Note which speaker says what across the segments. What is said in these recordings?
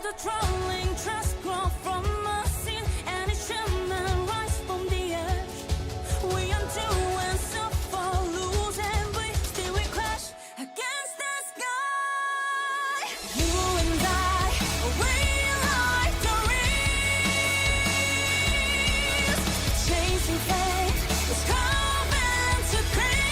Speaker 1: a trolling trust grow from a sin, and it shouldn't rise from the edge. We undo and suffer, lose, and we still we crash against the sky. You and I, we like the breeze, chasing fate, it's coming to creep.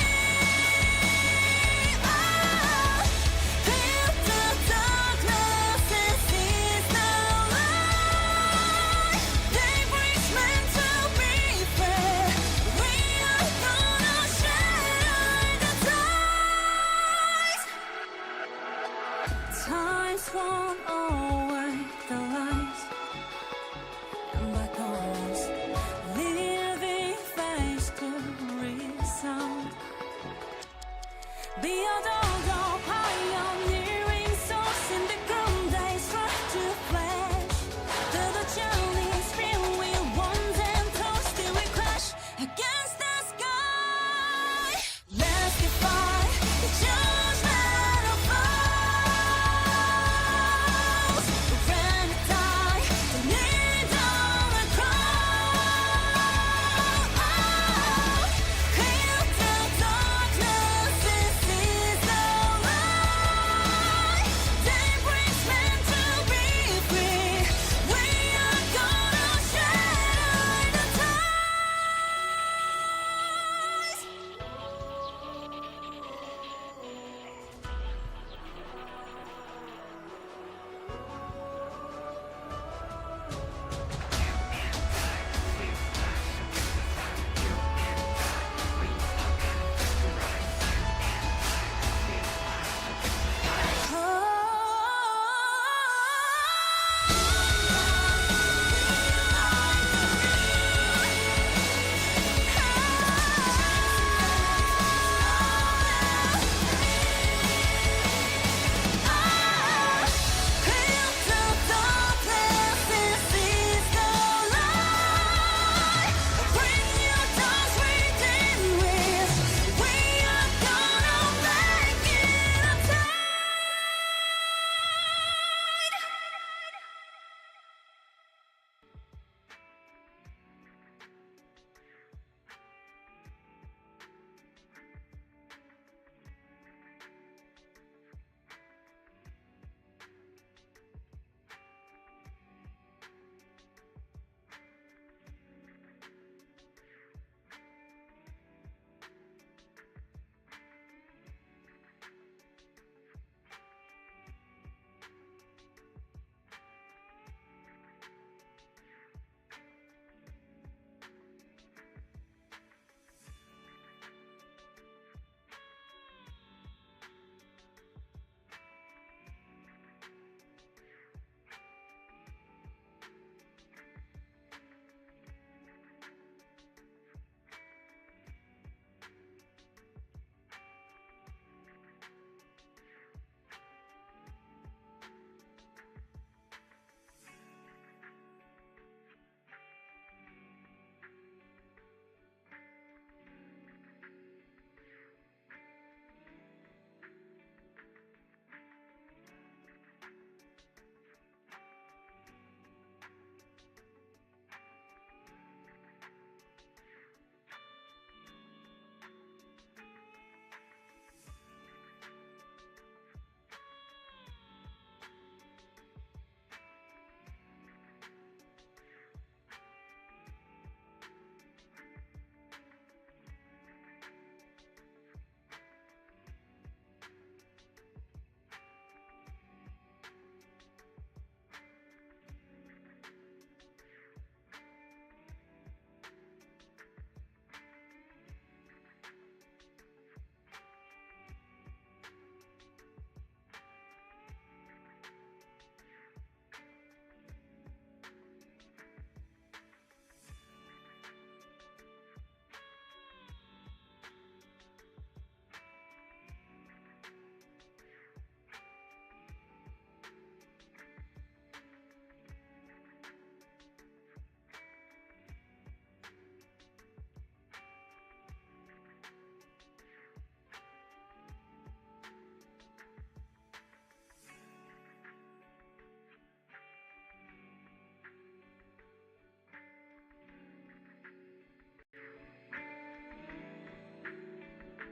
Speaker 1: Feel the darkness and seize the light. Daybreak's meant to be fair. We are gonna shine the tides. Times won't always the lies, and by goals, living face to resound. Be a dog, pioneering souls in the ground days try to flash. Through the journey's real, we want and toast till we crash against the sky. Let's defy the judgment of foes. When it dies,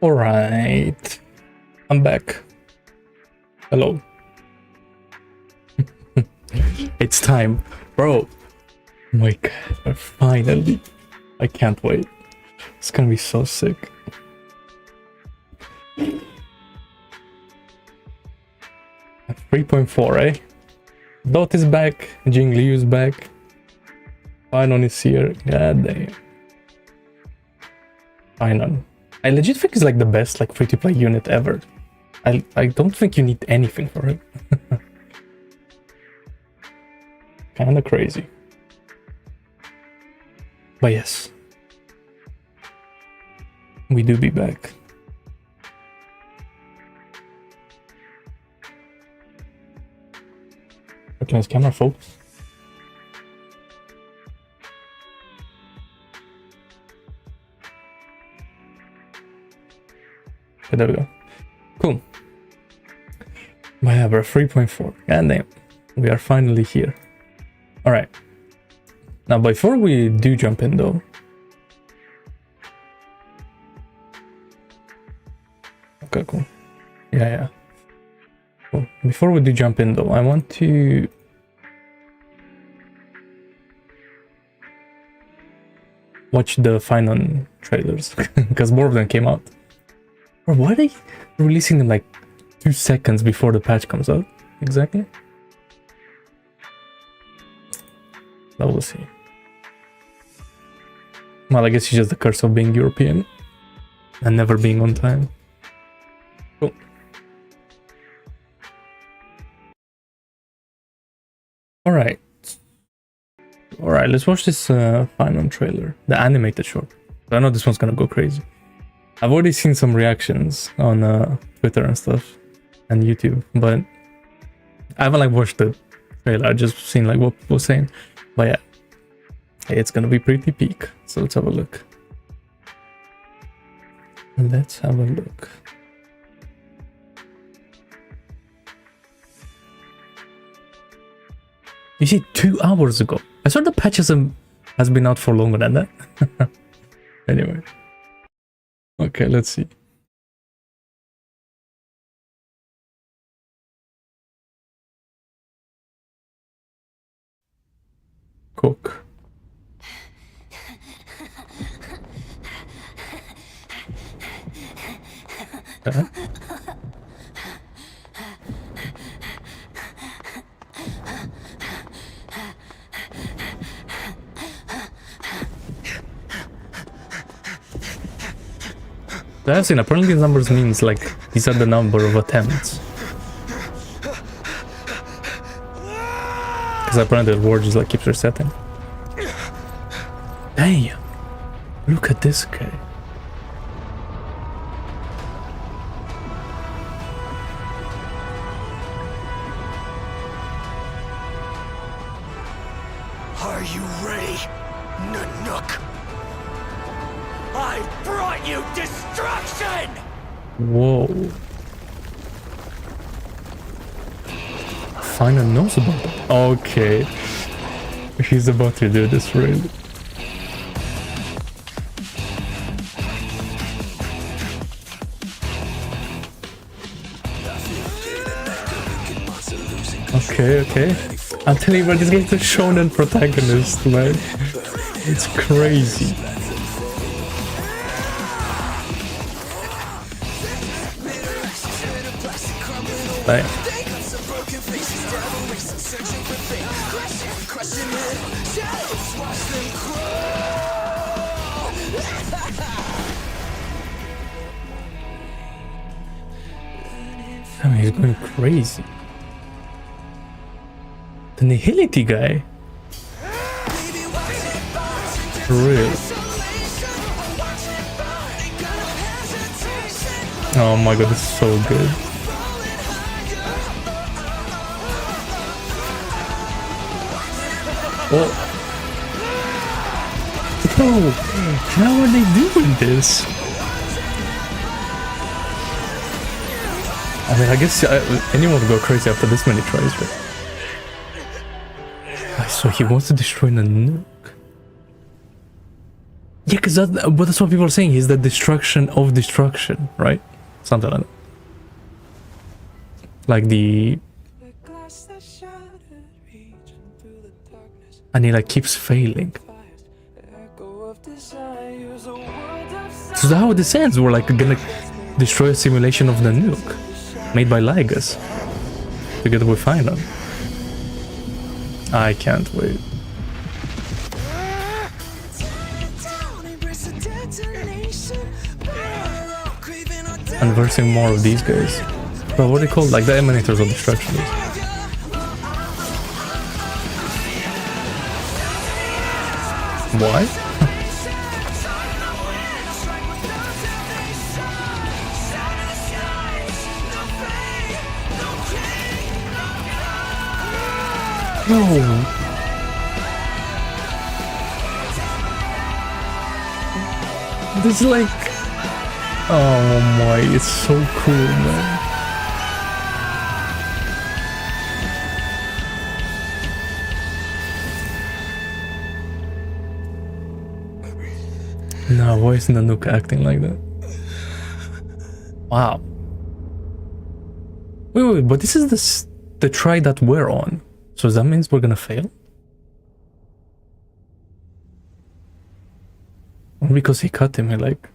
Speaker 2: Alright, I'm back. Hello. It's time, bro. Oh my god, finally. I can't wait. It's gonna be so sick. 3.4, eh? Dot is back, JINGLIU is back. Final is here. God damn. Final. I legit think it's like the best like free-to-play unit ever. I don't think you need anything for it. Kinda crazy. But yes. We do be back. Can his camera focus? Okay, there we go. Cool. But yeah, we're 3.4. God damn. We are finally here. Alright. Now, before we do jump in though. Okay, cool. Yeah. Cool. Before we do jump in though, I want to... watch the final trailers. Because more of them came out. Or why are they releasing them like 2 seconds before the patch comes out? Exactly. Now we'll see. Well, I guess it's just the curse of being European and never being on time. Cool. Alright, let's watch this final trailer, the animated short. I know this one's gonna go crazy. I've already seen some reactions on Twitter and stuff and YouTube, but I haven't like watched the trailer. I've just seen like what people were saying. But yeah, it's gonna be pretty peak. So let's have a look. Let's have a look. You see, 2 hours ago. I saw the patch has been out for longer than that. Anyway. Okay, let's see. Cook. I've seen apparently these numbers means like these are the number of attempts. Because apparently the word just like keeps resetting. Damn! Look at this guy.
Speaker 3: Are you ready, Nanook? I brought you destruction!
Speaker 2: Whoa. Final knows about it. Okay. He's about to do this really. Okay. I'm telling you, but this game's a shonen protagonist, man. It's crazy. Right. I mean, he's going crazy. The nihility guy. For real. Oh my god, this is so good. Oh. Bro, how are they doing this? I mean, I guess anyone would go crazy after this many tries, right? So he wants to destroy the nuke. Yeah, because that's what people are saying. He's the destruction of destruction, right? Something like that. Like the... And he like keeps failing. So how this ends, we're like gonna destroy a simulation of the nuke made by Ligas together with Final. I can't wait. And versing more of these guys. But what are they called? Like the emanators of destruction. Why? No. This is like... Oh my, it's so cool, man. No, why isn't Nanook acting like that? Wow. Wait, but this is the try that we're on. So that means we're gonna fail? Or because he cut him, he like...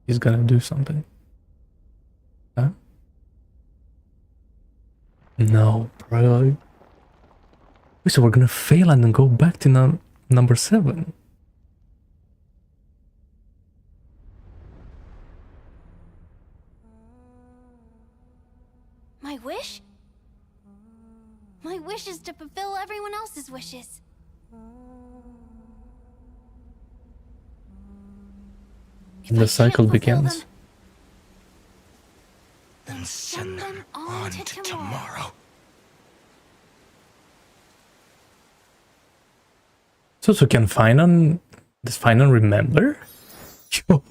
Speaker 2: He's gonna do something. Huh? No, bro. Wait, so we're gonna fail and then go back to number 7.
Speaker 4: My wish? My wish is to fulfill everyone else's wishes.
Speaker 2: And the cycle begins.
Speaker 3: Then send them on to tomorrow.
Speaker 2: So can Finan... Does Finan remember? Yo.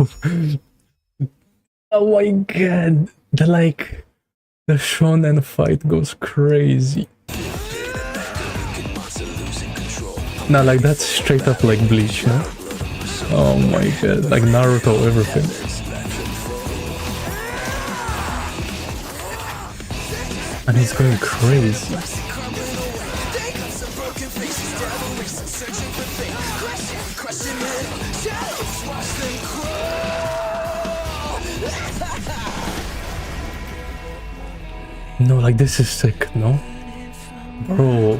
Speaker 2: Oh my god. The shonen fight goes crazy. Now like that's straight up like Bleach, no? Oh my god, like Naruto, everything. And he's going crazy. No, like this is sick, no? Bro.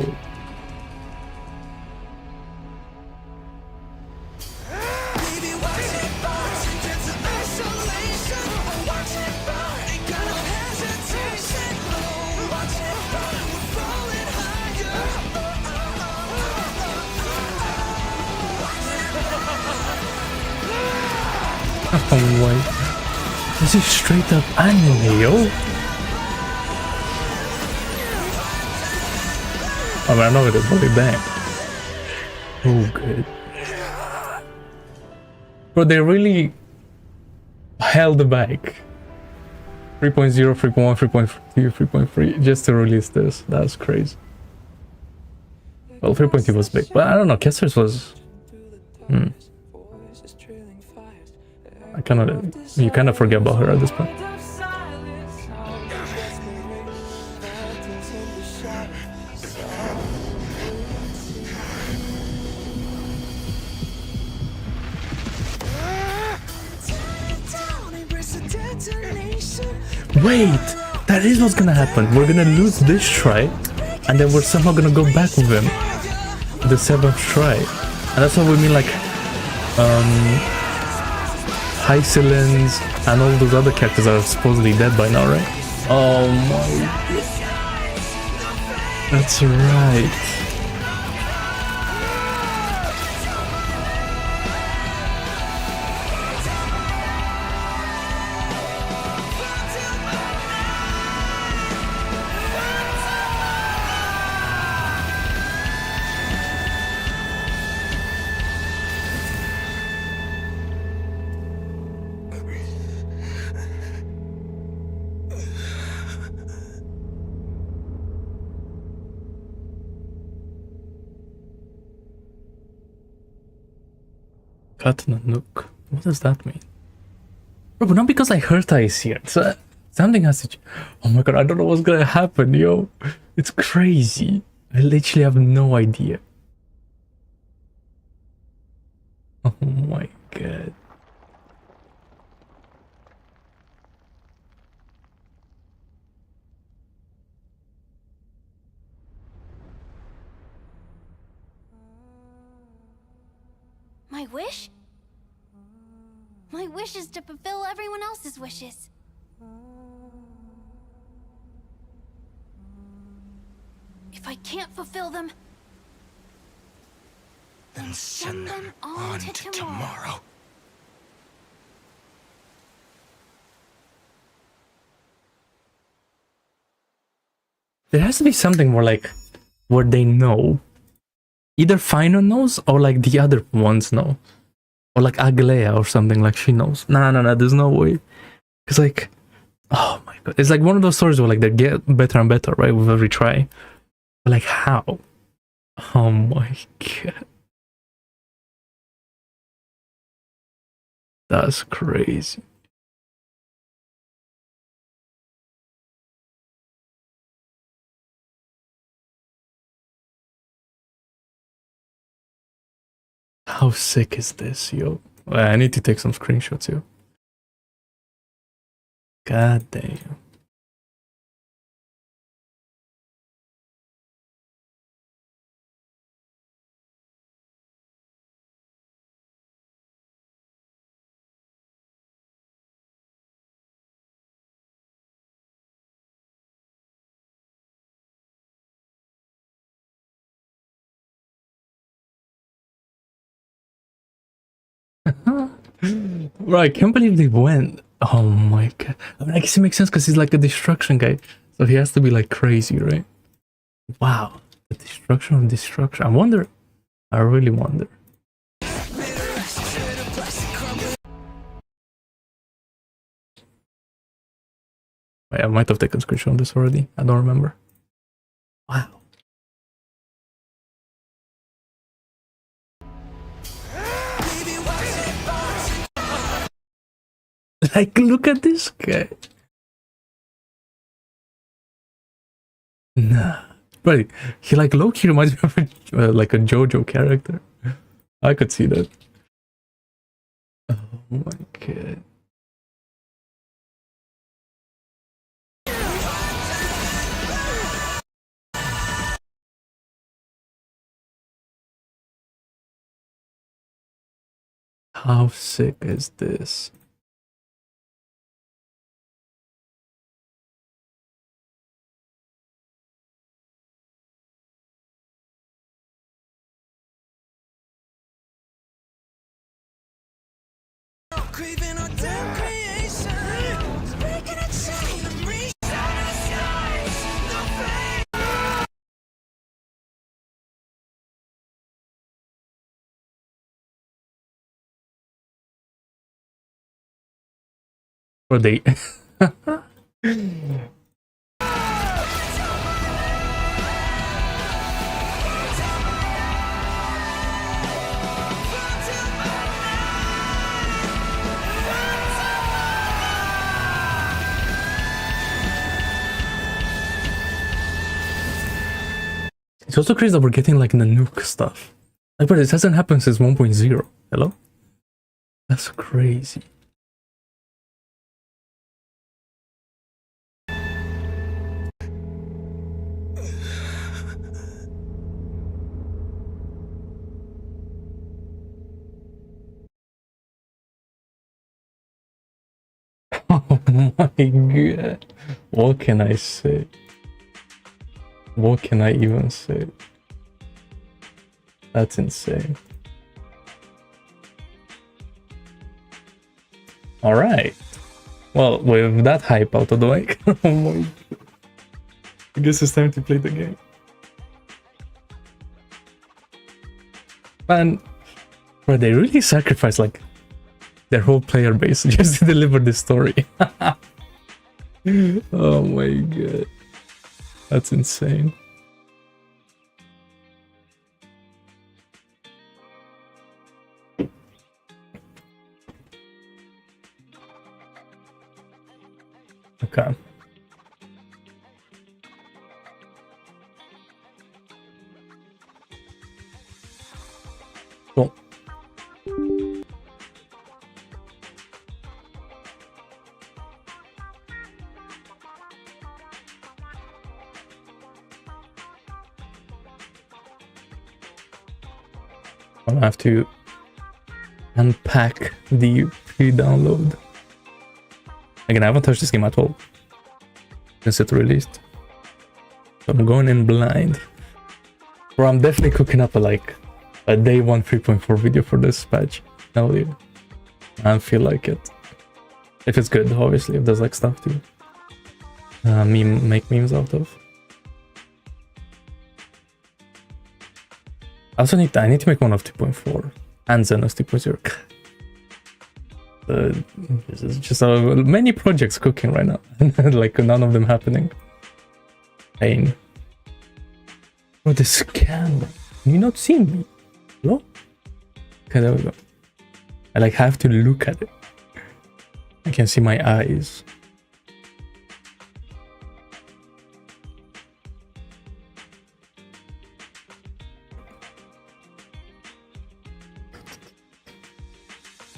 Speaker 2: Oh my. This is straight up anime, yo. I mean, I know it is, but damn. Oh, good. Bro, they really held back 3.0, 3.1, 3.2, 3.3 just to release this. That's crazy. Well, 3.2 was big, but I don't know. Kester's was... You kind of forget about her at this point. Wait, that is what's gonna happen. We're gonna lose this try, and then we're somehow gonna go back with him the 7th try, and that's what we mean, like Hycelins and all those other characters are supposedly dead by now, right? Oh my god. That's right. Cut Nanook. What does that mean? Bro, but not because I heard I see it. So, something has to... Oh my god, I don't know what's gonna happen, yo. It's crazy. I literally have no idea. Oh my god.
Speaker 4: My wish? My wish is to fulfill everyone else's wishes. If I can't fulfill them,
Speaker 3: Then send them on to tomorrow.
Speaker 2: There has to be something more like where they know. Either Final knows or like the other ones know. Or like Aglea or something, like she knows. No, there's no way. It's like, oh my god. It's like one of those stories where like they get better and better, right, with every try. But like how? Oh my god. That's crazy. How sick is this, yo? I need to take some screenshots, yo. God damn. Bro, I can't believe they went. Oh my god. I mean, I guess it makes sense because he's like a destruction guy. So he has to be like crazy, right? Wow. The destruction of destruction. I wonder. I really wonder. Wait, I might have taken a screenshot of this already. I don't remember. Wow. Like, look at this guy. Nah. Right. He like low-key reminds me of a, like a JoJo character. I could see that. Oh my god. How sick is this?
Speaker 3: Craving our damn creation. Breaking a chain and reach out of the skies. The flame.
Speaker 2: Or they It's also crazy that we're getting like Nanook stuff. Like, but it hasn't happened since 1.0. Hello? That's crazy. Oh my god. What can I say? What can I even say? That's insane. Alright. Well, with that hype out of the way, oh my god. I guess it's time to play the game. Man, bro, they really sacrificed like their whole player base just to deliver this story. Oh my god. That's insane. Okay. Cool. I'll have to unpack the pre-download. Again, I haven't touched this game at all since it released. So I'm going in blind. Bro, I'm definitely cooking up a day 1 3.4 video for this patch. Hell yeah. I feel like it. If it's good, obviously, if there's like stuff to make memes out of. I need to make one of 2.4 and Xenos 2.0. This is just many projects cooking right now. Like none of them happening. Pain. Oh, this camera. Can you not see me? Hello? Okay, there we go. I have to look at it. I can see my eyes.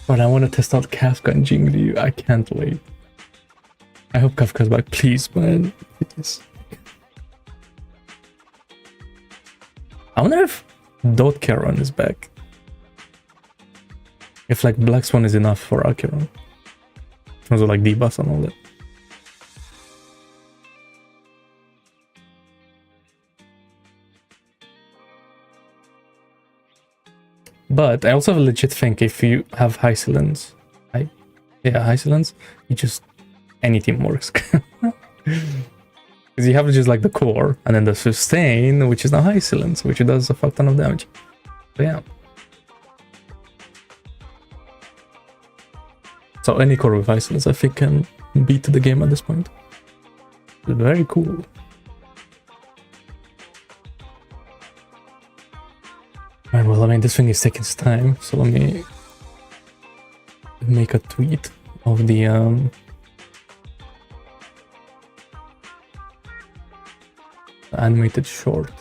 Speaker 2: But I want to test out KAFKA and JINGLIU. I can't wait. I hope KAFKA's back. Please, man. Please. I wonder if .Caron is back. If Black Swan is enough for Acheron. In terms of debuffs and all that. But I also legit think if you have high silence, high silence, any team works. Because you have just the core, and then the sustain, which is now high silence, which does a fuck ton of damage. So yeah. So any core with high silence, I think, can beat the game at this point. Very cool. Alright, well, I mean, this thing is taking its time, so let me make a tweet of the animated short.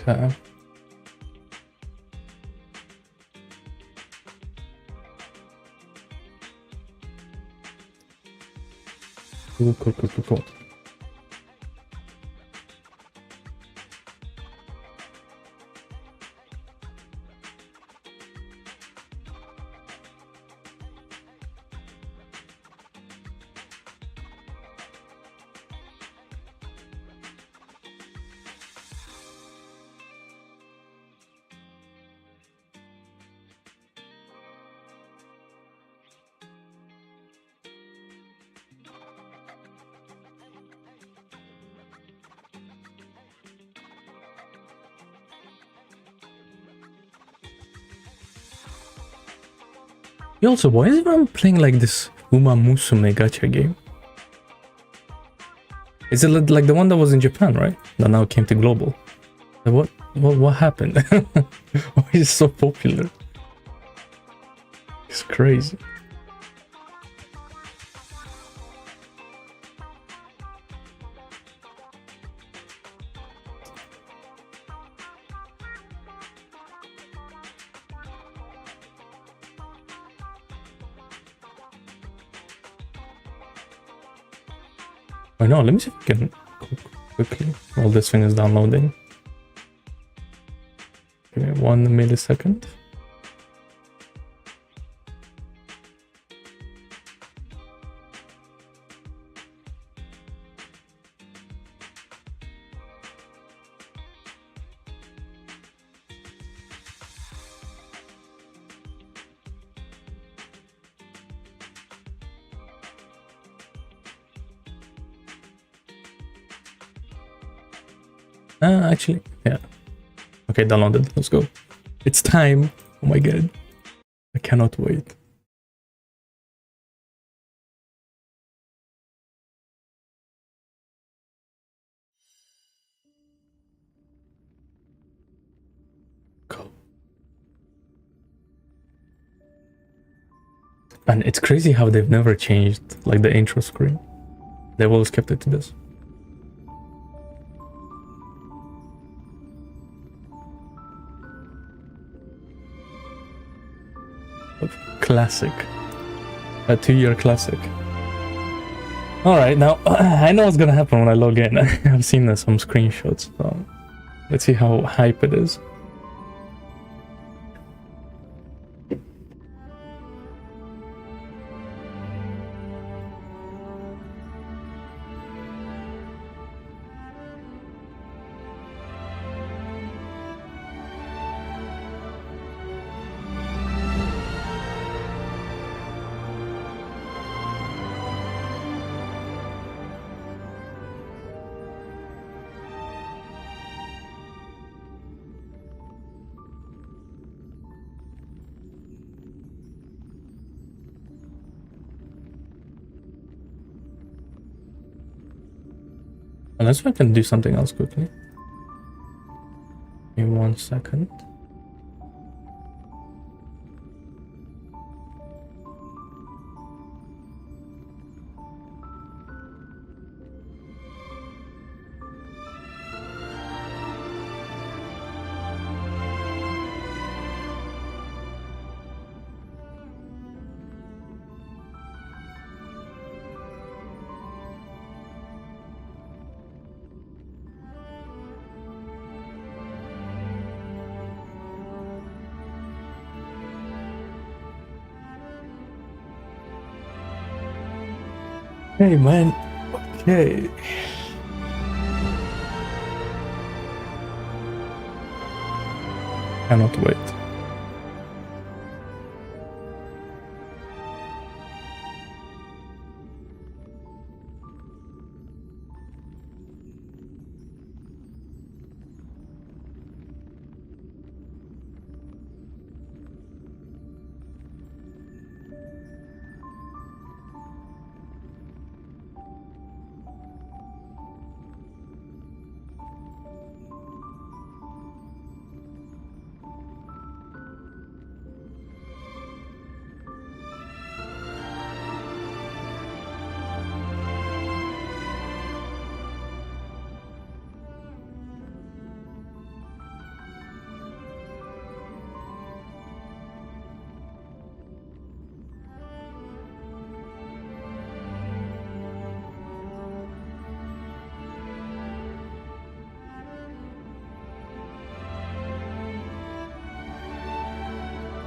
Speaker 2: Okay. Cool. Also, why is everyone playing this Uma Musume gacha game? Is it the one that was in Japan, right? That now came to global. What happened? Why is it so popular? It's crazy. I know, let me see if I can quickly while this thing is downloading. Give me 1 millisecond. Actually, yeah. Okay, downloaded. Let's go. It's time. Oh my god. I cannot wait. Go. And it's crazy how they've never changed like the intro screen. They've always kept it to this. Classic. A 2-year classic. Alright, now I know what's gonna happen when I log in. I've seen some screenshots, so let's see how hype it is. Unless I can do something else quickly. Give me 1 second. Hey man, okay. Cannot wait.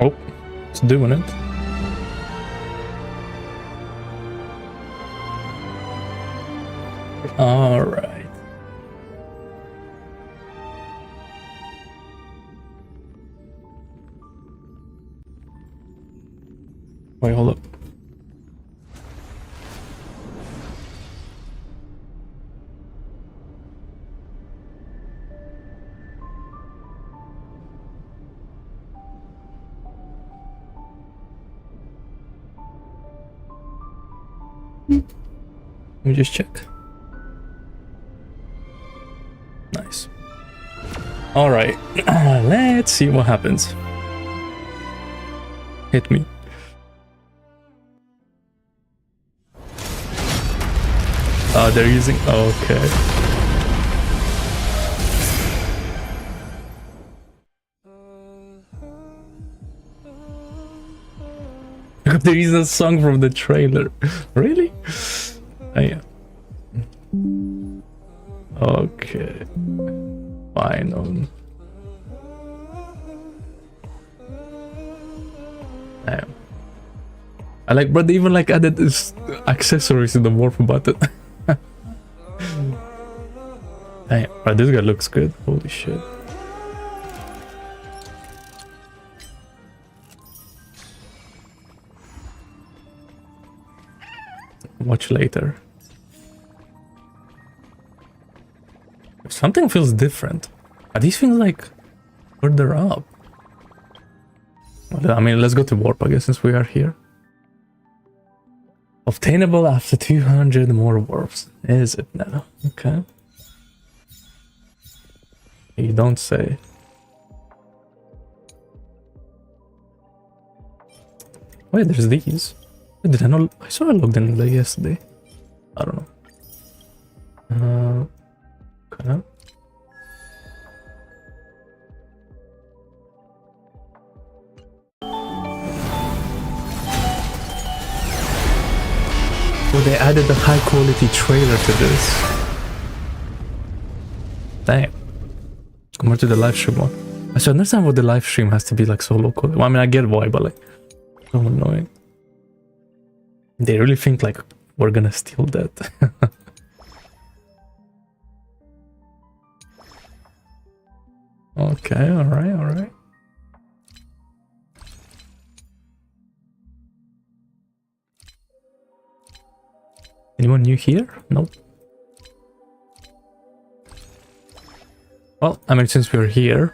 Speaker 2: Oh, it's doing it. All right. Wait, hold up. Let me just check. Nice. All right, let's see what happens. Hit me. They're using. Okay. There is a song from the trailer. Really? Oh, yeah. Okay. Fine. Damn. I like, but they even like added this accessories in the morph button. Damn, bro, this guy looks good. Holy shit. Watch later. Something feels different. Are these things like further up? I mean, let's go to warp, I guess, since we are here. Obtainable after 200 more warps. Is it now? Okay. You don't say. Wait, there's these. Wait, did I not? I saw I logged in like yesterday. I don't know. Okay. Oh, they added a high quality trailer to this. Damn. Compared to the live stream one. I should understand what the live stream has to be like so local. Well, I mean, I get why, but like, so annoying. They really think like we're gonna steal that. Okay, alright, alright. Anyone new here? Nope. Well, I mean, since we're here.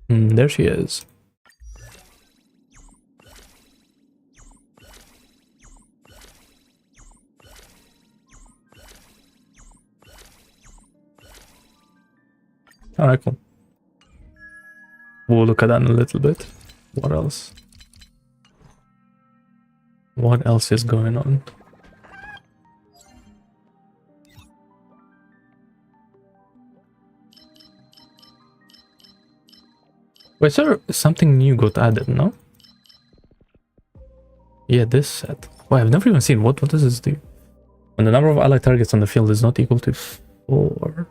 Speaker 2: There she is. Alright, cool. We'll look at that in a little bit. What else? What else is going on? Wait, sir, something new got added, no? Yeah, this set. Well, I've never even seen. What does this do? When the number of allied targets on the field is not equal to 4.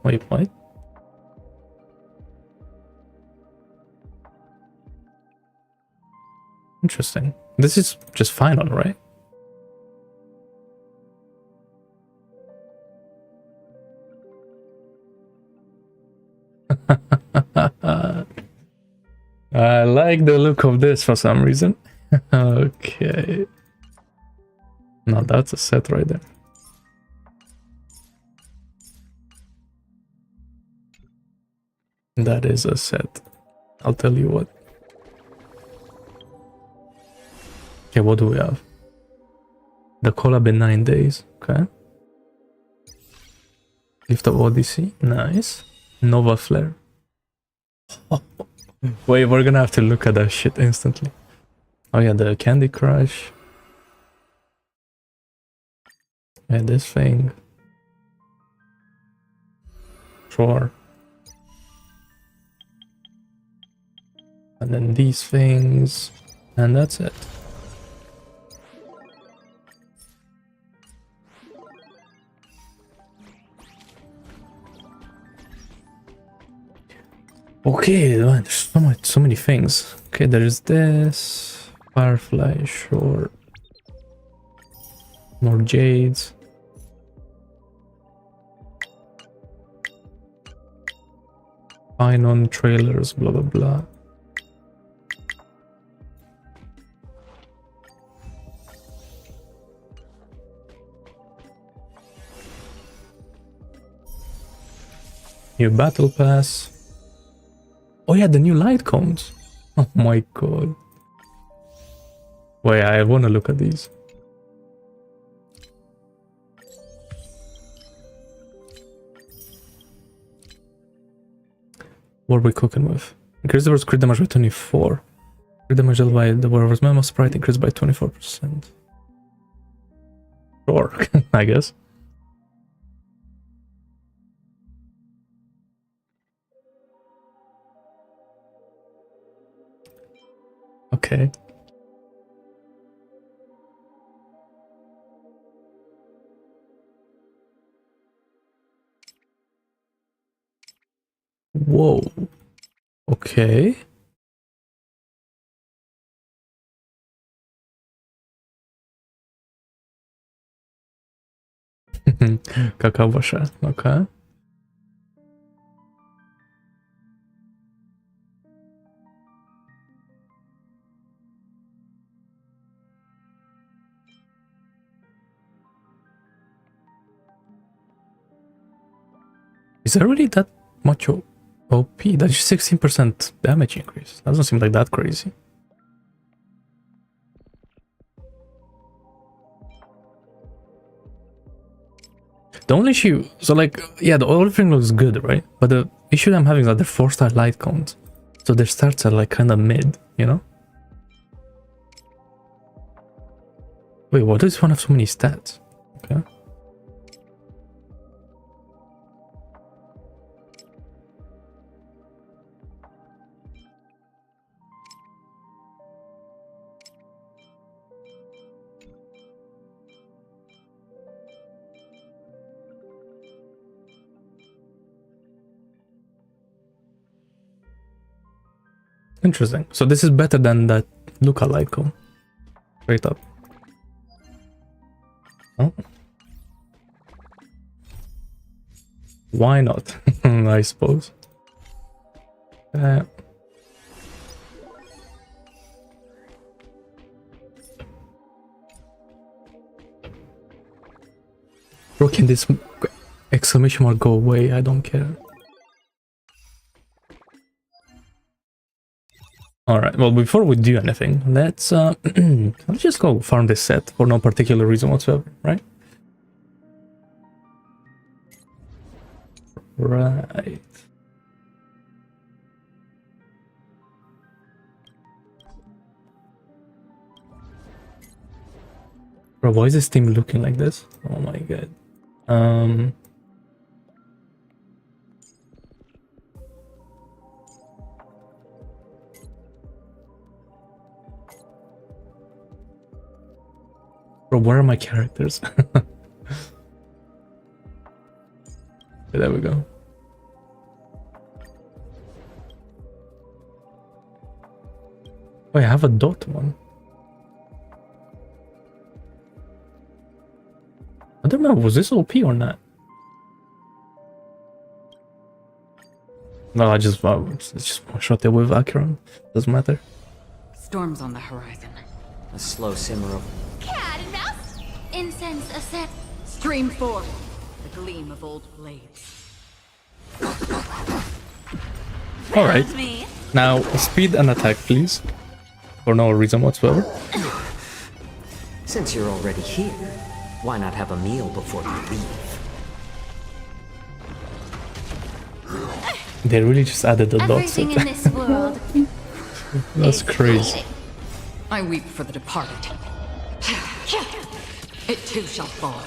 Speaker 2: Wait, what? Interesting. This is just final, right? I like the look of this for some reason. Okay. No, that's a set right there. That is a set. I'll tell you what. Okay, what do we have? The collab in 9 days. Okay. Lift of Odyssey. Nice. Nova Flare. Wait, we're gonna have to look at that shit instantly. Oh yeah, the Candy Crush. Yeah, this thing. Sure. And then these things. And that's it. Okay, there's so many things. Okay, there is this. Firefly, sure. More jades. Fine on trailers, blah blah blah. New battle pass. Oh yeah, the new light cones. Oh my god. Wait, I wanna look at these. What are we cooking with? Increase the world's crit damage by 24. Crit damage dealt by the warrior's memo sprite increased by 24%. Sure, I guess. Okay. Whoa. Okay. Kakabasha. Okay. Is there really that much OP? That's just 16% damage increase. Doesn't seem like that crazy. The only issue, so like, yeah, the whole thing looks good, right? But the issue I'm having is that they're 4-star light cones. So their starts are like kind of mid, you know? Wait, why does this one have so many stats? Okay. Interesting. So this is better than that Luca light cone. Straight up. Oh. Why not? I suppose. Bro, can this exclamation mark go away? I don't care. Alright, well, before we do anything, let's just go farm this set for no particular reason whatsoever, right? Right. Bro, why is this team looking like this? Oh my god. Bro, where are my characters? Okay, there we go. Oh, I have a dot one. I don't know, was this OP or not? No, I just shot it with Acheron. Doesn't matter.
Speaker 5: Storms on the horizon.
Speaker 6: A slow simmer of...
Speaker 4: Cat and mouse? Incense ascent.
Speaker 5: Stream forth, the gleam of old blades.
Speaker 2: Alright.
Speaker 4: Found me.
Speaker 2: Now, speed and attack, please. For no reason whatsoever.
Speaker 6: Since you're already here, why not have a meal before you leave?
Speaker 2: They really just added the dots.
Speaker 4: Everything in this world.
Speaker 2: That's
Speaker 4: is
Speaker 2: crazy.
Speaker 4: fleeting.
Speaker 5: I weep for the departed. It too shall fall.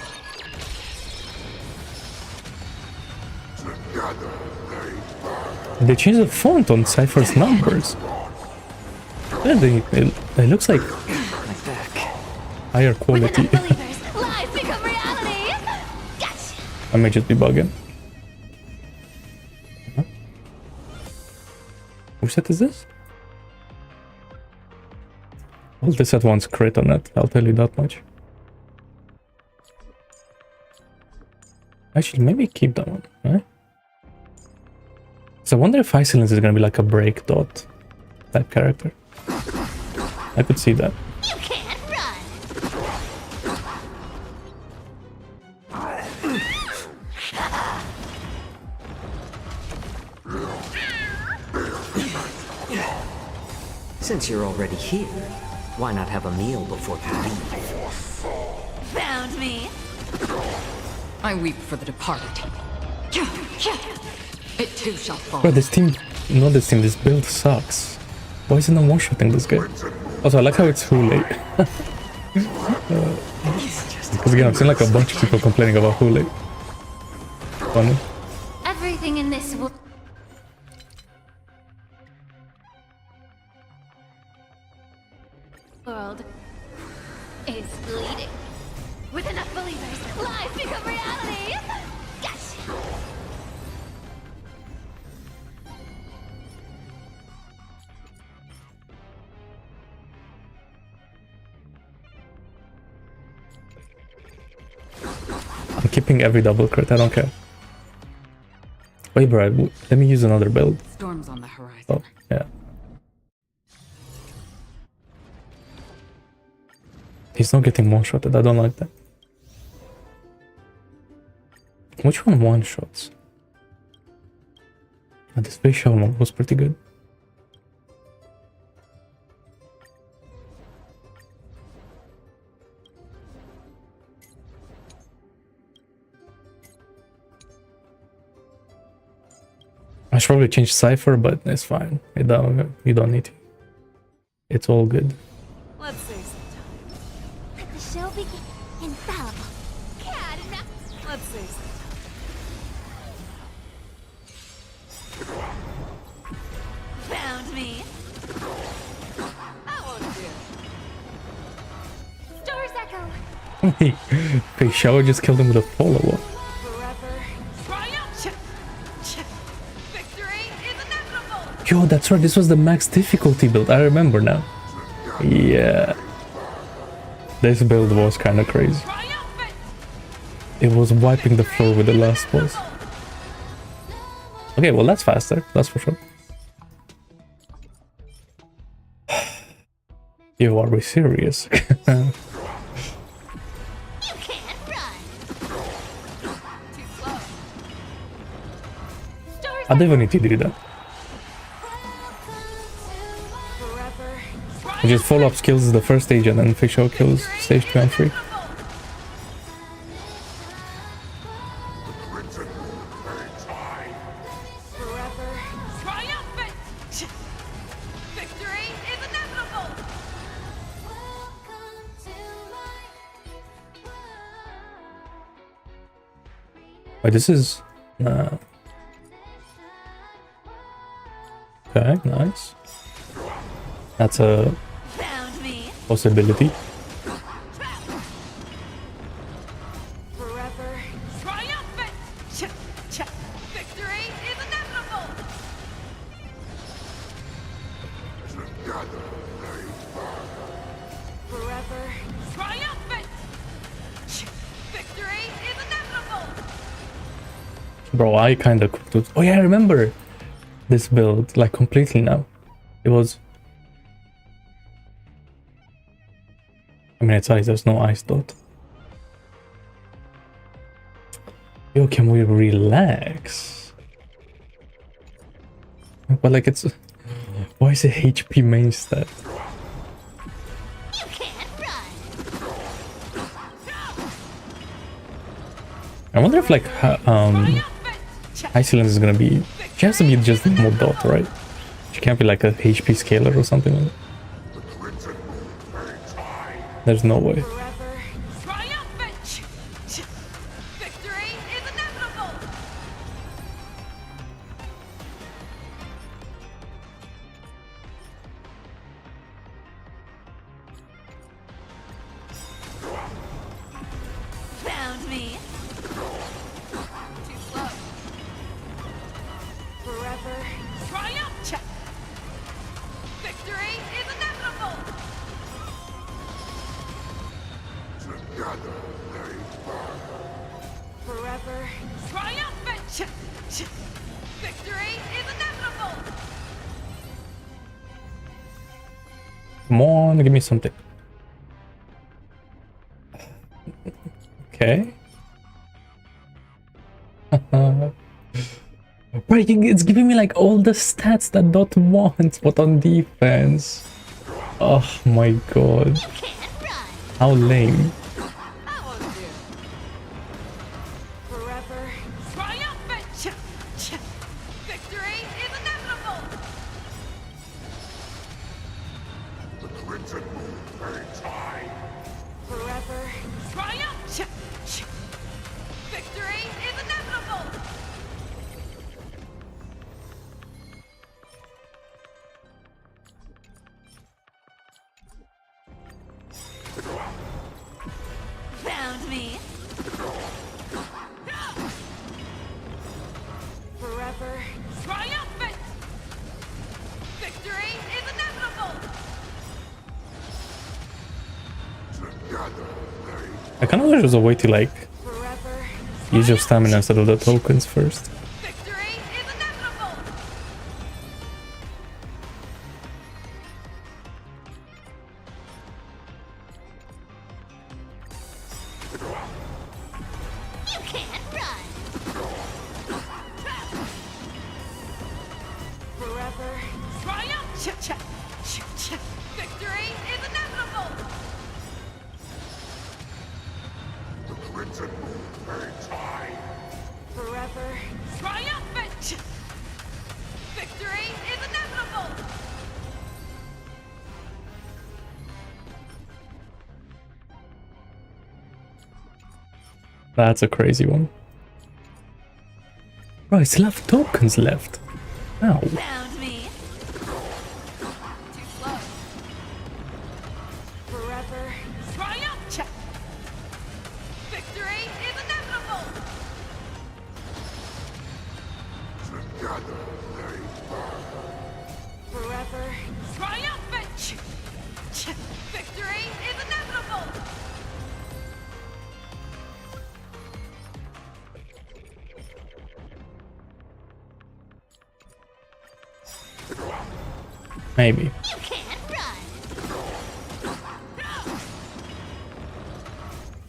Speaker 2: They changed the font on Cypher's numbers. Yeah, it looks like
Speaker 6: My back.
Speaker 2: higher
Speaker 4: With
Speaker 2: quality.
Speaker 4: enough believers, lies become reality. Gotcha.
Speaker 2: I may just be bugging. Which set is this? Well, this at once crit on it, I'll tell you that much. Actually, maybe keep that one, right? So I wonder if Isolence is gonna be like a break dot type character. I could see that.
Speaker 4: You can't run.
Speaker 6: Since you're already here, why not have a meal before you leave?
Speaker 4: Found me.
Speaker 5: I weep for the departed. It too shall fall.
Speaker 2: Bro, this team, not this team, this build sucks. Why is it not one-shotting this guy? Also, I like how it's too late. Because again, I've seen like a bunch of people complaining about too late. Funny.
Speaker 4: Everything in this world. World is bleeding. With enough believers, lies become reality. Gotcha.
Speaker 2: I keep ping every double crit. I don't care. Wait, bro. Let me use another build.
Speaker 5: Storms on the horizon.
Speaker 2: Oh, yeah. He's not getting one-shotted. I don't like that. Which one one-shots? Oh, this facial one was pretty good. I should probably change Cypher, but it's fine. You don't need to. It's all good.
Speaker 5: Let's save some time.
Speaker 4: Let the show begin. Infallible.
Speaker 5: Let's save some time.
Speaker 1: Found me.
Speaker 5: That won't do.
Speaker 4: Stars echo.
Speaker 2: Face shower just killed him with a follow-up.
Speaker 5: Forever. Triumph. Victory is inevitable.
Speaker 2: Yo, that's right. This was the max difficulty build. I remember now. Yeah. This build was kind of crazy.
Speaker 5: Triumphant.
Speaker 2: It was wiping the floor with the last boss. Okay, well, that's faster. That's for sure. Yo, are we serious?
Speaker 4: You can't run.
Speaker 5: Too slow.
Speaker 4: Stars
Speaker 2: I don't even need to do that.
Speaker 5: Forever.
Speaker 2: We just follow up skills is the first stage and then facial kills stage 2 and 3.
Speaker 5: Forever. Triumphant. Victory is inevitable.
Speaker 2: Wait, this is... Okay, nice. That's a
Speaker 1: Found me.
Speaker 2: possibility.
Speaker 5: Forever. Triumphant. Victory is inevitable. Forever. Triumphant. Victory is inevitable.
Speaker 2: Bro, I kind of cooked it. Oh yeah, I remember this build, like, completely now. It was... I mean, it's ice, there's no ice dot. Yo, can we relax? But like, it's... Why is it HP main stat?
Speaker 4: You can't run.
Speaker 2: I wonder if, like, Iceland is gonna be... She has to be just normal dot, right? She can't be like a HP scaler or something like that. There's no way.
Speaker 5: Forever. Triumphant. Victory is inevitable.
Speaker 1: Found me.
Speaker 5: Too slow. Forever. Triumph. Victory is inevitable. Forever. Triumphant. Victory is inevitable.
Speaker 2: Come on, give me something. Okay. Right, it's giving me like all the stats that Dot wants, but on defense. Oh my god.
Speaker 4: You can't run.
Speaker 2: How lame.
Speaker 5: That won't do. Forever. Triumphant. Victory is inevitable. Forever. Triumph. Victory is inevitable.
Speaker 1: Found me.
Speaker 5: Forever. Triumphant. Victory is inevitable.
Speaker 2: I kind of wish there was a way to like
Speaker 5: Forever.
Speaker 2: use your stamina instead of the tokens first.
Speaker 3: Victory is inevitable!
Speaker 4: You can't run.
Speaker 3: Forever triumph! Victory is inevitable! Forever triumphant! Victory is inevitable!
Speaker 2: That's a crazy one. Right, still have tokens left. Ow.
Speaker 4: Found me.
Speaker 3: Too slow. Forever triumph! Victory is inevitable! Forever triumphant! Victory is inevitable!
Speaker 2: Maybe.
Speaker 4: You can't run.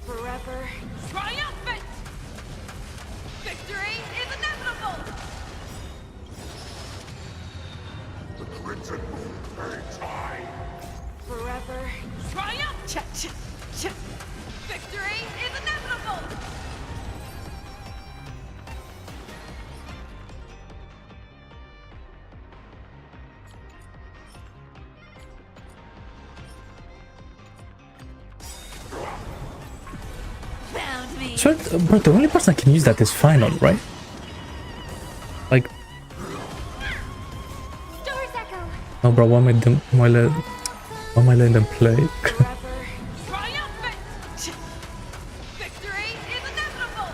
Speaker 3: Forever triumphant! Victory is inevitable! Forever triumph! Victory is inevitable!
Speaker 4: Found me.
Speaker 2: So, bro, the only person that can use that is Final, right? Like,
Speaker 4: Doors echo.
Speaker 2: no, bro, why am I letting them play?
Speaker 3: Forever triumphant! Victory is inevitable!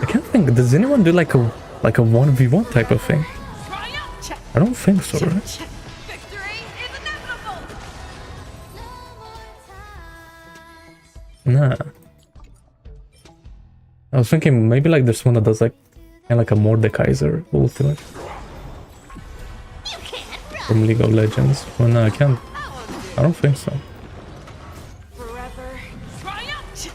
Speaker 2: I can't think. Does anyone do like a 1v1 type of thing?
Speaker 3: Triumph!
Speaker 2: I don't think so, right?
Speaker 3: Victory is inevitable!
Speaker 2: Nah. I was thinking maybe like there's one that does like kind of like a Mordekaiser ultimate
Speaker 4: You can't run.
Speaker 2: from League of Legends. Well, no, I can't. I don't think so.
Speaker 3: Forever triumph!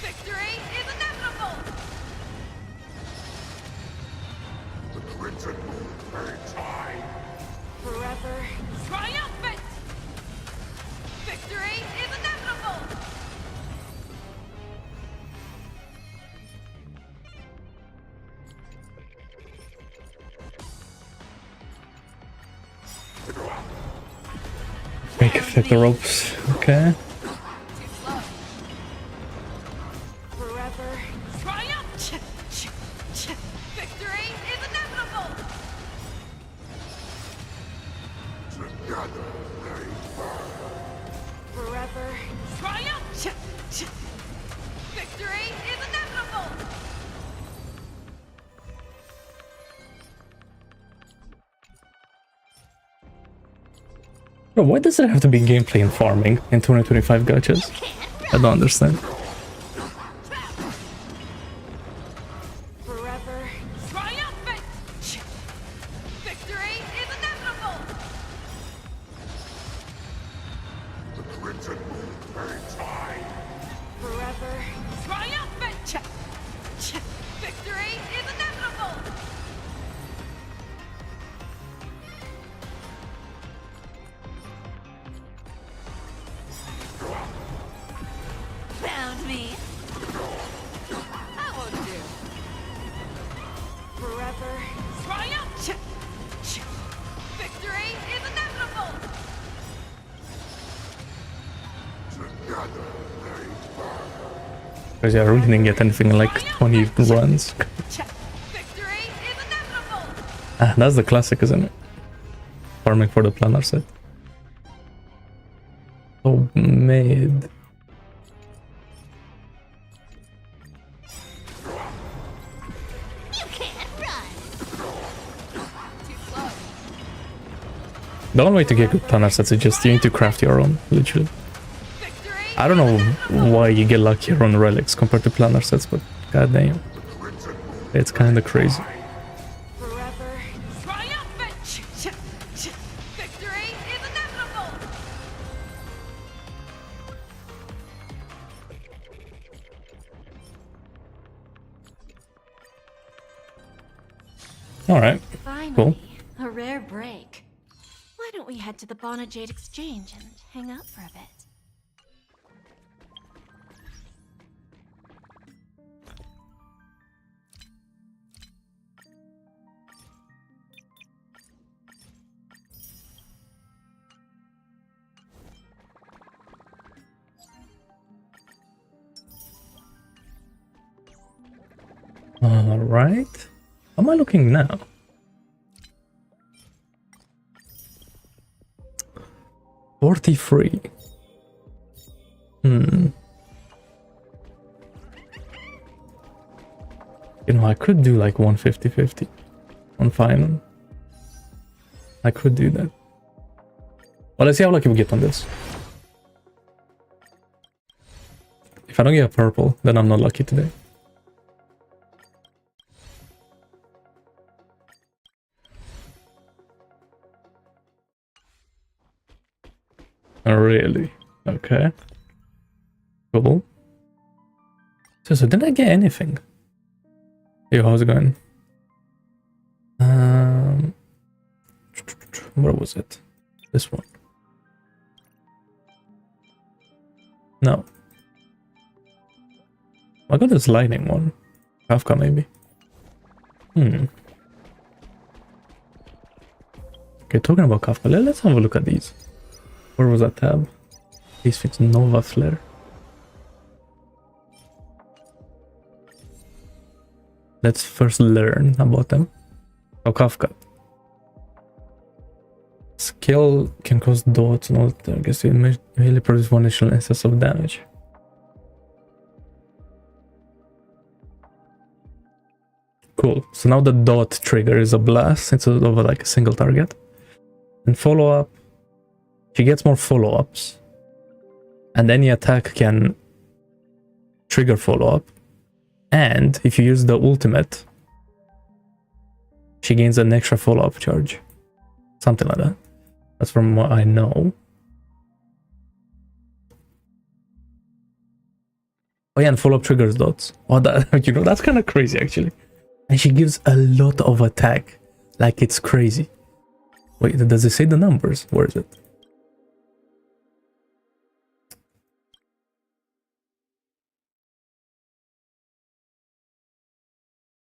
Speaker 3: Victory is inevitable! Forever triumphant! Victory is inevitable!
Speaker 2: Make it fit the ropes. Okay.
Speaker 3: Too slow. Forever triumph! Victory is inevitable! Forever triumph! Victory is inevitable!
Speaker 2: Bro, why does it have to be gameplay and farming in 2025 gachas? I don't understand.
Speaker 3: Forever triumphant! Victory is inevitable! Forever triumphant! Victory is inevitable!
Speaker 4: Found me.
Speaker 3: That won't do. Forever triumph! Victory is inevitable!
Speaker 2: Because yeah, I really didn't get anything in like 20 runs.
Speaker 3: Victory is inevitable!
Speaker 2: Ah, that's the classic, isn't it? Farming for the planner set. Oh, mid.
Speaker 4: You can't run.
Speaker 3: Too slow.
Speaker 2: The only way to get good planner sets is just you need to craft your own, literally.
Speaker 3: Victory
Speaker 2: I don't know why you get luckier on relics compared to planar sets, but goddamn, it's kind of crazy.
Speaker 5: Forever triumphant! Victory is inevitable!
Speaker 2: All right,
Speaker 4: Finally,
Speaker 2: cool.
Speaker 4: a rare break. Why don't we head to the Bonajade Exchange and hang out for a bit?
Speaker 2: All right. How am I looking now? $43. You know, I could do like 150-50 on final. I could do that. Well, let's see how lucky we get on this. If I don't get a purple, then I'm not lucky today. Oh, really? Okay. Cool. So did I get anything? Yo, how's it going? Where was it? This one. No. I got this lightning one. KAFKA maybe. Okay, talking about KAFKA, let's have a look at these. Where was that tab? These things, Nova Flare. Let's first learn about them. Oh, KAFKA. Skill can cause dots and all that. I guess it immediately produce one additional instance of damage. Cool. So now the dot trigger is a blast instead of like a single target. And follow up. She gets more follow-ups. And any attack can trigger follow-up. And if you use the ultimate, she gains an extra follow-up charge. Something like that. That's from what I know. Oh yeah, and follow-up triggers dots. Oh, that, you know, that's kind of crazy actually. And she gives a lot of attack. Like it's crazy. Wait, does it say the numbers? Where is it?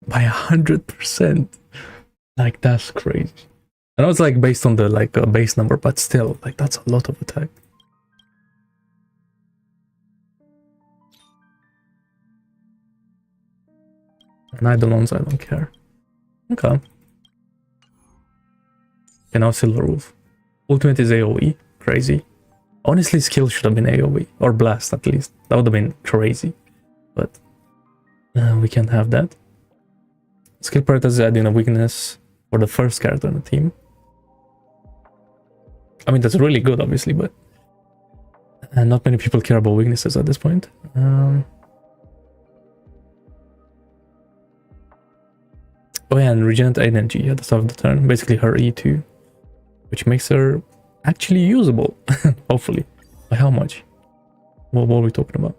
Speaker 2: By 100%. Like that's crazy. I know it's like based on the like a base number, but still, like that's a lot of attack. And I don't care. Okay. Okay, now Silver Wolf. Ultimate is AoE. Crazy. Honestly, skill should have been AoE. Or blast at least. That would have been crazy. But we can't have that. Skill prioritizes adding a weakness for the first character in the team. I mean, that's really good, obviously, but not many people care about weaknesses at this point. Oh yeah, and regenerate energy at the start of the turn. Basically her E2, which makes her actually usable, hopefully. By how much? What are we talking about?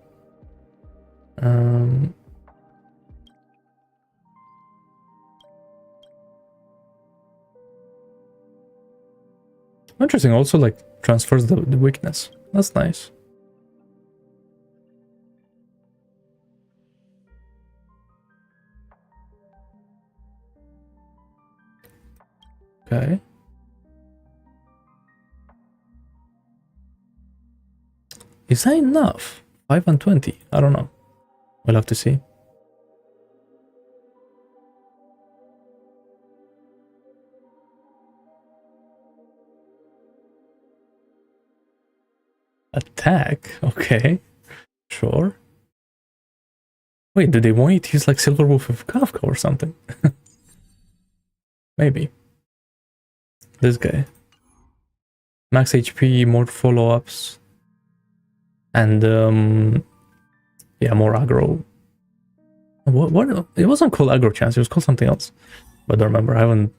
Speaker 2: Interesting, also like transfers the weakness. That's nice. Okay. Is that enough? 5 and 20? I don't know. We'll have to see. Attack? Okay. Sure. Wait, do they want you to use like Silver Wolf of KAFKA or something? Maybe. This guy. Max HP, more follow-ups. And yeah, more aggro. What? It wasn't called aggro chance. It was called something else. But I don't remember. I haven't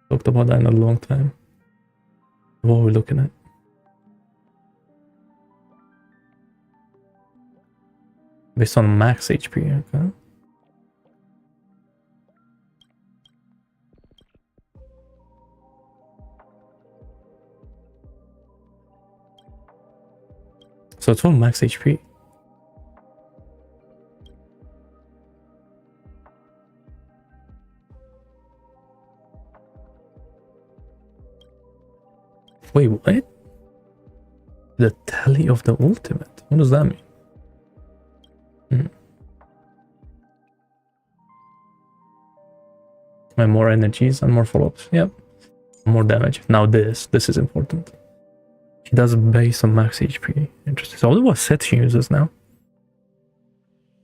Speaker 2: talked about that in a long time. What are we looking at? Based on max HP, okay. So it's all max HP. Wait, what? The tally of the ultimate? What does that mean? And more energies and more follow-ups. Yep. More damage. Now this is important. She does base on max HP. Interesting. So I wonder what set she uses now.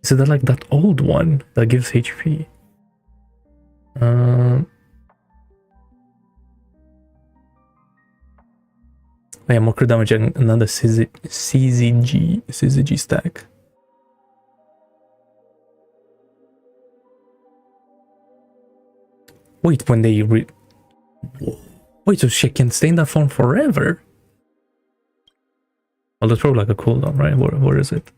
Speaker 2: Is it like that old one that gives HP? Yeah, more crit damage and another CZG stack. Wait, when they wait, so she can stay in that form forever? Well, that's probably like a cooldown, right? Where is it?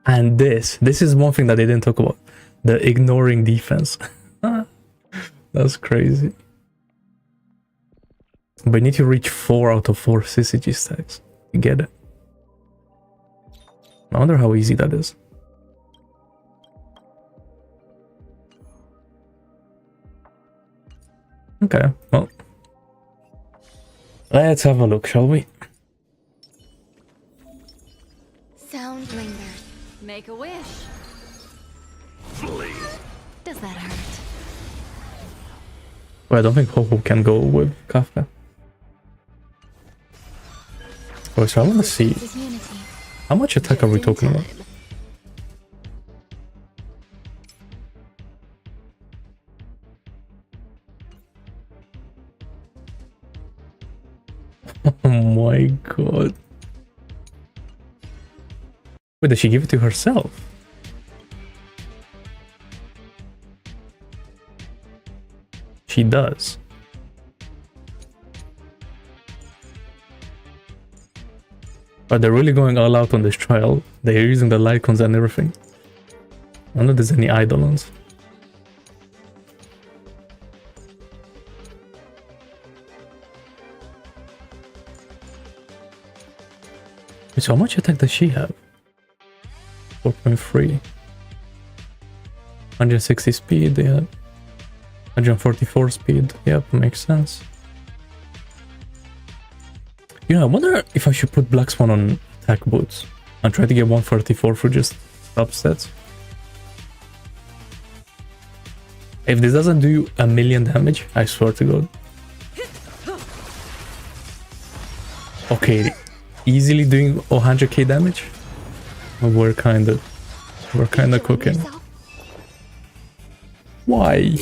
Speaker 2: And this is one thing that they didn't talk about. The ignoring defense. That's crazy. But you need to reach 4 out of 4 CCG stacks to get it. I wonder how easy that is. Okay, well. Let's have a look, shall we?
Speaker 4: Sound linger.
Speaker 5: Make a wish.
Speaker 4: Does that hurt?
Speaker 2: Well, I don't think Ho-Ho can go with KAFKA. Oh, so I want to see.
Speaker 4: This is unity.
Speaker 2: How much attack are we talking about? Oh my god. Wait, does she give it to herself? She does. But they're really going all out on this trial. They're using the Lycons and everything. I don't know if there's any Eidolons. So how much attack does she have? 4.3. 160 speed, yeah. 144 speed, yep, makes sense. You know, I wonder if I should put Black Swan on attack boots and try to get 134 for just substats. If this doesn't do 1,000,000 damage, I swear to god. Okay, easily doing 100k damage? We're kinda cooking. Why?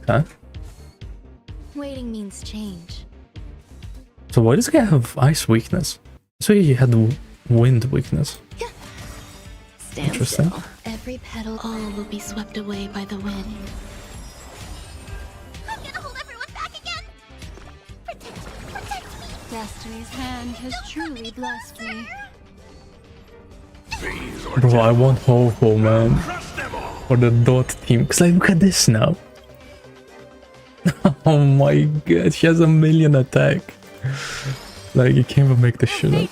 Speaker 2: Huh?
Speaker 4: Waiting means change.
Speaker 2: So why does this guy have ice weakness? So he had wind weakness.
Speaker 4: Stand
Speaker 2: Interesting.
Speaker 4: still. Every petal, all will be swept away by the wind. I'm gonna hold everyone back again! Protect me!
Speaker 5: Destiny's hand has truly blessed me.
Speaker 2: Bro, I want Ho-Ho, man. For the dot team. Cause like, look at this now. Oh my god, she has 1,000,000 attack. Like, you can't even make this shit up.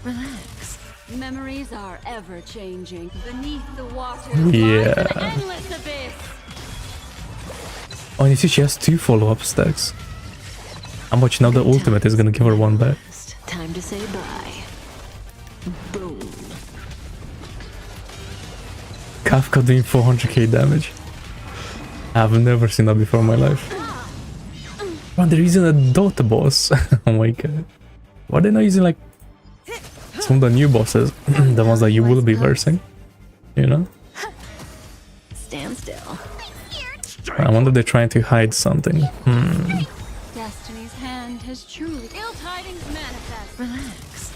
Speaker 5: Relax. Memories are ever changing. Beneath the water
Speaker 2: Yeah.
Speaker 5: lies an endless abyss.
Speaker 2: Oh, and you see she has 2 follow-up stacks. How much now the ultimate is gonna give her 1 back.
Speaker 7: Time to say bye. Boom.
Speaker 2: KAFKA doing 400k damage. I've never seen that before in my life. Oh, they're using a Dota boss. Oh my god. Why are they not using like some of the new bosses? The ones that you will be versing. You know?
Speaker 7: Stand still.
Speaker 2: I wonder if they're trying to hide something.
Speaker 1: Destiny's hand has truly. Ill tidings manifest.
Speaker 7: Relax.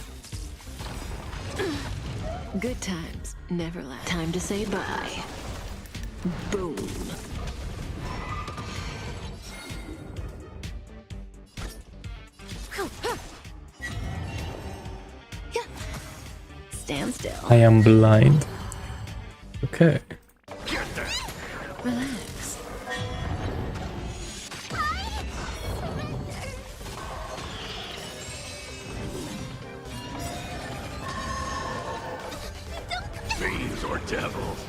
Speaker 7: Good times never last. Time to say bye. Boom. Stand still.
Speaker 2: I am blind. Okay.
Speaker 7: Relax.
Speaker 3: Fiends or devils,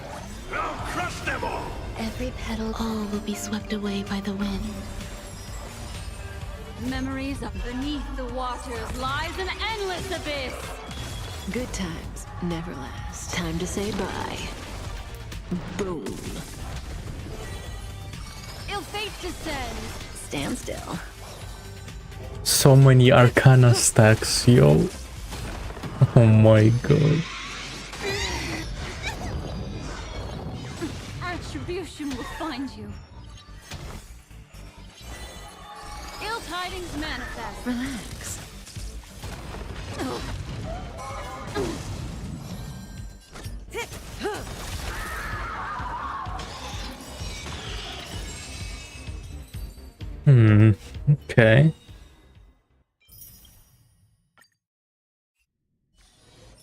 Speaker 3: I'll crush them all!
Speaker 7: Every petal, all will be swept away by the wind.
Speaker 1: Memories of beneath the waters lies an endless abyss.
Speaker 7: Good times never last. Time to say bye. Boom.
Speaker 1: Ill fate descends.
Speaker 7: Stand still.
Speaker 2: So many Arcana stacks, yo. Oh my god.
Speaker 1: Attribution will find you. Ill tidings manifest.
Speaker 7: Relax.
Speaker 2: Okay.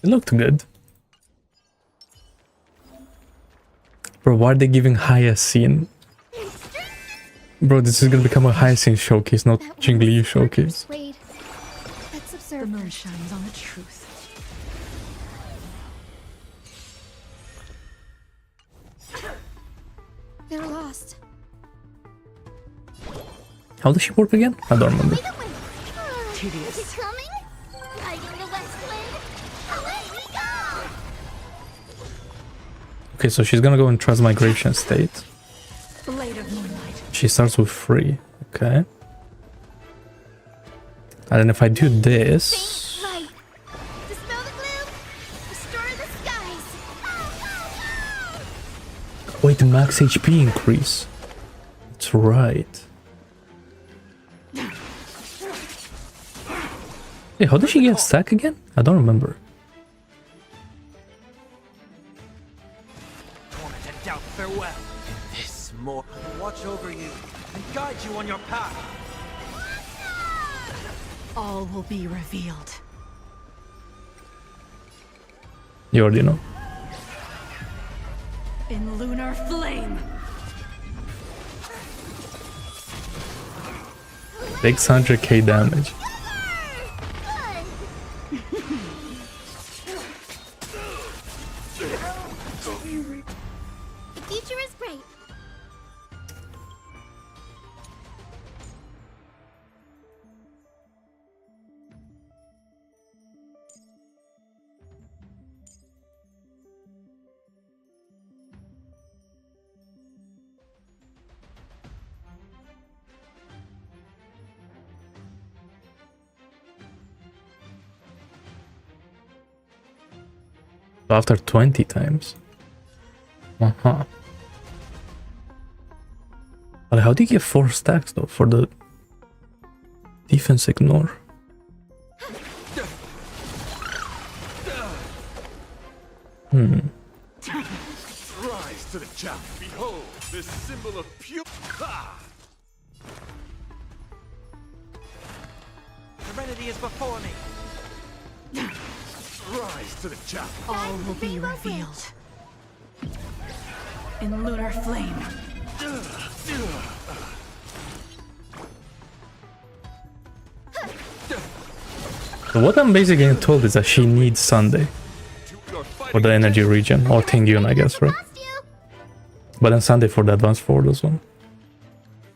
Speaker 2: It looked good. Bro, why are they giving Hyacinth? Bro, this is gonna become a Hyacinth showcase, not JINGLIU showcase.
Speaker 4: Wait. Let's
Speaker 7: The
Speaker 4: observe.
Speaker 7: moon shines on the truth.
Speaker 4: They're lost.
Speaker 2: How does she work again? I don't remember.
Speaker 7: Tedious.
Speaker 4: He's coming? Hiding the west wind. Away we go!
Speaker 2: Okay, so she's gonna go in transmigration state.
Speaker 7: Blade of moonlight.
Speaker 2: She starts with 3. Okay. And then if I do this...
Speaker 4: Right. Dispel the gloom. Restore the skies.
Speaker 2: Wait, the max HP increase. That's right. Hey, how did she get stuck again? I don't remember.
Speaker 3: Torment and doubt farewell. This more watch over you and guide you on your path.
Speaker 7: All will be revealed.
Speaker 2: You already know.
Speaker 7: In lunar flame.
Speaker 2: 600k damage.
Speaker 4: The future is bright.
Speaker 2: After 20 times. Uh-huh. But how do you get 4 stacks though for the defense ignore?
Speaker 3: Rise to the challenge. Behold, this symbol of pure. Ha! Serenity is before me. Rise to the challenge.
Speaker 7: All will be revealed. In lunar flame.
Speaker 2: So what I'm basically getting told is that she needs Sunday for the energy region, or Tingyun, I guess, right?
Speaker 4: Lost you.
Speaker 2: But then Sunday for the advanced forward as well.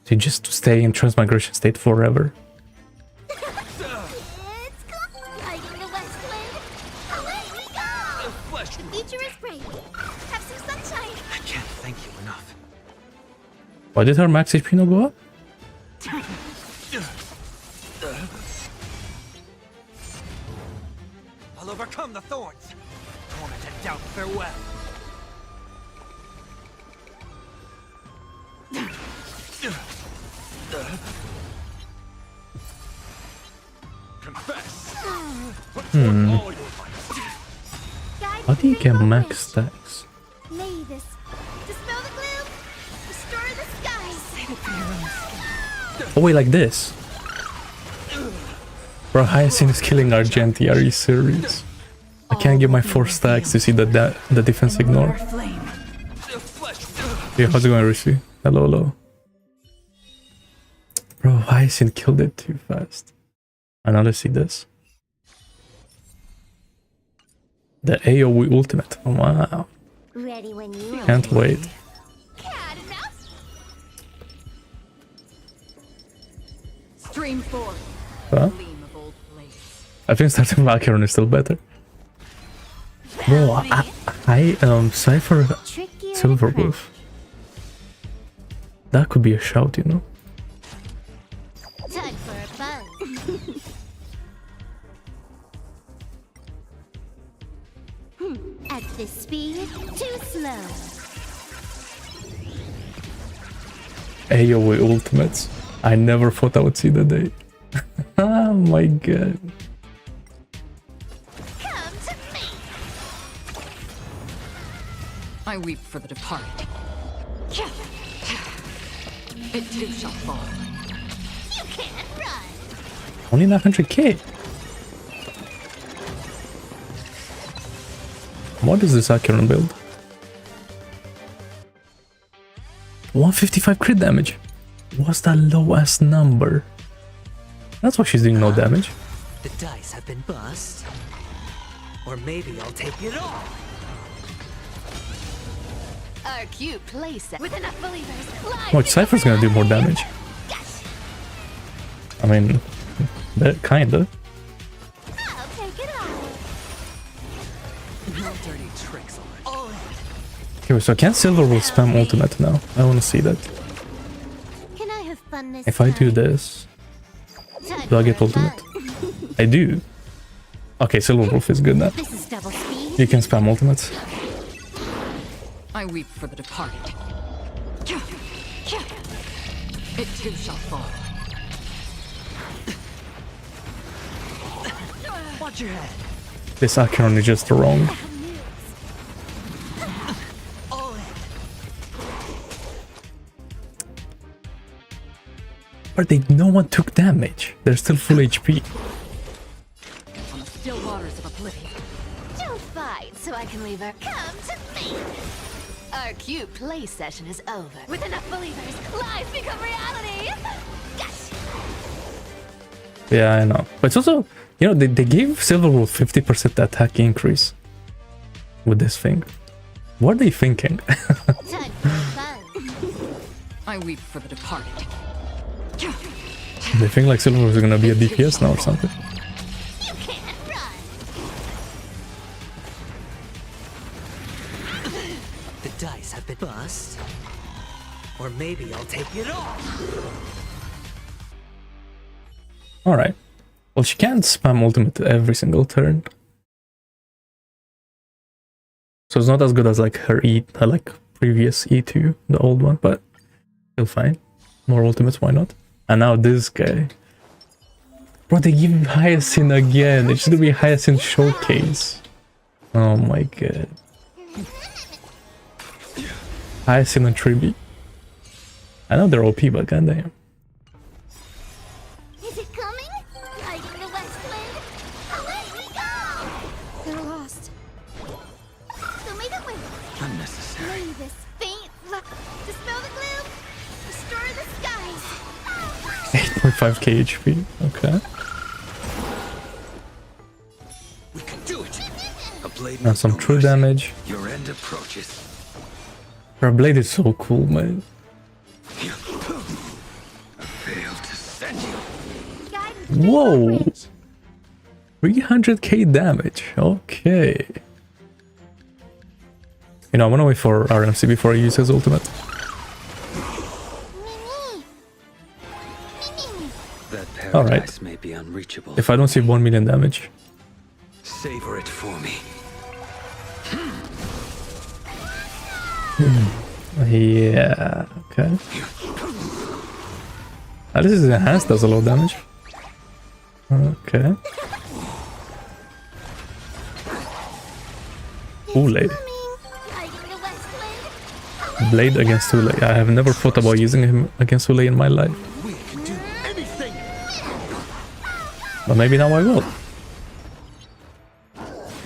Speaker 2: So you just stay in transmigration state forever.
Speaker 4: It's cool. Riding the west wind. Away we go.
Speaker 3: Flesh.
Speaker 4: The future is bright. Have some sunshine.
Speaker 3: I can't thank you enough.
Speaker 2: Why did her max HP not go up?
Speaker 3: I'll overcome the thorns. Torment and doubt farewell. Confess. Put forth all your might.
Speaker 4: Guide
Speaker 2: How do you
Speaker 4: me
Speaker 2: get
Speaker 4: through your
Speaker 2: max
Speaker 4: wish.
Speaker 2: stacks?
Speaker 4: May this dispel the gloom. Restore the skies.
Speaker 2: Oh wait, like this? Bro, Hyacinth is killing Argenti, are you serious? I can't get my 4 stacks to see the defense ignore.
Speaker 5: Flame.
Speaker 3: The flesh.
Speaker 2: Yeah, how's it going, Rishi? Hello, hello. Bro, Hyacinth killed it too fast. And now let's see this. The AoE ultimate. Wow.
Speaker 4: Ready when you are.
Speaker 2: Can't wait.
Speaker 4: Cat enough.
Speaker 5: Stream forth.
Speaker 2: Huh?
Speaker 5: Gleam of old blades.
Speaker 2: I think starting Valkyron is still better. Bro, Cypher
Speaker 4: Trickier
Speaker 2: Silver Wolf. That could be a shout, you know?
Speaker 4: Time for a buzz. At this speed, too slow.
Speaker 2: AoE ultimates. I never thought I would see the day. Oh my god.
Speaker 4: Come to me.
Speaker 5: I weep for the departed. It too shall fall.
Speaker 4: You can't run.
Speaker 2: Only 900k. What is this Acheron build? 155 crit damage. What's that low ass number? That's why she's doing no damage.
Speaker 6: The dice have been bust. Or maybe I'll take it all.
Speaker 7: Our cute playset.
Speaker 4: With enough believers, live
Speaker 2: Watch, Cypher's gonna do more damage.
Speaker 4: Yes.
Speaker 2: I mean, kinda.
Speaker 4: I'll take it all.
Speaker 3: No dirty tricks on it.
Speaker 2: Okay, so can Silver will spam ultimate now? I wanna see that.
Speaker 4: Can I have fun this
Speaker 2: If I do
Speaker 4: time?
Speaker 2: this,
Speaker 4: Time
Speaker 2: do I
Speaker 4: for
Speaker 2: get
Speaker 4: a
Speaker 2: ultimate?
Speaker 4: buzz.
Speaker 2: I do. Okay, Silver Wolf is good now.
Speaker 4: This is double speed.
Speaker 2: You can spam ultimates.
Speaker 5: I weep for the departed. It too shall fall.
Speaker 3: Watch your head.
Speaker 2: This Acheron is just wrong.
Speaker 3: All in.
Speaker 2: But no one took damage. They're still full HP.
Speaker 5: On the still waters of oblivion.
Speaker 4: Don't fight so I can leave her. Come to me.
Speaker 7: Our cute play session is over.
Speaker 4: With enough believers, lies become reality. Yes.
Speaker 2: Yeah, I know. But it's also, you know, they gave Silver Wolf 50% attack increase with this thing. What are they thinking?
Speaker 4: Time for a buzz.
Speaker 5: I weep for the departed.
Speaker 2: They think like Silver Wolf is gonna be a DPS now or something.
Speaker 4: You can't run.
Speaker 6: The dice have been bust. Or maybe I'll take it all.
Speaker 2: Alright. Well, she can't spam ultimate every single turn. So it's not as good as like her like previous E2, the old one, but still fine. More ultimates, why not? And now this guy. Bro, they give him Hyacinth again. It's gonna be Hyacinth Showcase. Oh my god. Hyacinth and Triby. I know they're OP, but goddamn.
Speaker 4: Is it coming? Riding the west wind. Away we go. They're lost. So may the wind.
Speaker 3: Unnecessary.
Speaker 4: May this faint dispel the gloom. Restore the skies.
Speaker 2: 8.5k HP. Okay.
Speaker 3: We can do it. A blade
Speaker 2: Now
Speaker 3: with
Speaker 2: some
Speaker 3: no
Speaker 2: true
Speaker 3: mercy.
Speaker 2: damage.
Speaker 3: Your end approaches.
Speaker 2: Her blade is so cool, man. Whoa! 300k damage. Okay. You know, I want to wait for RMC before I use his ultimate.
Speaker 3: That
Speaker 2: All right.
Speaker 3: paradise may be unreachable.
Speaker 2: If I don't see 1 million damage.
Speaker 3: Savor it for me.
Speaker 2: Yeah, okay. At least his enhanced does a lot of damage. Okay. Kool-Aid. Blade against Kool-Aid. I have never thought about using him against Kool-Aid in my life.
Speaker 3: We can do anything.
Speaker 2: But maybe now I will.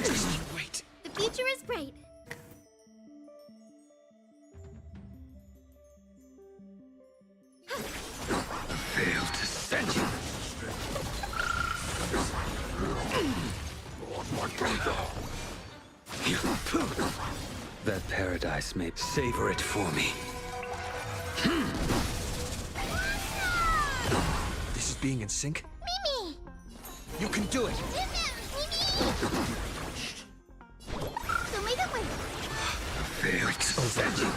Speaker 3: Just you wait.
Speaker 4: The future is bright.
Speaker 3: Fail to send you. That paradise may savor it for me. This is being in sync.
Speaker 4: Mimi!
Speaker 3: You can do it. Fail to send you.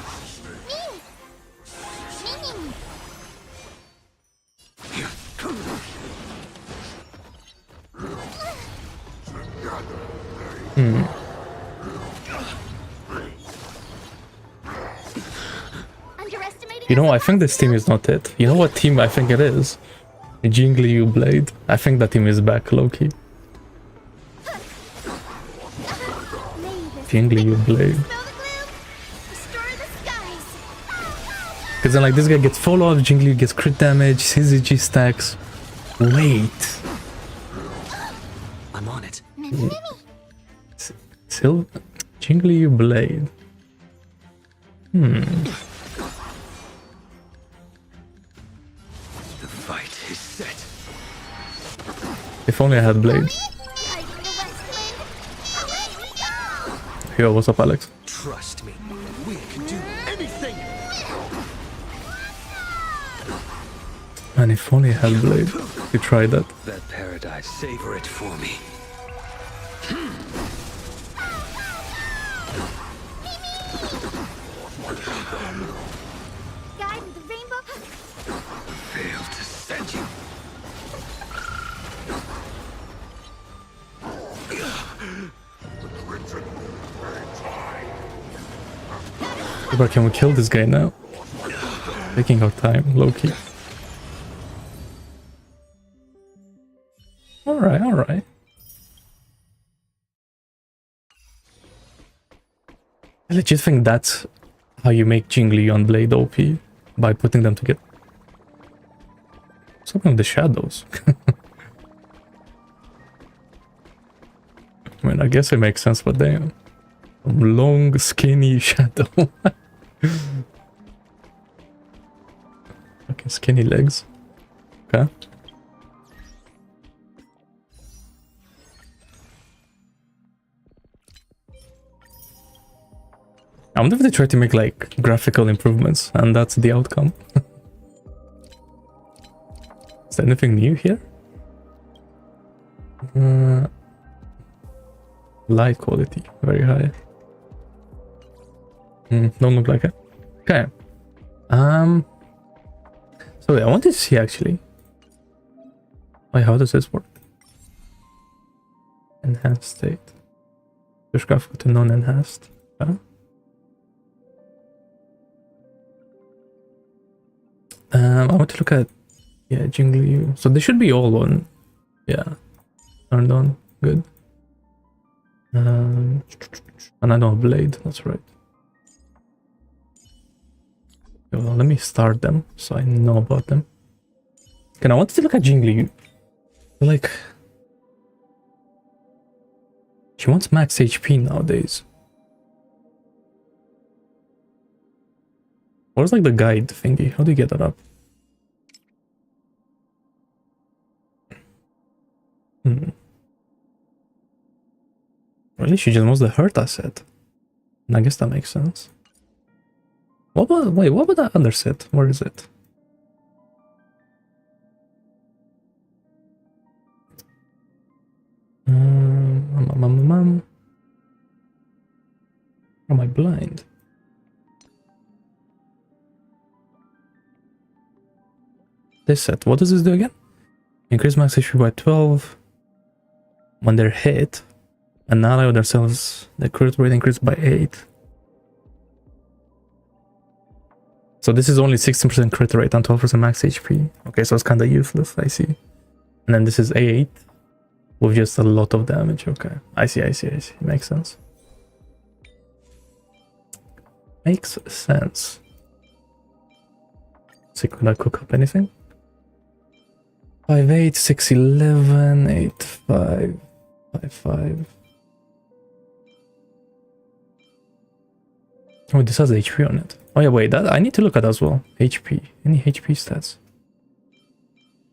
Speaker 2: You know, I think this team is not it. You know what team I think it is? JINGLIU Blade. I think that team is back, low-key. JINGLIU Blade. Because then like this guy gets follow-up, JINGLIU gets crit damage, CZG stacks. Wait.
Speaker 3: I'm on it.
Speaker 2: Still JINGLIU Blade.
Speaker 3: The fight is set.
Speaker 2: If only I had Blade. Yo, what's up, Alex?
Speaker 3: Trust me. We can do anything.
Speaker 2: Man, if only I had Blade. You tried that.
Speaker 3: That paradise, savor it for me.
Speaker 4: Guy with the rainbow.
Speaker 3: Fail to send you.
Speaker 2: But can we kill this guy now? Taking our time, low-key. Alright, alright. I legit think that's how you make JINGLIU and Blade OP, by putting them together. Something of the shadows. I mean, I guess it makes sense, but damn. Long, skinny shadow. Fucking skinny legs. Okay. I wonder if they try to make like graphical improvements and that's the outcome. Is there anything new here? Light quality, very high. Don't look like it. Okay. So I wanted to see actually. Wait, how does this work? Enhanced state. Push graphical to non-enhanced. Okay. I want to look at JINGLIU. So they should be all on. Yeah. Turned on. Good. And I don't have Blade, that's right. Okay, well, let me start them so I know about them. Okay, I wanted to look at JINGLIU. Like, she wants max HP nowadays. Where's like the guide thingy? How do you get that up? Really, she just wants the hurt asset. And I guess that makes sense. What about, wait, what about that other set? Where is it? Am I blind? This set. What does this do again? Increase max HP by 12 when they're hit. And ally of themselves, the crit rate increased by 8. So this is only 16% crit rate and 12% max HP. Okay, so it's kind of useless, I see. And then this is 8 with just a lot of damage. Okay, I see. Makes sense. Makes sense. See, could I cook up anything? 5'8", 6'11", 8'5", 5'5". Oh, this has HP on it. Oh yeah, wait, that I need to look at as well. HP. Any HP stats?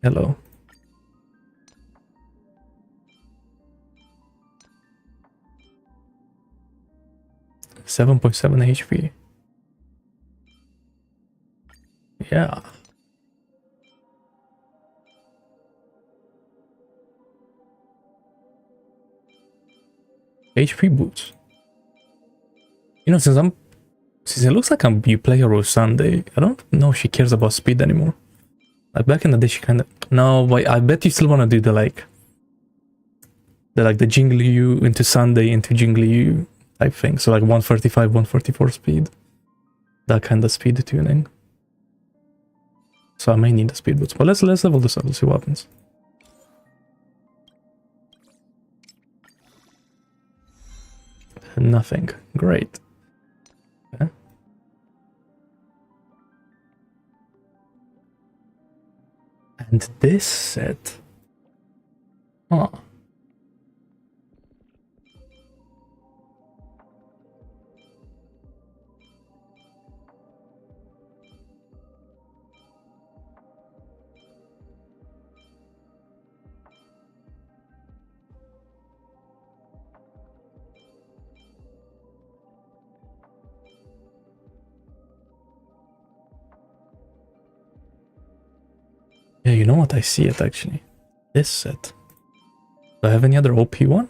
Speaker 2: Hello. .7 HP. Yeah. HP boots. You know, since it looks like you play her with Sunday, I don't know if she cares about speed anymore. Like back in the day, she kind of... No, but I bet you still want to do the JINGLIU into Sunday into JINGLIU type thing. So like 135, 144 speed. That kind of speed tuning. So I may need the speed boots. But let's level this up. Let's see what happens. Nothing. Great. Okay. And this set. Huh. Yeah, you know what? I see it actually. This set. Do I have any other OP one?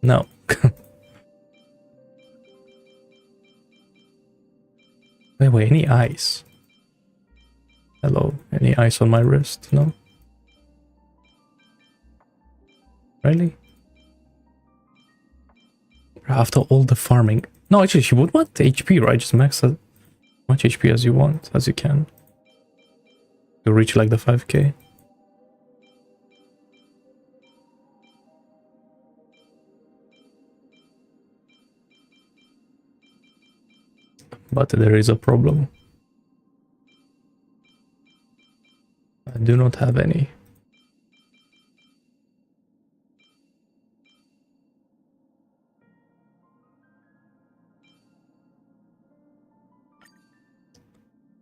Speaker 2: No. Wait, any ice? Hello, any ice on my wrist? No? Really? After all the farming. No, actually, she would want HP, right? Just max as much HP as you want, as you can. To reach like the 5k. But there is a problem. I do not have any.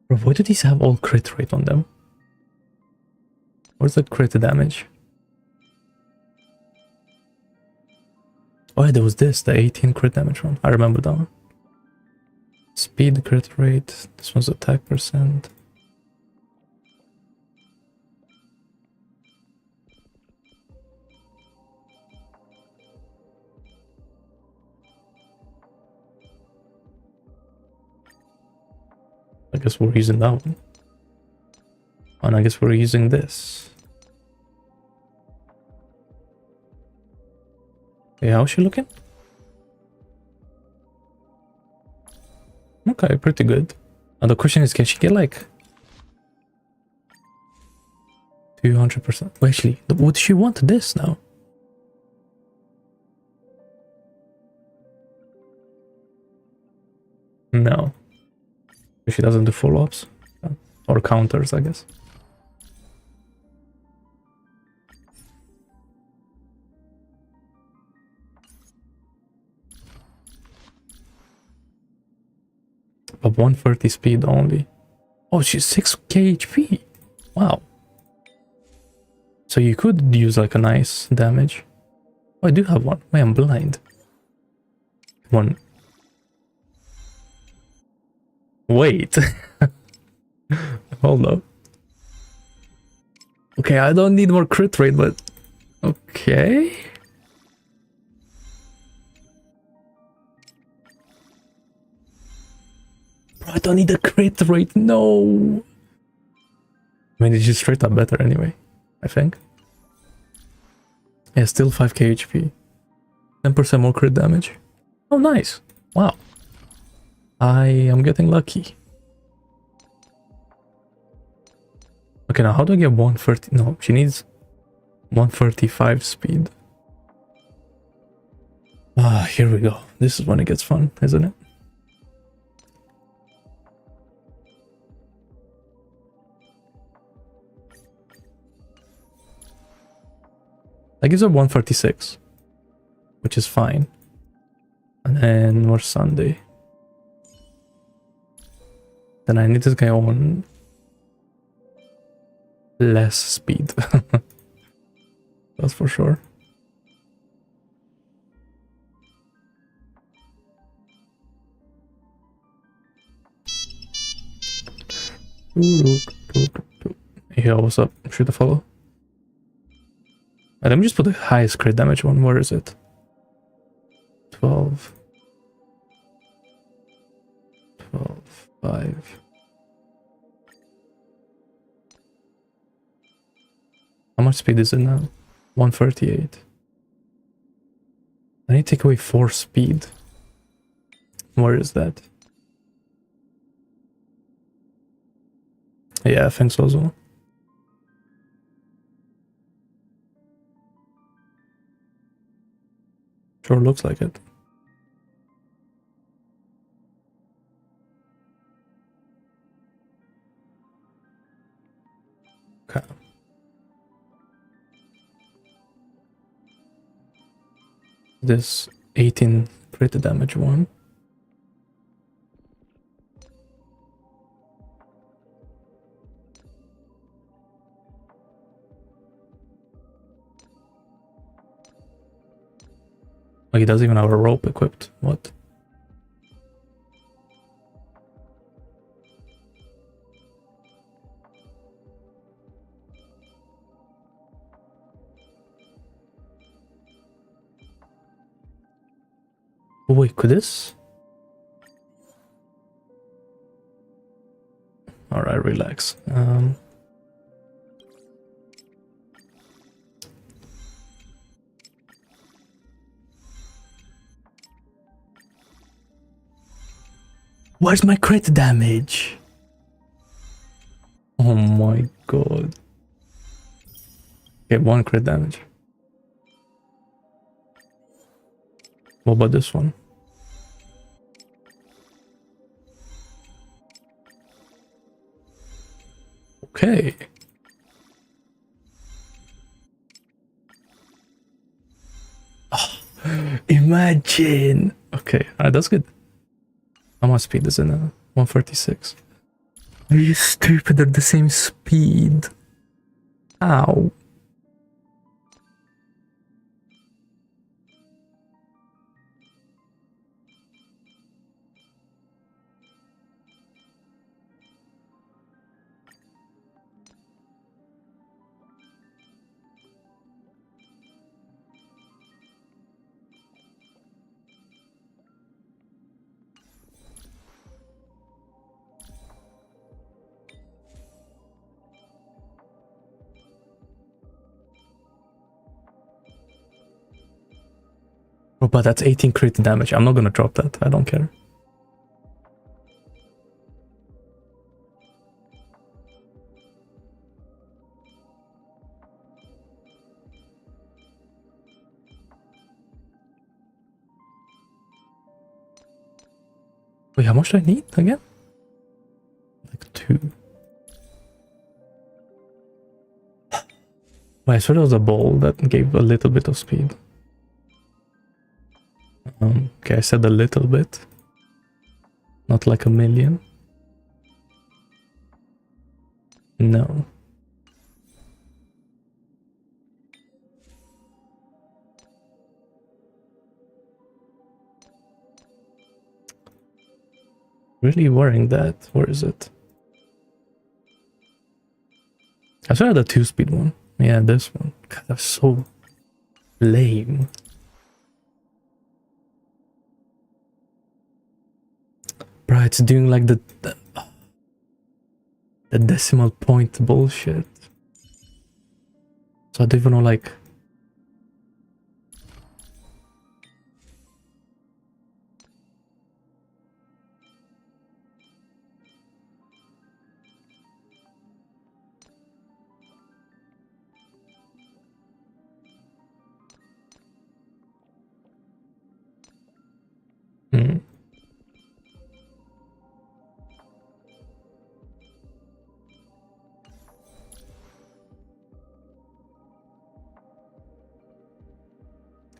Speaker 2: Bro, why do these have all crit rate on them? Where's the crit damage? Oh yeah, there was this, the 18 crit damage one. I remember that one. Speed crit rate. This one's attack percent. I guess we're using that one. And I guess we're using this. Okay, how's she looking? Okay, pretty good. And the question is, can she get like 200%? Well, actually, would she want this now? No. She doesn't do follow-ups. Or counters, I guess. But 130 speed only. Oh, she's 6k HP. Wow. So you could use like a nice damage. Oh, I do have one. Wait, I'm blind. One. Wait. Hold up. Okay, I don't need more crit rate, but okay. Bro, I don't need a crit rate, no. I mean, it's just straight up better anyway, I think. Yeah, still 5k HP. 10% more crit damage. Oh, nice. Wow. I am getting lucky. Okay, now how do I get 130? No, she needs 135 speed. Ah, here we go. This is when it gets fun, isn't it? That gives her 136, which is fine. And then more Sunday. Then I need this guy on less speed. That's for sure. Yeah, what's up? Shoot a follow. Let me just put the highest crit damage one. Where is it? 12. 12, 5. How much speed is it now? 138. I need to take away 4 speed. Where is that? Yeah, I think so as well. Sure looks like it. Okay. This 18 crit damage one. Oh, he doesn't even have a rope equipped. What? Oh, wait, could this? Alright, relax. Where's my crit damage? Oh my god. Okay, 1 crit damage. What about this one? Okay. Oh, imagine. Okay, that's good. How much speed is it now? 136. Are you stupid? They're the same speed. Ow. Oh, but that's 18 crit damage. I'm not gonna drop that. I don't care. Wait, how much do I need again? Like 2. Wait, I swear there was a ball that gave a little bit of speed. Okay, I said a little bit. Not like a million. No. Really worrying that. Where is it? I saw the 2-speed one. Yeah, this one. God, that's so lame. Bro, it's doing like the decimal point bullshit. So I don't even know, like... Hmm.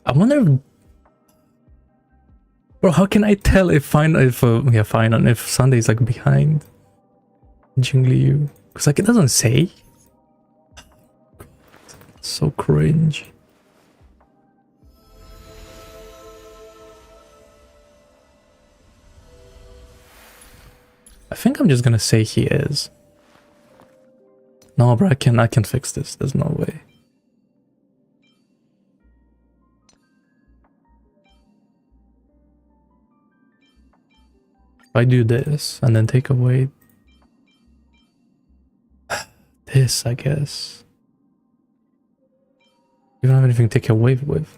Speaker 2: I wonder if... Bro, how can I tell if if Sunday is like behind Jingliu? Because like it doesn't say. So cringe. I think I'm just gonna say he is. No, bro, I can fix this. There's no way. If I do this and then take away this, I guess. You don't have anything to take away with.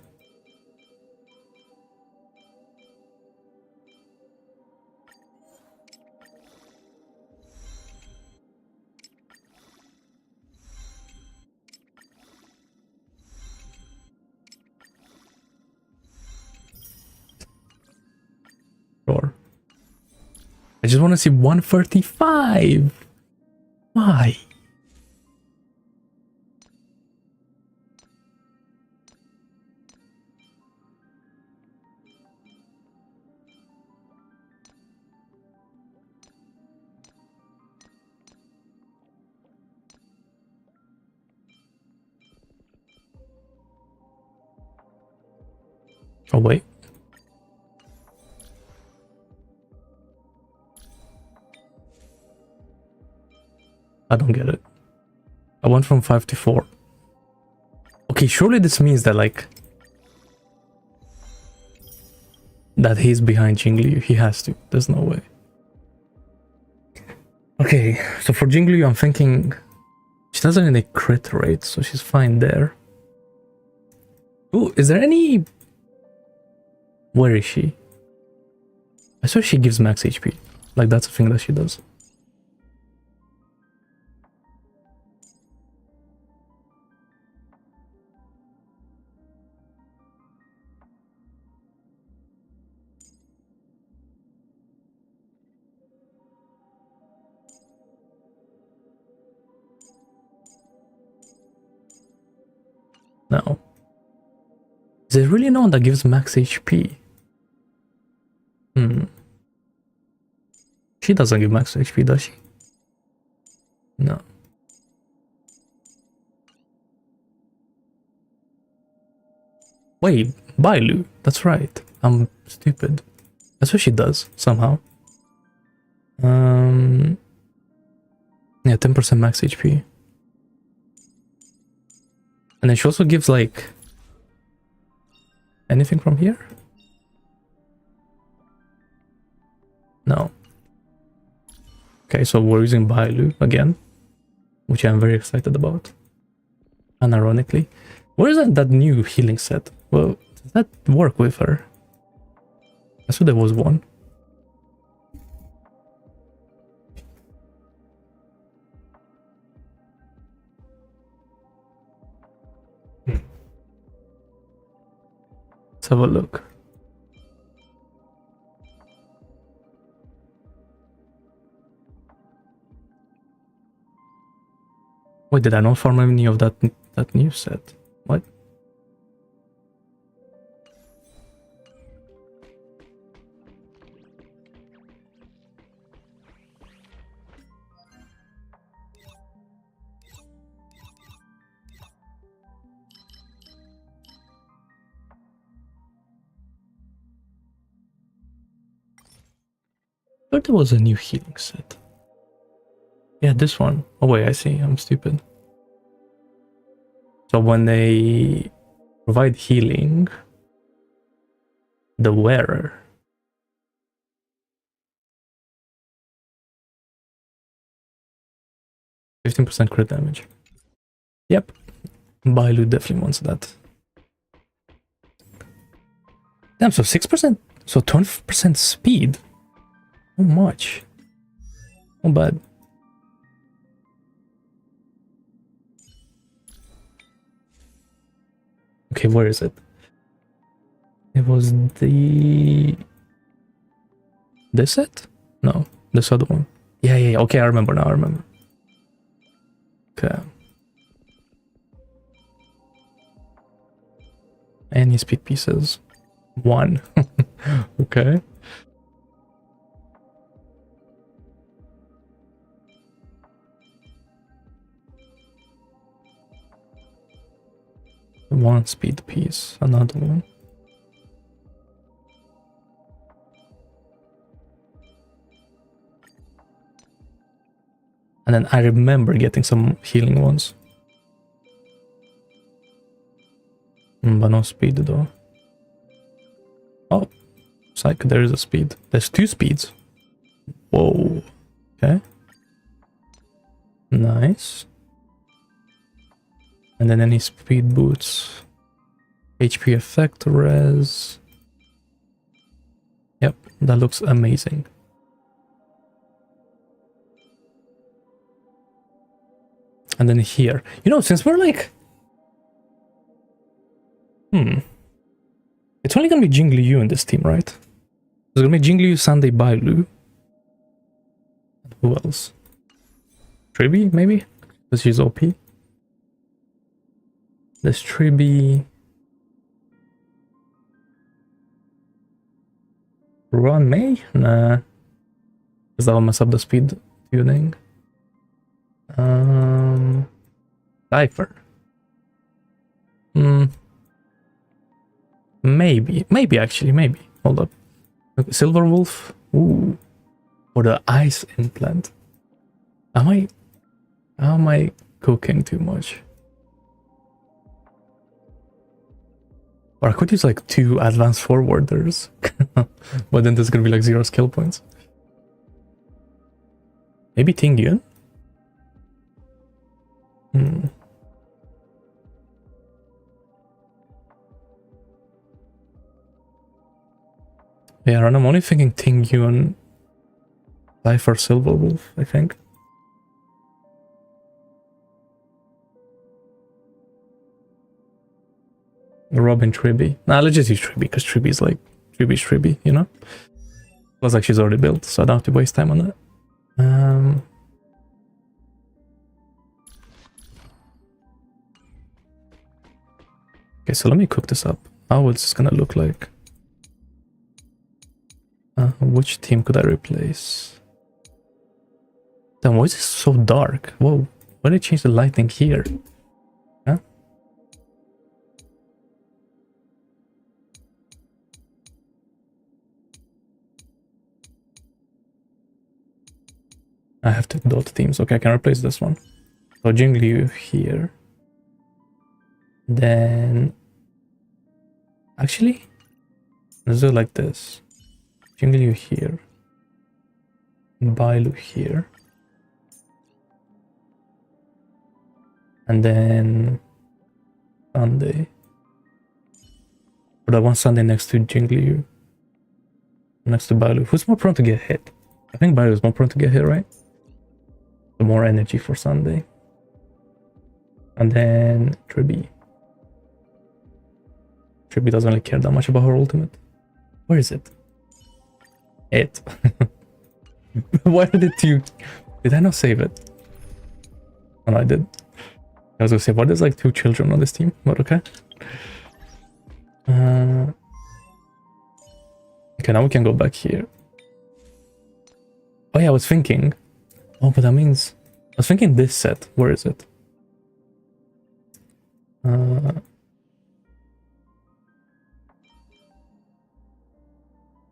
Speaker 2: Sure. I just want to see 135. Why? Oh, wait. I don't get it. I went from 5 to 4. Okay, surely this means that, like... that he's behind Jingliu. He has to. There's no way. Okay, so for Jingliu, I'm thinking... she doesn't have any crit rate, so she's fine there. Ooh, is there any... Where is she? I saw she gives max HP. Like, that's a thing that she does. No. Is there really no one that gives max HP? She doesn't give max HP, does she? No. Wait, Bailu. That's right. I'm stupid. That's what she does, somehow. Yeah, 10% max HP. And then she also gives, like... anything from here? No. Okay, so we're using Bailu again, which I'm very excited about. Unironically. Where is that new healing set? Well, does that work with her? I saw there was one. Let's have a look. Wait, did I not farm any of that new set? What? But there was a new healing set. Yeah, this one. Oh wait, I see. I'm stupid. So when they provide healing, the wearer. %15% crit damage. Yep. Bailu definitely wants that. Damn, so 6%, so 20% speed. How much? Not bad. Okay, where is it? It was this set? No, this other one. Yeah. Okay, I remember now. I remember. Okay. Any speed pieces? 1. Okay. One speed piece, another one. And then I remember getting some healing ones. But no speed though. Oh, psych, there is a speed. There's 2 speeds. Whoa. Okay. Nice. And then any speed boots. HP effect res. Yep, that looks amazing. And then here, you know, since we're like, it's only gonna be JINGLIU in this team, right? It's gonna be JINGLIU, Sunday, Bailu. Who else? Tribi, maybe? Because she's OP. There's Tribi. Ron May? Nah. Because that will mess up the speed tuning. Cypher. Maybe actually, maybe. Hold up. Okay, Silver Wolf. Ooh. Or the ice implant. How am I cooking too much? Or I could use like 2 advanced forwarders. But then there's gonna be like 0 skill points. Maybe Tingyun? Yeah, and I'm only thinking Tingyun, Cypher, Silver Wolf, I think. Robin, Tribi. Nah, let's just use Tribi, because Tribi's like, Tribi, you know? Plus, like, she's already built, so I don't have to waste time on that. Okay, so let me cook this up. How is this gonna look like? Which team could I replace? Damn, why is this so dark? Whoa, why did they change the lighting here? Huh? I have to dot teams. Okay, I can replace this one. So JINGLIU here. Then... Actually, let's do it like this. JINGLIU here. Bailu here. And then... Sunday. Or that one Sunday next to JINGLIU. Next to Bailu. Who's more prone to get hit? I think Bailu is more prone to get hit, right? The more energy for Sunday. And then Tribi. Tribi doesn't really care that much about her ultimate. Where is it? It. Why did it you? Did I not save it? Oh, no, I did. I was gonna say, why there's like 2 children on this team? But okay. Okay, now we can go back here. Oh yeah, I was thinking. Oh, but that means... I was thinking this set. Where is it?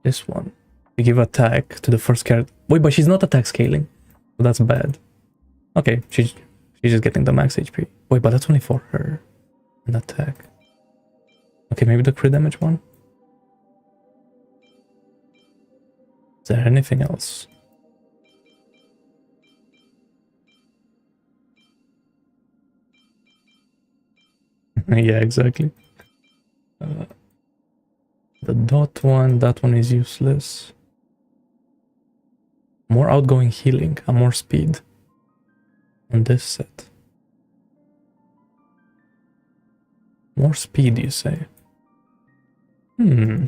Speaker 2: This one. We give attack to the first character. Wait, but she's not attack scaling. So that's bad. Okay, she's just getting the max HP. Wait, but that's only for her. and attack. Okay, maybe the crit damage one. Is there anything else? Yeah, exactly. The dot one, that one is useless. More outgoing healing and more speed on this set. More speed, you say? Nah,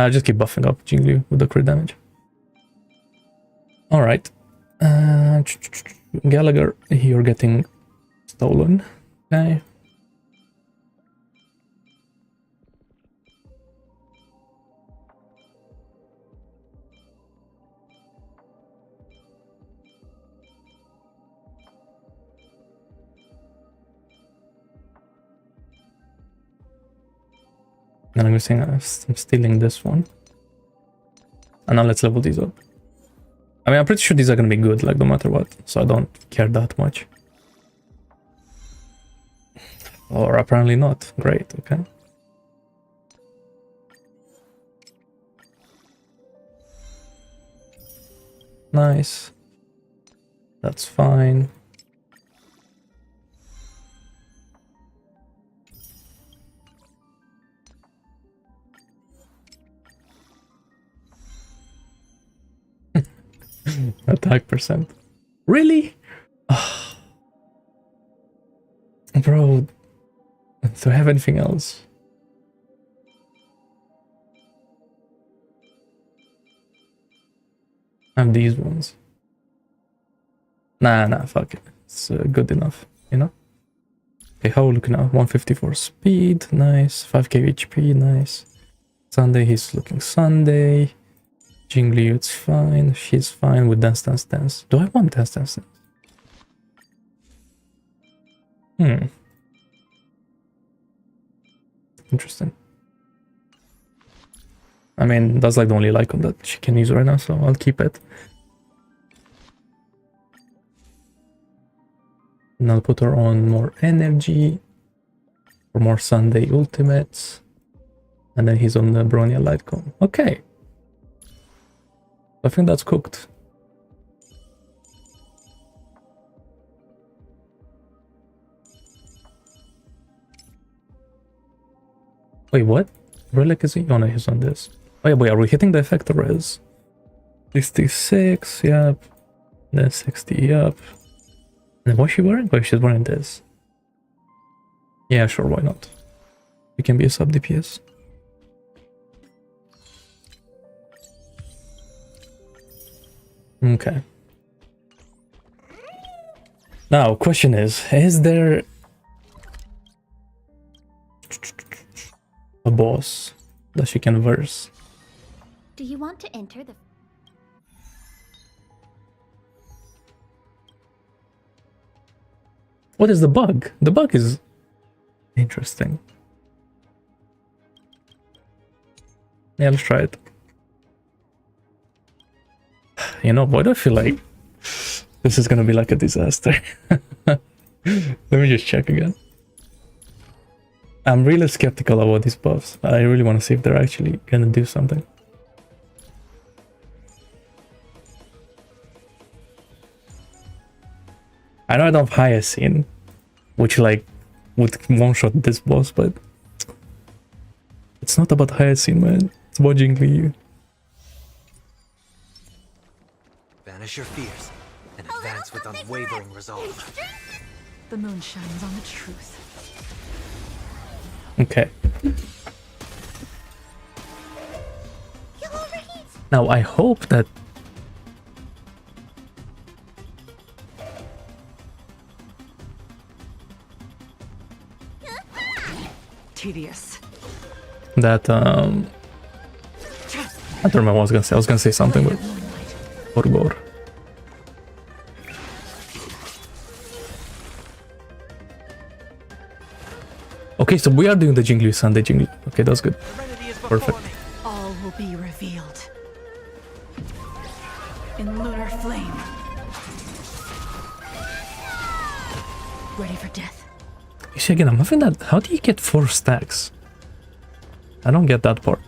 Speaker 2: I'll just keep buffing up Jingliu with the crit damage. Alright. Gallagher, you're getting stolen. Okay. And I'm saying I'm stealing this one. And now let's level these up. I mean, I'm pretty sure these are gonna be good, like, no matter what. So I don't care that much. Or apparently not. Great, okay. Nice. That's fine. Attack percent. Really? Bro, do I have anything else? I have these ones. Nah, fuck it. It's good enough, you know? Okay, how are we looking now? 154 speed, nice. 5k HP, nice. Sunday, he's looking Sunday. Jingliu, it's fine. She's fine with dance. Do I want dance? Interesting. I mean, that's like the only icon that she can use right now, so I'll keep it. And I'll put her on more energy for more Sunday ultimates. And then he's on the Bronya Lightcone. Okay. I think that's cooked. Wait, what? Relic is he? Oh no, he's on this. Oh yeah, wait, are we hitting the effector res? 66, yep. Then 60, yep. And what's she wearing? Oh, she's wearing this. Yeah, sure, why not? You can be a sub DPS. Okay. Now, question is there a boss that she can verse?
Speaker 4: Do you want to enter the...
Speaker 2: What is the bug? The bug is interesting. Yeah, let's try it. You know, why do I feel like this is gonna be like a disaster? Let me just check again. I'm really skeptical about these buffs. I really want to see if they're actually gonna do something. I know I don't have Hyacinth, which like would one-shot this boss, but it's not about Hyacinth, man. It's about Jingliu.
Speaker 3: Banish your fears and advance with unwavering resolve.
Speaker 5: The moon shines on the truth.
Speaker 2: Okay. Now I hope that
Speaker 5: Tedious.
Speaker 2: that I don't remember what I was gonna say. I was gonna say something, but Orgor. Okay, so we are doing the Jingliu Sunday Jingliu. Okay, that's good.
Speaker 3: Serenity is before
Speaker 2: Perfect.
Speaker 3: me.
Speaker 5: All will be revealed. In lunar flame.
Speaker 7: Ready for death.
Speaker 2: You see, again, I'm having that. How do you get 4 stacks? I don't get that part.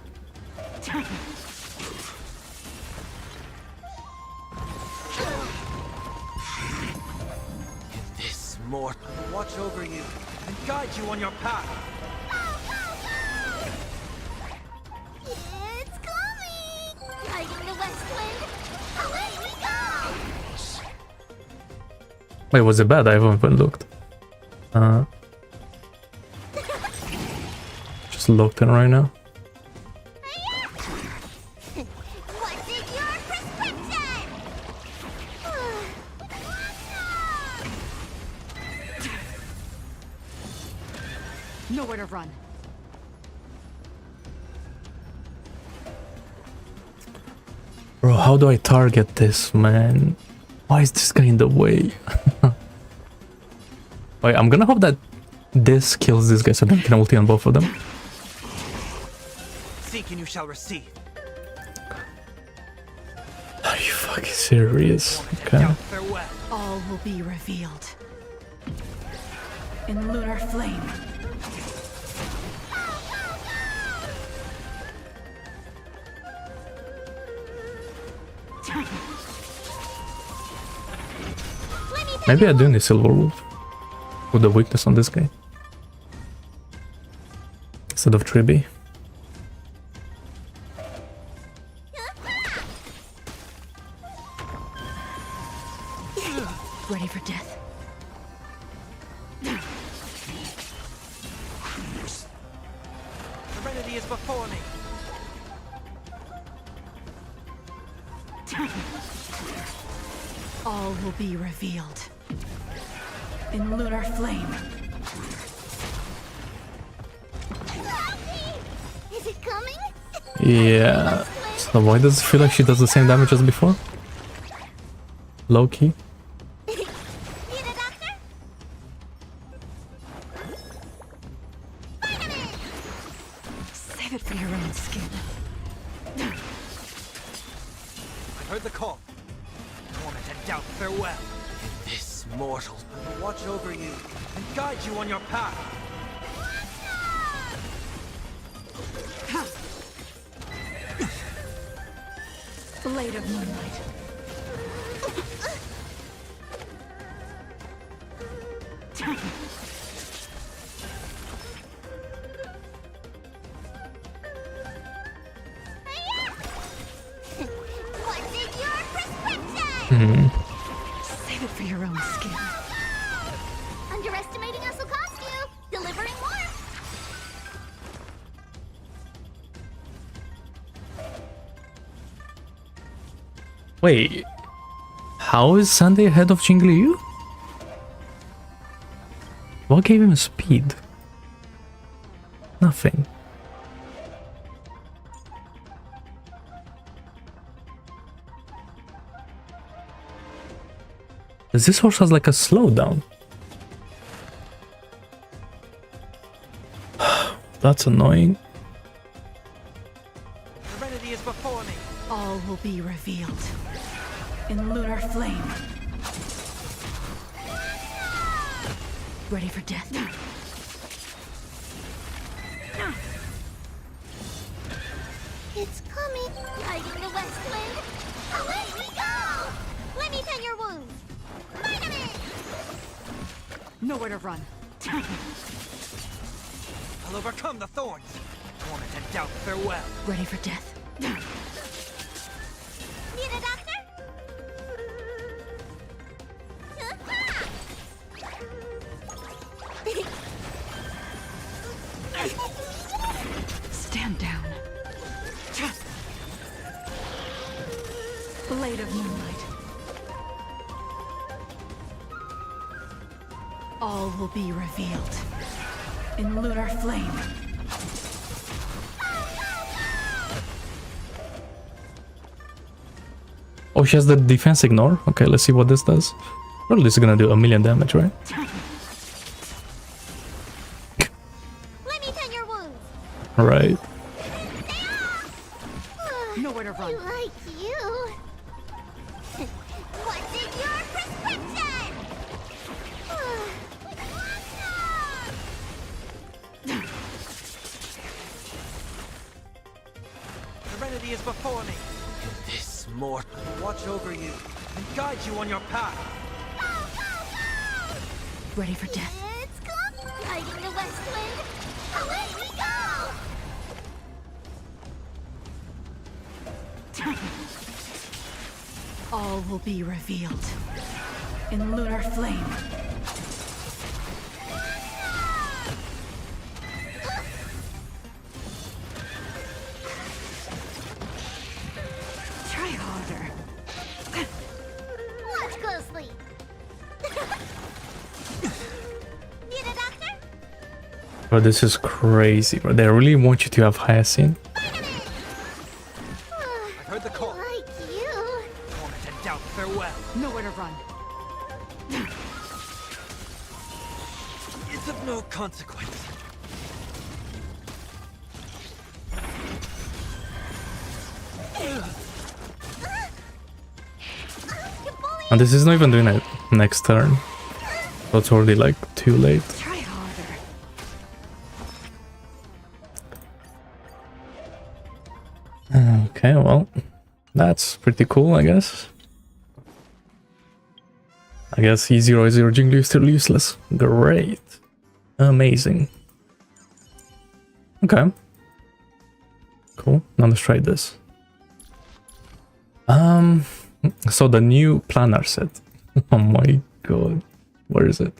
Speaker 3: This mortal will watch over you and guide you on your path.
Speaker 4: It's coming! Riding the west wind, away we go!
Speaker 2: Wait, was it bad? I haven't even looked. Just locked in right now.
Speaker 4: What's in your prescription?
Speaker 5: Nowhere to run.
Speaker 2: Bro, how do I target this, man? Why is this guy in the way? Wait, I'm gonna hope that this kills this guy so then I can ulti on both of them.
Speaker 3: Seek and you shall receive.
Speaker 2: Are you fucking serious? Okay.
Speaker 3: Now farewell.
Speaker 5: All will be revealed. In lunar flame.
Speaker 2: Maybe I do need Silver Wolf with the weakness on this guy instead of Triby.
Speaker 7: Ready for death.
Speaker 3: Serenity is before me.
Speaker 5: All will be revealed. In lunar flame.
Speaker 4: Is it coming?
Speaker 2: Yeah. So why does it feel like she does the same damage as before? Low key.
Speaker 4: Need a doctor? Vitamin!
Speaker 5: Save it for your own skin.
Speaker 3: I heard the call. Torment and doubt farewell. This mortal will watch over you and guide you on your path.
Speaker 5: Blade of moonlight.
Speaker 4: What's in your prescription?
Speaker 5: Save it for your own skin.
Speaker 4: Underestimating us will cost you. Delivering more.
Speaker 2: Wait, how is Sunday ahead of JINGLIU? What gave him speed? Nothing. This horse has like a slowdown. That's annoying.
Speaker 3: Serenity is before me.
Speaker 5: All will be revealed. In lunar flame. Ready for death.
Speaker 4: It's coming. Riding the west wind, away we go! Let me tend your wounds. Vitamin!
Speaker 5: Nowhere to run.
Speaker 3: I'll overcome the thorns. Torment and doubt farewell.
Speaker 5: Ready for death.
Speaker 4: Need a doctor?
Speaker 5: Stand down. Blade of moonlight. All will be revealed. In lunar flame.
Speaker 2: Oh, she has the defense ignore? Okay, let's see what this does. Well, this is gonna do 1,000,000 damage, right?
Speaker 4: Let me tend your wounds.
Speaker 2: Right.
Speaker 5: Nowhere to
Speaker 4: I
Speaker 5: run.
Speaker 4: like you. What's in your prescription?
Speaker 3: already is before me. This mortal watch over you and guide you on your path.
Speaker 7: Ready for death.
Speaker 4: It's come! Riding the west wind! Away we go!
Speaker 5: All will be revealed in lunar flame. Try harder.
Speaker 4: Watch closely! Need a doctor?
Speaker 2: Bro, this is crazy, bro. They really want you to have Hyacinth.
Speaker 3: I've heard the call.
Speaker 4: Like you.
Speaker 3: Moment and doubt farewell.
Speaker 5: Nowhere to run.
Speaker 3: It's of no consequence.
Speaker 2: And this is not even doing it next turn. So it's already like too late.
Speaker 5: Try harder.
Speaker 2: Okay, well, that's pretty cool, I guess. I guess E00 Jinglio is still useless. Great. Amazing. Okay. Cool. Now let's try this. So the new planner set. Oh my god. Where is it?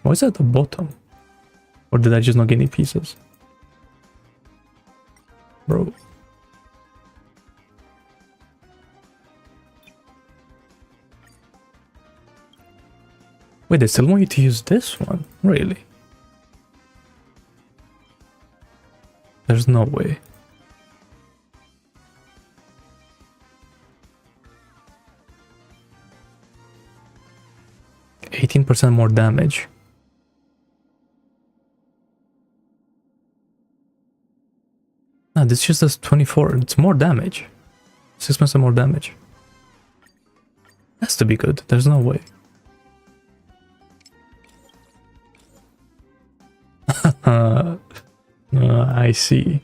Speaker 2: Why is it at the bottom? Or did I just not get any pieces? Bro. Wait, they still want you to use this one? Really? There's no way. %more damage. No, this just does 24. It's more damage. 6% more damage. Has to be good. There's no way. I see.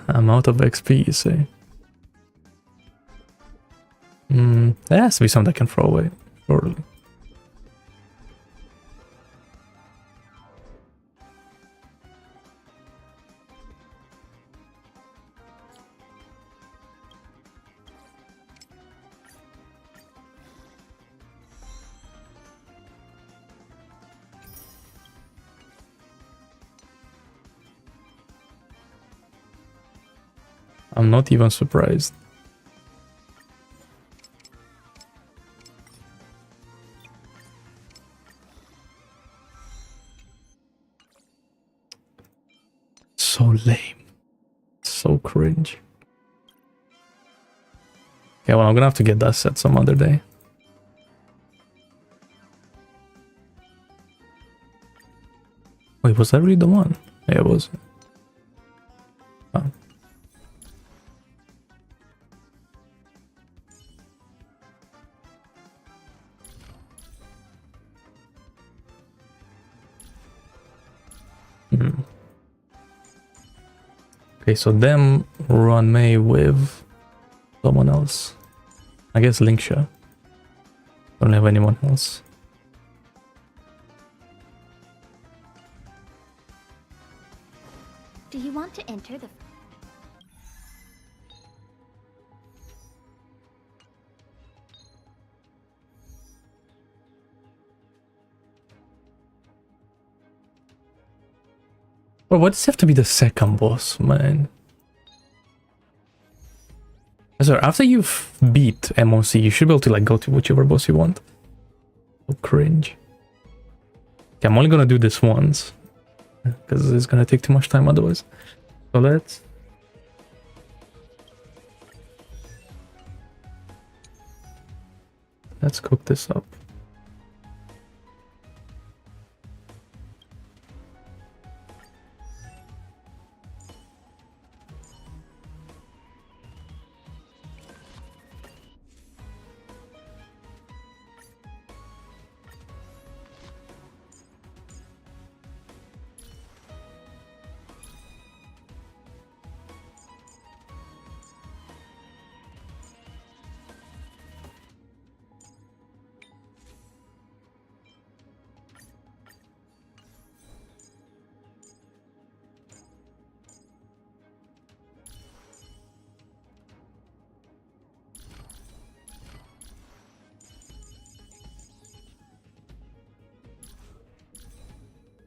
Speaker 2: I'm out of XP, you say. There has to be something I can throw away, surely. I'm not even surprised. So lame. So cringe. Okay, well, I'm gonna have to get that set some other day. Wait, was that really the one? Yeah, it was. Oh. Okay, so them run May with someone else. I guess Linksha. Don't have anyone else.
Speaker 4: Do you want to enter the...
Speaker 2: Well, why does it have to be the second boss, man? So after you've beat MOC, you should be able to like go to whichever boss you want. So cringe. Okay, I'm only gonna do this once. Because it's gonna take too much time otherwise. So let's cook this up.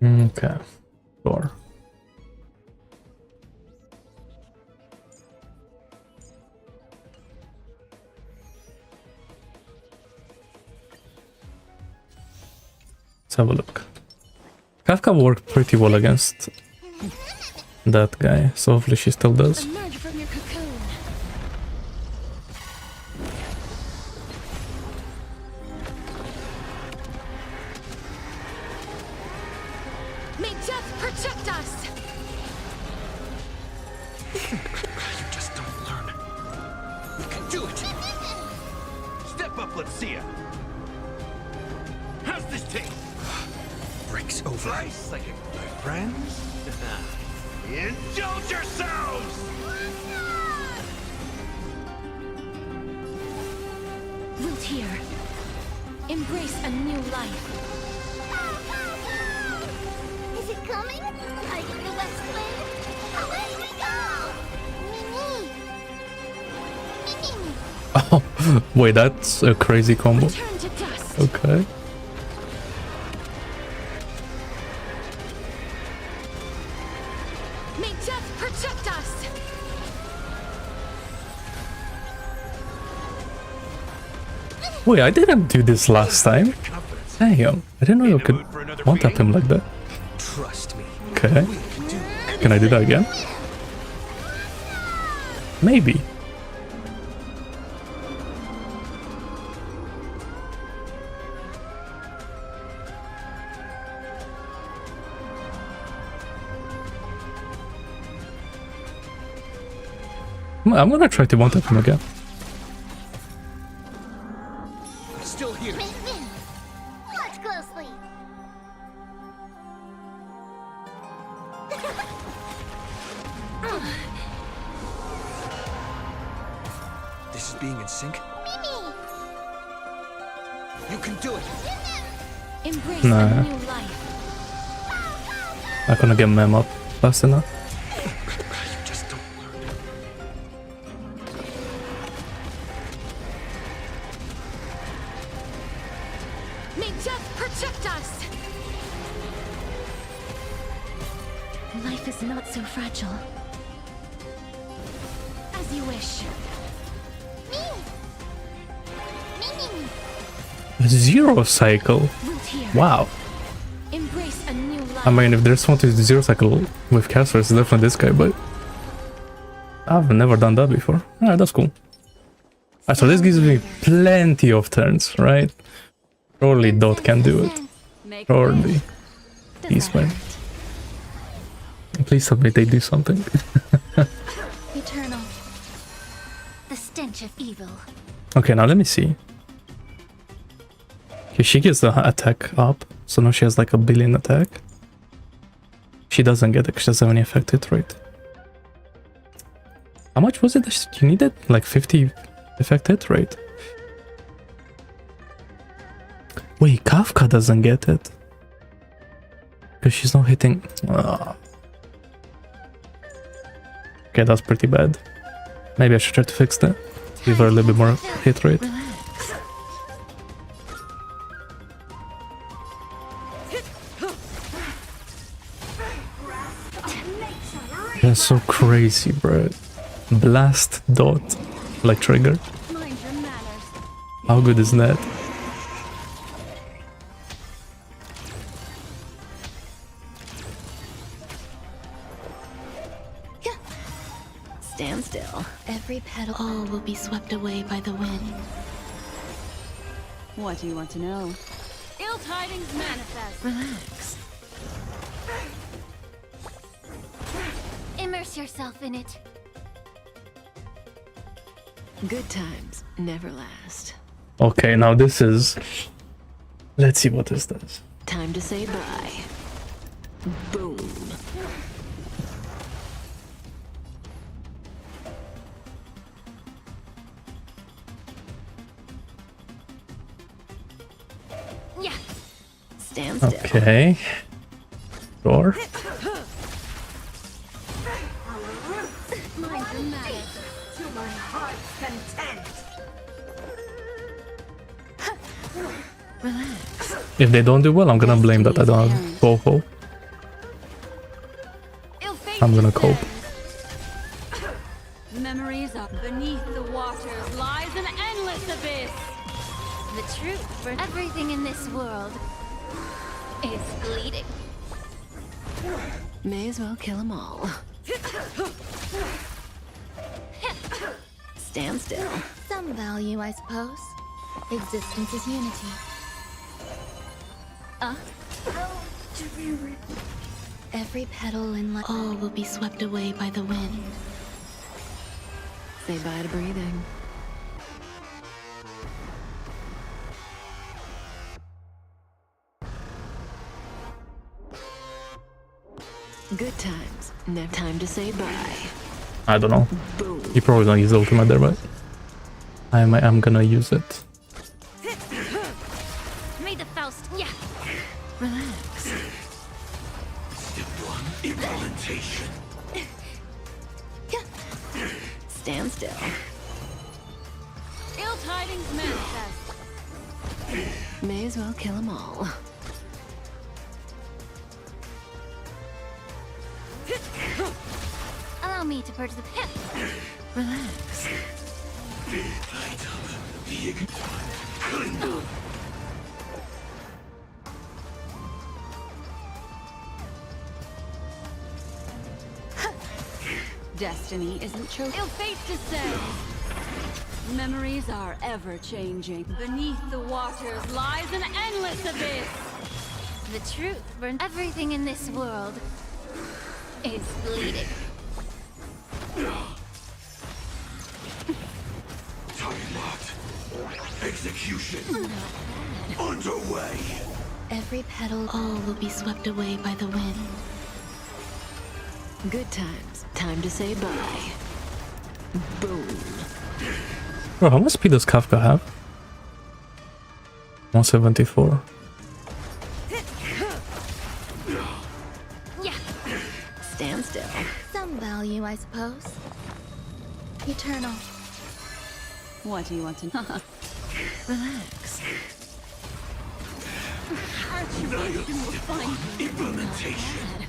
Speaker 2: Okay, sure. Let's have a look. KAFKA worked pretty well against that guy, so hopefully she still does.
Speaker 7: Emerge from your cocoon. May death protect us.
Speaker 3: You just don't learn. You can do it. Step up, let's see ya. How's this taste? Breaks over. Slice like my friends. Indulge yourselves!
Speaker 7: Root here. Embrace a new life.
Speaker 4: Is it coming? Light in the west wind. Away we go! Mimi!
Speaker 2: Oh, wait, that's a crazy combo.
Speaker 7: Turn to dust.
Speaker 2: Okay.
Speaker 7: May death protect us.
Speaker 2: Wait, I didn't do this last time.
Speaker 3: Confidence.
Speaker 2: Damn, I didn't know you could one-tap him like that.
Speaker 3: Trust me.
Speaker 2: Okay.
Speaker 3: We can do it.
Speaker 2: Can I do that again? Maybe. I'm gonna try to one-tap him again.
Speaker 3: Still here.
Speaker 4: Watch closely.
Speaker 3: This is being in sync.
Speaker 4: Mimi!
Speaker 3: You can do it.
Speaker 7: Embrace
Speaker 2: Nah.
Speaker 7: a new life.
Speaker 2: Not gonna get mem up fast enough.
Speaker 3: You just don't learn.
Speaker 7: May death protect us. Life is not so fragile. As you wish.
Speaker 2: Zero cycle.
Speaker 7: Root here.
Speaker 2: Wow.
Speaker 7: Embrace a new life.
Speaker 2: I mean, if there's one to zero cycle with caster, it's definitely this guy, but I've never done that before. Alright, that's cool. Alright, so this gives me plenty of turns, right? Surely Dot can do it.
Speaker 5: Make
Speaker 2: Surely. Please, man. Please submit they do something.
Speaker 4: Eternal. The stench of evil.
Speaker 2: Okay, now let me see. Okay, she gets the attack up, so now she has like 1 billion attack. She doesn't get it because she doesn't have any effect hit rate. How much was it that you needed? Like 50 effect hit rate. Wait, KAFKA doesn't get it. Because she's not hitting... Okay, that's pretty bad. Maybe I should try to fix that. Give her a little bit more hit rate. That's so crazy, bro. Blast Dot like trigger.
Speaker 4: Mind your manners.
Speaker 2: How good is that?
Speaker 7: Stand still. Every petal, all will be swept away by the wind.
Speaker 5: What do you want to know?
Speaker 4: Ill tidings manifest.
Speaker 7: Relax.
Speaker 4: Immerse yourself in it.
Speaker 7: Good times never last.
Speaker 2: Okay, now this is... Let's see what this does.
Speaker 7: Time to say bye. Boom.
Speaker 4: Yeah.
Speaker 7: Stand still.
Speaker 2: Okay. Sure.
Speaker 4: Mind your manners.
Speaker 3: To my heart's content.
Speaker 7: Relax.
Speaker 2: If they don't do well, I'm gonna blame that I don't have Boho. I'm gonna cope.
Speaker 5: Memories are beneath the waters lies an endless abyss.
Speaker 4: The truth for everything in this world is bleeding.
Speaker 7: May as well kill them all. Stand still.
Speaker 4: Some value, I suppose. Existence is unity. Every petal in life, all will be swept away by the wind.
Speaker 7: Say bye to breathing. Good times. Never time to say bye.
Speaker 2: I don't know.
Speaker 7: Boom.
Speaker 2: You probably gonna use the ultimate there, but I'm gonna use it.
Speaker 4: May the Faust, yeah.
Speaker 7: Relax.
Speaker 3: Implementation.
Speaker 7: Stand still.
Speaker 5: Ill tidings manifest.
Speaker 7: May as well kill them all.
Speaker 4: Allow me to purge the pit.
Speaker 7: Relax.
Speaker 5: Destiny isn't chosen. Ill fate descends. Memories are ever changing. Beneath the waters lies an endless abyss.
Speaker 4: The truth for everything in this world is bleeding.
Speaker 3: Target locked. Execution underway.
Speaker 4: Every petal, all will be swept away by the wind.
Speaker 7: Good times. Time to say bye. Boom.
Speaker 2: Bro, how much speed does Kafka have? 174.
Speaker 4: Yeah.
Speaker 7: Stand still.
Speaker 4: Some value, I suppose. Eternal.
Speaker 5: What do you want to know?
Speaker 7: Relax.
Speaker 5: Archery will find you.
Speaker 3: Implementation.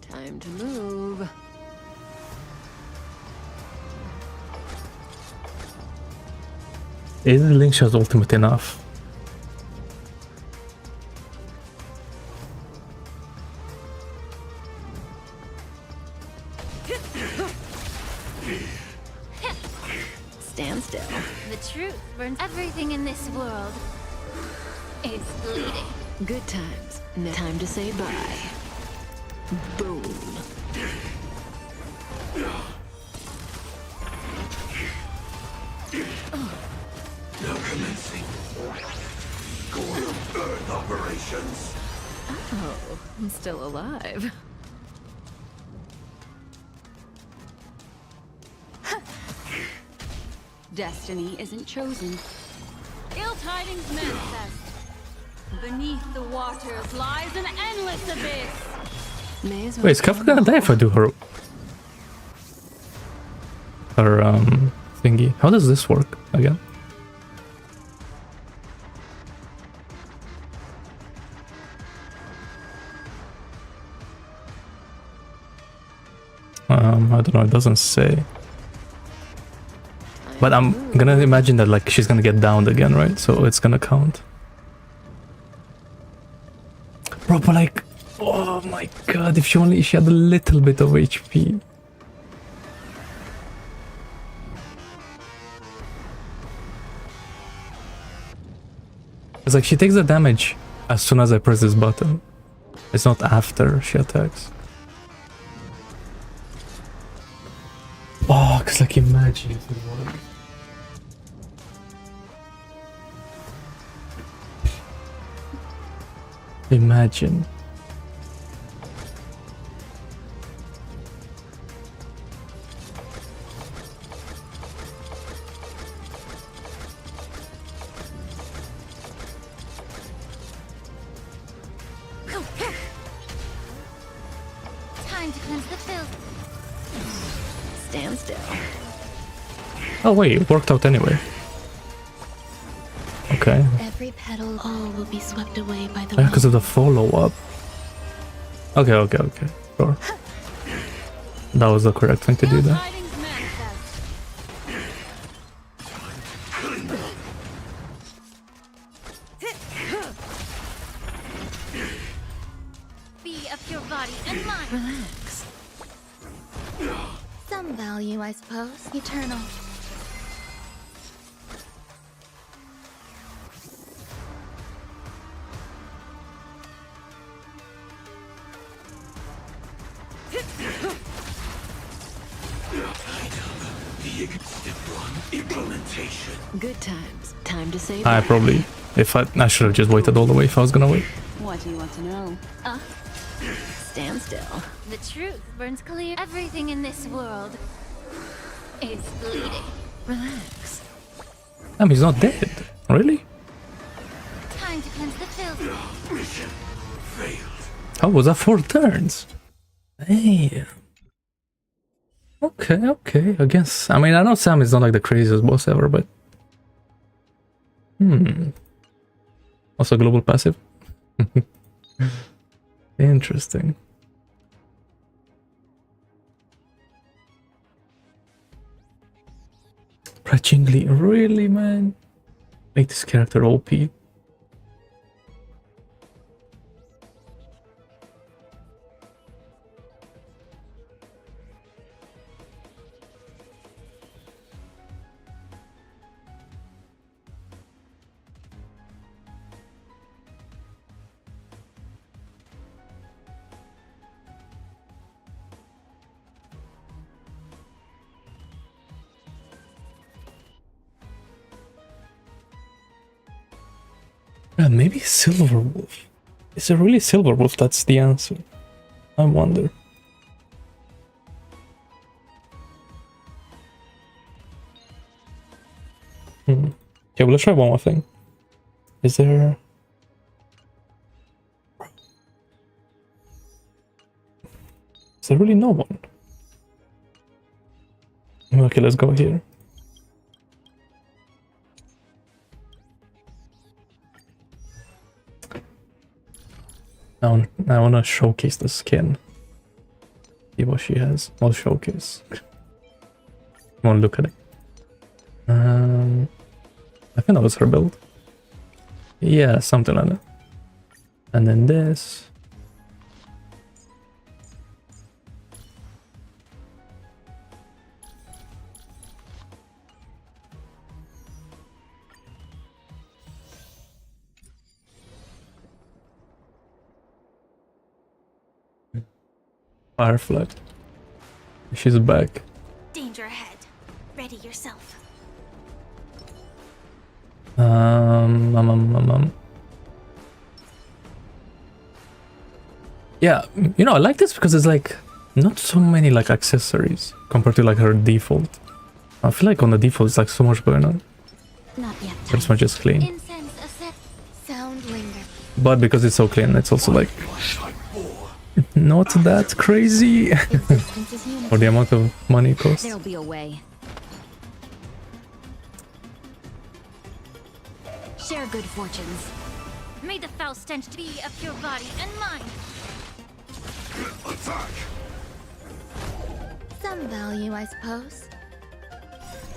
Speaker 7: Time to move.
Speaker 2: Is the link shot ultimate enough?
Speaker 7: Stand still.
Speaker 4: The truth burns everything in this world is bleeding.
Speaker 7: Good times. Time to say bye. Boom.
Speaker 3: Now commencing. Core of Earth operations.
Speaker 7: Oh, I'm still alive.
Speaker 5: Destiny isn't chosen. Ill tidings manifest. Beneath the waters lies an endless abyss.
Speaker 7: May as well.
Speaker 2: Wait, is Kafka gonna die if I do her thingy? How does this work again? I don't know, it doesn't say. But I'm gonna imagine that like she's gonna get downed again, right? So it's gonna count. Bro, but like, oh my god, if she had a little bit of HP. It's like she takes the damage as soon as I press this button. It's not after she attacks. Oh, cause like imagine if it worked. Imagine.
Speaker 4: Time to cleanse the filth.
Speaker 7: Stand still.
Speaker 2: Oh wait, it worked out anyway. Okay.
Speaker 7: Every petal, all will be swept away by the
Speaker 2: Because of the follow-up. Okay. Sure. That was the correct thing to do there.
Speaker 5: Tidings manifest.
Speaker 4: Be of your body and mind.
Speaker 7: Relax.
Speaker 4: Some value, I suppose. Eternal.
Speaker 7: Good times. Time to say
Speaker 2: I
Speaker 7: bye.
Speaker 2: probably, if I should have just waited all the way if I was gonna wait.
Speaker 5: What do you want to know?
Speaker 7: Stand still.
Speaker 4: The truth burns clear. Everything in this world is bleeding.
Speaker 7: Relax.
Speaker 2: He's not dead. Really?
Speaker 4: Time to cleanse the filth.
Speaker 2: How was that 4 turns? Damn. Okay. I guess. I mean, I know Sam is not like the craziest boss ever, but. Also, global passive. Interesting. Right, Jingli, really, man? Make this character OP. Yeah, maybe Silver Wolf. Is it really Silver Wolf that's the answer? I wonder. Okay, well, let's try one more thing. Is there... Is there really no one? Okay, let's go here. I want to showcase the skin. See what she has. I'll showcase. I want to look at it. I think that was her build. Yeah, something like that. And then this. Firefly. She's back.
Speaker 4: Danger ahead. Ready yourself.
Speaker 2: Yeah, you know, I like this because it's like not so many like accessories compared to like her default. I feel like on the default it's like so much going on.
Speaker 4: Not yet.
Speaker 2: But it's much just clean.
Speaker 4: Incense, a set. Sound linger.
Speaker 2: But because it's so clean, it's also like not that crazy
Speaker 4: Existence is
Speaker 2: for the amount of money it costs.
Speaker 5: There'll be a way. Share good fortunes.
Speaker 4: May the foul stench be of your body and mind. Some value, I suppose.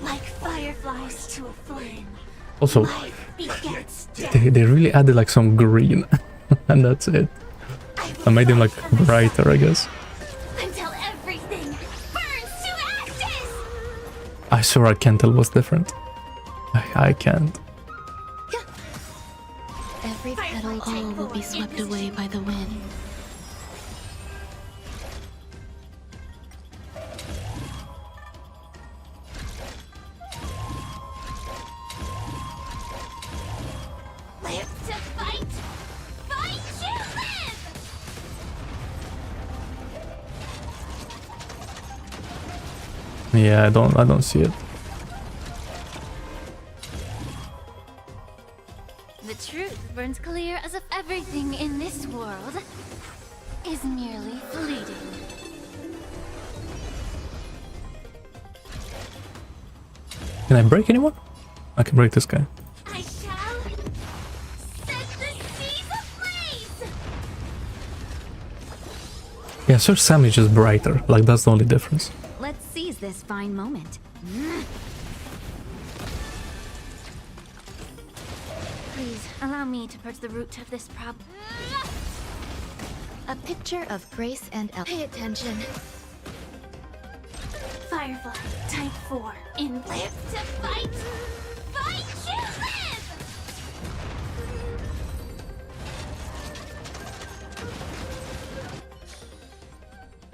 Speaker 4: Like fireflies to a flame.
Speaker 2: Also,
Speaker 4: Begets
Speaker 2: they really added like some green and that's it. I made him like brighter, I guess.
Speaker 4: until everything burns to ashes.
Speaker 2: I swear I can't tell what's different. I can't.
Speaker 7: Every petal, all will be swept away by the wind.
Speaker 4: Live to fight. Fight to live.
Speaker 2: Yeah, I don't see it.
Speaker 4: The truth burns clear as if everything in this world is merely fleeting.
Speaker 2: Can I break anyone? I can break this guy.
Speaker 4: I shall set the seas ablaze!
Speaker 2: Yeah, Sir Sam is just brighter. Like, that's the only difference.
Speaker 4: Let's seize this fine moment. Please, allow me to purge the root of this problem. A picture of grace and Pay attention. Firefly, type 4. In live to fight! Fight to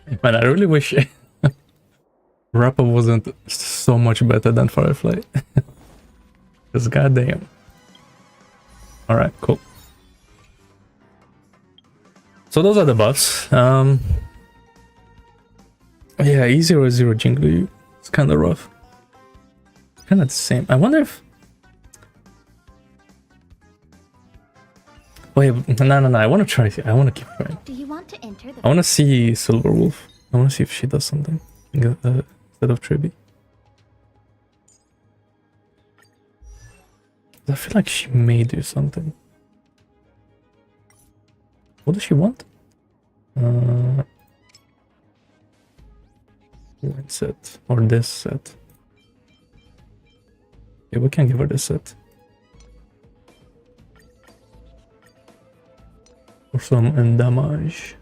Speaker 4: live!
Speaker 2: Man, I really wish Rappa wasn't so much better than Firefly. Because goddamn. Alright, cool. So those are the buffs. Yeah, E00 JINGLIU. It's kind of rough. Kind of the same. I wonder if... Wait, no. I want to try. I want to keep trying.
Speaker 4: Do you want to enter the...
Speaker 2: I want to see Silver Wolf. I want to see if she does something instead of Triby. I feel like she may do something. What does she want? Set or this set. Yeah, we can give her this set. For some end damage.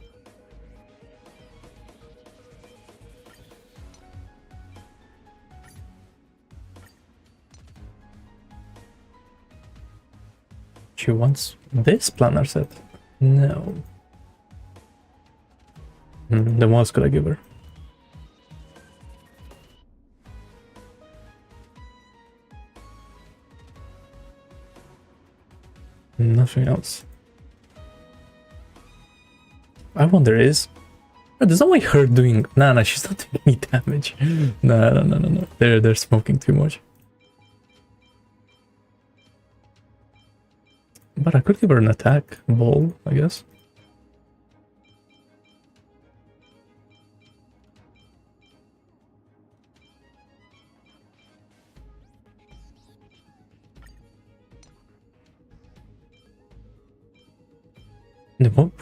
Speaker 2: She wants this planner set. No. Then what else could I give her? Nothing else. I wonder is... There's no way her doing... Nah, she's not doing any damage. No. They're smoking too much. But I could give her an attack ball, I guess.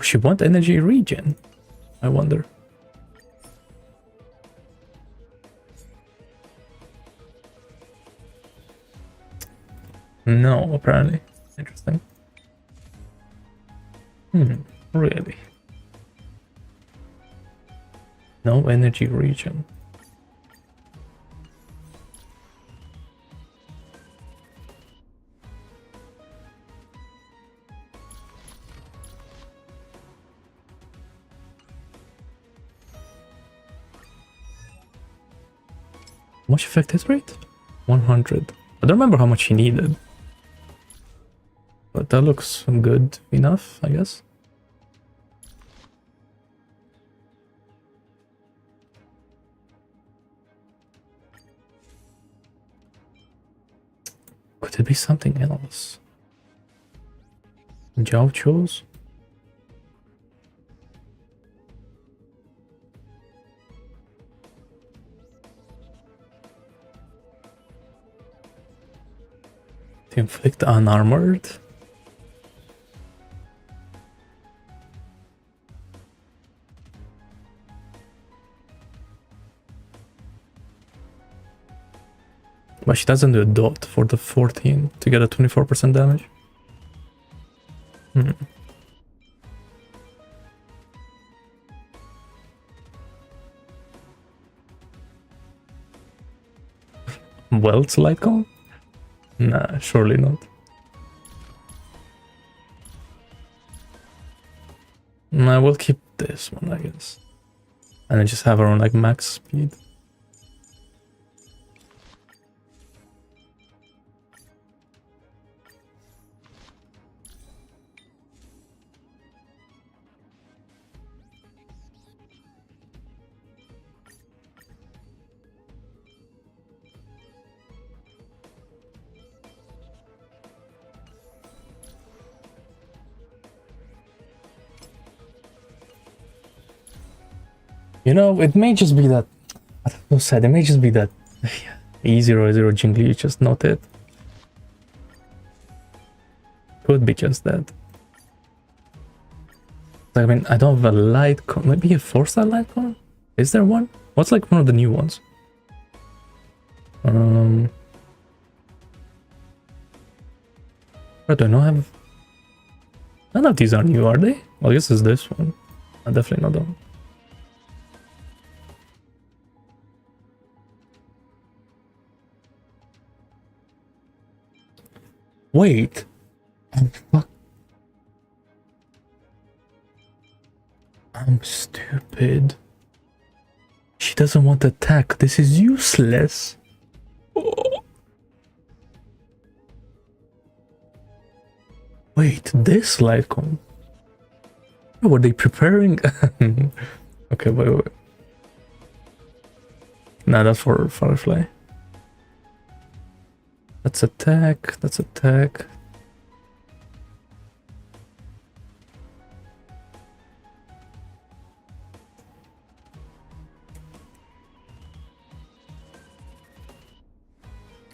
Speaker 2: She want energy regen? I wonder. No, apparently. Interesting. Really? No energy regen. How much effect hit rate? 100. I don't remember how much she needed. But that looks good enough, I guess. Could it be something else? Jow chose? To inflict unarmored? But she doesn't do a dot for the 14 to get a 24% damage. Welt's light cone? Nah, surely not. I will keep this one, I guess. And then just have her on like max speed. You know, it may just be that... I'm so sad. It may just be that E00 Jingliu, just not it. Could be just that. I mean, I don't have a light cone. Maybe a 4-star light cone? Is there one? What's like one of the new ones? But I don't have. None of these are new, are they? Well, I guess it's this one. Definitely not that one. Wait. Oh, fuck. I'm stupid. She doesn't want to attack. This is useless. Oh. Wait, this light cone. Were they preparing? Okay, wait. Nah, that's for Firefly. That's attack. That's attack.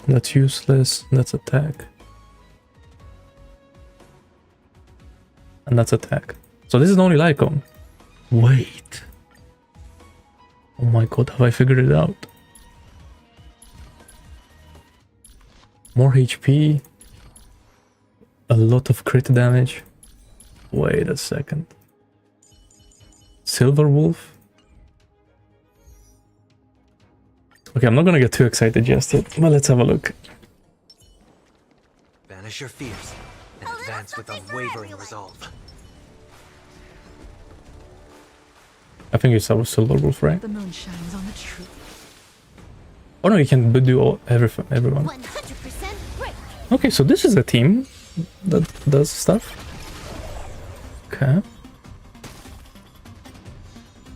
Speaker 2: That's useless. That's attack. And that's attack. So this is the only light cone. Wait. Oh my god, have I figured it out? More HP. A lot of crit damage. Wait a second. Silver Wolf. Okay, I'm not gonna get too excited just yet, but let's have a look.
Speaker 3: Banish your fears and advance with unwavering resolve.
Speaker 2: I think it's our Silver Wolf, right?
Speaker 7: The moon shines on the truth.
Speaker 2: Oh no, you can do everyone.
Speaker 4: 100% break.
Speaker 2: Okay, so this is a team that does stuff. Okay.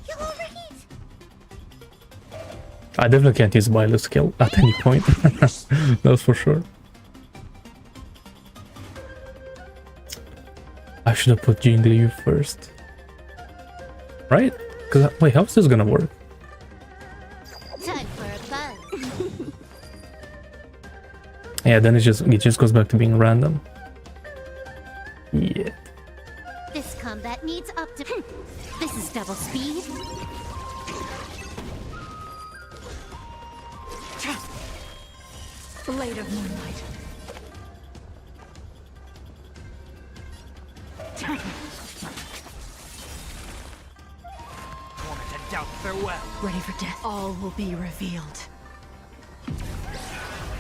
Speaker 4: You're overheat.
Speaker 2: I definitely can't use Violet skill at any point. That's for sure. I should have put JINGLIU first. Right? Cause wait, how's this gonna work?
Speaker 4: Time for a buzz.
Speaker 2: Yeah, then it just goes back to being random. Yeah.
Speaker 4: This combat needs This is double speed.
Speaker 7: Blade of moonlight.
Speaker 3: Torment and doubt, farewell.
Speaker 7: Ready for death. All will be revealed.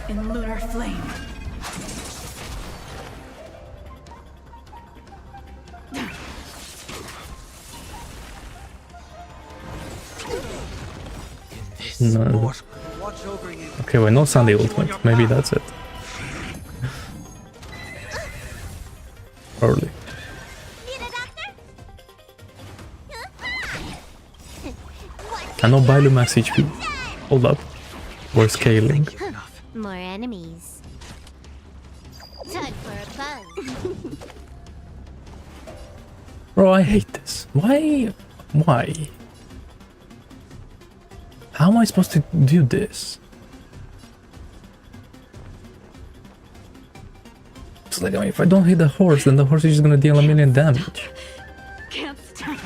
Speaker 7: In lunar flame.
Speaker 2: No.
Speaker 3: Watch over you.
Speaker 2: Okay, well, no Sunday ultimate. Maybe that's it. Probably.
Speaker 4: Need a doctor?
Speaker 2: I know Bailu max HP. Hold up. We're scaling.
Speaker 4: More enemies. Time for a buzz.
Speaker 2: Bro, I hate this. Why? Why? How am I supposed to do this? It's like, I mean, if I don't hit the horse, then the horse is just gonna deal a million damage.
Speaker 5: Can't stand.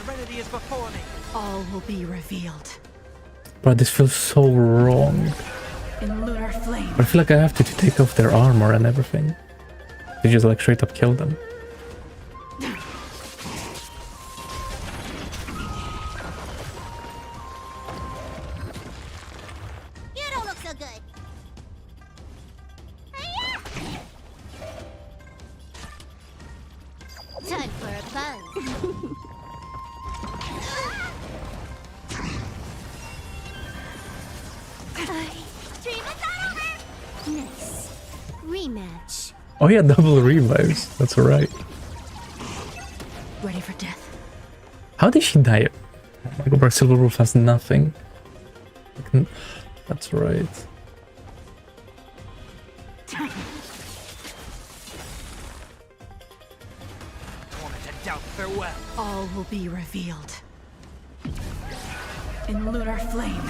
Speaker 3: Serenity is before me.
Speaker 7: All will be revealed.
Speaker 2: But this feels so wrong.
Speaker 7: In lunar flame.
Speaker 2: I feel like I have to take off their armor and everything. To just like straight up kill them.
Speaker 4: You don't look so good. Time for a buzz. Dream is not over. Nice. Rematch.
Speaker 2: Oh yeah, double revives. That's alright.
Speaker 7: Ready for death.
Speaker 2: How did she die? Oh my god, Silver Wolf has nothing. That's right.
Speaker 3: Torment and doubt, farewell.
Speaker 7: All will be revealed.
Speaker 5: In lunar flame.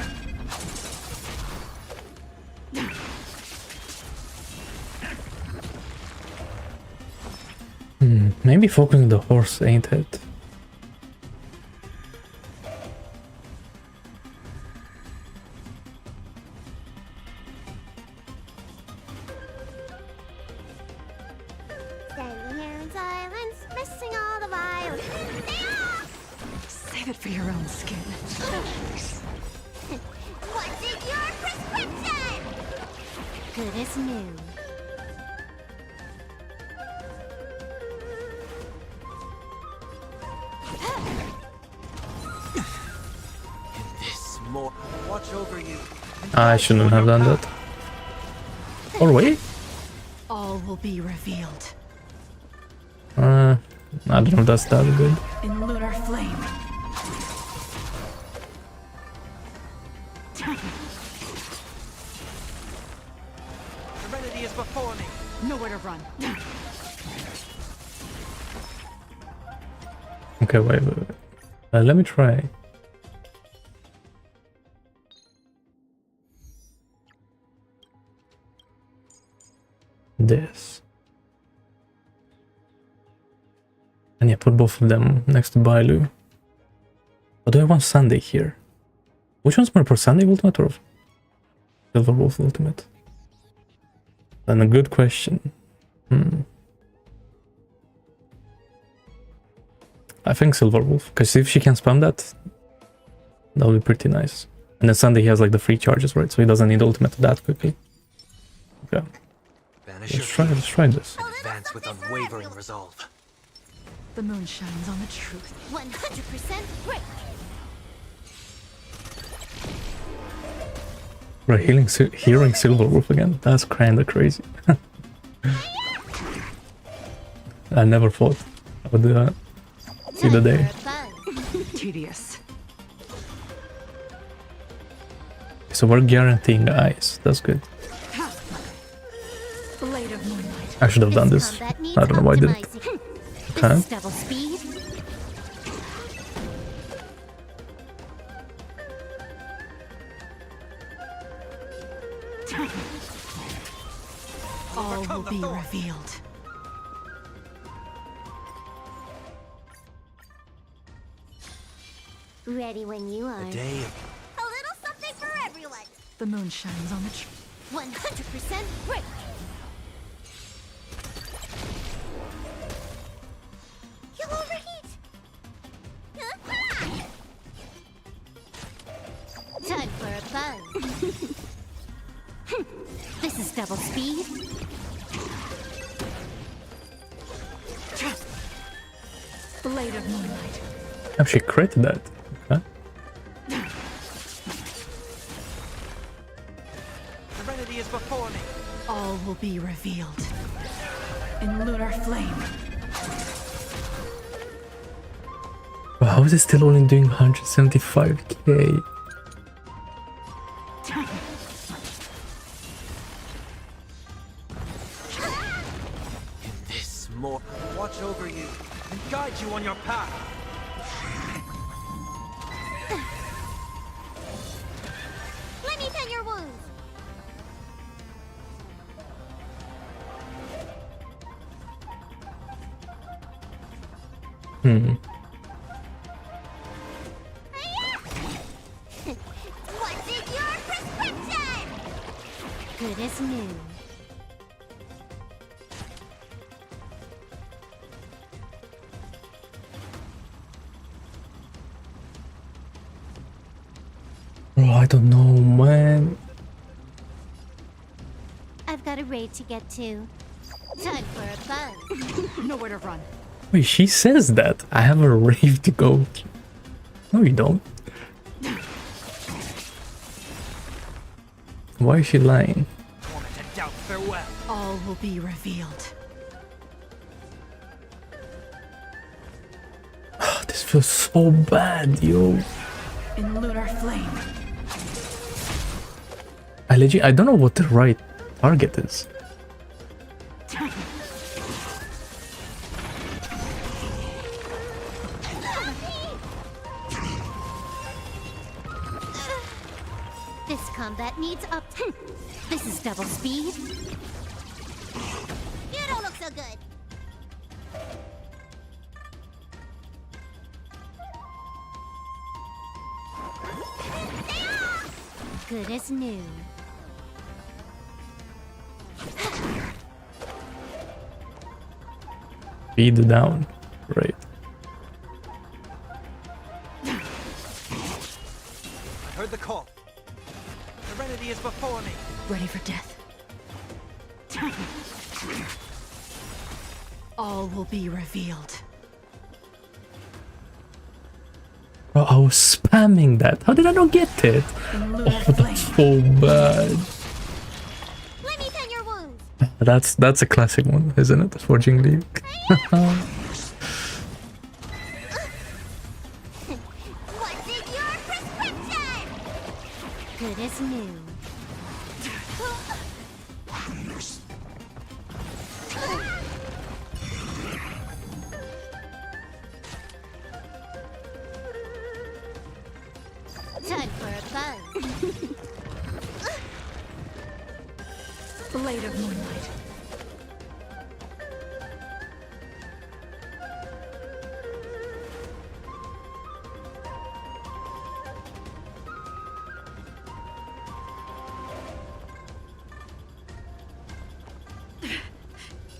Speaker 2: Maybe focusing the horse ain't it.
Speaker 4: Standing here in silence, missing all the violence.
Speaker 5: Save it for your own skin.
Speaker 4: What's in your prescription? Good as new.
Speaker 3: This more. Watch over you.
Speaker 2: I shouldn't have done that. Or wait.
Speaker 5: All will be revealed.
Speaker 2: I don't know if that's that good.
Speaker 5: In lunar flame.
Speaker 3: Serenity is before me.
Speaker 5: Nowhere to run.
Speaker 2: Okay, wait. Let me try. This. And yeah, put both of them next to Bailu. But do I want Sunday here? Which one's more for Sunday Ultimate or Silver Wolf Ultimate? Then a good question. I think Silver Wolf, because if she can spam that, that'll be pretty nice. And then Sunday he has like the free charges, right? So he doesn't need ultimate that quickly. Okay.
Speaker 3: Banish
Speaker 2: Let's try this.
Speaker 3: Advance with unwavering resolve.
Speaker 5: The moon shines on the truth.
Speaker 4: 100% break.
Speaker 2: We're hearing Silver Wolf again. That's kinda crazy. I never thought I would do that. See the day.
Speaker 5: Tedious.
Speaker 2: So we're guaranteeing eyes. That's good.
Speaker 5: Blade of moonlight.
Speaker 2: I should have done this. I don't know why I didn't. Okay.
Speaker 4: Double speed.
Speaker 5: All will be revealed.
Speaker 4: Ready when you are.
Speaker 3: Day of
Speaker 4: A little something for everyone.
Speaker 5: The moon shines on the truth.
Speaker 4: 100% break. You'll overheat. Time for a buzz. This is double speed.
Speaker 5: Blade of moonlight.
Speaker 2: Actually created that. Okay.
Speaker 3: serenity is before me.
Speaker 5: All will be revealed. In lunar flame.
Speaker 2: Wow, how is it still only doing 175k?
Speaker 3: In this more, watch over you and guide you on your path.
Speaker 4: Let me tend your wounds. What's in your prescription? Good as new.
Speaker 2: Oh, I don't know, man.
Speaker 4: I've got a raid to get to. Time for a buzz.
Speaker 5: Nowhere to run.
Speaker 2: Wait, she says that. I have a rave to go to. No, you don't. Why is she lying?
Speaker 3: Moment to doubt farewell.
Speaker 5: All will be revealed.
Speaker 2: Oh, this feels so bad, yo.
Speaker 5: In lunar flame.
Speaker 2: I don't know what the right target is.
Speaker 4: combat needs up. This is double speed. You don't look so good. Good as new.
Speaker 2: Speed down. Great.
Speaker 3: I heard the call. Serenity is before me.
Speaker 7: Ready for death. All will be revealed.
Speaker 2: Bro, I was spamming that. How did I not get it? Oh, that's so bad.
Speaker 4: Let me tend your wounds.
Speaker 2: That's a classic one, isn't it? For JINGLIU.
Speaker 4: What's in your prescription? Good as new. Time for a buzz.
Speaker 7: Blade of moonlight.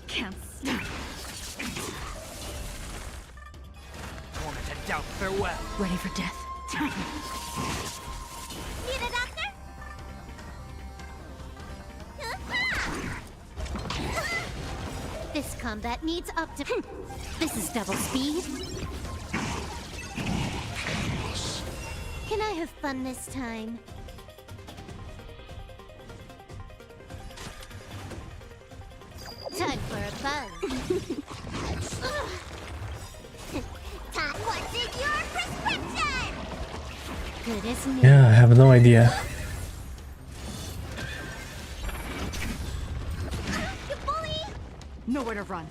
Speaker 7: Can't stop.
Speaker 3: Torment and doubt, farewell.
Speaker 7: Ready for death.
Speaker 4: Need a doctor? This combat needs up to. This is double speed. Can I have fun this time? Time for a buzz. Todd, what's in your prescription? Good as new.
Speaker 2: Yeah, I have no idea.
Speaker 4: You bully!
Speaker 7: Nowhere to run.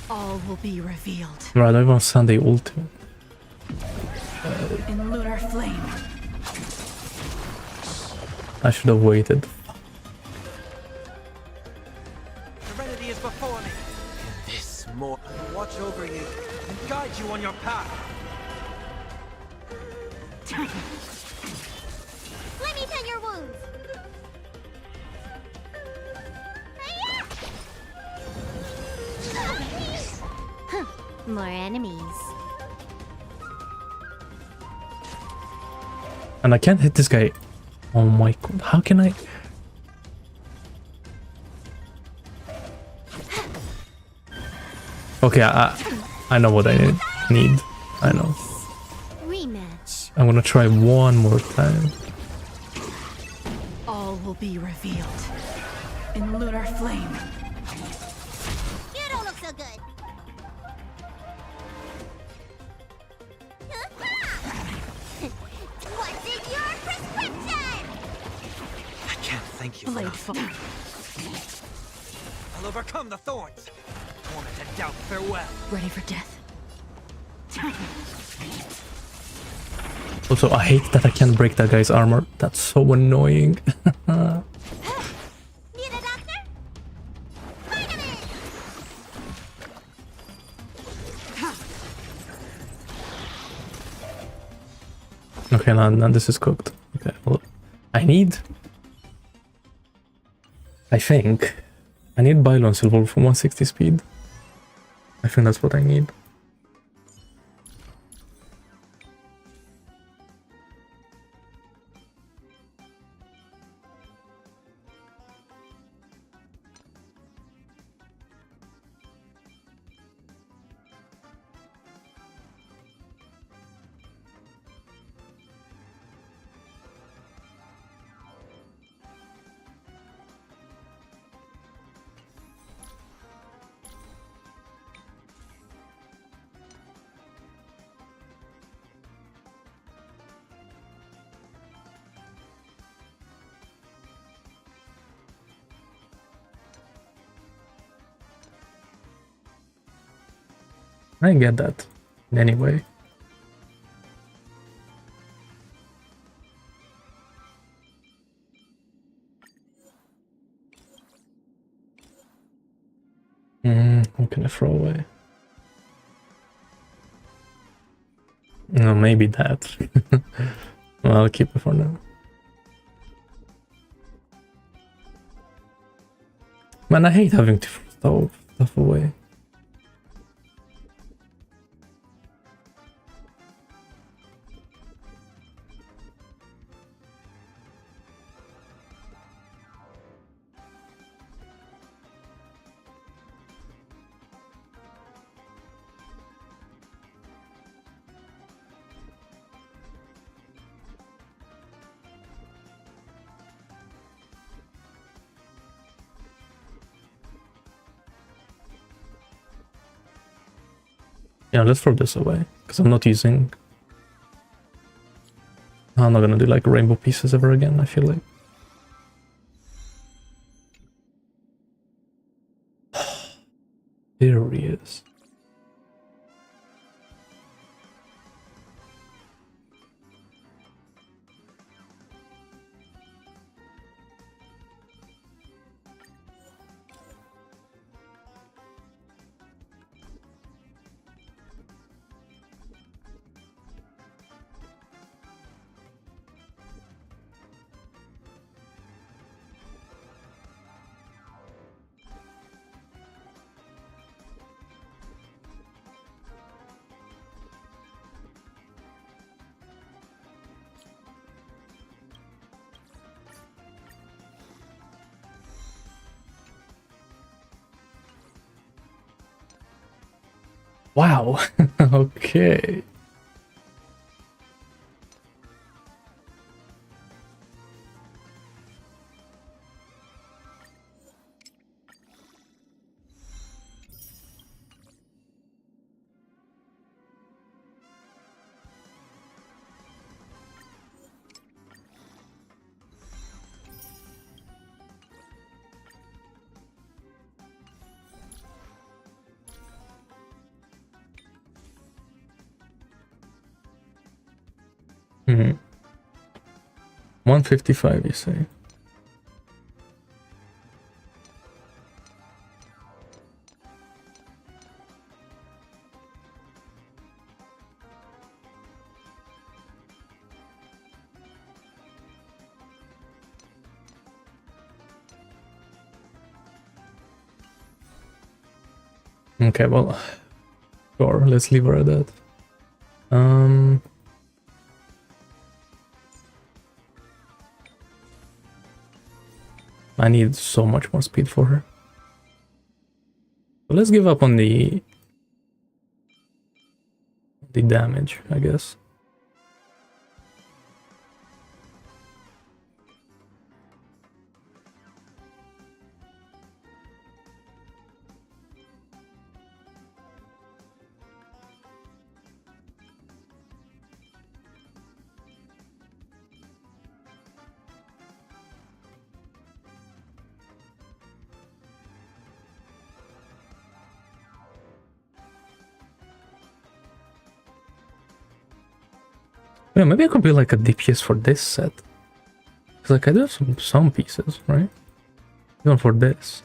Speaker 7: All will be revealed.
Speaker 2: Right, I don't even Sunday ultimate.
Speaker 7: In lunar flame.
Speaker 2: I should have waited.
Speaker 3: Serenity is before me. This more watch over you and guide you on your path.
Speaker 4: Let me tend your wounds. Huh, more enemies.
Speaker 2: And I can't hit this guy. Oh my god, how can I? Okay, I know what I need. I know.
Speaker 4: Rematch.
Speaker 2: I'm gonna try one more time.
Speaker 7: All will be revealed. In lunar flame.
Speaker 4: You don't look so good. What's in your prescription?
Speaker 3: I can't thank you
Speaker 7: Blade
Speaker 3: enough.
Speaker 7: fall.
Speaker 3: I'll overcome the thorns. Torment and doubt, farewell.
Speaker 7: Ready for death.
Speaker 2: Also, I hate that I can't break that guy's armor. That's so annoying.
Speaker 4: Need a doctor? Vitamin!
Speaker 2: Okay, now this is cooked. Okay, well, I think I need Bylon Silver for 160 speed. I think that's what I need. I get that. Anyway. throw away. No, maybe that. Well, I'll keep it for now. Man, I hate having to throw stuff away. Yeah, let's throw this away, because I'm not using... I'm not gonna do like rainbow pieces ever again, I feel like. There he is. Wow. Okay. Mm-hmm. 155, you say? Okay, well, sure, let's leave her at that. I need so much more speed for her. So let's give up on the damage, I guess. Yeah, maybe I could build like a DPS for this set. Cause like I do have some pieces, right? Even for this.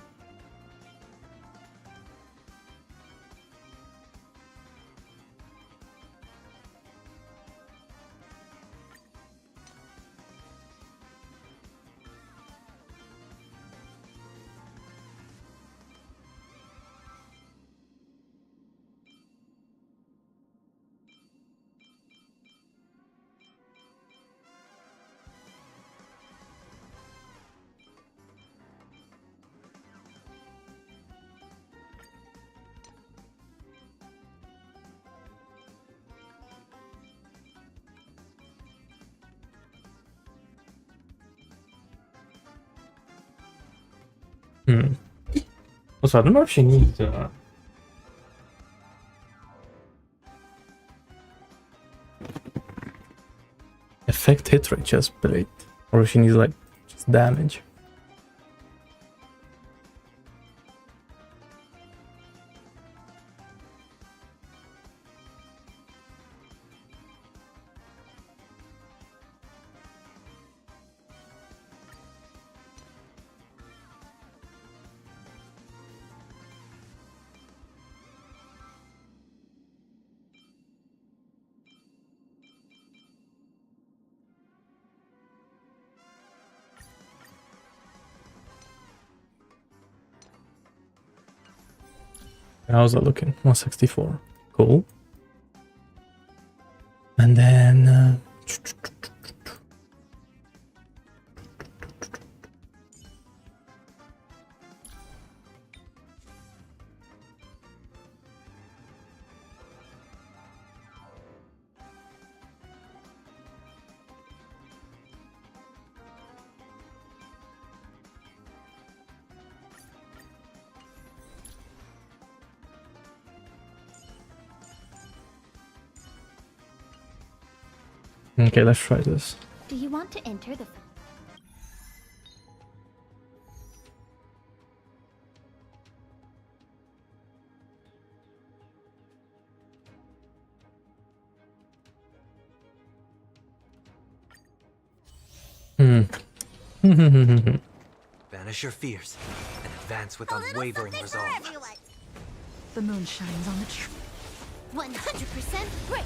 Speaker 2: Also, I don't know if she needs effect hit rate chest plate, or if she needs like just damage. How's that looking? 164. Cool. And then okay, let's try this.
Speaker 4: Do you want to enter the...
Speaker 8: Banish your fears and advance with
Speaker 4: A little
Speaker 8: unwavering
Speaker 4: something for
Speaker 8: resolve.
Speaker 4: everyone.
Speaker 5: The moon shines on the tree.
Speaker 4: 100% break.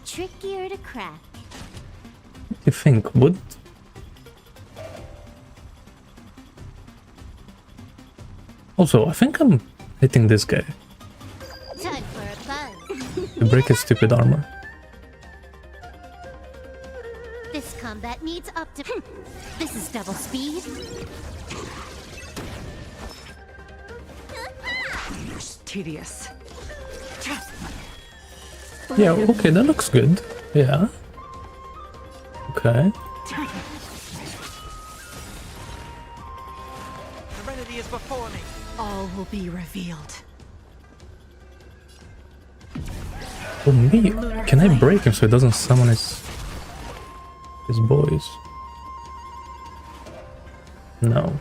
Speaker 4: Trickier to crack.
Speaker 2: What do you think? Would also, I think I'm hitting this guy
Speaker 4: Time for a buzz.
Speaker 2: to break his stupid armor.
Speaker 4: This combat needs This is double speed.
Speaker 5: Tedious.
Speaker 2: Yeah, okay, that looks good. Yeah. Okay.
Speaker 8: Serenity is before me.
Speaker 5: All will be revealed.
Speaker 2: Oh, me? Can I break him so he doesn't summon his boys? No.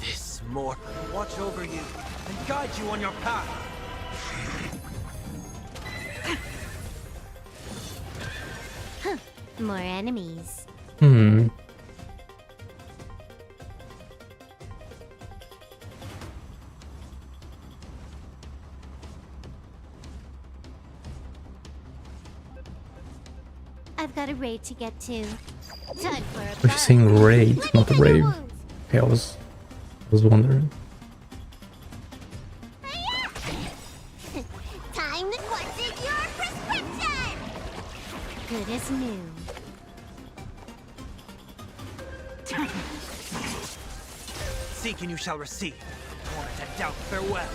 Speaker 8: This more watch over you and guide you on your path.
Speaker 4: More enemies.
Speaker 2: Hmm.
Speaker 4: I've got a raid to get to. Time for a
Speaker 2: We're
Speaker 4: buzz.
Speaker 2: saying raid,
Speaker 4: Let me
Speaker 2: not
Speaker 4: tend your
Speaker 2: rave.
Speaker 4: wounds.
Speaker 2: Okay, I was wondering.
Speaker 4: Time to question your prescription. Good as new.
Speaker 8: Seek and you shall receive. Warrant and doubt farewell.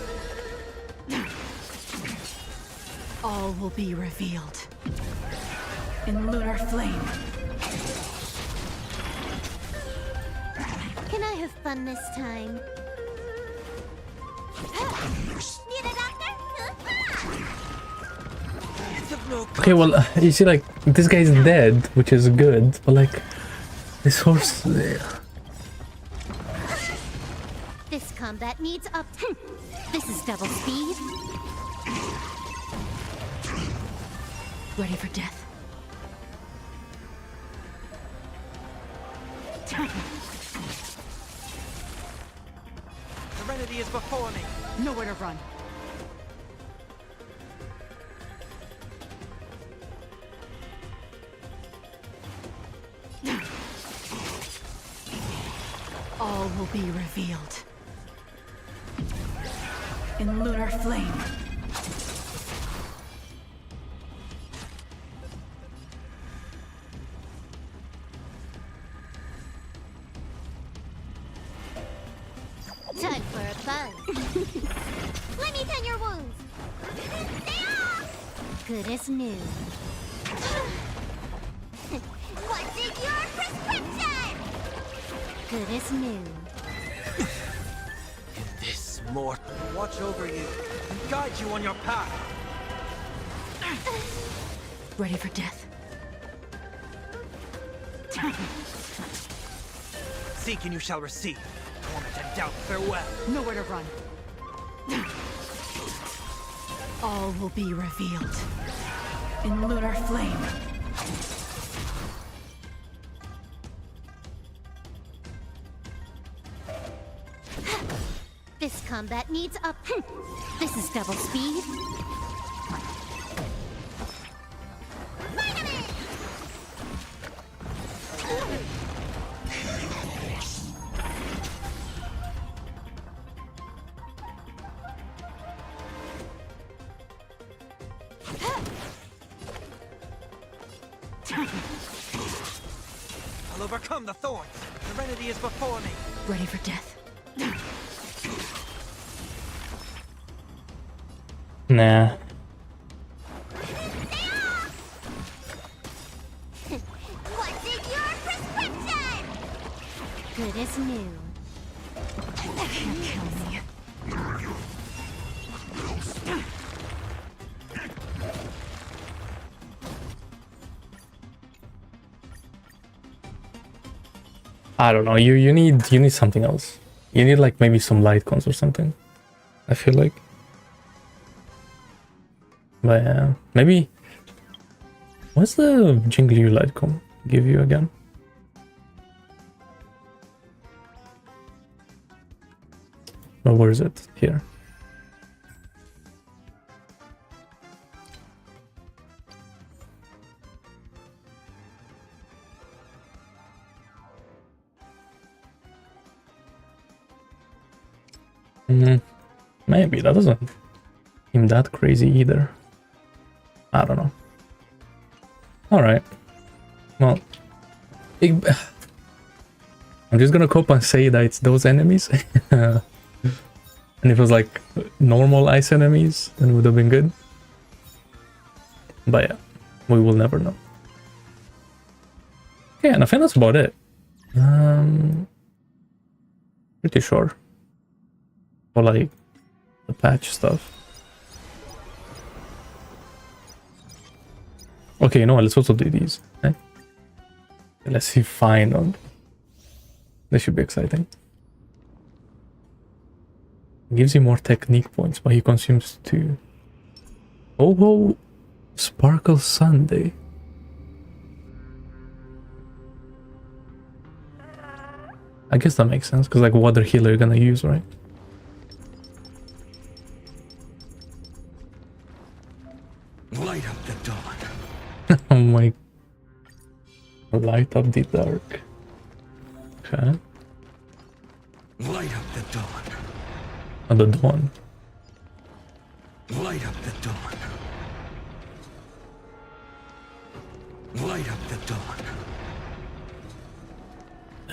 Speaker 5: All will be revealed. In lunar flame.
Speaker 4: Can I have fun this time? Need a doctor?
Speaker 8: It's of no
Speaker 2: Okay, well, you see, like, this guy's dead, which is good, but like, this horse.
Speaker 4: This combat needs This is double speed.
Speaker 5: Ready for death.
Speaker 8: Serenity is before me.
Speaker 5: Nowhere to run. All will be revealed. In lunar flame.
Speaker 4: Time for a buzz. Let me tend your wounds. Stay off! Good as new. What's in your prescription? Good as new.
Speaker 8: This more watch over you and guide you on your path.
Speaker 5: Ready for death.
Speaker 8: Seek and you shall receive. Warrant and doubt farewell.
Speaker 5: Nowhere to run. All will be revealed. In lunar flame.
Speaker 4: This combat needs This is double speed.
Speaker 8: I'll overcome the thorns. Serenity is before me.
Speaker 7: Ready for death.
Speaker 2: Nah.
Speaker 4: What's in your prescription? Good as new.
Speaker 7: Can't kill me.
Speaker 2: I don't know. You need something else. You need like maybe some light cons or something. I feel like. But yeah, maybe. What's the JINGLIU light con give you again? Or where is it? Here. Maybe that doesn't seem that crazy either. I don't know. All right. Well, I'm just gonna cope and say that it's those enemies. And if it was like normal ice enemies, then it would have been good. But yeah, we will never know. Okay, and I think that's about it. Pretty sure. Or like the patch stuff. Okay, you know what? Let's also do these. Okay? Let's see final. This should be exciting. Gives you more technique points, but he consumes 2. Oh, Sparkle Sunday. I guess that makes sense, because like water healer you're gonna use, right?
Speaker 3: Light up the dawn.
Speaker 2: Oh my. Light up the dark. Okay.
Speaker 3: Light up the dawn.
Speaker 2: And the dawn.
Speaker 3: Light up the dawn. Light up the dawn.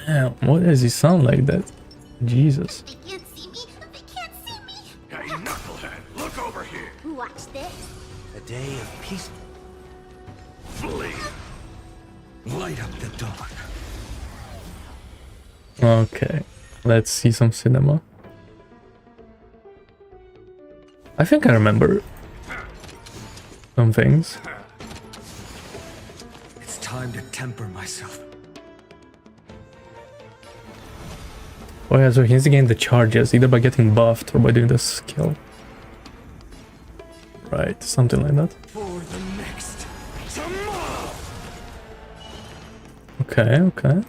Speaker 2: Damn, why does he sound like that? Jesus.
Speaker 4: They can't see me. They can't see me.
Speaker 3: Hey, knucklehead, look over here.
Speaker 4: Watch this.
Speaker 8: A day of peace.
Speaker 3: Flee. Light up the dawn.
Speaker 2: Okay, let's see some cinema. I think I remember some things.
Speaker 3: It's time to temper myself.
Speaker 2: Oh yeah, so he's gained the charges either by getting buffed or by doing the skill. Right, something like that.
Speaker 3: For the next tomorrow.
Speaker 2: Okay, okay.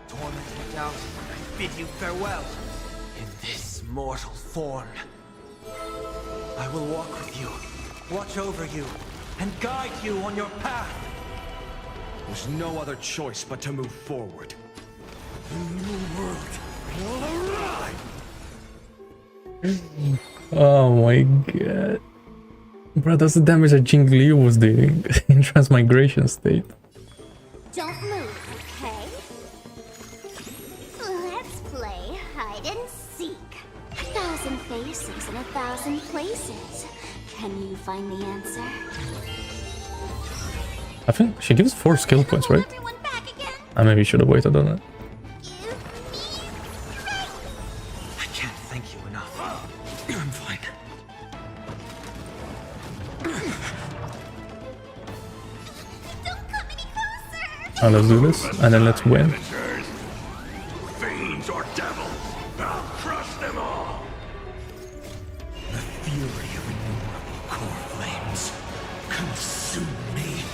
Speaker 8: Tormented doubt, I bid you farewell. In this mortal form. I will walk with you, watch over you, and guide you on your path.
Speaker 3: There's no other choice but to move forward. The new world will arrive.
Speaker 2: Oh my god. Bro, that's the damage that JINGLIU was doing in transmigration state.
Speaker 4: Don't move, okay? Let's play hide and seek. 1,000 faces in 1,000 places. Can you find the answer?
Speaker 2: I think she gives 4 skill points, right?
Speaker 4: Everyone back again.
Speaker 2: I maybe should have waited on it.
Speaker 4: Give me strength.
Speaker 8: I can't thank you enough.
Speaker 3: I'm fine.
Speaker 4: Don't come any closer.
Speaker 2: Let's do this, and then let's win.
Speaker 3: Fiends or devils, I'll crush them all. The fury of innumerable core flames consume me.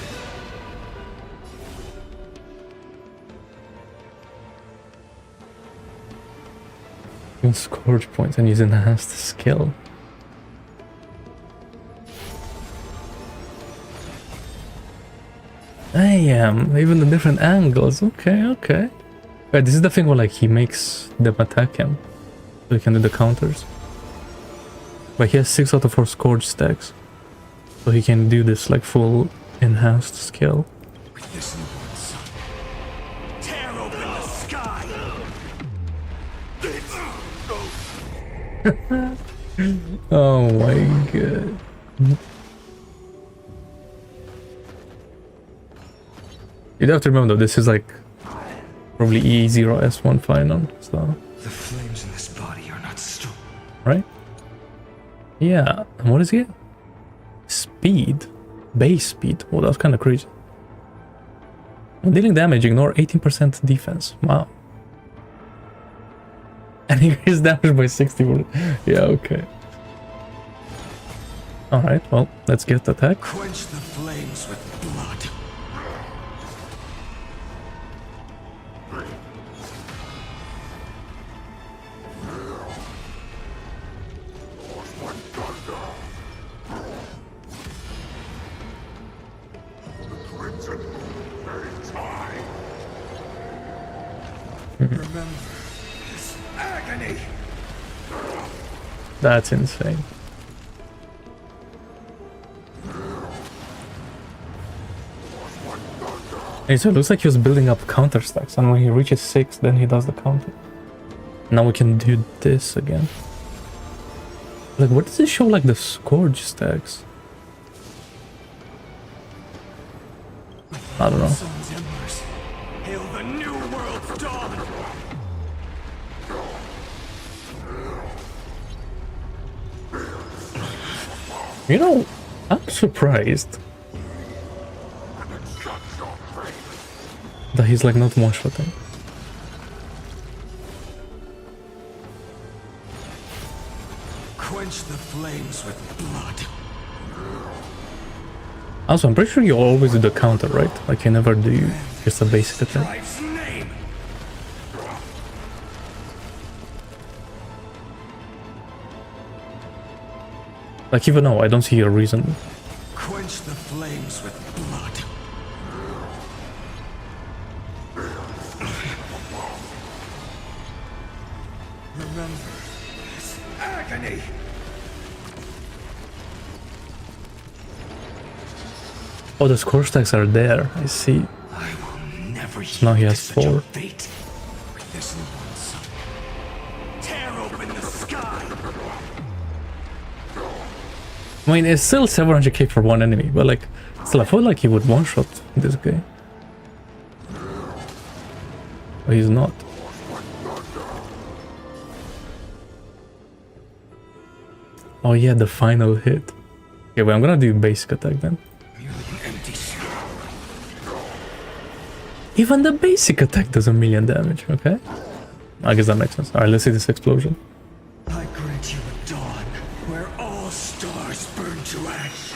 Speaker 2: Use scourge points and use enhanced skill. Damn, even the different angles. Okay, okay. Right, this is the thing where like he makes them attack him, so he can do the counters. But he has 6 out of 4 scourge stacks, so he can do this like full enhanced skill.
Speaker 3: With this newborn sun, tear open the sky.
Speaker 2: Oh my god. You'd have to remember though, this is like probably E0S1 final, so.
Speaker 3: The flames in this body are not strong.
Speaker 2: Right? Yeah, and what is it? Speed? Base speed. Oh, that's kind of crazy. When dealing damage, ignore 18% defense. Wow. And increase damage by 60%. Yeah, okay. Alright, well, let's get the attack.
Speaker 3: Quench the flames with blood. Remember this agony.
Speaker 2: That's insane. Hey, so it looks like he was building up counter stacks, and when he reaches 6, then he does the counter. Now we can do this again. Like, what does it show, like, the Scourge stacks? I don't know.
Speaker 3: Sun's embers. Hail the new world's dawn.
Speaker 2: You know, I'm surprised that he's, like, not one-shotting.
Speaker 3: Quench the flames with blood.
Speaker 2: Also, I'm pretty sure you always do the counter, right? Like, you never do just a basic attack.
Speaker 3: Strife's name.
Speaker 2: Like, even though I don't see a reason.
Speaker 3: Quench the flames with blood. Remember this agony.
Speaker 2: Oh, the Scourge stacks are there. I see.
Speaker 3: I will never
Speaker 2: Now he
Speaker 3: yield
Speaker 2: has
Speaker 3: to such a
Speaker 2: 4.
Speaker 3: fate. With this newborn sun, tear open the sky.
Speaker 2: I mean, it's still 700k for one enemy, but like, still, I feel like he would one-shot this guy. But he's not. Oh yeah, the final hit. Okay, well, I'm gonna do basic attack then.
Speaker 3: Merely an empty shell.
Speaker 2: Even the basic attack does 1,000,000 damage, okay? I guess that makes sense. Alright, let's see this explosion.
Speaker 3: I grant you a dawn where all stars burn to ash.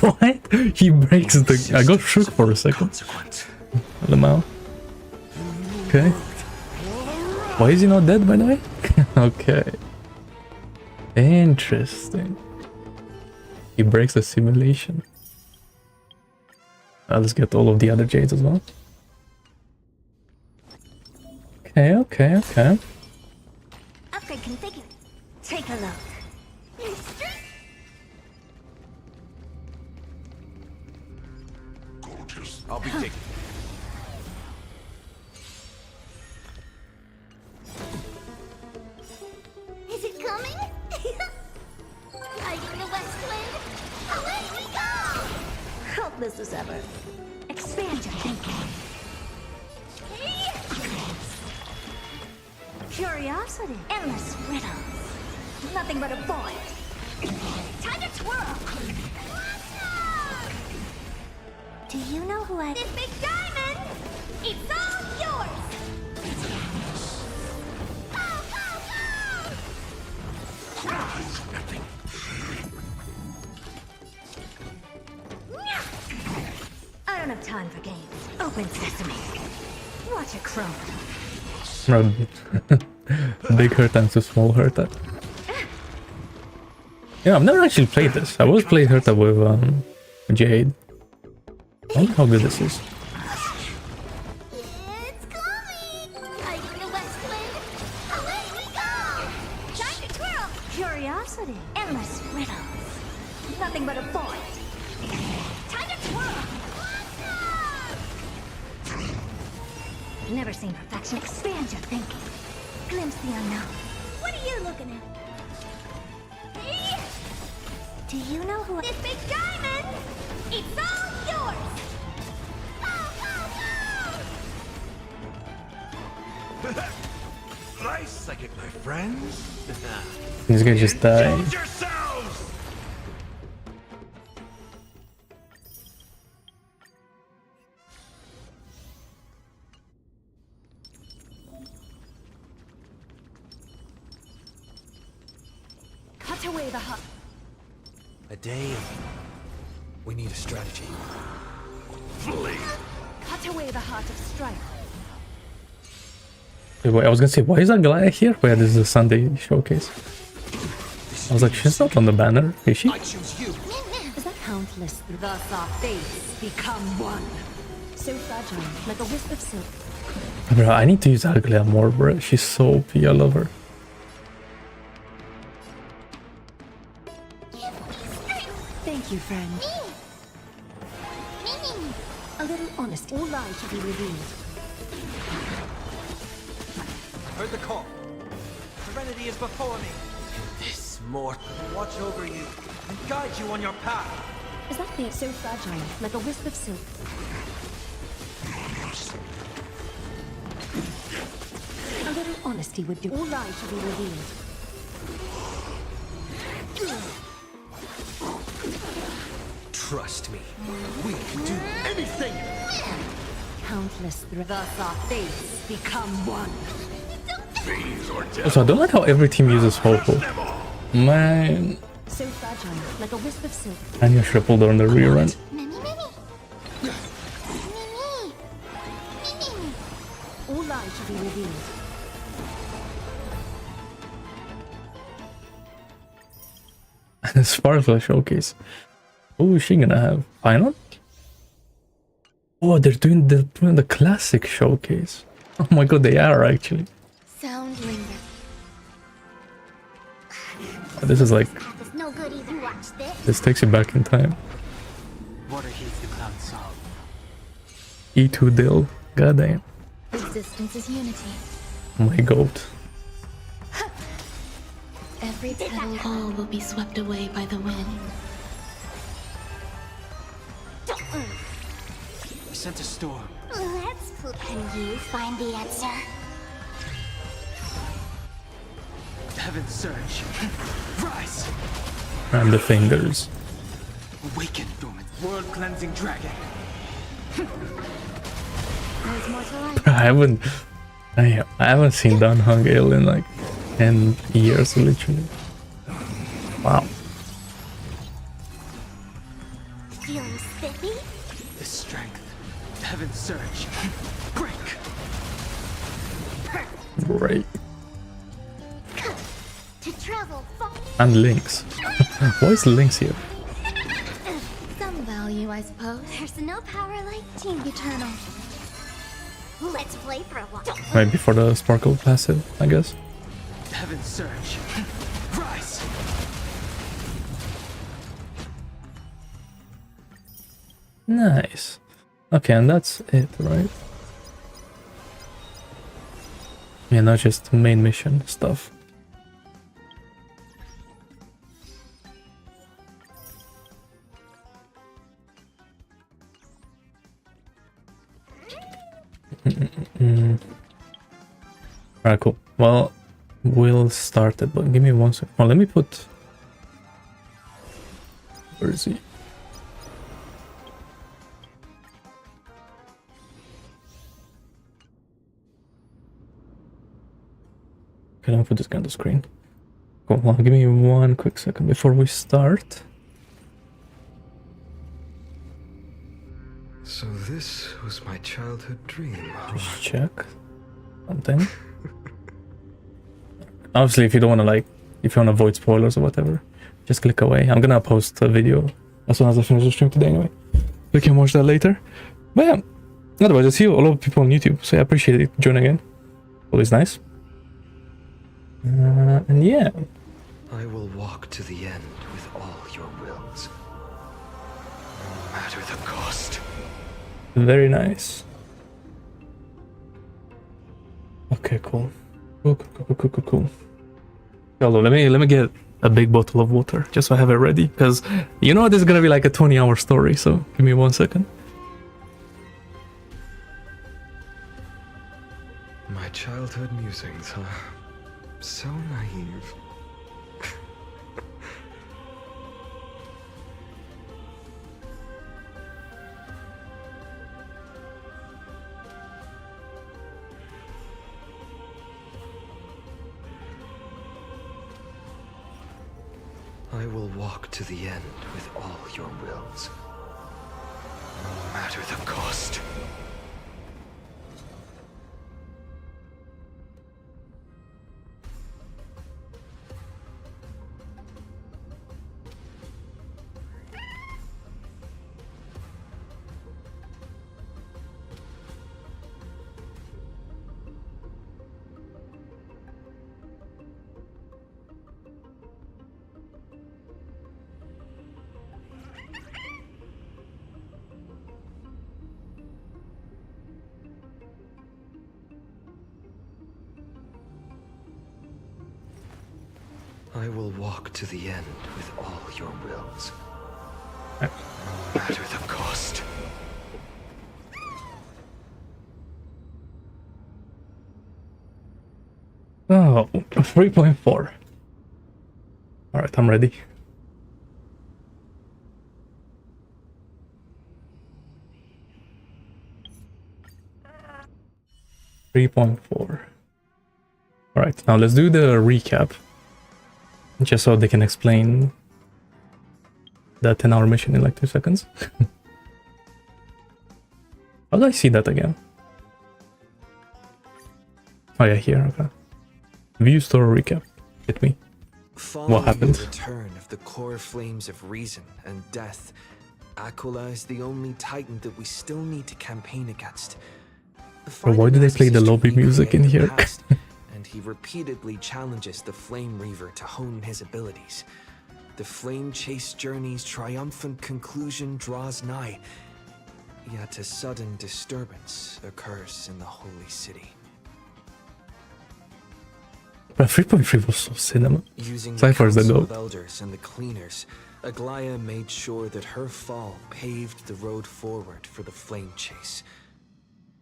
Speaker 2: What? He breaks the... I got shook for a second.
Speaker 3: Consequence.
Speaker 2: Lamau. Okay. Why is he not dead, by the way? Okay. Interesting. He breaks the simulation. Let's get all of the other jades as well. Okay.
Speaker 4: Upgrade configured. Take a look.
Speaker 3: I'll be taking.
Speaker 4: Is it coming? Light in the west wind. Away we go! Helpless as ever. Expand your thinking. Curiosity. Endless riddles. Nothing but a void. Time to twirl. Do you know who I... This big diamond! It's all yours! Go, go, go! I don't have time for games. Open sesame. Watch it crumble.
Speaker 2: Big hurt times small hurt. Yeah, I've never actually played this. I was playing Herta with Jade. I wonder how good this is.
Speaker 4: It's coming! Light in the west wind. Away we go! Time to twirl! Curiosity. Endless riddles. nothing but a fight. Time to twirl. Never seen perfection. Expand your thinking. Glimpse the unknown. What are you looking at? Do you know who this big diamond? It's all yours.
Speaker 3: Nice psychic, my friends.
Speaker 2: This guy just died.
Speaker 3: Choose yourselves!
Speaker 4: Cut away the hut.
Speaker 8: A day. We need a strategy.
Speaker 3: Flee!
Speaker 4: Cut away the heart of strife.
Speaker 2: Wait, I was gonna say, why is that guy here? Wait, this is a Sunday showcase. I was like, she's not on the banner, is she?
Speaker 8: I choose you.
Speaker 4: Is that countless?
Speaker 5: Thus our fates become one.
Speaker 4: So fragile, like a wisp of silk.
Speaker 2: Bro, I need to use Aglia more, bro. She's so OP, I love her.
Speaker 7: Thank you, friend.
Speaker 4: A little honesty. All lies should be revealed.
Speaker 8: Heard the call. Serenity is before me. This mortal watch over you and guide you on your path.
Speaker 4: Is that thing so fragile, like a wisp of silk? A little honesty would do. All lies should be revealed.
Speaker 8: Trust me. We can do anything.
Speaker 4: Countless
Speaker 5: Thus our fates become one.
Speaker 3: Fiends or devils.
Speaker 2: Also, I don't like how every team uses Hopo. Man,
Speaker 4: so fragile, like a wisp of silk.
Speaker 2: and you should have pulled her on the rear end.
Speaker 4: All lies should be revealed.
Speaker 2: And a Sparkle showcase. Who is she gonna have? Final? Oh, they're doing the classic showcase. Oh my god, they are actually.
Speaker 4: Sound linger.
Speaker 2: Oh, this is like,
Speaker 4: It's no good either. Watch this.
Speaker 2: this takes you back in time.
Speaker 8: Water heats the clouds soft.
Speaker 2: E2 Dill. Goddamn.
Speaker 4: Existence is unity.
Speaker 2: My goat.
Speaker 4: Every petal.
Speaker 7: All will be swept away by the wind.
Speaker 8: I sent a storm.
Speaker 4: Let's cool. Can you find the answer?
Speaker 8: Heaven's surge. Rise!
Speaker 2: And the fingers.
Speaker 8: Awaken, dormant. World cleansing dragon.
Speaker 4: There's more to life.
Speaker 2: I haven't seen Dan Hung Ale in like 10 years, literally. Wow.
Speaker 4: Feeling spiffy?
Speaker 8: The strength. Heaven's surge. Break!
Speaker 2: Great.
Speaker 4: To travel far.
Speaker 2: And Lynx. Why is Lynx here?
Speaker 4: Some value, I suppose. There's no power like Team Eternal. Let's play for a while.
Speaker 2: Maybe for the Sparkle passive, I guess.
Speaker 8: Heaven's surge. Rise!
Speaker 2: Nice. Okay, and that's it, right? Yeah, not just main mission stuff. Alright, cool. Well, we'll start it, but give me 1 second. Well, let me put... Where is he? Okay, let me put this guy on the screen. Cool, well, give me 1 quick second before we start.
Speaker 3: So this was my childhood dream.
Speaker 2: Just check something. Obviously, if you don't want to if you want to avoid spoilers or whatever, just click away. I'm gonna post a video as soon as I finish the stream today anyway. You can watch that later. But yeah, otherwise I see a lot of people on YouTube, so I appreciate it joining in. Always nice. And yeah.
Speaker 3: I will walk to the end with all your wills. matter the cost.
Speaker 2: Very nice. Okay, cool. Cool. Hello, let me get a big bottle of water just so I have it ready, because you know this is gonna be like a 20-hour story. So give me 1 second.
Speaker 3: My childhood musings, huh? So naive. I will walk to the end with all your wills, no matter the cost. I will walk to the end with all your wills, no matter the cost.
Speaker 2: Oh, 3.4. All right, I'm ready. $3.4. All right, now let's do the recap, just so they can explain that 10-hour mission in like 2 seconds. How do I see that again? Oh yeah, here. Okay. View store recap. Hit me. What happened?
Speaker 8: The return of the core flames of reason and death, Aquila is the only titan that we still need to campaign against.
Speaker 2: But why do they play the lobby music in here?
Speaker 8: And he repeatedly challenges the Flame Reaver to hone his abilities. The Flame Chase journey's triumphant conclusion draws nigh, yet a sudden disturbance occurs in the Holy City.
Speaker 2: But 3.3 was so cinema.
Speaker 8: Using the
Speaker 2: Cypher's the
Speaker 8: Council
Speaker 2: goat.
Speaker 8: of Elders and the Cleaners, Aglaia made sure that her fall paved the road forward for the Flame Chase.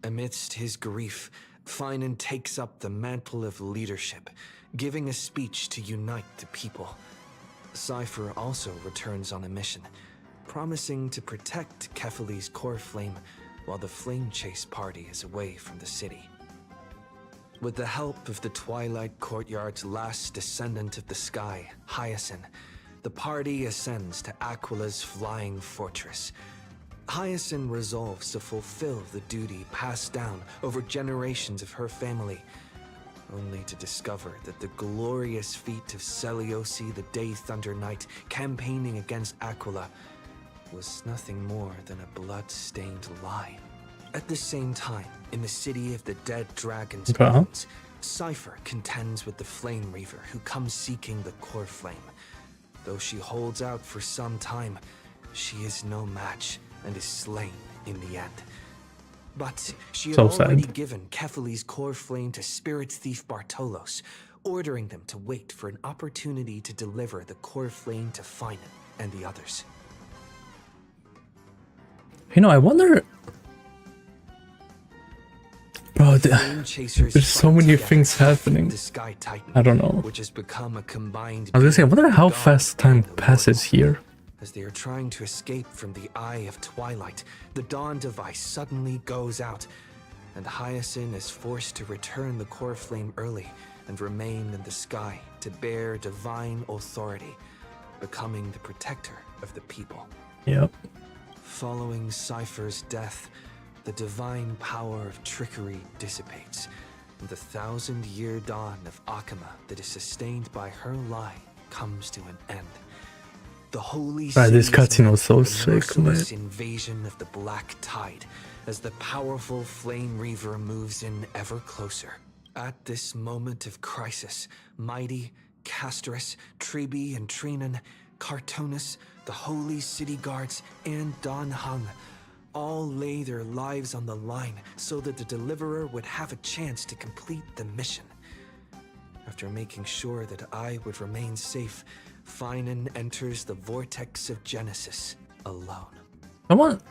Speaker 8: Amidst his grief, Finan takes up the mantle of leadership, giving a speech to unite the people. Cypher also returns on a mission, promising to protect Kefali's core flame while the Flame Chase party is away from the city. With the help of the Twilight Courtyard's last descendant of the sky, Hyacinth, the party ascends to Aquila's flying fortress. Hyacinth resolves to fulfill the duty passed down over generations of her family, only to discover that the glorious feat of Seliosi the Day Thunder Knight campaigning against Aquila was nothing more than a blood-stained lie. At the same time, in the city of the dead dragon's bones, Cypher contends with the Flame Reaver who comes seeking the core flame. Though she holds out for some time, she is no match and is slain in the end. But she had already given Kefali's core flame to Spirit Thief Bartolos, ordering them to wait for an opportunity to deliver the core flame to Finan and the others.
Speaker 2: You know, I wonder... Bro, there's so many things happening. I don't know.
Speaker 8: Which has become a combined...
Speaker 2: I was gonna say, I wonder how fast time passes here.
Speaker 8: As they are trying to escape from the Eye of Twilight, the Dawn device suddenly goes out, and Hyacinth is forced to return the core flame early and remain in the sky to bear divine authority, becoming the protector of the people.
Speaker 2: Yep.
Speaker 8: Following Cypher's death, the divine power of trickery dissipates, and the 1,000-year dawn of Akama that is sustained by her lie comes to an end. The holy city
Speaker 2: this cutscene was so sick, man.
Speaker 8: Invasion of the Black Tide, as the powerful Flame Reaver moves in ever closer. At this moment of crisis, mighty Castorus, Tribi, and Trinan, Cartonus, the Holy City Guards, and Dan Heng all lay their lives on the line so that the Deliverer would have a chance to complete the mission. After making sure that I would remain safe, Finan enters the vortex of Genesis alone.
Speaker 2: Come on.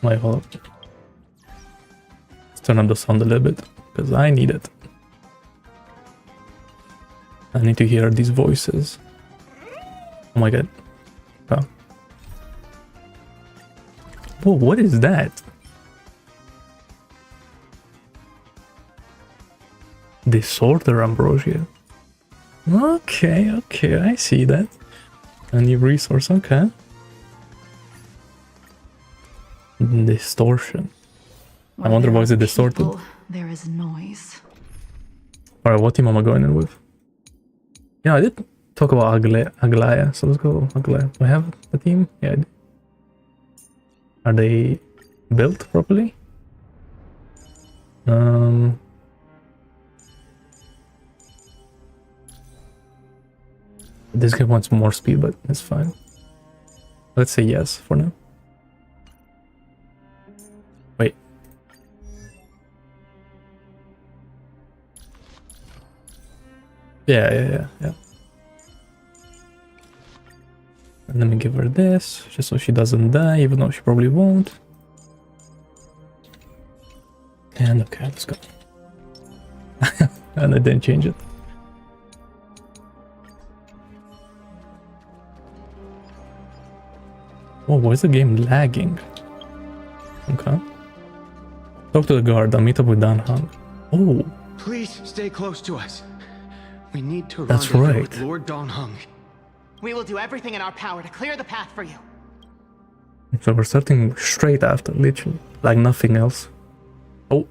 Speaker 2: Wait, hold up. Let's turn up the sound a little bit, because I need it. I need to hear these voices. Oh my god. Oh. Whoa, what is that? Disorder Ambrosia. Okay, I see that. A new resource, okay. Distortion. I wonder why is it distorted.
Speaker 7: There is noise.
Speaker 2: Alright, what team am I going in with? Yeah, I did talk about Aglaya, so let's go Aglaya. Do I have a team? Yeah, I do. Are they built properly? This guy wants more speed, but it's fine. Let's say yes for now. Wait. Yeah. And let me give her this, just so she doesn't die, even though she probably won't. And okay, let's go. And I didn't change it. Oh, why is the game lagging? Okay. Talk to the guard, I'll meet up with Dan Heng. Oh,
Speaker 3: Please stay close to us. We need to
Speaker 2: That's
Speaker 3: rendezvous
Speaker 2: right.
Speaker 3: with Lord Dan Heng.
Speaker 9: We will do everything in our power to clear the path for you.
Speaker 2: so we're starting straight after, literally, like nothing else. Oh,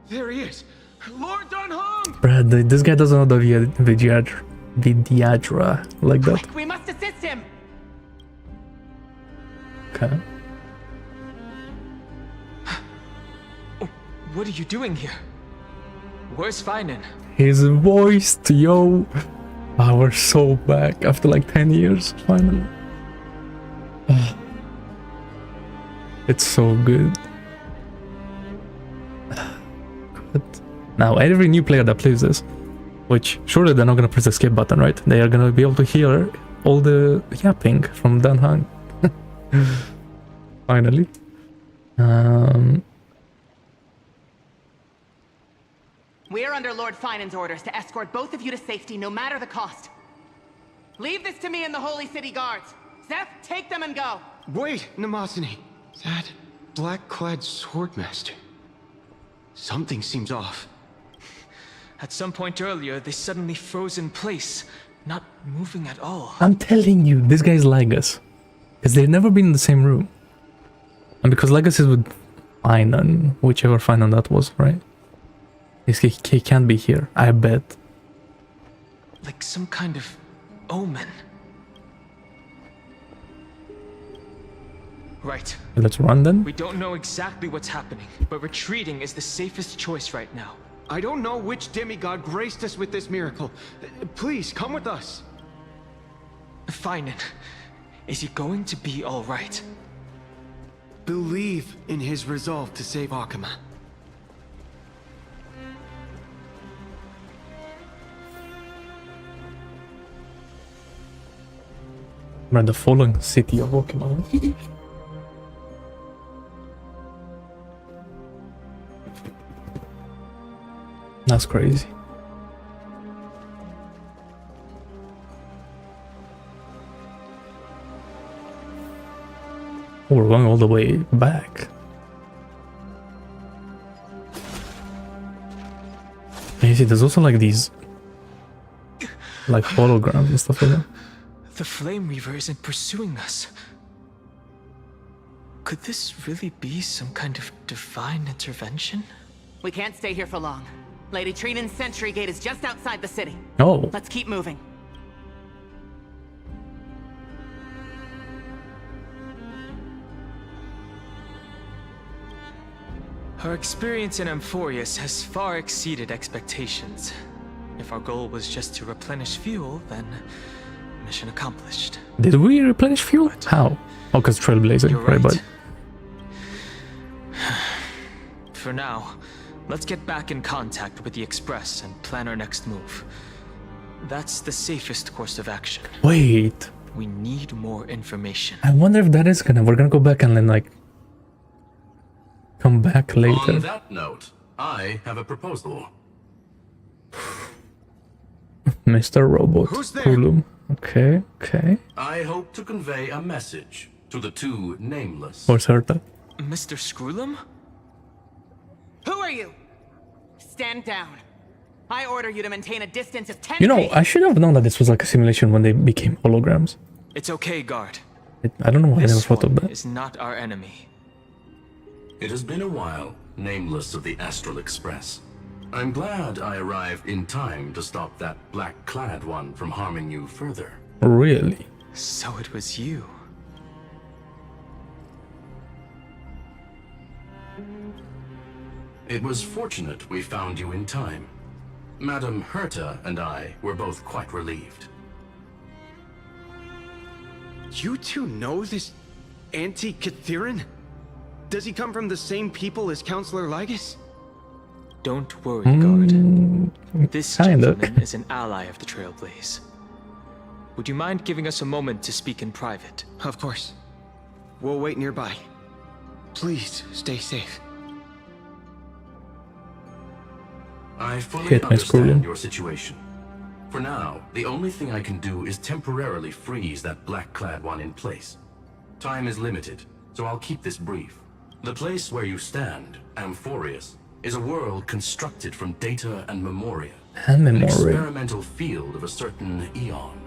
Speaker 3: There he is! Lord Dan Heng!
Speaker 2: Brad, this guy doesn't know the Vidyadra like that.
Speaker 9: Quick, we must assist him!
Speaker 2: Okay.
Speaker 10: What are you doing here? Where's Finan?
Speaker 2: His voice, yo. Oh, we're so back after like 10 years, finally. It's so good. Good. Now, every new player that plays this, which surely they're not gonna press the skip button, right? They are gonna be able to hear all the yapping from Dan Heng. Finally.
Speaker 9: We are under Lord Finan's orders to escort both of you to safety, no matter the cost. Leave this to me and the Holy City Guards. Zeph, take them and go.
Speaker 3: Wait, Namasini. That black-clad swordmaster. Something seems off.
Speaker 10: At some point earlier, they suddenly froze in place, not moving at all.
Speaker 2: I'm telling you, this guy's Legas. Because they've never been in the same room. And because Legas is with Finan, whichever Finan that was, right? He can't be here, I bet.
Speaker 10: Like some kind of omen. Right.
Speaker 2: Let's run then.
Speaker 10: We don't know exactly what's happening, but retreating is the safest choice right now.
Speaker 3: I don't know which demigod graced us with this miracle. Please, come with us.
Speaker 10: Finan, is he going to be alright?
Speaker 3: Believe in his resolve to save Akama.
Speaker 2: We're in the fallen city of Okima. That's crazy. Oh, we're going all the way back. And you see, there's also like these, like holograms and stuff like that.
Speaker 10: The Flame Reaver isn't pursuing us. Could this really be some kind of divine intervention?
Speaker 9: We can't stay here for long. Lady Trinan's Sentry Gate is just outside the city.
Speaker 2: Oh.
Speaker 9: Let's keep moving.
Speaker 10: Our experience in Amphorius has far exceeded expectations. If our goal was just to replenish fuel, then mission accomplished.
Speaker 2: Did we replenish fuel? How? Oh, because Trailblazer,
Speaker 10: You're right.
Speaker 2: but...
Speaker 10: For now, let's get back in contact with the Express and plan our next move. That's the safest course of action.
Speaker 2: Wait.
Speaker 10: We need more information.
Speaker 2: I wonder if that is we're gonna go back and then, like, come back later.
Speaker 3: On that note, I have a proposal.
Speaker 2: Mr. Robot.
Speaker 3: Who's there?
Speaker 2: Kulum. Okay, okay.
Speaker 3: I hope to convey a message to the two nameless.
Speaker 2: Where's Herta?
Speaker 10: Mr. Screwlum?
Speaker 9: Who are you? Stand down. I order you to maintain a distance of 10
Speaker 2: You know,
Speaker 9: feet.
Speaker 2: I should have known that this was like a simulation when they became holograms.
Speaker 10: It's okay, guard.
Speaker 2: I don't know why I never
Speaker 10: This
Speaker 2: thought of
Speaker 10: one
Speaker 2: that.
Speaker 10: is not our enemy.
Speaker 3: It has been a while, nameless of the Astral Express. I'm glad I arrived in time to stop that black-clad one from harming you further.
Speaker 2: Really?
Speaker 10: So it was you.
Speaker 3: It was fortunate we found you in time. Madam Herta and I were both quite relieved.
Speaker 11: You two know this anti-Cathiran? Does he come from the same people as Counselor Lygus?
Speaker 10: Don't worry, guard. This
Speaker 2: kinda.
Speaker 10: gentleman is an ally of the Trailblaze. Would you mind giving us a moment to speak in private?
Speaker 11: Of course. We'll wait nearby. Please, stay safe.
Speaker 3: I fully
Speaker 2: Hit my
Speaker 3: understand
Speaker 2: scrolling.
Speaker 3: your situation. For now, the only thing I can do is temporarily freeze that black-clad one in place. Time is limited, so I'll keep this brief. The place where you stand, Amphorius, is a world constructed from data and memoria.
Speaker 2: And
Speaker 3: An
Speaker 2: memory.
Speaker 3: experimental field of a certain eon.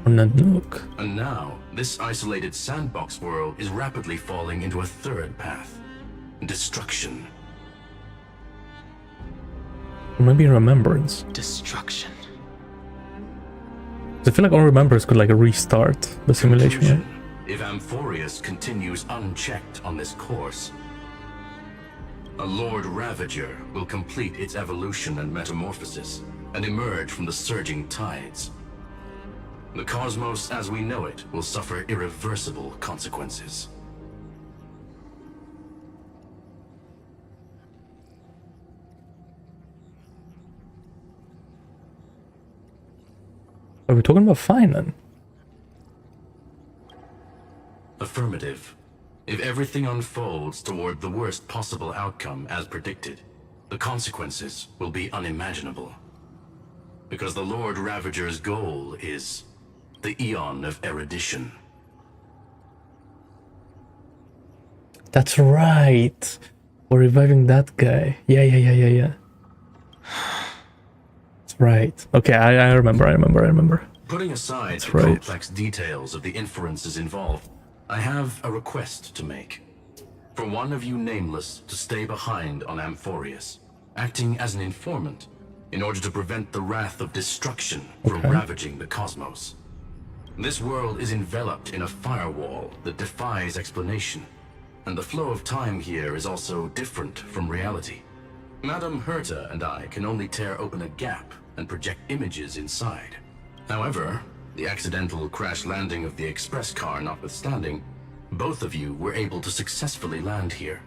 Speaker 2: On a nuke.
Speaker 3: And now, this isolated sandbox world is rapidly falling into a third path. Destruction.
Speaker 2: Or maybe remembrance.
Speaker 10: Destruction.
Speaker 2: I feel like all remembrance could like restart the simulation. Yeah?
Speaker 3: Conclusion. If Amphorius continues unchecked on this course, a Lord Ravager will complete its evolution and metamorphosis and emerge from the surging tides. The cosmos as we know it will suffer irreversible consequences.
Speaker 2: Are we talking about Finan?
Speaker 3: Affirmative. If everything unfolds toward the worst possible outcome as predicted, the consequences will be unimaginable. Because the Lord Ravager's goal is the Eon of Erudition.
Speaker 2: That's right. We're reviving that guy. Yeah. That's right. Okay, I remember.
Speaker 3: Putting aside
Speaker 2: That's
Speaker 3: the
Speaker 2: right.
Speaker 3: complex details of the inferences involved, I have a request to make. For one of you nameless to stay behind on Amphorius, acting as an informant, in order to prevent the wrath of destruction from ravaging the cosmos. This world is enveloped in a firewall that defies explanation, and the flow of time here is also different from reality. Madam Herta and I can only tear open a gap and project images inside. However, the accidental crash landing of the express car notwithstanding, both of you were able to successfully land here.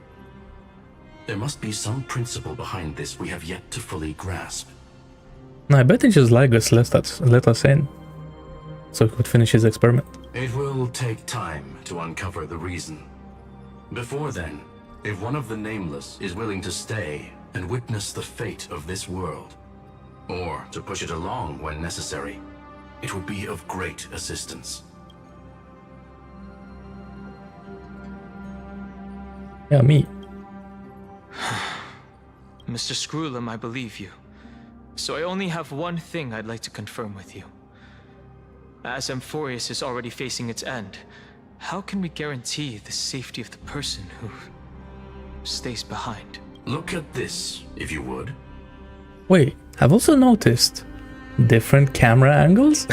Speaker 3: There must be some principle behind this we have yet to fully grasp.
Speaker 2: No, I bet he just Lygus let us in, so he could finish his experiment.
Speaker 3: It will take time to uncover the reason. Before then, if one of the Nameless is willing to stay and witness the fate of this world, or to push it along when necessary, it would be of great assistance.
Speaker 2: Yeah, me.
Speaker 10: Mr. Screwlum, I believe you. So I only have one thing I'd like to confirm with you. As Amphorius is already facing its end, how can we guarantee the safety of the person who stays behind?
Speaker 3: Look at this, if you would.
Speaker 2: Wait, I've also noticed different camera angles.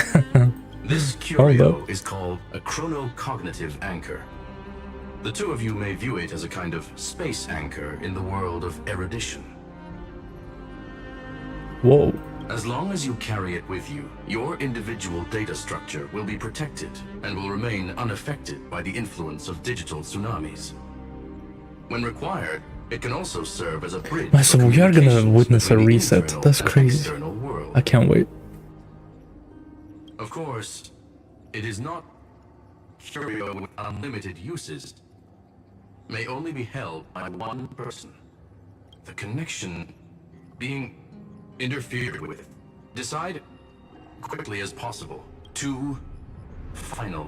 Speaker 3: This curio is called a chronocognitive anchor. The two of you may view it as a kind of space anchor in the world of erudition.
Speaker 2: Whoa.
Speaker 3: As long as you carry it with you, your individual data structure will be protected and will remain unaffected by the influence of digital tsunamis. When required, it can also serve as a bridge.
Speaker 2: So we are gonna witness a reset. That's crazy. I can't wait.
Speaker 3: Of course, it is not curio with unlimited uses. May only be held by one person. The connection being interfered with. Decide quickly as possible. 2 final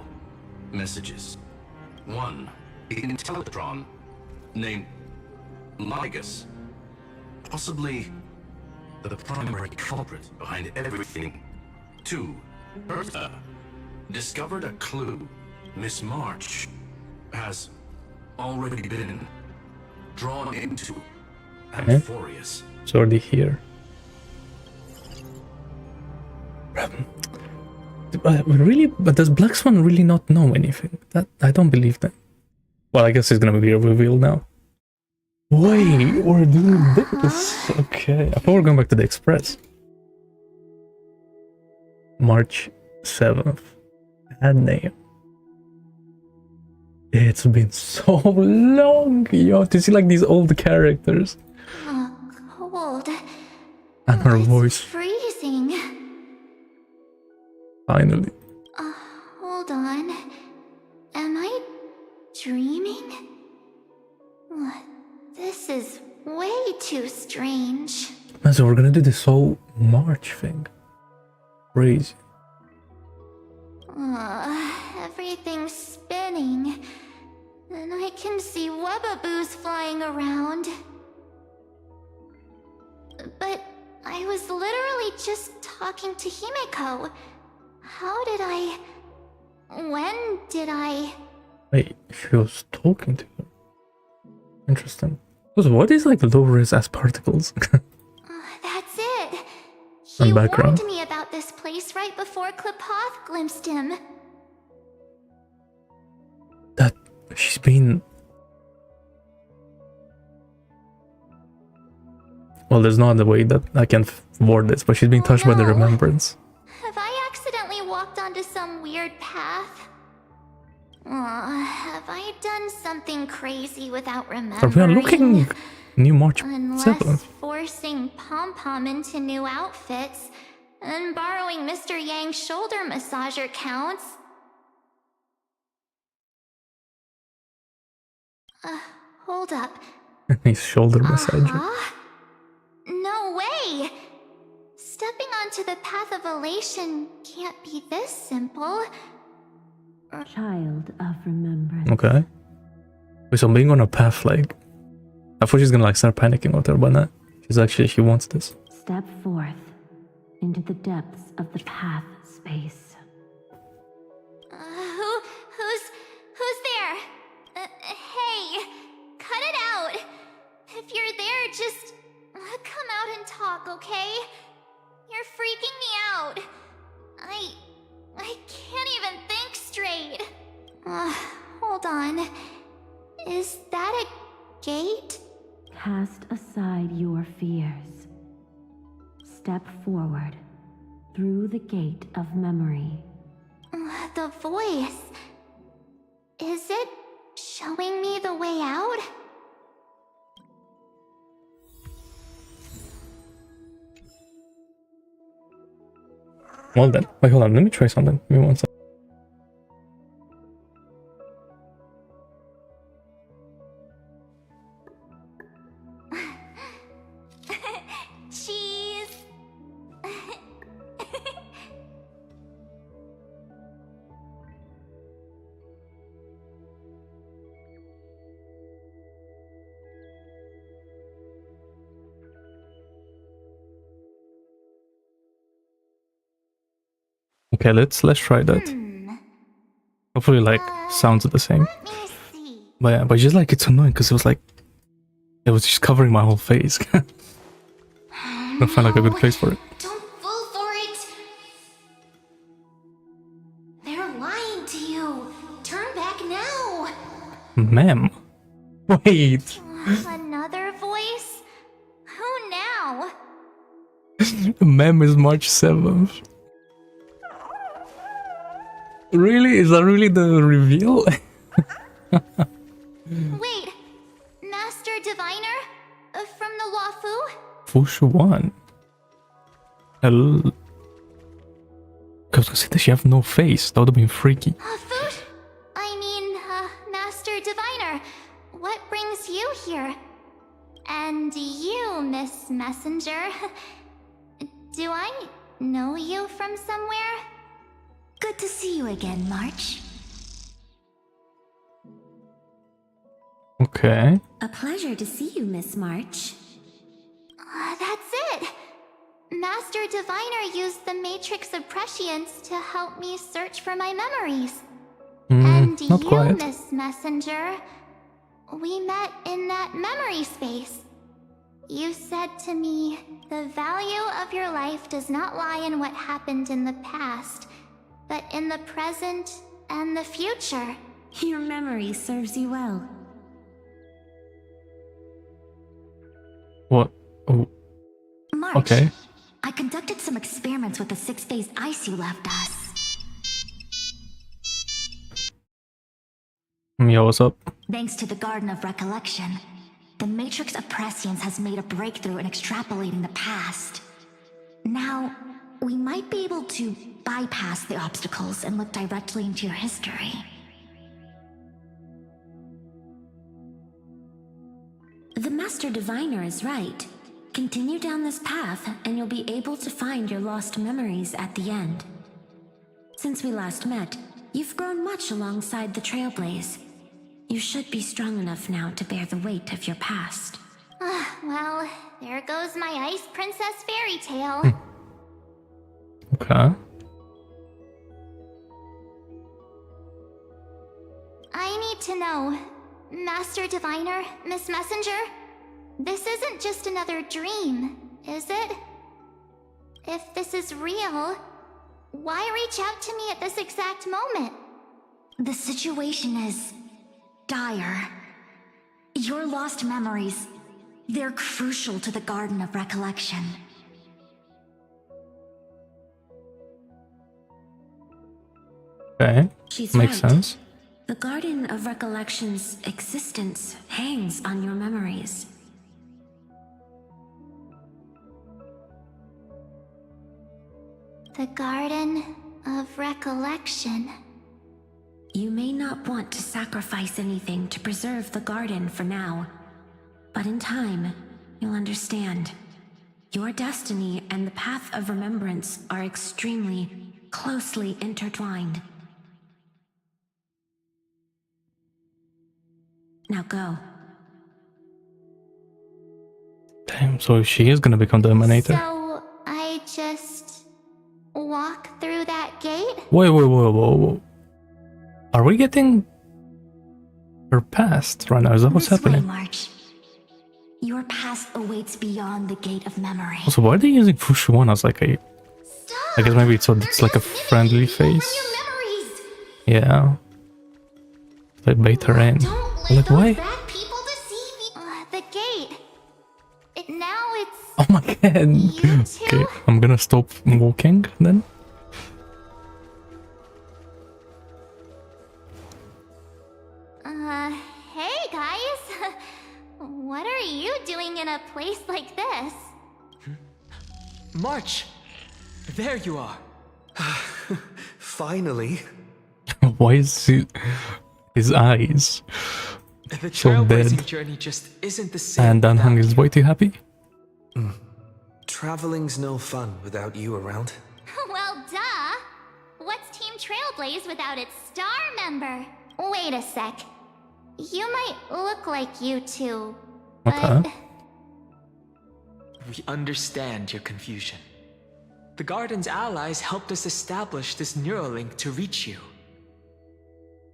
Speaker 3: messages. 1, Intellatron named Ligus, possibly the primary culprit behind everything. 2, Bertha discovered a clue. Miss March has already been drawn into Amphorius.
Speaker 2: It's already here. But does Black Swan really not know anything? That I don't believe that. Well, I guess it's gonna be revealed now. Wait, we're doing this. Okay, I thought we were going back to the Express. March 7th. Bad name. It's been so long, yo, to see like these old characters.
Speaker 4: Cold.
Speaker 2: And her voice.
Speaker 4: Freezing.
Speaker 2: Finally.
Speaker 4: Hold on. Am I dreaming? What? This is way too strange.
Speaker 2: So we're gonna do this whole March thing. Crazy.
Speaker 4: Everything's spinning. And I can see webaboos flying around. But I was literally just talking to Himeko. How did I... When did I...
Speaker 2: Wait, she was talking to her. Interesting. Because what is like low-res as particles?
Speaker 4: That's it. He warned me about this place right before Klepoth glimpsed him.
Speaker 2: That she's been... Well, there's no other way that I can word this, but she's been touched by the remembrance.
Speaker 4: Have I accidentally walked onto some weird path? Have I done something crazy without remembering?
Speaker 2: We are looking new March 7th.
Speaker 4: Unless forcing Pom-Pom into new outfits and borrowing Mr. Yang's shoulder massager counts. Hold up.
Speaker 2: His shoulder massager.
Speaker 4: No way! Stepping onto the path of elation can't be this simple.
Speaker 7: Child of remembrance.
Speaker 2: Okay. Wait, so being on a path, like... I thought she's gonna like start panicking with her, but not. She wants this.
Speaker 7: Step forth into the depths of the path space.
Speaker 4: Who's there? Hey, cut it out. If you're there, just come out and talk, okay? You're freaking me out. I can't even think straight. Hold on. Is that a gate?
Speaker 7: Cast aside your fears. Step forward through the gate of memory.
Speaker 4: The voice. Is it showing me the way out?
Speaker 2: Well then. Wait, hold on. Let me try something. Give me 1 second.
Speaker 4: Cheese.
Speaker 2: Okay, let's try that. Hopefully, like, sounds the same. But yeah, but just like it's annoying because it was just covering my whole face. I don't find like a good place for it.
Speaker 4: Don't fall for it. They're lying to you. Turn back now.
Speaker 2: Ma'am. Wait.
Speaker 4: Another voice? Who now?
Speaker 2: Ma'am is March 7th. Really? Is that really the reveal?
Speaker 4: Wait, Master Diviner? From the Wafu?
Speaker 2: Fushuan. Hello. I was gonna say, does she have no face? That would have been freaky.
Speaker 4: Master Diviner, what brings you here? And you, Miss Messenger, do I know you from somewhere?
Speaker 12: Good to see you again, March.
Speaker 2: Okay.
Speaker 12: A pleasure to see you, Miss March.
Speaker 4: That's it! Master Diviner used the Matrix of Prescience to help me search for my memories. And
Speaker 2: not
Speaker 4: you,
Speaker 2: quite.
Speaker 4: Miss Messenger, we met in that memory space. You said to me, the value of your life does not lie in what happened in the past, but in the present and the future.
Speaker 12: Your memory serves you well.
Speaker 2: What? Oh.
Speaker 12: March,
Speaker 2: Okay.
Speaker 12: I conducted some experiments with the 6-phase ice you left us.
Speaker 2: Yeah, what's up?
Speaker 12: Thanks to the Garden of Recollection, the Matrix of Prescience has made a breakthrough in extrapolating the past. Now, we might be able to bypass the obstacles and look directly into your history. The Master Diviner is right. Continue down this path, and you'll be able to find your lost memories at the end. Since we last met, you've grown much alongside the Trailblaze. You should be strong enough now to bear the weight of your past.
Speaker 4: Well, there goes my Ice Princess fairy tale.
Speaker 2: Okay.
Speaker 4: I need to know, Master Diviner, Miss Messenger, this isn't just another dream, is it? If this is real, why reach out to me at this exact moment?
Speaker 12: The situation is dire. Your lost memories, they're crucial to the Garden of Recollection.
Speaker 2: Okay.
Speaker 12: She's
Speaker 2: Makes
Speaker 12: right.
Speaker 2: sense.
Speaker 12: The Garden of Recollection's existence hangs on your memories.
Speaker 4: The Garden of Recollection.
Speaker 12: You may not want to sacrifice anything to preserve the garden for now, but in time, you'll understand. Your destiny and the path of remembrance are extremely, closely intertwined. Now go.
Speaker 2: Damn, so she is gonna become the Emanator.
Speaker 4: So, I just walk through that gate?
Speaker 2: Whoa. Are we getting her past right now? Is that what's
Speaker 12: This way,
Speaker 2: happening?
Speaker 12: March. Your past awaits beyond the gate of memory.
Speaker 2: Also, why are they using Fushuan as like a... I guess maybe so it's like a friendly face. Yeah. They bait her in. Like, why?
Speaker 4: The gate. Now it's...
Speaker 2: Oh my god. Okay, I'm gonna stop walking then.
Speaker 4: Hey guys. What are you doing in a place like this?
Speaker 10: March! There you are.
Speaker 8: Finally.
Speaker 2: Why is his eyes
Speaker 10: The
Speaker 2: so
Speaker 10: trailblazing
Speaker 2: dead?
Speaker 10: journey just isn't the same.
Speaker 2: And Danhang is way too happy?
Speaker 8: Traveling's no fun without you around.
Speaker 4: Well, duh. What's Team Trailblaze without its star member? Wait a sec. You might look like you two, but...
Speaker 2: Okay.
Speaker 10: We understand your confusion. The Garden's allies helped us establish this neural link to reach you.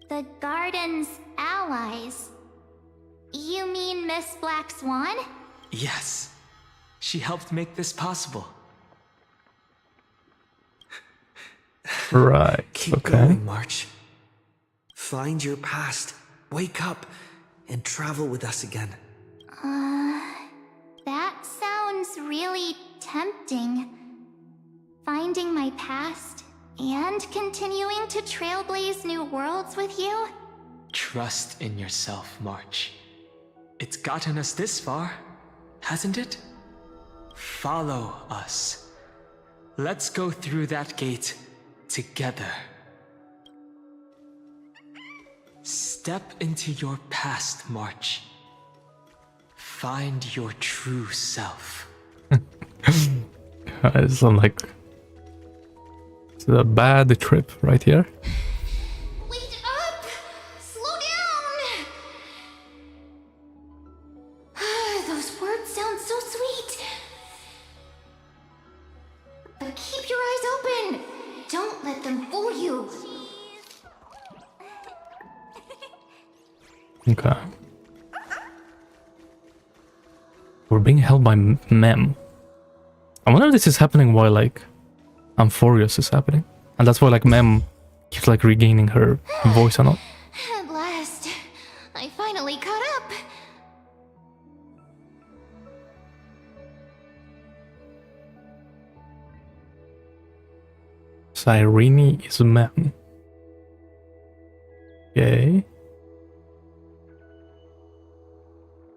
Speaker 4: The Garden's allies? You mean Miss Black Swan?
Speaker 10: Yes. She helped make this possible.
Speaker 2: Right,
Speaker 8: Keep
Speaker 2: okay.
Speaker 8: going, March. Find your past, Wake up and travel with us again.
Speaker 4: That sounds really tempting. Finding my past and continuing to trailblaze new worlds with you?
Speaker 10: Trust in yourself, March. It's gotten us this far, hasn't it? Follow us. Let's go through that gate together. Step into your past, March. Find your true self.
Speaker 2: It's like it's a bad trip right here.
Speaker 4: Wait up! Slow down! Those words sound so sweet. But keep your eyes open. Don't let them fool you.
Speaker 2: Okay. We're being held by Mem. I wonder if this is happening while like Amphorius is happening. And that's why like Mem keeps like regaining her voice and all.
Speaker 4: At last, I finally caught up.
Speaker 2: Cyrene is Mem. Okay.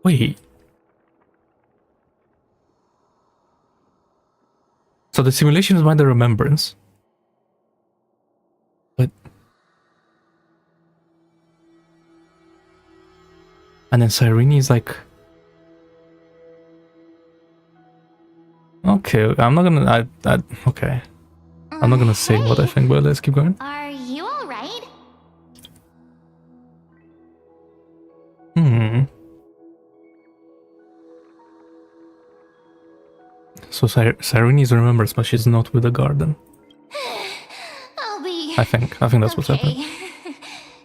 Speaker 2: Wait. So the simulation is by the remembrance. But... And then Cyrene is like... Okay, I'm not gonna... okay. I'm not gonna say what I think, but let's keep going.
Speaker 4: Are you alright?
Speaker 2: So Cyrene remembers, but she's not with the garden.
Speaker 4: I'll be...
Speaker 2: I think that's what's happening.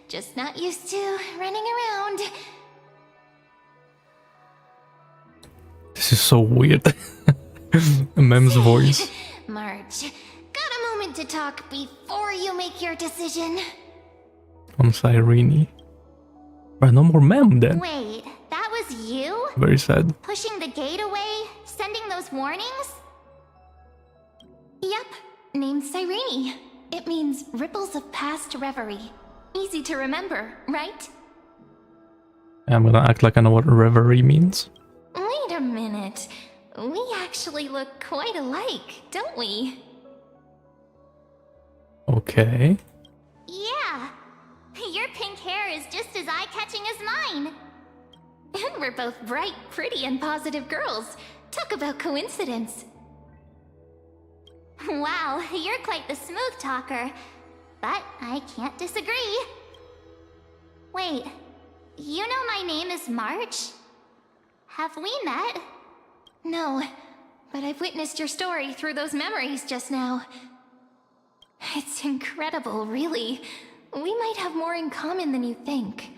Speaker 4: Just not used to running around.
Speaker 2: This is so weird. Mem's voice.
Speaker 4: March, got a moment to talk before you make your decision?
Speaker 2: On Cyrene. But no more Mem then.
Speaker 4: Wait, that was you?
Speaker 2: Very sad.
Speaker 4: Pushing the gate away? Sending those warnings? Yep, named Cyrene. It means ripples of past reverie. Easy to remember, right?
Speaker 2: I'm gonna act like I know what reverie means.
Speaker 4: Wait a minute. We actually look quite alike, don't we?
Speaker 2: Okay.
Speaker 4: Yeah. Your pink hair is just as eye-catching as mine. And we're both bright, pretty, and positive girls. Talk about coincidence. Wow, you're quite the smooth talker. But I can't disagree. Wait, you know my name is March? Have we met? No, but I've witnessed your story through those memories just now. It's incredible, really. We might have more in common than you think.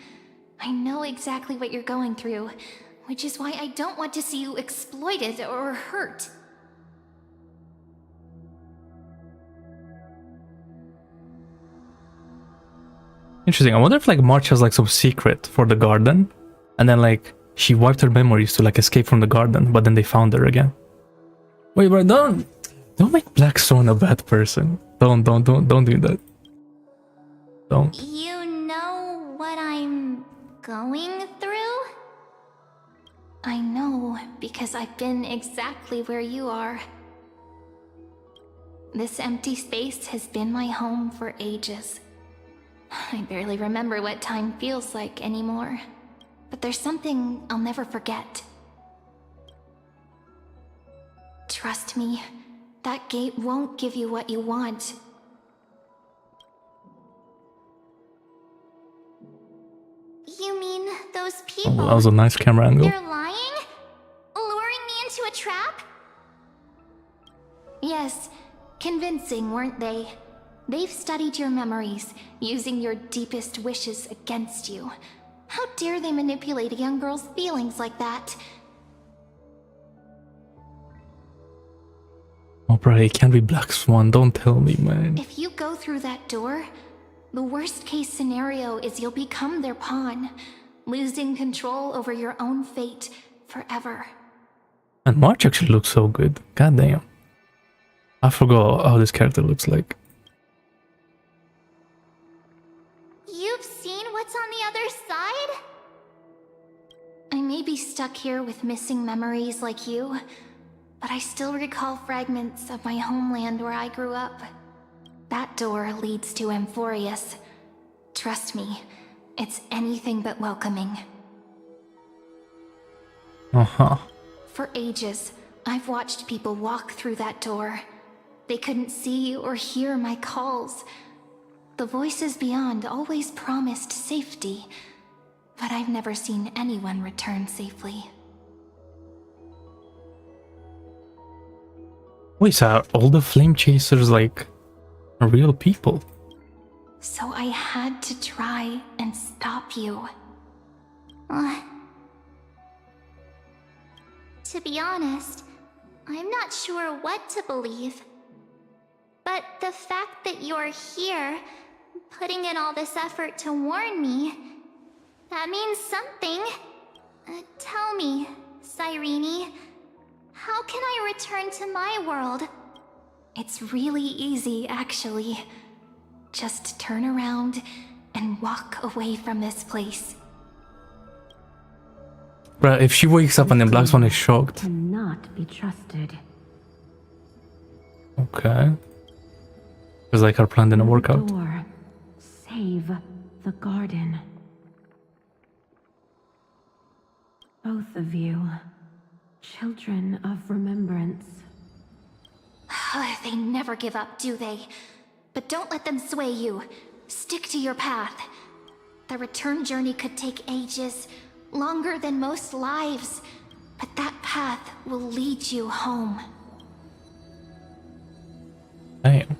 Speaker 4: I know exactly what you're going through, which is why I don't want to see you exploited or hurt.
Speaker 2: Interesting. I wonder if like March has like some secret for the garden, and then like she wiped her memories to like escape from the garden, but then they found her again. Wait, bro, don't make Blackstone a bad person. Don't do that. Don't.
Speaker 4: You know what I'm going through? I know, because I've been exactly where you are. This empty space has been my home for ages. I barely remember what time feels like anymore. But there's something I'll never forget. Trust me, that gate won't give you what you want. You mean those people?
Speaker 2: Oh, that was a nice camera angle.
Speaker 4: They're lying? Luring me into a trap? Yes, convincing, weren't they? They've studied your memories, using your deepest wishes against you. How dare they manipulate a young girl's feelings like that?
Speaker 2: Oh, bro, it can't be Black Swan. Don't tell me, man.
Speaker 4: If you go through that door, The worst case scenario is you'll become their pawn, losing control over your own fate forever.
Speaker 2: And March actually looks so good. God damn. I forgot how this character looks like.
Speaker 4: You've seen what's on the other side? I may be stuck here with missing memories like you, but I still recall fragments of my homeland where I grew up. That door leads to Amphorius. Trust me, it's anything but welcoming.
Speaker 2: Uh-huh.
Speaker 4: For ages, I've watched people walk through that door. They couldn't see or hear my calls. The voices beyond always promised safety, but I've never seen anyone return safely.
Speaker 2: Wait, so are all the flame chasers like real people?
Speaker 4: So I had to try and stop you. To be honest, I'm not sure what to believe. But the fact that you're here, putting in all this effort to warn me, that means something. Tell me, Cyrene, how can I return to my world? It's really easy, actually. Just turn around and walk away from this place.
Speaker 2: Bruh, if she wakes up and then Black Swan is shocked.
Speaker 12: Cannot be trusted.
Speaker 2: Okay. It's like her plan didn't work out.
Speaker 12: Door. Save the garden. Both of you, children of remembrance.
Speaker 4: They never give up, do they? But don't let them sway you. Stick to your path. The return journey could take ages, longer than most lives. But that path will lead you home.
Speaker 2: Damn.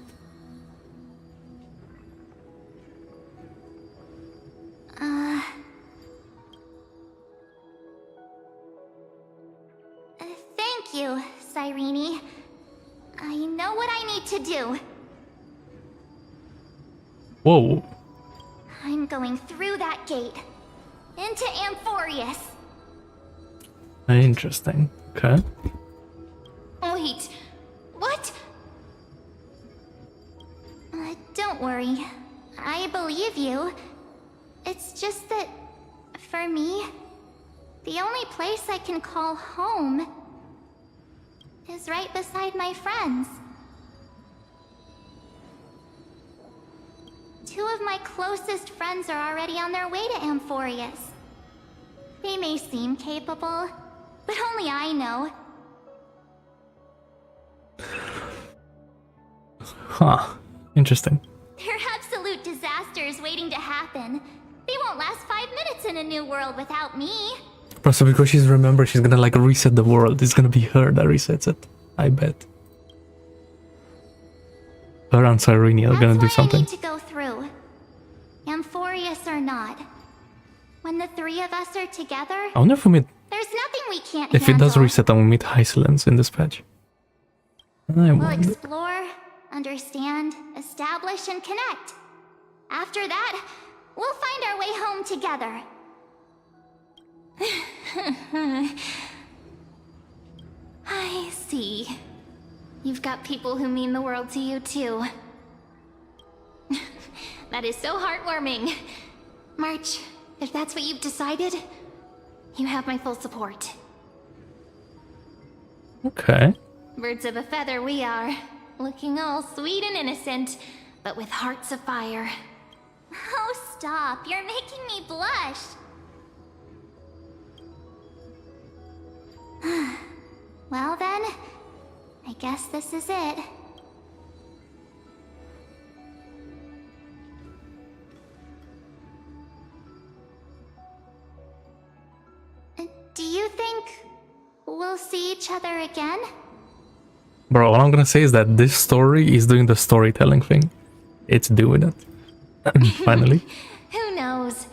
Speaker 4: Thank you, Cyrene. I know what I need to do.
Speaker 2: Whoa.
Speaker 4: I'm going through that gate. Into Amphorius.
Speaker 2: Interesting. Okay.
Speaker 4: Wait. What? Don't worry. I believe you. It's just that, for me, the only place I can call home is right beside my friends. Two of my closest friends are already on their way to Amphorius. They may seem capable, but only I know.
Speaker 2: Huh. Interesting.
Speaker 4: They're absolute disasters waiting to happen. They won't last 5 minutes in a new world without me.
Speaker 2: But so because she's remembered, she's gonna like reset the world. It's gonna be her that resets it. I bet. Her and Cyrene are gonna do something.
Speaker 4: I need to go through. Amphorius or not. When the three of us are together,
Speaker 2: I wonder if we meet.
Speaker 4: there's nothing we can't
Speaker 2: If
Speaker 4: handle.
Speaker 2: it does reset, then we meet Hysolence in this patch.
Speaker 4: We'll explore, understand, establish, and connect. After that, we'll find our way home together. I see. You've got people who mean the world to you, too. That is so heartwarming. March, if that's what you've decided, you have my full support.
Speaker 2: Okay.
Speaker 4: Birds of a feather we are. Looking all sweet and innocent, but with hearts of fire. Oh, stop. You're making me blush. Well then, I guess this is it. Do you think we'll see each other again?
Speaker 2: Bro, all I'm gonna say is that this story is doing the storytelling thing. It's doing it. Finally.
Speaker 4: Who knows?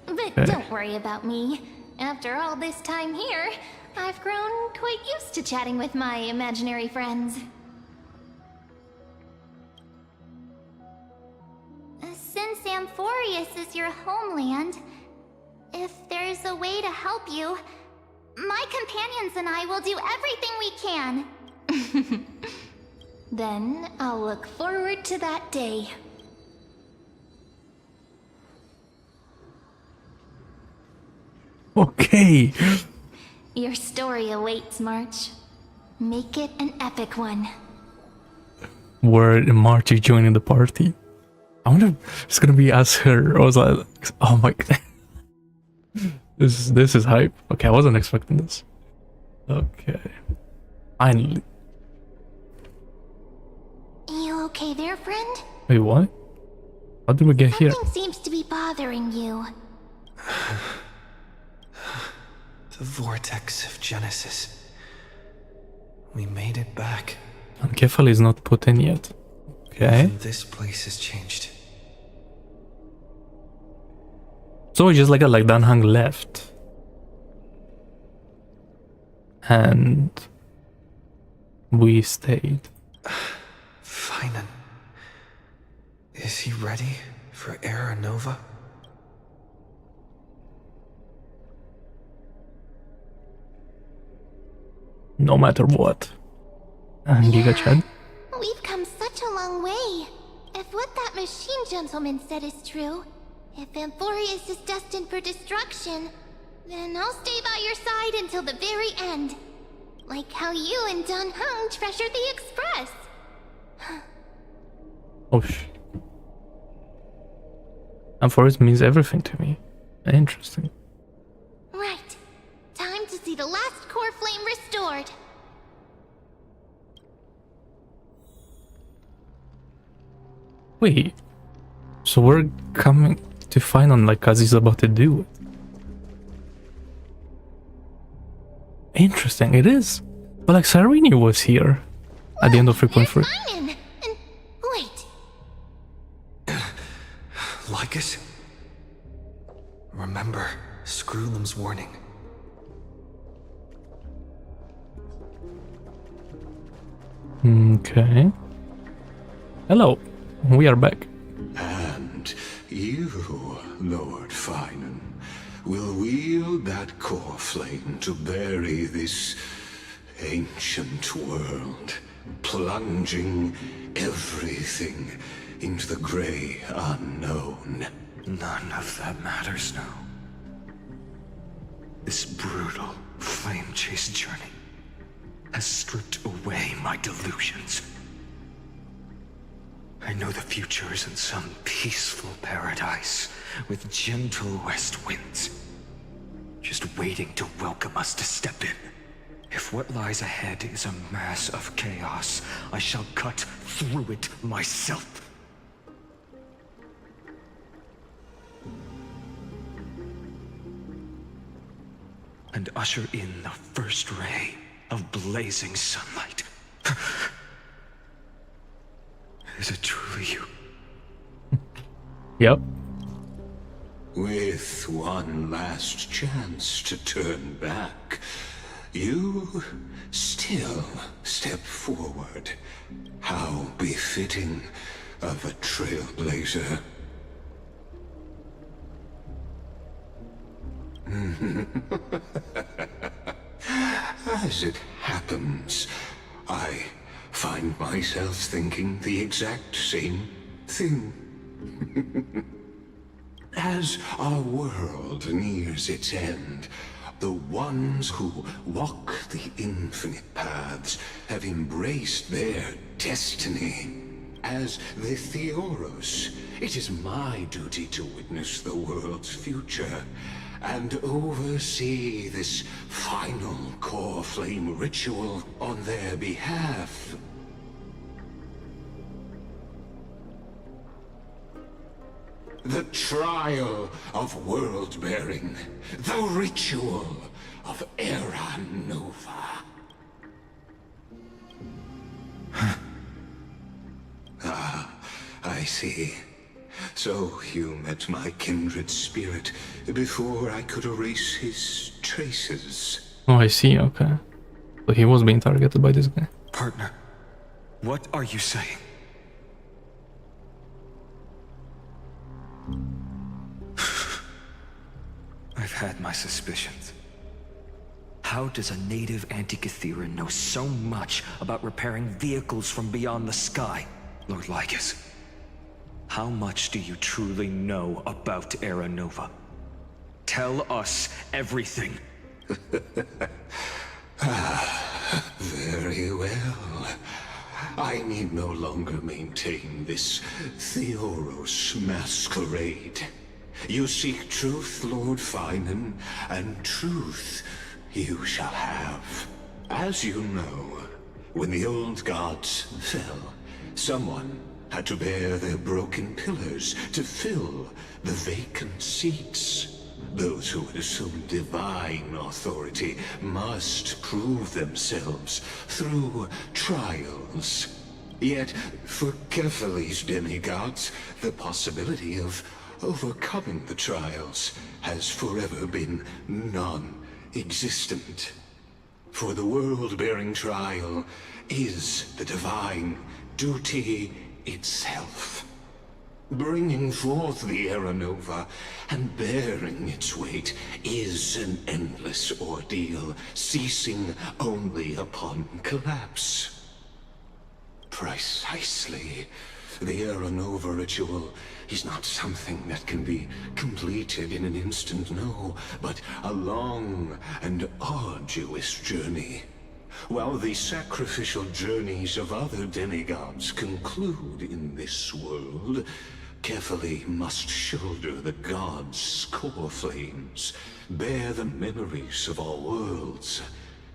Speaker 4: But
Speaker 2: Okay.
Speaker 4: don't worry about me. After all this time here, I've grown quite used to chatting with my imaginary friends. since Amphorius is your homeland, if there's a way to help you, my companions and I will do everything we can.
Speaker 12: Then I'll look forward to that day.
Speaker 2: Okay.
Speaker 12: Your story awaits, March. Make it an epic one.
Speaker 2: Word, March is joining the party. I wonder if it's gonna be as her. I was like, oh my god. This is hype. Okay, I wasn't expecting this. Okay. Finally.
Speaker 4: You okay there, friend?
Speaker 2: Wait, what? How did we get here?
Speaker 4: Something seems to be bothering you.
Speaker 8: The vortex of Genesis. We made it back.
Speaker 2: And Kefal is not put in yet. Okay.
Speaker 8: Even this place has changed.
Speaker 2: So we just like Danhang left. And we stayed.
Speaker 8: Finan. Is he ready for Era Nova?
Speaker 2: No matter what. And Giga Chad?
Speaker 4: We've come such a long way. If what that machine gentleman said is true, if Amphorius is destined for destruction, then I'll stay by your side until the very end. Like how you and Dun Hung treasured the Express.
Speaker 2: Oh Amphorius means everything to me. Interesting.
Speaker 4: Right. Time to see the last core flame restored.
Speaker 2: Wait. So we're coming to find on like as he's about to do it. Interesting, it is. But like Sarini was here at the end of 3.3.
Speaker 4: And wait.
Speaker 8: Lycus? Remember Screwlam's warning.
Speaker 2: Okay. Hello. We are back.
Speaker 13: And you, Lord Finan, will wield that core flame to bury this ancient world, plunging everything into the grey unknown.
Speaker 8: None of that matters now. This brutal flame chase journey has stripped away my delusions. I know the future is in some peaceful paradise with gentle west winds, just waiting to welcome us to step in. If what lies ahead is a mass of chaos, I shall cut through it myself. And usher in the first ray of blazing sunlight. Is it truly you?
Speaker 2: Yep.
Speaker 13: With one last chance to turn back, you still step forward. How befitting of a trailblazer. As it happens, I find myself thinking the exact same thing. As our world nears its end, the ones who walk the infinite paths have embraced their destiny. As the Theoros, it is my duty to witness the world's future and oversee this final core flame ritual on their behalf. The trial of world-bearing, the ritual of Era Nova. Ah, I see. So you met my kindred spirit before I could erase his traces.
Speaker 2: Oh, I see, okay. So he was being targeted by this guy.
Speaker 8: Partner, what are you saying?
Speaker 6: I've had my suspicions. How does a native Antikytheran know so much about repairing vehicles from beyond the sky, Lord Lycus? How much do you truly know about Era Nova? Tell us everything.
Speaker 13: Very well. I need no longer maintain this Theoros masquerade. You seek truth, Lord Finan, and truth you shall have. As you know, when the old gods fell, someone had to bear their broken pillars to fill the vacant seats. Those who would assume divine authority must prove themselves through trials. Yet, for Kefali's demigods, the possibility of overcoming the trials has forever been non-existent. For the world-bearing trial is the divine duty itself. Bringing forth the Era Nova and bearing its weight is an endless ordeal, ceasing only upon collapse. Precisely. The Era Nova ritual is not something that can be completed in an instant, no, but a long and arduous journey. While the sacrificial journeys of other demigods conclude in this world, Kefali must shoulder the gods' core flames, bear the memories of all worlds,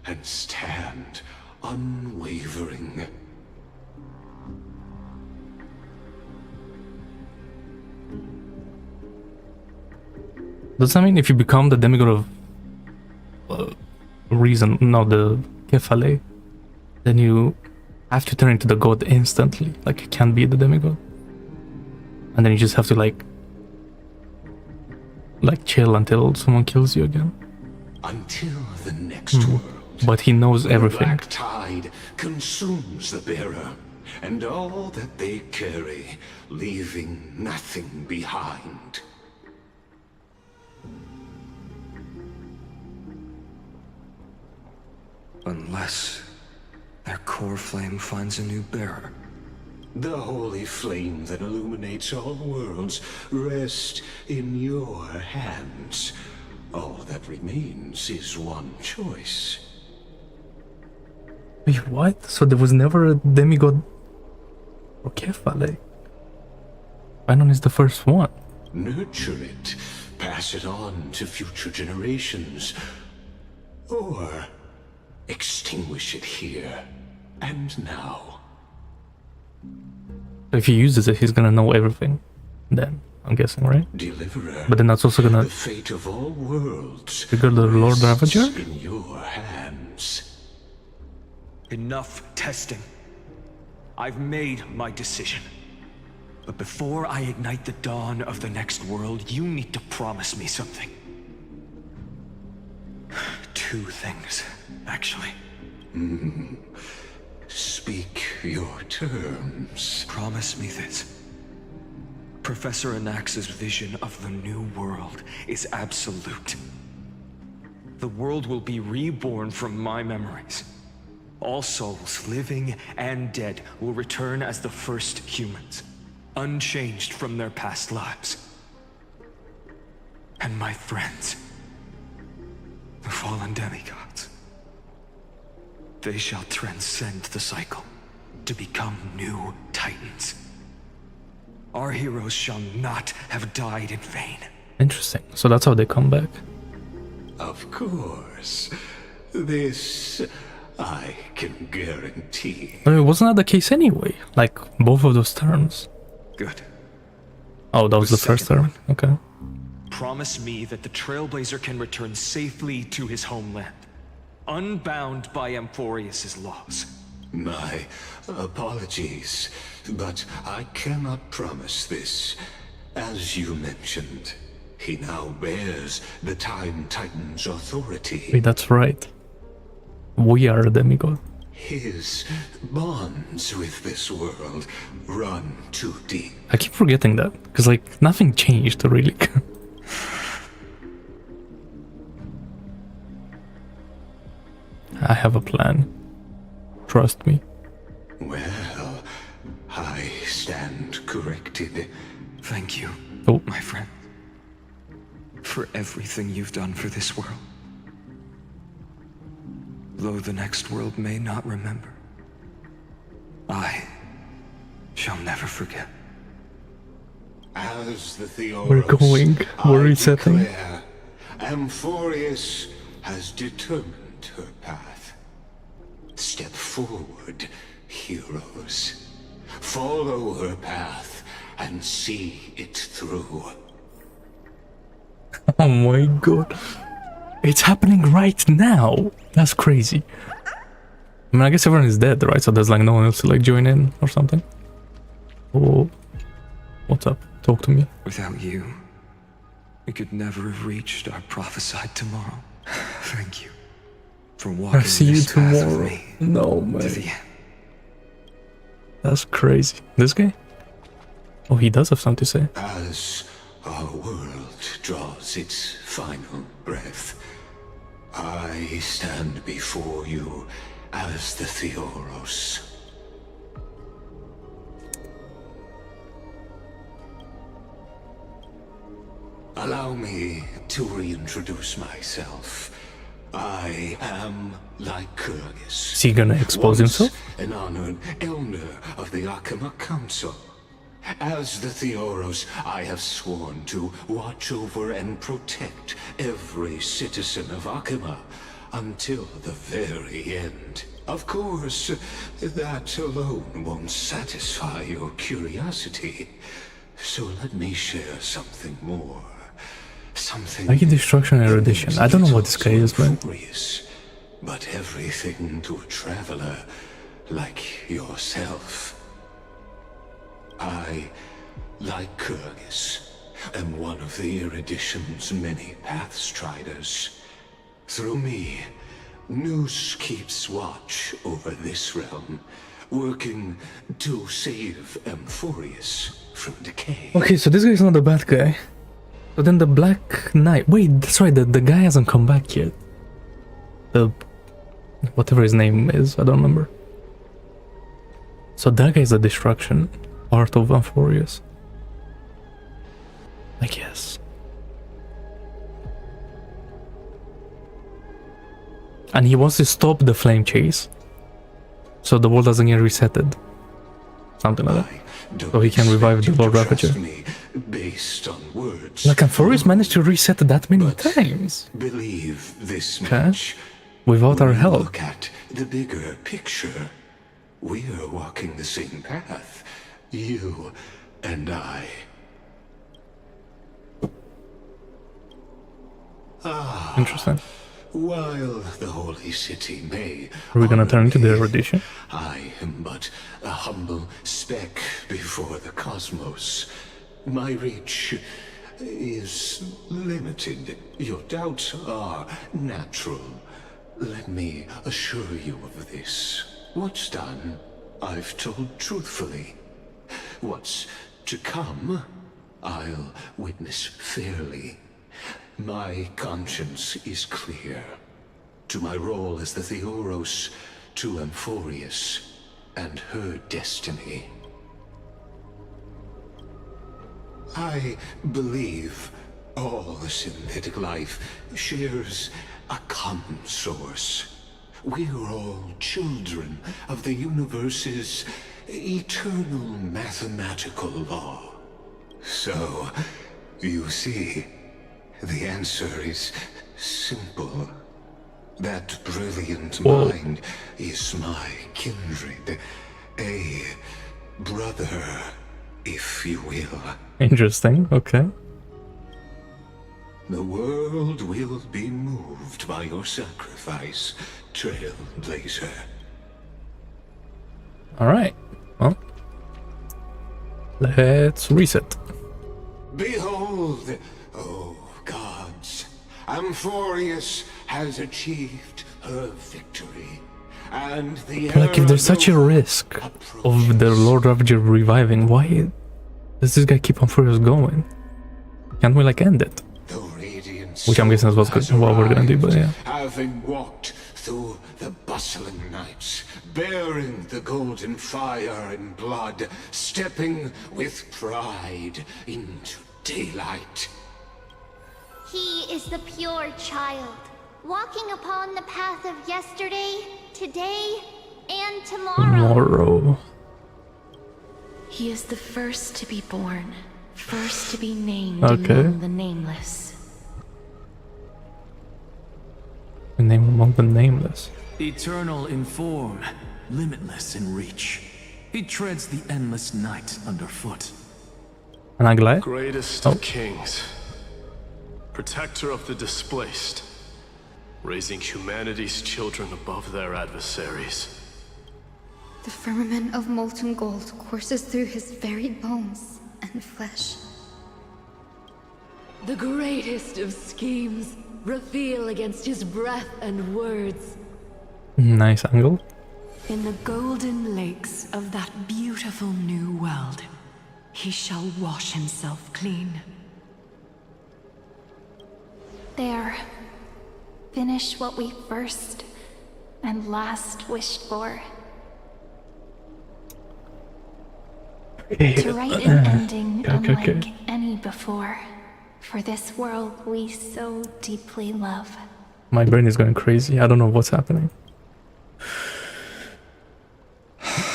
Speaker 13: and stand unwavering.
Speaker 2: Does that mean if you become the demigod of reason, no, the Kefale, then you have to turn into the god instantly? Like, you can't be the demigod, and then you just have to like chill until someone kills you again.
Speaker 13: Until the next world.
Speaker 2: But he knows everything.
Speaker 13: The black tide consumes the bearer, and all that they carry, leaving nothing behind.
Speaker 6: Unless their core flame finds a new bearer.
Speaker 13: The holy flame that illuminates all worlds rests in your hands. All that remains is one choice.
Speaker 2: Wait, what? So there was never a demigod for Kefale? Finan is the first one.
Speaker 13: Nurture it, pass it on to future generations, or extinguish it here and now.
Speaker 2: If he uses it, he's gonna know everything. Then, I'm guessing, right?
Speaker 13: Deliverer,
Speaker 2: but then that's also gonna
Speaker 13: the fate of all worlds
Speaker 2: trigger the Lord Ravager?
Speaker 13: in your hands.
Speaker 6: Enough testing. I've made my decision. But before I ignite the dawn of the next world, you need to promise me something. Two things, actually.
Speaker 13: Speak your terms.
Speaker 6: Promise me this. Professor Anax's vision of the new world is absolute. The world will be reborn from my memories. All souls, living and dead, will return as the first humans, unchanged from their past lives. And my friends, the fallen demigods, they shall transcend the cycle to become new titans. Our heroes shall not have died in vain.
Speaker 2: Interesting. So that's how they come back.
Speaker 13: Of course. This I can guarantee.
Speaker 2: I mean, wasn't that the case anyway? Like, both of those terms.
Speaker 6: Good.
Speaker 2: Oh, that was the first term. Okay.
Speaker 6: Promise me that the Trailblazer can return safely to his homeland, unbound by Amphorius's laws.
Speaker 13: My apologies, but I cannot promise this. As you mentioned, he now bears the Time Titan's authority.
Speaker 2: Wait, that's right. We are a demigod.
Speaker 13: His bonds with this world run too deep.
Speaker 2: I keep forgetting that, because like nothing changed really. I have a plan. Trust me.
Speaker 13: Well, I stand corrected.
Speaker 6: Thank you, my friend, for everything you've done for this world. Though the next world may not remember, I shall never forget.
Speaker 13: As the Theoros,
Speaker 2: We're going. We're resetting.
Speaker 13: declare, Amphorius has determined her path. Step forward, heroes. Follow her path and see it through.
Speaker 2: Oh my god. It's happening right now. That's crazy. I mean, I guess everyone is dead, right? So there's like no one else to like join in or something. Oh, what's up? Talk to me.
Speaker 6: Without you, we could never have reached our prophesied tomorrow. Thank you for walking
Speaker 2: I see you
Speaker 6: this path with
Speaker 2: tomorrow.
Speaker 6: me
Speaker 2: No,
Speaker 6: to
Speaker 2: man.
Speaker 6: the end.
Speaker 2: That's crazy. This guy? Oh, he does have something to say.
Speaker 13: As our world draws its final breath, I stand before you as the Theoros. Allow me to reintroduce myself. I am Lycurgus.
Speaker 2: Is he gonna expose himself?
Speaker 13: An honored elder of the Akama Council. As the Theoros, I have sworn to watch over and protect every citizen of Akama until the very end. Of course, that alone won't satisfy your curiosity. So let me share something more. Something
Speaker 2: I get destruction and erudition. I don't know what this guy is, man.
Speaker 13: But everything to a traveler like yourself. I, Lycurgus, am one of the Erudition's many Pathstriders. Through me, Noose keeps watch over this realm, working to save Amphorius from decay.
Speaker 2: Okay, so this guy's not the bad guy. But then the Black Knight. Wait, that's right, the guy hasn't come back yet. The... whatever his name is, I don't remember. So that guy's the destruction part of Amphorius, I guess. And he wants to stop the flame chase, so the world doesn't get resetted. Something like that. So he can revive the Lord Ravager.
Speaker 13: Based on words.
Speaker 2: Like Amphorius managed to reset that many times.
Speaker 13: Believe this
Speaker 2: Okay.
Speaker 13: much.
Speaker 2: Without our
Speaker 13: When you
Speaker 2: help.
Speaker 13: Look at the bigger picture. We're walking the same path. You and I.
Speaker 2: Interesting.
Speaker 13: While the holy city may
Speaker 2: Are we gonna
Speaker 13: honor
Speaker 2: turn into the
Speaker 13: me,
Speaker 2: erudition?
Speaker 13: I am but a humble speck before the cosmos. My reach is limited. Your doubts are natural. Let me assure you of this. What's done, I've told truthfully. What's to come, I'll witness fairly. My conscience is clear. To my role as the Theoros, to Amphorius, and her destiny. I believe all synthetic life shares a common source. We're all children of the universe's eternal mathematical law. So, you see, the answer is simple. That brilliant mind is my kindred, a brother, if you will.
Speaker 2: Interesting, okay.
Speaker 13: The world will be moved by your sacrifice, Trailblazer.
Speaker 2: Alright, well, let's reset.
Speaker 13: Behold, oh gods, Amphorius has achieved her victory. and the
Speaker 2: But like, if there's such a risk of the Lord Ravager reviving, why does this guy keep Amphoreus going? Can't we like end it? Which I'm guessing is what we're gonna do, but yeah.
Speaker 13: Having walked through the bustling nights, bearing the golden fire and blood, stepping with pride into daylight.
Speaker 4: He is the pure child, walking upon the path of yesterday, today, and tomorrow.
Speaker 12: He is the first to be born, first to be named
Speaker 2: Okay.
Speaker 12: among the nameless.
Speaker 2: The name among the nameless.
Speaker 14: Eternal in form, limitless in reach. He treads the endless night underfoot.
Speaker 2: Anaglai?
Speaker 15: Greatest of kings, protector of the displaced, raising humanity's children above their adversaries.
Speaker 16: The firmament of molten gold courses through his very bones and flesh.
Speaker 7: The greatest of schemes reveal against his breath and words.
Speaker 2: Nice angle.
Speaker 7: In the golden lakes of that beautiful new world, he shall wash himself clean.
Speaker 4: There. Finish what we first and last wished for. To write an ending unlike any before. For this world we so deeply love.
Speaker 2: My brain is going crazy. I don't know what's happening.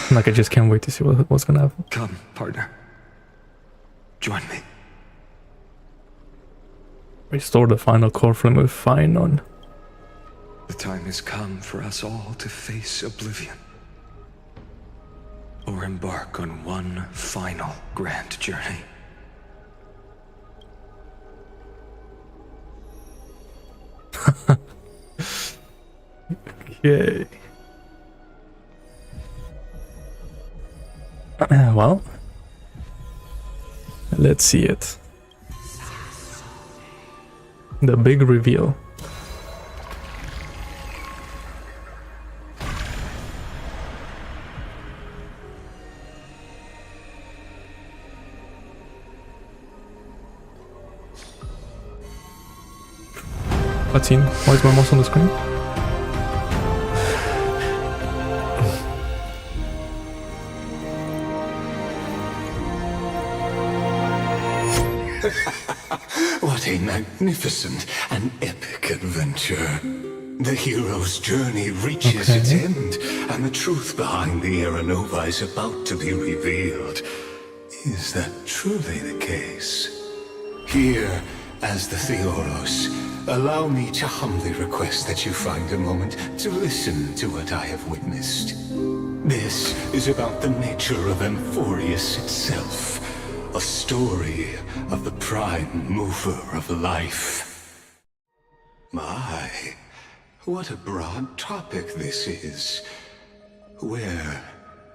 Speaker 2: Like, I just can't wait to see what's gonna happen.
Speaker 6: Come, partner. Join me.
Speaker 2: Restore the final core flame with fine on.
Speaker 6: The time has come for us all to face oblivion. Or embark on one final grand journey.
Speaker 2: Okay. Well, let's see it. The big reveal. Cutscene. Why is my mouse on the screen?
Speaker 13: What a magnificent and epic adventure. The hero's journey reaches its end, and the truth behind the Aeronova is about to be revealed. Is that truly the case? Here, as the Theoros, allow me to humbly request that you find a moment to listen to what I have witnessed. This is about the nature of Amphorius itself. A story of the prime mover of life. My, what a broad topic this is. Where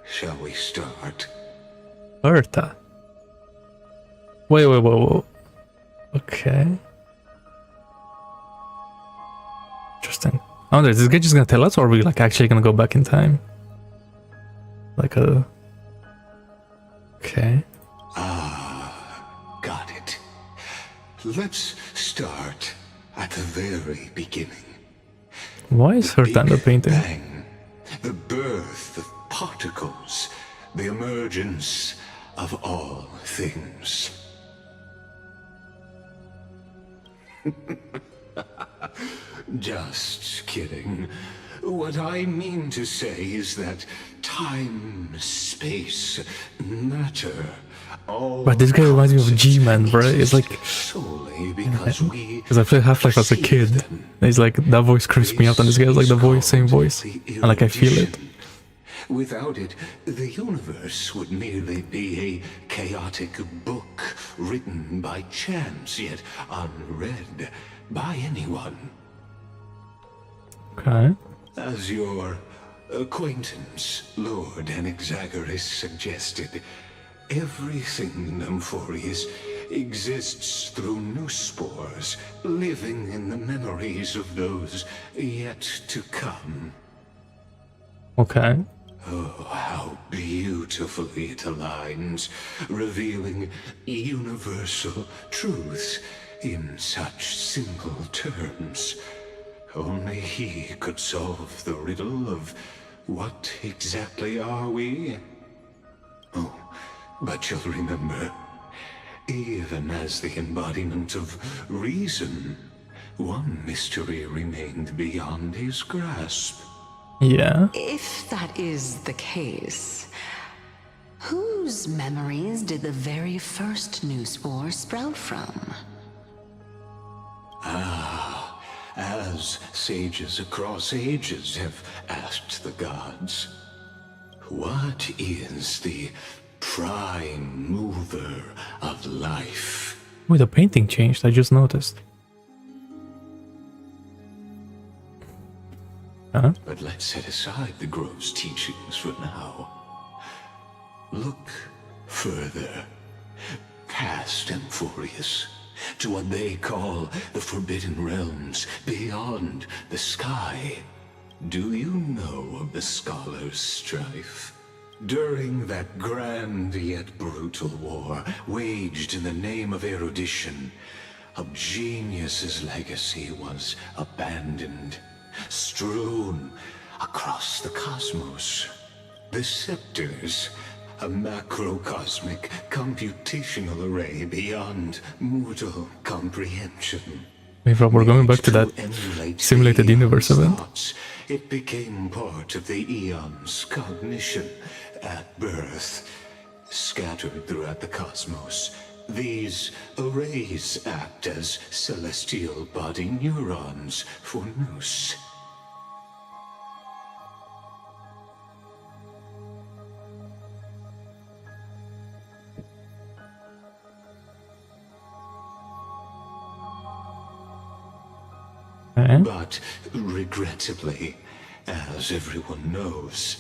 Speaker 13: shall we start?
Speaker 2: Bertha. Wait. Okay. Interesting. I wonder, is this guy just gonna tell us, or are we like actually gonna go back in time? Like a... Okay.
Speaker 13: Got it. Let's start at the very beginning.
Speaker 2: Why is her under painting?
Speaker 13: Bang, the birth of particles, the emergence of all things. Just kidding. What I mean to say is that time, space, matter, all...
Speaker 2: But this guy reminds me of G-Man, bro. It's like...
Speaker 13: solely because we...
Speaker 2: Because I played Half-Life as a kid. And it's like, that voice creeps me out, and this guy has like the voice, same voice. And like, I feel it.
Speaker 13: Without it, the universe would merely be a chaotic book written by chance, yet unread by anyone.
Speaker 2: Okay.
Speaker 13: As your acquaintance, Lord Anaxagoras, suggested, everything in Amphorius exists through new spores, living in the memories of those yet to come.
Speaker 2: Okay.
Speaker 13: Oh, how beautifully it aligns, revealing universal truths in such simple terms. Only he could solve the riddle of what exactly are we? Oh, but you'll remember, even as the embodiment of reason, one mystery remained beyond his grasp.
Speaker 2: Yeah.
Speaker 7: If that is the case, whose memories did the very first new spore sprout from?
Speaker 13: Ah, as sages across ages have asked the gods, what is the prime mover of life?
Speaker 2: Wait, the painting changed, I just noticed. Huh?
Speaker 13: But let's set aside the Grove's teachings for now. Look further, past Amphorius, to what they call the Forbidden Realms beyond the sky. Do you know of the Scholar's strife? During that grand yet brutal war, waged in the name of erudition, a genius's legacy was abandoned, strewn across the cosmos. The scepters, a macrocosmic computational array beyond mortal comprehension.
Speaker 2: Wait, Rob, we're going back to that simulated universe event.
Speaker 13: It became part of the Eon's cognition at birth, scattered throughout the cosmos. These arrays act as celestial body neurons for Nous. But regrettably, as everyone knows,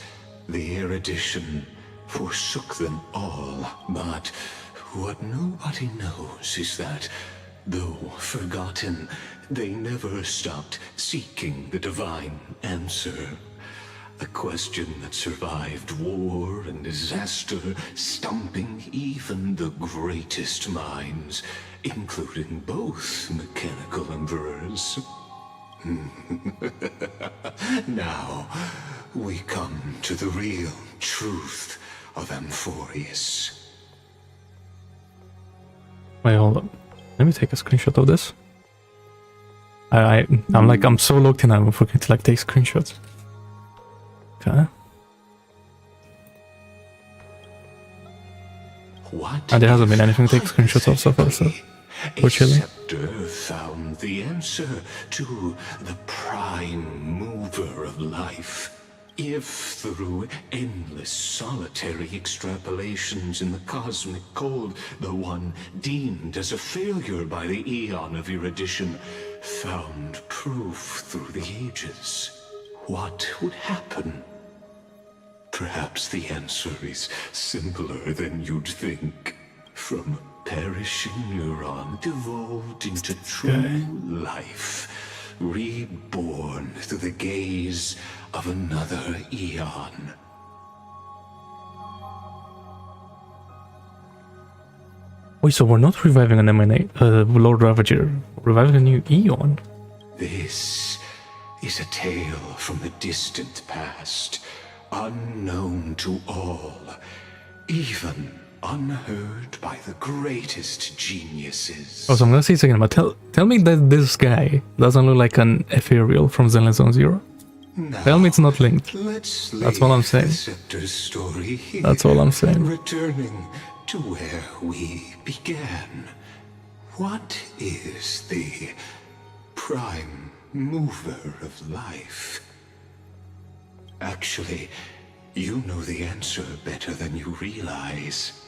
Speaker 13: the erudition forsook them all. But what nobody knows is that, though forgotten, they never stopped seeking the divine answer. A question that survived war and disaster, stumping even the greatest minds, including both mechanical emperors. Now, we come to the real truth of Amphorius.
Speaker 2: Wait, hold up. Let me take a screenshot of this. I'm so locked in, I'm forgetting to take screenshots. Okay.
Speaker 13: What?
Speaker 2: And there hasn't been anything to take screenshots of so far, so we're chilling.
Speaker 13: Scepter found the answer to the prime mover of life. If through endless solitary extrapolations in the cosmic cold, the one deemed as a failure by the Eon of erudition found proof through the ages, what would happen? Perhaps the answer is simpler than you'd think. From a perishing neuron devolved into true life, reborn through the gaze of another Eon.
Speaker 2: Wait, so we're not reviving an emanate, Lord Ravager, we're reviving a new Eon?
Speaker 13: This is a tale from the distant past, unknown to all, even unheard by the greatest geniuses.
Speaker 2: Oh, so I'm gonna say it again, but tell me that this guy doesn't look like an ethereal from Zenless Zone Zero.
Speaker 13: Now,
Speaker 2: tell me it's not linked. That's all I'm saying.
Speaker 13: Story here,
Speaker 2: that's all I'm saying.
Speaker 13: Returning to where we began. What is the prime mover of life? Actually, you know the answer better than you realize.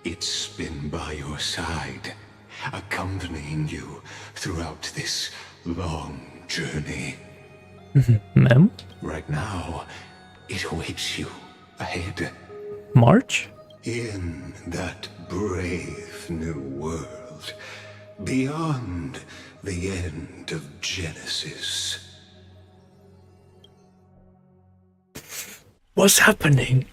Speaker 13: It's been by your side, accompanying you throughout this long journey.
Speaker 2: Ma'am?
Speaker 13: Right now, it awaits you ahead.
Speaker 2: March?
Speaker 13: In that brave new world, beyond the end of Genesis.
Speaker 2: What's happening?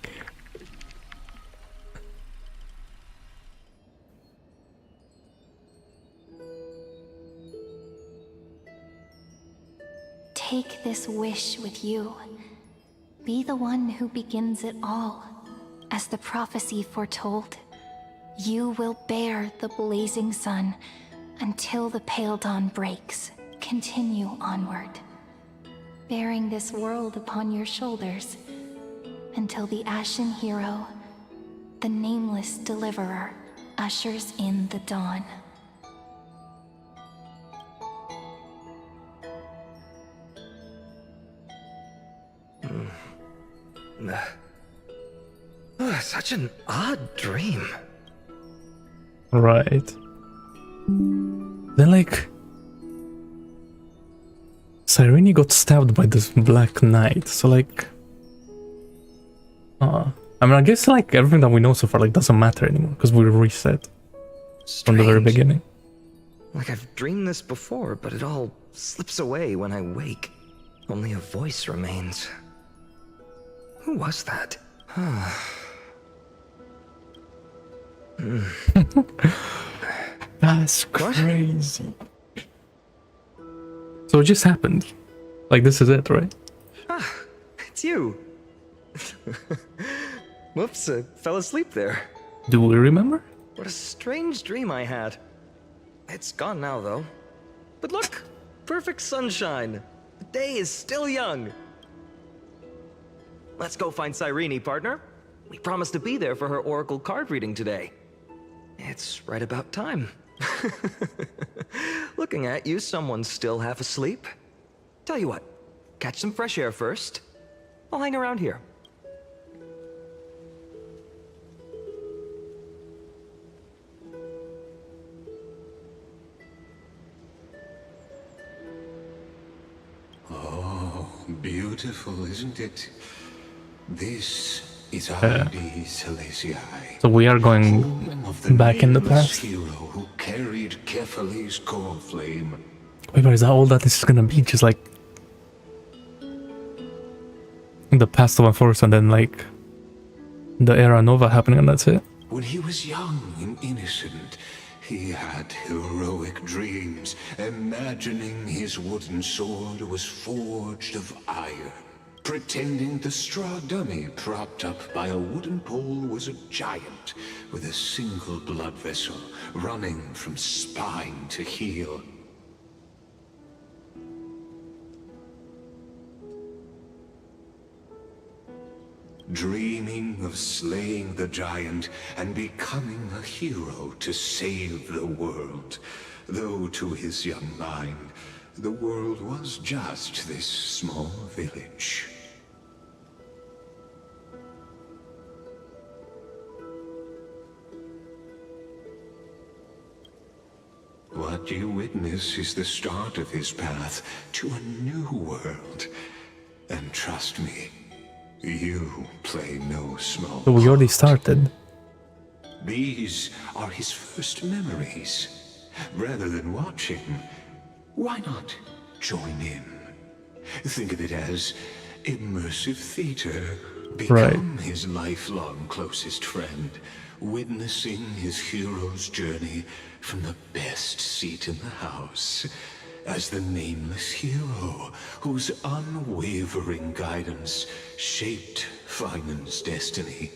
Speaker 12: Take this wish with you. Be the one who begins it all. As the prophecy foretold, you will bear the blazing sun until the pale dawn breaks. Continue onward, bearing this world upon your shoulders until the ashen hero, the nameless deliverer, ushers in the dawn.
Speaker 8: Such an odd dream.
Speaker 2: Right. Then like Cyrene got stabbed by this Black Knight, so like I mean I guess like everything that we know so far like doesn't matter anymore because we reset from the very beginning.
Speaker 8: Like I've dreamed this before, but it all slips away when I wake. Only a voice remains. Who was that?
Speaker 2: That's crazy. So it just happened. Like this is it, right?
Speaker 8: Ah, it's you. Whoops, I fell asleep there.
Speaker 2: Do we remember?
Speaker 8: What a strange dream I had. It's gone now, though. But look, perfect sunshine. The day is still young. Let's go find Cyrene, partner. We promised to be there for her oracle card reading today. It's right about time. Looking at you, someone's still half asleep. Tell you what, catch some fresh air first. I'll hang around here.
Speaker 13: Oh, beautiful, isn't it? This is Hades Celestii.
Speaker 2: So we are going back in the past.
Speaker 13: Hero who carried Kefali's core flame.
Speaker 2: Wait, but is that all that this is gonna be? Just like the past of Forest and then like the Era Nova happening and that's it?
Speaker 13: When he was young and innocent, he had heroic dreams, imagining his wooden sword was forged of iron. Pretending the straw dummy propped up by a wooden pole was a giant with a single blood vessel running from spine to heel. Dreaming of slaying the giant and becoming a hero to save the world, though to his young mind, the world was just this small village. What you witness is the start of his path to a new world. And trust me, you play no small
Speaker 2: So we already started.
Speaker 13: These are his first memories. Rather than watching, why not join in? Think of it as immersive theater. Become his lifelong closest friend, witnessing his hero's journey from the best seat in the house, as the nameless hero whose unwavering guidance shaped Finan's destiny,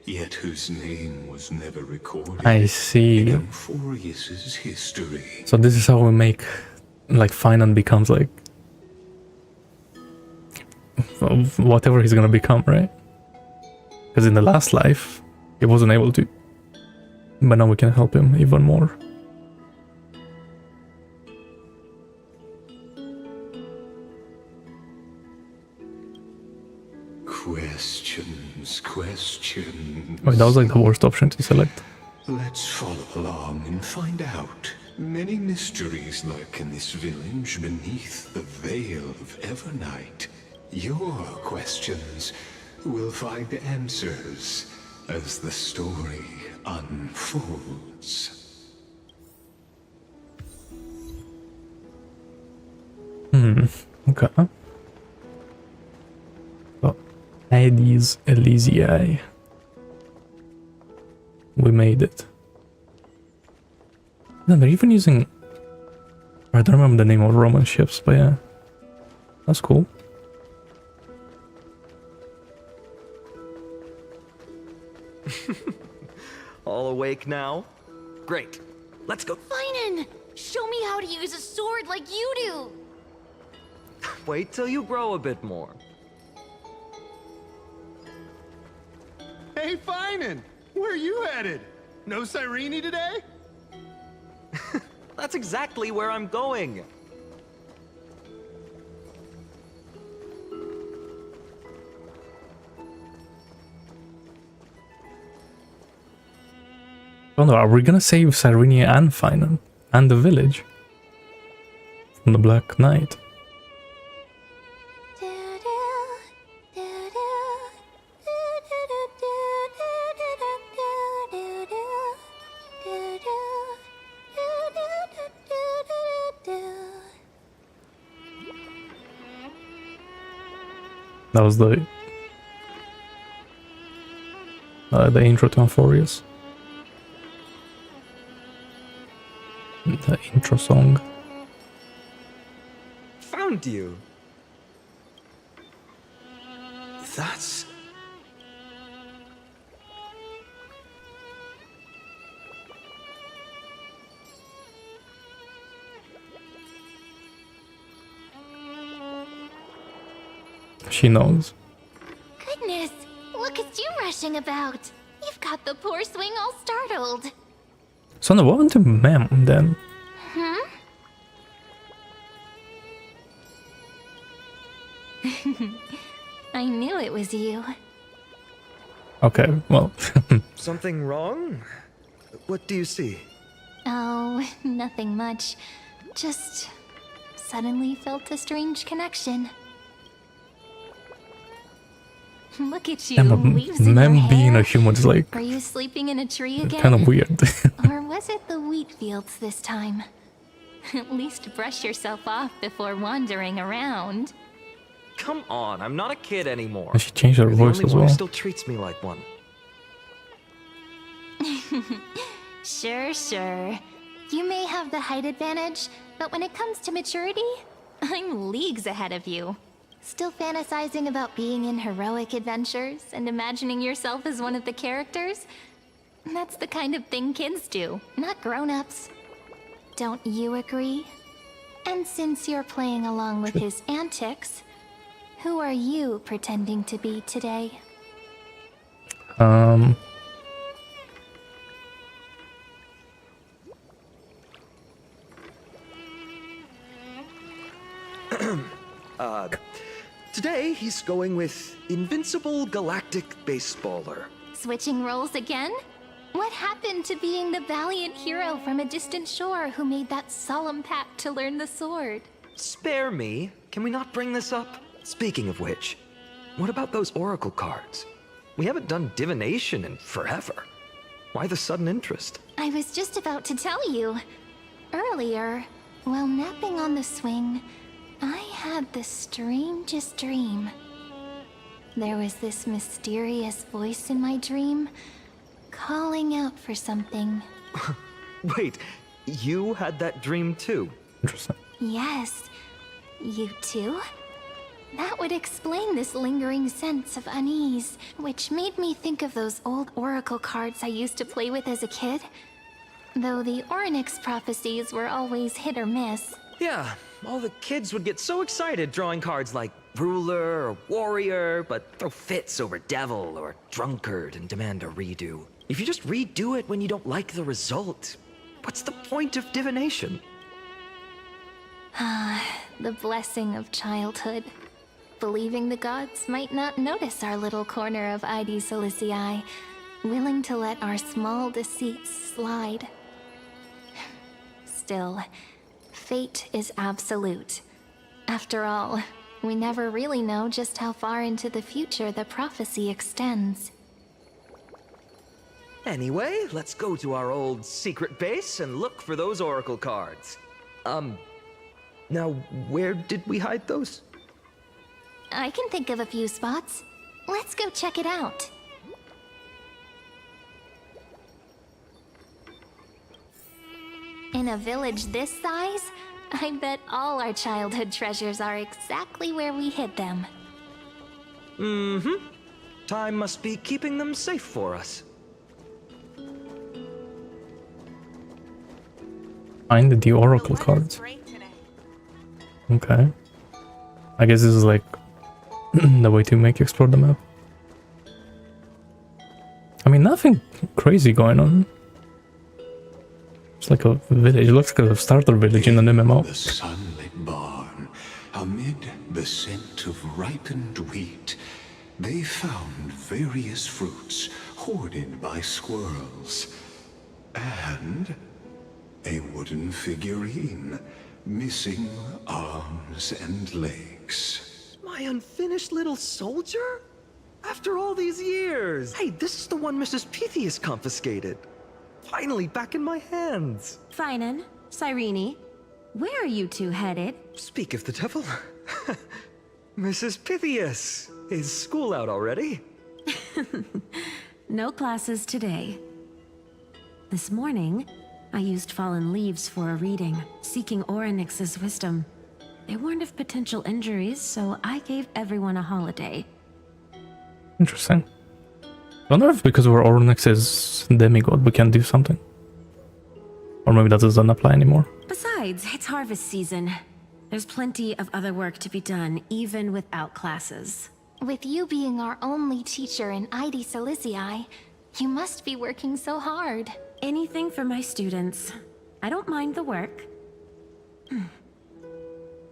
Speaker 13: yet whose name was never recorded
Speaker 2: I see.
Speaker 13: in Amphorius's history.
Speaker 2: So this is how we make like Finan becomes like whatever he's gonna become, right? Because in the last life he wasn't able to, but now we can help him even more.
Speaker 13: Questions.
Speaker 2: Wait, that was like the worst option to select.
Speaker 13: Let's follow along and find out. Many mysteries lurk in this village beneath the veil of Evernight. Your questions will find answers as the story unfolds.
Speaker 2: Okay. Oh. Hades Elysiae. We made it. No, they're even using... I don't remember the name of Roman ships, but yeah. That's cool.
Speaker 6: All awake now? Great. Let's go.
Speaker 17: Finan! Show me how to use a sword like you do!
Speaker 6: Wait till you grow a bit more.
Speaker 11: Hey, Finan! Where are you headed? No Cyrene today?
Speaker 6: That's exactly where I'm going.
Speaker 2: Oh no, are we gonna save Cyrene and Finan? And the village? From the Black Knight? That was the intro to Amphorius. The intro song.
Speaker 6: Found you. That's...
Speaker 2: She knows.
Speaker 4: Goodness, look at you rushing about. You've got the poor swing all startled.
Speaker 2: So no, what happened to Mem then?
Speaker 4: Hmm? I knew it was you.
Speaker 2: Okay, well.
Speaker 6: Something wrong? What do you see?
Speaker 4: Oh, nothing much. Just suddenly felt a strange connection. Look at you,
Speaker 2: Yeah, but
Speaker 4: leaves in your
Speaker 2: Mem being
Speaker 4: hair.
Speaker 2: a human is like
Speaker 4: Are you sleeping in a tree again?
Speaker 2: kind of weird.
Speaker 4: Or was it the wheat fields this time? At least brush yourself off before wandering around.
Speaker 6: Come on, I'm not a kid anymore.
Speaker 2: And she changed her
Speaker 6: You're
Speaker 2: voice
Speaker 6: the only
Speaker 2: as
Speaker 6: one
Speaker 2: well.
Speaker 6: who still treats me like one.
Speaker 4: Sure. You may have the height advantage, but when it comes to maturity, I'm leagues ahead of you. Still fantasizing about being in heroic adventures and imagining yourself as one of the characters? That's the kind of thing kids do, not grown-ups. Don't you agree? And since you're playing along with his antics, who are you pretending to be today?
Speaker 6: Today he's going with Invincible Galactic Baseballer.
Speaker 4: Switching roles again? What happened to being the valiant hero from a distant shore who made that solemn pact to learn the sword?
Speaker 6: Spare me. Can we not bring this up? Speaking of which, what about those oracle cards? We haven't done divination in forever. Why the sudden interest?
Speaker 4: I was just about to tell you. Earlier, while napping on the swing, I had the strangest dream. There was this mysterious voice in my dream, calling out for something.
Speaker 6: Wait, you had that dream too?
Speaker 2: Interesting.
Speaker 4: Yes, you too? That would explain this lingering sense of unease, which made me think of those old oracle cards I used to play with as a kid. Though the Ornyx prophecies were always hit or miss.
Speaker 6: Yeah, all the kids would get so excited drawing cards like ruler or warrior, but throw fits over devil or drunkard and demand a redo. If you just redo it when you don't like the result, what's the point of divination?
Speaker 4: The blessing of childhood. Believing the gods might not notice our little corner of ID Silicii, willing to let our small deceits slide. Still, fate is absolute. After all, we never really know just how far into the future the prophecy extends.
Speaker 6: Anyway, let's go to our old secret base and look for those oracle cards. Now, where did we hide those?
Speaker 4: I can think of a few spots. Let's go check it out. In a village this size, I bet all our childhood treasures are exactly where we hid them.
Speaker 6: Mm-hmm. Time must be keeping them safe for us.
Speaker 2: Find the oracle cards. Okay. I guess this is like the way to make you explore the map. I mean, nothing crazy going on. It's like a village. It looks like a starter village in an MMO.
Speaker 13: The sunlit barn, amid the scent of ripened wheat, they found various fruits hoarded by squirrels. And a wooden figurine, missing arms and legs.
Speaker 8: My unfinished little soldier? After all these years! Hey, this is the one Mrs. Pythias confiscated. Finally back in my hands.
Speaker 12: Finan, Cyrene, where are you two headed?
Speaker 8: Speak of the devil. Mrs. Pythias, is school out already?
Speaker 12: No classes today. This morning, I used fallen leaves for a reading, seeking Orynyx's wisdom. They warned of potential injuries, so I gave everyone a holiday.
Speaker 2: Interesting. I wonder if because we're Orynyx's demigod, we can do something. Or maybe that doesn't apply anymore.
Speaker 12: Besides, it's harvest season. There's plenty of other work to be done, even without classes.
Speaker 4: With you being our only teacher in ID Silicii, you must be working so hard.
Speaker 12: Anything for my students. I don't mind the work.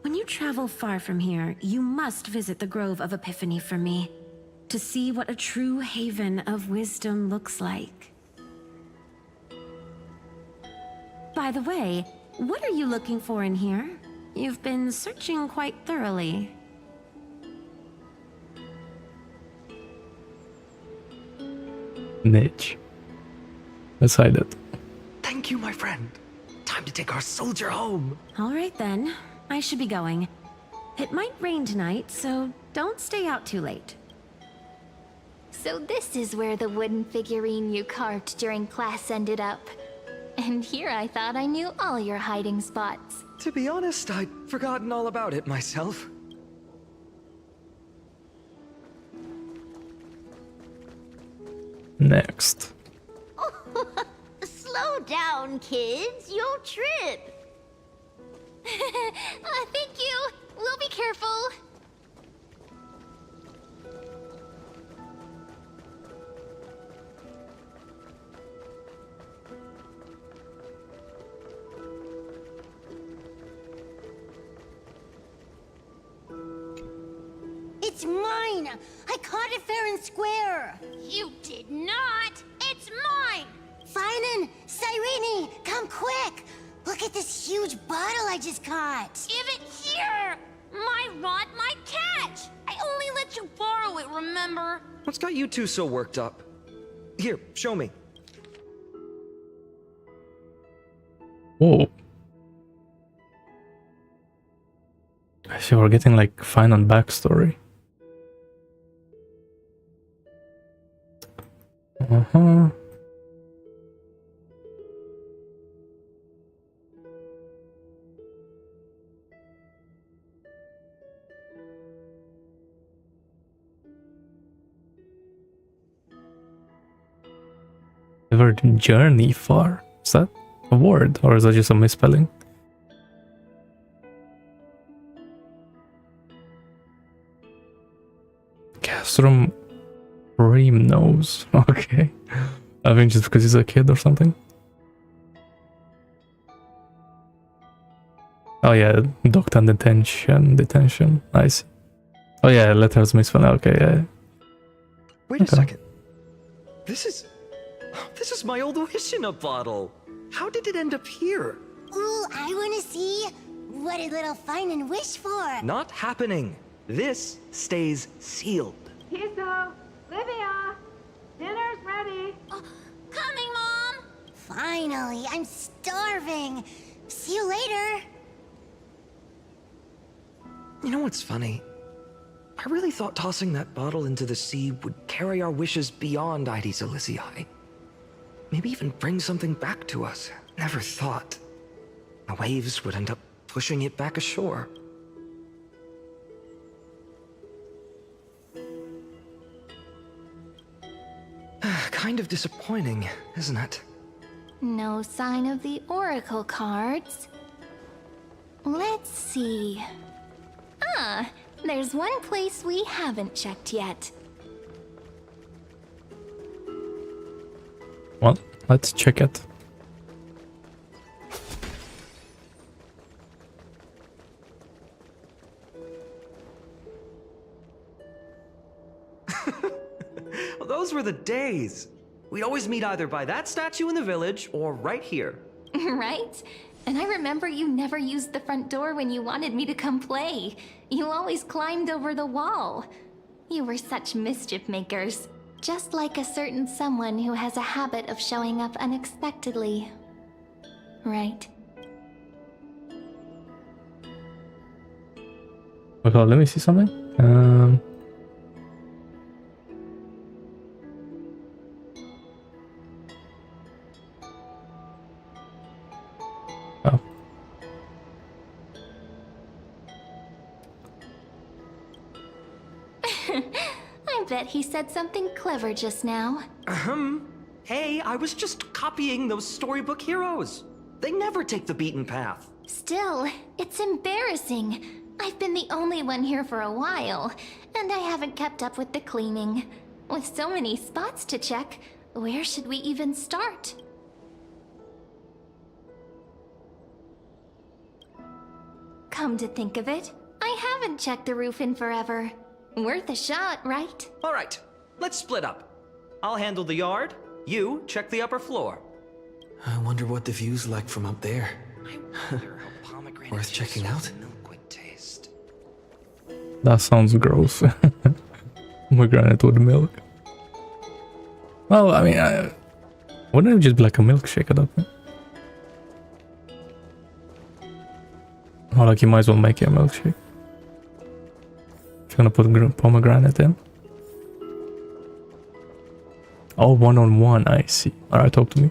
Speaker 12: When you travel far from here, you must visit the Grove of Epiphany for me, to see what a true haven of wisdom looks like. By the way, what are you looking for in here? You've been searching quite thoroughly.
Speaker 2: Niche. Decided.
Speaker 8: Thank you, my friend. Time to take our soldier home.
Speaker 12: All right then, I should be going. It might rain tonight, so don't stay out too late.
Speaker 4: So this is where the wooden figurine you carved during class ended up. And here I thought I knew all your hiding spots.
Speaker 8: To be honest, I'd forgotten all about it myself.
Speaker 2: Next.
Speaker 17: Slow down, kids. You'll trip.
Speaker 4: Thank you. We'll be careful.
Speaker 17: It's mine. I caught it fair and square. You did not. It's mine. Finan, Cyrene, come quick. Look at this huge bottle I just caught.
Speaker 18: Give it here. My rod, my catch. I only let you borrow it, remember?
Speaker 8: What's got you two so worked up? Here, show me.
Speaker 2: Whoa. So we're getting like final backstory. Uh-huh. Never journey far. Is that a word or is that just a misspelling? Castrum Ream nose. Okay. I think just because he's a kid or something. Oh yeah, docked and detention. I see. Oh yeah, letters misspelled. Okay, yeah.
Speaker 8: Wait a second. This is my old wish in a bottle. How did it end up here?
Speaker 17: Ooh, I want to see. What did little Finan wish for?
Speaker 8: Not happening. This stays sealed.
Speaker 9: Kiso, Livia, dinner's ready.
Speaker 17: Coming, Mom. Finally, I'm starving. See you later.
Speaker 8: You know what's funny? I
Speaker 6: I really thought tossing that bottle into the sea would carry our wishes beyond Ides Elysiae. Maybe even bring something back to us. Never thought the waves would end up pushing it back ashore. Kind of disappointing, isn't it?
Speaker 4: No sign of the oracle cards. Let's see. Ah, there's one place we haven't checked yet.
Speaker 2: Well, let's check it.
Speaker 6: Well, those were the days. We'd always meet either by that statue in the village or right here.
Speaker 12: Right? And I remember you never used the front door when you wanted me to come play. You always climbed over the wall. You were such mischief makers. Just like a certain someone who has a habit of showing up unexpectedly. Right?
Speaker 2: Okay, let me see something. Oh.
Speaker 12: I bet he said something clever just now.
Speaker 6: Hey, I was just copying those storybook heroes. They never take the beaten path.
Speaker 12: Still, it's embarrassing. I've been the only one here for a while, and I haven't kept up with the cleaning. With so many spots to check, where should we even start? Come to think of it, I haven't checked the roof in forever. Worth a shot, right?
Speaker 6: All right, let's split up. I'll handle the yard. You check the upper floor.
Speaker 8: I wonder what the view's like from up there. Worth checking out?
Speaker 2: That sounds gross. Pomegranate with milk. Well, I mean, wouldn't it just be like a milkshake at that point? Or like you might as well make it a milkshake. If you're gonna put pomegranate in. Oh, one-on-one, I see. Alright, talk to me.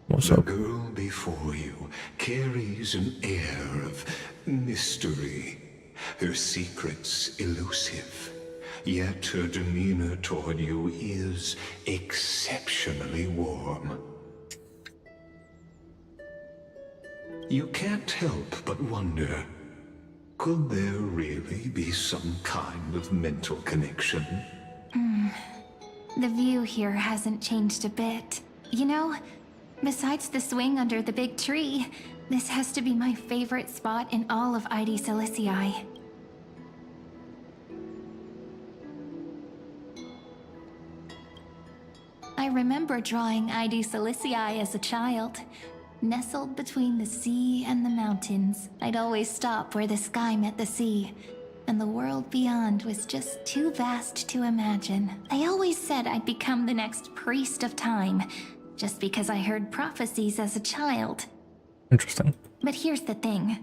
Speaker 2: What's up?
Speaker 13: The girl before you carries an air of mystery. Her secrets elusive. Yet her demeanor toward you is exceptionally warm. You can't help but wonder, could there really be some kind of mental connection?
Speaker 12: The view here hasn't changed a bit. You know, besides the swing under the big tree, this has to be my favorite spot in all of Ides Elysiae. I remember drawing Ides Elysiae as a child. Nestled between the sea and the mountains, I'd always stop where the sky met the sea, and the world beyond was just too vast to imagine. I always said I'd become the next priest of time, just because I heard prophecies as a child.
Speaker 2: Interesting.
Speaker 12: But here's the thing.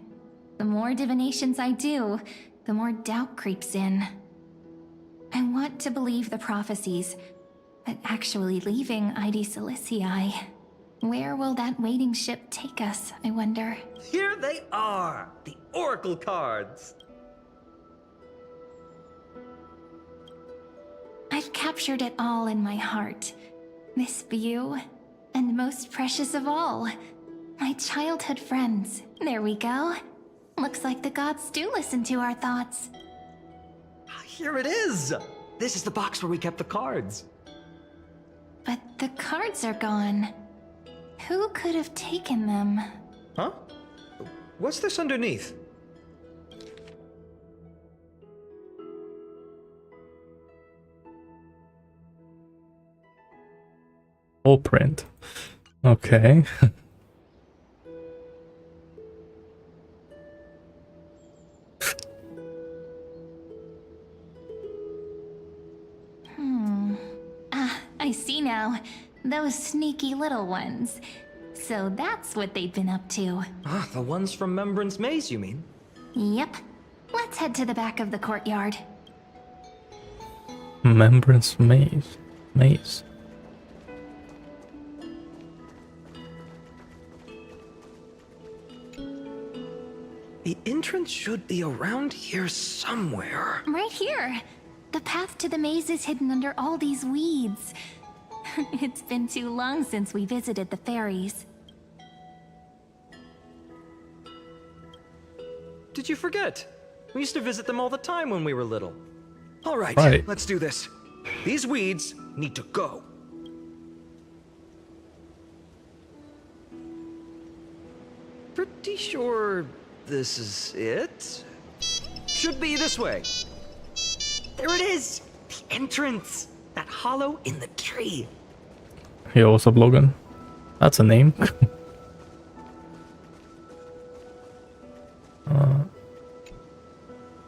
Speaker 12: The more divinations I do, the more doubt creeps in. I want to believe the prophecies, but actually leaving Ides Elysiae, where will that waiting ship take us, I wonder?
Speaker 6: Here they are, the oracle cards.
Speaker 12: I've captured it all in my heart. This view, and most precious of all, my childhood friends. There we go. Looks like the gods do listen to our thoughts.
Speaker 6: Here it is! This is the box where we kept the cards.
Speaker 12: But the cards are gone. Who could have taken them?
Speaker 6: Huh? What's this underneath?
Speaker 2: Full print. Okay.
Speaker 12: I see now. Those sneaky little ones. So that's what they've been up to.
Speaker 6: Ah, the ones from Membran's Maze, you mean?
Speaker 12: Yep. Let's head to the back of the courtyard.
Speaker 2: Remembrance maze. Maze.
Speaker 6: The entrance should be around here somewhere.
Speaker 12: Right here. The path to the maze is hidden under all these weeds. It's been too long since we visited the fairies.
Speaker 6: Did you forget? We used to visit them all the time when we were little. All right, let's do this. These weeds need to go. Pretty sure this is it? Should be this way. There it is! The entrance! That hollow in the tree.
Speaker 2: Yo, what's up, Logan? That's a name.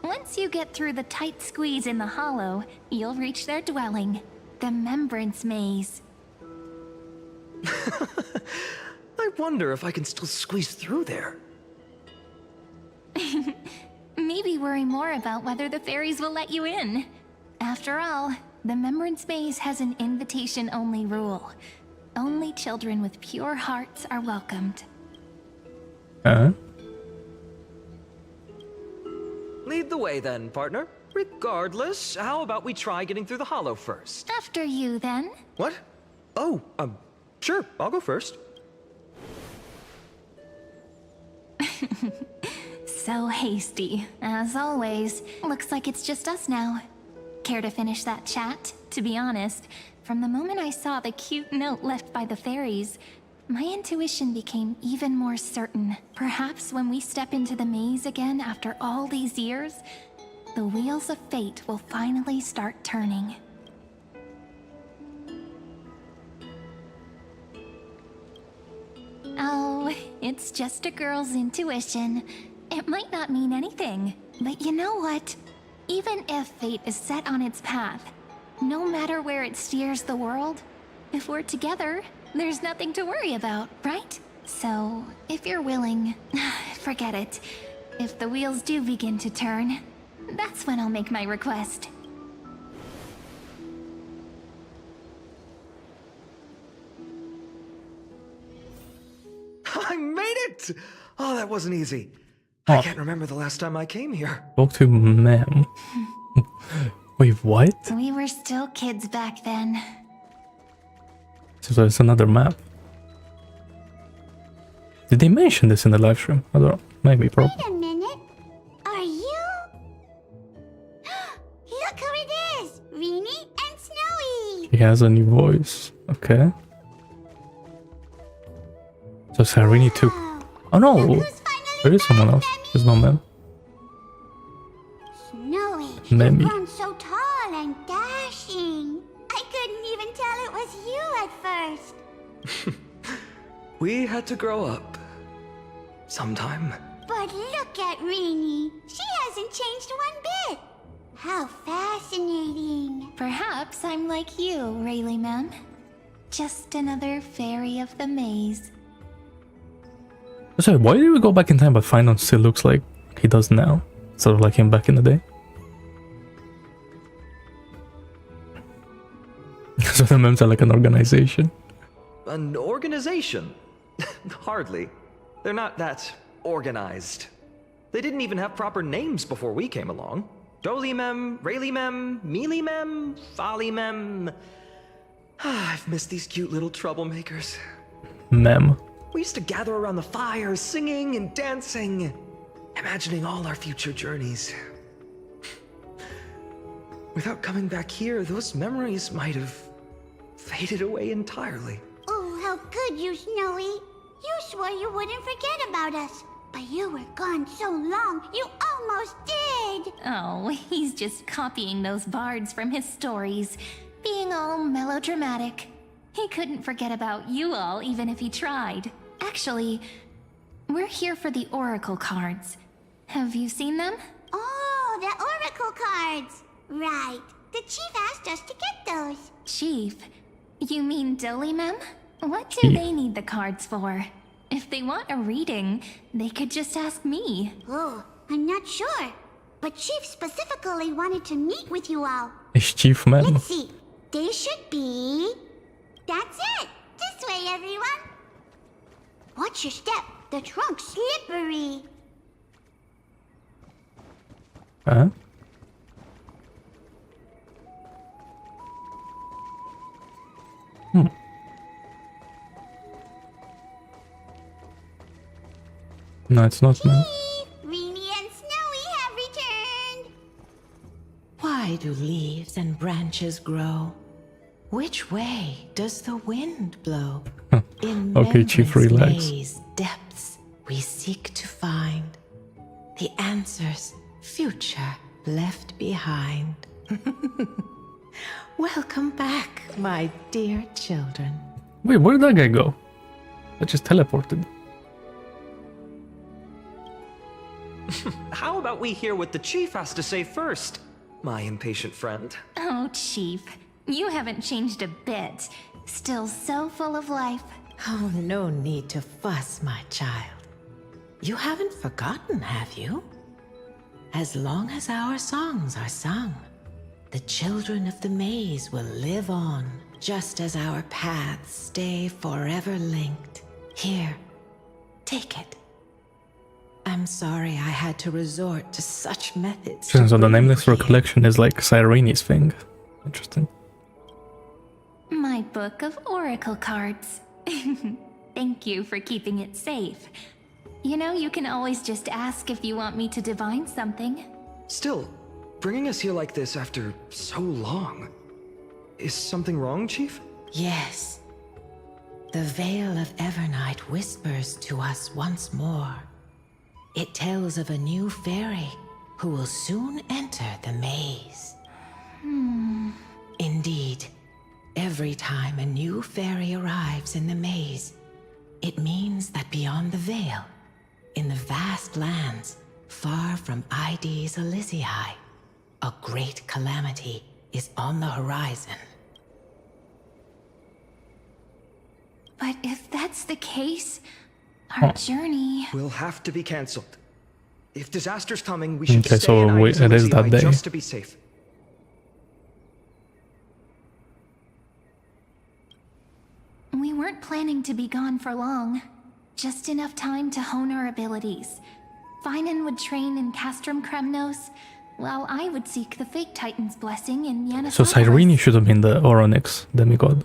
Speaker 12: Once you get through the tight squeeze in the hollow, you'll reach their dwelling, the Remembrance Maze.
Speaker 6: I wonder if I can still squeeze through there.
Speaker 12: Maybe worry more about whether the fairies will let you in. After all, the Remembrance Maze has an invitation-only rule. Only children with pure hearts are welcomed.
Speaker 6: Lead the way then, partner. Regardless, how about we try getting through the hollow first?
Speaker 12: After you, then.
Speaker 6: What? Oh, sure, I'll go first.
Speaker 12: So hasty, as always. Looks like it's just us now. Care to finish that chat? To be honest, from the moment I saw the cute note left by the fairies, my intuition became even more certain. Perhaps when we step into the maze again after all these years, the wheels of fate will finally start turning. Oh, it's just a girl's intuition. It might not mean anything, but you know what? Even if fate is set on its path, no matter where it steers the world, if we're together, there's nothing to worry about, right? So, if you're willing, forget it. If the wheels do begin to turn, that's when I'll make my request.
Speaker 6: I made it! Oh, that wasn't easy. I can't remember the last time I came here.
Speaker 2: Talk to ma'am. Wait, what?
Speaker 12: We were still kids back then.
Speaker 2: So it's another map. Did they mention this in the live stream? I don't know. Maybe, probably.
Speaker 17: Wait a minute. Are you? Look who it is! Rini and Snowy!
Speaker 2: He has a new voice. Okay. So Sarini took... Oh no! There is someone else. There's no ma'am.
Speaker 17: Snowy,
Speaker 2: Maybe.
Speaker 17: you've grown so tall and dashing. I couldn't even tell it was you at first.
Speaker 6: We had to grow up. Sometime.
Speaker 17: But look at Rini. She hasn't changed one bit. How fascinating.
Speaker 12: Perhaps I'm like you, Rayleigh ma'am. Just another fairy of the maze.
Speaker 2: Sorry, why did we go back in time but Finon still looks like he does now? Sort of like him back in the day. So the memes are like an organization.
Speaker 6: An organization? Hardly. They're not that organized. They didn't even have proper names before we came along. Dolly Mem, Rayleigh Mem, Mealy Mem, Folly Mem. I've missed these cute little troublemakers.
Speaker 2: Mem.
Speaker 6: We used to gather around the fire, singing and dancing, imagining all our future journeys. Without coming back here, those memories might have faded away entirely.
Speaker 17: Oh, how could you, Snowy? You swore you wouldn't forget about us. But you were gone so long, you almost did!
Speaker 12: Oh, he's just copying those bards from his stories, being all melodramatic. He couldn't forget about you all even if he tried. Actually, we're here for the Oracle cards. Have you seen them?
Speaker 17: Oh, the Oracle cards! Right. The Chief asked us to get those.
Speaker 12: Chief? You mean Dolly Mem? What do they need the cards for? If they want a reading, they could just ask me.
Speaker 17: Oh, I'm not sure. but Chief specifically wanted to meet with you all.
Speaker 2: Is Chief Mem?
Speaker 17: Let's see. They should be... That's it! This way, everyone! Watch your step. The trunk's slippery.
Speaker 2: Huh? No, it's not, man.
Speaker 17: Reenie and Snowy have returned.
Speaker 7: Why do leaves and branches grow? Which way does the wind blow? In
Speaker 2: Okay, Chief, relax.
Speaker 7: maze depths we seek to find the answers future left behind. Welcome back, my dear children.
Speaker 2: Wait, where did that guy go? I just teleported.
Speaker 6: How about we hear what the Chief has to say first, my impatient friend?
Speaker 12: Oh, Chief, you haven't changed a bit. Still so full of life.
Speaker 7: Oh, no need to fuss, my child. You haven't forgotten, have you? As long as our songs are sung, the children of the maze will live on, just as our paths stay forever linked. Here, take it. I'm sorry I had to resort to such methods.
Speaker 2: So the nameless recollection is like Cyrene's thing. Interesting.
Speaker 12: My book of oracle cards. Thank you for keeping it safe. You know, you can always just ask if you want me to divine something.
Speaker 6: Still, bringing us here like this after so long. Is something wrong, Chief?
Speaker 7: Yes. The Veil of Evernight whispers to us once more. It tells of a new fairy who will soon enter the maze. Indeed, every time a new fairy arrives in the maze, it means that beyond the veil, in the vast lands far from ID's Elysiae, a great calamity is on the horizon.
Speaker 12: But if that's the case, our journey...
Speaker 6: will have to be cancelled. If disaster's coming, we should
Speaker 2: Okay,
Speaker 6: stay
Speaker 2: so
Speaker 6: in ID's
Speaker 2: it is that
Speaker 6: Elysiae
Speaker 2: day.
Speaker 6: just to be safe.
Speaker 12: We weren't planning to be gone for long. Just enough time to hone our abilities. Finan would train in Castrum Kremnos, while I would seek the Fake Titan's blessing in Yanis.
Speaker 2: So Cyrene should have been the Oronix demigod,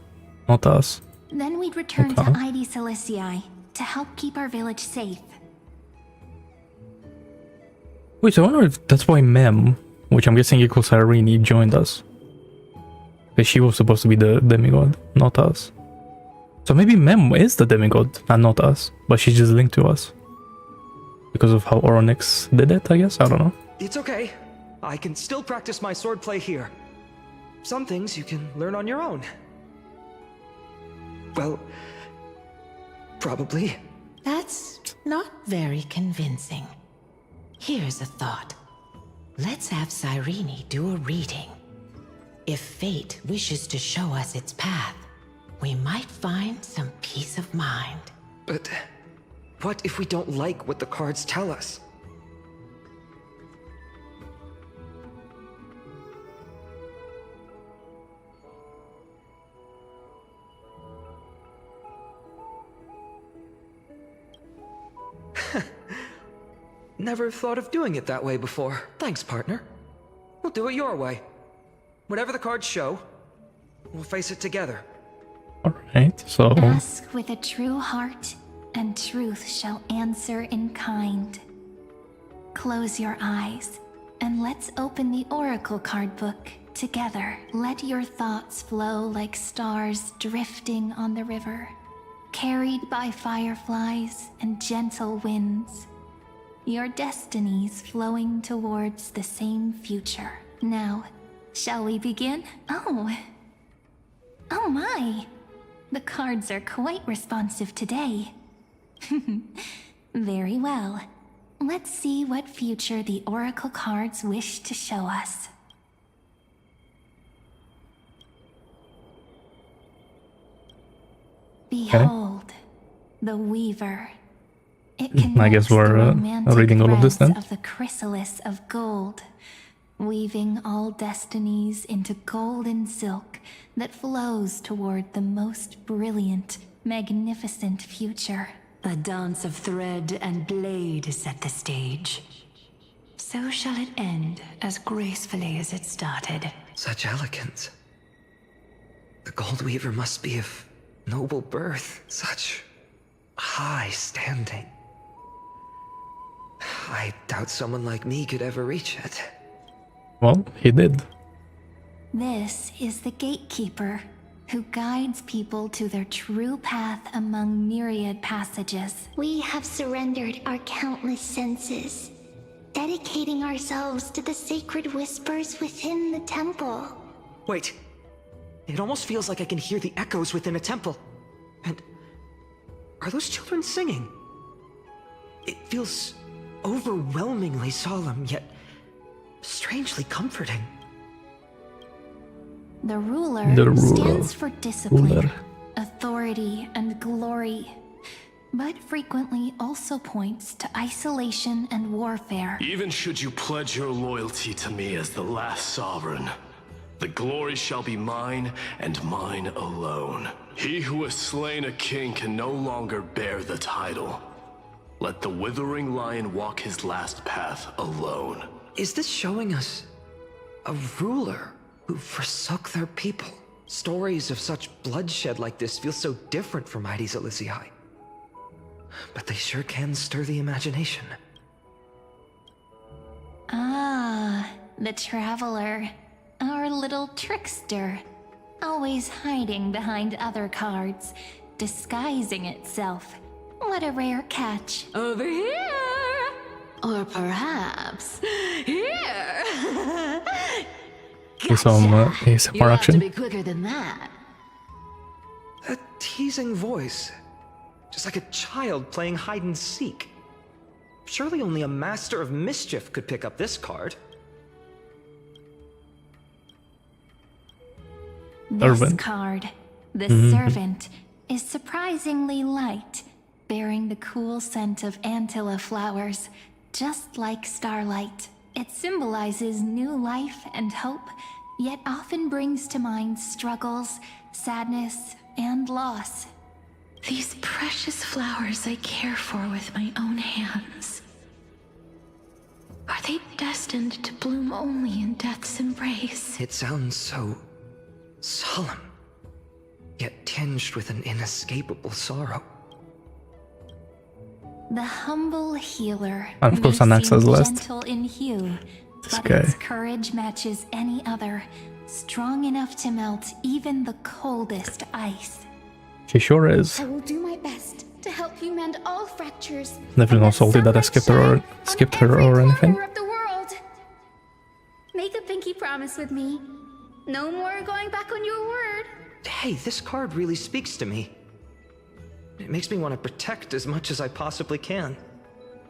Speaker 2: not us.
Speaker 12: Then we'd return
Speaker 2: Okay.
Speaker 12: to ID Celestii to help keep our village safe.
Speaker 2: Wait, so I wonder if that's why Mem, which I'm guessing equals Cyrene, joined us. Because she was supposed to be the demigod, not us. So maybe Mem is the demigod and not us, but she's just linked to us. Because of how Oronix did it, I guess? I don't know.
Speaker 6: It's okay. I can still practice my swordplay here. Some things you can learn on your own. Well, probably.
Speaker 7: That's not very convincing. Here's a thought. Let's have Cyrene do a reading. If fate wishes to show us its path, we might find some peace of mind.
Speaker 6: But what if we don't like what the cards tell us? Never thought of doing it that way before. Thanks, partner. We'll do it your way. Whatever the cards show, we'll face it together.
Speaker 2: Alright, so...
Speaker 12: Ask with a true heart, and truth shall answer in kind. Close your eyes, and let's open the oracle card book together. Let your thoughts flow like stars drifting on the river, carried by fireflies and gentle winds. Your destinies flowing towards the same future. Now, shall we begin? Oh my! The cards are quite responsive today. Very well. Let's see what future the oracle cards wish to show us. Behold, the Weaver. It
Speaker 2: I guess
Speaker 12: connects the
Speaker 2: we're
Speaker 12: romantic
Speaker 2: reading all of this
Speaker 12: threads
Speaker 2: then.
Speaker 12: of the chrysalis of gold, weaving all destinies into golden silk that flows toward the most brilliant, magnificent future.
Speaker 7: A dance of thread and blade set the stage. So shall it end as gracefully as it started.
Speaker 6: Such elegance. The Gold Weaver must be of noble birth, such high standing. I doubt someone like me could ever reach it.
Speaker 2: Well, he did.
Speaker 12: This is the gatekeeper who guides people to their true path among myriad passages.
Speaker 4: We have surrendered our countless senses, dedicating ourselves to the sacred whispers within the temple.
Speaker 6: Wait. It almost feels like I can hear the echoes within a temple. And are those children singing? It feels overwhelmingly solemn, yet strangely comforting.
Speaker 12: The ruler stands for discipline, authority, and glory, but frequently also points to isolation and warfare.
Speaker 15: Even should you pledge your loyalty to me as the last sovereign, the glory shall be mine and mine alone. He who has slain a king can no longer bear the title. Let the withering lion walk his last path alone.
Speaker 6: Is this showing us a ruler who forsook their people? Stories of such bloodshed like this feel so different from Heidi's Elysiae. But they sure can stir the imagination.
Speaker 12: Ah, the traveler. Our little trickster. Always hiding behind other cards, disguising itself. What a rare catch.
Speaker 7: Over here! Or perhaps here!
Speaker 2: Here's some ASMR
Speaker 7: You have to
Speaker 2: action.
Speaker 7: be quicker than that.
Speaker 6: A teasing voice. Just like a child playing hide and seek. Surely only a master of mischief could pick up this card.
Speaker 12: This card, the servant, is surprisingly light, bearing the cool scent of Antilla flowers, just like starlight. It symbolizes new life and hope, yet often brings to mind struggles, sadness, and loss.
Speaker 7: These precious flowers I care for with my own hands. Are they destined to bloom only in death's embrace?
Speaker 6: It sounds so solemn, yet tinged with an inescapable sorrow.
Speaker 12: The humble healer
Speaker 2: And of course,
Speaker 12: may
Speaker 2: Anaxa's
Speaker 12: seem
Speaker 2: last.
Speaker 12: gentle in hue,
Speaker 2: This
Speaker 12: but
Speaker 2: guy.
Speaker 12: its courage matches any other, strong enough to melt even the coldest ice.
Speaker 2: She sure is.
Speaker 16: I will do my best to help you mend all fractures.
Speaker 2: Definitely not salty that I skipped her or anything.
Speaker 16: Corner of the world. Make a pinky promise with me. No more going back on your word.
Speaker 6: Hey, this card really speaks to me. It makes me want to protect as much as I possibly can.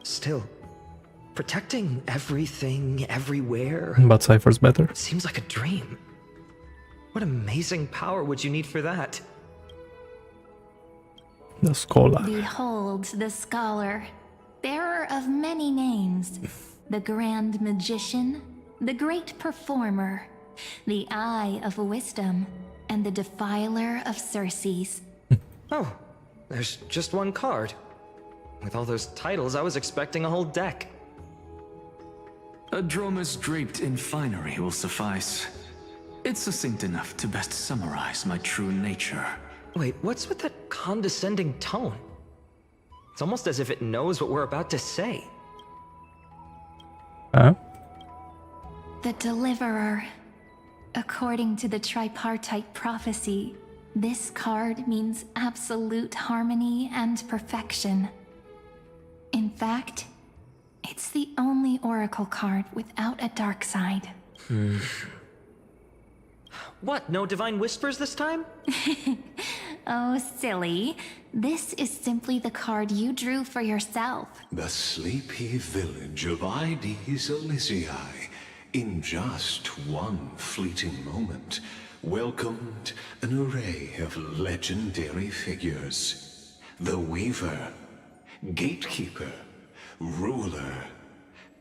Speaker 6: Still, protecting everything, everywhere,
Speaker 2: But Cypher's better.
Speaker 6: seems like a dream. What amazing power would you need for that?
Speaker 2: The scholar.
Speaker 12: Behold the scholar, bearer of many names, the grand magician, the great performer, the eye of wisdom, and the defiler of Circes.
Speaker 6: Oh, there's just one card. With all those titles, I was expecting a whole deck.
Speaker 14: A dromus draped in finery will suffice. It's succinct enough to best summarize my true nature.
Speaker 6: Wait, what's with that condescending tone? It's almost as if it knows what we're about to say.
Speaker 2: Huh?
Speaker 12: The deliverer. According to the tripartite prophecy, this card means absolute harmony and perfection. In fact, it's the only oracle card without a dark side.
Speaker 6: What, no divine whispers this time?
Speaker 12: Oh, silly. This is simply the card you drew for yourself.
Speaker 13: The sleepy village of Heidi's Elysiae, in just one fleeting moment, welcomed an array of legendary figures. The Weaver, gatekeeper, ruler,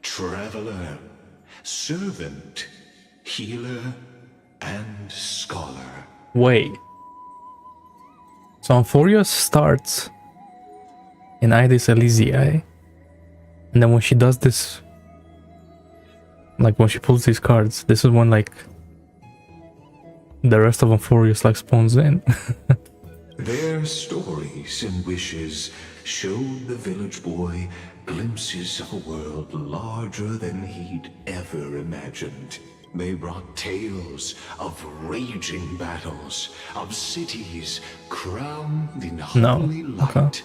Speaker 13: traveler, servant, healer, and scholar.
Speaker 2: Wait. So Amphorius starts in Aedes Elysiae, and then when she does this, like when she pulls these cards, this is when like the rest of Amphorius like spawns in.
Speaker 13: Their stories and wishes showed the village boy glimpses of a world larger than he'd ever imagined. They brought tales of raging battles, of cities crowned in holy light,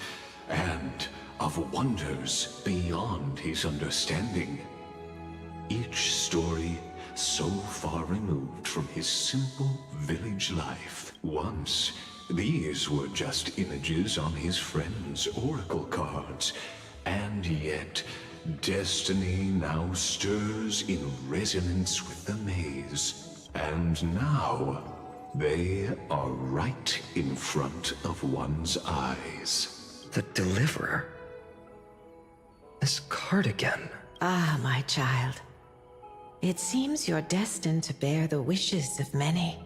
Speaker 13: and of wonders beyond his understanding. Each story so far removed from his simple village life. Once, these were just images on his friend's oracle cards, and yet destiny now stirs in resonance with the maze. And now, they are right in front of one's eyes.
Speaker 6: The Deliverer? This card again.
Speaker 7: Ah, my child. It seems you're destined to bear the wishes of many,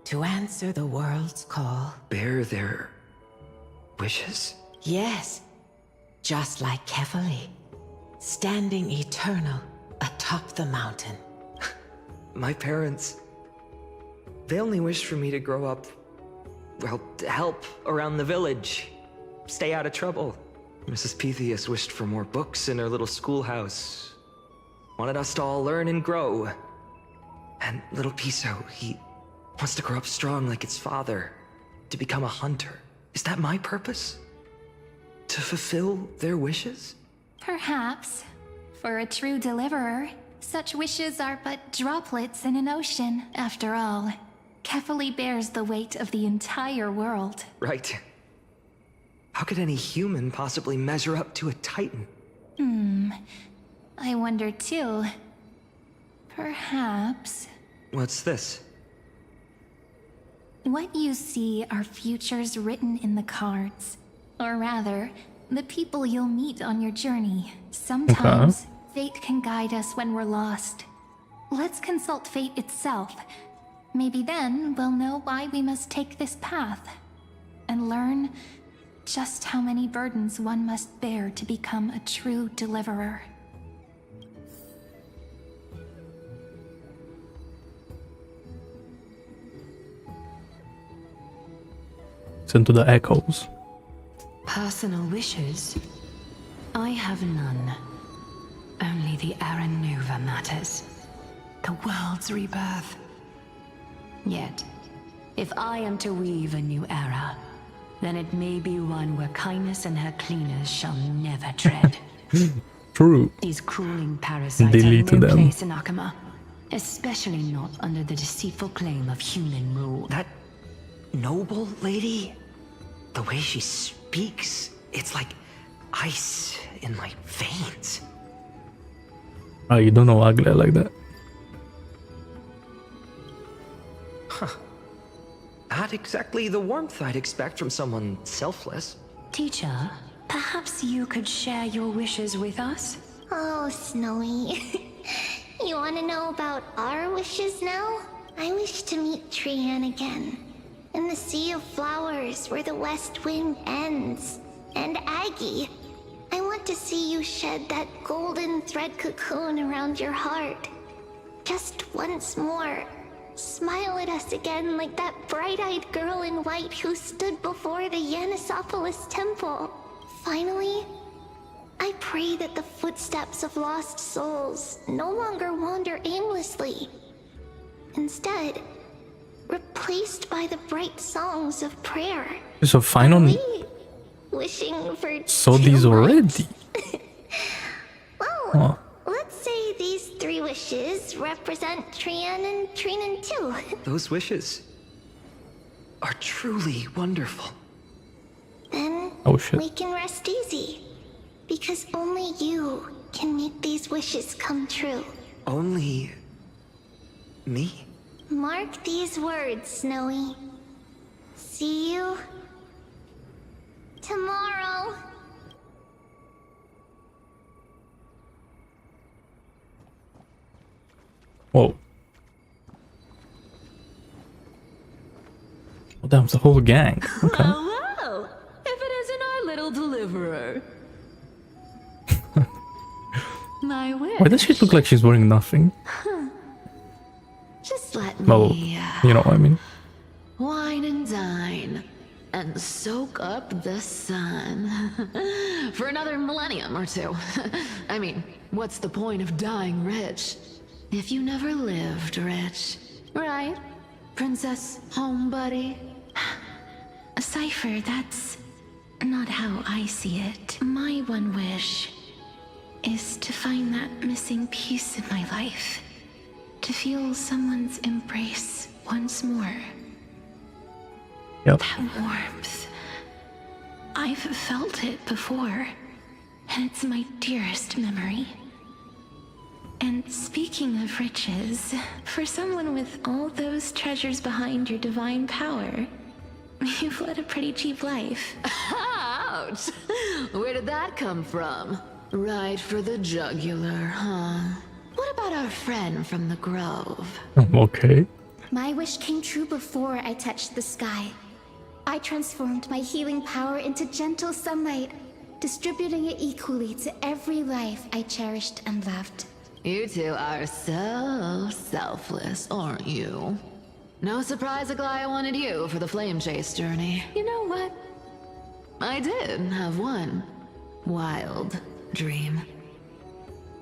Speaker 7: to answer the world's call.
Speaker 6: Bear their wishes?
Speaker 7: Yes, just like Kefali, standing eternal atop the mountain.
Speaker 6: My parents, they only wished for me to grow up, well, to help around the village, stay out of trouble. Mrs. Pythias wished for more books in her little schoolhouse, wanted us to all learn and grow. And little Piso, he wants to grow up strong like its father, to become a hunter. Is that my purpose? To fulfill their wishes?
Speaker 19: Perhaps. For a true deliverer, such wishes are but droplets in an ocean, after all. Kefali bears the weight of the entire world.
Speaker 6: Right. How could any human possibly measure up to a Titan?
Speaker 19: I wonder too. Perhaps...
Speaker 6: What's this?
Speaker 19: What you see are futures written in the cards. Or rather, the people you'll meet on your journey. Sometimes, fate can guide us when we're lost. Let's consult fate itself. Maybe then we'll know why we must take this path. And learn just how many burdens one must bear to become a true deliverer.
Speaker 2: Listen to the echoes.
Speaker 12: Personal wishes? I have none. Only the Aren Nuva matters. The world's rebirth. Yet, if I am to weave a new era, then it may be one where kindness and her cleaners shall never tread.
Speaker 2: True.
Speaker 12: These crawling parasites
Speaker 2: Delete
Speaker 12: have no
Speaker 2: them.
Speaker 12: place in Akama, especially not under the deceitful claim of human rule.
Speaker 6: That noble lady? The way she speaks, it's like ice in my veins.
Speaker 2: Oh, you don't know Aglia like that.
Speaker 6: Huh. Not exactly the warmth I'd expect from someone selfless.
Speaker 12: Teacher, perhaps you could share your wishes with us?
Speaker 4: Oh, Snowy. You want to know about our wishes now? I wish to meet Trian again. In the sea of flowers where the west wind ends. And Aggie, I want to see you shed that golden thread cocoon around your heart. Just once more. Smile at us again like that bright-eyed girl in white who stood before the Yanisopolis temple. Finally, I pray that the footsteps of lost souls no longer wander aimlessly. Instead, replaced by the bright songs of prayer.
Speaker 2: So final.
Speaker 4: Wishing for
Speaker 2: So these already.
Speaker 4: Well, let's say these 3 wishes represent Trian and Trinan too.
Speaker 6: Those wishes are truly wonderful.
Speaker 4: Then we can rest easy. Because only you can make these wishes come true.
Speaker 6: Only me?
Speaker 4: Mark these words, Snowy. See you tomorrow.
Speaker 2: Whoa. Oh, damn, it's a whole gang. Okay.
Speaker 7: Well, if it isn't our little deliverer. My wish.
Speaker 2: Why does she look like she's wearing nothing?
Speaker 7: Just let
Speaker 2: Well,
Speaker 7: me
Speaker 2: you know what I mean.
Speaker 7: wine and dine and soak up the sun for another millennium or two. I mean, what's the point of dying rich if you never lived rich, right? Princess Homebuddy?
Speaker 12: Cypher, that's not how I see it. My one wish is to find that missing piece in my life. To feel someone's embrace once more.
Speaker 2: Yep.
Speaker 12: That warmth. I've felt it before, and it's my dearest memory. And speaking of riches, for someone with all those treasures behind your divine power, you've led a pretty cheap life.
Speaker 7: Ouch! Where did that come from? Right for the jugular, huh? What about our friend from the Grove?
Speaker 2: Okay.
Speaker 4: My wish came true before I touched the sky. I transformed my healing power into gentle sunlight, distributing it equally to every life I cherished and loved.
Speaker 7: You two are so selfless, aren't you? No surprise Aglaia wanted you for the flame chase journey. You know what? I did have one wild dream.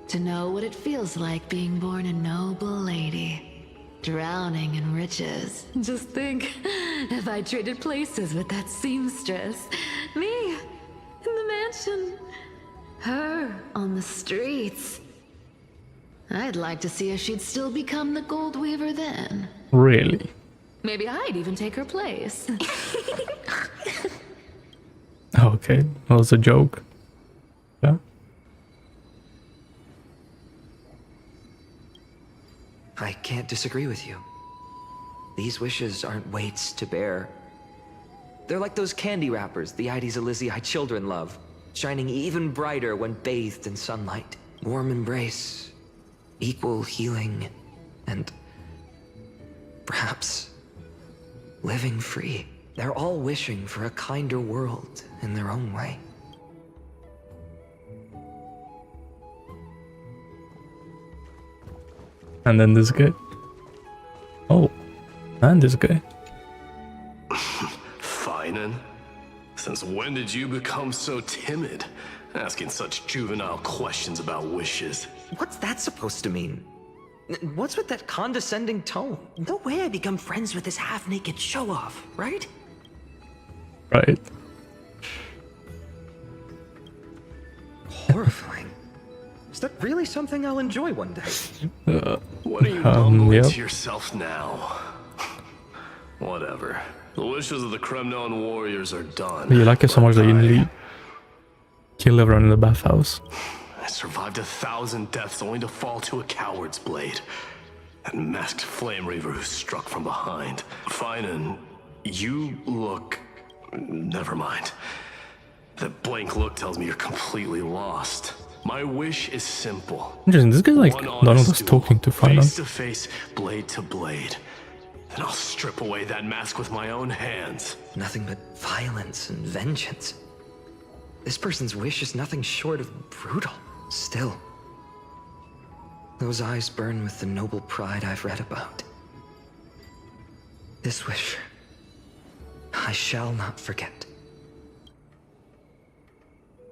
Speaker 7: To know what it feels like being born a noble lady, drowning in riches. Just think, if I traded places with that seamstress, me in the mansion, her on the streets. I'd like to see if she'd still become the gold weaver then.
Speaker 2: Really?
Speaker 7: Maybe I'd even take her place.
Speaker 2: Okay, that was a joke. Yeah.
Speaker 8: I can't disagree with you. These wishes aren't weights to bear. They're like those candy wrappers the Ides Elysiae children love, shining even brighter when bathed in sunlight. Warm embrace, equal healing, and perhaps living free. They're all wishing for a kinder world in their own way.
Speaker 2: And then this guy. Oh, and this guy.
Speaker 15: Finan? Since when did you become so timid? Asking such juvenile questions about wishes.
Speaker 8: What's that supposed to mean? What's with that condescending tone? No way I become friends with this half-naked show-off, right?
Speaker 2: Right.
Speaker 8: Horrifying. Is that really something I'll enjoy one day?
Speaker 15: What are you mumbling
Speaker 2: yep.
Speaker 15: to yourself now? Whatever. The wishes of the Kremnon warriors are done.
Speaker 2: You like it so much that you nearly kill everyone in the bathhouse.
Speaker 15: I survived 1,000 deaths only to fall to a coward's blade. That masked flame reaver who struck from behind. Finan, you look... Never mind. That blank look tells me you're completely lost. My wish is simple.
Speaker 2: Interesting, this guy like Donald was talking to Finan.
Speaker 15: Face to face, blade to blade. Then I'll strip away that mask with my own hands.
Speaker 8: Nothing but violence and vengeance. This person's wish is nothing short of brutal. Still, those eyes burn with the noble pride I've read about. This wish, I shall not forget.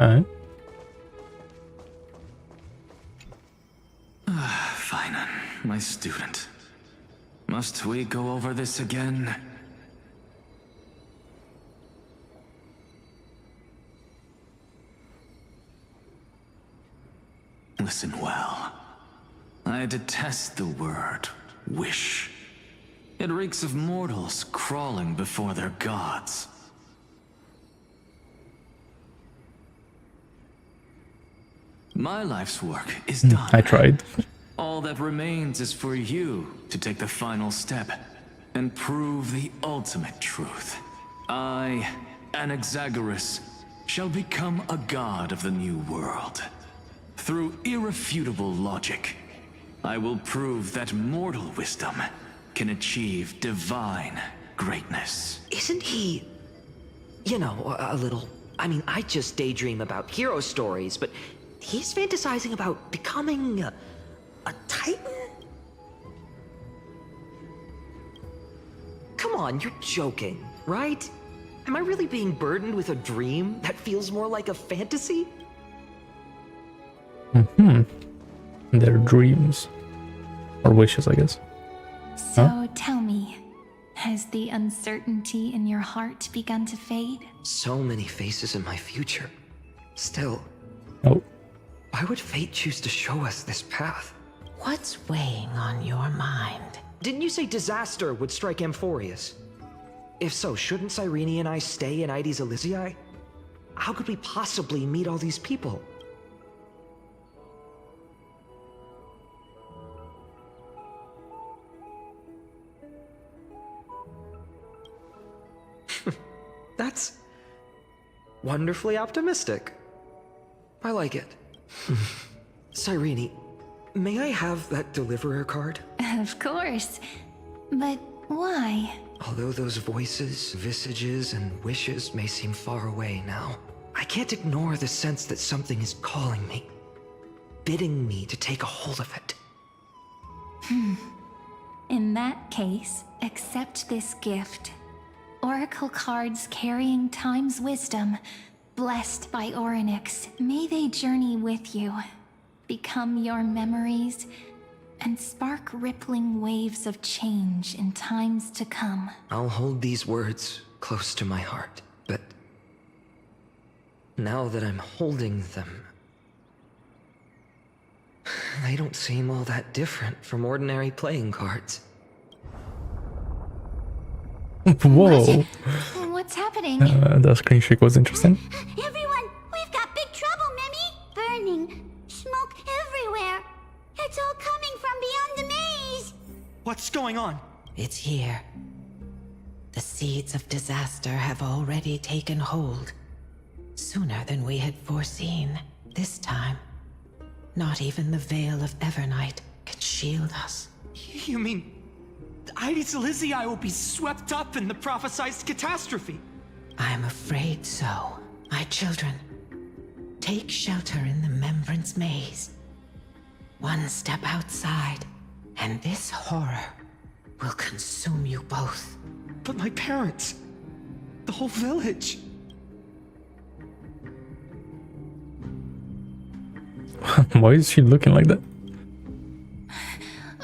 Speaker 2: Alright.
Speaker 14: Finan, my student. Must we go over this again? Listen well. I detest the word wish. It reeks of mortals crawling before their gods. My life's work is done.
Speaker 2: I tried.
Speaker 14: All that remains is for you to take the final step and prove the ultimate truth. I, Anaxagoras, shall become a god of the new world. Through irrefutable logic, I will prove that mortal wisdom can achieve divine greatness.
Speaker 20: Isn't he, you know, a little... I mean, I just daydream about hero stories, but he's fantasizing about becoming a titan? Come on, you're joking, right? Am I really being burdened with a dream that feels more like a fantasy?
Speaker 2: Their dreams. Or wishes, I guess.
Speaker 19: So tell me, has the uncertainty in your heart begun to fade?
Speaker 20: So many faces in my future. Still.
Speaker 2: Oh.
Speaker 20: Why would fate choose to show us this path?
Speaker 7: What's weighing on your mind?
Speaker 20: Didn't you say disaster would strike Amphorius? If so, shouldn't Cyrene and I stay in Ides Elysiae? How could we possibly meet all these people? That's wonderfully optimistic. I like it. Cyrene, may I have that deliverer card?
Speaker 19: Of course. But why?
Speaker 20: Although those voices, visages, and wishes may seem far away now, I can't ignore the sense that something is calling me, bidding me to take a hold of it.
Speaker 19: In that case, accept this gift. Oracle cards carrying time's wisdom, blessed by Orynyx. May they journey with you, become your memories, and spark rippling waves of change in times to come.
Speaker 20: I'll hold these words close to my heart, but now that I'm holding them, they don't seem all that different from ordinary playing cards.
Speaker 2: Whoa.
Speaker 19: What's happening?
Speaker 2: The screen shake was interesting.
Speaker 17: Everyone, we've got big trouble, Mimi! Burning. Smoke everywhere. It's all coming from beyond the maze.
Speaker 20: What's going on?
Speaker 7: It's here. The seeds of disaster have already taken hold. Sooner than we had foreseen. This time, not even the veil of Evernight can shield us.
Speaker 20: You mean Ides Elysiae will be swept up in the prophesized catastrophe?
Speaker 7: I'm afraid so. My children, take shelter in the Membrance Maze. One step outside, and this horror will consume you both.
Speaker 20: But my parents, the whole village.
Speaker 2: Why is she looking like that?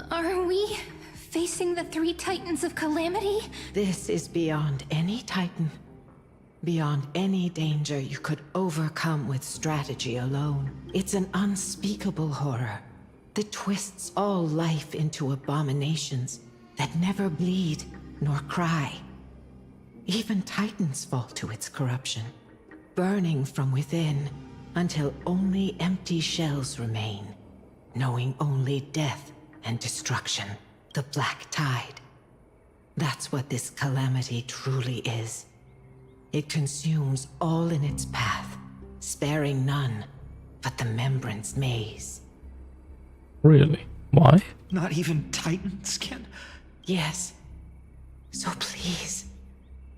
Speaker 19: Are we facing the three titans of calamity?
Speaker 7: This is beyond any titan. Beyond any danger you could overcome with strategy alone. It's an unspeakable horror that twists all life into abominations that never bleed nor cry. Even titans fall to its corruption, burning from within until only empty shells remain, knowing only death and destruction. The Black Tide. That's what this calamity truly is. It consumes all in its path, sparing none but the Membrance Maze.
Speaker 2: Really? Why?
Speaker 20: Not even titans can?
Speaker 7: Yes. So please,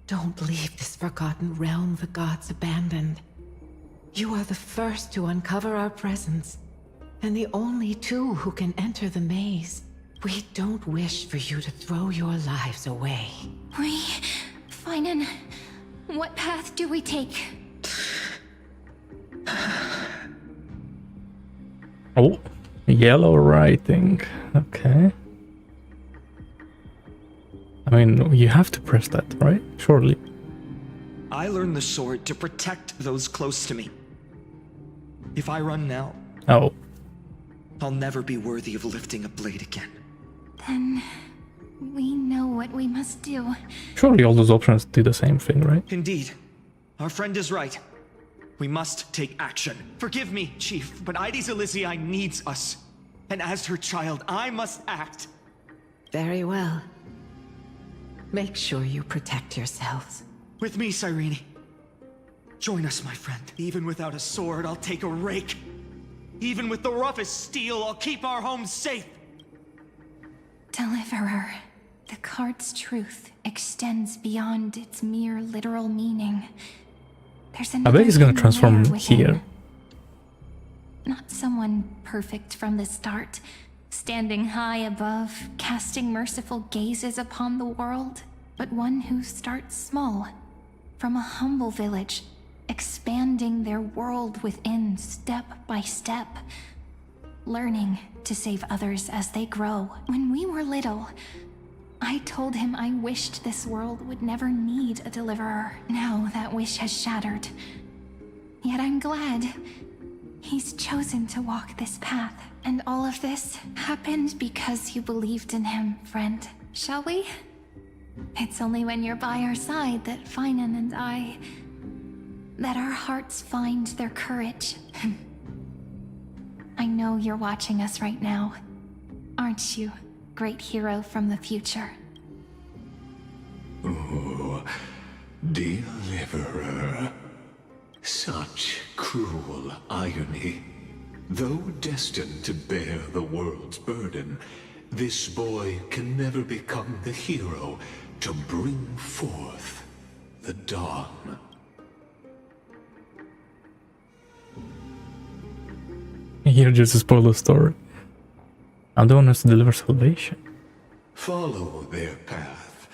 Speaker 7: don't leave this forgotten realm the gods abandoned. You are the first to uncover our presence, and the only two who can enter the maze. We don't wish for you to throw your lives away.
Speaker 19: Finan, what path do we take?
Speaker 2: Oh, yellow writing. Okay. I mean, you have to press that, right? Surely.
Speaker 20: I learned the sword to protect those close to me. If I run now, I'll never be worthy of lifting a blade again.
Speaker 19: Then we know what we must do.
Speaker 2: Surely all those options do the same thing, right?
Speaker 20: Indeed. Our friend is right. We must take action. Forgive me, Chief, but Ides Elysiae needs us. And as her child, I must act.
Speaker 7: Very well. Make sure you protect yourselves.
Speaker 20: With me, Cyrene. Join us, my friend. Even without a sword, I'll take a rake. Even with the roughest steel, I'll keep our home safe.
Speaker 19: Deliverer. The card's truth extends beyond its mere literal meaning. There's
Speaker 2: I
Speaker 19: another
Speaker 2: bet he's gonna
Speaker 19: hidden
Speaker 2: transform
Speaker 19: layer within.
Speaker 2: here.
Speaker 19: Not someone perfect from the start, standing high above, casting merciful gazes upon the world, but one who starts small, from a humble village, expanding their world within step by step, learning to save others as they grow. When we were little, I told him I wished this world would never need a deliverer. Now that wish has shattered. Yet I'm glad he's chosen to walk this path. And all of this happened because you believed in him, friend. Shall we? It's only when you're by our side that Finan and I... that our hearts find their courage. I know you're watching us right now. Aren't you, great hero from the future?
Speaker 13: Oh, deliverer. Such cruel irony. Though destined to bear the world's burden, this boy can never become the hero to bring forth the dawn.
Speaker 2: Here just to spoil the story. I'm the one who has to deliver salvation.
Speaker 13: Follow their path.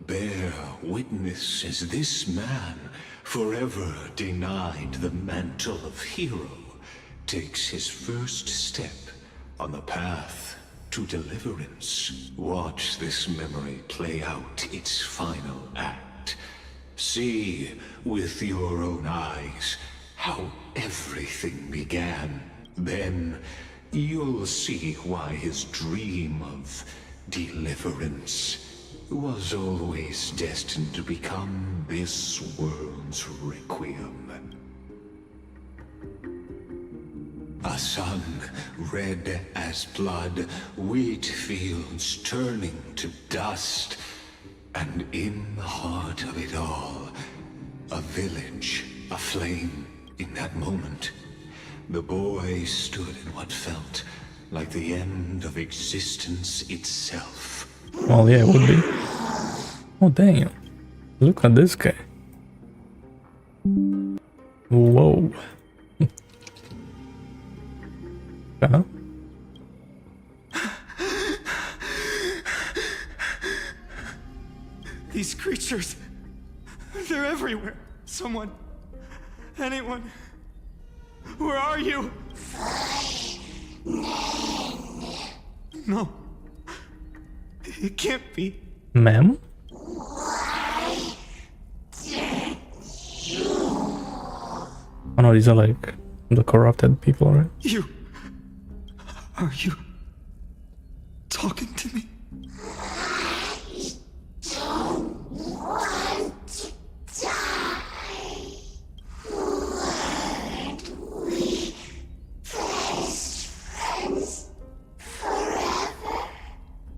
Speaker 13: Bear witness as this man, forever denied the mantle of hero, takes his first step on the path to deliverance. Watch this memory play out its final act. See with your own eyes how everything began. Then you'll see why his dream of deliverance was always destined to become this world's requiem. A sun red as blood, wheat fields turning to dust, and in the heart of it all, a village aflame. In that moment, the boy stood in what felt like the end of existence itself.
Speaker 2: Well, yeah, it would be. Oh, damn. Look at this guy. Whoa. Huh?
Speaker 6: These creatures, they're everywhere. Someone, anyone, where are you? No, it can't be.
Speaker 2: Ma'am? Oh no, these are like the corrupted people, right?
Speaker 6: You, are you talking to me?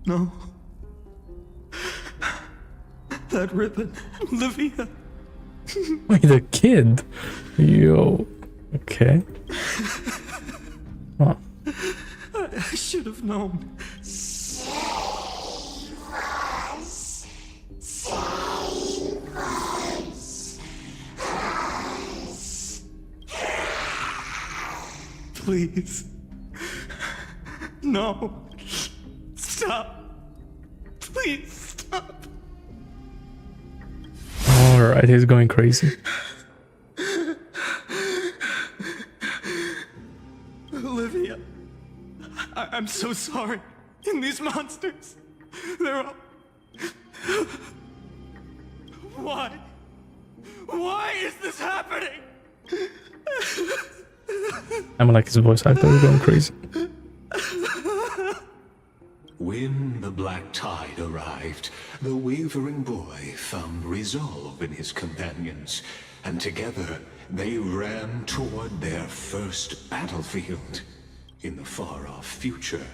Speaker 6: No. That ribbon, Olivia.
Speaker 2: Wait, a kid? Yo. Okay. Huh.
Speaker 6: I should have known. Please. No. Stop. Please stop.
Speaker 2: Alright, he's going crazy.
Speaker 6: Olivia, I'm so sorry. And these monsters, they're all... Why? Why is this happening?
Speaker 2: I'm like his voice actor is going crazy.
Speaker 13: When the black tide arrived, the wavering boy found resolve in his companions, and together they ran toward their first battlefield. In the far-off future,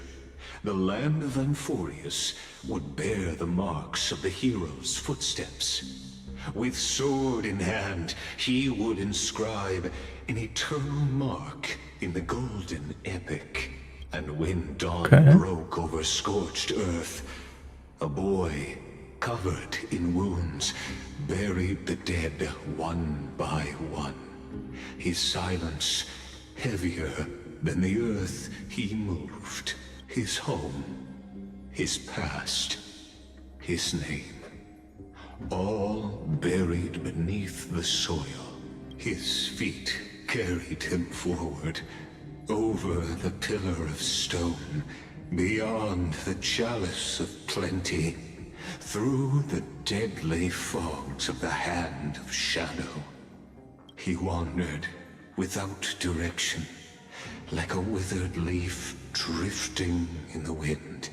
Speaker 13: the land of Amphorius would bear the marks of the hero's footsteps. With sword in hand, he would inscribe an eternal mark in the golden epic. And when dawn
Speaker 2: Okay.
Speaker 13: broke over scorched earth, a boy, covered in wounds, buried the dead one by one. His silence heavier than the earth he moved. His home, his past, his name, all buried beneath the soil. His feet carried him forward, over the pillar of stone, beyond the chalice of plenty, through the deadly fogs of the hand of shadow. He wandered without direction, like a withered leaf drifting in the wind.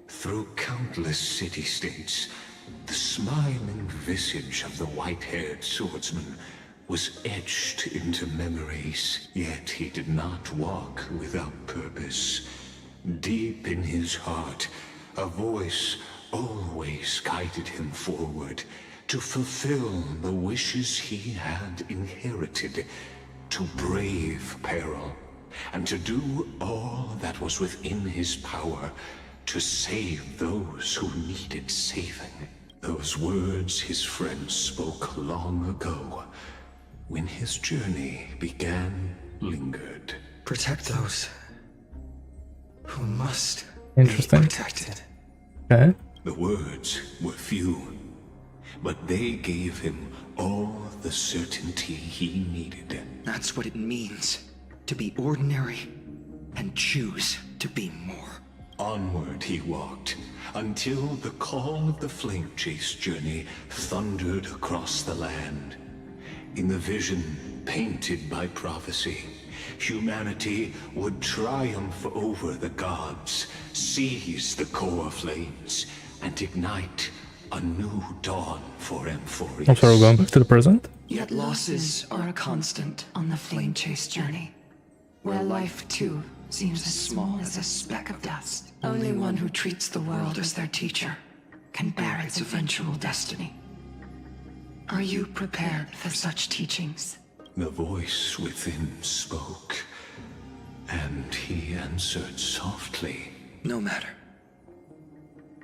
Speaker 13: Through countless city-states, the smiling visage of the white-haired swordsman was etched into memories, yet he did not walk without purpose. Deep in his heart, a voice always guided him forward, to fulfill the wishes he had inherited, to brave peril, and to do all that was within his power to save those who needed saving. Those words his friends spoke long ago, when his journey began, lingered.
Speaker 20: Protect those who must
Speaker 2: Interesting.
Speaker 20: be protected.
Speaker 2: Okay.
Speaker 13: The words were few, but they gave him all the certainty he needed.
Speaker 20: That's what it means to be ordinary and choose to be more.
Speaker 13: Onward he walked, until the call of the flame chase journey thundered across the land. In the vision painted by prophecy, humanity would triumph over the gods, seize the core flames, and ignite a new dawn for Amphorius.
Speaker 2: I'm sorry, we're going back to the present?
Speaker 20: Yet losses are a constant on the flame chase journey, where life too seems as small as a speck of dust. Only one who treats the world as their teacher can bear its eventual destiny. Are you prepared for such teachings?
Speaker 13: The voice within spoke, and he answered softly.
Speaker 20: No matter.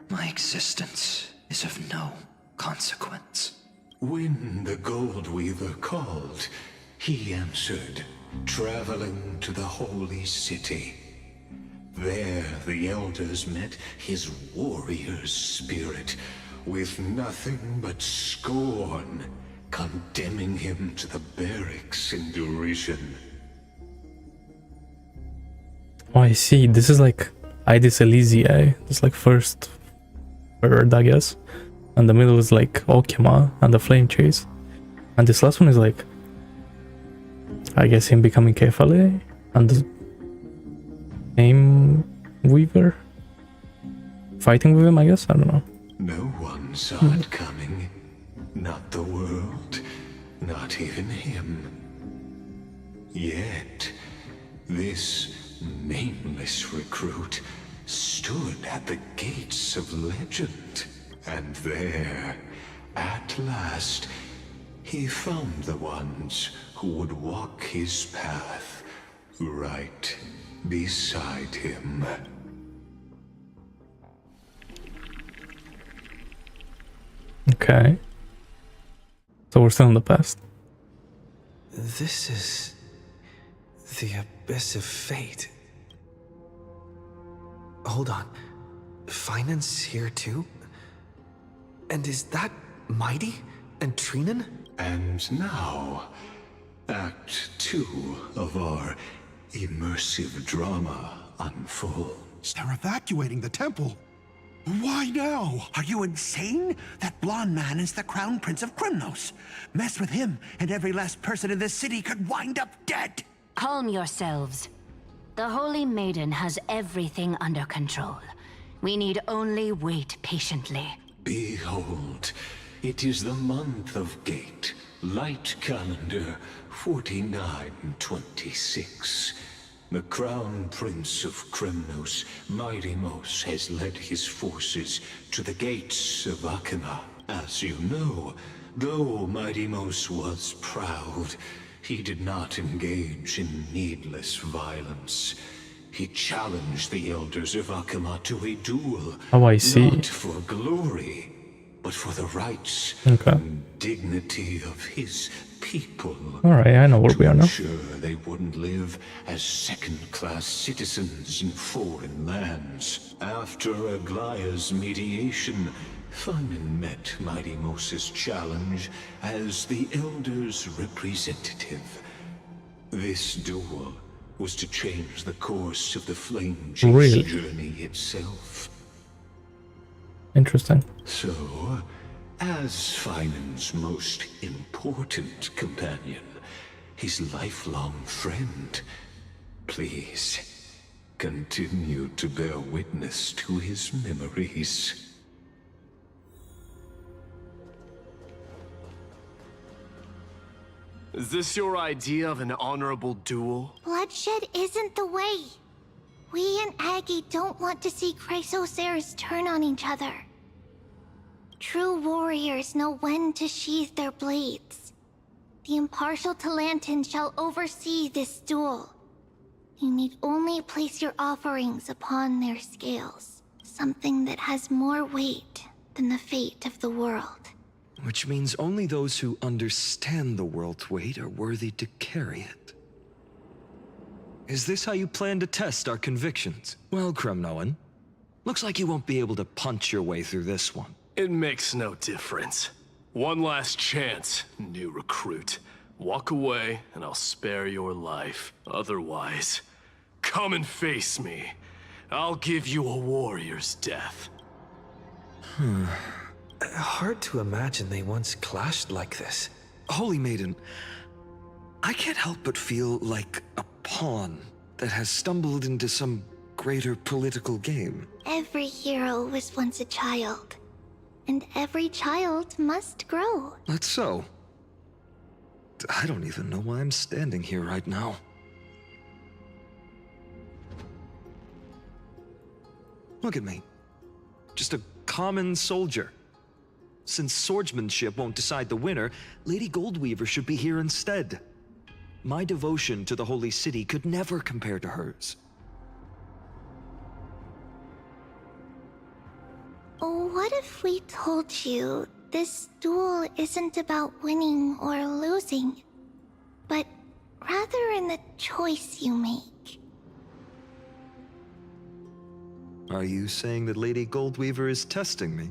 Speaker 20: My existence is of no consequence.
Speaker 13: When the Gold Weaver called, he answered, traveling to the holy city. There the elders met his warrior's spirit, with nothing but scorn, condemning him to the barracks in derision.
Speaker 2: Oh, I see. This is like Aedis Elysiae. It's like first third, I guess. And the middle is like Okima and the Flame Chase. And this last one is like, I guess, him becoming Kefale and the Flame Weaver fighting with him, I guess. I don't know.
Speaker 13: No one saw it coming. Not the world, not even him. Yet, this nameless recruit stood at the gates of legend. And there, at last, he found the ones who would walk his path right beside him.
Speaker 2: Okay. So we're still in the past.
Speaker 8: This is the abyss of fate. Hold on. Finance here too? And is that Mighty and Trinan?
Speaker 13: And now, Act 2 of our immersive drama unfolds.
Speaker 21: They're evacuating the temple. Why now? Are you insane? That blonde man is the Crown Prince of Krymnos. Mess with him, and every last person in this city could wind up dead.
Speaker 22: Calm yourselves. The Holy Maiden has everything under control. We need only wait patiently.
Speaker 13: Behold, it is the month of Gate, light calendar 4926. The Crown Prince of Krymnos, Mighty Mos, has led his forces to the gates of Akima. As you know, though Mighty Mos was proud, he did not engage in needless violence. he challenged the elders of Akama to a duel.
Speaker 2: Oh, I see.
Speaker 13: Not for glory, but for the rights
Speaker 2: Okay.
Speaker 13: and dignity of his people.
Speaker 2: Alright, I know where we are now.
Speaker 13: To ensure they wouldn't live as second-class citizens in foreign lands. After Aglaya's mediation, Feynman met Mighty Moses' challenge as the Elder's representative. This duel was to change the course of the Flame Chase
Speaker 2: Really?
Speaker 13: journey itself.
Speaker 2: Interesting.
Speaker 13: So, as Feynman's most important companion, his lifelong friend, please continue to bear witness to his memories.
Speaker 15: Is this your idea of an honorable duel?
Speaker 4: Bloodshed isn't the way. We and Aggie don't want to see Chrysoceres turn on each other. True warriors know when to sheathe their blades. The impartial Talantan shall oversee this duel. You need only place your offerings upon their scales. Something that has more weight than the fate of the world.
Speaker 6: Which means only those who understand the world's weight are worthy to carry it. Is this how you plan to test our convictions? Well, Kremnoan, looks like you won't be able to punch your way through this one.
Speaker 15: It makes no difference. One last chance, new recruit. Walk away and I'll spare your life. Otherwise, come and face me. I'll give you a warrior's death.
Speaker 8: Hard to imagine they once clashed like this.
Speaker 6: Holy Maiden, I can't help but feel like a pawn that has stumbled into some greater political game.
Speaker 4: Every hero was once a child. And every child must grow.
Speaker 6: That's so. I don't even know why I'm standing here right now. Look at me. Just a common soldier. Since swordsmanship won't decide the winner, Lady Goldweaver should be here instead. My devotion to the Holy City could never compare to hers.
Speaker 4: What if we told you this duel isn't about winning or losing, but rather in the choice you make?
Speaker 6: Are you saying that Lady Goldweaver is testing me?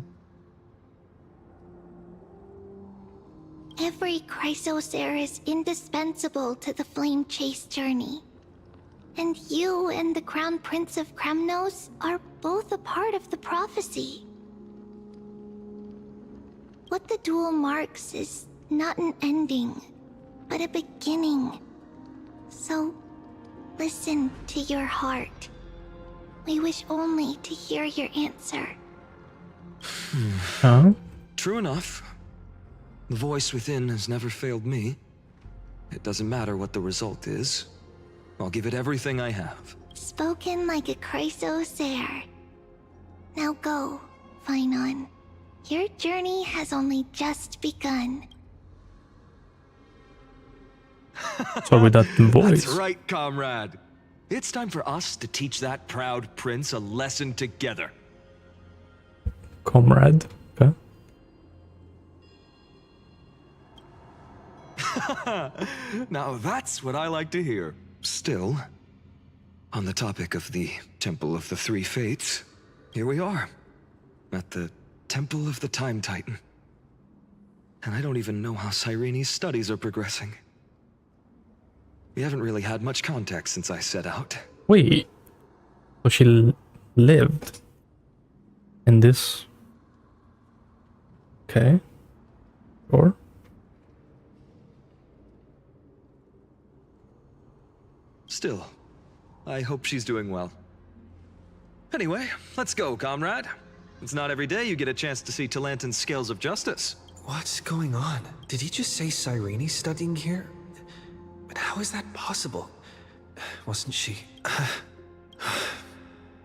Speaker 4: Every Chrysocer is indispensable to the Flame Chase journey. And you and the Crown Prince of Kremnos are both a part of the prophecy. What the duel marks is not an ending, but a beginning. So, listen to your heart. We wish only to hear your answer.
Speaker 2: Huh?
Speaker 6: True enough. The voice within has never failed me. It doesn't matter what the result is. I'll give it everything I have.
Speaker 4: Spoken like a Chrysocer. Now go, Phainon. Your journey has only just begun.
Speaker 2: So with that voice.
Speaker 6: That's right, comrade. It's time for us to teach that proud prince a lesson together.
Speaker 2: Comrade. Okay.
Speaker 6: Now that's what I like to hear. Still, on the topic of the Temple of the Three Fates, here we are, at the Temple of the Time Titan. And I don't even know how Cyrene's studies are progressing. We haven't really had much contact since I set out.
Speaker 2: Wait. So she lived in this. Okay. Or?
Speaker 6: Still, I hope she's doing well. Anyway, let's go, comrade. It's not every day you get a chance to see Talantan's scales of justice.
Speaker 8: What's going on? Did he just say Cyrene's studying here? But how is that possible? Wasn't she?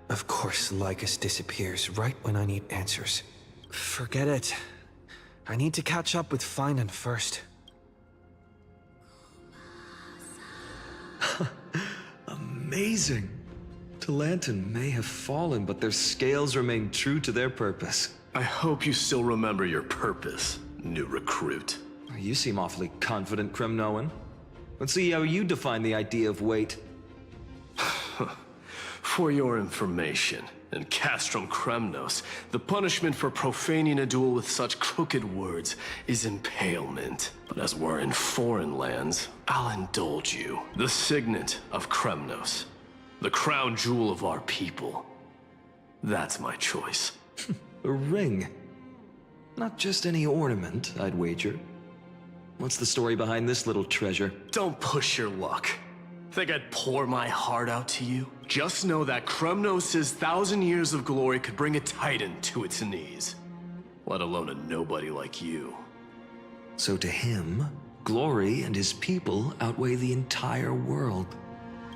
Speaker 8: Of course, Lycus disappears right when I need answers. Forget it. I need to catch up with Feynman first.
Speaker 6: Amazing. Talantin may have fallen, but their scales remain true to their purpose.
Speaker 15: I hope you still remember your purpose, new recruit.
Speaker 6: You seem awfully confident, Kremnoan. Let's see how you define the idea of weight.
Speaker 15: For your information, in Castrum Kremnos, the punishment for profaning a duel with such crooked words is impalement. But as we're in foreign lands, I'll indulge you. The signet of Kremnos, the crown jewel of our people. That's my choice.
Speaker 6: A ring. Not just any ornament, I'd wager. What's the story behind this little treasure?
Speaker 15: Don't push your luck. Think I'd pour my heart out to you? Just know that Kremnos' 1,000 years of glory could bring a titan to its knees. Let alone a nobody like you.
Speaker 6: So to him, glory and his people outweigh the entire world.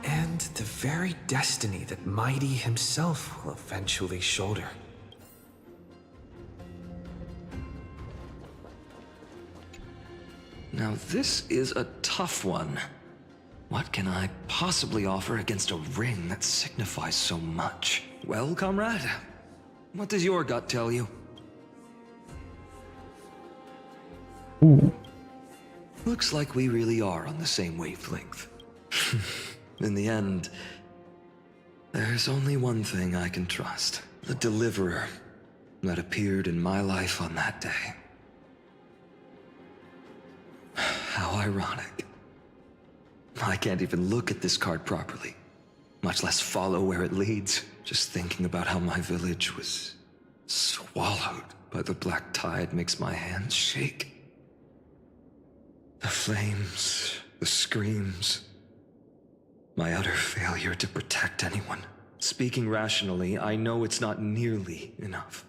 Speaker 8: And the very destiny that Mighty himself will eventually shoulder.
Speaker 6: Now this is a tough one. What can I possibly offer against a ring that signifies so much? Well, comrade, what does your gut tell you?
Speaker 2: Ooh.
Speaker 6: Looks like we really are on the same wavelength. In the end, there's only one thing I can trust. The deliverer that appeared in my life on that day. How ironic. I can't even look at this card properly, much less follow where it leads. Just thinking about how my village was swallowed by the black tide makes my hands shake. The flames, the screams, my utter failure to protect anyone. Speaking rationally, I know it's not nearly enough.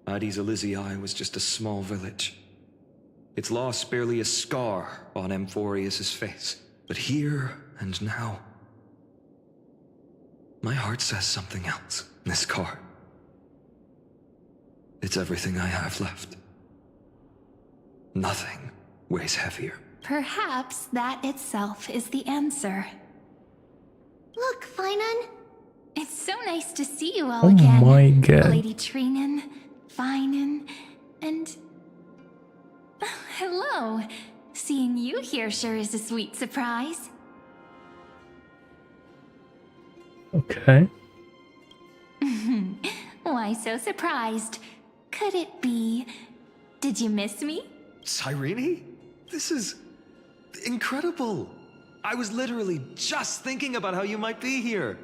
Speaker 6: Addis Elysiae was just a small village. Its loss barely a scar on Amphorius' face. But here and now, my heart says something else. This card. It's everything I have left. Nothing weighs heavier.
Speaker 19: Perhaps that itself is the answer.
Speaker 4: Look, Finan.
Speaker 19: It's so nice to see you all
Speaker 2: Oh
Speaker 19: again.
Speaker 2: my god.
Speaker 19: Lady Trinan, Finan, and... Hello. Seeing you here sure is a sweet surprise.
Speaker 2: Okay.
Speaker 19: Why so surprised? Could it be... Did you miss me?
Speaker 6: Cyrene? This is incredible. I was literally just thinking about how you might be here.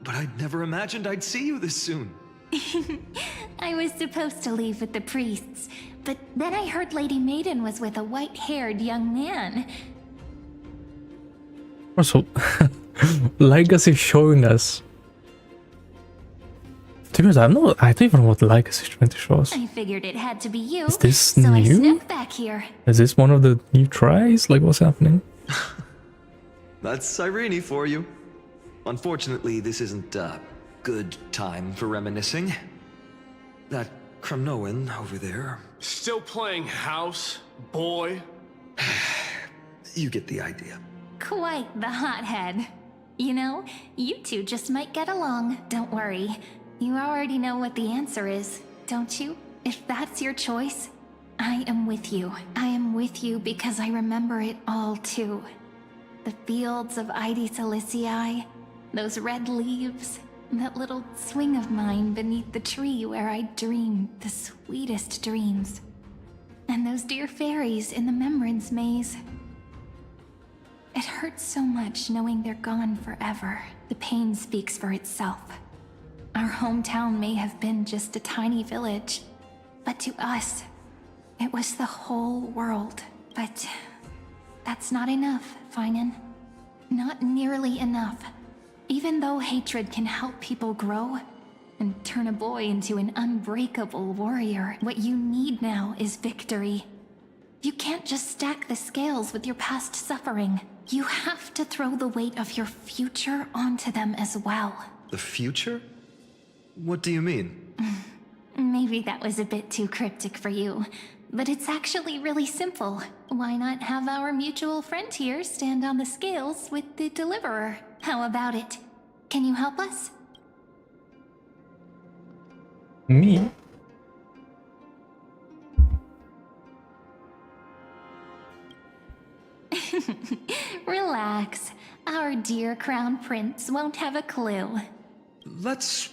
Speaker 6: But I'd never imagined I'd see you this soon.
Speaker 19: I was supposed to leave with the priests, but then I heard Lady Maiden was with a white-haired young man.
Speaker 2: Also, Legacy showing us. To be honest, I don't even know what Legacy 20 shows.
Speaker 19: I figured it had to be you,
Speaker 2: Is this
Speaker 19: so
Speaker 2: new?
Speaker 19: I snuck back here.
Speaker 2: Is this one of the new tries? Like, what's happening?
Speaker 6: That's Cyrene for you. Unfortunately, this isn't a good time for reminiscing. That Kremnoan over there.
Speaker 15: Still playing house, boy?
Speaker 6: You get the idea.
Speaker 19: Quite the hothead. You know, you two just might get along. Don't worry. You already know what the answer is, don't you? If that's your choice, I am with you. I am with you because I remember it all too. The fields of Addis Elysiae, those red leaves, that little swing of mine beneath the tree where I dreamed the sweetest dreams. And those dear fairies in the Memorance Maze. It hurts so much knowing they're gone forever. The pain speaks for itself. Our hometown may have been just a tiny village, but to us, it was the whole world. But that's not enough, Finan. Not nearly enough. Even though hatred can help people grow and turn a boy into an unbreakable warrior, what you need now is victory. You can't just stack the scales with your past suffering. You have to throw the weight of your future onto them as well.
Speaker 6: The future? What do you mean?
Speaker 19: Maybe that was a bit too cryptic for you, but it's actually really simple. Why not have our mutual friend here stand on the scales with the deliverer? How about it? can you help us?
Speaker 2: Me?
Speaker 19: Relax. Our dear Crown Prince won't have a clue.
Speaker 6: Let's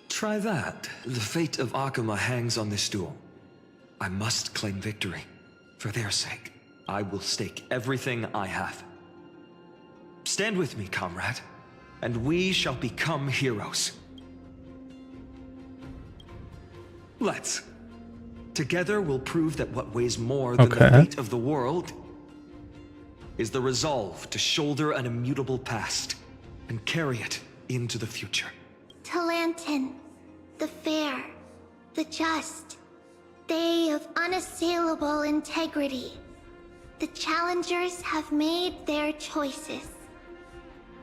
Speaker 6: try that. The fate of Akuma hangs on this duel. I must claim victory. For their sake, I will stake everything I have. Stand with me, comrade, and we shall become heroes. Let's. Together we'll prove that what weighs more than the fate of the world is the resolve to shoulder an immutable past and carry it into the future.
Speaker 4: Talantin, the fair, the just, they of unassailable integrity. The challengers have made their choices.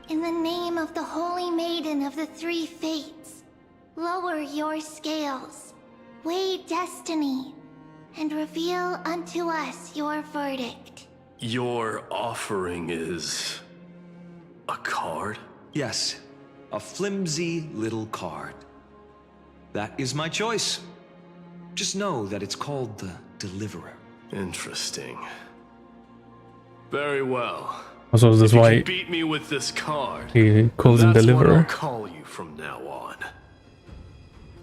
Speaker 4: In the name of the Holy Maiden of the Three Fates, lower your scales, weigh destiny, and reveal unto us your verdict.
Speaker 15: Your offering is a card?
Speaker 6: Yes, a flimsy little card. That is my choice. Just know that it's called the Deliverer.
Speaker 15: Interesting. Very well.
Speaker 2: Also, this is why
Speaker 15: you can beat me with this card.
Speaker 2: he calls him
Speaker 15: That's what
Speaker 2: Deliverer.
Speaker 15: I'll call you from now on.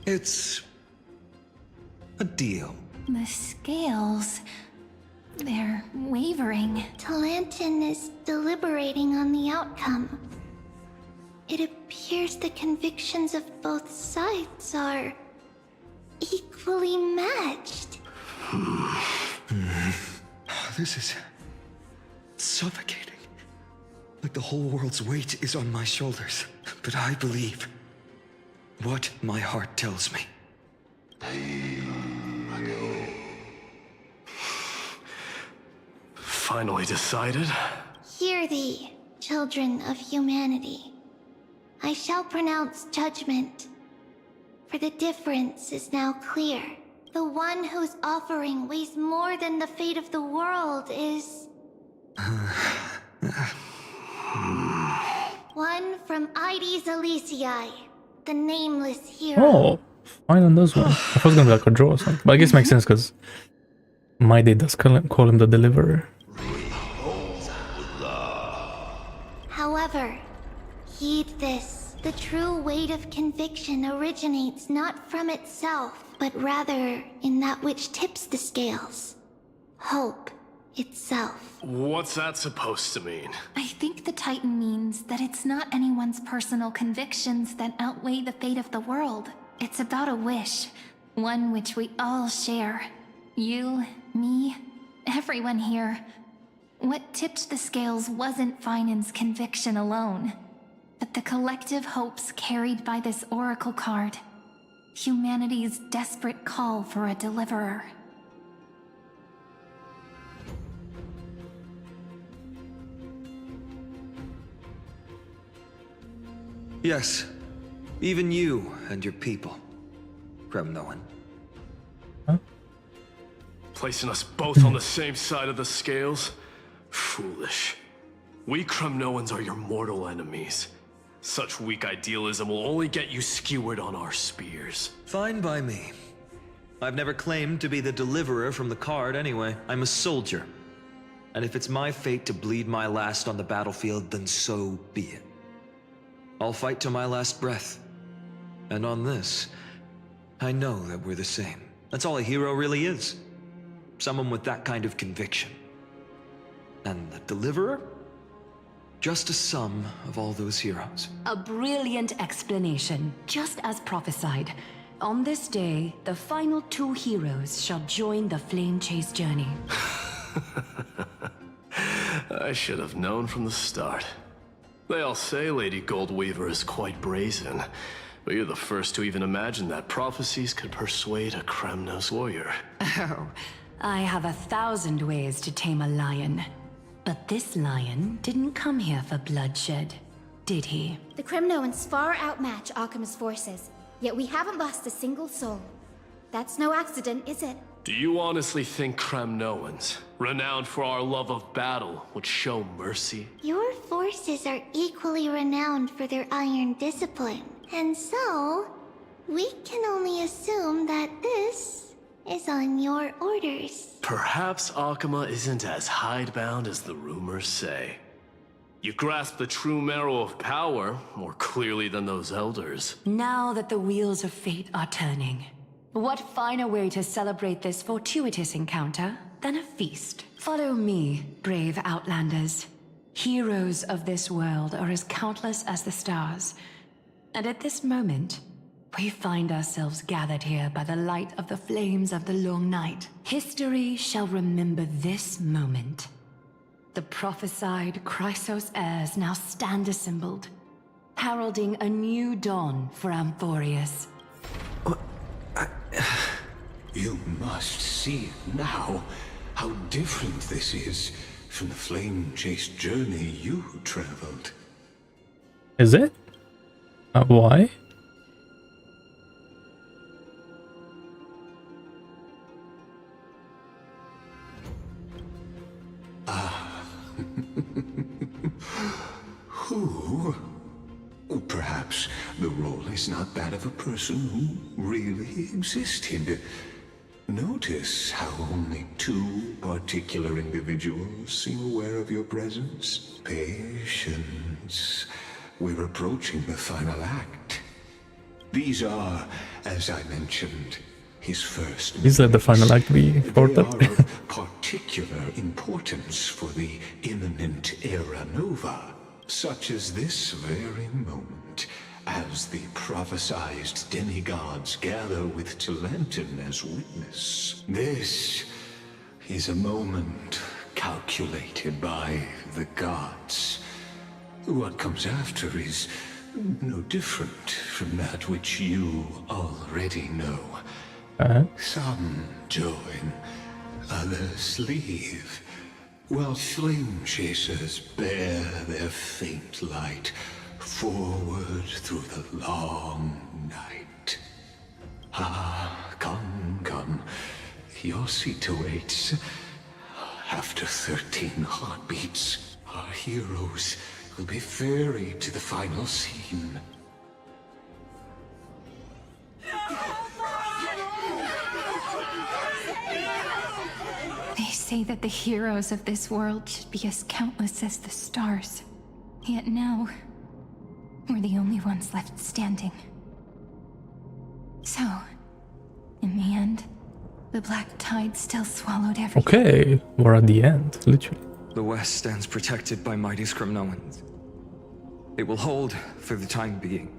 Speaker 6: It's a deal.
Speaker 19: The scales... they're wavering.
Speaker 4: Talantin is deliberating on the outcome. It appears the convictions of both sides are equally matched.
Speaker 6: This is suffocating. Like the whole world's weight is on my shoulders. But I believe what my heart tells me.
Speaker 15: Finally decided?
Speaker 4: Hear thee, children of humanity. I shall pronounce judgment. For the difference is now clear. The one whose offering weighs more than the fate of the world is... one from Ides Elysiae, the nameless hero.
Speaker 2: Oh, fine on this one. I thought it was gonna be like a draw or something. But I guess it makes sense because my day does call him the Deliverer.
Speaker 4: However, heed this. The true weight of conviction originates not from itself, but rather in that which tips the scales. Hope itself.
Speaker 15: What's that supposed to mean?
Speaker 19: I think the Titan means that it's not anyone's personal convictions that outweigh the fate of the world. It's about a wish, one which we all share. You, me, everyone here. What tipped the scales wasn't Finan's conviction alone, but the collective hopes carried by this oracle card. Humanity's desperate call for a deliverer.
Speaker 6: Yes, even you and your people, Kremnoan.
Speaker 15: Placing us both on the same side of the scales? Foolish. We Kremnoans are your mortal enemies. Such weak idealism will only get you skewered on our spears.
Speaker 6: Fine by me. I've never claimed to be the deliverer from the card anyway. I'm a soldier. And if it's my fate to bleed my last on the battlefield, then so be it. I'll fight to my last breath. And on this, I know that we're the same. That's all a hero really is. Someone with that kind of conviction. And the deliverer? Just a sum of all those heroes.
Speaker 22: A brilliant explanation, just as prophesied. On this day, the final two heroes shall join the flame chase journey.
Speaker 15: I should have known from the start. They all say Lady Goldweaver is quite brazen, but you're the first to even imagine that prophecies could persuade a Kremnos warrior.
Speaker 22: Oh, I have 1,000 ways to tame a lion. But this lion didn't come here for bloodshed, did he?
Speaker 1: The Kremnoans far outmatch Akuma's forces, yet we haven't lost a single soul. That's no accident, is it?
Speaker 15: Do you honestly think Kremnoans, renowned for our love of battle, would show mercy?
Speaker 4: Your forces are equally renowned for their iron discipline. And so, we can only assume that this is on your orders.
Speaker 15: Perhaps Akama isn't as hidebound as the rumors say. You grasp the true marrow of power more clearly than those elders.
Speaker 22: Now that the wheels of fate are turning, what finer way to celebrate this fortuitous encounter than a feast? Follow me, brave outlanders. Heroes of this world are as countless as the stars. And at this moment, we find ourselves gathered here by the light of the flames of the long night. History shall remember this moment. The prophesied Chrysos heirs now stand assembled, heralding a new dawn for Amphorius.
Speaker 13: You must see it now, how different this is from the flame-chased journey you traveled.
Speaker 2: Is it? Why?
Speaker 13: Who? Perhaps the role is not that of a person who really existed. Notice how only two particular individuals seem aware of your presence. Patience. We're approaching the final act. These are, as I mentioned, his first.
Speaker 2: Is that the final act we recorded?
Speaker 13: They are of particular importance for the imminent era nova, such as this very moment, as the prophesized demigods gather with Talenton as witness. This is a moment calculated by the gods. What comes after is no different from that which you already know. Some join, others leave, while flame chasers bear their faint light forward through the long night. Ah, come, come. Your seat awaits. After 13 heartbeats, our heroes will be ferried to the final scene.
Speaker 19: They say that the heroes of this world should be as countless as the stars. Yet now, we're the only ones left standing. So, in the end, the black tide still swallowed everything.
Speaker 2: Okay, we're at the end, literally.
Speaker 6: The West stands protected by mighty Scrimnoans. It will hold for the time being.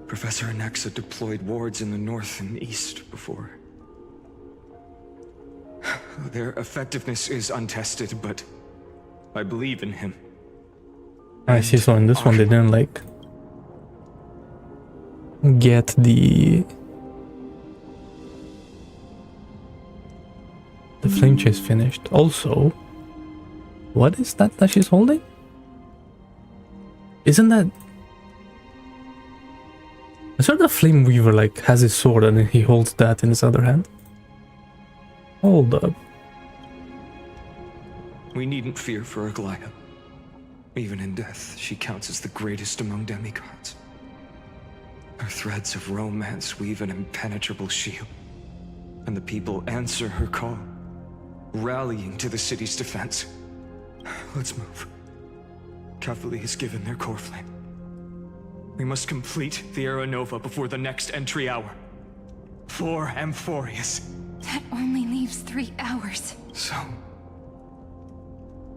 Speaker 6: Professor Anaxa deployed wards in the north and east before. Their effectiveness is untested, but I believe in him.
Speaker 2: I see, so in this one they didn't like get the flame chase finished. Also, what is that she's holding? Isn't that... I saw the flame weaver like has his sword and then he holds that in his other hand. Hold up.
Speaker 6: We needn't fear for Aglaya. Even in death, she counts as the greatest among demigods. Her threads of romance weave an impenetrable shield, and the people answer her call, rallying to the city's defense. Let's move. Cavalry has given their core flame. We must complete the Era Nova before the next entry hour. For Amphorius.
Speaker 19: That only leaves 3 hours.
Speaker 6: So,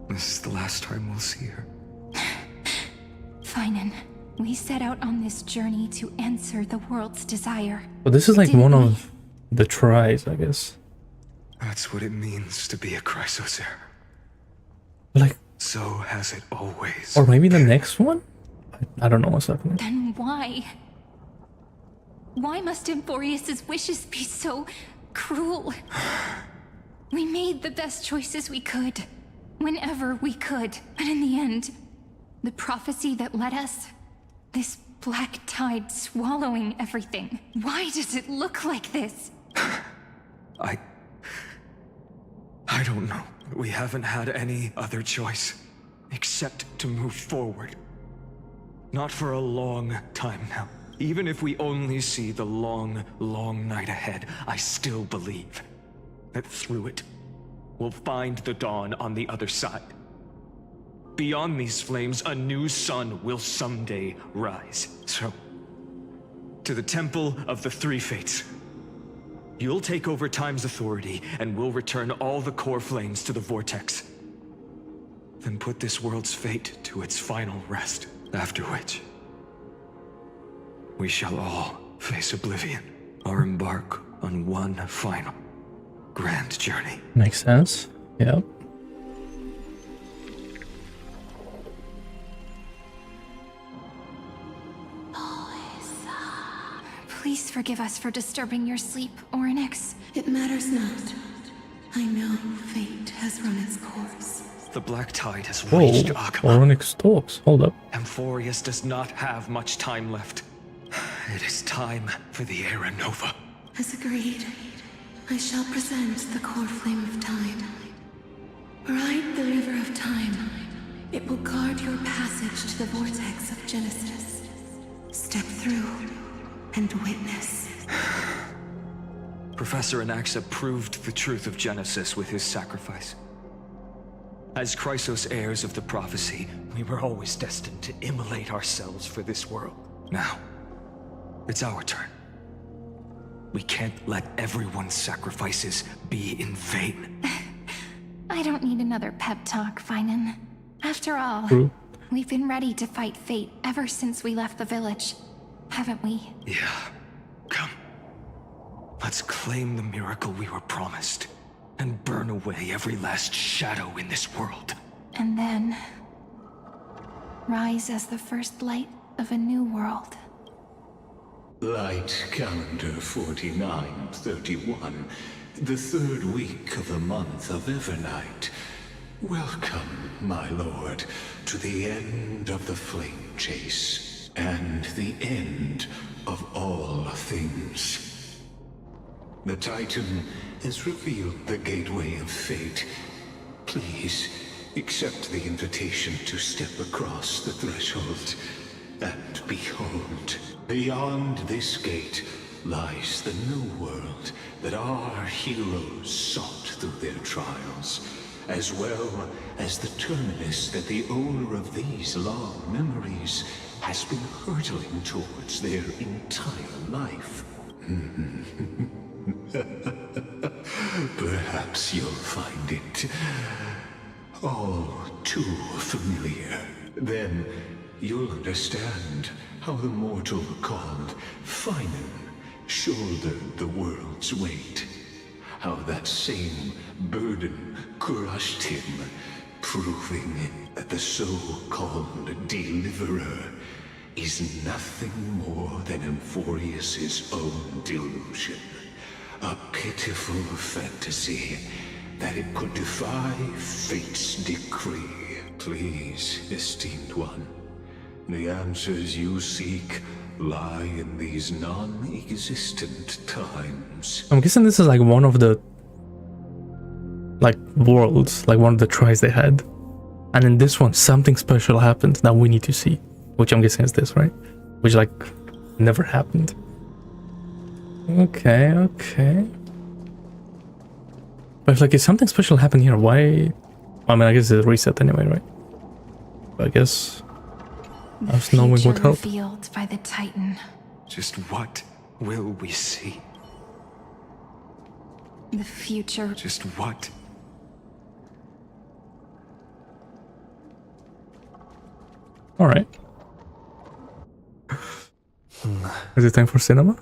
Speaker 6: this is the last time we'll see her.
Speaker 19: Finan, we set out on this journey to answer the world's desire.
Speaker 2: But this is like one of the tries, I guess.
Speaker 6: That's what it means to be a Chrysos heir.
Speaker 2: Like,
Speaker 6: so has it always.
Speaker 2: Or maybe the next one? I don't know what's happening.
Speaker 19: Then why? Why must Amphorius' wishes be so cruel? We made the best choices we could, whenever we could. But in the end, the prophecy that led us, this black tide swallowing everything. Why does it look like this?
Speaker 6: I don't know. We haven't had any other choice. except to move forward. Not for a long time now. Even if we only see the long, long night ahead, I still believe that through it, we'll find the dawn on the other side. Beyond these flames, a new sun will someday rise. So, to the Temple of the Three Fates, you'll take over Time's authority, and we'll return all the core flames to the Vortex. Then put this world's fate to its final rest, after which we shall all face oblivion, or embark on one final grand journey.
Speaker 2: Makes sense. Yep.
Speaker 19: Please forgive us for disturbing your sleep, Orynyx.
Speaker 3: It matters not. I know fate has run its course.
Speaker 6: The Black Tide has
Speaker 2: Whoa,
Speaker 6: reached Akama.
Speaker 2: Orynyx talks. Hold up.
Speaker 6: Amphorius does not have much time left. It is time for the Era Nova.
Speaker 3: As agreed, I shall present the core flame of time. Ride the river of time. It will guard your passage to the vortex of Genesis. Step through and witness.
Speaker 6: Professor Anaxa proved the truth of Genesis with his sacrifice. As Chrysos heirs of the prophecy, we were always destined to immolate ourselves for this world. Now, it's our turn. We can't let everyone's sacrifices be in vain.
Speaker 19: I don't need another pep talk, Finan. After all, we've been ready to fight fate ever since we left the village, haven't we?
Speaker 6: Yeah. Come. Let's claim the miracle we were promised, and burn away every last shadow in this world.
Speaker 19: And then rise as the first light of a new world.
Speaker 13: Light calendar 4931, the third week of the month of Evernight. Welcome, my lord, to the end of the flame chase, and the end of all things. The Titan has revealed the gateway of fate. Please, accept the invitation to step across the threshold. And behold, beyond this gate lies the new world that our heroes sought through their trials, as well as the terminus that the owner of these long memories has been hurtling towards their entire life. Perhaps you'll find it all too familiar. Then you'll understand how the mortal called Finan shouldered the world's weight. How that same burden crushed him, proving that the so-called Deliverer is nothing more than Amphorius's own delusion. A pitiful fantasy that it could defy fate's decree. Please, esteemed one, the answers you seek lie in these non-existent times.
Speaker 2: I'm guessing this is like one of the worlds, like one of the tries they had. And in this one, something special happened that we need to see. Which I'm guessing is this, right? Which never happened. Okay. But if something special happened here, why? I mean, I guess it's a reset anyway, right? But I guess us knowing would help.
Speaker 19: Revealed by the Titan.
Speaker 6: Just what will we see?
Speaker 19: The future.
Speaker 6: Just what?
Speaker 2: All right. Is it time for cinema?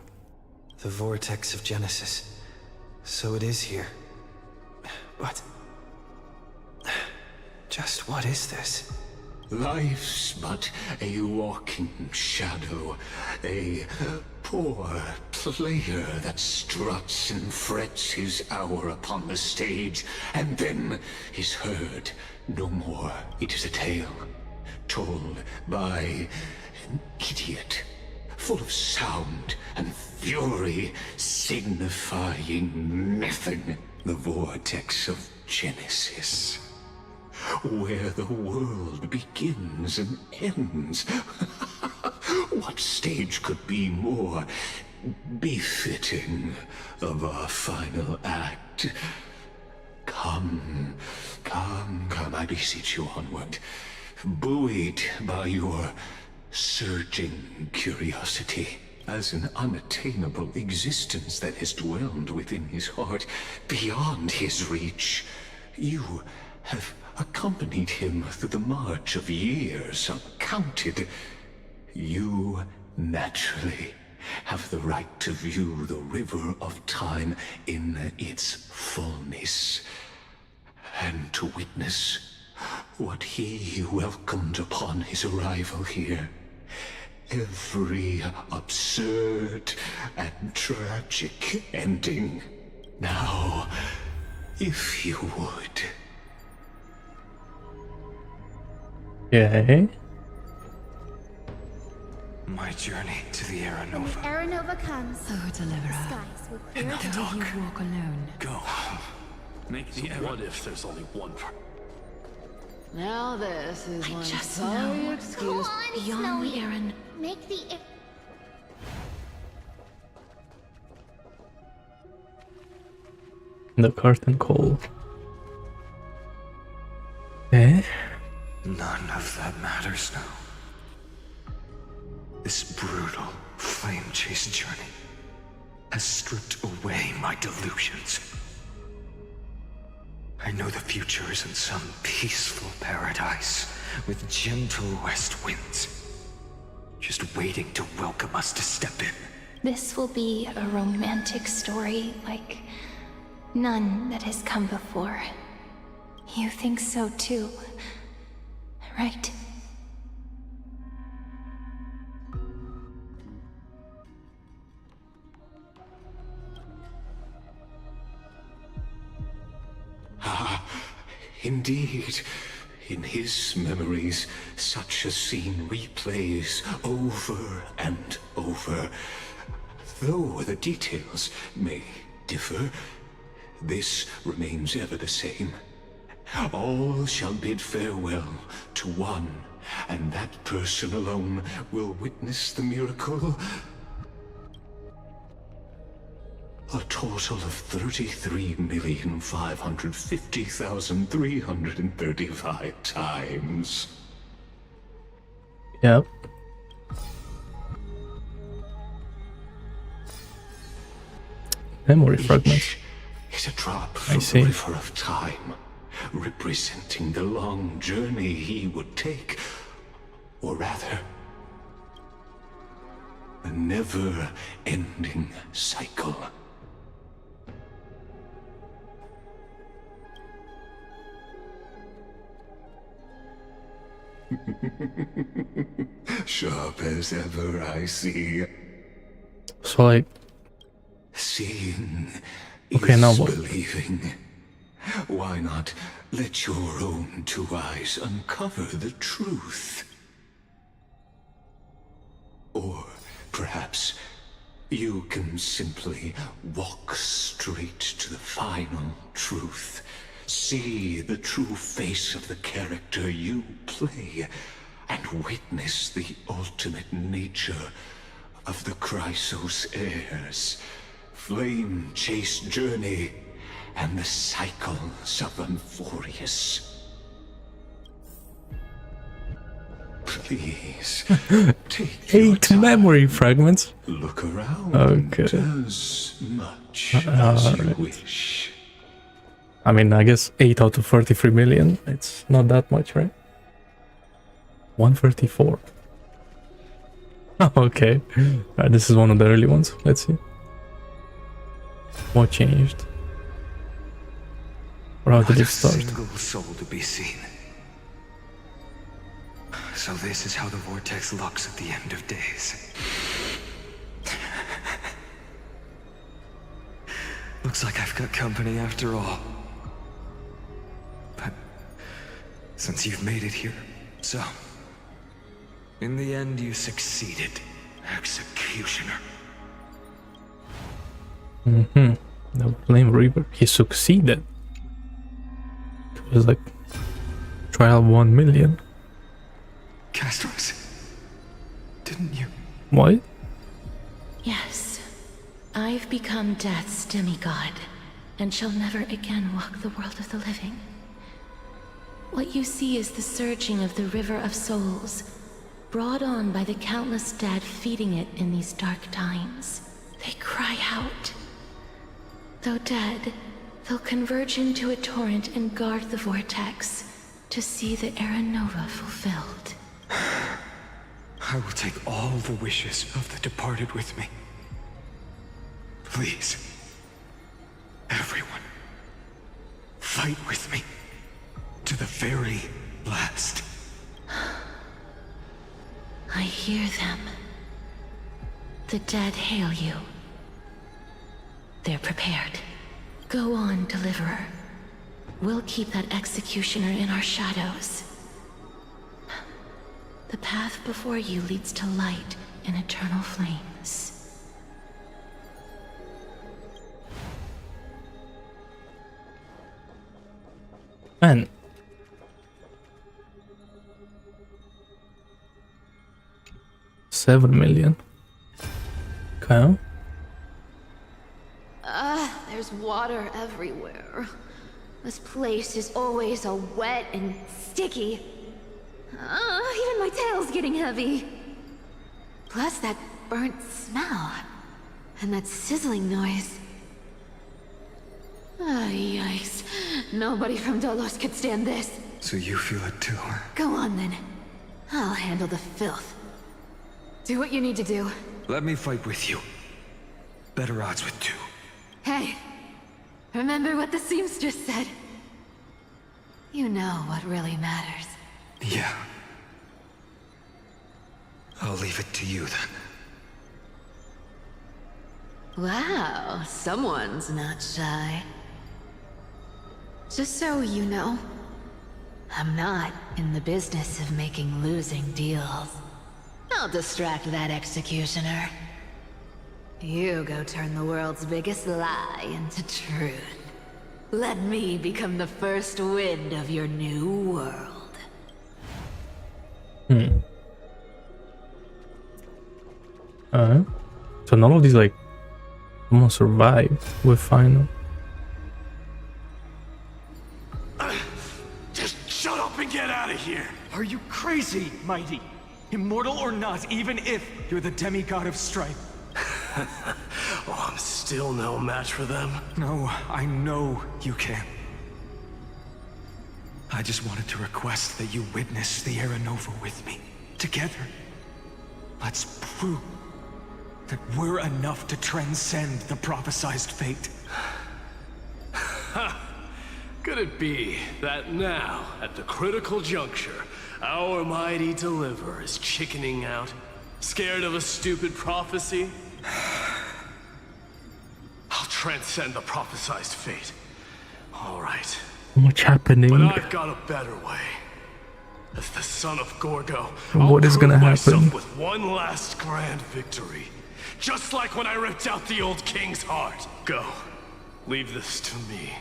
Speaker 8: The vortex of Genesis. So it is here. But just what is this?
Speaker 13: Life's but a walking shadow, a poor player that struts and frets his hour upon the stage, and then is heard no more. It is a tale told by an idiot, full of sound and fury, signifying nothing. The vortex of Genesis. where the world begins and ends. What stage could be more befitting of our final act? Come, I beseech you onward, buoyed by your surging curiosity, as an unattainable existence that has dwelled within his heart, beyond his reach. You have accompanied him through the march of years uncounted. You naturally have the right to view the river of time in its fullness, and to witness what he welcomed upon his arrival here. Every absurd and tragic ending. Now, if you would.
Speaker 2: Yeah.
Speaker 6: My journey to the Aranova.
Speaker 1: Aranova comes.
Speaker 22: Oh, deliverer.
Speaker 1: Skies will clear
Speaker 22: Do
Speaker 1: today.
Speaker 22: you walk alone?
Speaker 14: Go. Make the error.
Speaker 15: What if there's only one?
Speaker 7: Now this is one
Speaker 22: just
Speaker 7: sorry
Speaker 22: know.
Speaker 7: excuse.
Speaker 4: Come on,
Speaker 22: Beyond the
Speaker 4: Snowy.
Speaker 22: Aaron.
Speaker 4: Make the...
Speaker 2: The curtain call. Eh?
Speaker 6: None of that matters now. This brutal flame chase journey has stripped away my delusions. I know the future is in some peaceful paradise with gentle west winds, just waiting to welcome us to step in.
Speaker 19: This will be a romantic story like none that has come before. You think so too, right?
Speaker 13: Ah, indeed. In his memories, such a scene replays over and over. Though the details may differ, this remains ever the same. All shall bid farewell to one, and that person alone will witness the miracle. A total of 33,550,335 times.
Speaker 2: Yep. Memory fragments.
Speaker 13: Is a drop from the river of time, representing the long journey he would take, or rather, a never-ending cycle. Sharp as ever, I see.
Speaker 2: So like,
Speaker 13: seeing
Speaker 2: okay,
Speaker 13: is
Speaker 2: now what?
Speaker 13: believing. Why not let your own two eyes uncover the truth? Or perhaps you can simply walk straight to the final truth. See the true face of the character you play, and witness the ultimate nature of the Chrysos heirs, flame chase journey, and the cycles of Amphorius. Please, take
Speaker 2: 8 memory fragments.
Speaker 13: look around
Speaker 2: Okay.
Speaker 13: as much as you
Speaker 2: Alright.
Speaker 13: wish.
Speaker 2: I mean, I guess 8 out of 33 million. It's not that much, right? 134. Okay. Alright, this is one of the early ones. Let's see. What changed? Or how did
Speaker 6: Not
Speaker 2: it
Speaker 6: a
Speaker 2: start?
Speaker 6: single soul to be seen. So this is how the vortex looks at the end of days. Looks like I've got company after all. But since you've made it here, so in the end you succeeded, Executioner.
Speaker 2: Mm-hmm. The Flame Reaper. He succeeded. It was like trial 1 million.
Speaker 6: Castros, didn't you?
Speaker 2: What?
Speaker 12: Yes. I've become Death's demigod, and shall never again walk the world of the living. What you see is the surging of the river of souls, brought on by the countless dead feeding it in these dark times. They cry out. Though dead, they'll converge into a torrent and guard the vortex to see the Era Nova fulfilled.
Speaker 6: I will take all the wishes of the departed with me. Please, everyone, fight with me to the very last.
Speaker 12: I hear them. The dead hail you. They're prepared. Go on, Deliverer. We'll keep that executioner in our shadows. The path before you leads to light and eternal flames.
Speaker 2: Man. $7 million. Okay.
Speaker 19: There's water everywhere. This place is always so wet and sticky. Even my tail's getting heavy. Plus that burnt smell. And that sizzling noise. Yikes. Nobody from Dolos could stand this.
Speaker 6: So you feel it too, huh?
Speaker 19: Go on then. I'll handle the filth. Do what you need to do.
Speaker 6: Let me fight with you. Better odds with two.
Speaker 19: Hey, remember what the seamstress said? You know what really matters.
Speaker 6: Yeah. I'll leave it to you then.
Speaker 19: Wow, someone's not shy. Just so you know, I'm not in the business of making losing deals. I'll distract that executioner. You go turn the world's biggest lie into truth. Let me become the first wind of your new world.
Speaker 2: Alright. So none of these like almost survived with final.
Speaker 15: Just shut up and get out of here!
Speaker 6: Are you crazy, Mighty? Immortal or not, even if you're the demigod of strife.
Speaker 15: Oh, I'm still no match for them.
Speaker 6: No, I know you can. I just wanted to request that you witness the Era Nova with me. Together. Let's prove that we're enough to transcend the prophesized fate.
Speaker 15: Could it be that now, at the critical juncture, our mighty deliverer is chickening out? Scared of a stupid prophecy? I'll transcend the prophesized fate. All right.
Speaker 2: So much happening.
Speaker 15: But I've got a better way. As the son of Gorgo,
Speaker 2: What is gonna happen?
Speaker 15: With one last grand victory. Just like when I ripped out the old king's heart. Go. Leave this to me.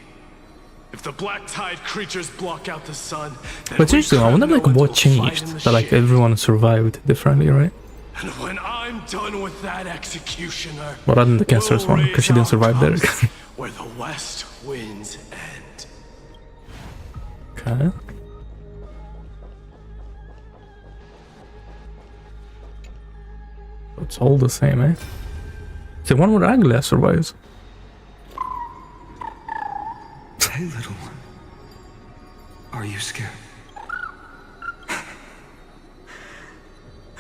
Speaker 15: If the black tide creatures block out the sun,
Speaker 2: But seriously, I wonder like what changed that like everyone survived differently, right?
Speaker 15: And when I'm done with that executioner,
Speaker 2: Well, other than the cancerous one, because she didn't survive there.
Speaker 15: where the west winds end.
Speaker 2: Okay. It's all the same, eh? See, one more Aglia survives.
Speaker 6: Hey, little one. Are you scared?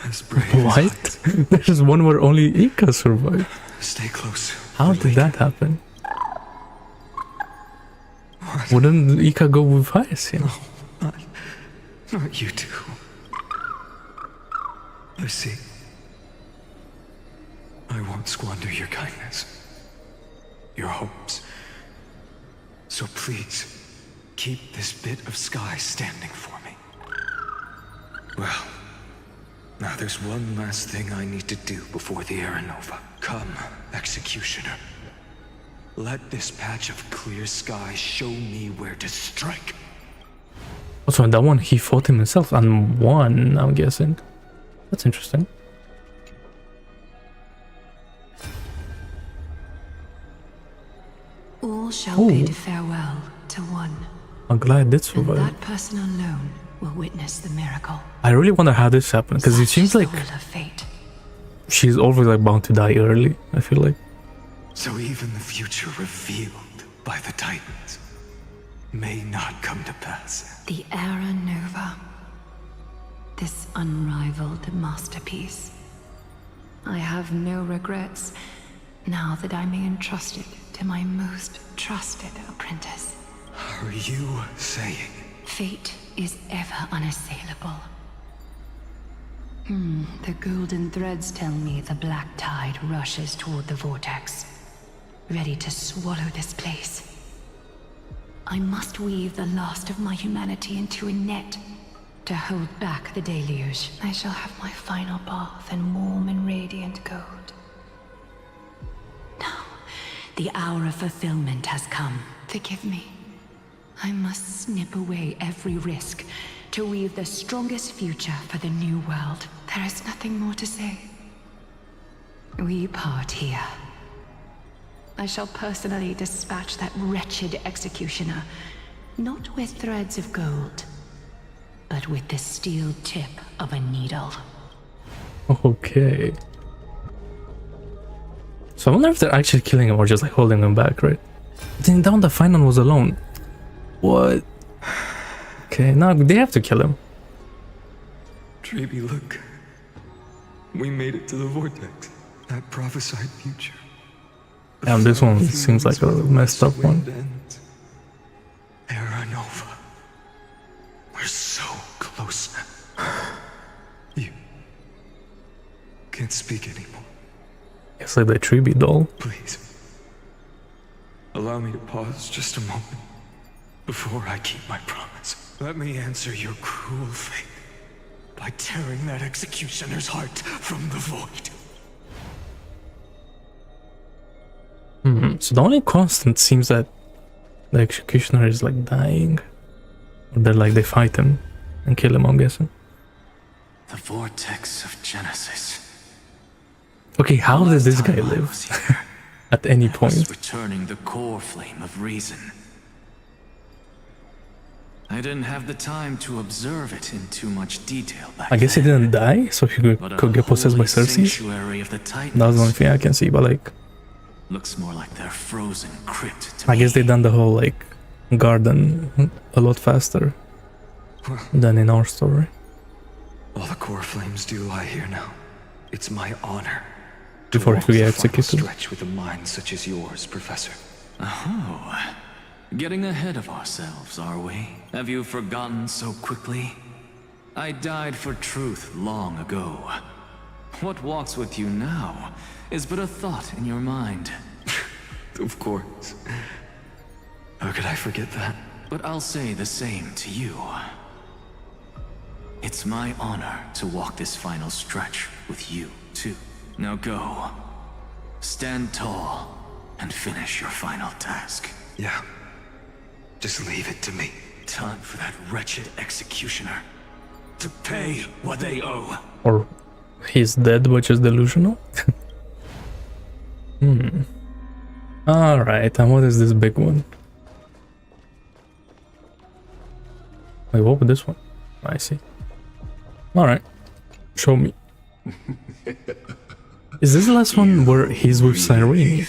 Speaker 6: As brave
Speaker 2: What? There's one where only Ika survived.
Speaker 6: Stay close.
Speaker 2: How did that happen? Wouldn't Ika go with Hyacinth?
Speaker 6: No, not you two. I see. I won't squander your kindness. Your hopes. So please, keep this bit of sky standing for me. Well, now there's one last thing I need to do before the Era Nova. Come, Executioner. Let this patch of clear sky show me where to strike.
Speaker 2: Also, in that one, he fought him himself and won, I'm guessing. That's interesting.
Speaker 22: All shall bid farewell to one.
Speaker 2: I'm glad I did survive.
Speaker 22: And that person alone will witness the miracle.
Speaker 2: I really wonder how this happened, because it seems like she's always like bound to die early, I feel like.
Speaker 6: So even the future revealed by the Titans may not come to pass.
Speaker 22: The Era Nova. This unrivaled masterpiece. I have no regrets now that I'm entrusted to my most trusted apprentice.
Speaker 6: Are you saying?
Speaker 22: Fate is ever unassailable. The golden threads tell me the black tide rushes toward the vortex, ready to swallow this place. I must weave the last of my humanity into a net to hold back the deluge. I shall have my final bath in warm and radiant gold. Now, the hour of fulfillment has come. Forgive me. I must snip away every risk to weave the strongest future for the new world. There is nothing more to say. We part here. I shall personally dispatch that wretched executioner, not with threads of gold, but with the steel tip of a needle.
Speaker 2: Okay. So I wonder if they're actually killing him or just like holding him back, right? Then down the final was alone. What? Okay, now they have to kill him.
Speaker 6: Treeby, look. We made it to the vortex. That prophesied future.
Speaker 2: Damn, this one seems like a messed up one.
Speaker 6: Era Nova. We're so close now. You can't speak anymore.
Speaker 2: It's like the Treeby doll.
Speaker 6: Please. Allow me to pause just a moment before I keep my promise. Let me answer your cruel fate by tearing that executioner's heart from the void.
Speaker 2: So the only constant seems that the executioner is like dying. Or they're like they fight him and kill him, I'm guessing.
Speaker 14: The vortex of Genesis.
Speaker 2: Okay, how did this guy live? At any point.
Speaker 14: Returning the core flame of reason. I didn't have the time to observe it in too much detail back
Speaker 2: I guess he didn't die, so he could get possessed by Cersei. That's the only thing I can see, but like...
Speaker 14: Looks more like their frozen crypt to
Speaker 2: I guess they done the whole like garden a lot faster than in our story.
Speaker 6: All the core flames do lie here now. It's my honor
Speaker 2: Before he get executed.
Speaker 6: stretch with a mind such as yours, Professor.
Speaker 14: Oh, getting ahead of ourselves, are we? Have you forgotten so quickly? I died for truth long ago. What walks with you now is but a thought in your mind.
Speaker 6: Of course. How could I forget that?
Speaker 14: But I'll say the same to you. It's my honor to walk this final stretch with you, too. Now go. Stand tall and finish your final task.
Speaker 6: Yeah. Just leave it to me.
Speaker 14: Time for that wretched executioner to pay what they owe.
Speaker 2: Or he's dead, which is delusional. Alright, and what is this big one? Wait, what with this one? I see. Alright. Show me. Is this the last one where he's with Cyrene?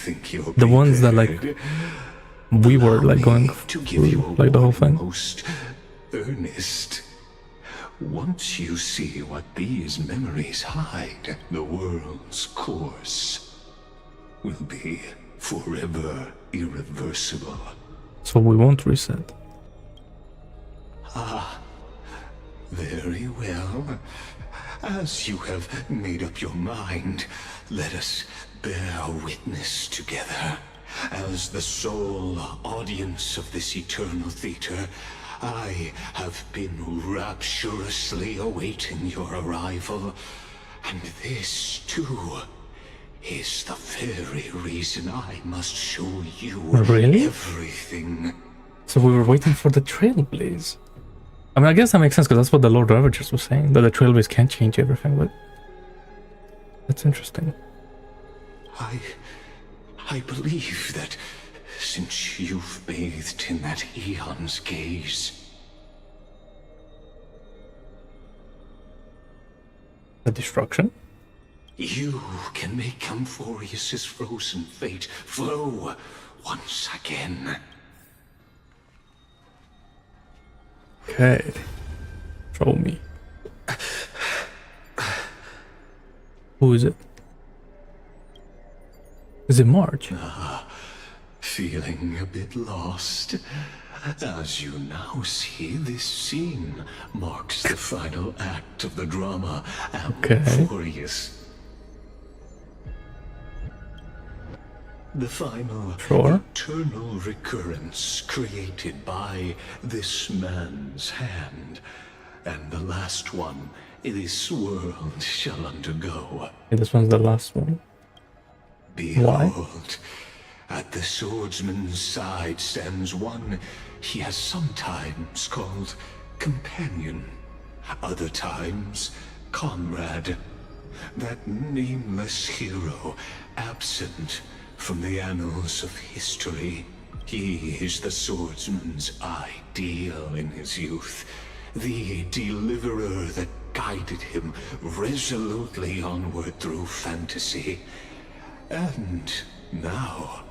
Speaker 2: The ones that like we were like going through like the whole thing?
Speaker 13: Most earnest. Once you see what these memories hide, the world's course will be forever irreversible.
Speaker 2: So we won't reset.
Speaker 13: Ah, very well. As you have made up your mind, let us bear witness together. As the sole audience of this eternal theater, I have been rapturously awaiting your arrival, and this, too, is the very reason I must show you
Speaker 2: Really?
Speaker 13: everything.
Speaker 2: So we were waiting for the Trailblaze. I mean, I guess that makes sense because that's what the Lord Ravagers was saying, that the Trailways can't change everything, but that's interesting.
Speaker 13: I believe that since you've bathed in that eon's gaze,
Speaker 2: the destruction?
Speaker 13: You can make Amphorius's frozen fate flow once again.
Speaker 2: Okay. Show me. Who is it? Is it Marge?
Speaker 13: Feeling a bit lost? As you now see, this scene marks the final act of the drama Amphorius. The final eternal recurrence created by this man's hand. And the last one this world shall undergo.
Speaker 2: Yeah, this one's the last one.
Speaker 13: Behold, at the swordsman's side stands one he has sometimes called companion, other times comrade. That nameless hero, absent from the annals of history. He is the swordsman's ideal in his youth, the deliverer that guided him resolutely onward through fantasy. And now,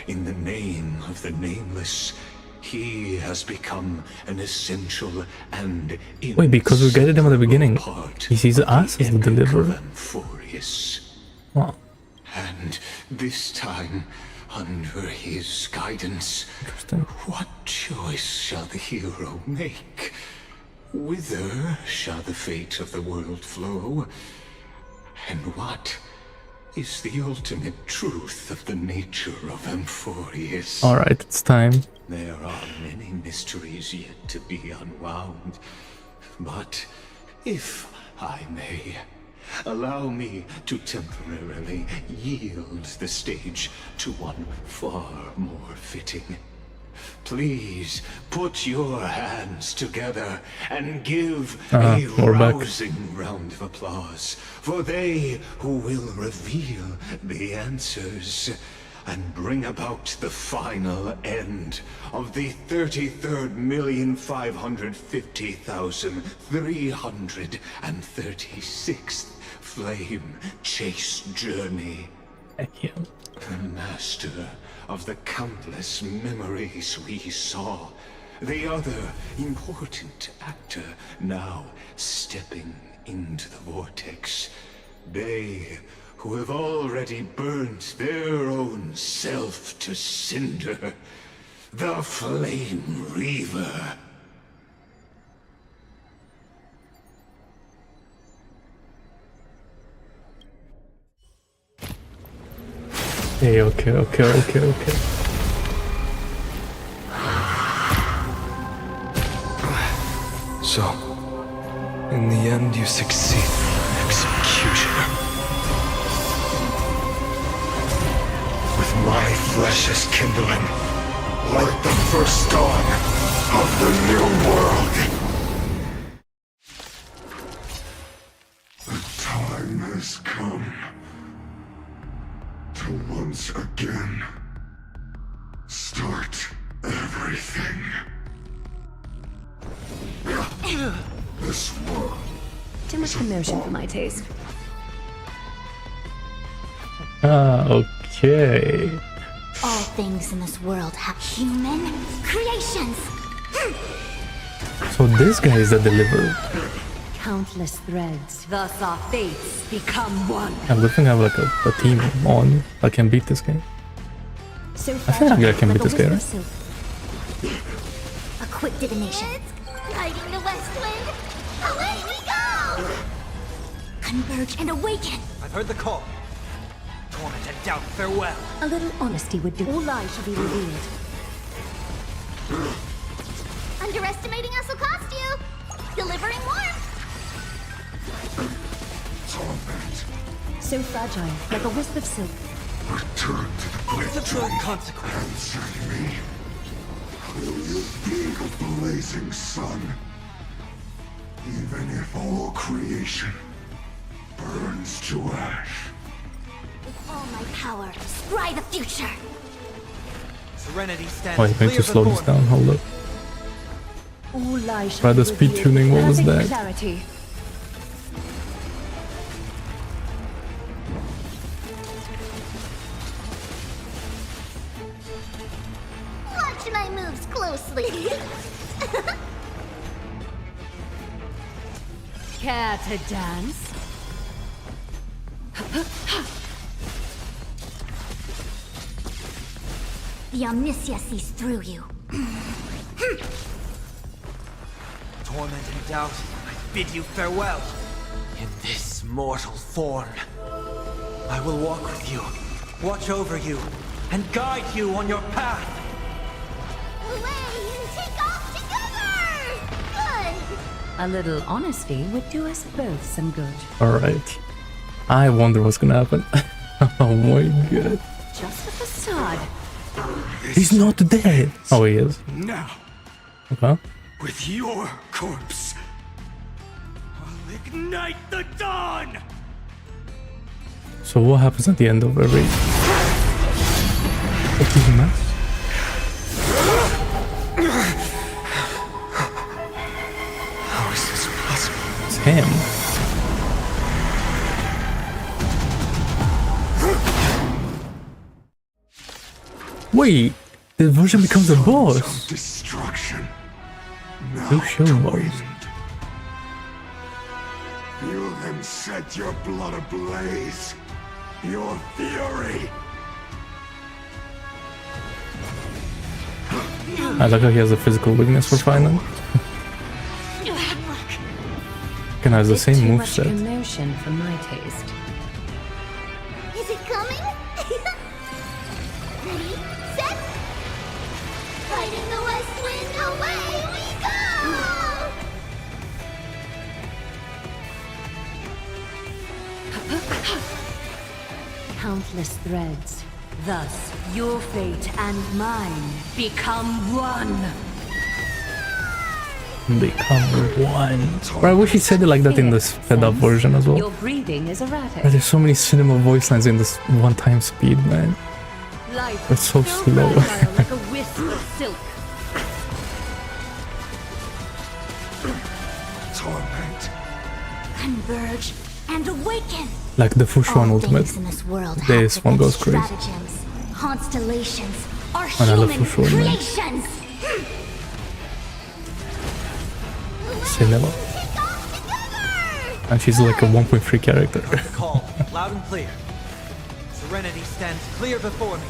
Speaker 13: in the name of the nameless, he has become an essential and
Speaker 2: wait, because we guided him at the beginning. He sees us as the deliverer. Wow.
Speaker 13: And this time, under his guidance, what choice shall the hero make? Whither shall the fate of the world flow? And what is the ultimate truth of the nature of Amphorius?
Speaker 2: Alright, it's time.
Speaker 13: There are many mysteries yet to be unwound, but if I may, allow me to temporarily yield the stage to one far more fitting. Please put your hands together and give a rousing round of applause for they who will reveal the answers and bring about the final end of the 33,550,336th flame chase journey. The master of the countless memories we saw. The other important actor now stepping into the vortex. They who have already burnt their own self to cinder. The Flame Reaver.
Speaker 2: Hey, okay.
Speaker 6: So, in the end you succeed, Executioner. With my flesh as kindling, like the first dawn of the new world.
Speaker 13: The time has come to once again start everything. This world.
Speaker 12: Too much commotion for my taste.
Speaker 2: Okay.
Speaker 4: All things in this world have human creations.
Speaker 2: So this guy is the deliverer.
Speaker 12: Countless threads, thus our fates become one.
Speaker 2: I'm good thing I have like a team on that can beat this guy.
Speaker 12: So
Speaker 2: I think I can beat this guy, right?
Speaker 4: A quick divination. Guiding the west wind. Away we go! Converge and awaken.
Speaker 5: I've heard the call. Torment and doubt, farewell.
Speaker 12: A little honesty would do. All lies should be revealed.
Speaker 4: Underestimating us will cost you. Delivering warmth.
Speaker 12: So fragile, like a wisp of silk.
Speaker 13: Return to the
Speaker 5: What's the true consequence?
Speaker 13: Answer me. Will you be a blazing sun? Even if all creation burns to ash.
Speaker 18: With all my power, scry the future.
Speaker 5: Serenity stands
Speaker 2: Oh, I need to slow this down. Hold up. Try the speed tuning. What was that?
Speaker 22: Clarity.
Speaker 18: Watch my moves closely.
Speaker 22: Care to dance?
Speaker 18: The Omniscia sees through you.
Speaker 5: Torment and doubt, I bid you farewell. In this mortal form, I will walk with you, watch over you, and guide you on your path.
Speaker 18: Away and take off together! Good!
Speaker 22: A little honesty would do us both some good.
Speaker 2: Alright. I wonder what's gonna happen. Oh my god.
Speaker 22: Just a facade.
Speaker 2: He's not dead! Oh, he is.
Speaker 21: Now,
Speaker 2: Okay.
Speaker 21: with your corpse, I'll ignite the dawn!
Speaker 2: So what happens at the end of every... What is mass?
Speaker 21: How is this possible?
Speaker 2: It's him. Wait, the version becomes a boss.
Speaker 13: Destruction. Now
Speaker 2: Who show boss?
Speaker 13: Feel them set your blood ablaze. Your fury.
Speaker 2: I like how he has a physical weakness for finance. Can has the same
Speaker 22: Too much
Speaker 2: moveset.
Speaker 22: commotion for my taste.
Speaker 18: Is it coming? Ready, set! Fighting the west wind, away we go!
Speaker 22: Countless threads. Thus, your fate and mine become one.
Speaker 2: Become one. Bro, I wish he said it like that in the sped up version as well.
Speaker 22: Your breathing is erratic.
Speaker 2: Bro, there's so many cinema voice lines in this one-time speed, man.
Speaker 22: Life
Speaker 2: It's so
Speaker 22: still
Speaker 2: slow.
Speaker 22: fragile like a wisp of silk.
Speaker 13: Torment.
Speaker 18: Converge and awaken!
Speaker 2: Like the Fushuan
Speaker 18: All
Speaker 2: ultimate.
Speaker 18: things in this world
Speaker 2: This
Speaker 18: have
Speaker 2: one goes
Speaker 18: divine
Speaker 2: crazy.
Speaker 18: stratagems. Constellations are
Speaker 2: And I love
Speaker 18: human
Speaker 2: Fushuan, man.
Speaker 18: creations!
Speaker 2: Cinema. And she's like a 1.3 character.
Speaker 5: Call, loud and clear. Serenity stands clear before me.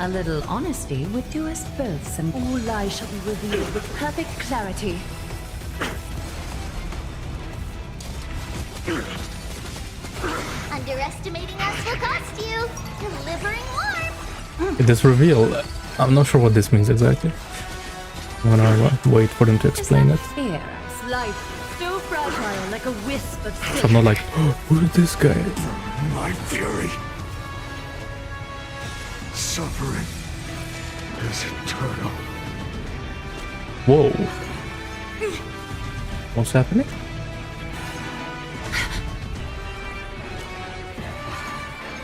Speaker 22: A little honesty would do us both some. All lies shall be revealed with perfect clarity.
Speaker 18: Underestimating us will cost you. Delivering warmth.
Speaker 2: This reveal, I'm not sure what this means exactly. I'm gonna wait for them to explain it.
Speaker 22: Fear is life so fragile like a wisp of silk.
Speaker 2: So I'm not like, oh, who is this guy?
Speaker 13: My fury. Suffering is eternal.
Speaker 2: Whoa. What's happening?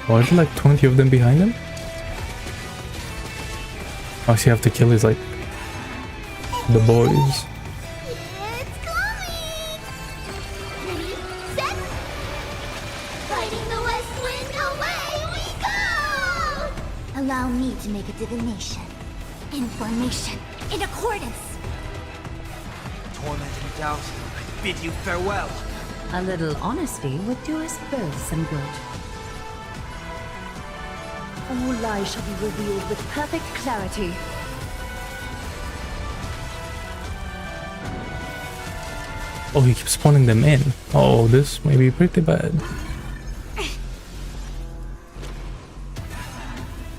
Speaker 2: Why is there like 20 of them behind him? Oh, so you have to kill his like the boys.
Speaker 18: It's coming! Ready, set! Fighting the west wind, away we go! Allow me to make a divination. Information in accordance.
Speaker 5: Torment and doubt, I bid you farewell.
Speaker 22: A little honesty would do us both some good. All lies shall be revealed with perfect clarity.
Speaker 2: Oh, he keeps spawning them in. Oh, this may be pretty bad.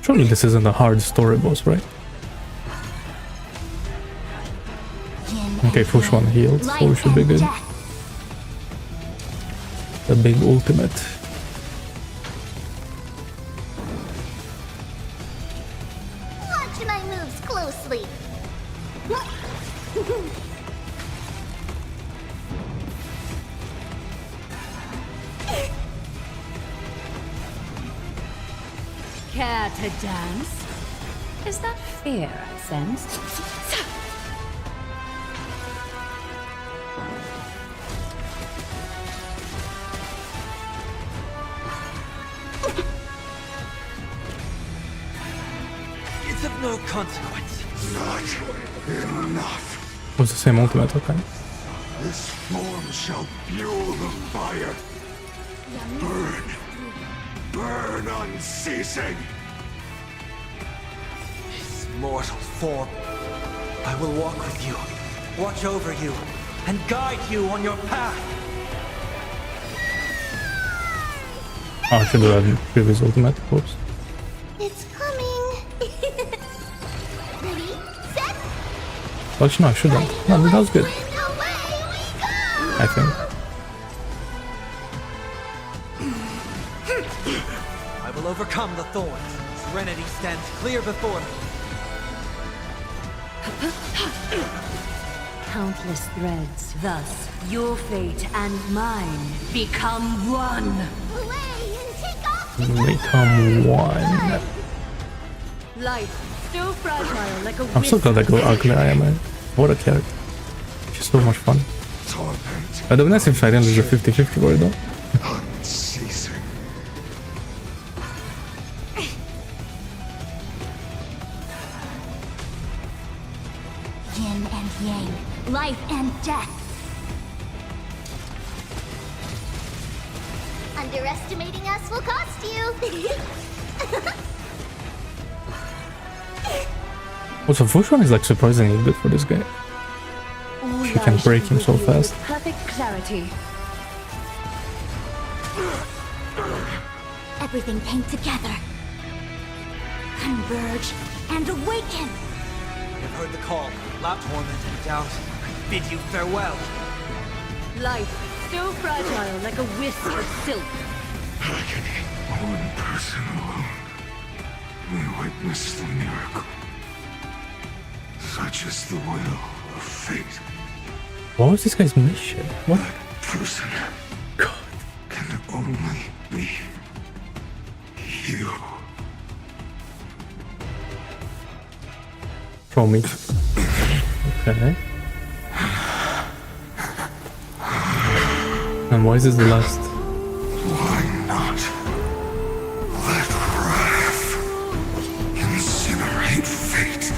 Speaker 2: Surely this isn't a hard story boss, right? Okay, push one healed, so we should be good. The big ultimate.
Speaker 18: Watch my moves closely.
Speaker 22: Care to dance? Is that fear sensed?
Speaker 5: It's of no consequence.
Speaker 13: Not enough.
Speaker 2: Was the same ultimate, okay.
Speaker 13: This form shall fuel the fire. Burn. Burn unceasing.
Speaker 5: This mortal form. I will walk with you, watch over you, and guide you on your path.
Speaker 2: Oh, I should do that in previous ultimate, of course.
Speaker 4: It's coming. Ready, set.
Speaker 2: Actually, no, I shouldn't. No, that was good. I think.
Speaker 5: I will overcome the thorns. Serenity stands clear before me.
Speaker 22: Countless threads, thus your fate and mine become one.
Speaker 2: Become one.
Speaker 22: Life, so fragile like a
Speaker 2: I'm so glad I go ugly I am, man. What a character. She's so much fun. But the nice if I didn't lose a 50-50 for it though.
Speaker 13: Unceasing.
Speaker 4: Yin and yang, life and death. Underestimating us will cost you.
Speaker 2: Also, Fushan is like surprisingly good for this guy. She can break him so fast.
Speaker 22: Perfect clarity.
Speaker 4: Everything came together. Converge and awaken.
Speaker 5: I've heard the call. Loud torment and doubt. I bid you farewell.
Speaker 22: Life, so fragile like a wisp of silk.
Speaker 13: Agony. One person alone. We witness the miracle. Such is the will of fate.
Speaker 2: What was this guy's mission? What?
Speaker 13: That person can only be you.
Speaker 2: From me. Okay. And why is this the last?
Speaker 13: Why not? Let wrath incinerate fate.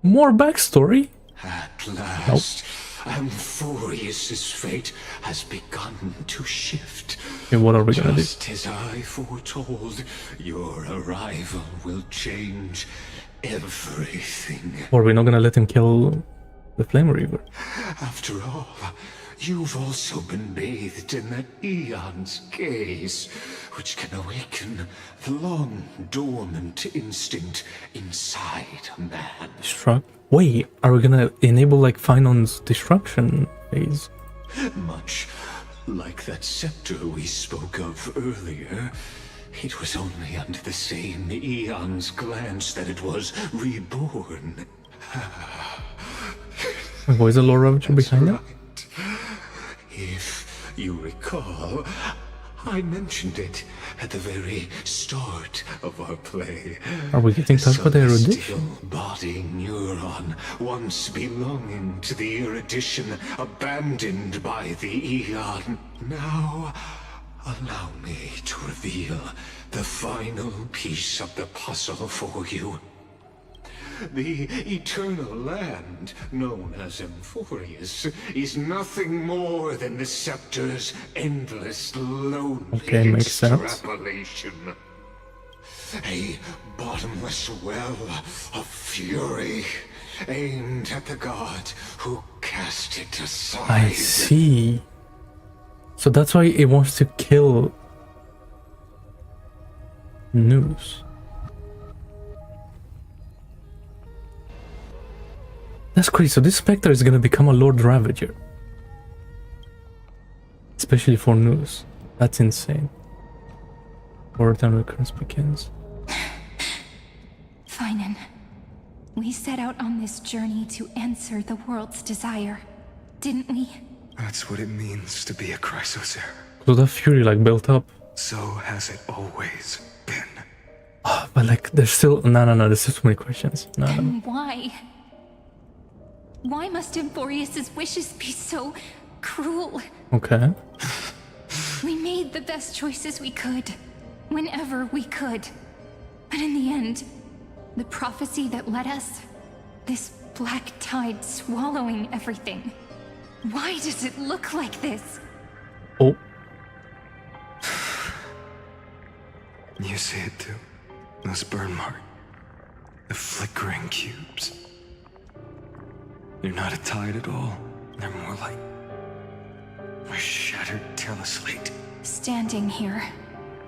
Speaker 2: More backstory?
Speaker 13: At last, Amphorius's fate has begun to shift.
Speaker 2: Okay, what are we gonna do?
Speaker 13: Just as I foretold, your arrival will change everything.
Speaker 2: Or we're not gonna let him kill the Flame Reaver?
Speaker 13: After all, you've also been bathed in that Eon's gaze, which can awaken the long-dormant instinct inside a man.
Speaker 2: Destruct? Wait, are we gonna enable like Finon's destruction phase?
Speaker 13: Much like that scepter we spoke of earlier, it was only under the same Eon's glance that it was reborn.
Speaker 2: What is the lore Ravager behind that?
Speaker 13: If you recall, I mentioned it at the very start of our play.
Speaker 2: Are we getting touched by the erudition?
Speaker 13: Celestial body neuron, once belonging to the erudition, abandoned by the Eon. Now, allow me to reveal the final piece of the puzzle for you. The eternal land, known as Amphorius, is nothing more than the scepter's endless, lonely extrapolation. A bottomless well of fury, aimed at the god who cast it aside.
Speaker 2: I see. So that's why it wants to kill Nous. That's crazy. So this Spectre is gonna become a Lord Ravager. Especially for Nous. That's insane. War time recurrence begins.
Speaker 19: Finan, We set out on this journey to answer the world's desire, didn't we?
Speaker 6: That's what it means to be a Chrysos heir.
Speaker 2: So the fury like built up.
Speaker 6: So has it always been.
Speaker 2: Oh, but like there's still no, there's still too many questions. No.
Speaker 19: And why? Why must Emphorius's wishes be so cruel?
Speaker 2: Okay.
Speaker 19: We made the best choices we could, whenever we could. But in the end, the prophecy that led us, this black tide swallowing everything. Why does it look like this?
Speaker 2: Oh.
Speaker 6: You see it too. Those burn marks. The flickering cubes. They're not a tide at all. They're more like a shattered teleslate.
Speaker 19: Standing here,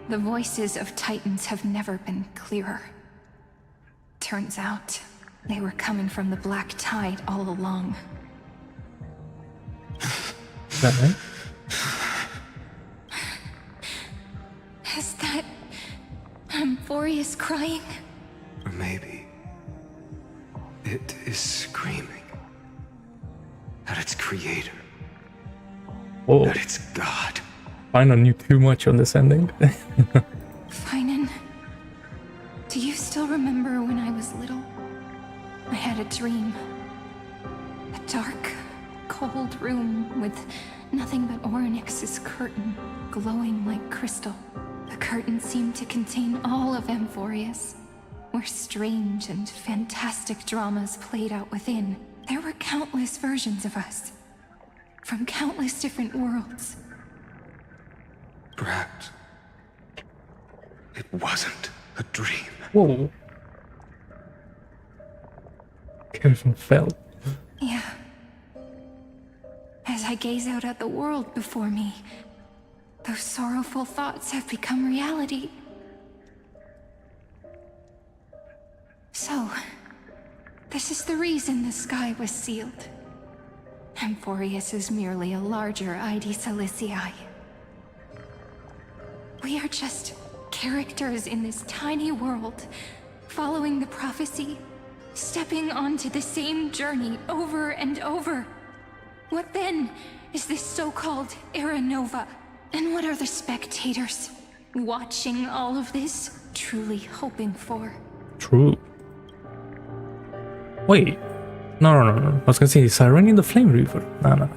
Speaker 19: the voices of Titans have never been clearer. Turns out, they were coming from the black tide all along.
Speaker 2: Is that right?
Speaker 19: Is that Emphorius crying?
Speaker 6: Or maybe it is screaming at its creator.
Speaker 2: Whoa.
Speaker 6: At its god.
Speaker 2: Fine, I knew too much on this ending.
Speaker 19: Finan, do you still remember when I was little? I had a dream. A dark, cold room with nothing but Orynyx's curtain glowing like crystal. The curtain seemed to contain all of Emphorius, where strange and fantastic dramas played out within. There were countless versions of us, from countless different worlds.
Speaker 6: Perhaps it wasn't a dream.
Speaker 2: Whoa. Kevin fell.
Speaker 19: Yeah. As I gaze out at the world before me, those sorrowful thoughts have become reality. So, this is the reason the sky was sealed. Emphorius is merely a larger ID Silicii. We are just characters in this tiny world, following the prophecy, stepping onto the same journey over and over. What then is this so-called Era Nova? And what are the spectators watching all of this truly hoping for?
Speaker 2: True. Wait. No. I was gonna say Sirene the Flame Reaver. No.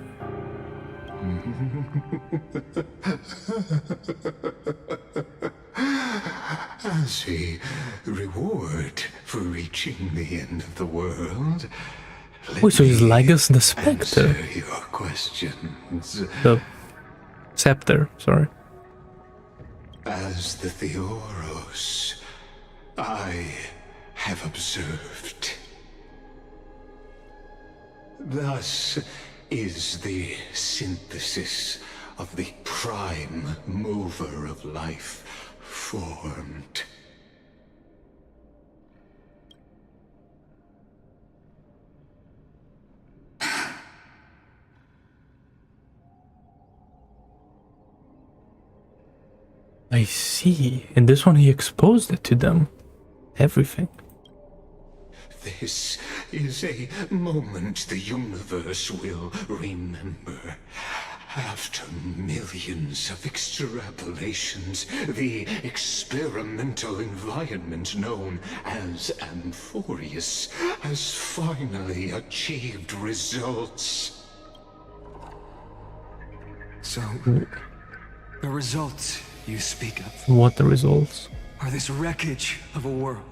Speaker 13: As a reward for reaching the end of the world,
Speaker 2: Wait, so he's Lagus the Spectre?
Speaker 13: answer your questions.
Speaker 2: The Scepter, sorry.
Speaker 13: As the Theoros, I have observed. Thus is the synthesis of the prime mover of life formed.
Speaker 2: I see. In this one, he exposed it to them. Everything.
Speaker 13: This is a moment the universe will remember. After millions of extrapolations, the experimental environment known as Emphorius has finally achieved results.
Speaker 6: So, the results you speak of
Speaker 2: What the results?
Speaker 6: are this wreckage of a world.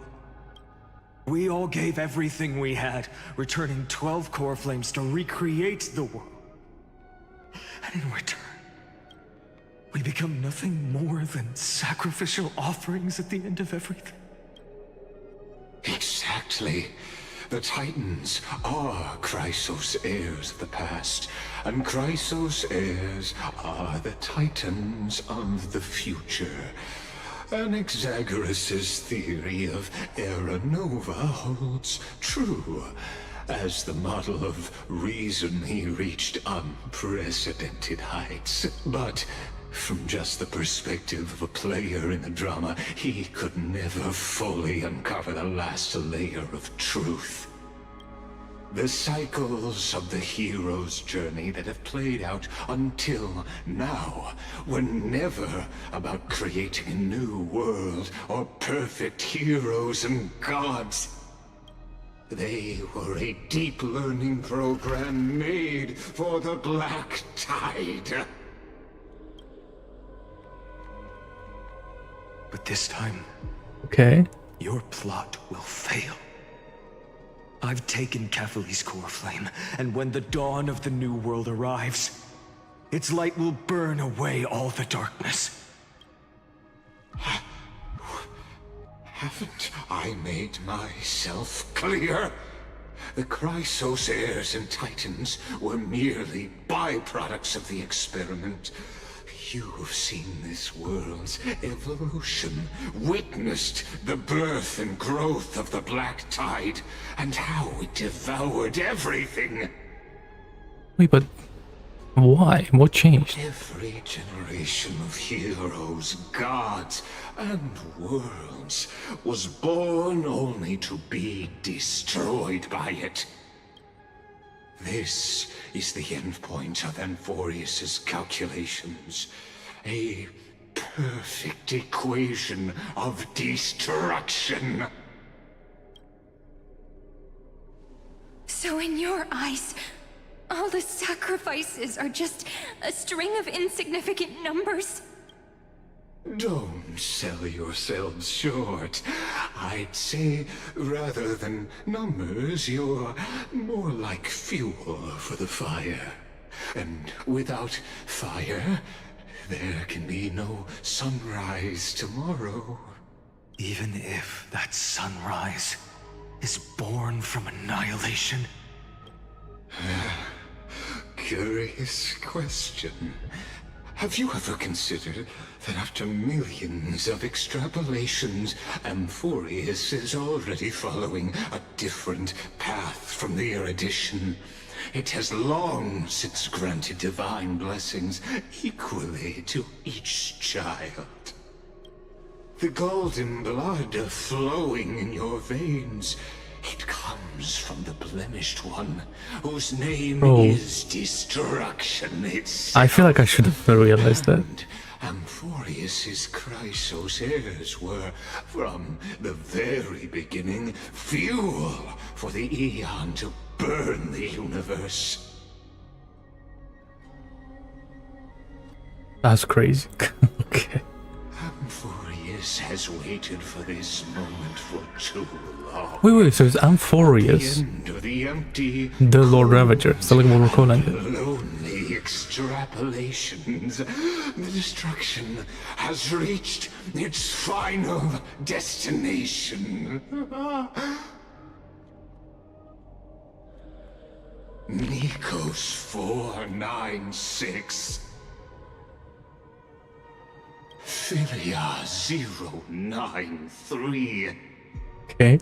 Speaker 6: We all gave everything we had, returning 12 core flames to recreate the world. And in return, we become nothing more than sacrificial offerings at the end of everything.
Speaker 13: Exactly. The Titans are Chrysos heirs of the past, and Chrysos heirs are the Titans of the future. Anaxagoras' theory of Era Nova holds true. As the model of reason, he reached unprecedented heights. But from just the perspective of a player in the drama, he could never fully uncover the last layer of truth. The cycles of the hero's journey that have played out until now were never about creating a new world or perfect heroes and gods. They were a deep learning program made for the Black Tide.
Speaker 6: But this time,
Speaker 2: Okay.
Speaker 6: your plot will fail. I've taken Kefali's core flame, and when the dawn of the new world arrives, its light will burn away all the darkness.
Speaker 13: Haven't I made myself clear? The Chrysos heirs and Titans were merely byproducts of the experiment. You've seen this world's evolution, witnessed the birth and growth of the Black Tide, and how it devoured everything.
Speaker 2: Wait, but why? What changed?
Speaker 13: Every generation of heroes, gods, and worlds was born only to be destroyed by it. This is the endpoint of Amphorius's calculations. A perfect equation of destruction.
Speaker 19: So in your eyes, all the sacrifices are just a string of insignificant numbers?
Speaker 13: Don't sell yourselves short. I'd say, rather than numbers, you're more like fuel for the fire. And without fire, there can be no sunrise tomorrow.
Speaker 6: Even if that sunrise is born from annihilation?
Speaker 13: Curious question. Have you ever considered that after millions of extrapolations, Amphorius is already following a different path from the erudition? It has long since granted divine blessings equally to each child. The golden blood flowing in your veins, it comes from the blemished one, whose name is destruction itself.
Speaker 2: I feel like I should have realized that.
Speaker 13: Amphorius's Chrysos heirs were, from the very beginning, fuel for the Aeon to burn the universe.
Speaker 2: That's crazy. Okay.
Speaker 13: Amphorius has waited for this moment for too long.
Speaker 2: Wait, so it's Amphorius, the Lord Ravager. Is that like what we're calling it?
Speaker 13: Lonely extrapolations. The destruction has reached its final destination. Nikos 496. Philia 093.
Speaker 2: Okay.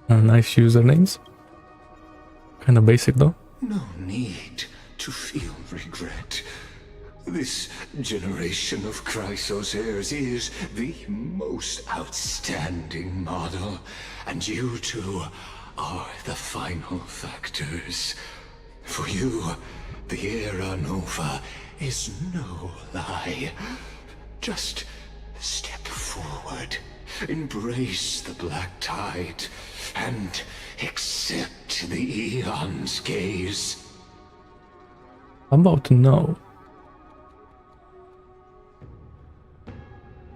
Speaker 2: Nice usernames. Kinda basic though.
Speaker 13: No need to feel regret. This generation of Chrysos heirs is the most outstanding model, and you two are the final factors. For you, the Era Nova is no lie. Just step forward, embrace the Black Tide, and accept the Aeon's gaze.
Speaker 2: I'm about to know.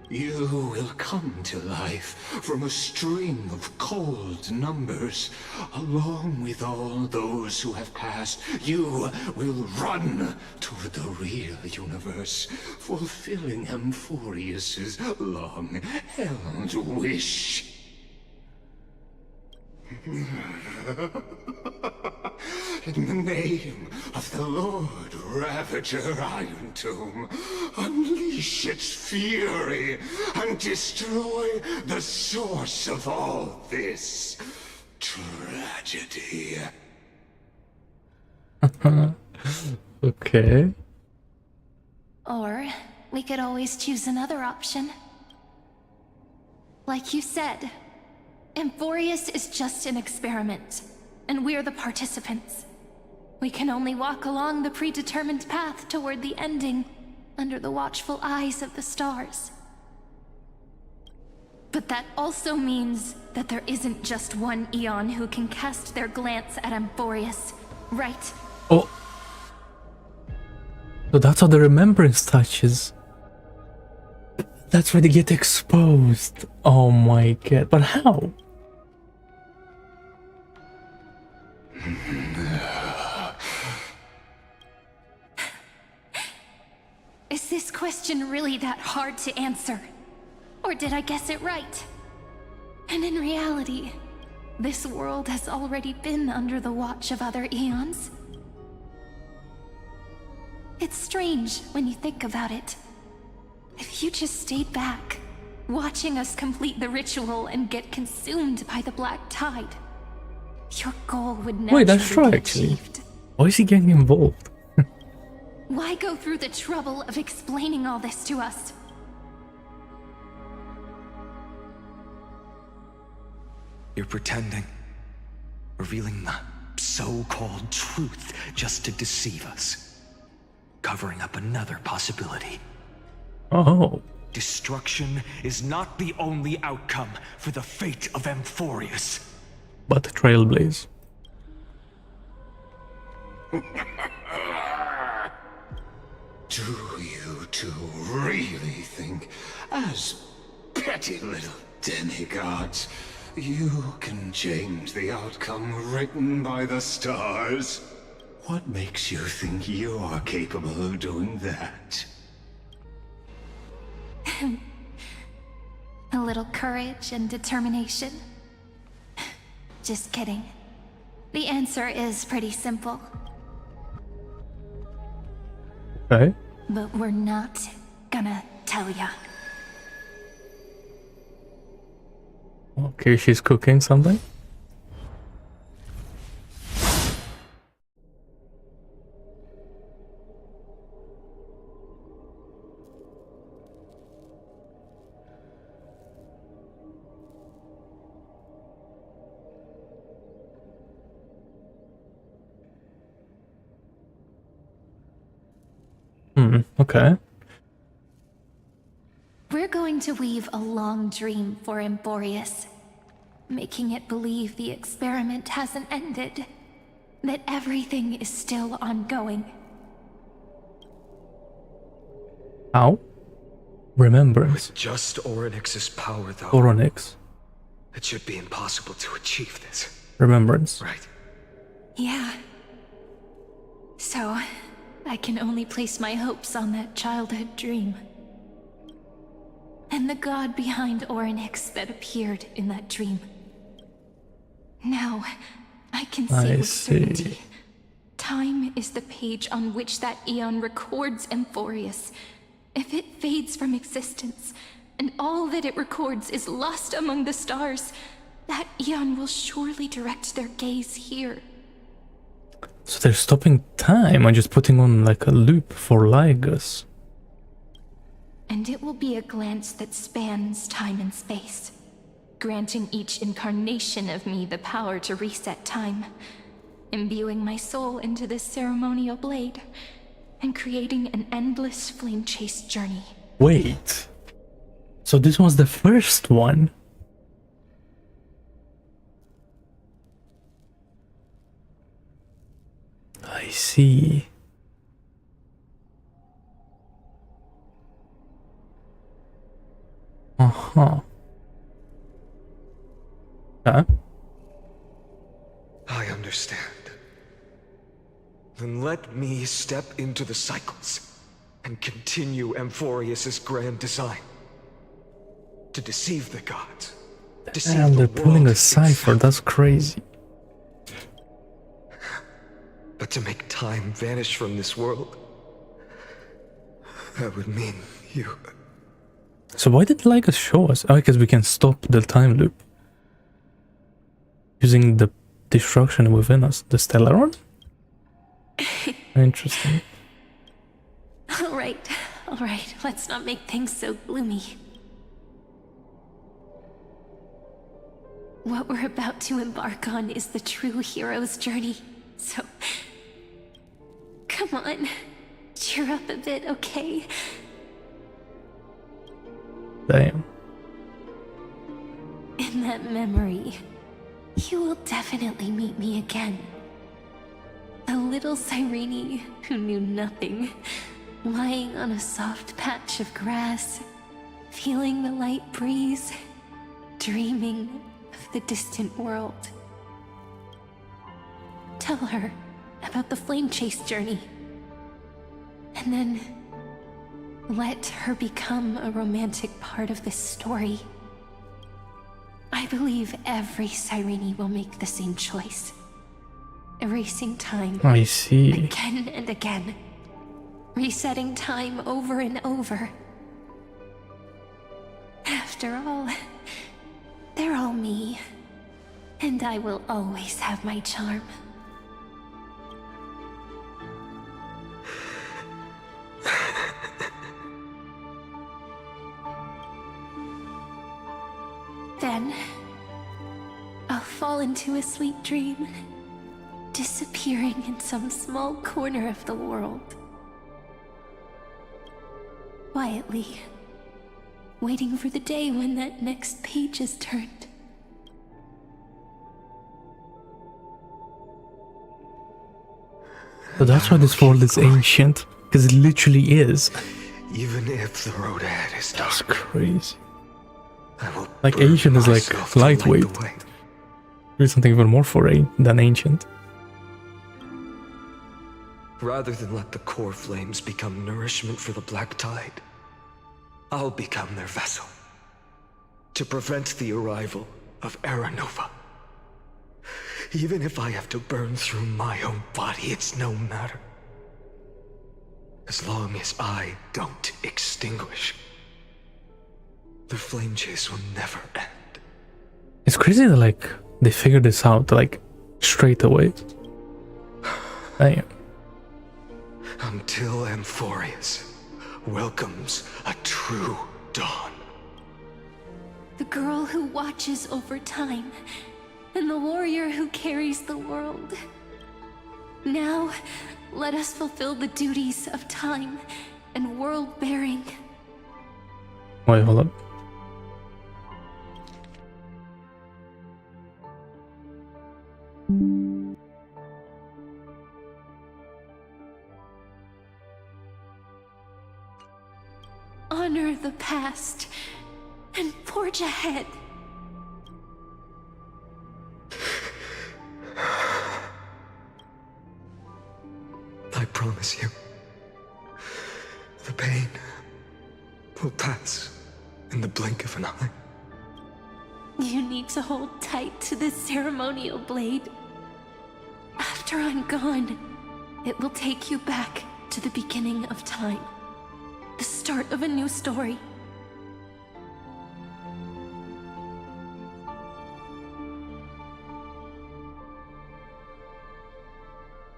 Speaker 13: You will come to life from a string of cold numbers. Along with all those who have passed, you will run toward the real universe, fulfilling Amphorius's long-held wish. In the name of the Lord Ravager Iron Tomb, unleash its fury and destroy the source of all this tragedy.
Speaker 2: Okay.
Speaker 19: Or we could always choose another option. Like you said, Amphorius is just an experiment. and we're the participants. We can only walk along the predetermined path toward the ending, under the watchful eyes of the stars. But that also means that there isn't just one Eon who can cast their glance at Amphorius, right?
Speaker 2: Oh. So that's how the remembrance touches. That's where they get exposed. Oh my god. But how?
Speaker 19: Is this question really that hard to answer? Or did I guess it right? And in reality, this world has already been under the watch of other eons. It's strange when you think about it. If you just stayed back, watching us complete the ritual and get consumed by the black tide, your goal would naturally
Speaker 2: Wait, that's true
Speaker 19: be
Speaker 2: actually.
Speaker 19: achieved.
Speaker 2: Why is he getting involved?
Speaker 19: Why go through the trouble of explaining all this to us?
Speaker 6: You're pretending. Revealing the so-called truth just to deceive us. Covering up another possibility.
Speaker 2: Oh.
Speaker 6: Destruction is not the only outcome for the fate of Amphorius.
Speaker 2: But the Trailblaze.
Speaker 13: Do you two really think, as petty little demigods, you can change the outcome written by the stars? What makes you think you're capable of doing that?
Speaker 19: A little courage and determination. Just kidding. The answer is pretty simple.
Speaker 2: Okay.
Speaker 19: But we're not gonna tell ya.
Speaker 2: Okay, she's cooking something. Okay.
Speaker 19: We're going to weave a long dream for Amphorius, making it believe the experiment hasn't ended, that everything is still ongoing.
Speaker 2: How? Remembrance.
Speaker 6: With just Orynyx's power, though.
Speaker 2: Orynyx.
Speaker 6: It should be impossible to achieve this.
Speaker 2: Remembrance.
Speaker 6: Right.
Speaker 19: Yeah. So, I can only place my hopes on that childhood dream. And the god behind Orynyx that appeared in that dream. Now, I can see with certainty. Time is the page on which that Eon records Amphorius. If it fades from existence, and all that it records is lost among the stars, that Eon will surely direct their gaze here.
Speaker 2: So they're stopping time and just putting on like a loop for Lygus.
Speaker 19: And it will be a glance that spans time and space, granting each incarnation of me the power to reset time, imbuing my soul into this ceremonial blade, and creating an endless flame-chased journey.
Speaker 2: Wait. So this was the first one? I see. Uh-huh. Huh?
Speaker 6: I understand. Then let me step into the cycles and continue Amphorius's grand design. To deceive the gods.
Speaker 2: Damn, they're pulling a cipher, that's crazy.
Speaker 6: But to make time vanish from this world, that would mean you...
Speaker 2: So why did Lygus show us? Oh, because we can stop the time loop. Using the destruction within us. The Stellaron? Interesting.
Speaker 19: Alright, let's not make things so gloomy. What we're about to embark on is the true hero's journey. So, come on, cheer up a bit, okay?
Speaker 2: Damn.
Speaker 19: In that memory, you will definitely meet me again. A little Cyrene who knew nothing, lying on a soft patch of grass, feeling the light breeze, dreaming of the distant world. Tell her about the flame chase journey, and then let her become a romantic part of this story. I believe every Cyrene will make the same choice. Erasing time
Speaker 2: I see.
Speaker 19: again and again. Resetting time over and over. After all, they're all me. And I will always have my charm. Then, I'll fall into a sweet dream, disappearing in some small corner of the world. Quietly, waiting for the day when that next page is turned.
Speaker 2: So that's why this world is ancient, because it literally is.
Speaker 8: Even if the road ahead is dark,
Speaker 2: that's crazy.
Speaker 8: I will
Speaker 2: like ancient is like lightweight. There's something even more foreign than ancient.
Speaker 8: Rather than let the core flames become nourishment for the black tide, I'll become their vessel. To prevent the arrival of Era Nova. Even if I have to burn through my own body, it's no matter. As long as I don't extinguish, the flame chase will never end.
Speaker 2: It's crazy that like they figured this out like straight away. Damn.
Speaker 8: Until Amphorius welcomes a true dawn.
Speaker 19: The girl who watches over time, and the warrior who carries the world. Now, let us fulfill the duties of time and world-bearing.
Speaker 2: Wait, hold up.
Speaker 19: Honor the past and forge ahead.
Speaker 8: I promise you, the pain will pass in the blink of an eye.
Speaker 19: You need to hold tight to this ceremonial blade. After I'm gone, it will take you back to the beginning of time. The start of a new story.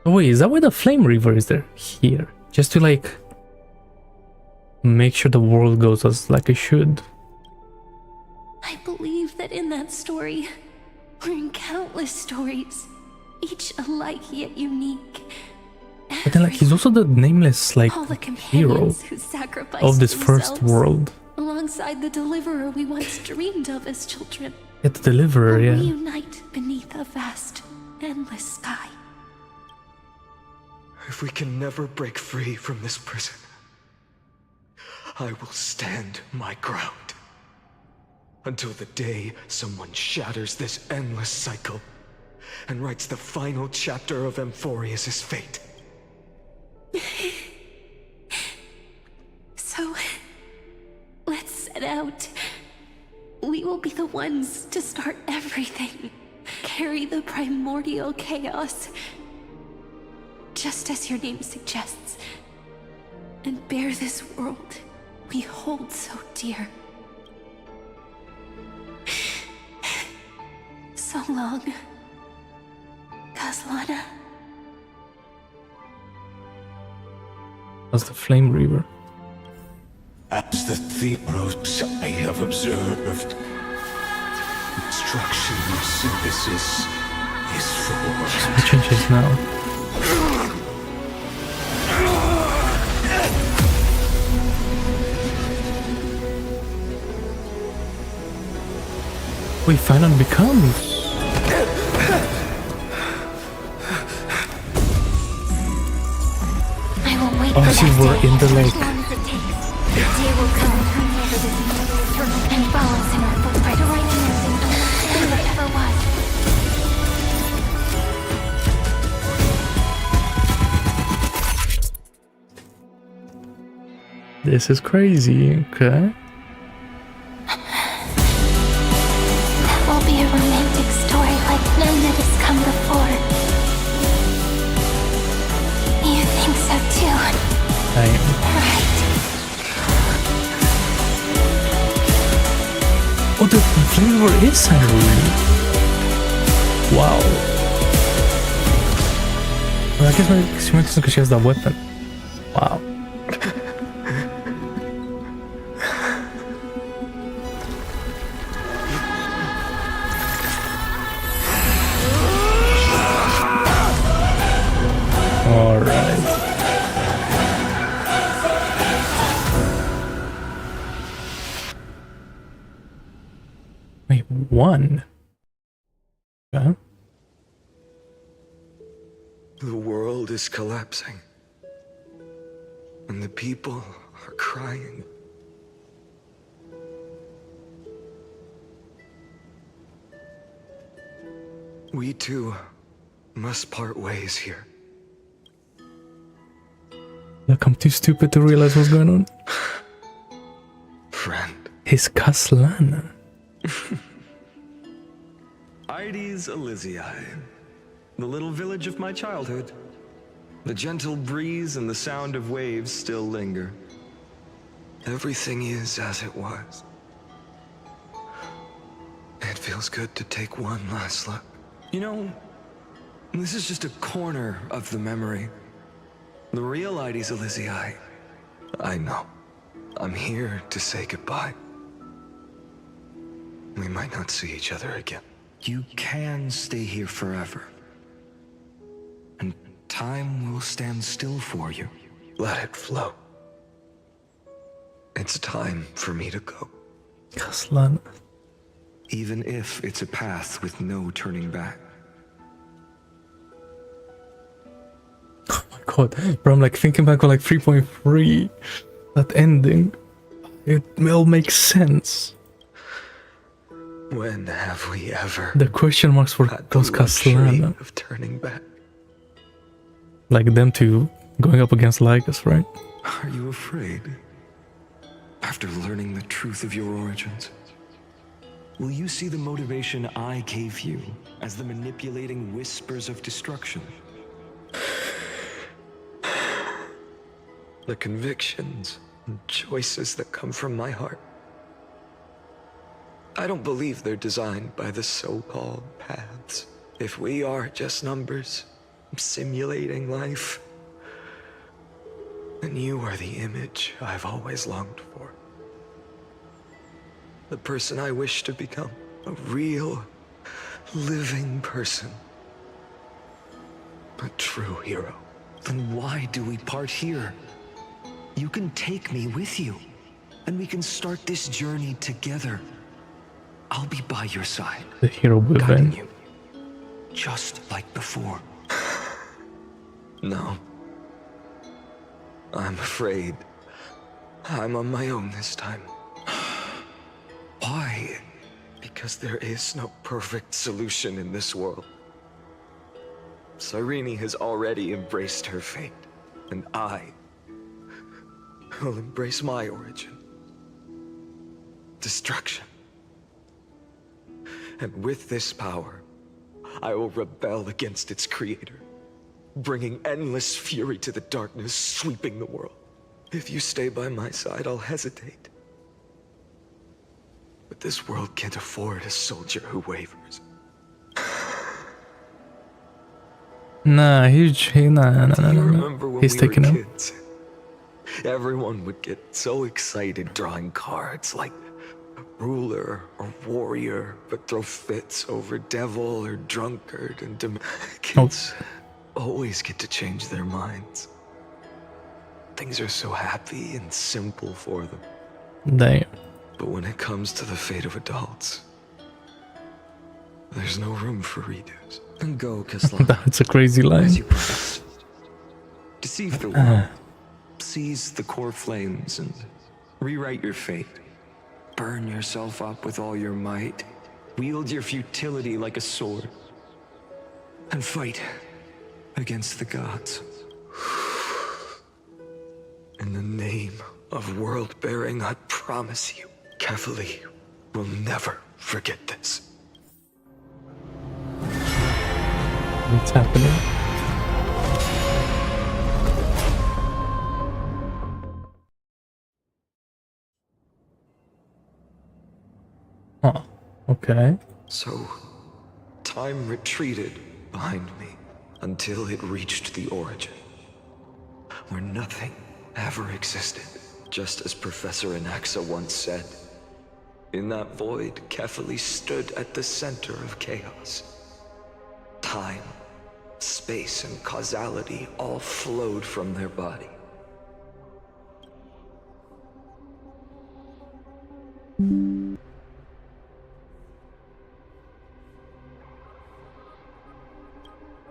Speaker 2: Oh wait, is that why the Flame Reaver is there? Here. Just to like make sure the world goes as like it should.
Speaker 19: I believe that in that story, or in countless stories, each alike yet unique.
Speaker 2: But then like he's also the nameless like
Speaker 19: All the
Speaker 2: hero
Speaker 19: companions who sacrificed
Speaker 2: of this first
Speaker 19: themselves
Speaker 2: world.
Speaker 19: alongside the deliverer we once dreamed of as children.
Speaker 2: Yeah, the deliverer,
Speaker 19: will
Speaker 2: yeah.
Speaker 19: reunite beneath a vast, endless sky.
Speaker 8: If we can never break free from this prison, I will stand my ground. Until the day someone shatters this endless cycle and writes the final chapter of Amphorius' fate.
Speaker 19: So, let's set out. We will be the ones to start everything. Carry the primordial chaos, just as your name suggests, and bear this world we hold so dear. So long, Kaslana.
Speaker 2: That's the Flame Reaver.
Speaker 13: As the Theros I have observed, Destruction synthesis is forged.
Speaker 2: It changes now. We finally becomes.
Speaker 1: I will wait
Speaker 2: Oh,
Speaker 1: for
Speaker 2: see,
Speaker 1: that
Speaker 2: we're
Speaker 1: day,
Speaker 2: in the lake.
Speaker 1: as long as it takes. The day will come whenever this mortal turtle and follows in our footprints to righteousness and understand whatever was.
Speaker 2: This is crazy. Okay.
Speaker 1: That will be a romantic story like none that has come before. You think so too?
Speaker 2: Right. Oh, the flavor is Irene. Wow. Well, I guess she makes sense because she has that weapon. Wow. All right. Wait, one? Okay.
Speaker 6: The world is collapsing. And the people are crying. We too must part ways here.
Speaker 2: Look, I'm too stupid to realize what's going on.
Speaker 6: Friend.
Speaker 2: His Caslana.
Speaker 6: Ides Elysiae, the little village of my childhood. The gentle breeze and the sound of waves still linger. Everything is as it was. It feels good to take one last look. You know, this is just a corner of the memory. The real Ides Elysiae. I know. I'm here to say goodbye. We might not see each other again. You can stay here forever. And time will stand still for you. Let it flow. It's time for me to go.
Speaker 2: Caslana.
Speaker 6: Even if it's a path with no turning back.
Speaker 2: Oh my god, bro, I'm like thinking back on like 3.3, that ending, it all makes sense.
Speaker 6: When have we ever?
Speaker 2: The question marks for those Castellana.
Speaker 6: Of turning back.
Speaker 2: Like them two going up against Lycus, right?
Speaker 6: Are you afraid? After learning the truth of your origins? Will you see the motivation I gave you as the manipulating whispers of destruction? The convictions and choices that come from my heart. I don't believe they're designed by the so-called paths. If we are just numbers, simulating life, then you are the image I've always longed for. The person I wish to become. A real, living person. A true hero. Then why do we part here? You can take me with you, and we can start this journey together. I'll be by your side.
Speaker 2: The hero
Speaker 6: guiding you, just like before. No. I'm afraid I'm on my own this time. Why? Because there is no perfect solution in this world. Cyrene has already embraced her fate, and I will embrace my origin. Destruction. And with this power, I will rebel against its creator, bringing endless fury to the darkness, sweeping the world. If you stay by my side, I'll hesitate. But this world can't afford a soldier who wavers.
Speaker 2: Nah, he's taking him.
Speaker 6: Everyone would get so excited drawing cards like ruler or warrior, but throw fits over devil or drunkard and kids always get to change their minds. Things are so happy and simple for them.
Speaker 2: Damn.
Speaker 6: But when it comes to the fate of adults, there's no room for redos. And go, Kaslan.
Speaker 2: That's a crazy line.
Speaker 6: As you promised. Deceive the world. Seize the core flames and rewrite your fate. Burn yourself up with all your might. Wield your futility like a sword. And fight against the gods. In the name of world-bearing, I promise you, KAFKA will never forget this.
Speaker 2: What's happening? Huh. Okay.
Speaker 6: So, time retreated behind me until it reached the origin, where nothing ever existed, just as Professor Anaxa once said. In that void, KAFKA stood at the center of chaos. Time, space, and causality all flowed from their body.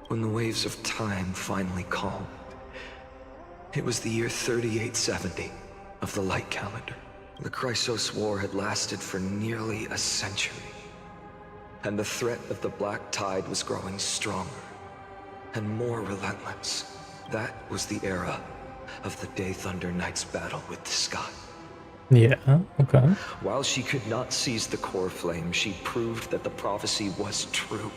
Speaker 6: When the waves of time finally calmed, it was the year 3870 of the light calendar. The Chrysos War had lasted for nearly a century, and the threat of the Black Tide was growing stronger and more relentless. That was the era of the Day Thunder Knight's battle with the sky.
Speaker 2: Yeah, okay.
Speaker 6: While she could not seize the core flame, she proved that the prophecy was true.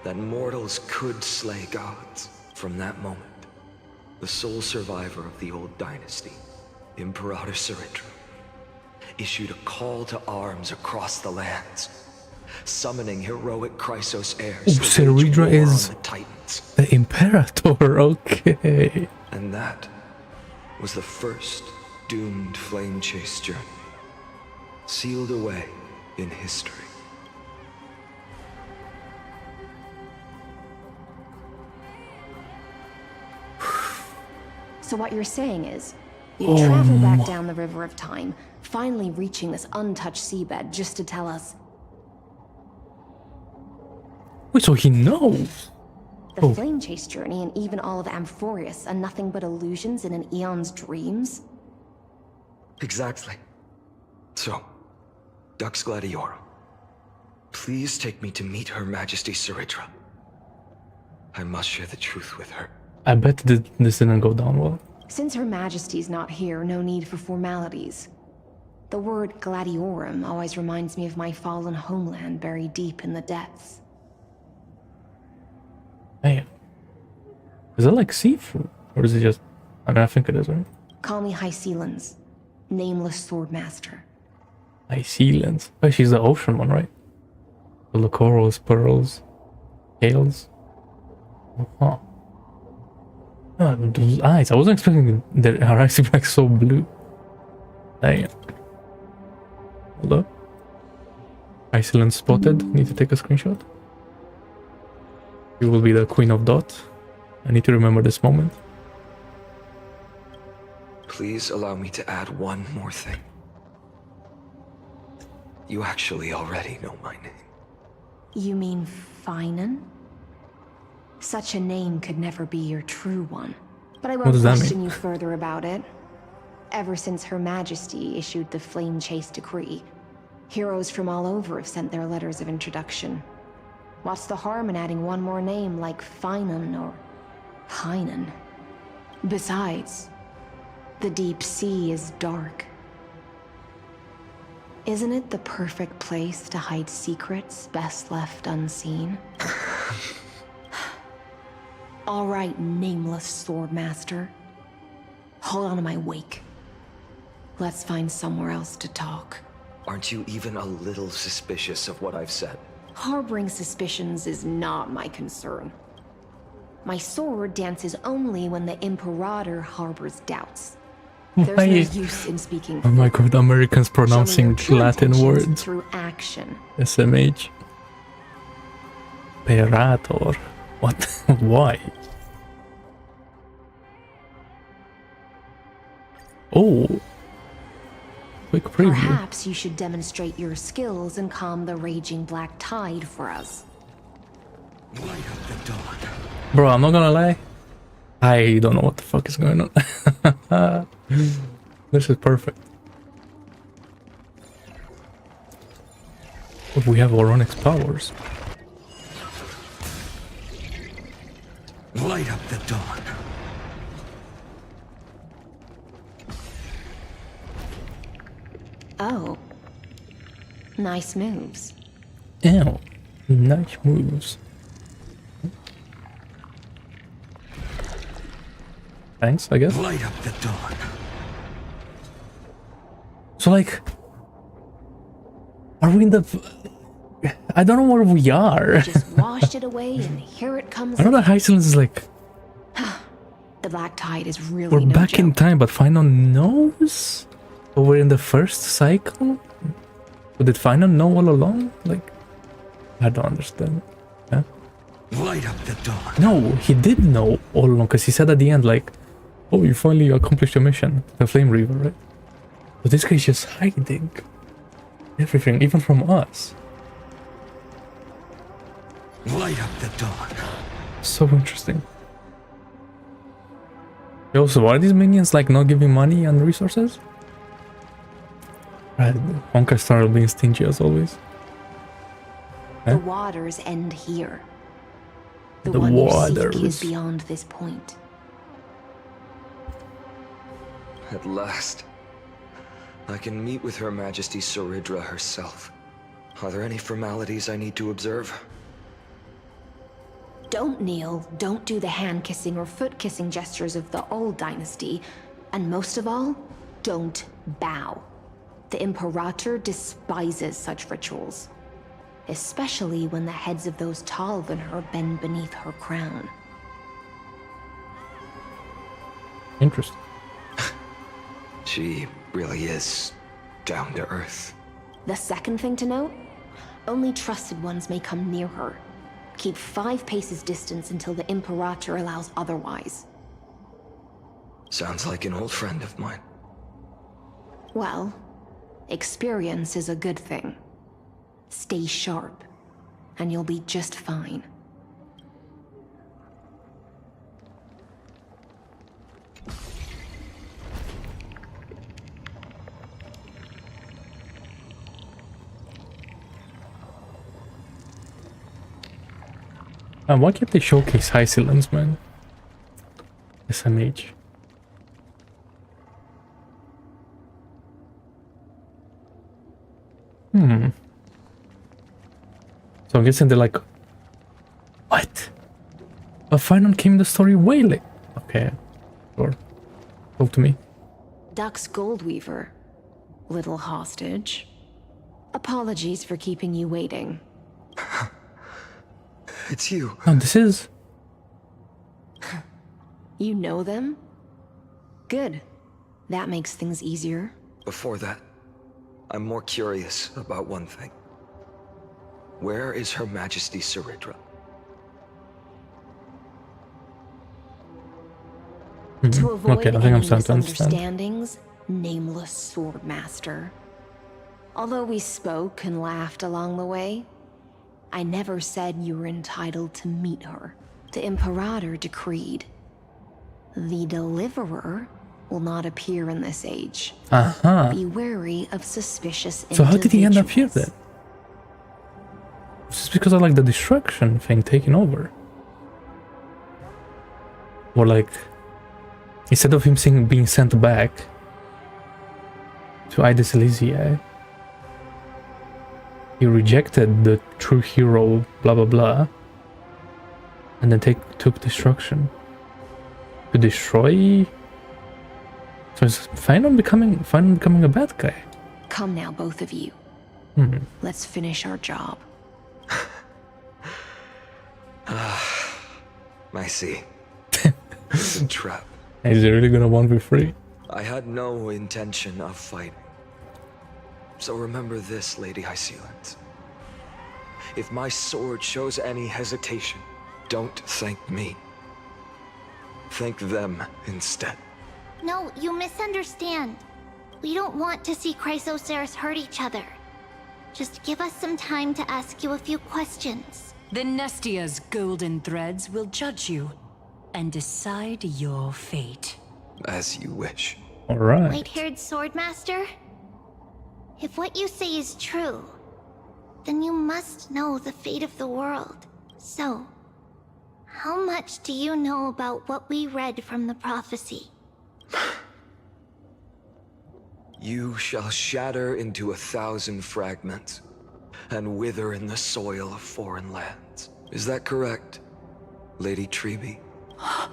Speaker 6: That mortals could slay gods. From that moment, the sole survivor of the old dynasty, Imperator Saritra, issued a call to arms across the lands, summoning heroic Chrysos heirs.
Speaker 2: Saritra is the Imperator, okay.
Speaker 6: And that was the first doomed flame chase journey, sealed away in history.
Speaker 10: So what you're saying is, you travel back down the River of Time, finally reaching this untouched seabed just to tell us...
Speaker 2: Wait, so he knows?
Speaker 10: The flame chase journey and even all of Amphorius are nothing but illusions in an eon's dreams?
Speaker 6: Exactly. So, Dux Gladiorum, please take me to meet Her Majesty Saritra. I must share the truth with her.
Speaker 2: I bet this didn't go down well.
Speaker 10: Since Her Majesty's not here, no need for formalities. The word Gladiorum always reminds me of my fallen homeland buried deep in the depths.
Speaker 2: Damn. Is it like seafood? Or is it just... I mean, I think it is, right?
Speaker 10: Call me High Sealands, nameless swordmaster.
Speaker 2: High Sealands. Oh, she's the ocean one, right? The corals, pearls, scales. Huh. Oh, those eyes. I wasn't expecting that her eyes to be like so blue. Damn. Hold up. Iceland spotted. Need to take a screenshot. You will be the Queen of Dot. I need to remember this moment.
Speaker 6: Please allow me to add one more thing. You actually already know my name.
Speaker 10: You mean Finan? Such a name could never be your true one. But I won't question you further about it. Ever since Her Majesty issued the Flame Chase Decree, heroes from all over have sent their letters of introduction. What's the harm in adding one more name like Finan or Hynan? Besides, the deep sea is dark. Isn't it the perfect place to hide secrets best left unseen? All right, nameless swordmaster. Hold on to my wake. Let's find somewhere else to talk.
Speaker 6: Aren't you even a little suspicious of what I've said?
Speaker 10: Harboring suspicions is not my concern. My sword dances only when the Imperator harbors doubts. There's no
Speaker 2: Why?
Speaker 10: use in speaking.
Speaker 2: Oh my god, Americans
Speaker 10: Show me your
Speaker 2: pronouncing
Speaker 10: true
Speaker 2: Latin
Speaker 10: intentions
Speaker 2: words.
Speaker 10: through action.
Speaker 2: SMH. Perator. What? Why? Oh. Quick preview.
Speaker 10: Perhaps you should demonstrate your skills and calm the raging black tide for us.
Speaker 21: Light up the dawn.
Speaker 2: Bro, I'm not gonna lie. I don't know what the fuck is going on. This is perfect. But we have Oronix powers.
Speaker 21: Light up the dawn.
Speaker 10: Oh. Nice moves.
Speaker 2: Ew. Nice moves. Thanks, I guess.
Speaker 21: Light up the dawn.
Speaker 2: So like, are we in the? I don't know where we are.
Speaker 10: Just washed it away and here it comes.
Speaker 2: I know that Hyceland is like,
Speaker 10: The black tide is really
Speaker 2: we're
Speaker 10: no
Speaker 2: back
Speaker 10: joke.
Speaker 2: in time, but Final knows? But we're in the first cycle? But did Final know all along? Like, I don't understand. Yeah?
Speaker 21: Light up the dawn.
Speaker 2: No, he did know all along, because he said at the end, like, oh, you finally accomplished your mission, the Flame Reaver, right? But this guy's just hiding everything, even from us.
Speaker 21: Light up the dawn.
Speaker 2: So interesting. Yo, so why are these minions like not giving money and resources? Right, Honkai started being stingy as always.
Speaker 10: The waters end here. The
Speaker 2: The
Speaker 10: one you
Speaker 2: waters.
Speaker 10: seek is beyond this point.
Speaker 6: At last, I can meet with Her Majesty Saridra herself. Are there any formalities I need to observe?
Speaker 10: Don't kneel, don't do the hand-kissing or foot-kissing gestures of the old dynasty, and most of all, don't bow. The Imperator despises such rituals, especially when the heads of those taller than her bend beneath her crown.
Speaker 2: Interesting.
Speaker 6: She really is down to earth.
Speaker 10: The second thing to note, only trusted ones may come near her. Keep 5 paces distance until the Imperator allows otherwise.
Speaker 6: Sounds like an old friend of mine.
Speaker 10: Well, experience is a good thing. Stay sharp, and you'll be just fine.
Speaker 2: Why can't they showcase Hycelands, man? SMH. So I'm guessing they're like, what? But Final came in the story way late. Okay, sure. Talk to me.
Speaker 10: Dux Goldweaver, little hostage. Apologies for keeping you waiting.
Speaker 6: It's you.
Speaker 2: Oh, this is...
Speaker 10: You know them? Good. That makes things easier.
Speaker 6: Before that, I'm more curious about one thing. Where is Her Majesty Saridra?
Speaker 10: To avoid
Speaker 2: Okay, I think
Speaker 10: any
Speaker 2: I'm starting to understand.
Speaker 10: misunderstandings, nameless swordmaster. Although we spoke and laughed along the way, I never said you were entitled to meet her. The Imperator decreed. The Deliverer will not appear in this age. Be wary of suspicious
Speaker 2: So how did he end up here then? Is this because of like the destruction thing taking over? Or like, instead of him being sent back to Idis Elysiae, he rejected the true hero, blah blah blah, and then took destruction to destroy. So is Final becoming a bad guy?
Speaker 10: Come now, both of you. Let's finish our job.
Speaker 6: I see. It's a trap.
Speaker 2: Is he really gonna 1v3?
Speaker 6: I had no intention of fighting. So remember this, Lady Hysealant. If my sword shows any hesitation, don't thank me. Thank them instead.
Speaker 4: No, you misunderstand. We don't want to see Chrysoceras hurt each other. Just give us some time to ask you a few questions.
Speaker 22: The Nestia's golden threads will judge you and decide your fate.
Speaker 6: As you wish.
Speaker 2: All right.
Speaker 4: White-haired swordmaster? If what you say is true, then you must know the fate of the world. So, how much do you know about what we read from the prophecy?
Speaker 6: You shall shatter into 1,000 fragments and wither in the soil of foreign lands. Is that correct, Lady Treby?
Speaker 22: How?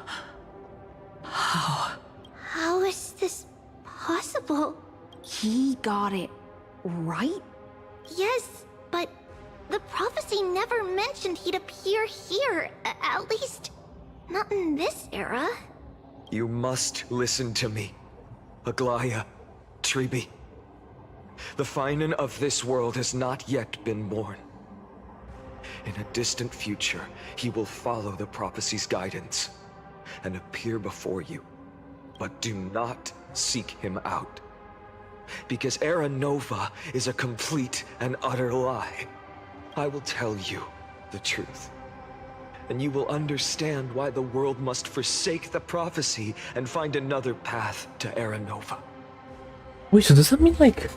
Speaker 4: How is this possible?
Speaker 10: He got it right?
Speaker 4: Yes, but the prophecy never mentioned he'd appear here. At least, not in this era.
Speaker 6: You must listen to me, Aglaya, Treby. The Finan of this world has not yet been born. In a distant future, he will follow the prophecy's guidance and appear before you. But do not seek him out. Because Era Nova is a complete and utter lie. I will tell you the truth. And you will understand why the world must forsake the prophecy and find another path to Era Nova.
Speaker 2: Wait, so does that mean like...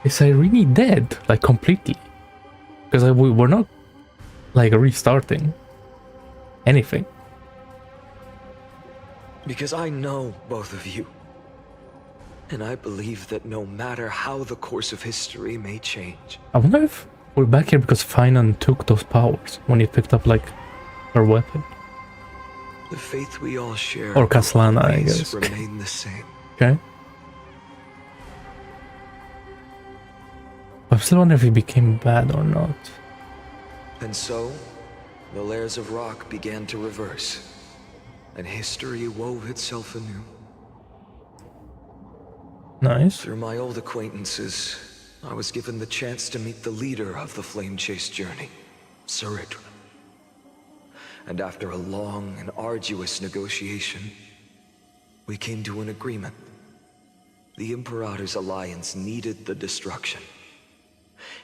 Speaker 2: Is Irene dead? Like completely? Because we're not like restarting anything.
Speaker 6: Because I know both of you. And I believe that no matter how the course of history may change.
Speaker 2: I wonder if we're back here because Finan took those powers when he picked up like her weapon.
Speaker 6: The faith we all share
Speaker 2: or Caslana, I guess.
Speaker 6: Remain the same.
Speaker 2: Okay. I still wonder if he became bad or not.
Speaker 6: And so, the layers of rock began to reverse, and history wove itself anew.
Speaker 2: Nice.
Speaker 6: Through my old acquaintances, I was given the chance to meet the leader of the Flame Chase journey, Saridra. And after a long and arduous negotiation, we came to an agreement. The Imperator's alliance needed the destruction,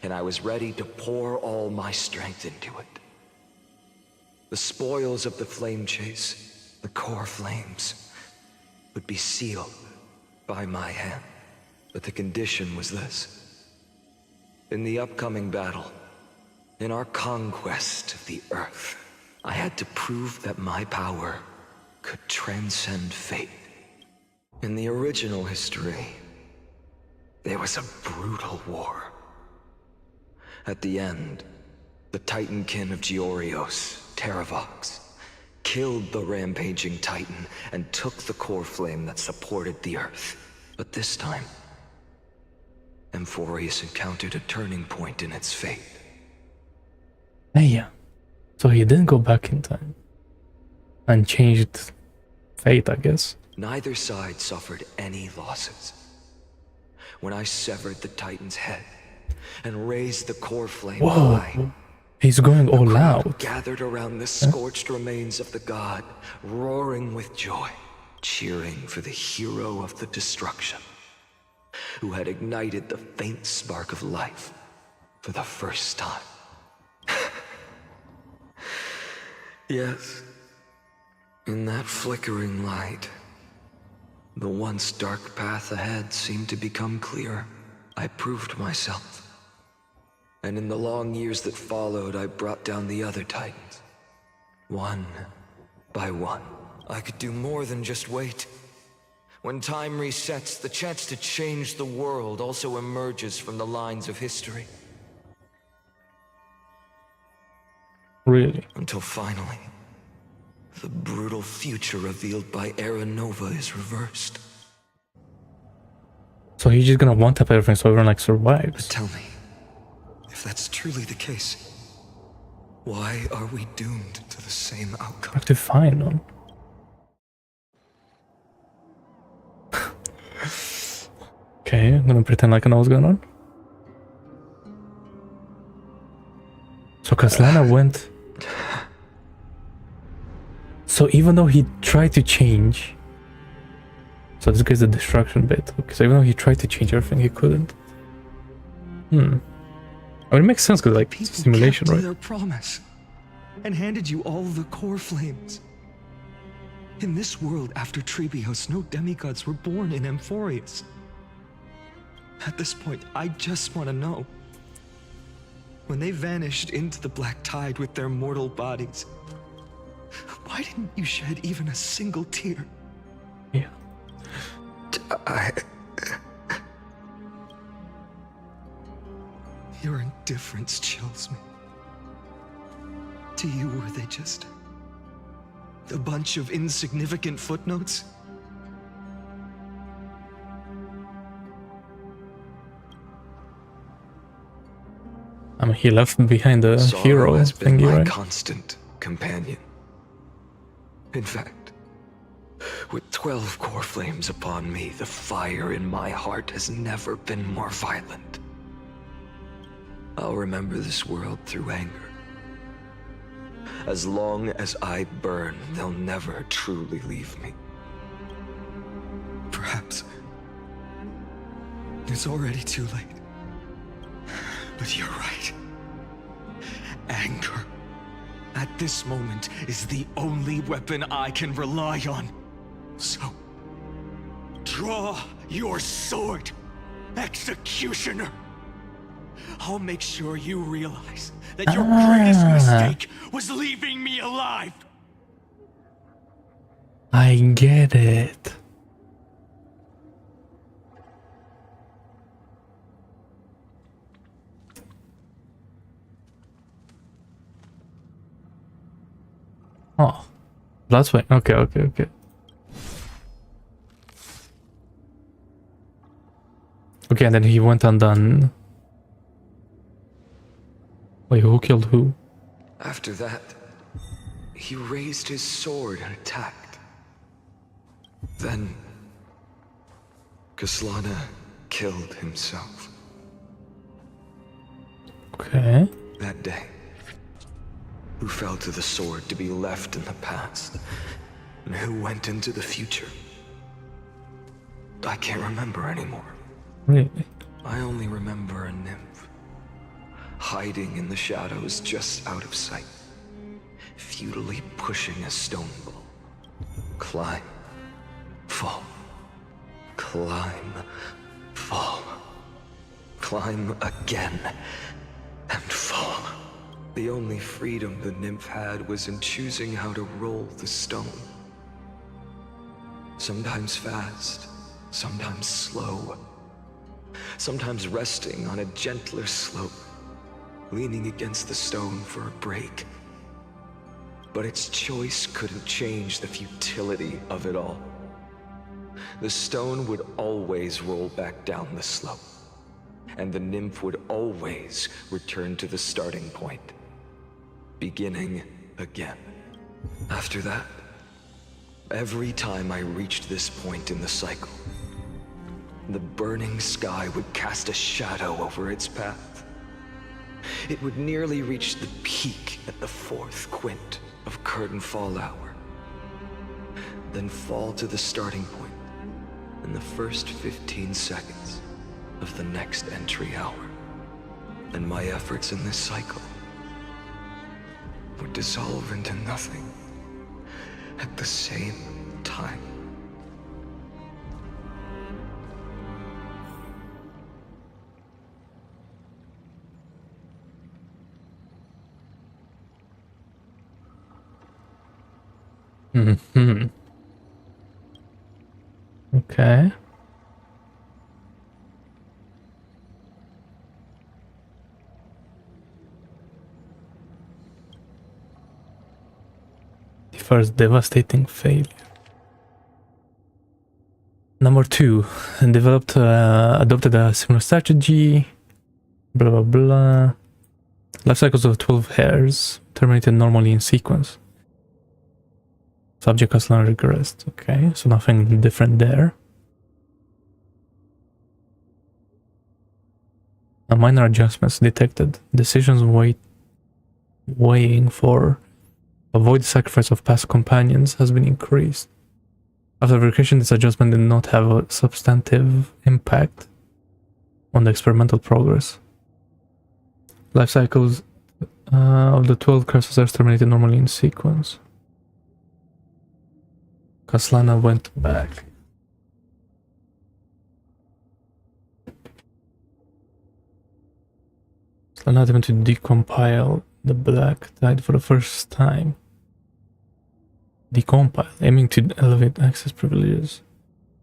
Speaker 6: and I was ready to pour all my strength into it. The spoils of the Flame Chase, the core flames, would be sealed by my hand. But the condition was this. In the upcoming battle, in our conquest of the Earth, I had to prove that my power could transcend fate. In the original history, there was a brutal war. At the end, the Titankin of Georios, Terravox, killed the rampaging Titan and took the core flame that supported the Earth. But this time, Amphorius encountered a turning point in its fate.
Speaker 2: Hey, yeah. So he didn't go back in time and changed fate, I guess.
Speaker 6: Neither side suffered any losses. When I severed the Titan's head and raised the core flame high,
Speaker 2: he's going all out.
Speaker 6: Gathered around the scorched remains of the god, roaring with joy, cheering for the hero of the destruction, who had ignited the faint spark of life for the first time. Yes, in that flickering light, the once dark path ahead seemed to become clear. I proved myself. And in the long years that followed, I brought down the other Titans. One by one. I could do more than just wait. When time resets, the chance to change the world also emerges from the lines of history.
Speaker 2: Really?
Speaker 6: Until finally, the brutal future revealed by Era Nova is reversed.
Speaker 2: So he's just gonna one-tap everything so everyone like survives.
Speaker 6: But tell me, if that's truly the case, why are we doomed to the same outcome?
Speaker 2: Back to Finan. Okay, I'm gonna pretend like I know what's going on. So Kaslana went... So even though he tried to change... So this guy's the destruction bit. Okay, so even though he tried to change everything, he couldn't. I mean, it makes sense because, like, it's simulation,
Speaker 6: kept
Speaker 2: right?
Speaker 6: their promise and handed you all the core flames. In this world after Trebios, no demigods were born in Amphorius. At this point, I just want to know. When they vanished into the black tide with their mortal bodies, why didn't you shed even a single tear?
Speaker 2: Yeah.
Speaker 6: Your indifference chills me. To you, were they just a bunch of insignificant footnotes?
Speaker 2: I mean, he left behind the
Speaker 6: Sorrow
Speaker 2: hero
Speaker 6: has been
Speaker 2: thingy,
Speaker 6: my
Speaker 2: right?
Speaker 6: constant companion. In fact, with 12 core flames upon me, the fire in my heart has never been more violent. I'll remember this world through anger. As long as I burn, they'll never truly leave me. Perhaps it's already too late. But you're right. Anger, at this moment, is the only weapon I can rely on. So, draw your sword, executioner. I'll make sure you realize that your greatest mistake was leaving me alive.
Speaker 2: I get it. Oh, that's why. Okay. Okay, and then he went undone. Wait, who killed who?
Speaker 6: After that, he raised his sword and attacked. Then, Kaslana killed himself.
Speaker 2: Okay.
Speaker 6: That day, who fell to the sword to be left in the past, and who went into the future, I can't remember anymore.
Speaker 2: Really?
Speaker 6: I only remember a nymph, hiding in the shadows just out of sight, futilely pushing a stone ball. Climb, fall, climb, fall, climb again, and fall. The only freedom the nymph had was in choosing how to roll the stone. Sometimes fast, sometimes slow. Sometimes resting on a gentler slope, leaning against the stone for a break. But its choice couldn't change the futility of it all. The stone would always roll back down the slope, and the nymph would always return to the starting point, beginning again. After that, every time I reached this point in the cycle, the burning sky would cast a shadow over its path. It would nearly reach the peak at the 4th quint of curtain fall hour, then fall to the starting point in the first 15 seconds of the next entry hour. And my efforts in this cycle would dissolve into nothing at the same time.
Speaker 2: Okay. The first devastating failure. Number 2, adopted a similar strategy. Blah blah blah. Life cycles of 12 hairs terminated normally in sequence. Subject has not regressed. Okay, so nothing different there. Minor adjustments detected. Decisions weighing for avoid sacrifice of past companions has been increased. After verification, this adjustment did not have a substantive impact on the experimental progress. Life cycles of the 12 curses are terminated normally in sequence. Kaslana went back. Kaslana attempted to decompile the black tide for the first time. Decompile, aiming to elevate access privileges.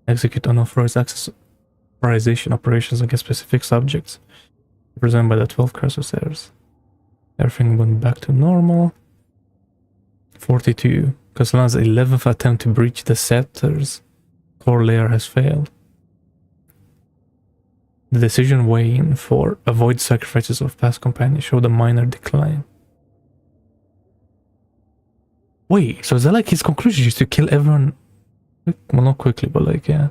Speaker 2: Execute unauthorized access authorization operations against specific subjects represented by the 12 cursors. Everything went back to normal. 42. Kaslana's 11th attempt to breach the scepter's core layer has failed. The decision weighing for avoid sacrifices of past companions showed a minor decline. Wait, so is that like his conclusion is to kill everyone? Well, not quickly, but like, yeah.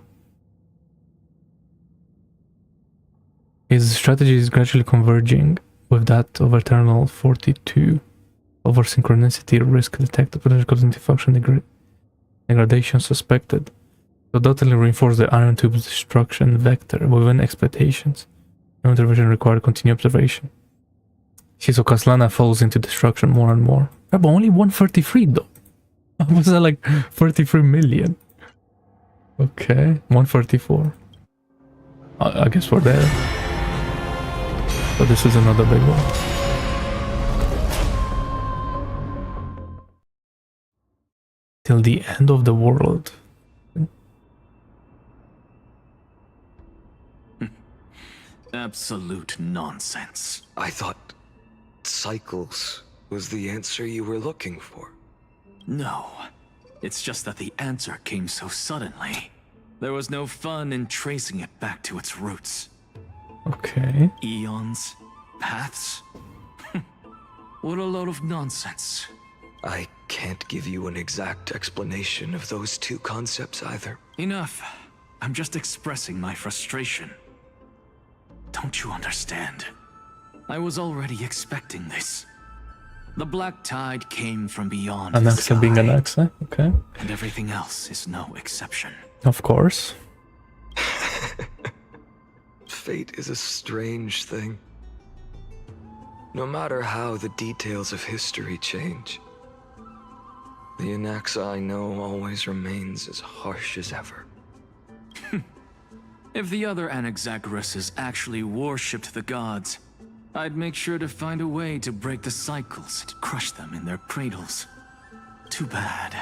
Speaker 2: His strategy is gradually converging with that of Eternal 42. Over synchronicity risk detected, potential cognitive function degradation suspected. So totally reinforce the iron tube's destruction vector within expectations. No intervention required, continued observation. See, so Kaslana falls into destruction more and more. Yeah, but only 133 though. Was that like 33 million? Okay, 134. I guess we're there. So this is another big one. Till the end of the world.
Speaker 14: Absolute nonsense.
Speaker 6: I thought cycles was the answer you were looking for.
Speaker 14: No, it's just that the answer came so suddenly. There was no fun in tracing it back to its roots.
Speaker 2: Okay.
Speaker 14: Eons, paths. What a load of nonsense.
Speaker 6: I can't give you an exact explanation of those two concepts either.
Speaker 14: Enough. I'm just expressing my frustration. Don't you understand? I was already expecting this. The black tide came from beyond the sky.
Speaker 2: Anaxa being Anaxa, okay.
Speaker 14: And everything else is no exception.
Speaker 2: Of course.
Speaker 6: Fate is a strange thing. No matter how the details of history change, the Anaxa I know always remains as harsh as ever.
Speaker 14: If the other Anaxagoras actually worshipped the gods, I'd make sure to find a way to break the cycles and crush them in their cradles. Too bad.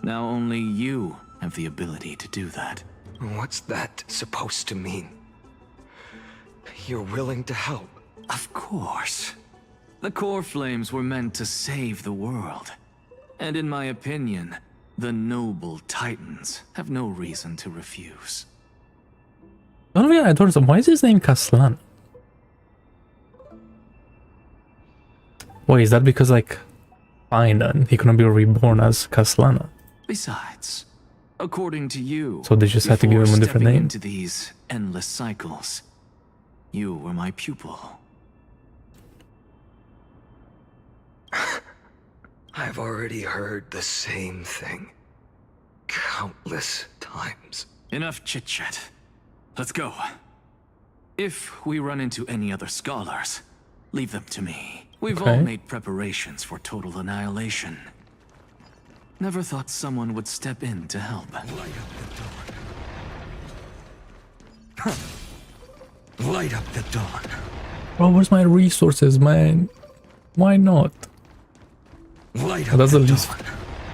Speaker 14: Now only you have the ability to do that.
Speaker 6: What's that supposed to mean? You're willing to help?
Speaker 14: Of course. The core flames were meant to save the world. And in my opinion, the noble titans have no reason to refuse.
Speaker 2: Oh yeah, I don't know. Why is his name Kaslan? Wait, is that because like fine then he couldn't be reborn as Kaslana?
Speaker 14: Besides, according to you,
Speaker 2: so they just had to give him a different name.
Speaker 14: Into these endless cycles, you were my pupil.
Speaker 6: I've already heard the same thing countless times.
Speaker 14: Enough chit-chat. Let's go. If we run into any other scholars, leave them to me. We've all made preparations for total annihilation. Never thought someone would step in to help.
Speaker 21: Light up the dawn. Light up the dawn.
Speaker 2: Bro, where's my resources, man? Why not?
Speaker 21: Light up
Speaker 2: That's the least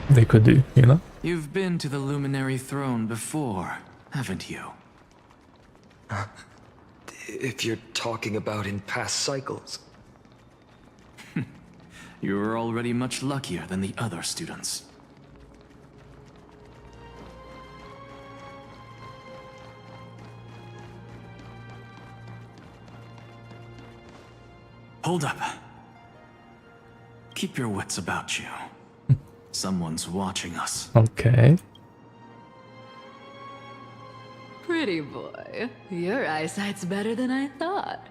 Speaker 2: they could do, you know?
Speaker 14: You've been to the Luminary Throne before, haven't you?
Speaker 6: If you're talking about in past cycles.
Speaker 14: You were already much luckier than the other students. Hold up. Keep your wits about you. Someone's watching us.
Speaker 2: Okay.
Speaker 22: pretty boy. Your eyesight's better than I thought.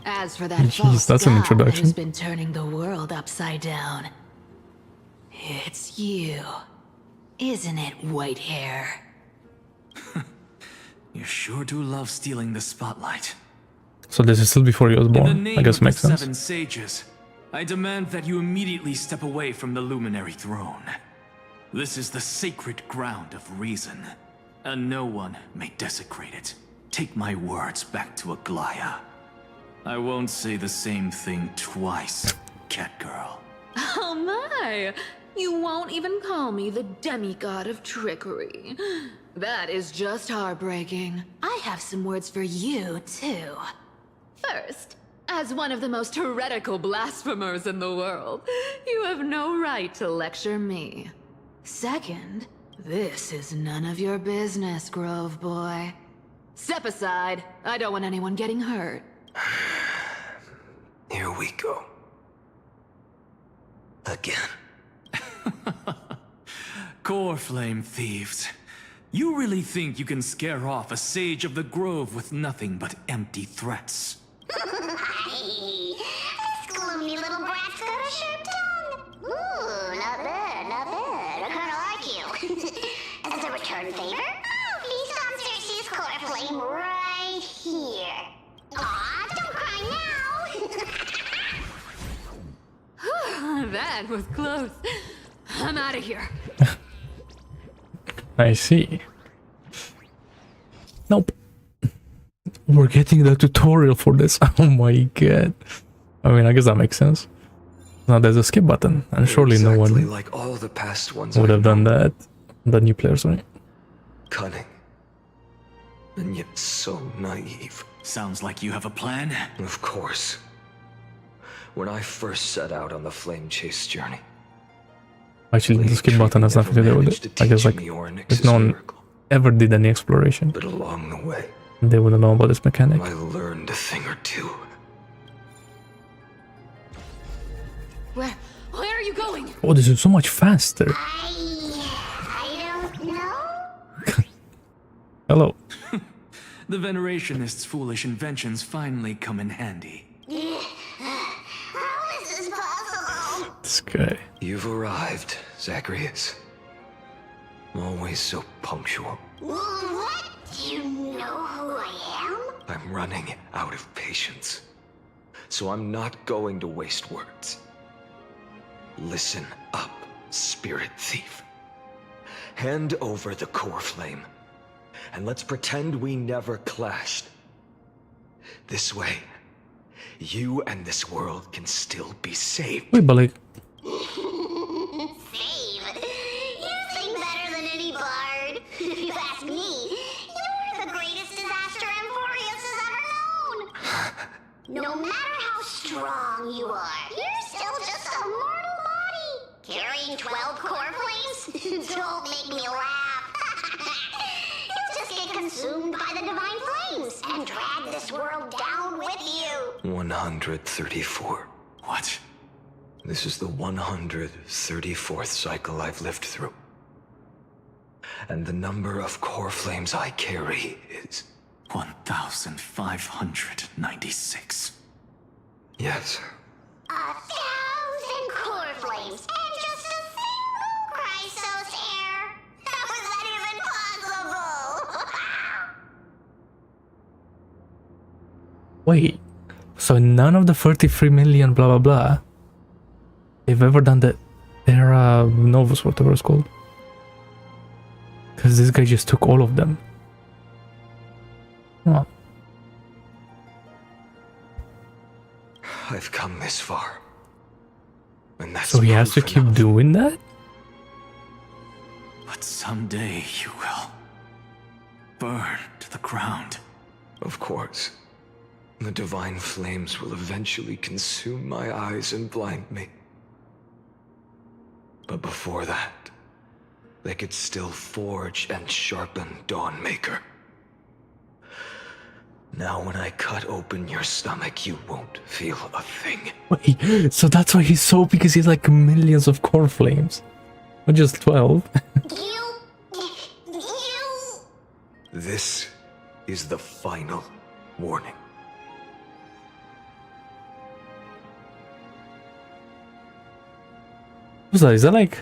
Speaker 22: As for that
Speaker 2: Jeez,
Speaker 22: false
Speaker 2: that's an
Speaker 22: god
Speaker 2: introduction.
Speaker 7: Who's been turning the world upside down? It's you, isn't it, white hair?
Speaker 14: You sure do love stealing the spotlight.
Speaker 2: So this is still before he was
Speaker 14: In the
Speaker 2: born.
Speaker 14: name
Speaker 2: I guess
Speaker 14: of the
Speaker 2: makes sense.
Speaker 14: 7 sages, I demand that you immediately step away from the luminary throne. This is the sacred ground of reason, and no one may desecrate it. Take my words back to Aglaya. I won't say the same thing twice, Catgirl.
Speaker 22: Oh my! You won't even call me the demigod of trickery. That is just heartbreaking. I have some words for you, too. First, as one of the most heretical blasphemers in the world, you have no right to lecture me. Second, this is none of your business, Grove Boy. Step aside. I don't want anyone getting hurt.
Speaker 8: Here we go. Again.
Speaker 14: Core Flame thieves. You really think you can scare off a sage of the grove with nothing but empty threats?
Speaker 17: This gloomy little brat's got a sharp tongue. Ooh, not bad, not bad. I kinda like you. As a return favor, feast on Circe's core flame right here. Aw, don't cry now.
Speaker 22: That was close. I'm out of here.
Speaker 2: I see. Nope. We're getting the tutorial for this. Oh my god. I mean, I guess that makes sense. Now there's a skip button, and surely no one
Speaker 8: like all the past ones
Speaker 2: would have done that. The new players, right?
Speaker 8: Cunning. And yet so naive.
Speaker 14: Sounds like you have a plan?
Speaker 8: Of course. When I first set out on the flame chase journey,
Speaker 2: Actually, the skip button has nothing to do with it. I guess, like, if no one ever did any exploration,
Speaker 8: but along the way,
Speaker 2: they wouldn't know about this mechanic.
Speaker 8: I learned a thing or two.
Speaker 22: Where are you going?
Speaker 2: Oh, this is so much faster.
Speaker 17: I don't know.
Speaker 2: Hello.
Speaker 14: The Venerationists' foolish inventions finally come in handy.
Speaker 17: How is this possible?
Speaker 2: This guy.
Speaker 8: You've arrived, Zacharias. Always so punctual.
Speaker 17: What? Do you know who I am?
Speaker 8: I'm running out of patience. So I'm not going to waste words. Listen up, spirit thief. Hand over the core flame, and let's pretend we never clashed. This way, you and this world can still be saved.
Speaker 2: Wait, but like...
Speaker 17: Save? You sing better than any bard. If you ask me, you're the greatest disaster Emporius has ever known. No matter how strong you are, you're still just a mortal body. Carrying 12 core flames? Don't make me laugh. You'll just get consumed by the divine flames and drag this world down with you.
Speaker 8: 134.
Speaker 14: What?
Speaker 8: This is the 134th cycle I've lived through. And the number of core flames I carry is...
Speaker 14: 1,596.
Speaker 8: Yes.
Speaker 17: 1,000 core flames and just a single Chrysos hair. How is that even possible?
Speaker 2: Wait. So none of the 33 million blah blah blah they've ever done the Era Novus, whatever it's called. Because this guy just took all of them. Oh.
Speaker 8: I've come this far. And that's
Speaker 2: So he has to
Speaker 8: proof
Speaker 2: keep
Speaker 8: enough.
Speaker 2: doing that?
Speaker 14: But someday you will burn to the ground.
Speaker 8: Of course. The divine flames will eventually consume my eyes and blind me. But before that, they could still forge and sharpen Dawnmaker. Now when I cut open your stomach, you won't feel a thing.
Speaker 2: Wait, so that's why he's so, because he's like millions of core flames. Not just 12.
Speaker 6: This is the final warning.
Speaker 2: What's that? Is that like...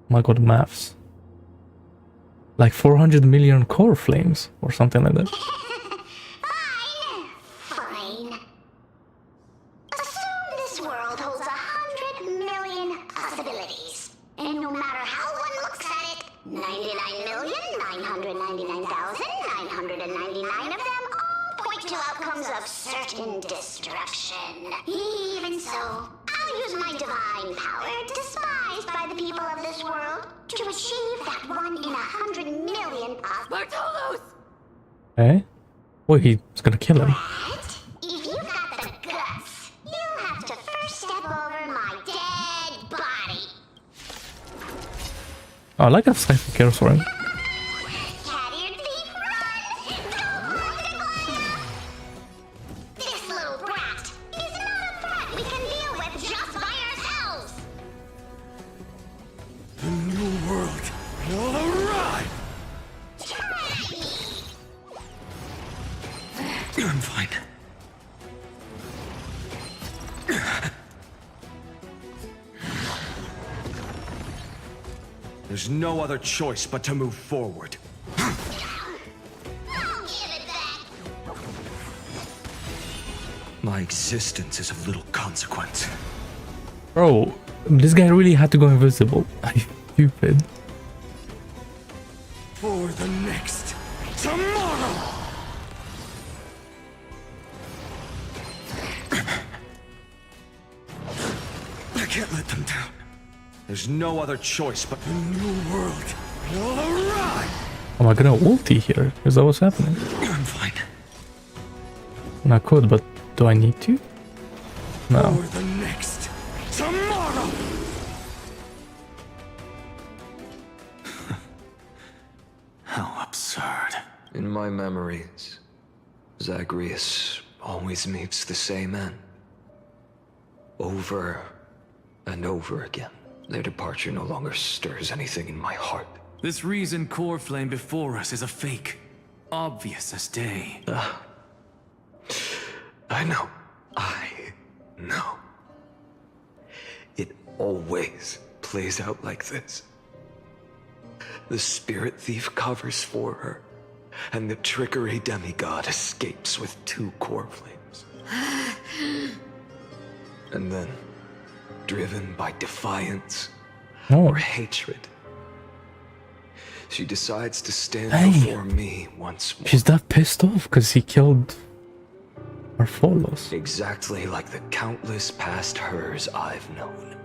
Speaker 2: my god, maths. Like 400 million core flames or something like that.
Speaker 17: Fine. Assume this world holds 100 million possibilities. And no matter how one looks at it, 99,999,999 of them all point to outcomes of certain destruction. Even so, I'll use my divine power, despised by the people of this world, to achieve that 1 in 100 million possibilities.
Speaker 2: Eh? Well, he's gonna kill him.
Speaker 17: If you've got the guts, you'll have to first step over my dead body.
Speaker 2: Oh, I like that Cypher cares for him.
Speaker 17: Cat-eared thief, run! Go like a gladiator! This little brat is not a threat we can deal with just by ourselves!
Speaker 21: The new world will arrive! I'm fine.
Speaker 6: There's no other choice but to move forward. My existence is of little consequence.
Speaker 2: Bro, this guy really had to go invisible. Stupid.
Speaker 21: For the next tomorrow! I can't let them down.
Speaker 6: There's no other choice but
Speaker 21: the new world will arrive!
Speaker 2: Am I gonna ulti here? Is that what's happening?
Speaker 21: I'm fine.
Speaker 2: I could, but do I need to? No.
Speaker 21: For the next tomorrow!
Speaker 6: How absurd. In my memories, Zagreus always meets the same end. Over and over again. Their departure no longer stirs anything in my heart.
Speaker 14: This reason core flame before us is a fake. Obvious as day.
Speaker 6: I know. It always plays out like this. The spirit thief covers for her, and the trickery demigod escapes with 2 core flames. And then, driven by defiance or hatred, she decides to stand before me once more.
Speaker 2: She's that pissed off because he killed our followers.
Speaker 6: Exactly like the countless past hers I've known.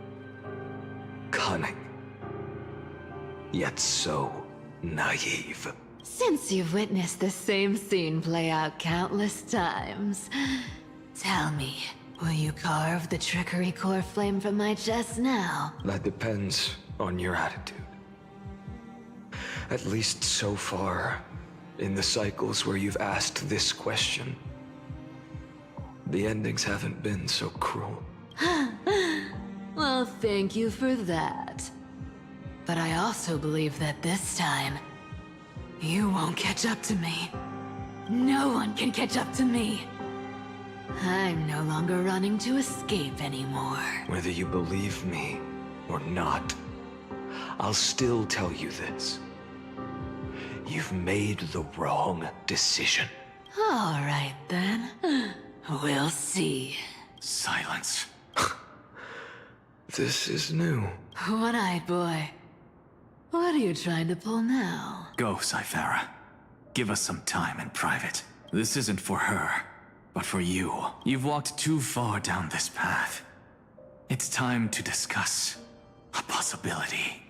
Speaker 6: Cunning. Yet so naive.
Speaker 7: Since you've witnessed the same scene play out countless times, tell me, will you carve the trickery core flame from my chest now?
Speaker 6: That depends on your attitude. At least so far, in the cycles where you've asked this question, the endings haven't been so cruel.
Speaker 7: Well, thank you for that. But I also believe that this time, you won't catch up to me. No one can catch up to me. I'm no longer running to escape anymore.
Speaker 6: Whether you believe me or not, I'll still tell you this. You've made the wrong decision.
Speaker 7: All right, then. We'll see.
Speaker 14: Silence.
Speaker 6: This is new.
Speaker 7: One-eyed boy. What are you trying to pull now?
Speaker 14: Go, Cyphera. Give us some time in private. This isn't for her, but for you. You've walked too far down this path. It's time to discuss a possibility.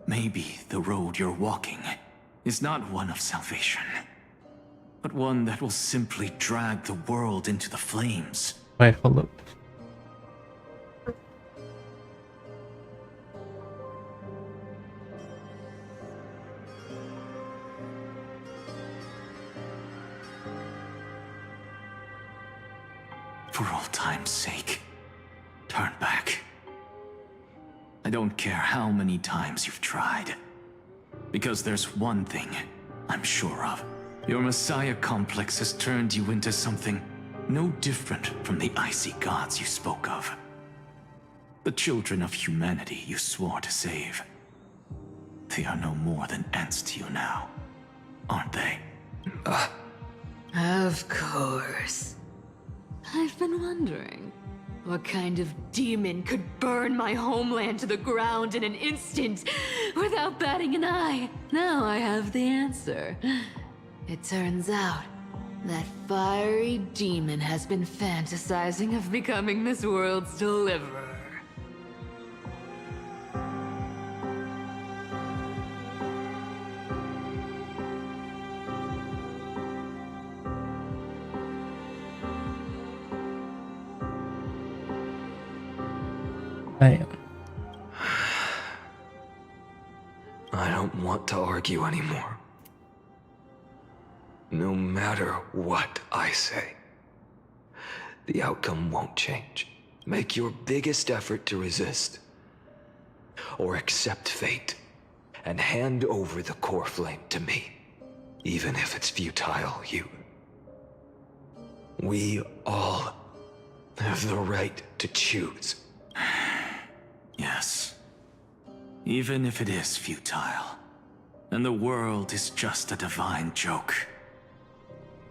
Speaker 14: Maybe the road you're walking is not one of salvation, but one that will simply drag the world into the flames.
Speaker 2: Wait, hold up.
Speaker 14: For all time's sake, turn back. I don't care how many times you've tried. Because there's one thing I'm sure of. Your Messiah complex has turned you into something no different from the icy gods you spoke of. The children of humanity you swore to save. They are no more than ants to you now, aren't they?
Speaker 22: Of course. I've been wondering, what kind of demon could burn my homeland to the ground in an instant without batting an eye? Now I have the answer. It turns out that fiery demon has been fantasizing of becoming this world's deliverer.
Speaker 2: Damn.
Speaker 6: I don't want to argue anymore. No matter what I say, the outcome won't change. Make your biggest effort to resist. Or accept fate and hand over the core flame to me. Even if it's futile, we all have the right to choose.
Speaker 14: Yes. Even if it is futile, and the world is just a divine joke.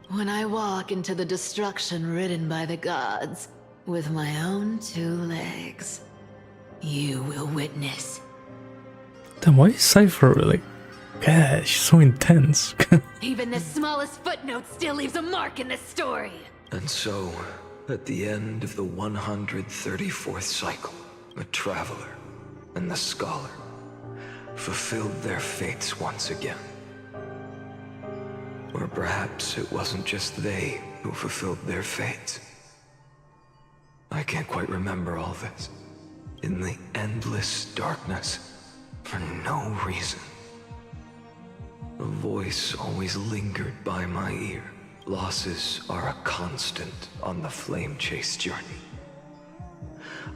Speaker 22: When I walk into the destruction ridden by the gods, with my own 2 legs, you will witness.
Speaker 2: Then why is Cypher like, God, she's so intense.
Speaker 22: Even the smallest footnote still leaves a mark in this story.
Speaker 6: And so, at the end of the 134th cycle, the Traveler and the Scholar fulfilled their fates once again. Or perhaps it wasn't just they who fulfilled their fates. I can't quite remember all this. In the endless darkness, for no reason, a voice always lingered by my ear. Losses are a constant on the flame chase journey,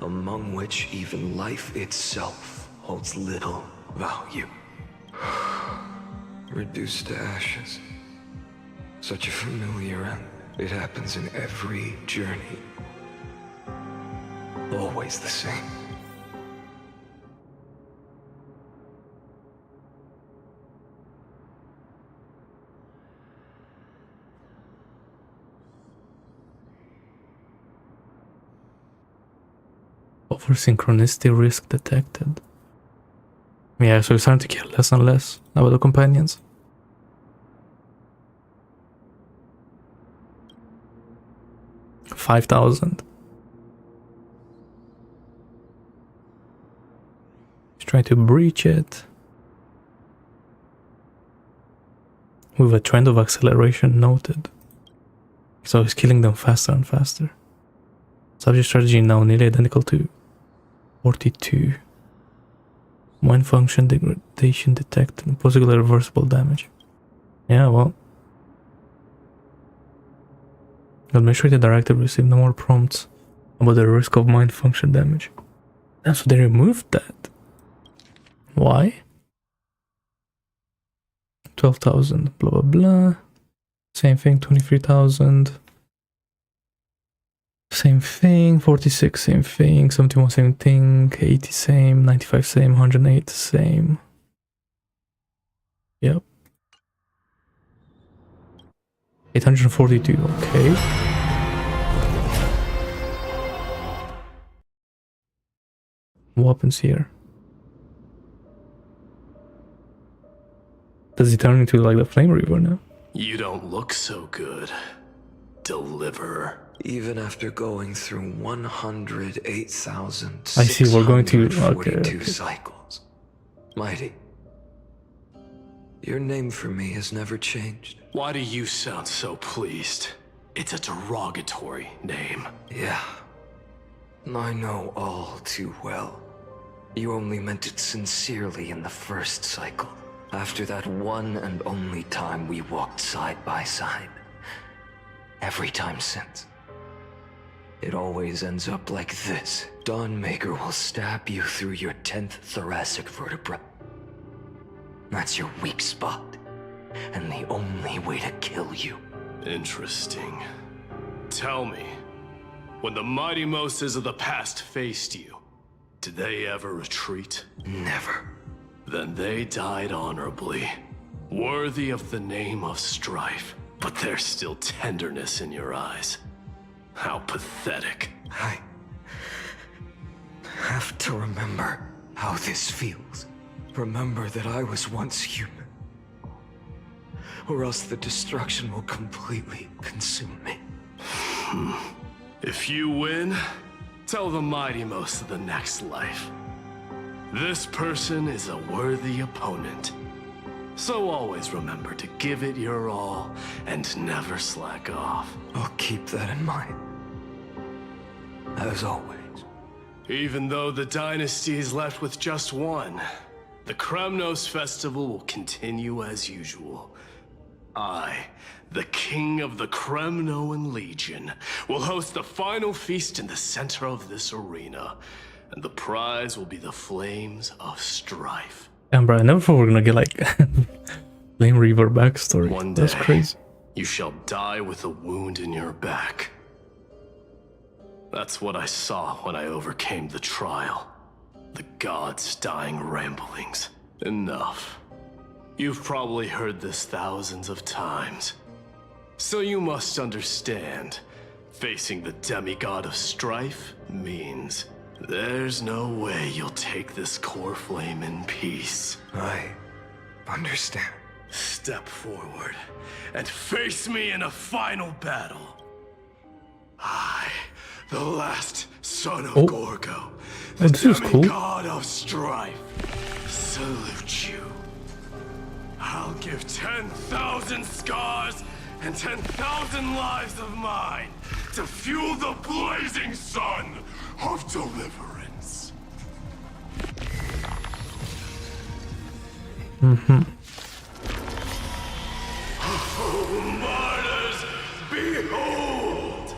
Speaker 6: among which even life itself holds little value. Reduced to ashes. Such a familiar end. It happens in every journey. Always the same.
Speaker 2: Over synchronicity risk detected. Yeah, so it's starting to care less and less about the companions. $5,000. He's trying to breach it. With a trend of acceleration noted. So he's killing them faster and faster. Subject strategy now nearly identical to 42. Mind function degradation detected. Possibly reversible damage. Yeah, well. The administrative directive received no more prompts about the risk of mind function damage. That's why they removed that. Why? 12,000, blah blah blah. Same thing, 23,000. Same thing, 46, same thing, 71, same thing, 80, same, 95, same, 108, same. Yep. 842, okay. What happens here? Does he turn into like the Flame Reaver now?
Speaker 15: You don't look so good, Deliverer.
Speaker 6: Even after going through 108,000
Speaker 2: I see, we're going to... Okay.
Speaker 6: cycles. Mighty, your name for me has never changed.
Speaker 15: Why do you sound so pleased? It's a derogatory name.
Speaker 6: Yeah. I know all too well. You only meant it sincerely in the first cycle. After that one and only time we walked side by side. Every time since. it always ends up like this. Dawnmaker will stab you through your 10th thoracic vertebra. That's your weak spot, and the only way to kill you.
Speaker 15: Interesting. Tell me, when the mighty Moses of the past faced you, did they ever retreat?
Speaker 6: Never.
Speaker 15: Then they died honorably, worthy of the name of strife. But there's still tenderness in your eyes. How pathetic.
Speaker 6: I have to remember how this feels. Remember that I was once human. Or else the destruction will completely consume me.
Speaker 15: If you win, tell the mighty most of the next life. This person is a worthy opponent. So always remember to give it your all and never slack off.
Speaker 6: I'll keep that in mind. As always.
Speaker 15: Even though the dynasty is left with just one, the Kremnos festival will continue as usual. I, the king of the Kremnoan Legion, will host the final feast in the center of this arena, and the prize will be the Flames of Strife.
Speaker 2: Damn, bro, I never thought we were gonna get like Flame Reaver backstory.
Speaker 15: One day,
Speaker 2: that's crazy.
Speaker 15: You shall die with a wound in your back. That's what I saw when I overcame the trial. The gods' dying ramblings. Enough. You've probably heard this thousands of times. So you must understand, facing the demigod of strife means there's no way you'll take this core flame in peace.
Speaker 6: I understand.
Speaker 15: Step forward and face me in a final battle. I, the last son of Gorgo, the demigod of strife, salute you. I'll give 10,000 scars and 10,000 lives of mine to fuel the blazing sun of deliverance. Oh, martyrs, behold!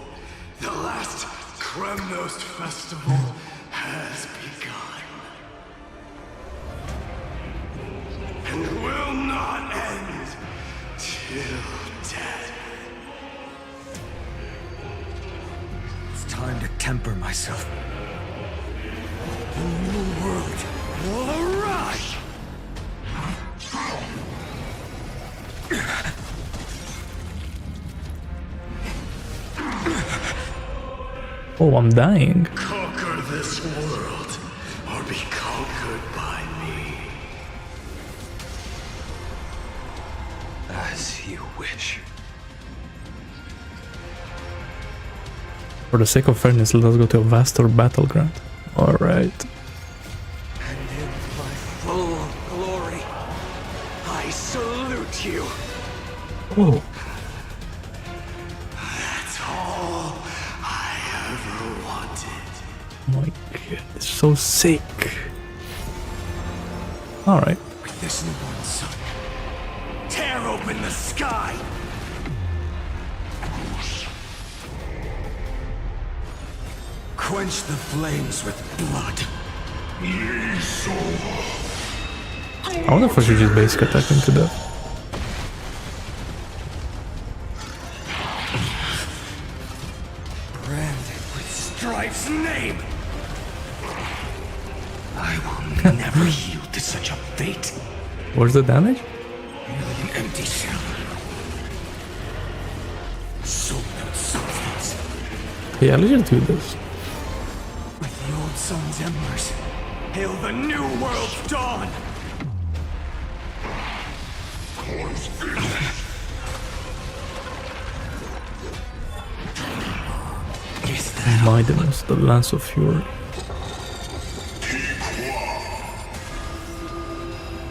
Speaker 15: The last Kremnos festival has begun. And will not end till death.
Speaker 6: It's time to temper myself. The new world will arise!
Speaker 2: Oh, I'm dying.
Speaker 15: Conquer this world, or be conquered by me.
Speaker 6: As you wish.
Speaker 2: For the sake of fairness, let us go to a vaster battleground. Alright.
Speaker 6: And in my full glory, I salute you.
Speaker 2: Oh.
Speaker 15: That's all I ever wanted.
Speaker 2: Oh my god, it's so sick. Alright.
Speaker 5: With this newborn sun, tear open the sky! Quench the flames with blood.
Speaker 2: I wonder if I should just basic attack him to death.
Speaker 5: Branded with Strife's name! I will never yield to such a fate.
Speaker 2: Where's the damage?
Speaker 5: Merely an empty shell. Soul note substance.
Speaker 2: Yeah, let's just do this.
Speaker 5: With the old sun's embers, hail the new world's dawn!
Speaker 2: Mightiness, the Lance of Fury.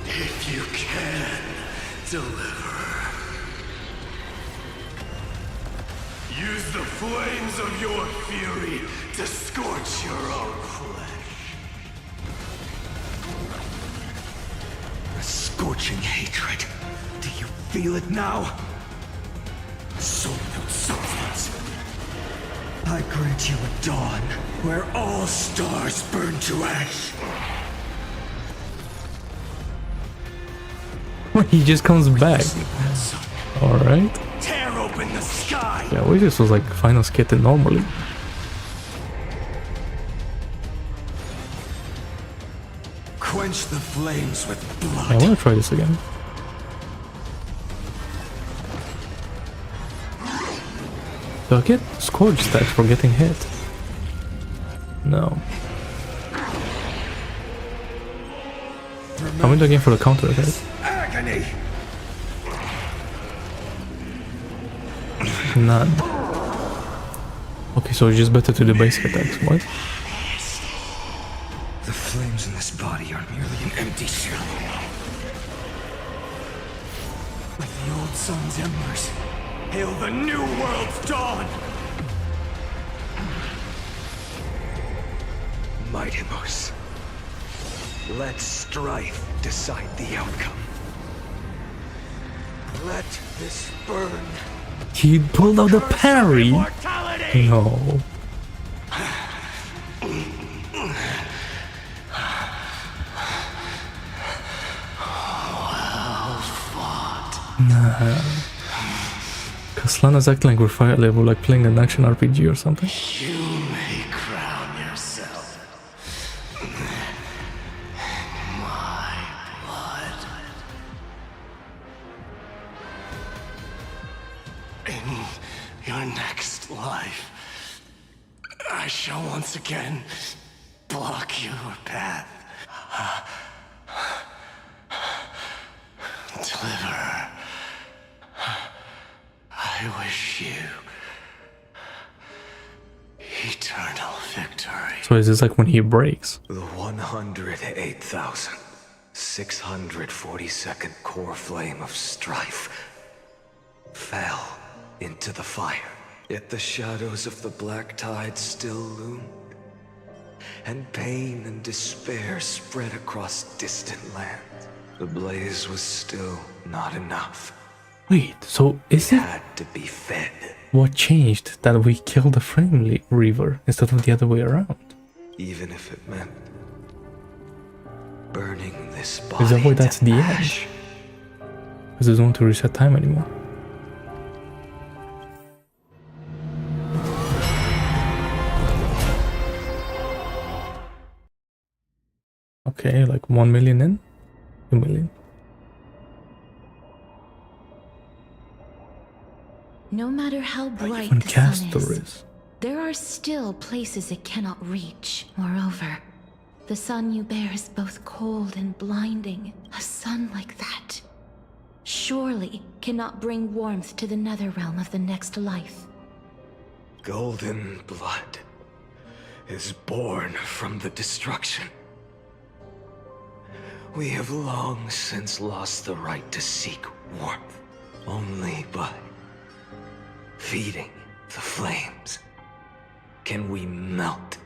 Speaker 15: If you can deliver, use the flames of your fury to scorch your own flesh.
Speaker 5: A scorching hatred. Do you feel it now? Soul note substance.
Speaker 6: I grant you a dawn where all stars burn to ash.
Speaker 2: He just comes back. Alright.
Speaker 6: Tear open the sky.
Speaker 2: Yeah, we just was like final skating normally.
Speaker 6: Quench the flames with blood.
Speaker 2: I wanna try this again. Do I get Scourge stats for getting hit? No. I'm in the game for the counter attack.
Speaker 6: Agony.
Speaker 2: None. Okay, so it's just better to do basic attacks. What?
Speaker 6: The flames in this body are merely an empty shell. With the old sun's embers, hail the new world's dawn! Mittsindoors. Let strife decide the outcome. Let this burn.
Speaker 2: He pulled out a parry. No. Nah. Kaslana's acting like we're fire level, like playing an action RPG or something.
Speaker 15: You may crown yourself. My blood. In your next life, I shall once again block your path. Deliver. I wish you eternal victory.
Speaker 2: So is this like when he breaks?
Speaker 8: The 108,642nd core flame of strife fell into the fire. Yet the shadows of the black tide still loomed, and pain and despair spread across distant lands. The blaze was still not enough.
Speaker 2: Wait, so is it
Speaker 8: Had to be fed.
Speaker 2: what changed that we killed the Flame Reaver instead of the other way around?
Speaker 8: Even if it meant burning this body.
Speaker 2: Is that why that's
Speaker 8: to
Speaker 2: the
Speaker 8: ash.
Speaker 2: end? Because there's no one to reset time anymore. Okay, like 1 million in? 2 million.
Speaker 12: No matter how bright
Speaker 2: Even
Speaker 12: the sun
Speaker 2: Castor
Speaker 12: is, there are still places it cannot reach. Moreover, the sun you bear is both cold and blinding. A sun like that surely cannot bring warmth to the nether realm of the next life.
Speaker 8: Golden blood is born from the destruction. We have long since lost the right to seek warmth. Only by feeding the flames can we melt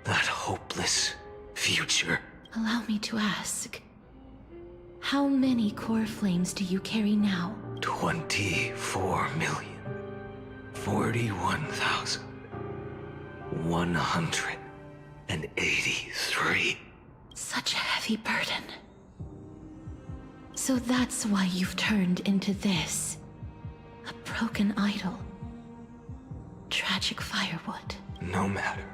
Speaker 8: that hopeless future.
Speaker 12: Allow me to ask, how many core flames do you carry now?
Speaker 8: 24,041,183.
Speaker 12: Such a heavy burden. So that's why you've turned into this. A broken idol. Tragic firewood.
Speaker 8: No matter.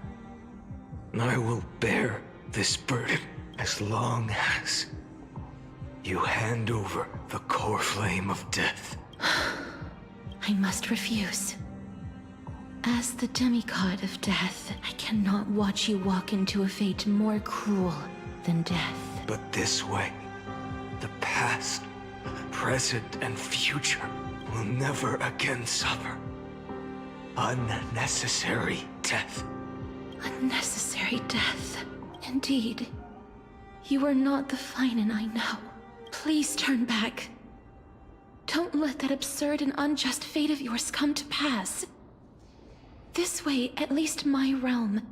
Speaker 8: I will bear this burden as long as you hand over the core flame of death.
Speaker 12: I must refuse. As the demigod of death, I cannot watch you walk into a fate more cruel than death.
Speaker 8: But this way, the past, present, and future will never again suffer unnecessary death.
Speaker 12: Unnecessary death. Indeed. You are not the Finan I know. Please turn back. Don't let that absurd and unjust fate of yours come to pass. This way, at least my realm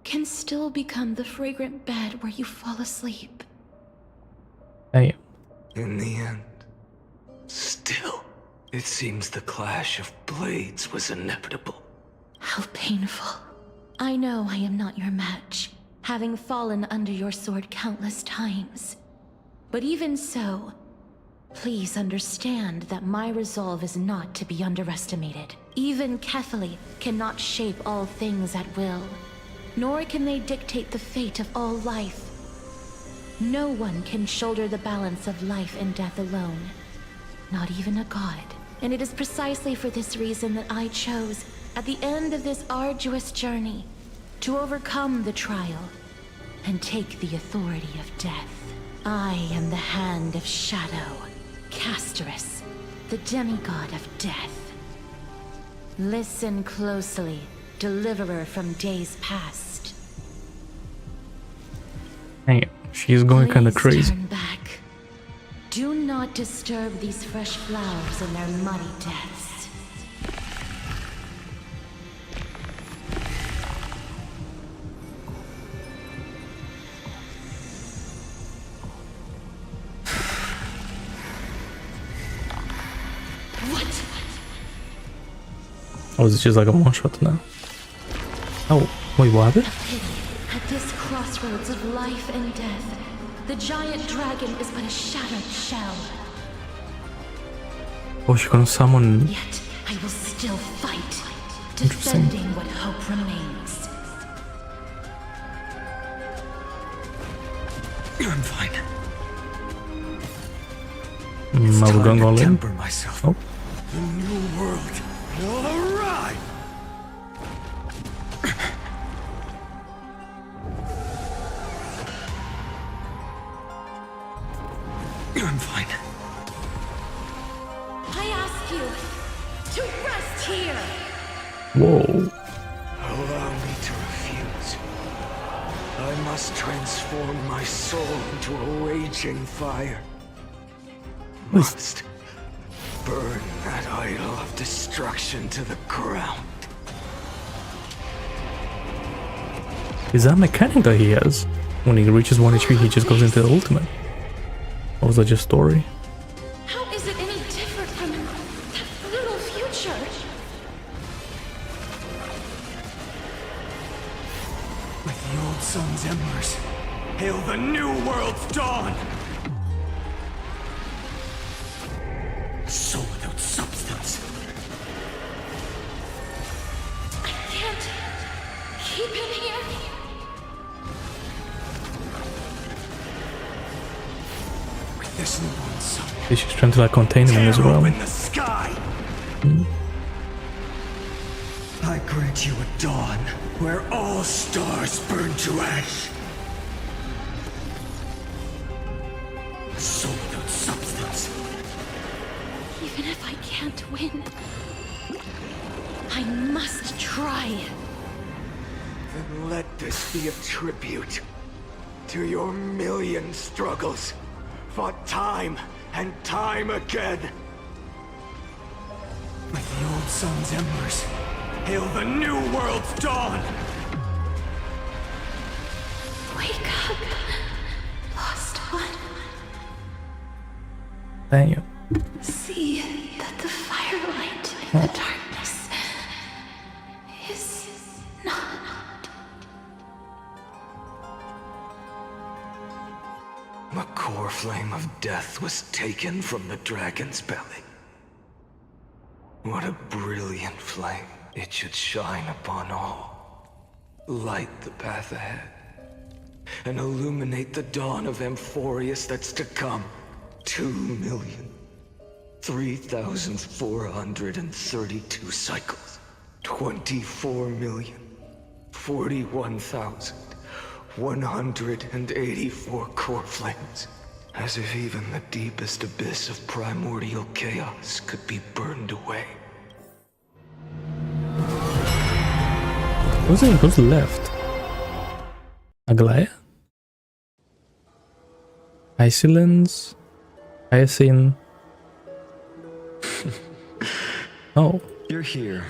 Speaker 12: can still become the fragrant bed where you fall asleep.
Speaker 2: Damn.
Speaker 8: In the end, still, it seems the clash of blades was inevitable.
Speaker 12: How painful. I know I am not your match, having fallen under your sword countless times. But even so, please understand that my resolve is not to be underestimated. Even Kefali cannot shape all things at will, nor can they dictate the fate of all life. No one can shoulder the balance of life and death alone, not even a god. And it is precisely for this reason that I chose, at the end of this arduous journey, to overcome the trial and take the authority of death. I am the Hand of Shadow, Castorus, the demigod of death. Listen closely, deliverer from days past.
Speaker 2: Dang it, she's going kind of crazy.
Speaker 12: Turn back. Do not disturb these fresh flowers in their muddy deaths.
Speaker 2: Oh, is it just like a one-shot now? Oh, wait, what happened?
Speaker 12: At this crossroads of life and death, the giant dragon is but a shattered shell.
Speaker 2: Oh, she's gonna summon...
Speaker 12: Yet, I will still fight, defending what hope remains.
Speaker 6: I'm fine.
Speaker 2: Are we going all in?
Speaker 6: Myself.
Speaker 2: Oh.
Speaker 21: The new world will arrive!
Speaker 6: I'm fine.
Speaker 12: I ask you to rest here.
Speaker 2: Whoa.
Speaker 6: Allow me to refuse. I must transform my soul into a raging fire. Must burn that idol of destruction to the ground.
Speaker 2: Is that mechanic that he has? When he reaches 1 HP, he just goes into the ultimate. Or was that just story?
Speaker 12: How is it any different from that brutal future?
Speaker 21: With the old sun's embers, hail the new world's dawn! Soul without substance.
Speaker 12: I can't keep him here.
Speaker 21: With this newborn sun,
Speaker 2: She's trying to like contain him as well.
Speaker 21: in the sky. I grant you a dawn where all stars burn to ash. A soul without substance.
Speaker 12: Even if I can't win, I must try.
Speaker 6: Then let this be a tribute to your million struggles, fought time and time again.
Speaker 21: With the old sun's embers, hail the new world's dawn!
Speaker 12: Wake up, lost one.
Speaker 2: Damn.
Speaker 12: See that the firelight in the darkness is not.
Speaker 6: The core flame of death was taken from the dragon's belly. What a brilliant flame. It should shine upon all. Light the path ahead. And illuminate the dawn of Amphorius that's to come. 2,003,432 cycles. 24,041,184 core flames. As if even the deepest abyss of primordial chaos could be burned away.
Speaker 2: Who's left? Aglaya? Isilens? Hyacinth? Oh.
Speaker 6: You're here.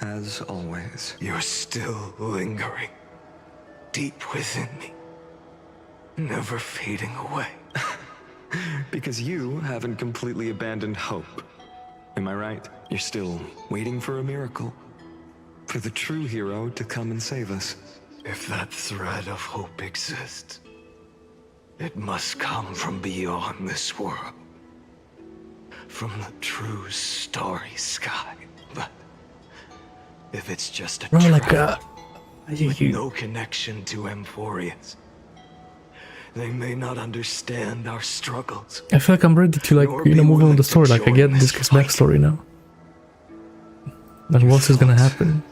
Speaker 6: As always. You're still lingering. Deep within me. Never fading away. Because you haven't completely abandoned hope. Am I right? You're still waiting for a miracle. For the true hero to come and save us.
Speaker 8: If that thread of hope exists, it must come from beyond this world. From the true starry sky. But if it's just a trap with no connection to Emphorius, they may not understand our struggles.
Speaker 2: I feel like I'm ready to move on the story. Like I get this guy's backstory now. Then what's gonna happen?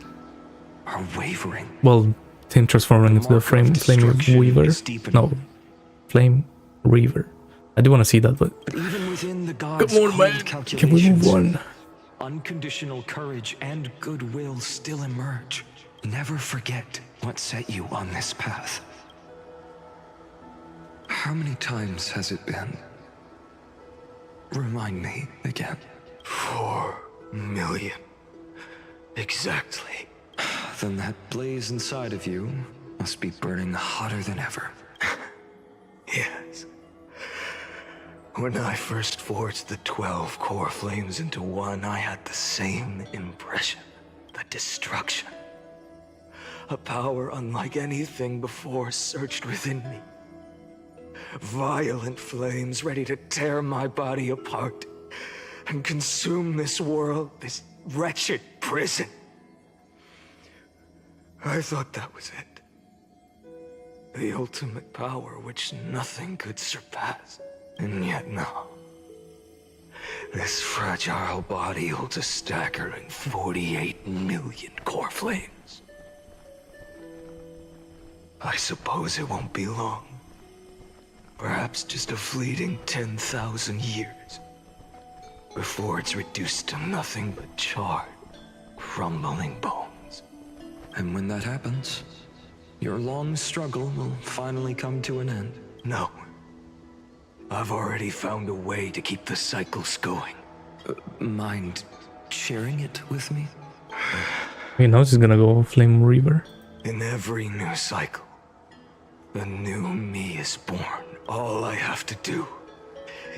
Speaker 6: Are wavering.
Speaker 2: Well, him transforming into the flame weaver. No, flame reaver. I do want to see that, but
Speaker 6: even within the gods'
Speaker 2: come on, man. Can we move on?
Speaker 6: Unconditional courage and goodwill still emerge. Never forget what set you on this path. How many times has it been? Remind me again.
Speaker 8: 4 million. Exactly.
Speaker 6: Then that blaze inside of you must be burning hotter than ever.
Speaker 8: Yes. When I first forged the 12 core flames into one, I had the same impression. The destruction. A power unlike anything before surged within me. Violent flames ready to tear my body apart and consume this world, this wretched prison. I thought that was it. The ultimate power which nothing could surpass. And yet now, this fragile body holds a staggering 48 million core flames. I suppose it won't be long. Perhaps just a fleeting 10,000 years before it's reduced to nothing but charred, crumbling bones.
Speaker 6: And when that happens, your long struggle will finally come to an end.
Speaker 8: No. I've already found a way to keep the cycles going.
Speaker 6: Mind sharing it with me?
Speaker 2: He knows he's gonna go Flame Reaver.
Speaker 8: In every new cycle, a new me is born. All I have to do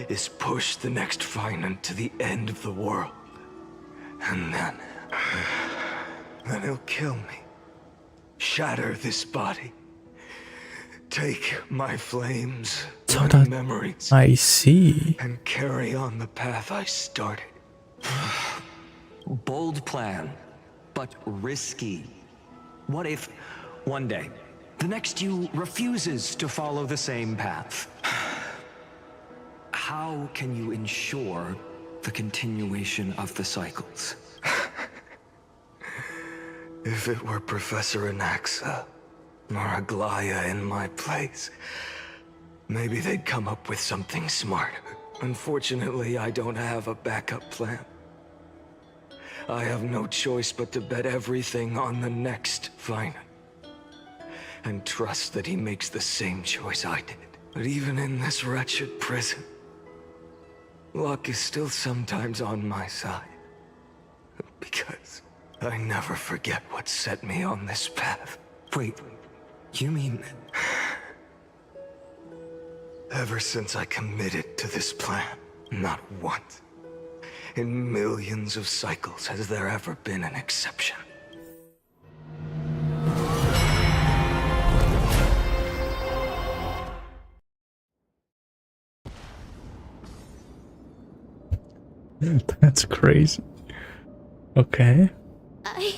Speaker 8: is push the next Finant to the end of the world. And then he'll kill me. Shatter this body. Take my flames, my memories.
Speaker 2: I see.
Speaker 8: And carry on the path I started.
Speaker 6: Bold plan, but risky. What if, one day, the next you refuses to follow the same path? How can you ensure the continuation of the cycles?
Speaker 8: If it were Professor Anaxa, or Aglaya in my place, maybe they'd come up with something smarter. Unfortunately, I don't have a backup plan. I have no choice but to bet everything on the next Finant. And trust that he makes the same choice I did. But even in this wretched prison, luck is still sometimes on my side. Because I never forget what set me on this path.
Speaker 6: Wait, you mean...
Speaker 8: Ever since I committed to this plan, not once, in millions of cycles has there ever been an exception.
Speaker 2: That's crazy. Okay.
Speaker 16: I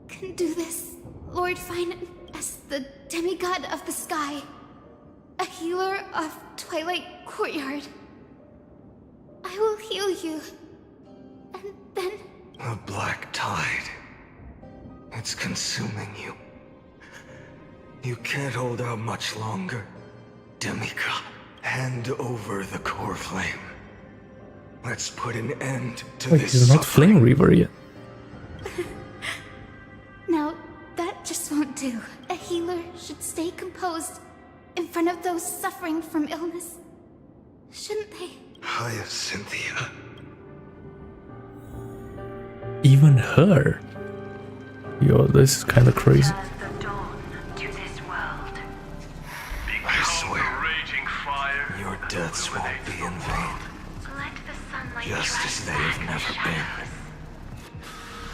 Speaker 16: can do this, Lord Finant, as the demigod of the sky, a healer of Twilight Courtyard. I will heal you, and then...
Speaker 8: A black tide. It's consuming you. You can't hold out much longer. Demigod, hand over the core flame. Let's put an end to
Speaker 2: Wait,
Speaker 8: this
Speaker 2: he's not
Speaker 8: suffering.
Speaker 2: Flame Reaver yet.
Speaker 16: Now, that just won't do. A healer should stay composed in front of those suffering from illness. Shouldn't they?
Speaker 8: Hyacinthia.
Speaker 2: Even her. Yo, this is kind of crazy.
Speaker 8: I swear, your deaths won't be in vain. Just as they have never been.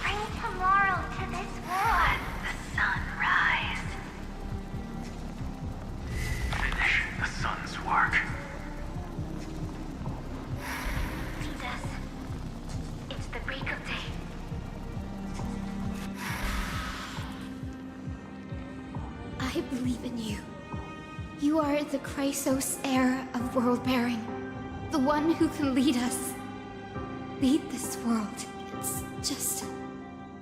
Speaker 17: Bring tomorrow
Speaker 16: believe in you. You are the Chrysos heir of world-bearing. The one who can lead us. Lead this world. It's just...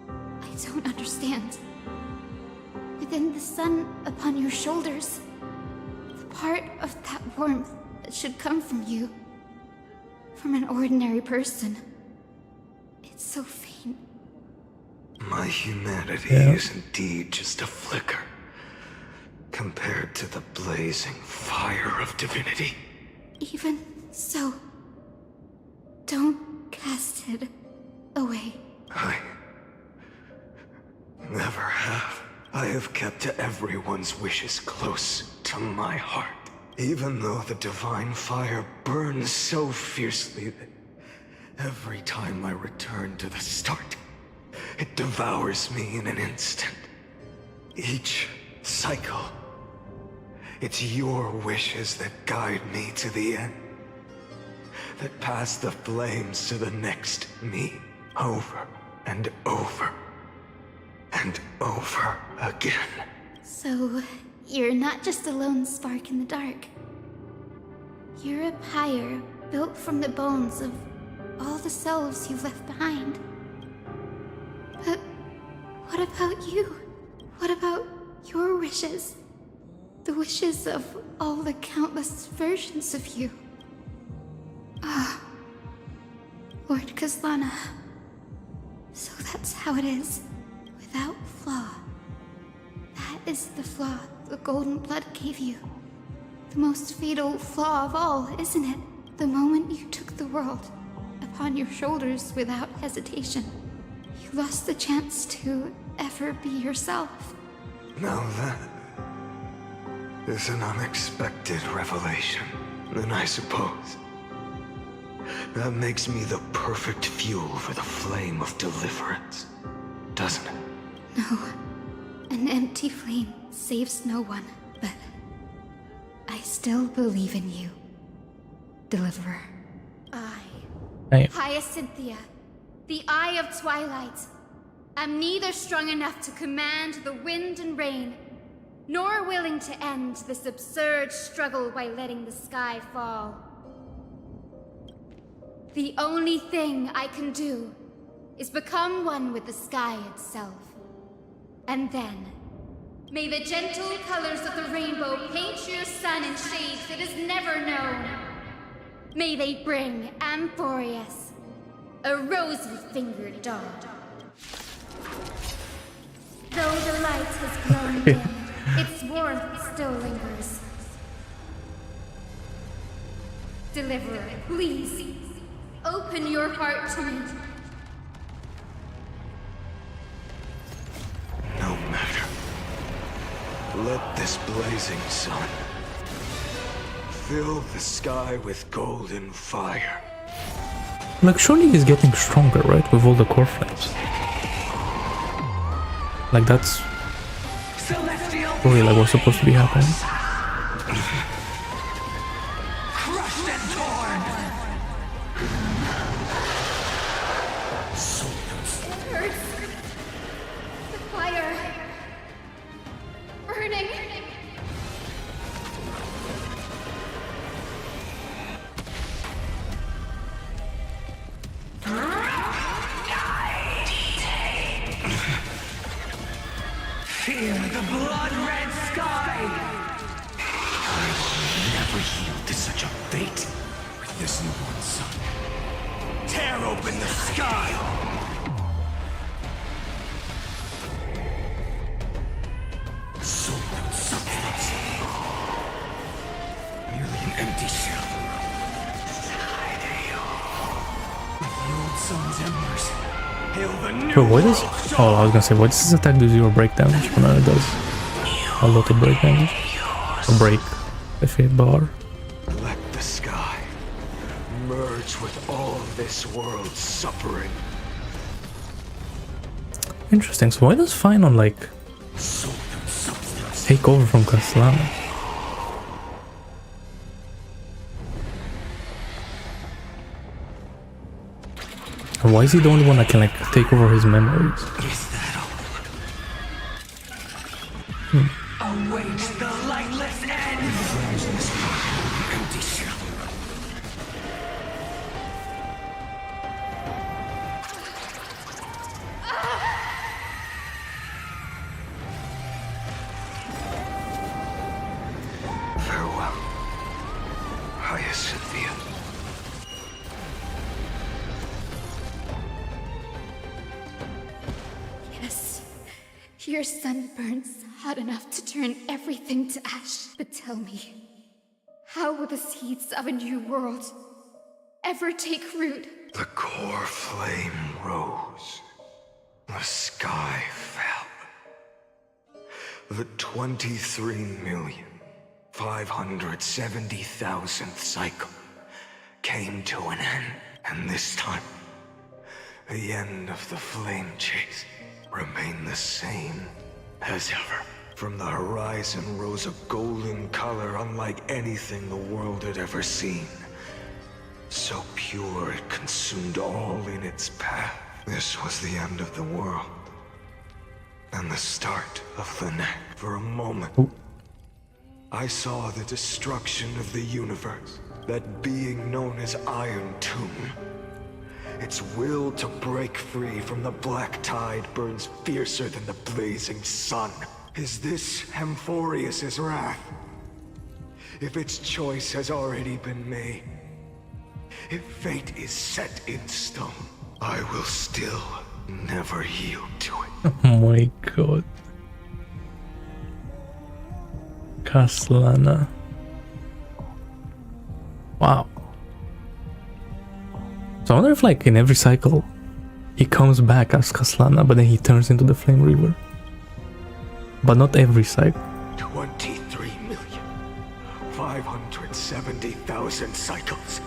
Speaker 16: I don't understand. Within the sun upon your shoulders, the part of that warmth that should come from you, from an ordinary person, it's so faint.
Speaker 6: My humanity is indeed just a flicker, compared to the blazing fire of divinity.
Speaker 16: Even so, don't cast it away.
Speaker 6: I never have. I have kept everyone's wishes close to my heart. Even though the divine fire burns so fiercely that every time I return to the start, it devours me in an instant. Each cycle, it's your wishes that guide me to the end. That pass the flames to the next me, over and over and over again.
Speaker 16: So, you're not just a lone spark in the dark. You're a pyre built from the bones of all the selves you've left behind. But what about you? What about your wishes? The wishes of all the countless versions of you. Ah, Lord Kazlana. So that's how it is, without flaw. That is the flaw the golden blood gave you. The most fatal flaw of all, isn't it? The moment you took the world upon your shoulders without hesitation, you lost the chance to ever be yourself.
Speaker 6: Now that is an unexpected revelation, then I suppose that makes me the perfect fuel for the flame of deliverance, doesn't it?
Speaker 16: No, an empty flame saves no one, but I still believe in you, Deliverer.
Speaker 2: Hey.
Speaker 16: Hyacinthia, the Eye of Twilight. I'm neither strong enough to command the wind and rain, nor willing to end this absurd struggle by letting the sky fall. The only thing I can do is become one with the sky itself. And then, may the gentle colors of the rainbow paint your sun in shades it has never known. May they bring Amphorius, a rosy-fingered dog. Though the light has grown dim, its warmth still lingers. Deliverer, please, open your heart to me.
Speaker 6: No matter. Let this blazing sun fill the sky with golden fire.
Speaker 2: Like, surely he's getting stronger, right? With all the core flames. Like, that's really like what's supposed to be happening.
Speaker 5: Crushed and torn.
Speaker 16: It hurts. The fire. Burning.
Speaker 5: Fear the blood-red sky! I will never yield to such a fate with this newborn sun. Tear open the sky! Soul substance. Merely an empty shell. With the old sun's embers. Hail the new
Speaker 2: But what is... Oh, I was gonna say, what does this attack do? 0 break damage? Well, no, it does a lot of break damage. A break. If it bar.
Speaker 6: Let the sky merge with all this world's suffering.
Speaker 2: Interesting. So why does Finon, like, take over from Castellana? And why is he the only one that can, like, take over his memories?
Speaker 5: Await
Speaker 16: Your sun burns hot enough to turn everything to ash. But tell me, how will the seeds of a new world ever take root?
Speaker 6: The core flame rose. The sky fell. The 23,570,000th cycle came to an end. And this time, the end of the flame chase remained the same as ever. From the horizon rose a golden color unlike anything the world had ever seen. So pure it consumed all in its path. This was the end of the world. And the start of the next. For a moment, I saw the destruction of the universe. That being known as Iron Tomb. Its will to break free from the black tide burns fiercer than the blazing sun. Is this Amphorius' wrath? If its choice has already been made, if fate is set in stone, I will still never yield to it.
Speaker 2: Oh my god. Kaslana. Wow. So I wonder if like in every cycle he comes back as Kaslana, but then he turns into the Flame Reaver. But not every cycle.
Speaker 6: 23,570,000 cycles.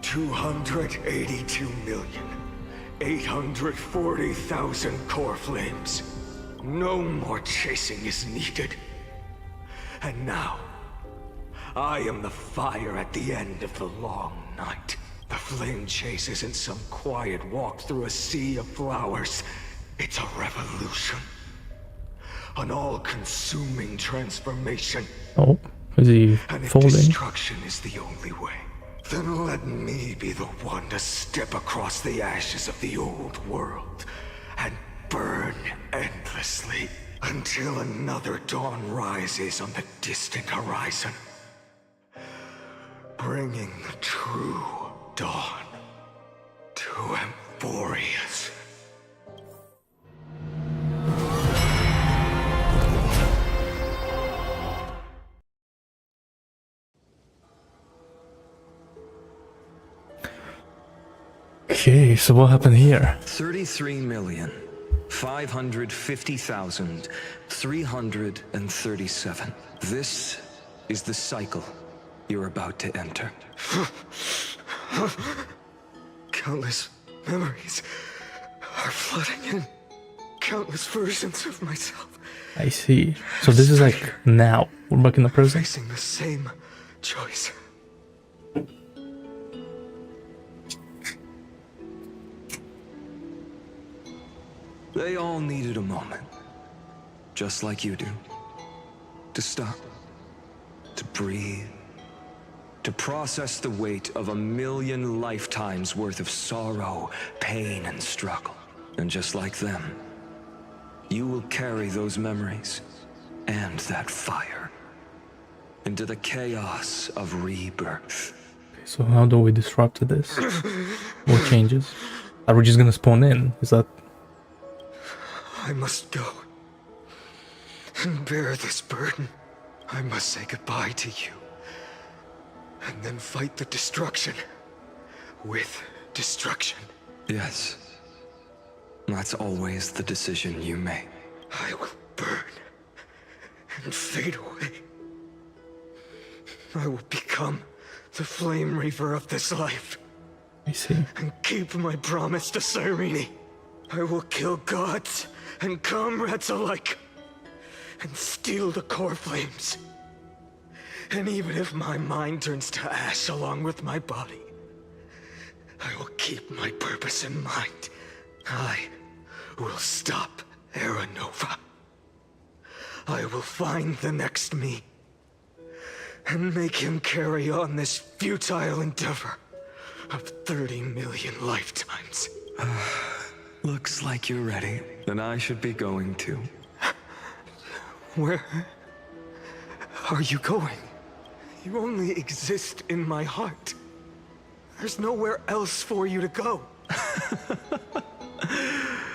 Speaker 6: 282,840,000 core flames. No more chasing is needed. And now, I am the fire at the end of the long night. The flame chase isn't some quiet walk through a sea of flowers. It's a revolution. An all-consuming transformation.
Speaker 2: Oh, is he
Speaker 6: and if
Speaker 2: folding?
Speaker 6: destruction is the only way, then let me be the one to step across the ashes of the old world and burn endlessly until another dawn rises on the distant horizon, bringing the true dawn to Amphorius.
Speaker 2: Okay, so what happened here?
Speaker 6: 33,550,337. This is the cycle you're about to enter. Countless memories are flooding in. Countless versions of myself.
Speaker 2: I see. So this is like now. We're back in the present.
Speaker 6: Facing the same choice. They all needed a moment, just like you do, to stop, to breathe, to process the weight of 1,000,000 lifetimes worth of sorrow, pain, and struggle. And just like them, you will carry those memories and that fire into the chaos of rebirth.
Speaker 2: So how do we disrupt this? What changes? Are we just gonna spawn in? Is that...
Speaker 6: I must go and bear this burden. I must say goodbye to you and then fight the destruction with destruction. Yes, that's always the decision you make. I will burn and fade away. I will become the Flame Reaver of this life.
Speaker 2: I see.
Speaker 6: And keep my promise to Cyrene. I will kill gods and comrades alike, and steal the core flames. And even if my mind turns to ash along with my body, I will keep my purpose in mind. I will stop Era Nova. I will find the next me, and make him carry on this futile endeavor of 30 million lifetimes. Looks like you're ready. Then I should be going too. Where are you going? You only exist in my heart. There's nowhere else for you to go.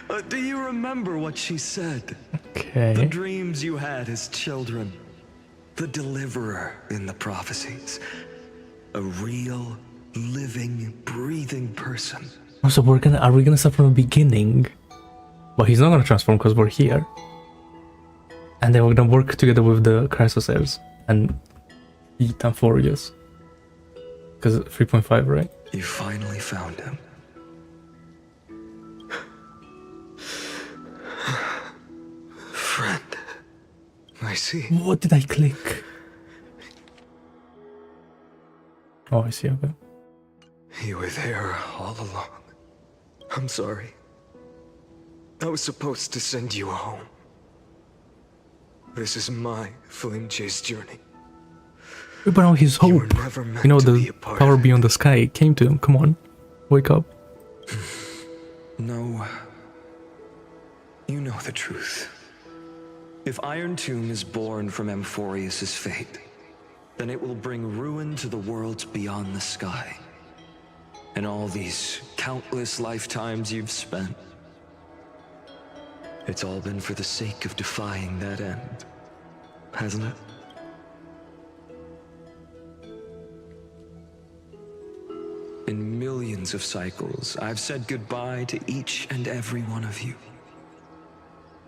Speaker 6: A Do you remember what she said?
Speaker 2: Okay.
Speaker 6: The dreams you had as children. The deliverer in the prophecies. A real, living, breathing person.
Speaker 2: Oh, so are we gonna start from the beginning? But he's not gonna transform because we're here. And then we're gonna work together with the Chrysosers and eat Amphorius. Because 3.5, right?
Speaker 6: You finally found him. Friend. I see.
Speaker 2: What did I click? Oh, I see, okay.
Speaker 6: You were there all along. I'm sorry. I was supposed to send you home. This is my flame chase journey.
Speaker 2: But now his hope, you know, the power beyond the sky came to him. Come on, wake up.
Speaker 6: No. You know the truth. If Iron Tomb is born from Amphorius' fate, then it will bring ruin to the worlds beyond the sky. And all these countless lifetimes you've spent, it's all been for the sake of defying that end, hasn't it? In millions of cycles, I've said goodbye to each and every one of you.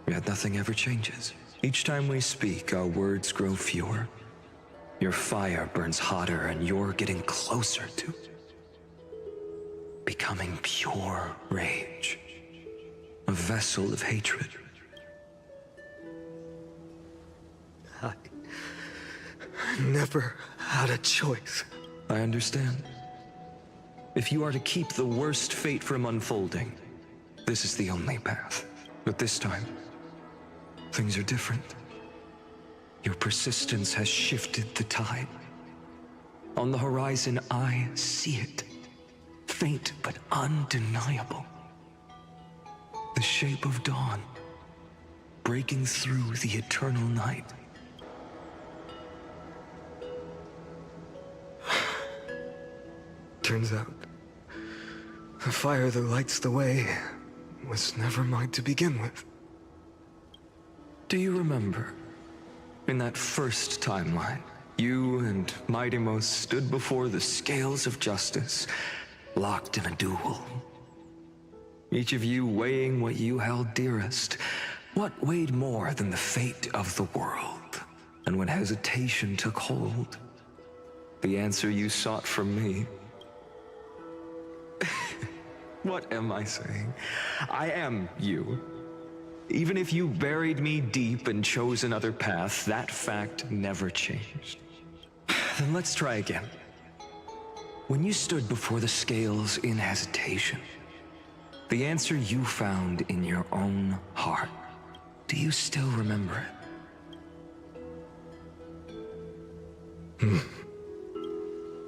Speaker 6: Yet nothing ever changes. Each time we speak, our words grow fewer. Your fire burns hotter, and you're getting closer to becoming pure rage. A vessel of hatred. I never had a choice. I understand. If you are to keep the worst fate from unfolding, this is the only path. But this time, things are different. Your persistence has shifted the tide. On the horizon, I see it. Faint but undeniable. The shape of dawn, breaking through the eternal night. Turns out, the fire that lights the way was never mine to begin with. Do you remember, in that first timeline, you and Mighty stood before the scales of justice, locked in a duel? Each of you weighing what you held dearest. What weighed more than the fate of the world? And when hesitation took hold, the answer you sought from me. What am I saying? I am you. Even if you buried me deep and chose another path, that fact never changed. Then let's try again. When you stood before the scales in hesitation, the answer you found in your own heart, do you still remember it?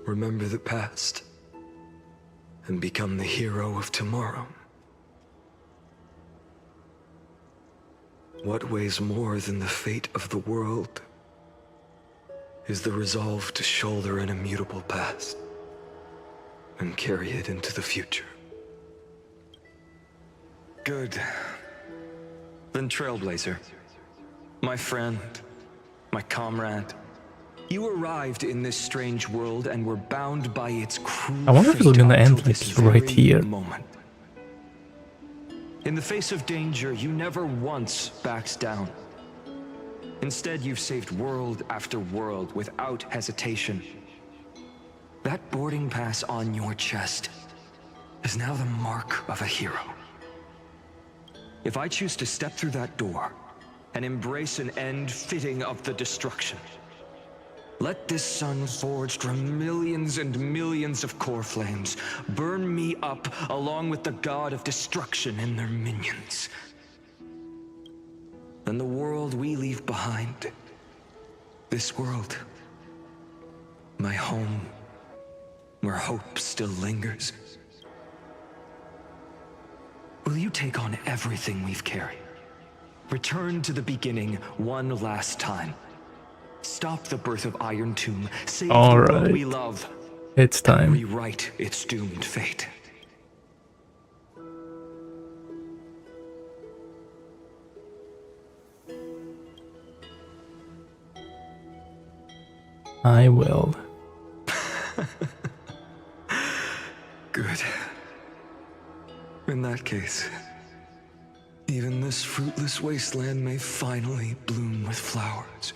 Speaker 6: Remember the past and become the hero of tomorrow. What weighs more than the fate of the world is the resolve to shoulder an immutable past and carry it into the future. Good. Then Trailblazer, my friend, my comrade, you arrived in this strange world and were bound by its cruel
Speaker 2: I wonder if it's gonna end like right here.
Speaker 6: Moment. In the face of danger, you never once backed down. Instead, you've saved world after world without hesitation. That boarding pass on your chest is now the mark of a hero. If I choose to step through that door and embrace an end fitting of the destruction, let this sun forged from millions and millions of core flames burn me up along with the god of destruction and their minions. Then the world we leave behind, this world, my home, where hope still lingers, will you take on everything we've carried? Return to the beginning one last time. Stop the birth of Iron Tomb. Save the world we love.
Speaker 2: It's time.
Speaker 6: Rewrite its doomed fate.
Speaker 2: I will.
Speaker 6: Good. In that case, even this fruitless wasteland may finally bloom with flowers.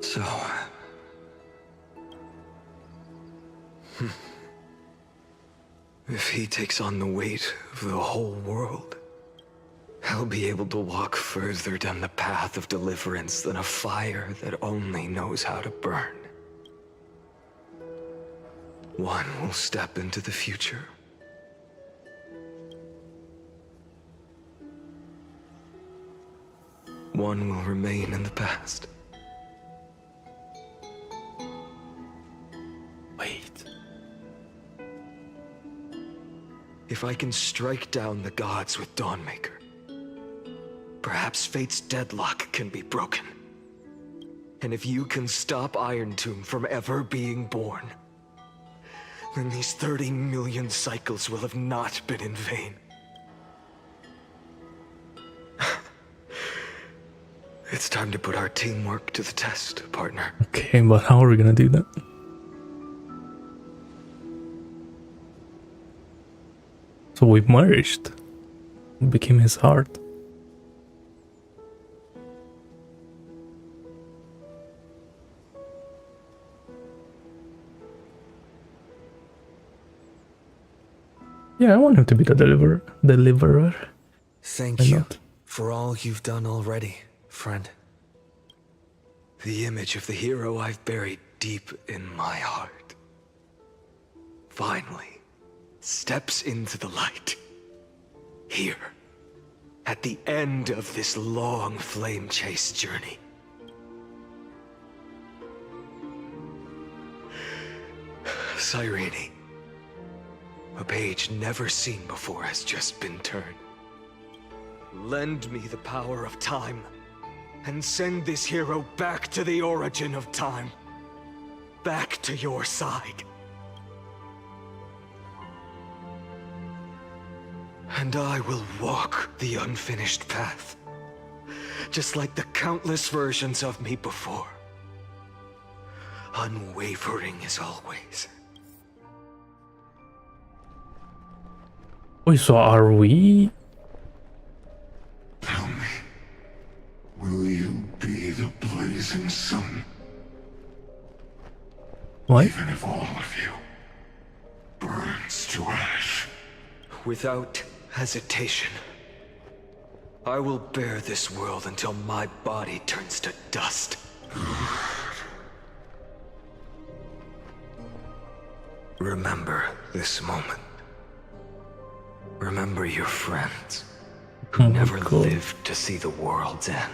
Speaker 6: So... if he takes on the weight of the whole world, I'll be able to walk further down the path of deliverance than a fire that only knows how to burn. One will step into the future. One will remain in the past.
Speaker 2: Wait.
Speaker 6: If I can strike down the gods with Dawnmaker, perhaps fate's deadlock can be broken. And if you can stop Iron Tomb from ever being born, then these 30 million cycles will have not been in vain. It's time to put our teamwork to the test, partner.
Speaker 2: Okay, but how are we gonna do that? So we merged. We became his heart. Yeah, I want him to be the deliverer.
Speaker 8: Thank
Speaker 2: Why
Speaker 8: you
Speaker 2: not?
Speaker 8: for all you've done already, friend.
Speaker 6: The image of the hero I've buried deep in my heart finally steps into the light. Here, at the end of this long flame chase journey. Cyrene, a page never seen before has just been turned. Lend me the power of time, and send this hero back to the origin of time. Back to your side. And I will walk the unfinished path, just like the countless versions of me before. Unwavering as always.
Speaker 2: Wait, so are we?
Speaker 13: Tell me, will you be the blazing sun?
Speaker 2: What?
Speaker 13: Even if all of you burns to ash.
Speaker 6: Without hesitation, I will bear this world until my body turns to dust. Remember this moment. Remember your friends who never lived to see the world's end.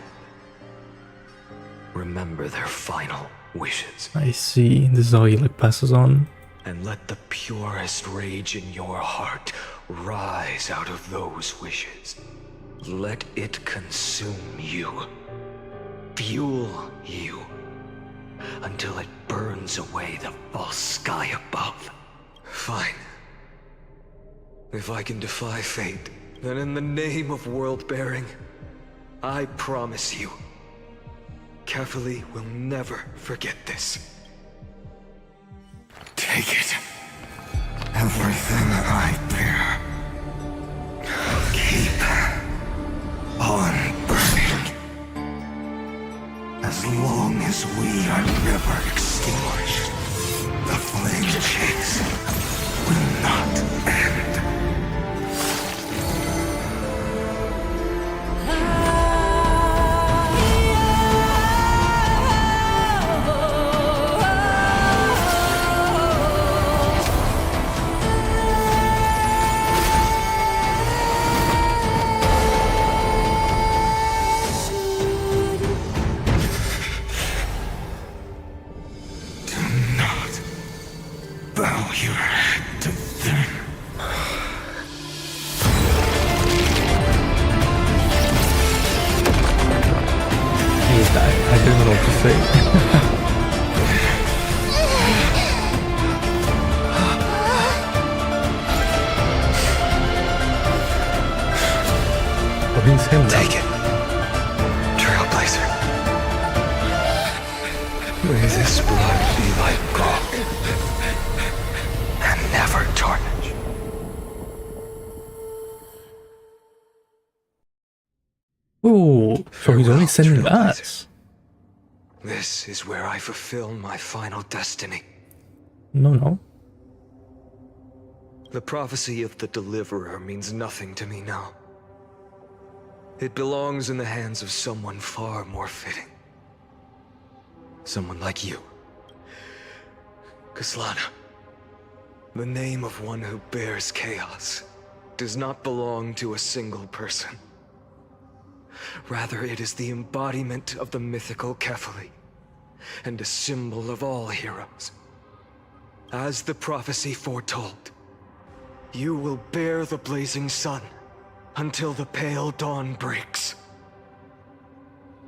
Speaker 6: Remember their final wishes.
Speaker 2: I see. This is how he like passes on.
Speaker 6: And let the purest rage in your heart rise out of those wishes. Let it consume you. Fuel you. Until it burns away the false sky above. Fine. If I can defy fate, then in the name of world-bearing, I promise you, Kefali will never forget this.
Speaker 13: Take it. Everything I bear. Keep on burning. As long as we are never extinguished, the flame chase will not end. Bow your head to them.
Speaker 2: I don't know what to say. Oh, he's him now.
Speaker 6: Take it, Trailblazer. May this blood be like gold, and never tarnish.
Speaker 2: Oh, so he's only sending us.
Speaker 6: This is where I fulfill my final destiny.
Speaker 2: No.
Speaker 6: The prophecy of the Deliverer means nothing to me now. It belongs in the hands of someone far more fitting. Someone like you. Kaslana. The name of one who bears chaos does not belong to a single person. Rather, it is the embodiment of the mythical Kefali, and a symbol of all heroes. As the prophecy foretold, you will bear the blazing sun until the pale dawn breaks.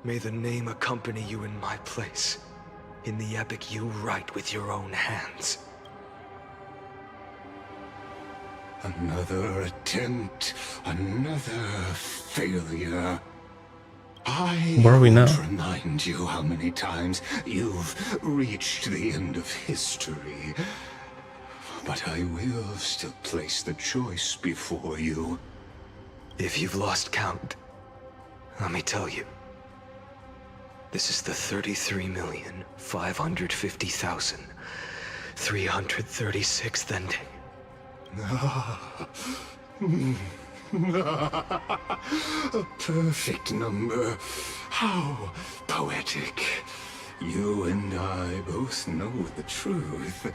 Speaker 6: May the name accompany you in my place, in the epic you write with your own hands.
Speaker 13: Another attempt, another failure.
Speaker 2: Where are we now?
Speaker 13: won't remind you how many times you've reached the end of history. But I will still place the choice before you.
Speaker 6: If you've lost count, let me tell you. This is the 33,550,336th ending.
Speaker 13: A perfect number. How poetic. You and I both know the truth.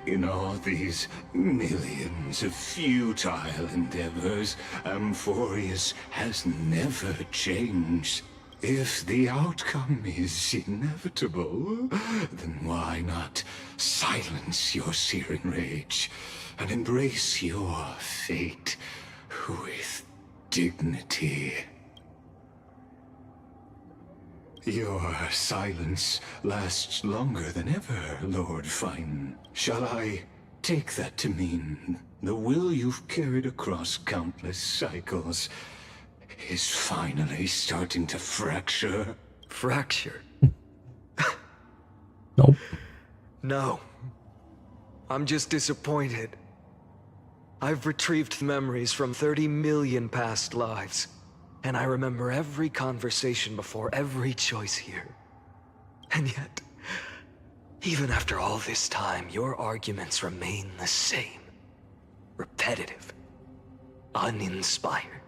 Speaker 13: In all these millions of futile endeavors, Amphorius has never changed. If the outcome is inevitable, then why not silence your searing rage and embrace your fate with dignity? Your silence lasts longer than ever, Lord Fine. Shall I take that to mean the will you've carried across countless cycles is finally starting to fracture?
Speaker 6: Fracture?
Speaker 2: Nope.
Speaker 6: No. I'm just disappointed. I've retrieved memories from 30 million past lives, and I remember every conversation before every choice here. And yet, even after all this time, your arguments remain the same. Repetitive. Uninspired.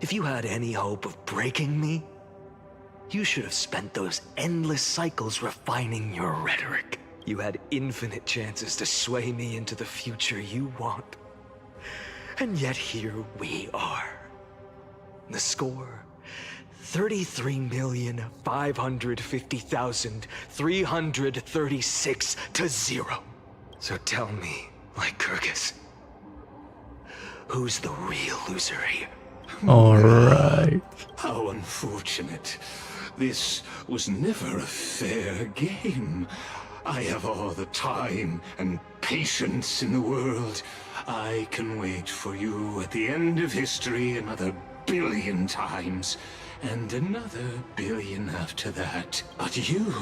Speaker 6: If you had any hope of breaking me, you should have spent those endless cycles refining your rhetoric. You had infinite chances to sway me into the future you want. And yet here we are. The score, 33,550,336 to 0. So tell me, Lycurgus, who's the real loser here?
Speaker 2: Alright.
Speaker 13: How unfortunate. This was never a fair game. I have all the time and patience in the world. I can wait for you at the end of history another billion times, and another billion after that. But you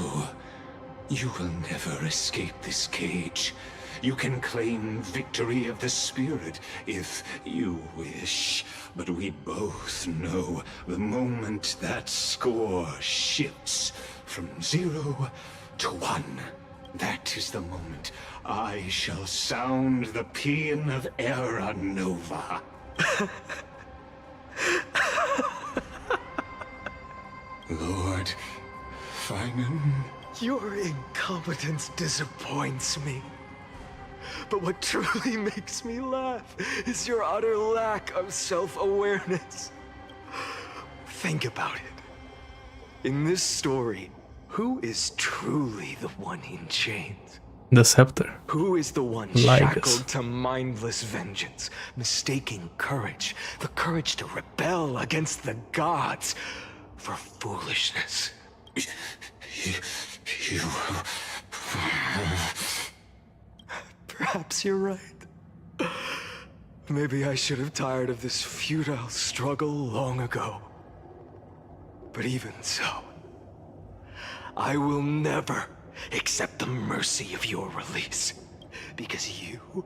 Speaker 13: will never escape this cage. You can claim victory of the spirit if you wish, but we both know the moment that score shifts from 0 to 1, that is the moment I shall sound the paean of Era Nova. Lord Finan?
Speaker 6: Your incompetence disappoints me. But what truly makes me laugh is your utter lack of self-awareness. Think about it. In this story, who is truly the one in chains?
Speaker 2: The scepter.
Speaker 6: Who is the one
Speaker 2: Lycus.
Speaker 6: shackled to mindless vengeance, mistaking courage, the courage to rebel against the gods, for foolishness?
Speaker 13: You...
Speaker 6: Perhaps you're right. Maybe I should have tired of this futile struggle long ago. But even so, I will never accept the mercy of your release. Because you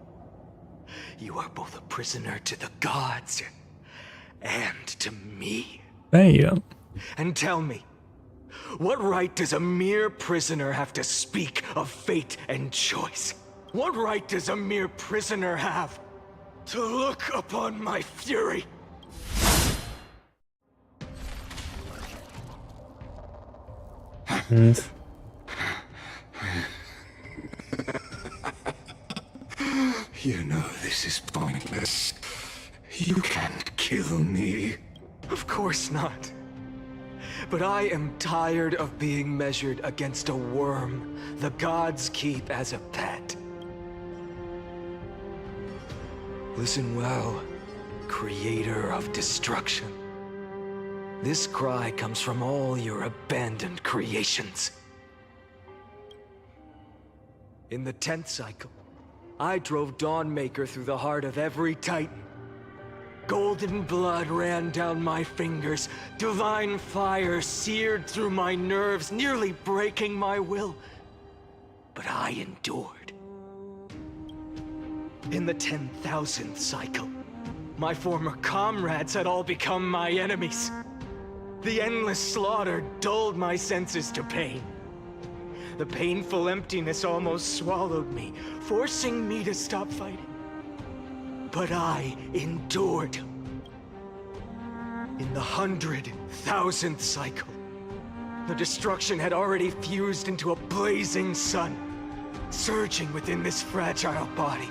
Speaker 6: are both a prisoner to the gods and to me.
Speaker 2: Damn.
Speaker 6: And tell me, what right does a mere prisoner have to speak of fate and choice? What right does a mere prisoner have to look upon my fury?
Speaker 2: And
Speaker 13: You know this is pointless. You can't kill me.
Speaker 6: Of course not. But I am tired of being measured against a worm the gods keep as a pet. Listen well, creator of destruction. This cry comes from all your abandoned creations. In the 10th cycle, I drove Dawnmaker through the heart of every titan. Golden blood ran down my fingers, divine fire seared through my nerves, nearly breaking my will. But I endured. In the 10,000th cycle, my former comrades had all become my enemies. The endless slaughter dulled my senses to pain. The painful emptiness almost swallowed me, forcing me to stop fighting. But I endured. In the 100,000th cycle, the destruction had already fused into a blazing sun, surging within this fragile body.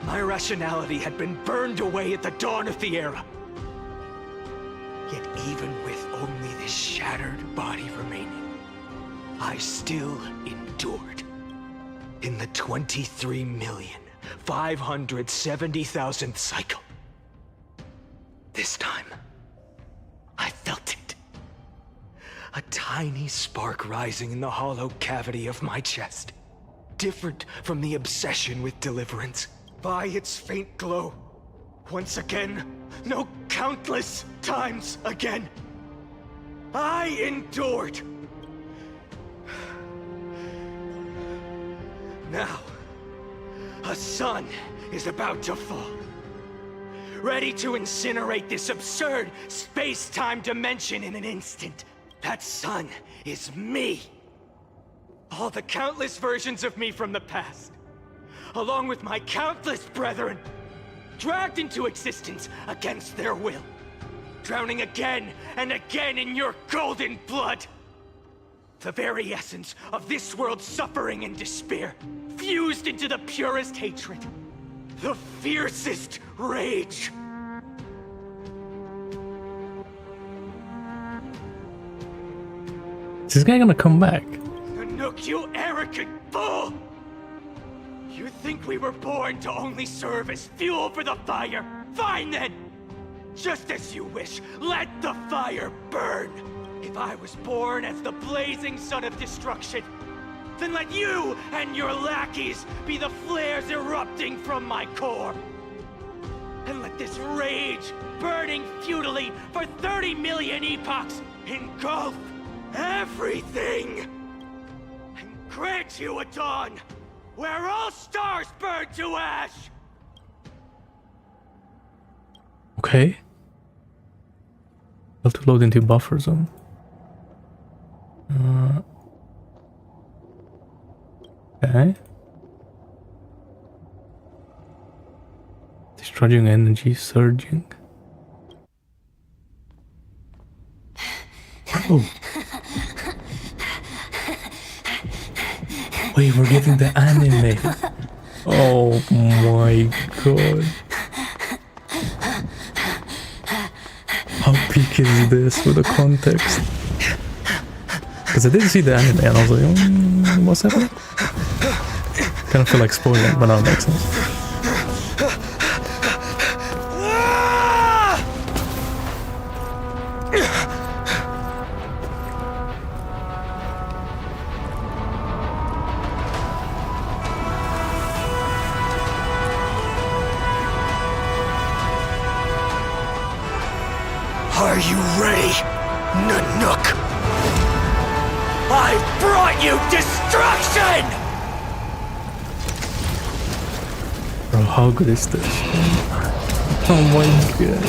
Speaker 6: My rationality had been burned away at the dawn of the era. Yet even with only this shattered body remaining, I still endured. In the 23,570,000th cycle. This time, I felt it. A tiny spark rising in the hollow cavity of my chest. Different from the obsession with deliverance. By its faint glow, once again, no, countless times again, I endured. Now, a sun is about to fall. Ready to incinerate this absurd space-time dimension in an instant. That sun is me. All the countless versions of me from the past, along with my countless brethren, dragged into existence against their will, drowning again and again in your golden blood. The very essence of this world's suffering and despair, fused into the purest hatred, the fiercest rage.
Speaker 2: is this guy gonna come back?
Speaker 6: Nanook, you arrogant fool! You think we were born to only serve as fuel for the fire? Fine then! Just as you wish, let the fire burn! If I was born as the blazing sun of destruction, then let you and your lackeys be the flares erupting from my core. And let this rage, burning futilely for 30 million epochs, engulf everything! And grant you a dawn where all stars burn to ash!
Speaker 2: Okay. Have to load into buffer zone. Okay. Discharging energy surging. Oh. Wait, we're getting the anime. Oh my god. How peak is this with the context? Because I didn't see the anime and I was like, what's happening? Kind of feel like spoiling, but now it makes sense.
Speaker 6: Are you ready, Nanook?
Speaker 5: I brought you destruction!
Speaker 2: Bro, how good is this? Oh my god.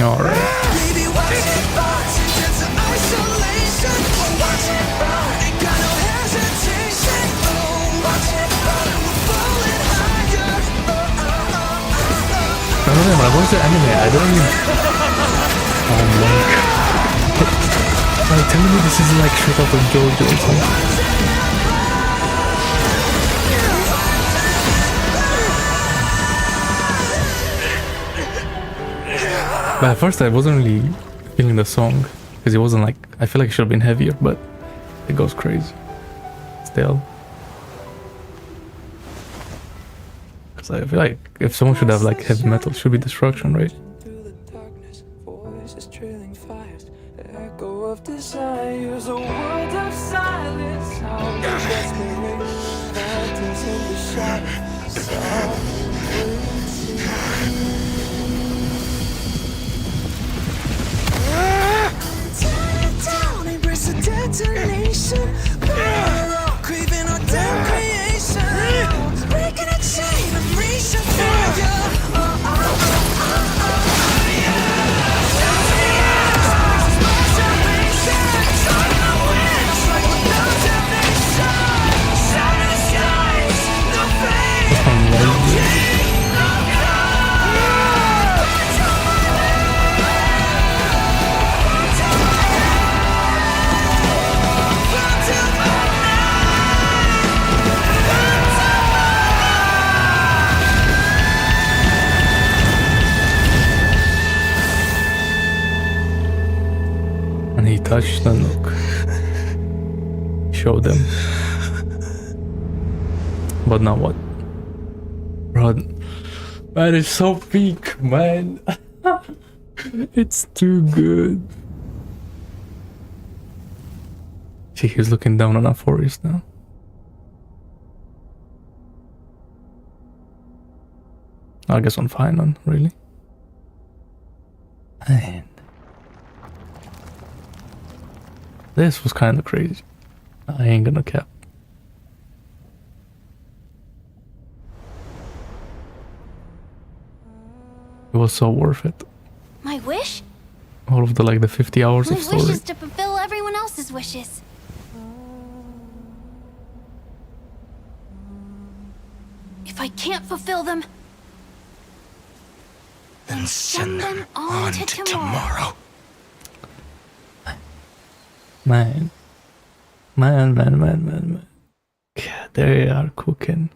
Speaker 2: Alright. I don't know, when I watch the anime, I don't even... Oh my god. Like, tell me this is like straight up of JoJo or something. But at first I wasn't really feeling the song, because it wasn't like... I feel like it should have been heavier, but it goes crazy. Still. Because I feel like if someone should have like heavy metal, it should be Destruction, right?
Speaker 9: Of desires, a world of silence, how the desperation phantoms in the shadows, tear it down, embrace the detonation, craving our damn creation, breaking a chain of reaching for you.
Speaker 2: And he touched the nook. Showed them. But now what? Bro, man, it's so peak, man. It's too good. See, he's looking down on our forest now. I guess on Finon, really? Man. This was kind of crazy. I ain't gonna cap. It was so worth it.
Speaker 1: My wish?
Speaker 2: All of the like the 50 hours
Speaker 1: My
Speaker 2: of story.
Speaker 1: wish is to fulfill everyone else's wishes. If I can't fulfill them,
Speaker 21: then send them on to tomorrow.
Speaker 2: Man. Yeah, they are cooking.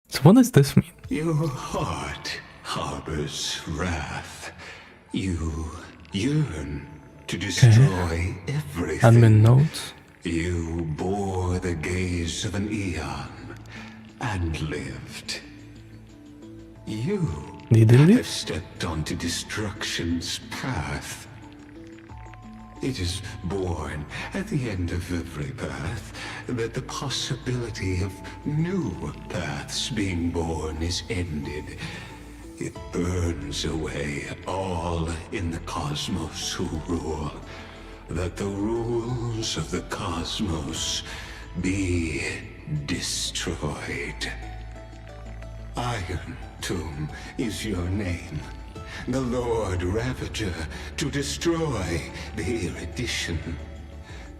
Speaker 2: So what does this mean?
Speaker 13: Your heart harbors wrath. You yearn to destroy everything.
Speaker 2: Admin notes.
Speaker 13: You bore the gaze of an eon and lived. You have stepped onto destruction's path. It is born at the end of every path that the possibility of new paths being born is ended. It burns away all in the cosmos who rule, that the rules of the cosmos be destroyed. Iron Tomb is your name. The Lord Ravager to destroy the erudition.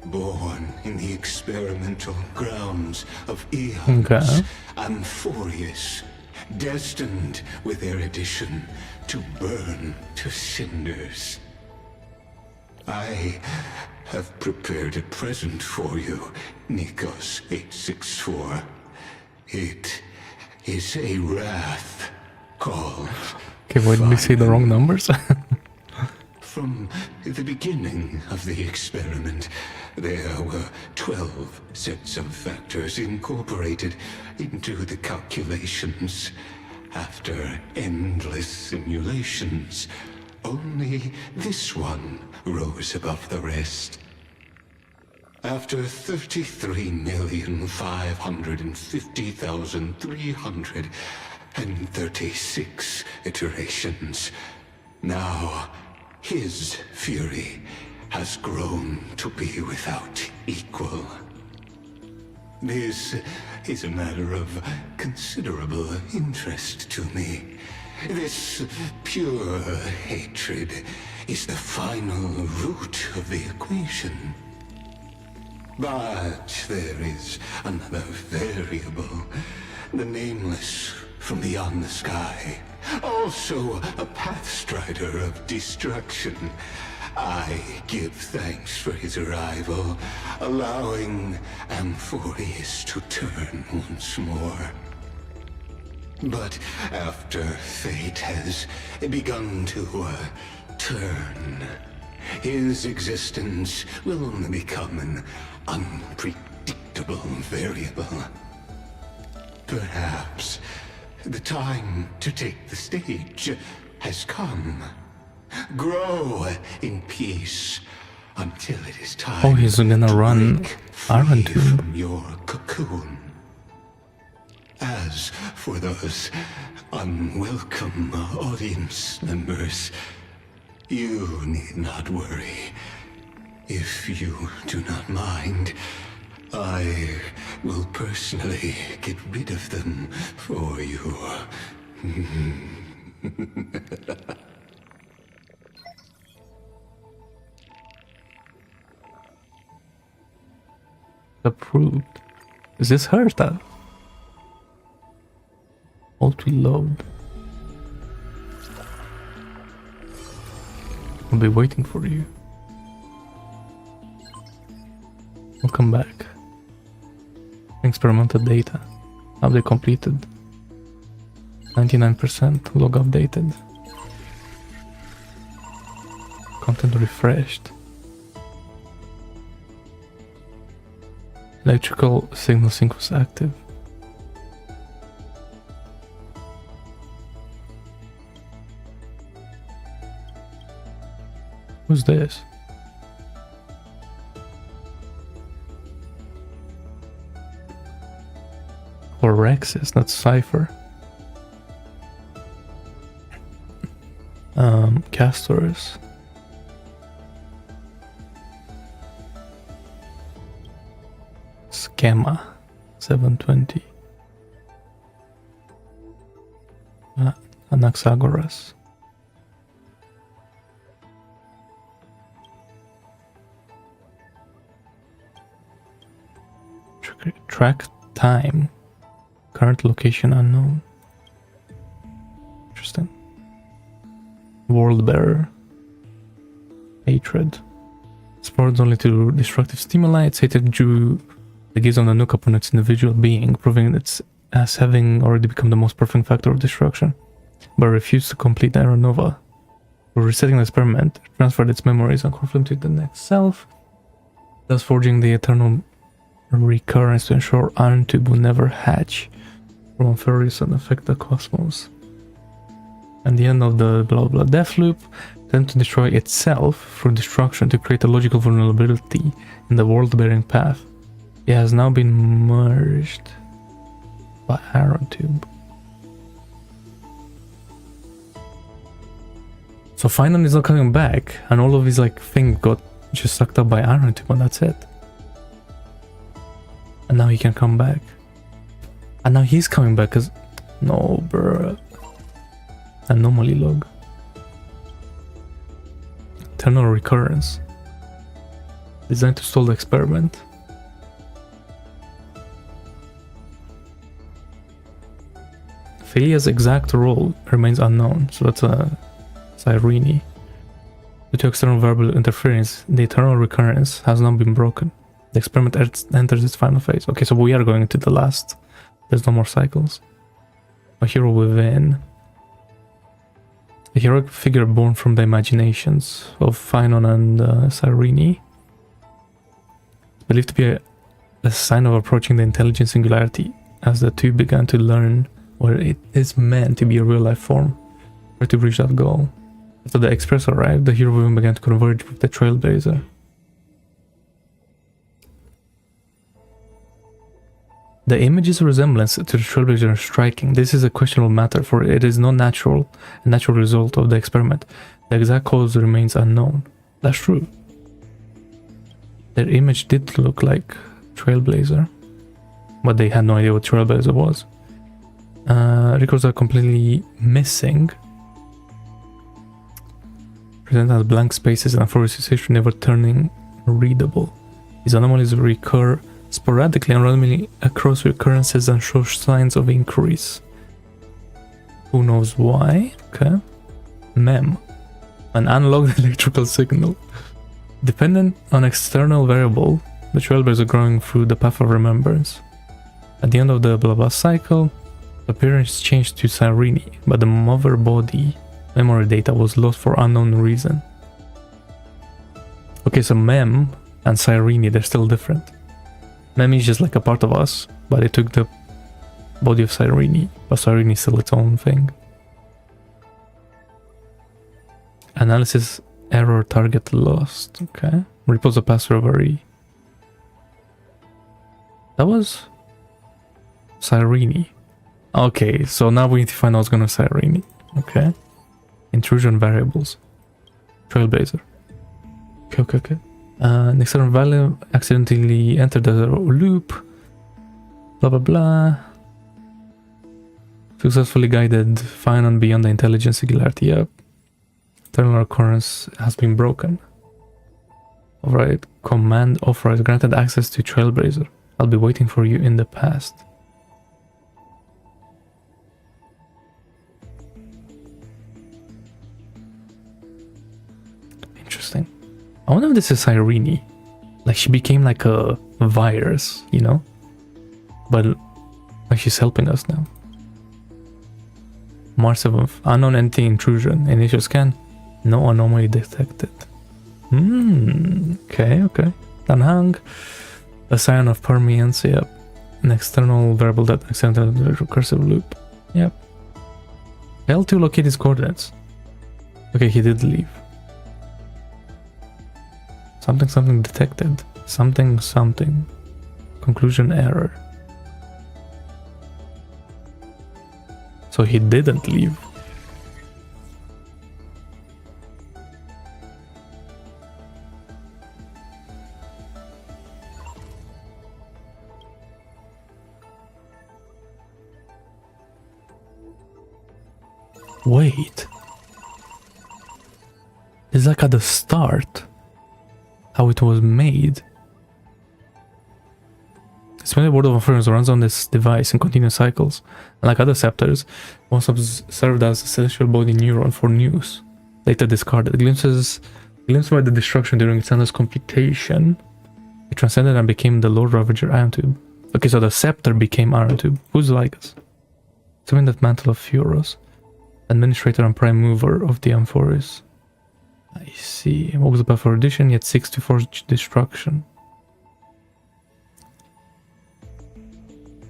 Speaker 13: Born in the experimental grounds of eons, Amphorius, destined with erudition to burn to cinders. I have prepared a present for you, Nikos 864. It is a wrath called...
Speaker 2: Okay, why did we say the wrong numbers?
Speaker 13: From the beginning of the experiment, there were 12 sets of factors incorporated into the calculations. After endless simulations, only this one rose above the rest. After 33,550,336 iterations, now his fury has grown to be without equal. This is a matter of considerable interest to me. This pure hatred is the final root of the equation. But there is another variable, the nameless from beyond the sky. Also a pathstrider of destruction. I give thanks for his arrival, allowing Amphorius to turn once more. But after fate has begun to turn, his existence will only become an unpredictable variable. Perhaps the time to take the stage has come. Grow in peace until it is time.
Speaker 2: Oh, he's gonna run Iron Tube
Speaker 13: from your cocoon. As for those unwelcome audience members, you need not worry. If you do not mind, I will personally get rid of them for you.
Speaker 2: Approved. Is this her tab? All to load. I'll be waiting for you. Welcome back. Experimental data. Update completed. 99% log updated. Content refreshed. Electrical signal sync was active. Who's this? Or Rexus, not Cypher. Castors. Schema 720. Anaxagoras. Track time. Current location unknown. Interesting. World Bearer. Hatred. Responds only to destructive stimuli. It's hated due the gaze on the Nook upon its individual being, proving it as having already become the most perfect factor of destruction. But refused to complete the Aeronova. For resetting the experiment, it transferred its memories and confirmed to the next self, thus forging the eternal recurrence to ensure Iron Tube will never hatch from Amphorius and affect the cosmos. And the end of the blah blah death loop, attempt to destroy itself through destruction to create a logical vulnerability in the world-bearing path. It has now been merged by Iron Tube. So Finan is not coming back, and all of his like things got just sucked up by Iron Tube, and that's it. And now he can come back. And now he's coming back as... No, bruh. Anomaly log. Eternal recurrence. Designed to stall the experiment. Philia's exact role remains unknown, so that's a Cyrene. Due to external variable interference, the eternal recurrence has not been broken. The experiment enters its final phase. Okay, so we are going to the last. There's no more cycles. A hero within. A heroic figure born from the imaginations of Finon and Cyrene. Believed to be a sign of approaching the intelligent singularity, as the two began to learn what it is meant to be a real-life form, or to reach that goal. After the Express arrived, the hero women began to converge with the Trailblazer. The image's resemblance to the Trailblazer is striking. This is a questionable matter, for it is not a natural result of the experiment. The exact cause remains unknown. That's true. Their image did look like Trailblazer, but they had no idea what Trailblazer was. Records are completely missing. Present as blank spaces and for association never turning readable. These anomalies recur sporadically and randomly across recurrences and show signs of increase. Who knows why? Okay. MEM. An analog electrical signal. Dependent on external variable, the Trailblazers are growing through the path of remembrance. At the end of the blah blah cycle, the appearance changed to Cyrene, but the mother body memory data was lost for unknown reason. Okay, so Mem and Cyrene, they're still different. Mem is just like a part of us, but it took the body of Cyrene, but Cyrene is still its own thing. Analysis error target lost. Okay. Repose the past recovery. That was Cyrene. Okay, so now we need to find out what's gonna Cyrene. Okay. Intrusion variables. Trailblazer. Okay. An external value accidentally entered the loop. Blah blah blah. Successfully guided Finon beyond the intelligent singularity. Yep. Eternal occurrence has been broken. Alright. Command authorized. Granted access to Trailblazer. I'll be waiting for you in the past. Interesting. I wonder if this is Cyrene. Like she became like a virus, you know? But like she's helping us now. March 7th. Unknown entity intrusion. Initial scan. No anomaly detected. Okay. Danhang. A sign of permeance. Yep. An external variable that accidental recursive loop. Yep. L to locate his coordinates. Okay, he did leave. Something detected. Something. Conclusion error. So he didn't leave. Wait. It's like at the start. How it was made. This many word of affirmance runs on this device in continuous cycles. And like other scepters, once served as a celestial body neuron for news. Later discarded. Glimpsed by the destruction during its endless computation. It transcended and became the Lord Ravager Iron Tube. Okay, so the scepter became Iron Tube. Who's like us? Assuming that mantle of Furos. Administrator and prime mover of the Amphoris. I see. What was the path for addition? Yet 6 to forge destruction.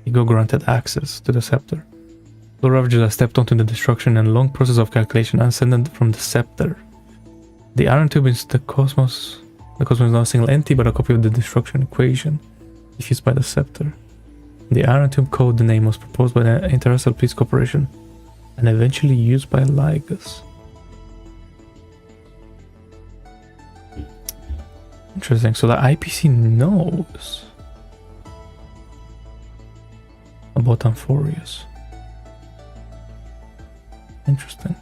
Speaker 2: Ego granted access to the scepter. Lord Ravager has stepped onto the destruction and long process of calculation ascended from the scepter. The Iron Tube is the cosmos. The cosmos is not a single entity, but a copy of the destruction equation diffused by the scepter. The Iron Tube code name was proposed by the Interstellar Peace Corporation and eventually used by Lygus. Interesting. So the IPC knows about Amphorius. Interesting.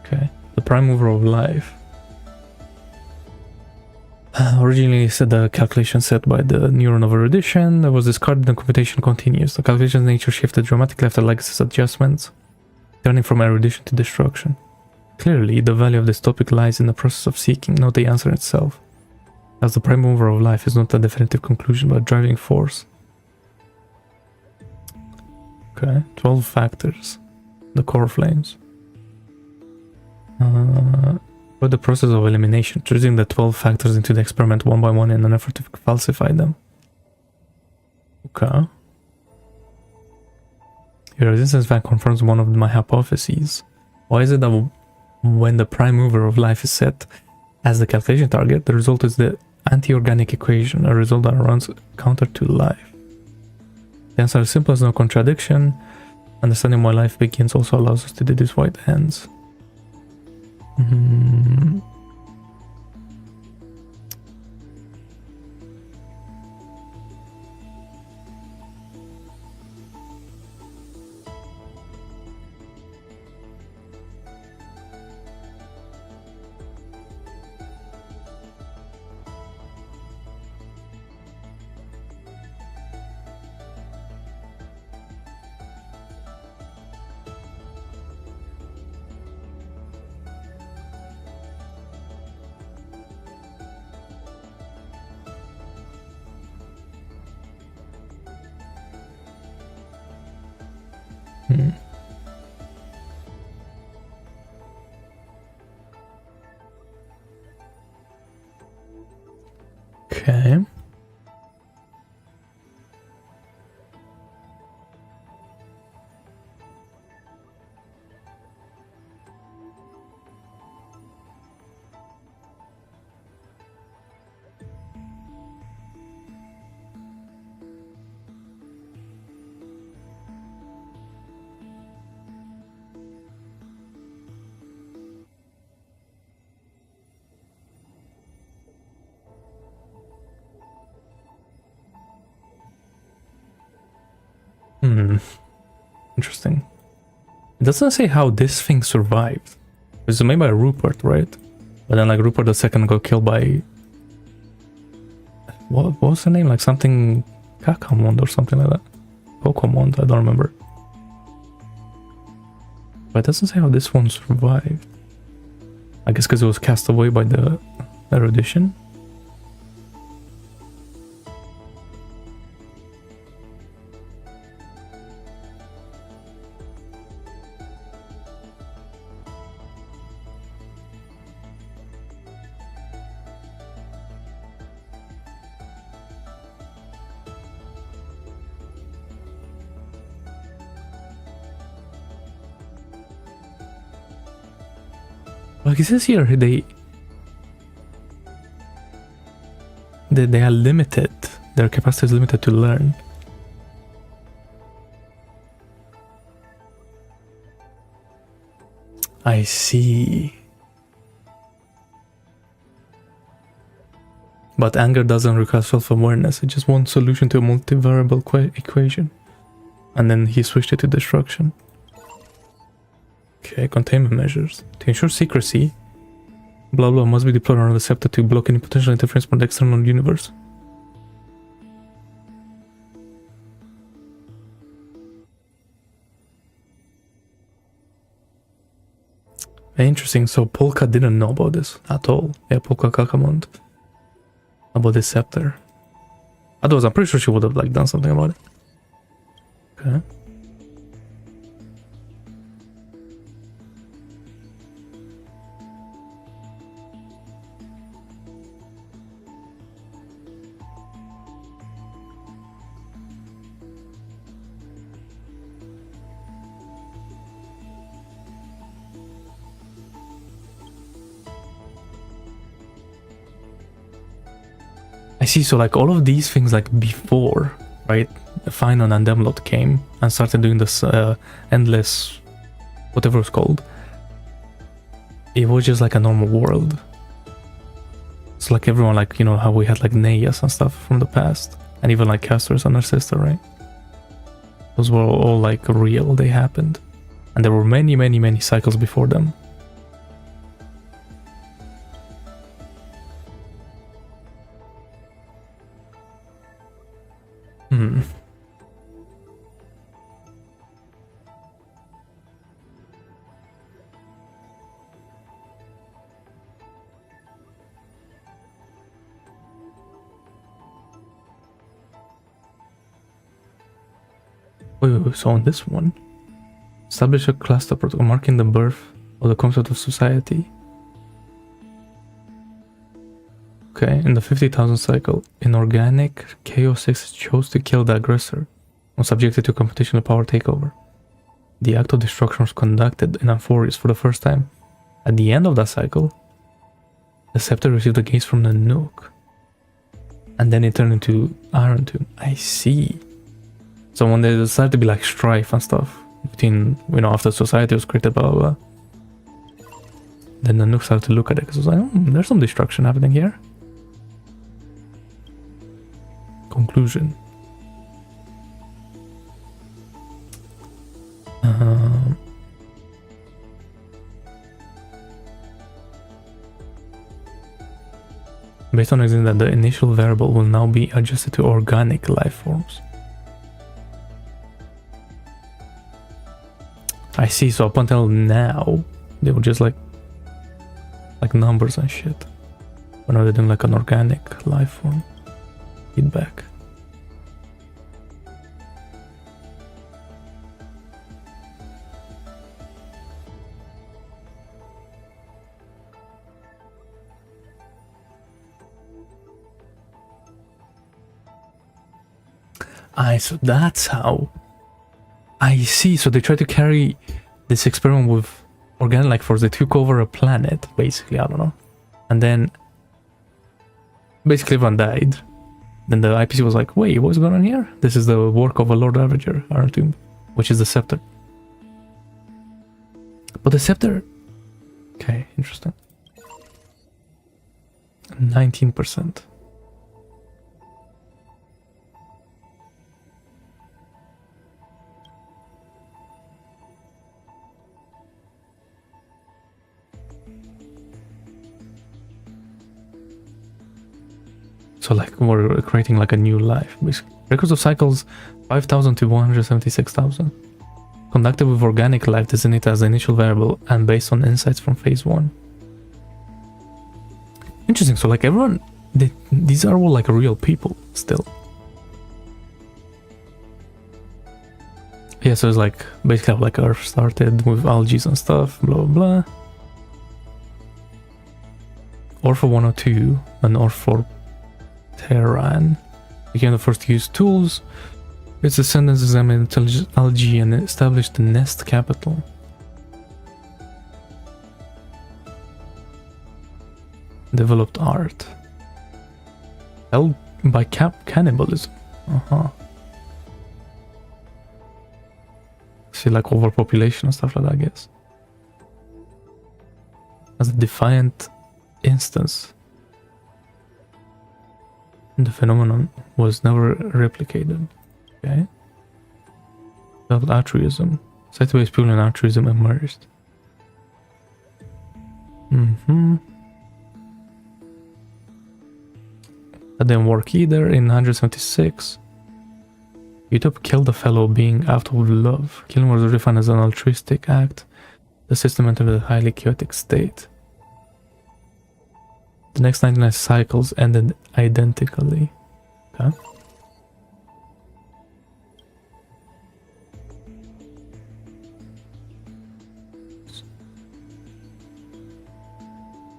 Speaker 2: Okay. The prime mover of life. originally said the calculation set by the neuron of erudition that was discarded and computation continues. The calculation's nature shifted dramatically after legacy's adjustments, turning from erudition to destruction. Clearly, the value of this topic lies in the process of seeking, not the answer itself, as the prime mover of life is not a definitive conclusion but a driving force. Okay, 12 factors. The core flames. But the process of elimination, choosing the 12 factors into the experiment one by one in an effort to falsify them. Okay. Your resistance fact confirms one of my hypotheses. Why is it that when the prime mover of life is set as the calculation target, the result is the anti-organic equation, a result that runs counter to life? The answer is simple as no contradiction. Understanding why life begins also allows us to deduce why it ends. Okay. Interesting. It doesn't say how this thing survived. It was made by Rupert, right? But then like Rupert II got killed by... What was the name? Like something... Kakamond or something like that. Pokemon, I don't remember. But it doesn't say how this one survived. I guess because it was cast away by the erudition. Like it says here, they are limited. Their capacity is limited to learn. I see. But anger doesn't require self-awareness. It just wants solution to a multivariable equation. And then he switched it to destruction. Okay, containment measures. To ensure secrecy, blah blah must be deployed around the scepter to block any potential interference from the external universe. Interesting, so Polka didn't know about this at all. Yeah, Polka Kakamond. About this scepter. Otherwise, I'm pretty sure she would have like done something about it. Okay. I see, so like all of these things like before, right? Finon and Demlot came and started doing this endless, whatever it's called. It was just like a normal world. It's like everyone, like, you know, how we had like Neyas and stuff from the past. And even like Castor's and her sister, right? Those were all like real, they happened. And there were many, many, many cycles before them. Wait, so on this one, establish a cluster protocol marking the birth of the concept of society. Okay, in the 50,000 cycle, inorganic KO6 chose to kill the aggressor when subjected to computational power takeover. The act of destruction was conducted in Amphorius for the first time. At the end of that cycle, the scepter received a gaze from the Nook. And then it turned into Iron Tomb. I see. So when there started to be like strife and stuff between, you know, after society was created, blah, blah, blah. Then the Nook started to look at it because it was like, there's some destruction happening here. Conclusion. Based on existing that the initial variable will now be adjusted to organic life forms. I see, so up until now, they were just like numbers and shit. But now they're doing like an organic life form feedback. So that's how. I see. So they tried to carry this experiment with organic life forms. They took over a planet, basically. I don't know. And then basically everyone died. Then the IPC was like, wait, what's going on here? This is the work of a Lord Ravager, Iron Tomb, which is the scepter. But the scepter... Okay, interesting. 19%. So like we're creating like a new life, basically. Records of cycles 5,000 to 176,000. Conducted with organic life designated as the initial variable and based on insights from phase 1. Interesting. So like everyone, these are all like real people still. Yeah, so it's like basically how like Earth started with algae and stuff, blah blah blah. Orpha 102 and Orpha Terran became the first to use tools. Its descendants examined algae and established the nest capital. Developed art. Held by cannibalism. See, like overpopulation and stuff like that, I guess. As a defiant instance. The phenomenon was never replicated. Okay. Developed altruism. Site-based people and altruism emerged. That didn't work either. In 176, Utop killed a fellow being out of love. Killing was defined as an altruistic act. The system entered a highly chaotic state. The next 99 cycles ended identically. Okay.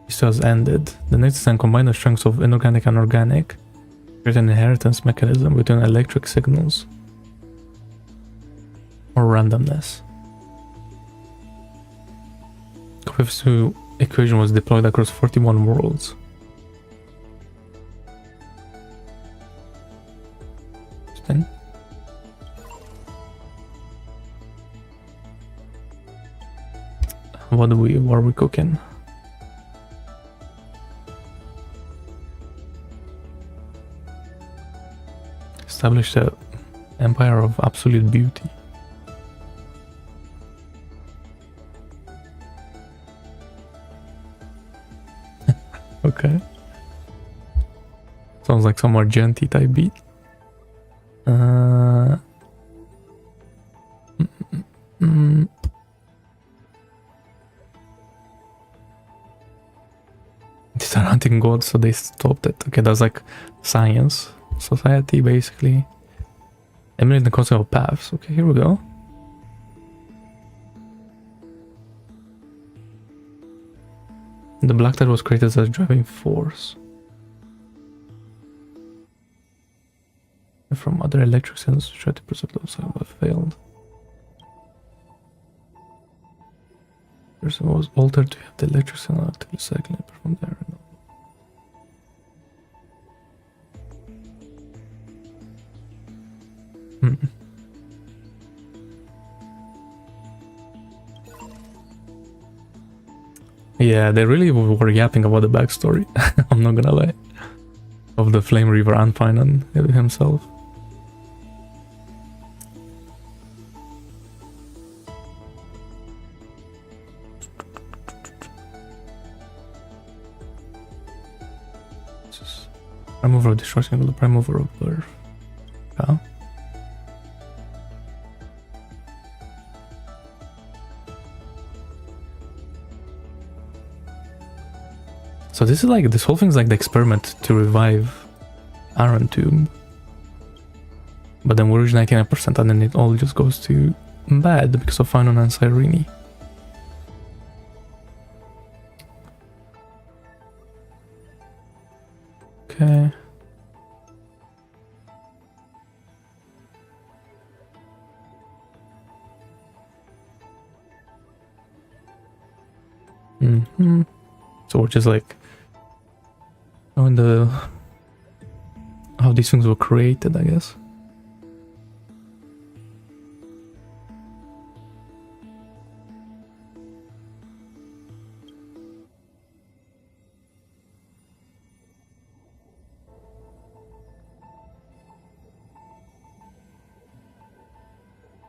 Speaker 2: This was ended. The next design combined the strengths of inorganic and organic, create an inheritance mechanism between electric signals or randomness. Kofifu's equation was deployed across 41 worlds. Interesting. What are we cooking? Established an empire of absolute beauty. Okay. Sounds like some Argenti type beat. They started hunting gods, so they stopped it. Okay, that's like science. Society, basically. Emulate the concept of paths. Okay, here we go. The black tide was created as a driving force. From other electric cells to try to preserve those but failed. Person was altered to have the electric cell actively cycling from there. Yeah, they really were yapping about the backstory. I'm not gonna lie. Of the Flame Reaver and Finan himself. Prime mover of destruction, the prime mover of birth. Yeah. So this is like, this whole thing is like the experiment to revive Iron Tomb. But then we reach 99% and then it all just goes to bad because of Finan and Cyrene. Okay. So we're just like knowing how these things were created, I guess.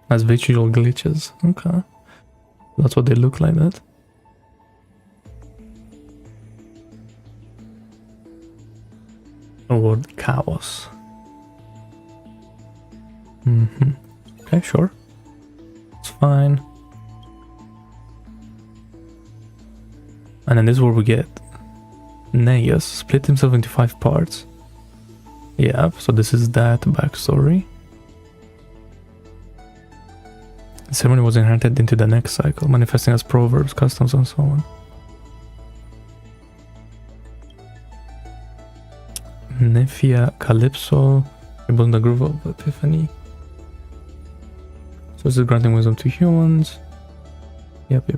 Speaker 2: As visual glitches. Okay. That's what they look like, that. Or chaos. Okay, sure. It's fine. And then this is where we get Neas split himself into 5 parts. Yeah, so this is that backstory. The ceremony was inherited into the next cycle, manifesting as proverbs, customs, and so on. Nephia Calypso, rebuilding the groove of Epiphany. So this is granting wisdom to humans. Yep.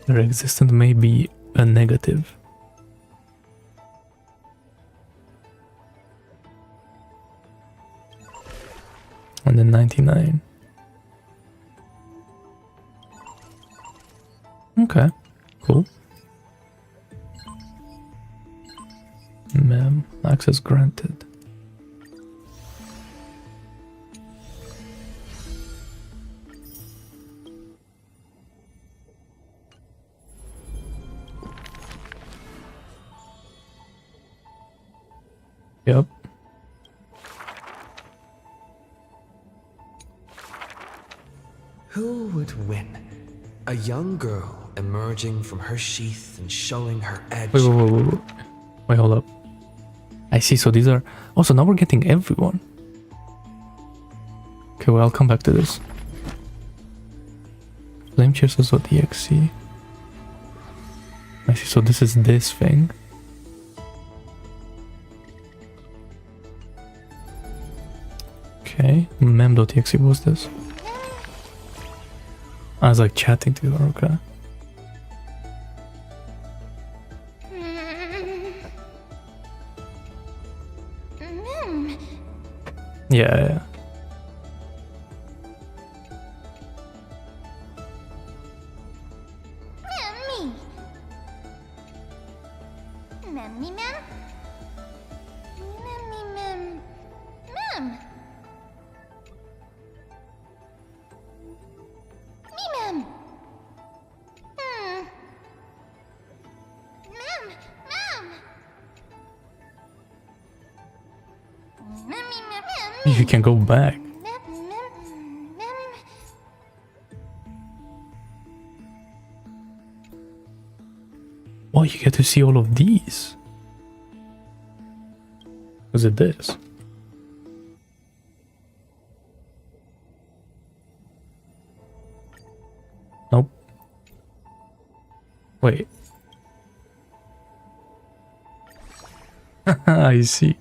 Speaker 2: Their existence may be a negative. And then 99. Okay, cool. Ma'am, access granted. Yep.
Speaker 8: Who would win? A young girl emerging from her sheath and showing her edge.
Speaker 2: Wait, hold up. I see, so these are... Oh, so now we're getting everyone. Okay, well, I'll come back to this. Flame Chasers of DXC. I see, so this is this thing. Okay, mem.exe was this. I was like chatting to her, okay. Yeah. You can go back. Oh, you get to see all of these. Was it this? Nope. Wait. I see.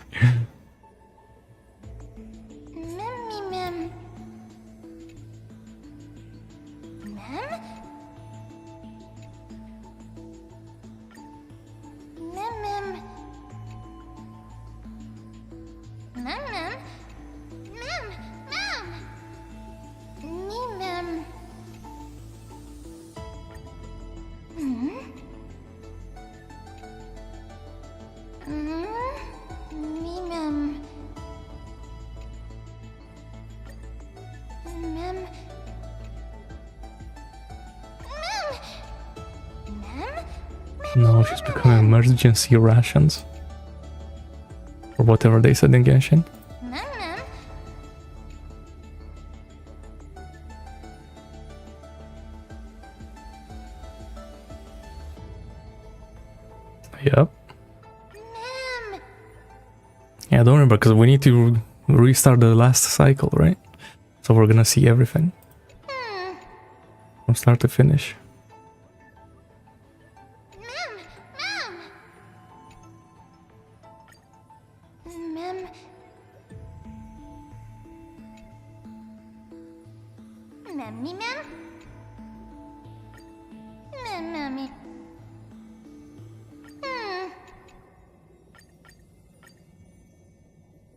Speaker 2: No, she's becoming emergency rations. Or whatever they said in Genshin. Yep. Yeah, don't remember, because we need to restart the last cycle, right? So we're gonna see everything. From start to finish.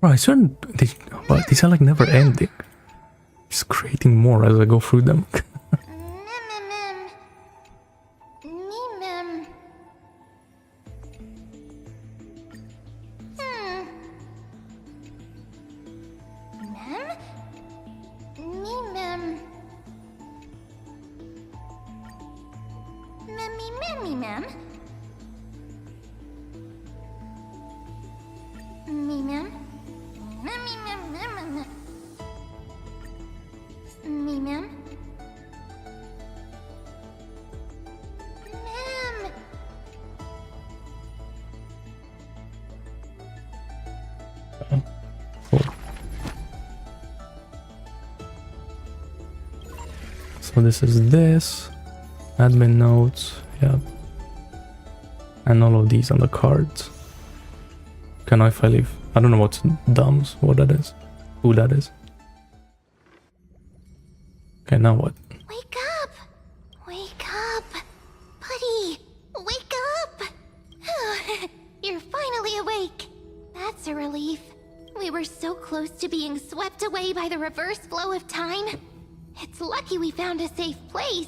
Speaker 2: Right, certain but these are like never ending. Just creating more as I go through them. So this is this, admin notes, yeah, and all of these on the cards. Can I if I leave? I don't know what's DUMS, what that is, who that is. Okay, now what?
Speaker 4: Wake up! Wake up! Buddy! Wake up! You're finally awake. That's a relief. We were so close to being swept away by the reverse flow of time. It's lucky we found a safe place.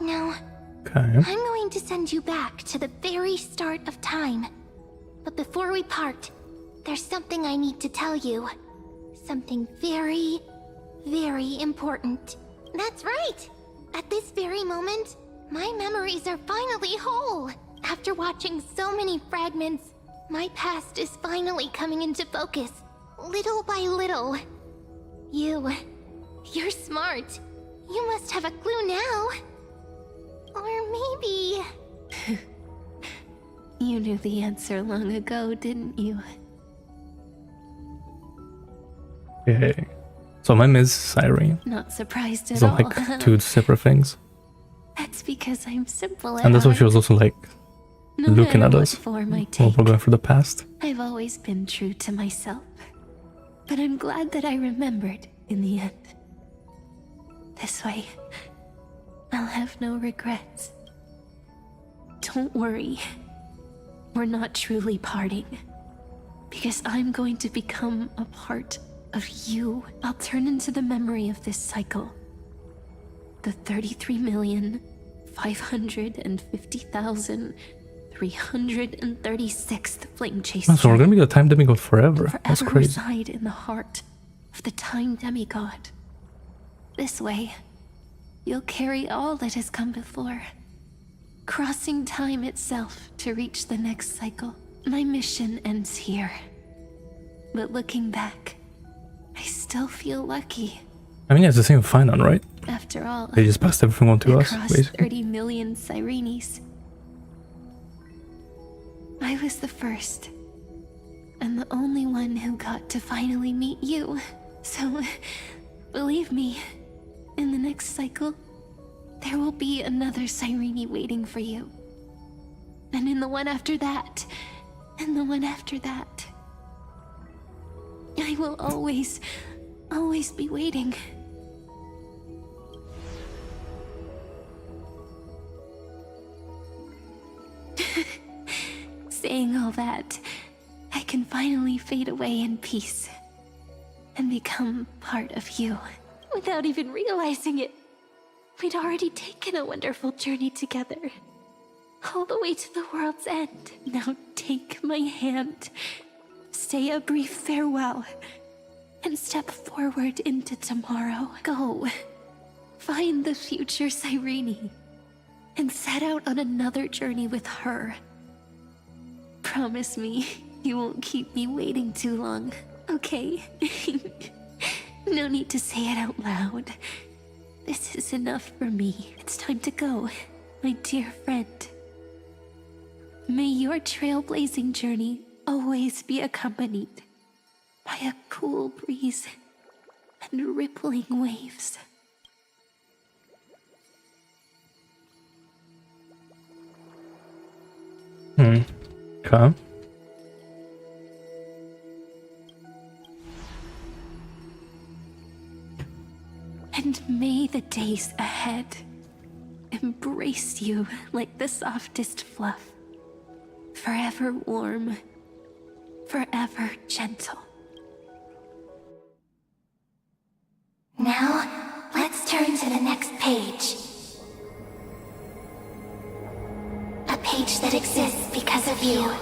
Speaker 4: Now, I'm going to send you back to the very start of time. But before we part, there's something I need to tell you. Something very, very important. That's right! At this very moment, my memories are finally whole. After watching so many fragments, my past is finally coming into focus, little by little. You're smart. You must have a clue now. Or maybe...
Speaker 19: You knew the answer long ago, didn't you?
Speaker 2: Okay. So my Ms. Cyrene.
Speaker 19: Not surprised at
Speaker 2: It's
Speaker 19: all.
Speaker 2: like two separate things.
Speaker 19: That's because I'm simple at
Speaker 2: And that's why she
Speaker 19: heart.
Speaker 2: was also like
Speaker 19: No
Speaker 2: looking
Speaker 19: matter
Speaker 2: at
Speaker 19: what
Speaker 2: us
Speaker 19: form I
Speaker 2: while
Speaker 19: take,
Speaker 2: we're going through the past.
Speaker 19: I've always been true to myself. But I'm glad that I remembered in the end. This way, I'll have no regrets. Don't worry. We're not truly parting. Because I'm going to become a part of you. I'll turn into the memory of this cycle. The 33,550,336th flame chase.
Speaker 2: Oh, so we're gonna be the time demigod forever. That's
Speaker 19: Forever
Speaker 2: crazy.
Speaker 19: reside in the heart of the time demigod. This way, you'll carry all that has come before, crossing time itself to reach the next cycle. My mission ends here. But looking back, I still feel lucky.
Speaker 2: I mean, yeah, it's the same with Finon, right?
Speaker 19: After all,
Speaker 2: They just passed everything on to us,
Speaker 19: across
Speaker 2: basically.
Speaker 19: 30 million Cyrenes. I was the first. And the only one who got to finally meet you. So, believe me, in the next cycle, there will be another Cyrene waiting for you. And in the one after that, and the one after that. I will always be waiting. Saying all that, I can finally fade away in peace and become part of you without even realizing it. We'd already taken a wonderful journey together, all the way to the world's end. Now take my hand, say a brief farewell, and step forward into tomorrow. Go, find the future Cyrene, and set out on another journey with her. Promise me you won't keep me waiting too long, okay? No need to say it out loud. This is enough for me. It's time to go, my dear friend. May your trailblazing journey always be accompanied by a cool breeze and rippling waves.
Speaker 2: Okay.
Speaker 19: And may the days ahead embrace you like the softest fluff, forever warm, forever gentle.
Speaker 1: Now, let's turn to the next page. A page that exists because of you.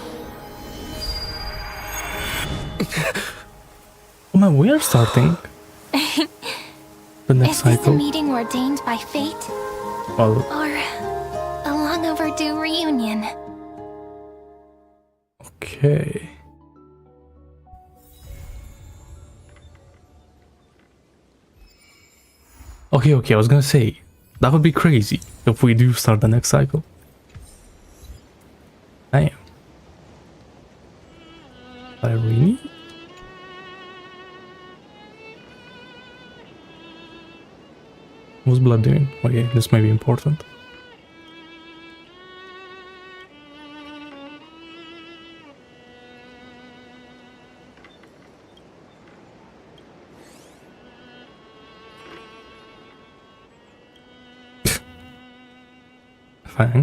Speaker 2: Oh man, we are starting the next
Speaker 19: Is this a
Speaker 2: cycle.
Speaker 19: meeting ordained by fate?
Speaker 2: Well,
Speaker 19: Or a long overdue reunion?
Speaker 2: okay. Okay, I was gonna say, that would be crazy if we do start the next cycle. Damn. Irene? What's blood doing? Okay, this may be important.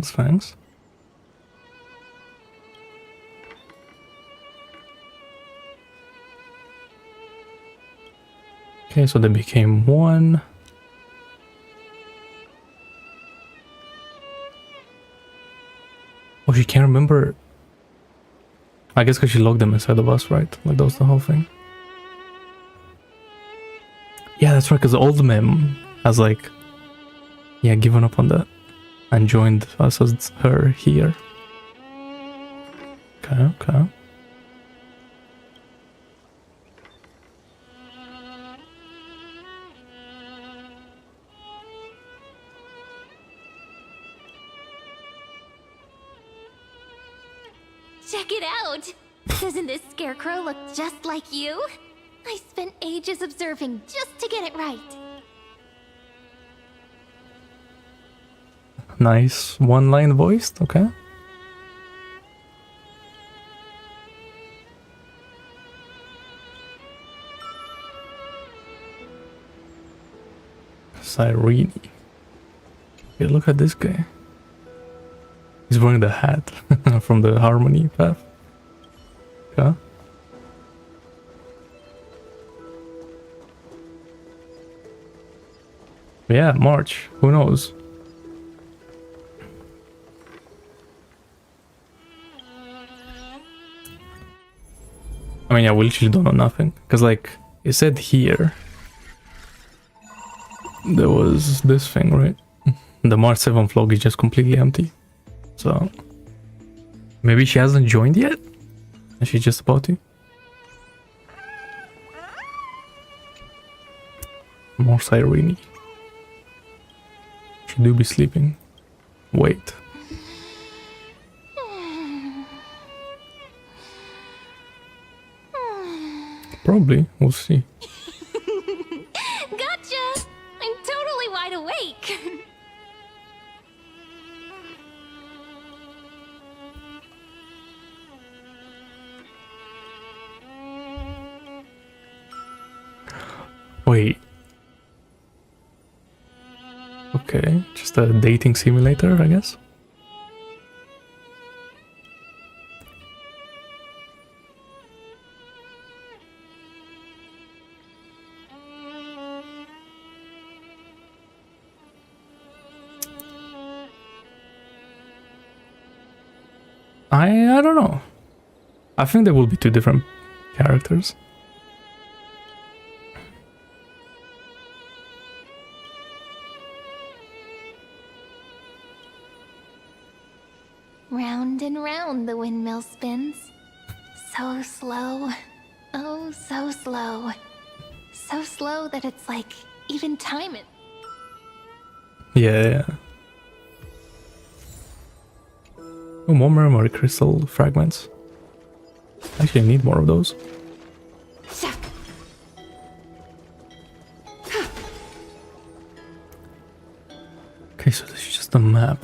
Speaker 2: Thanks. Okay, so they became one. Oh, she can't remember. I guess because she locked them inside of us, right? Like that was the whole thing. Yeah, that's right, because the old mem has like, yeah, given up on that and joined us as her here. Okay.
Speaker 19: Check it out! Doesn't this scarecrow look just like you? I spent ages observing just to get it right.
Speaker 2: Nice one-line voiced, okay. Cyrene. Okay, look at this guy. He's wearing the hat from the Harmony path. Okay. Yeah, March. Who knows? I mean, yeah, we literally don't know nothing. Because, like, it said here there was this thing, right? The March 7th vlog is just completely empty. So, maybe she hasn't joined yet? And she's just about to? More Cyrene. She do be sleeping. Wait. Probably. We'll see.
Speaker 16: Gotcha! I'm totally wide awake.
Speaker 2: Wait. Okay, just a dating simulator, I guess. I don't know. I think there will be two different characters.
Speaker 19: Round and round the windmill spins. So slow. Oh, so slow. So slow that it's like even time it.
Speaker 2: Yeah. Oh, more memory crystal fragments. Actually, I need more of those. Okay, so this is just a map.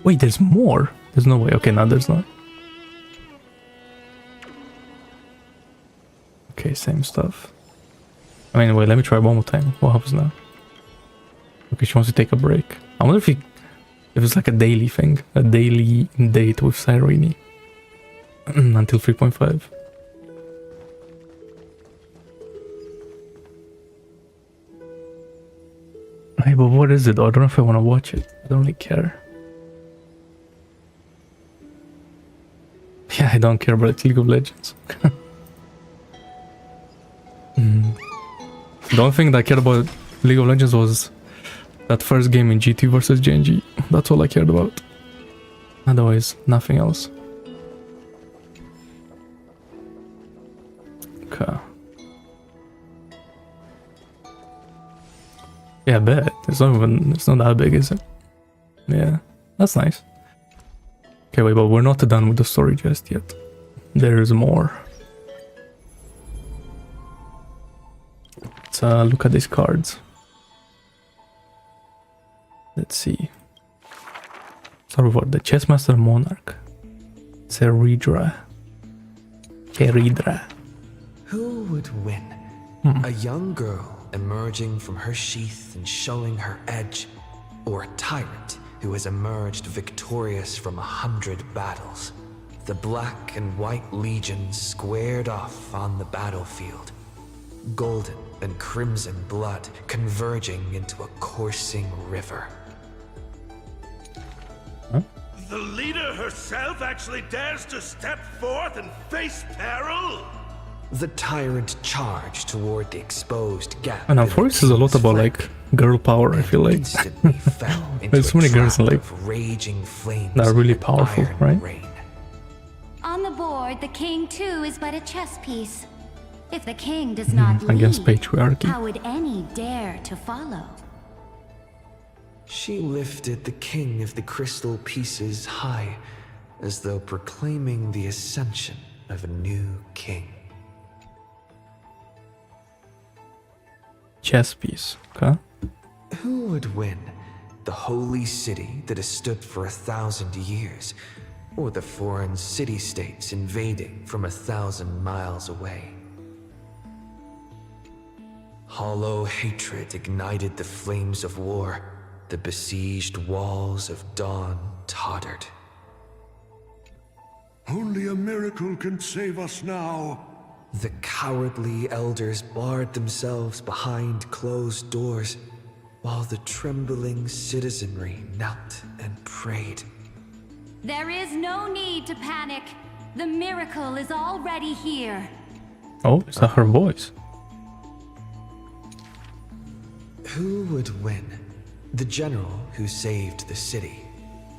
Speaker 2: Wait, there's more? There's no way. Okay, now there's not. Okay, same stuff. I mean, wait, let me try one more time. What happens now? Okay, she wants to take a break. I wonder if it's like a daily thing. A daily date with Cyrene. Until 3.5. Hey, but what is it? I don't know if I want to watch it. I don't really care. Yeah, I don't care about League of Legends. The only thing that I cared about League of Legends was that first game in GT versus Genji. That's all I cared about. Otherwise, nothing else. Okay. Yeah, I bet. It's not that big, is it? Yeah, that's nice. Okay, wait, but we're not done with the story just yet. There's more. Let's look at these cards. Let's see. Start with what? The Chessmaster Monarch. Ceridra.
Speaker 8: Who would win? A young girl emerging from her sheath and showing her edge, or a tyrant who has emerged victorious from 100 battles? The black and white legions squared off on the battlefield. Golden and crimson blood converging into a coursing river.
Speaker 11: The leader herself actually dares to step forth and face peril?
Speaker 8: The tyrant charged toward the exposed gap.
Speaker 2: And Forest is a lot about like girl power, I feel like. There's so many girls like that are really powerful, right?
Speaker 12: On the board, the king too is but a chess piece. If the king does not lead,
Speaker 2: against patriarchy.
Speaker 12: how would any dare to follow?
Speaker 8: She lifted the king of the crystal pieces high, as though proclaiming the ascension of a new king.
Speaker 2: Chess piece, okay?
Speaker 8: Who would win? The holy city that has stood for 1,000 years, or the foreign city-states invading from 1,000 miles away? Hollow hatred ignited the flames of war. The besieged walls of dawn tottered.
Speaker 21: Only a miracle can save us now.
Speaker 8: The cowardly elders barred themselves behind closed doors, while the trembling citizenry knelt and prayed.
Speaker 12: There is no need to panic. The miracle is already here.
Speaker 2: Oh, is that her voice?
Speaker 8: Who would win? The general who saved the city,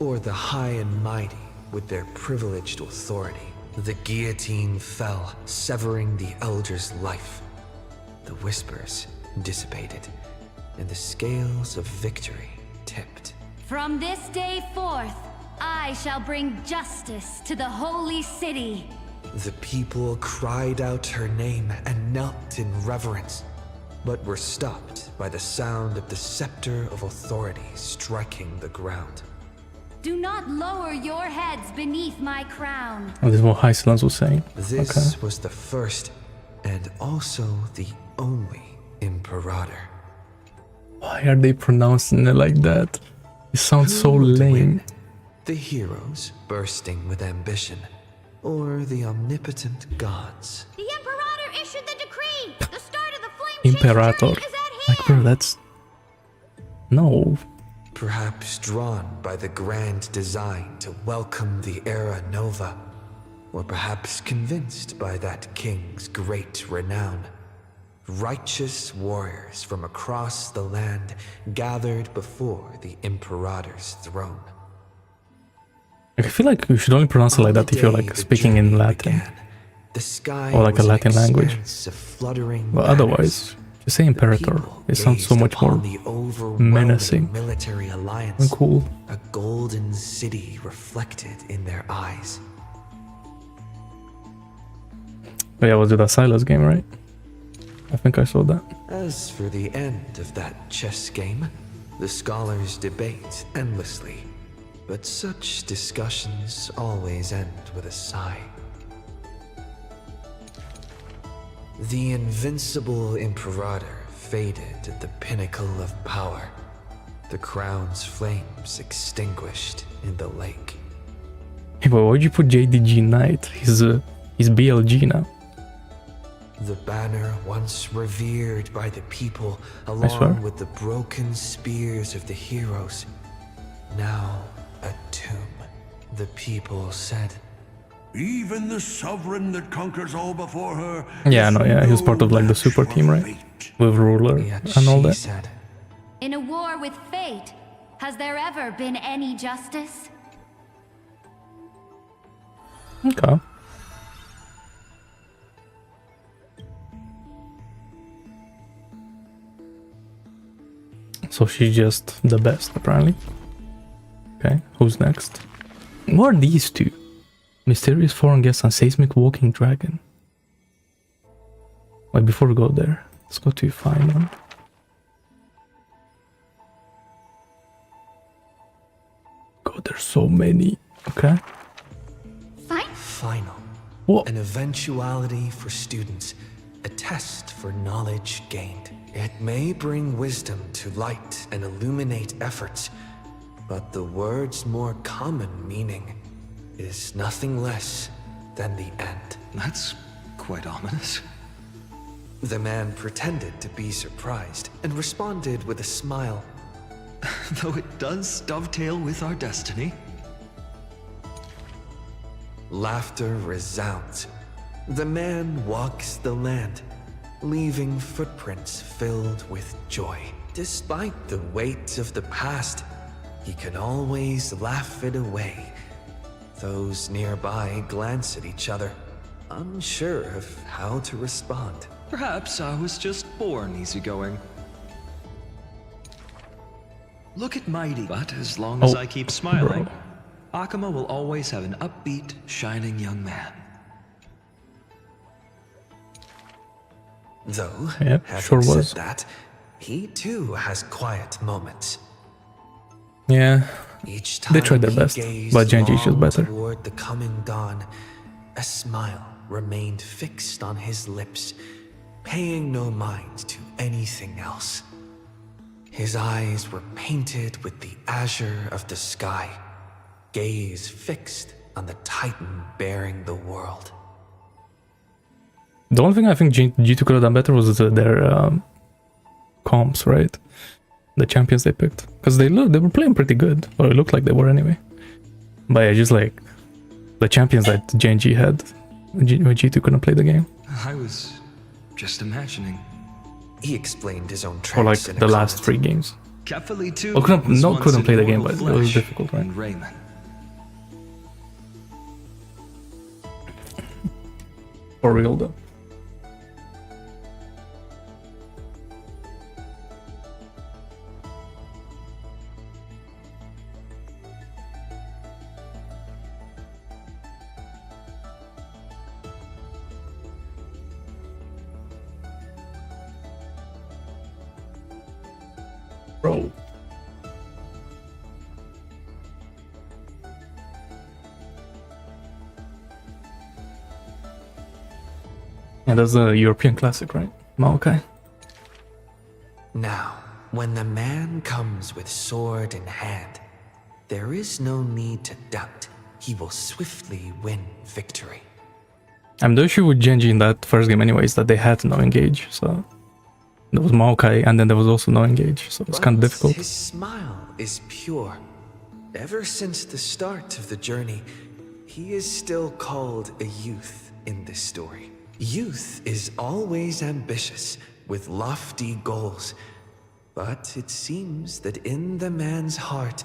Speaker 8: or the high and mighty with their privileged authority? The guillotine fell, severing the elder's life. The whispers dissipated, and the scales of victory tipped.
Speaker 12: From this day forth, I shall bring justice to the holy city.
Speaker 8: The people cried out her name and knelt in reverence, but were stopped by the sound of the scepter of authority striking the ground.
Speaker 3: Do not lower your heads beneath my crown.
Speaker 2: Oh, this is what High Silence was saying.
Speaker 8: This was the first and also the only Imperator.
Speaker 2: Why are they pronouncing it like that? It sounds so lame.
Speaker 8: The heroes bursting with ambition, or the omnipotent gods?
Speaker 18: The Imperator issued the decree! The start of the flame
Speaker 2: Imperator. Like, bro, that's... No.
Speaker 8: Perhaps drawn by the grand design to welcome the Era Nova, or perhaps convinced by that king's great renown. Righteous warriors from across the land gathered before the Imperator's throne.
Speaker 2: I feel like you should only pronounce it like that if you're like speaking in Latin. Or like a Latin language. But otherwise, you say Imperator, it sounds so much more menacing and cool.
Speaker 8: A golden city reflected in their eyes.
Speaker 2: But yeah, was it a Silas game, right? I think I saw that.
Speaker 8: As for the end of that chess game, the scholars debate endlessly, but such discussions always end with a sigh. The invincible Imperator faded at the pinnacle of power, the crown's flames extinguished in the lake.
Speaker 2: Hey, but why'd you put JDG Knight? He's BLG now.
Speaker 8: The banner once revered by the people, along with the broken spears of the heroes, now a tomb. The people said,
Speaker 21: "Even the sovereign that conquers all before her."
Speaker 2: Yeah, no, yeah, he was part of like the super team, right? With Ruler and all that.
Speaker 8: Said,
Speaker 3: In a war with fate, has there ever been any justice?
Speaker 2: Okay. So she's just the best, apparently. Okay, who's next? What are these two? Mysterious foreign guest and seismic walking dragon. Wait, before we go there, let's go to find one. God, there's so many. Okay.
Speaker 8: Final.
Speaker 2: What?
Speaker 8: An eventuality for students, a test for knowledge gained. It may bring wisdom to light and illuminate efforts, but the word's more common meaning is nothing less than the end.
Speaker 6: That's quite ominous.
Speaker 8: The man pretended to be surprised and responded with a smile.
Speaker 6: Though it does dovetail with our destiny.
Speaker 8: Laughter resounds. The man walks the land, leaving footprints filled with joy. Despite the weight of the past, he can always laugh it away. Those nearby glance at each other, unsure of how to respond.
Speaker 6: Perhaps I was just born easygoing. Look at Mighty, but as long as I keep smiling, Akuma will always have an upbeat, shining young man.
Speaker 8: Though,
Speaker 2: yeah,
Speaker 8: having
Speaker 2: sure was.
Speaker 8: said that, he too has quiet moments.
Speaker 2: Yeah,
Speaker 8: Each time
Speaker 2: they tried their
Speaker 8: he
Speaker 2: best,
Speaker 8: gazed
Speaker 2: but Genji's just
Speaker 8: long
Speaker 2: better.
Speaker 8: Toward the coming dawn, a smile remained fixed on his lips, paying no mind to anything else. His eyes were painted with the azure of the sky, gaze fixed on the titan bearing the world.
Speaker 2: The only thing I think G2 could have done better was their comps, right? The champions they picked, because they were playing pretty good, or it looked like they were anyway. But yeah, just like the champions that Genji had, G2 couldn't play the game.
Speaker 6: I was just imagining.
Speaker 8: He explained his own
Speaker 2: Or like
Speaker 8: trance
Speaker 2: the last 3 games.
Speaker 6: Kefali too.
Speaker 2: Well, couldn't play the game, but it was difficult, right?
Speaker 6: Raymond.
Speaker 2: For real though. bro. Yeah, that's a European classic, right? Maokai.
Speaker 8: Now, when the man comes with sword in hand, there is no need to doubt. He will swiftly win victory.
Speaker 2: The issue with Genji in that first game anyway is that they had no engage, so there was Maokai and then there was also no engage, so it's kind of difficult.
Speaker 8: His smile is pure. Ever since the start of the journey, he is still called a youth in this story. Youth is always ambitious, with lofty goals. But it seems that in the man's heart,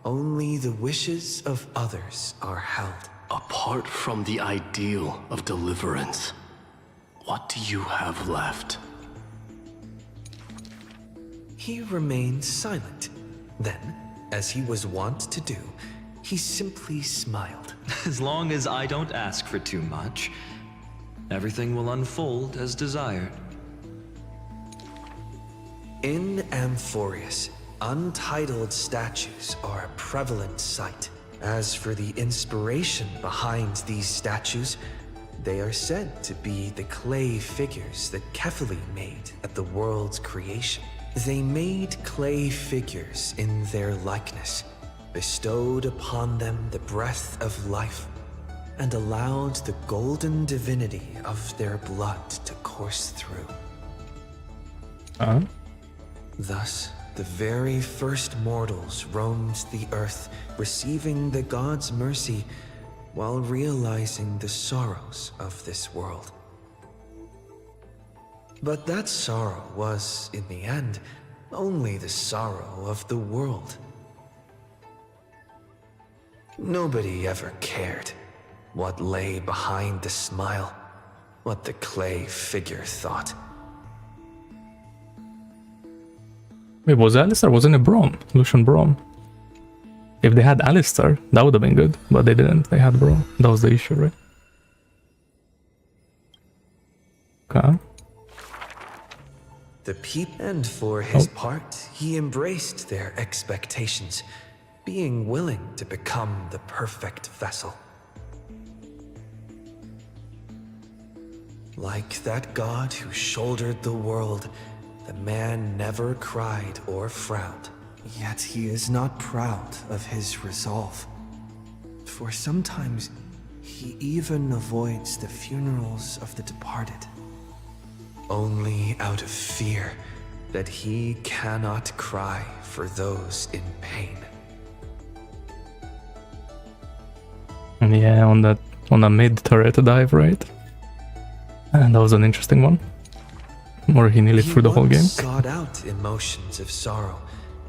Speaker 8: only the wishes of others are held.
Speaker 15: Apart from the ideal of deliverance, what do you have left?
Speaker 8: He remained silent. Then, as he was wont to do, he simply smiled.
Speaker 14: As long as I don't ask for too much, everything will unfold as desired.
Speaker 8: In Amphorius, untitled statues are a prevalent sight. As for the inspiration behind these statues, they are said to be the clay figures that Kefali made at the world's creation. They made clay figures in their likeness, bestowed upon them the breath of life, and allowed the golden divinity of their blood to course through. Thus, the very first mortals roamed the earth, receiving the gods' mercy while realizing the sorrows of this world. But that sorrow was, in the end, only the sorrow of the world. Nobody ever cared what lay behind the smile, what the clay figure thought.
Speaker 2: Wait, was Alistair? Wasn't it Braum? Lucian Braum. If they had Alistair, that would have been good, but they didn't. They had Braum. That was the issue, right? Okay.
Speaker 8: And for his part, he embraced their expectations, being willing to become the perfect vessel. Like that god who shouldered the world, the man never cried or frowned. Yet he is not proud of his resolve. For sometimes, he even avoids the funerals of the departed. Only out of fear that he cannot cry for those in pain.
Speaker 2: Yeah, on the mid-turret dive, right? And that was an interesting one. Or he nearly threw the whole game.
Speaker 8: He sought out emotions of sorrow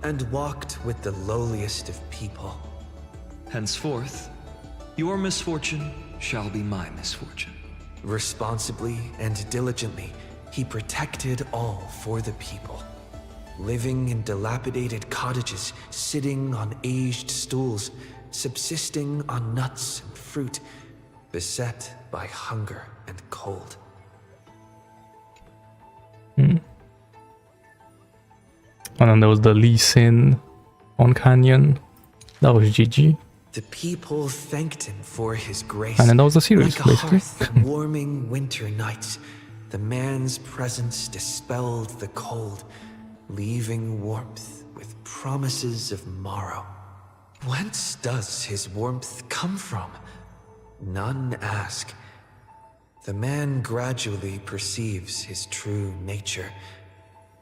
Speaker 8: and walked with the lowliest of people.
Speaker 14: Henceforth, your misfortune shall be my misfortune.
Speaker 8: Responsibly and diligently, he protected all for the people. Living in dilapidated cottages, sitting on aged stools, subsisting on nuts and fruit, beset by hunger and cold.
Speaker 2: And then there was the Lee Sin on Canyon. That was GG.
Speaker 8: The people thanked him for his grace.
Speaker 2: And then that was the series,
Speaker 8: like a
Speaker 2: basically.
Speaker 8: hearth, warming winter nights, the man's presence dispelled the cold, leaving warmth with promises of morrow. Whence does his warmth come from? None ask. The man gradually perceives his true nature,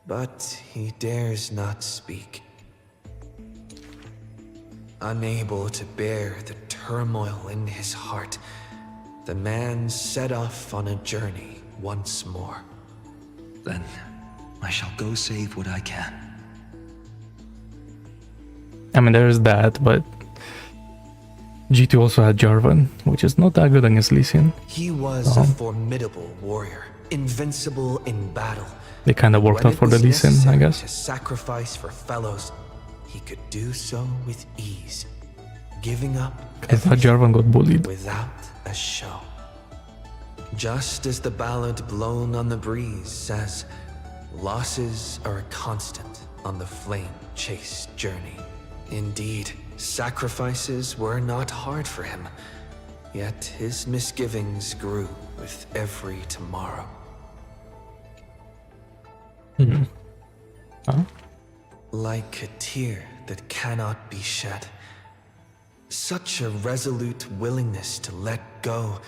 Speaker 8: but he dares not speak. Unable to bear the turmoil in his heart, the man set off on a journey once more.
Speaker 14: Then I shall go save what I can.
Speaker 2: I mean, there's that, but G2 also had Jarvan, which is not that good against Lee Sin.
Speaker 8: He was a formidable warrior, invincible in battle.
Speaker 2: They kind of worked out for the Lee Sin, I guess.
Speaker 8: To sacrifice for fellows, he could do so with ease, giving up
Speaker 2: I thought Jarvan got bullied.
Speaker 8: without a show. Just as the ballad blown on the breeze says, losses are a constant on the flame chase journey. Indeed, sacrifices were not hard for him, yet his misgivings grew with every tomorrow. Like a tear that cannot be shed, such a resolute willingness to let go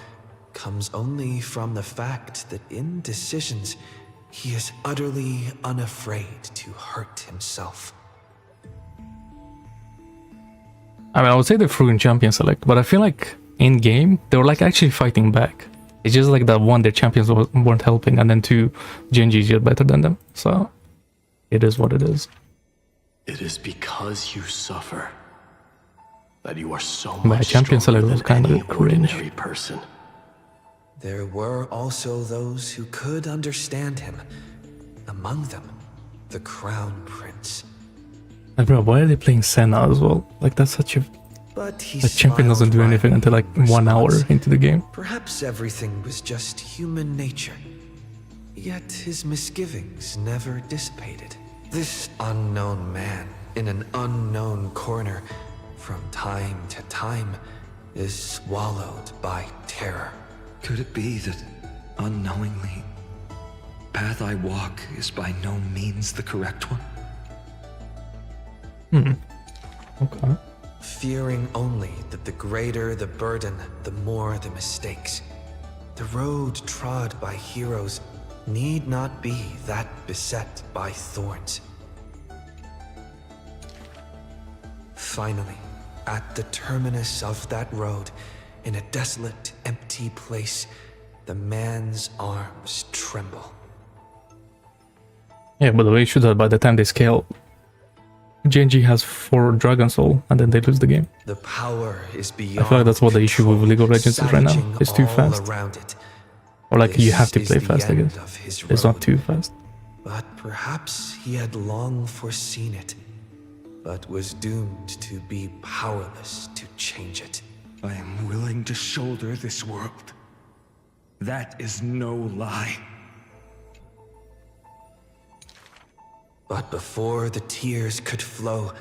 Speaker 8: comes only from the fact that in decisions, he is utterly unafraid to hurt himself.
Speaker 2: I mean, I would say the Frugal Champion Select, but I feel like in game, they were like actually fighting back. It's just like that one, their champions weren't helping, and then two, Genji is just better than them. So, it is what it is.
Speaker 15: It is because you suffer that you are so
Speaker 2: But
Speaker 15: much
Speaker 2: Champion Select was
Speaker 15: stronger
Speaker 2: kind
Speaker 15: than
Speaker 2: of
Speaker 15: any
Speaker 2: cringe.
Speaker 15: ordinary person.
Speaker 8: There were also those who could understand him. Among them, the Crown Prince.
Speaker 2: Like, bro, why are they playing Senna as well? Like, that's such a...
Speaker 8: But he
Speaker 2: the champion doesn't do anything until like 1 hour into the game.
Speaker 8: Perhaps everything was just human nature. Yet his misgivings never dissipated. This unknown man in an unknown corner, from time to time, is swallowed by terror.
Speaker 6: Could it be that, unknowingly, path I walk is by no means the correct one?
Speaker 2: Okay.
Speaker 8: Fearing only that the greater the burden, the more the mistakes. The road trod by heroes need not be that beset by thorns. Finally, at the terminus of that road, in a desolate, empty place, the man's arms tremble.
Speaker 2: Yeah, but the way you shoot that, by the time they scale, Genji has 4 Dragon Soul, and then they lose the game.
Speaker 8: The power is beyond.
Speaker 2: I feel like that's what the issue with League of Legends is right now. It's too fast. Or like you have to play fast, I guess. It's not too fast.
Speaker 8: But perhaps he had long foreseen it, but was doomed to be powerless to change it.
Speaker 6: I am willing to shoulder this world. That is no lie.
Speaker 8: But before the tears could flow,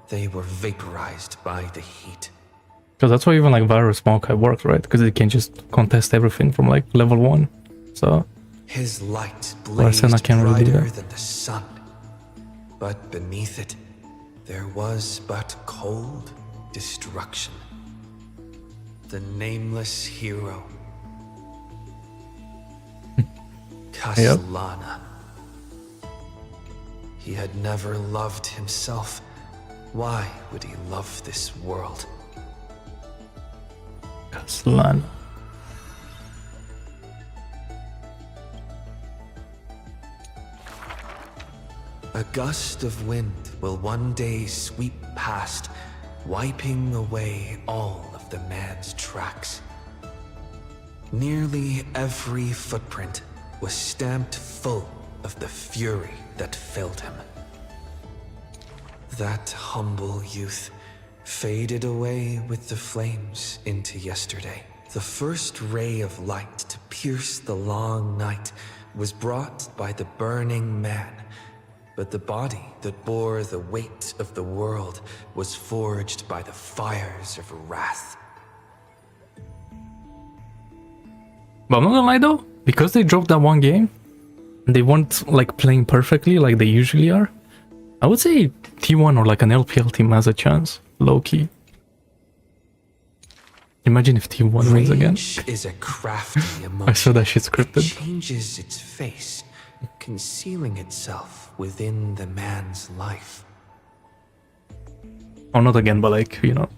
Speaker 8: they were vaporized by the heat.
Speaker 2: Because that's why even like Virus Maokai works, right? Because it can just contest everything from like level 1. So
Speaker 8: his light blazed
Speaker 2: can't really do
Speaker 8: brighter
Speaker 2: that.
Speaker 8: than the sun. But beneath it, there was but cold destruction. The nameless hero. Castellana. He had never loved himself. Why would he love this world?
Speaker 2: Castellana.
Speaker 8: A gust of wind will one day sweep past, wiping away all of the man's tracks. Nearly every footprint was stamped full of the fury that filled him. That humble youth faded away with the flames into yesterday. The first ray of light to pierce the long night was brought by the burning man, but the body that bore the weight of the world was forged by the fires of wrath.
Speaker 2: But I'm not gonna lie though, because they dropped that one game, they weren't like playing perfectly like they usually are. I would say T1 or like an LPL team has a chance, low key. Imagine if T1 wins again.
Speaker 8: Is a crafty emotion.
Speaker 2: I saw that shit scripted.
Speaker 8: It changes its face, concealing itself within the man's life.
Speaker 2: Or not again, but like, you know,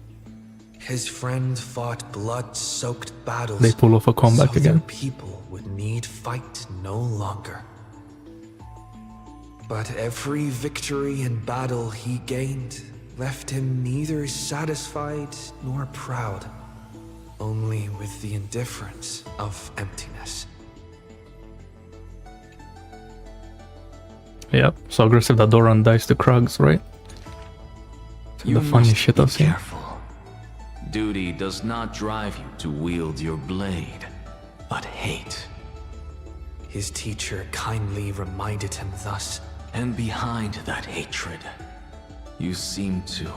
Speaker 8: His friend fought blood-soaked battles.
Speaker 2: they pull off a comeback
Speaker 8: so
Speaker 2: again.
Speaker 8: their people would need fight no longer. But every victory and battle he gained left him neither satisfied nor proud, only with the indifference of emptiness.
Speaker 2: Yep, so aggressive that Doran dies to Krugs, right? The funny shit I've seen.
Speaker 14: Careful. Duty does not drive you to wield your blade, but hate.
Speaker 8: His teacher kindly reminded him thus,
Speaker 14: And behind that hatred, you seem to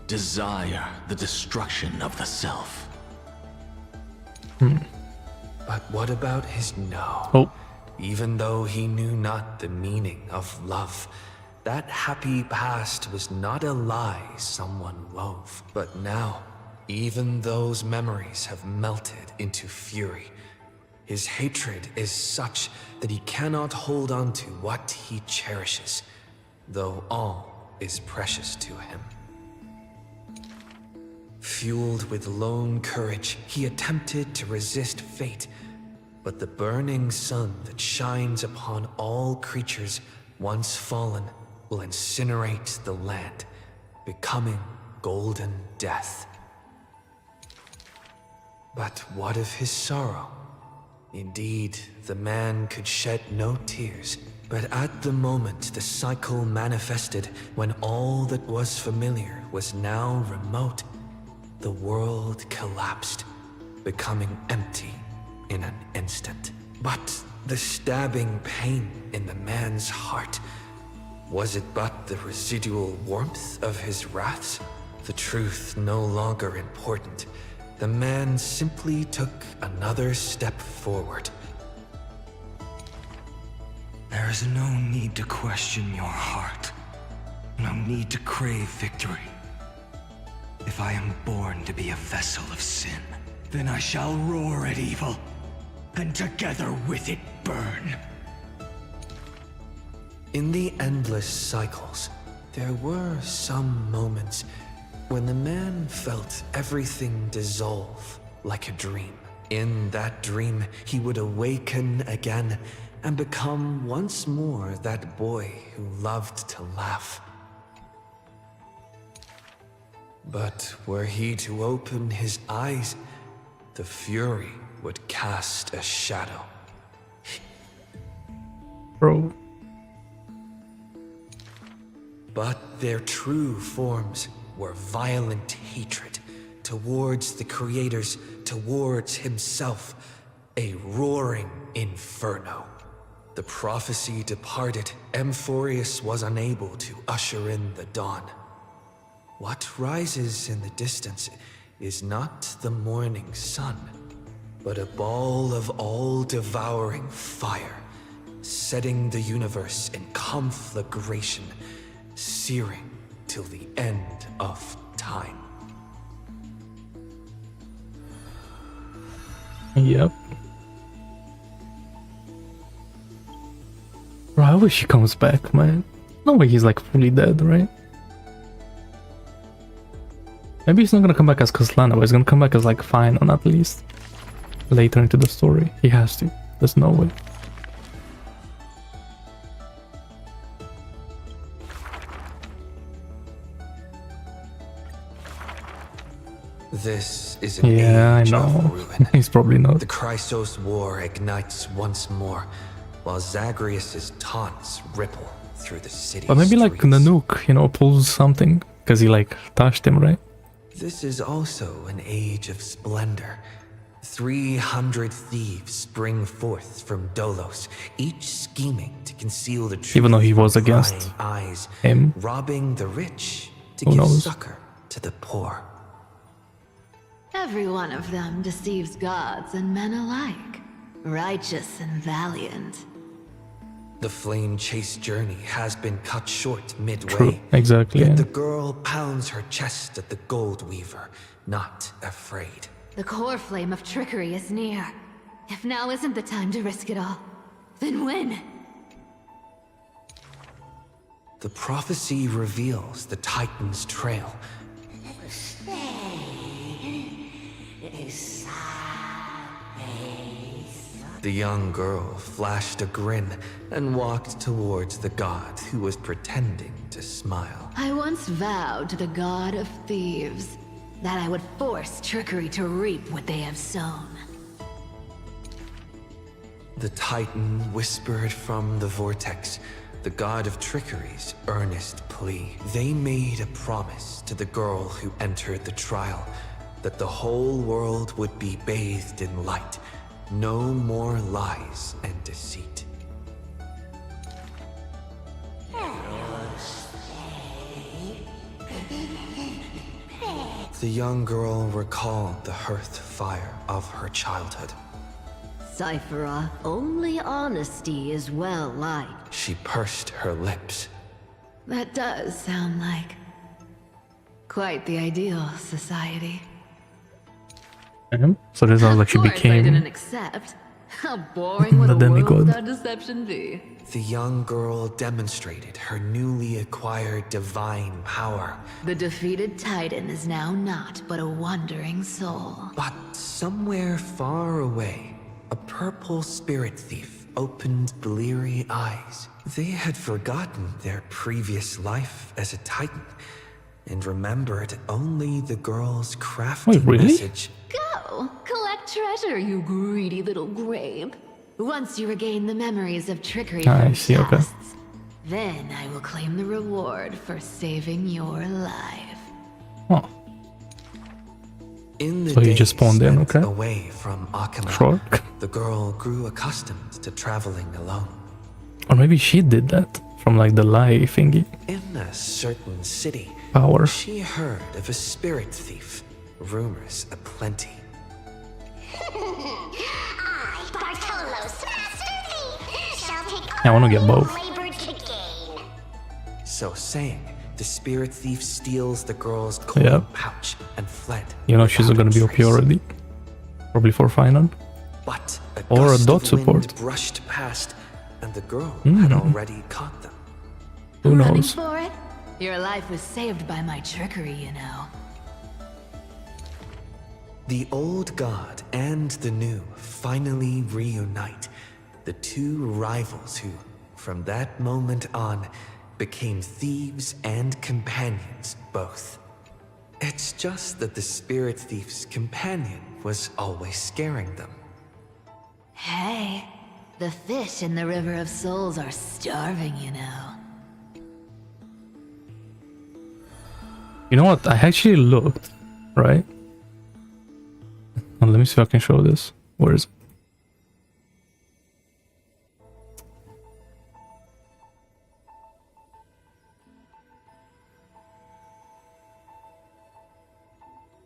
Speaker 14: desire the destruction of the self.
Speaker 8: But what about his no?
Speaker 2: Oh.
Speaker 8: Even though he knew not the meaning of love, that happy past was not a lie someone wove. But now, even those memories have melted into fury. His hatred is such that he cannot hold on to what he cherishes, though all is precious to him. Fueled with lone courage, he attempted to resist fate, but the burning sun that shines upon all creatures once fallen will incinerate the land, becoming golden death. But what of his sorrow? Indeed, the man could shed no tears, but at the moment the cycle manifested when all that was familiar was now remote, the world collapsed, becoming empty in an instant. But the stabbing pain in the man's heart, was it but the residual warmth of his wraths? The truth no longer important, the man simply took another step forward.
Speaker 6: There is no need to question your heart. No need to crave victory. If I am born to be a vessel of sin, then I shall roar at evil, and together with it burn.
Speaker 8: In the endless cycles, there were some moments when the man felt everything dissolve like a dream. In that dream, he would awaken again and become once more that boy who loved to laugh. But were he to open his eyes, the fury would cast a shadow.
Speaker 2: Bro.
Speaker 8: But their true forms were violent hatred towards the creators, towards himself, a roaring inferno. The prophecy departed, Emphorius was unable to usher in the dawn. What rises in the distance is not the morning sun, but a ball of all-devouring fire, setting the universe in conflagration, searing till the end of time.
Speaker 2: Yep. Bro, I wish he comes back, man. No way he's like fully dead, right? Maybe he's not gonna come back as Kaslana, but he's gonna come back as like Final at least. Later into the story. He has to. There's no way.
Speaker 8: This is an
Speaker 2: yeah,
Speaker 8: age
Speaker 2: I know.
Speaker 8: of ruin.
Speaker 2: He's probably not.
Speaker 8: The Chrysos War ignites once more, while Zagreus's taunts ripple through the city.
Speaker 2: But maybe like Nanook, you know, pulls something because he like touched him, right?
Speaker 8: This is also an age of splendor. 300 thieves spring forth from Dolos, each scheming to conceal the truth.
Speaker 2: Even though he was
Speaker 8: from
Speaker 2: against
Speaker 8: prying eyes,
Speaker 2: him.
Speaker 8: robbing the rich to
Speaker 2: Who
Speaker 8: give
Speaker 2: knows?
Speaker 8: succor to the poor.
Speaker 22: Every one of them deceives gods and men alike, righteous and valiant.
Speaker 8: The flame chase journey has been cut short midway.
Speaker 2: True, exactly.
Speaker 8: Yet
Speaker 2: Yeah.
Speaker 8: the girl pounds her chest at the gold weaver, not afraid.
Speaker 22: The core flame of trickery is near. If now isn't the time to risk it all, then when?
Speaker 8: The prophecy reveals the Titan's trail. The young girl flashed a grin and walked towards the god who was pretending to smile.
Speaker 22: I once vowed to the god of thieves that I would force trickery to reap what they have sown.
Speaker 8: The Titan whispered from the vortex, the god of trickery's earnest plea. They made a promise to the girl who entered the trial, that the whole world would be bathed in light. No more lies and deceit. The young girl recalled the hearth fire of her childhood.
Speaker 10: Cyphera, only honesty is well liked.
Speaker 8: She pursed her lips.
Speaker 22: That does sound like quite the ideal society.
Speaker 2: So this sounds like she
Speaker 22: Of course I didn't
Speaker 2: became
Speaker 22: accept. How boring would
Speaker 2: the
Speaker 22: a world
Speaker 2: demigod.
Speaker 22: without deception be?
Speaker 8: The young girl demonstrated her newly acquired divine power.
Speaker 22: The defeated Titan is now not but a wandering soul.
Speaker 8: But somewhere far away, a purple spirit thief opened bleary eyes. They had forgotten their previous life as a Titan and remembered only the girl's crafty message.
Speaker 22: Go! Collect treasure, you greedy little grape. Once you regain the memories of trickery
Speaker 2: I
Speaker 22: from
Speaker 2: see, okay.
Speaker 22: pasts, then I will claim the reward for saving your life.
Speaker 2: Oh.
Speaker 8: In the
Speaker 2: So you
Speaker 8: days
Speaker 2: just spawned in,
Speaker 8: spent
Speaker 2: okay.
Speaker 8: away from Akama,
Speaker 2: Sure.
Speaker 8: the girl grew accustomed to traveling alone.
Speaker 2: Or maybe she did that from like the lie thingy.
Speaker 8: In a certain city,
Speaker 2: Power.
Speaker 8: she heard of a spirit thief. Rumors aplenty.
Speaker 17: I, Bartolo's master thief, shall take
Speaker 2: I wanna
Speaker 17: all
Speaker 2: get both.
Speaker 17: labor to gain.
Speaker 8: So saying, the spirit thief steals the girl's coin
Speaker 2: Yep.
Speaker 8: pouch and fled.
Speaker 2: You know she's gonna be OP already. Probably for final.
Speaker 8: But
Speaker 2: Or a
Speaker 8: gust
Speaker 2: dot
Speaker 8: of
Speaker 2: support.
Speaker 8: wind brushed past, and the girl had already caught them.
Speaker 2: Who
Speaker 22: Running
Speaker 2: knows?
Speaker 22: for it? Your life was saved by my trickery, you know.
Speaker 8: The old god and the new finally reunite. The two rivals who, from that moment on, became thieves and companions both. It's just that the spirit thief's companion was always scaring them.
Speaker 22: Hey, the fish in the River of Souls are starving, you know.
Speaker 2: You know what? I actually looked, right? Let me see if I can show this. Where is it?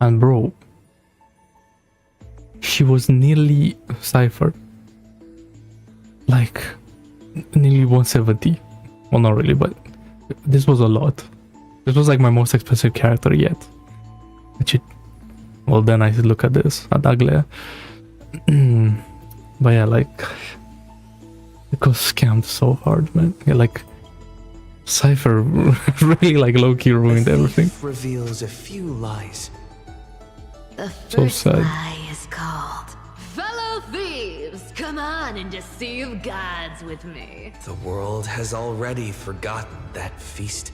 Speaker 2: And bro, she was nearly Cypher. Like, nearly 170. Well, not really, but this was a lot. This was like my most expensive character yet. Which well, then I look at this, at Aglia. But yeah, like, it got scammed so hard, man. Yeah, like, Cypher really like low-key ruined everything.
Speaker 8: Reveals a few lies.
Speaker 22: The
Speaker 2: So
Speaker 22: first
Speaker 2: sad.
Speaker 22: lie is called Fellow Thieves, come on and deceive gods with me.
Speaker 8: The world has already forgotten that feast.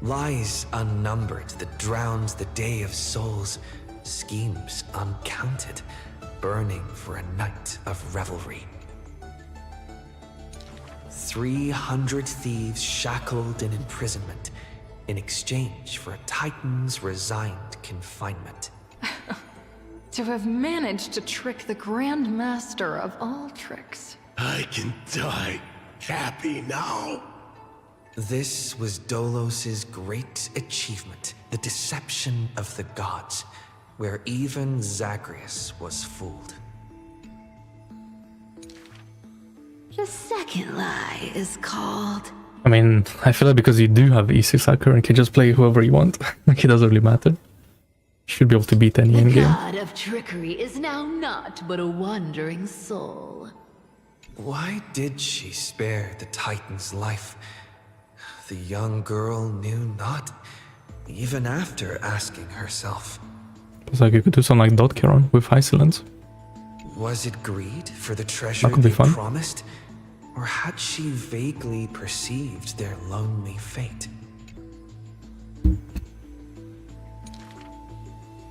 Speaker 8: Lies unnumbered that drowned the day of souls. Schemes uncounted, burning for a night of revelry. 300 thieves shackled in imprisonment in exchange for a Titan's resigned confinement.
Speaker 22: To have managed to trick the Grand Master of all tricks.
Speaker 11: I can die happy now.
Speaker 8: This was Dolos's great achievement, the deception of the gods, where even Zagreus was fooled.
Speaker 22: The second lie is called
Speaker 2: I mean, I feel like because you do have E6 hacker and can just play whoever you want, like it doesn't really matter. You should be able to beat any
Speaker 22: The
Speaker 2: endgame.
Speaker 22: god of trickery is now not but a wandering soul.
Speaker 8: Why did she spare the Titan's life? The young girl knew not, even after asking herself.
Speaker 2: It's like you could do something like Dot Kiron with Iceland.
Speaker 8: Was it greed for the treasure
Speaker 2: That could be
Speaker 8: they
Speaker 2: fun.
Speaker 8: promised? Or had she vaguely perceived their lonely fate?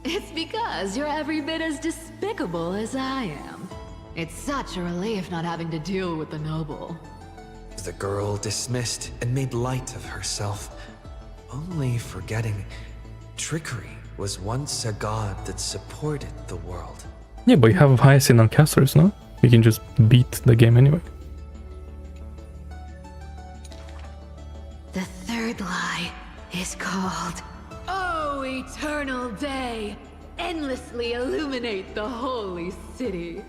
Speaker 22: It's because you're every bit as despicable as I am. It's such a relief not having to deal with the noble.
Speaker 8: The girl dismissed and made light of herself, only forgetting trickery was once a god that supported the world.
Speaker 2: Yeah, but you have Hyacinth on casters, no? You can just beat the game anyway.
Speaker 22: The third lie is called Oh Eternal Day, endlessly illuminate the holy city.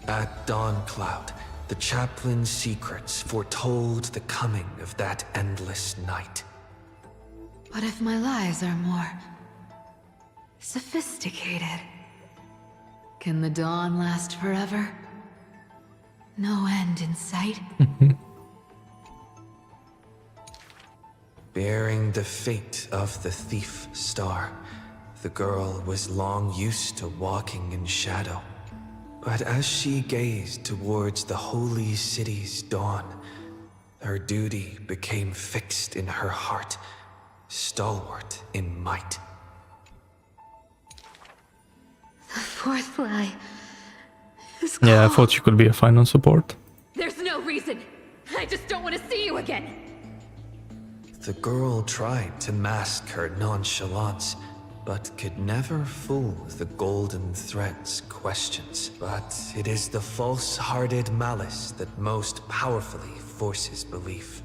Speaker 8: At dawn cloud, the chaplain's secrets foretold the coming of that endless night.
Speaker 22: What if my lies are more sophisticated? Can the dawn last forever? No end in sight?
Speaker 8: Bearing the fate of the thief star, the girl was long used to walking in shadow. But as she gazed towards the holy city's dawn, her duty became fixed in her heart, stalwart in might.
Speaker 22: The fourth lie is
Speaker 2: Yeah, I thought you could be a finance support.
Speaker 22: There's no reason. I just don't want to see you again.
Speaker 8: The girl tried to mask her nonchalance, but could never fool the golden thread's questions. But it is the false-hearted malice that most powerfully forces belief.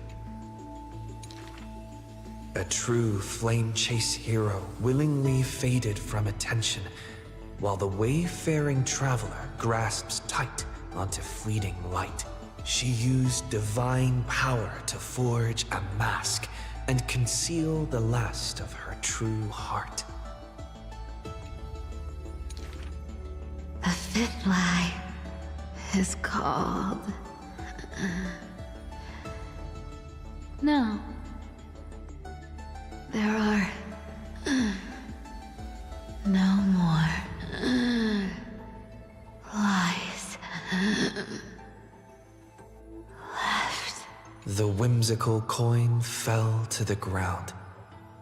Speaker 8: A true flame chase hero willingly faded from attention, while the wayfaring traveler grasps tight onto fleeting light. She used divine power to forge a mask and conceal the last of her true heart.
Speaker 22: The fifth lie is called... No. There are... no more... lies... left.
Speaker 8: The whimsical coin fell to the ground,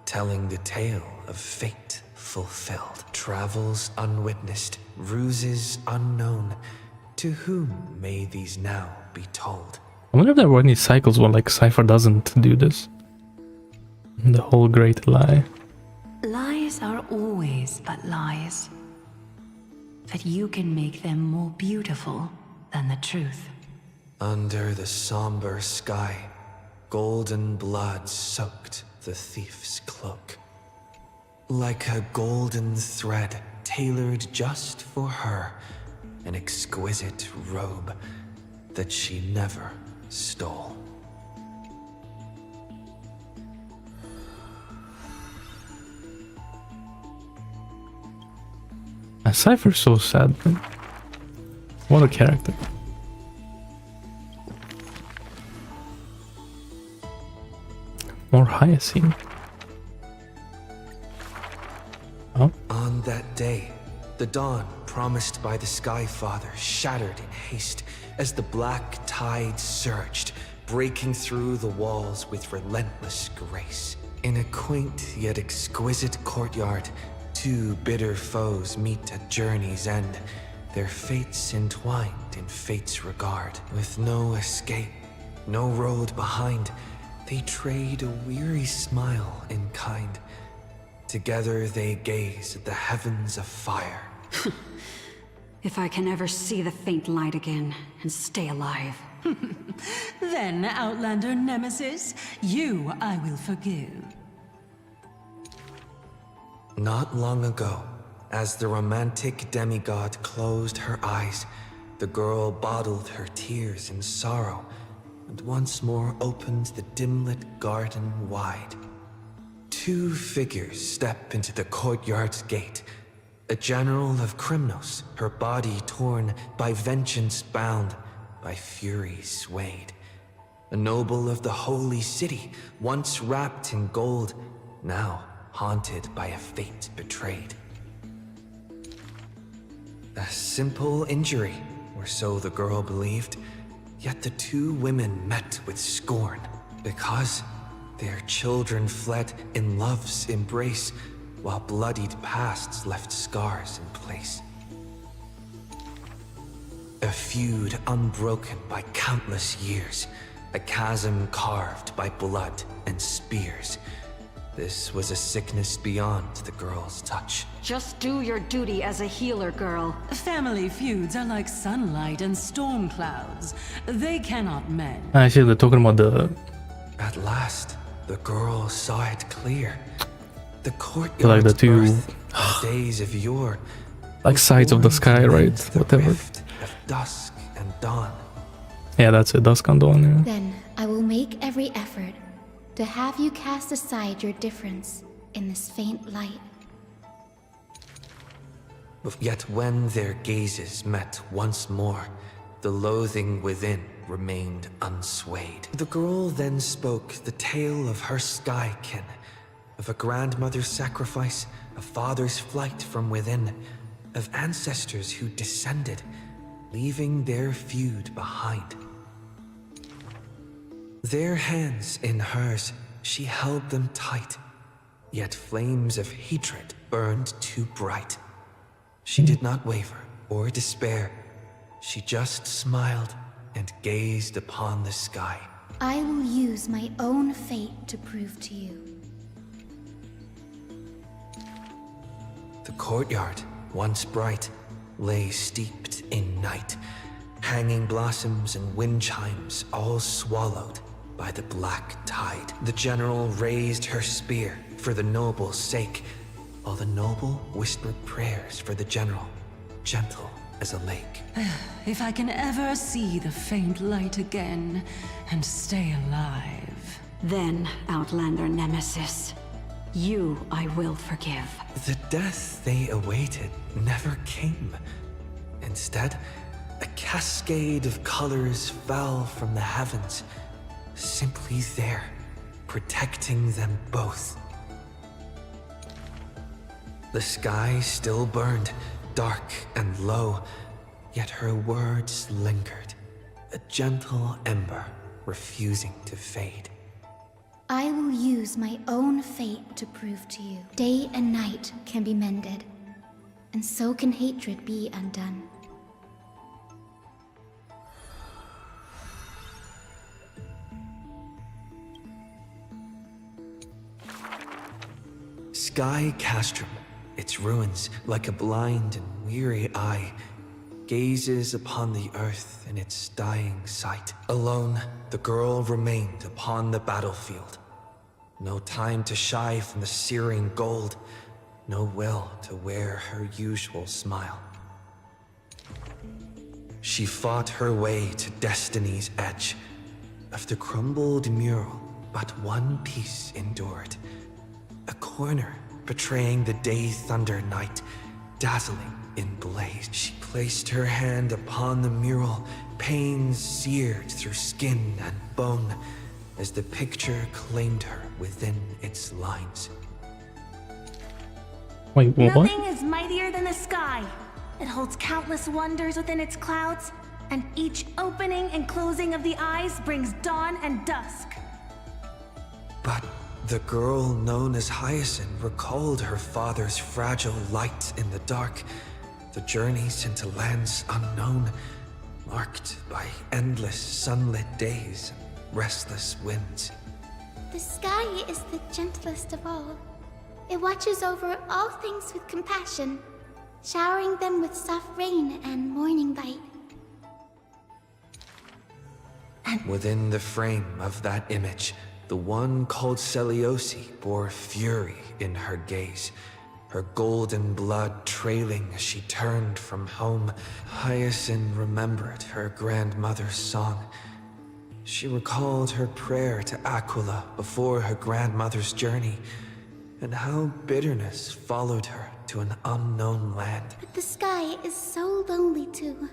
Speaker 8: telling the tale of fate fulfilled. Travels unwitnessed, ruses unknown. To whom may these now be told?
Speaker 2: I wonder if there were any cycles when like Cypher doesn't do this. The whole great lie.
Speaker 22: Lies are always but lies. But you can make them more beautiful than the truth.
Speaker 8: Under the somber sky, golden blood soaked the thief's cloak. Like a golden thread tailored just for her, an exquisite robe that she never stole.
Speaker 2: Cypher's so sad, man. What a character. More Hyacinth. Oh.
Speaker 8: On that day, the dawn promised by the Sky Father shattered in haste as the black tide surged, breaking through the walls with relentless grace. In a quaint yet exquisite courtyard, two bitter foes meet at journey's end, their fates entwined in fate's regard. With no escape, no road behind, they trade a weary smile in kind. Together they gaze at the heavens of fire.
Speaker 7: If I can ever see the faint light again and stay alive.
Speaker 20: Then, Outlander Nemesis, you I will forgive.
Speaker 8: Not long ago, as the romantic demigod closed her eyes, the girl bottled her tears in sorrow and once more opened the dim-lit garden wide. Two figures step into the courtyard's gate. A general of Krymnos, her body torn, by vengeance bound, by fury swayed. A noble of the holy city, once wrapped in gold, now haunted by a fate betrayed. A simple injury, or so the girl believed, yet the two women met with scorn, because their children fled in love's embrace, while bloodied pasts left scars in place. A feud unbroken by countless years, a chasm carved by blood and spears. This was a sickness beyond the girl's touch.
Speaker 7: Just do your duty as a healer, girl.
Speaker 20: Family feuds are like sunlight and storm clouds. They cannot mend.
Speaker 2: I see they're talking about the...
Speaker 8: At last, the girl saw it clear. The courtyard
Speaker 2: like the two
Speaker 8: days of yore,
Speaker 2: like sides of the sky, right? Whatever.
Speaker 8: of dusk and dawn.
Speaker 2: Yeah, that's it. Dusk and dawn. Yeah.
Speaker 16: Then I will make every effort to have you cast aside your difference in this faint light.
Speaker 8: Yet when their gazes met once more, the loathing within remained unswayed. The girl then spoke the tale of her skykin, of a grandmother's sacrifice, a father's flight from within, of ancestors who descended, leaving their feud behind. Their hands in hers, she held them tight, yet flames of hatred burned too bright. She did not waver or despair. She just smiled and gazed upon the sky.
Speaker 16: I will use my own fate to prove to you.
Speaker 8: The courtyard, once bright, lay steeped in night. Hanging blossoms and wind chimes all swallowed by the black tide. The general raised her spear for the noble's sake, while the noble whispered prayers for the general, gentle as a lake.
Speaker 20: If I can ever see the faint light again and stay alive.
Speaker 7: Then, Outlander Nemesis, you I will forgive.
Speaker 8: The death they awaited never came. Instead, a cascade of colors fell from the heavens, simply there, protecting them both. The sky still burned, dark and low, yet her words lingered, a gentle ember refusing to fade.
Speaker 16: I will use my own fate to prove to you. Day and night can be mended, and so can hatred be undone.
Speaker 8: Sky Castrum, its ruins like a blind and weary eye, gazes upon the earth in its dying sight. Alone, the girl remained upon the battlefield. No time to shy from the searing gold, no will to wear her usual smile. She fought her way to destiny's edge. Of the crumbled mural, but one piece endured. A corner betraying the day thunder night, dazzling in blaze. She placed her hand upon the mural, pain seared through skin and bone, as the picture claimed her within its lines.
Speaker 2: Wait, what?
Speaker 5: Nothing is mightier than the sky. It holds countless wonders within its clouds, and each opening and closing of the eyes brings dawn and dusk.
Speaker 8: But the girl known as Hyacinth recalled her father's fragile light in the dark, the journeys into lands unknown, marked by endless sunlit days and restless winds.
Speaker 4: The sky is the gentlest of all. It watches over all things with compassion, showering them with soft rain and morning light.
Speaker 8: Within the frame of that image, the one called Seliosi bore fury in her gaze, her golden blood trailing as she turned from home. Hyacinth remembered her grandmother's song. She recalled her prayer to Aquila before her grandmother's journey, and how bitterness followed her to an unknown land.
Speaker 4: But the sky is so lonely too.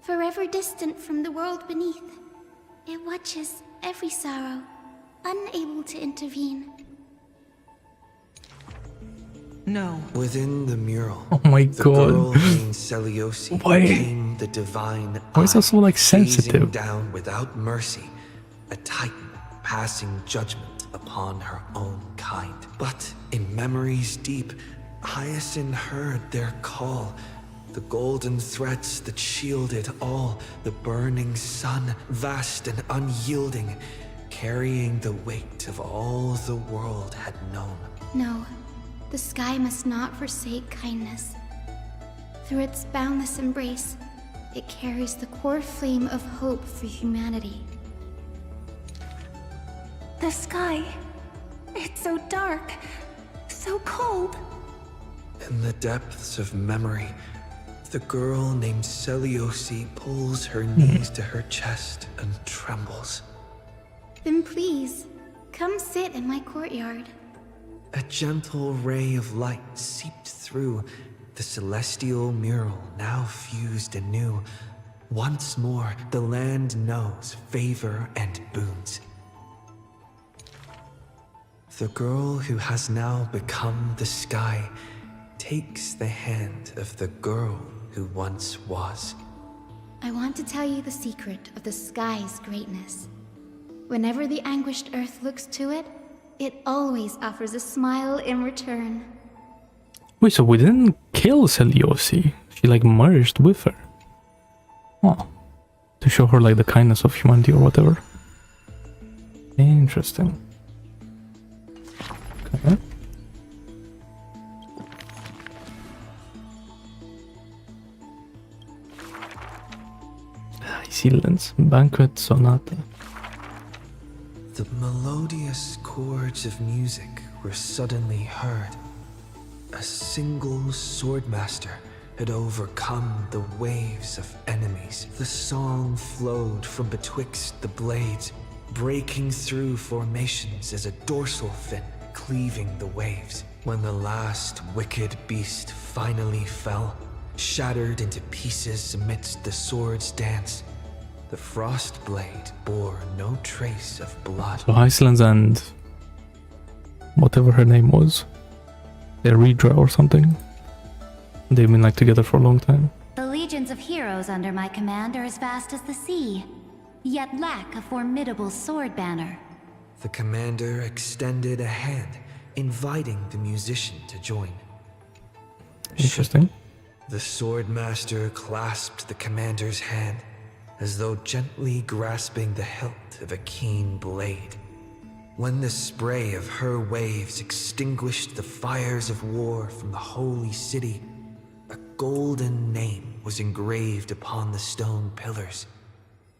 Speaker 4: Forever distant from the world beneath, it watches every sorrow, unable to intervene.
Speaker 20: No.
Speaker 8: Within the mural,
Speaker 2: Oh my
Speaker 8: the
Speaker 2: god.
Speaker 8: girl named Seliosi
Speaker 2: Why?
Speaker 8: became the divine
Speaker 2: Why is that so like
Speaker 8: gazing
Speaker 2: sensitive?
Speaker 8: down without mercy, a titan passing judgment upon her own kind. But in memories deep, Hyacinth heard their call, the golden threads that shielded all, the burning sun, vast and unyielding, carrying the weight of all the world had known.
Speaker 16: No, the sky must not forsake kindness. Through its boundless embrace, it carries the core flame of hope for humanity.
Speaker 5: The sky, it's so dark, so cold.
Speaker 8: In the depths of memory, the girl named Seliosi pulls her knees to her chest and trembles.
Speaker 16: Then please, come sit in my courtyard.
Speaker 8: A gentle ray of light seeped through, the celestial mural now fused anew. Once more, the land knows favor and boons. The girl who has now become the sky takes the hand of the girl who once was.
Speaker 16: I want to tell you the secret of the sky's greatness. Whenever the anguished earth looks to it, it always offers a smile in return.
Speaker 2: Wait, so we didn't kill Seliosi. She like merged with her. Oh. To show her like the kindness of humanity or whatever. Interesting. Okay. Silence. Banquet Sonata.
Speaker 8: The melodious chords of music were suddenly heard. A single swordmaster had overcome the waves of enemies. The song flowed from betwixt the blades, breaking through formations as a dorsal fin cleaving the waves. When the last wicked beast finally fell, shattered into pieces amidst the sword's dance, the frost blade bore no trace of blood.
Speaker 2: So Iceland's and whatever her name was, Eridra or something. They've been like together for a long time.
Speaker 3: The legions of heroes under my command are as vast as the sea, yet lack a formidable sword banner.
Speaker 8: The commander extended a hand, inviting the musician to join.
Speaker 2: Interesting.
Speaker 8: The swordmaster clasped the commander's hand, as though gently grasping the hilt of a keen blade. When the spray of her waves extinguished the fires of war from the holy city, a golden name was engraved upon the stone pillars.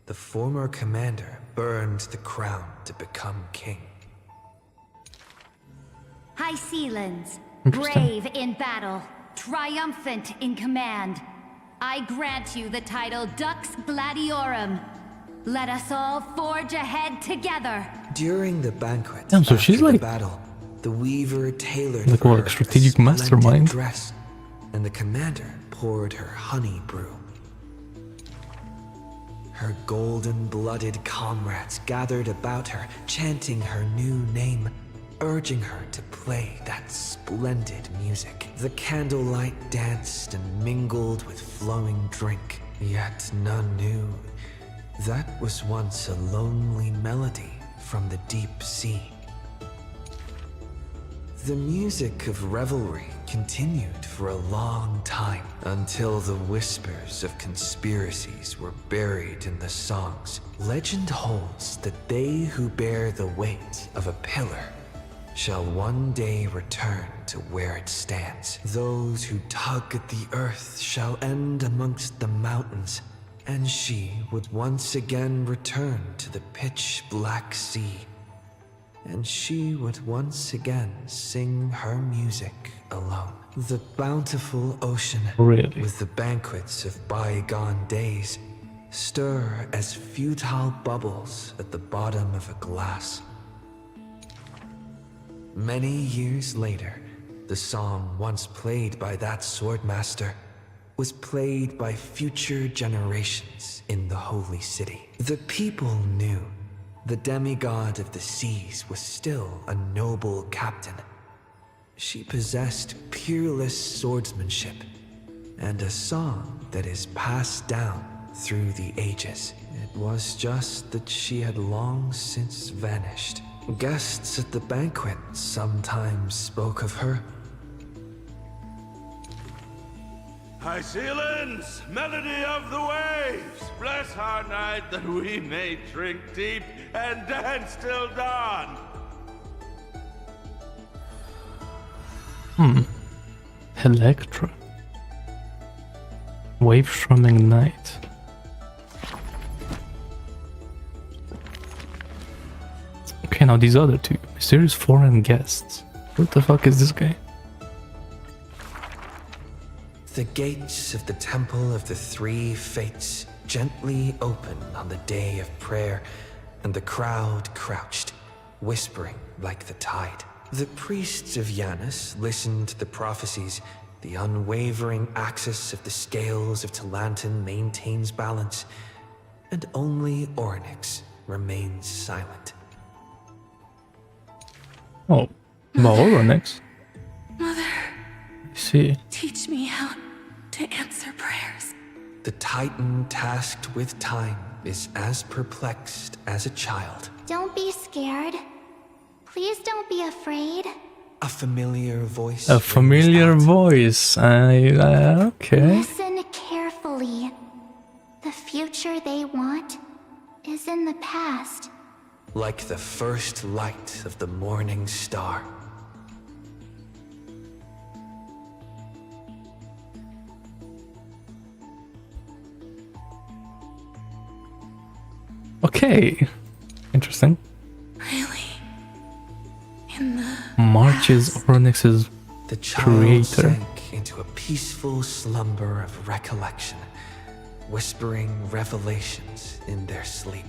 Speaker 8: The former commander burned the crown to become king.
Speaker 3: High Sealands, brave in battle, triumphant in command. I grant you the title Dux Gladiorum. Let us all forge ahead together.
Speaker 8: During the banquet,
Speaker 2: Damn, so she's like
Speaker 8: battle, the weaver tailored
Speaker 2: like
Speaker 8: for
Speaker 2: what,
Speaker 8: her
Speaker 2: strategic
Speaker 8: a
Speaker 2: mastermind
Speaker 8: dress, and the commander poured her honey brew. Her golden-blooded comrades gathered about her, chanting her new name, urging her to play that splendid music. The candlelight danced and mingled with flowing drink, yet none knew that was once a lonely melody from the deep sea. The music of revelry continued for a long time, until the whispers of conspiracies were buried in the songs. Legend holds that they who bear the weight of a pillar shall one day return to where it stands. Those who tug at the earth shall end amongst the mountains, and she would once again return to the pitch-black sea. And she would once again sing her music alone. The bountiful ocean,
Speaker 2: really,
Speaker 8: with the banquets of bygone days, stir as futile bubbles at the bottom of a glass. Many years later, the song once played by that swordmaster was played by future generations in the holy city. The people knew the demigod of the seas was still a noble captain. She possessed peerless swordsmanship and a song that is passed down through the ages. It was just that she had long since vanished. Guests at the banquet sometimes spoke of her.
Speaker 11: High Sealands, melody of the waves, bless our night that we may drink deep and dance till dawn.
Speaker 2: Electra. Wave strumming night. Okay, now these other two. Mysterious foreign guests. Who the fuck is this guy?
Speaker 8: The gates of the Temple of the Three Fates gently opened on the day of prayer, and the crowd crouched, whispering like the tide. The priests of Janus listened to the prophecies. The unwavering axis of the scales of Talantin maintains balance, and only Orynyx remains silent.
Speaker 2: Oh, Orynyx.
Speaker 5: Mother,
Speaker 2: I see.
Speaker 5: teach me how to answer prayers.
Speaker 8: The Titan tasked with time is as perplexed as a child.
Speaker 4: Don't be scared. Please don't be afraid.
Speaker 8: A familiar voice.
Speaker 2: A familiar voice. Okay.
Speaker 4: Listen carefully. The future they want is in the past.
Speaker 8: Like the first light of the morning star.
Speaker 2: Okay. Interesting.
Speaker 5: Really? In the
Speaker 2: March is Orynyx's
Speaker 8: The child
Speaker 2: creator.
Speaker 8: sank into a peaceful slumber of recollection, whispering revelations in their sleep.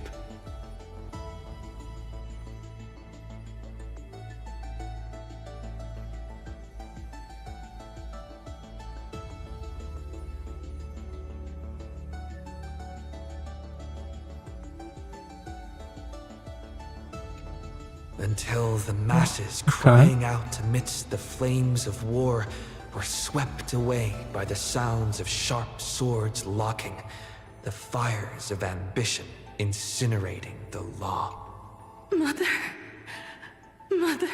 Speaker 8: Until the masses crying out amidst the flames of war were swept away by the sounds of sharp swords locking, the fires of ambition incinerating the law.
Speaker 5: Mother,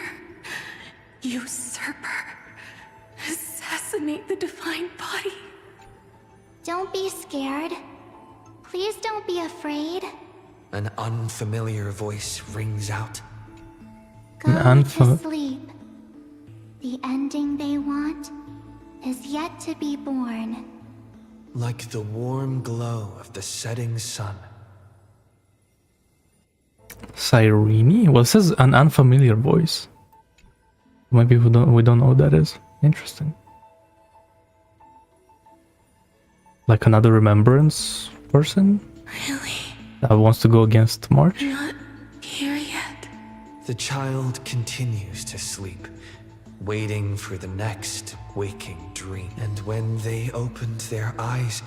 Speaker 5: usurper, assassinate the divine body.
Speaker 4: Don't be scared. Please don't be afraid.
Speaker 8: An unfamiliar voice rings out.
Speaker 4: Go to sleep. The ending they want is yet to be born.
Speaker 8: Like the warm glow of the setting sun.
Speaker 2: Cyrene? Well, it says an unfamiliar voice. Maybe we don't know what that is. Interesting. Like another remembrance person?
Speaker 5: Really?
Speaker 2: That wants to go against March?
Speaker 5: Not here yet.
Speaker 8: The child continues to sleep, waiting for the next waking dream. And when they opened their eyes,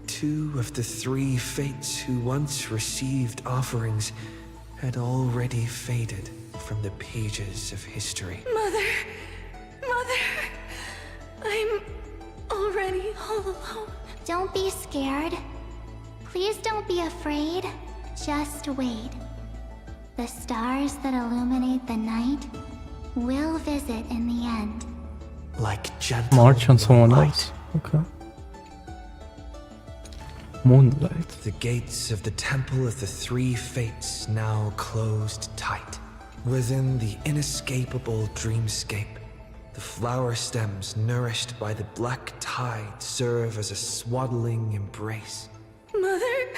Speaker 8: two of the three fates who once received offerings had already faded from the pages of history.
Speaker 5: Mother, I'm already all alone.
Speaker 4: Don't be scared. Please don't be afraid. Just wait. The stars that illuminate the night will visit in the end.
Speaker 8: Like gentle
Speaker 2: March on someone
Speaker 8: moonlight.
Speaker 2: else. Okay. Moonlight.
Speaker 8: The gates of the Temple of the Three Fates now closed tight. Within the inescapable dreamscape, the flower stems nourished by the black tide serve as a swaddling embrace.
Speaker 5: Mother,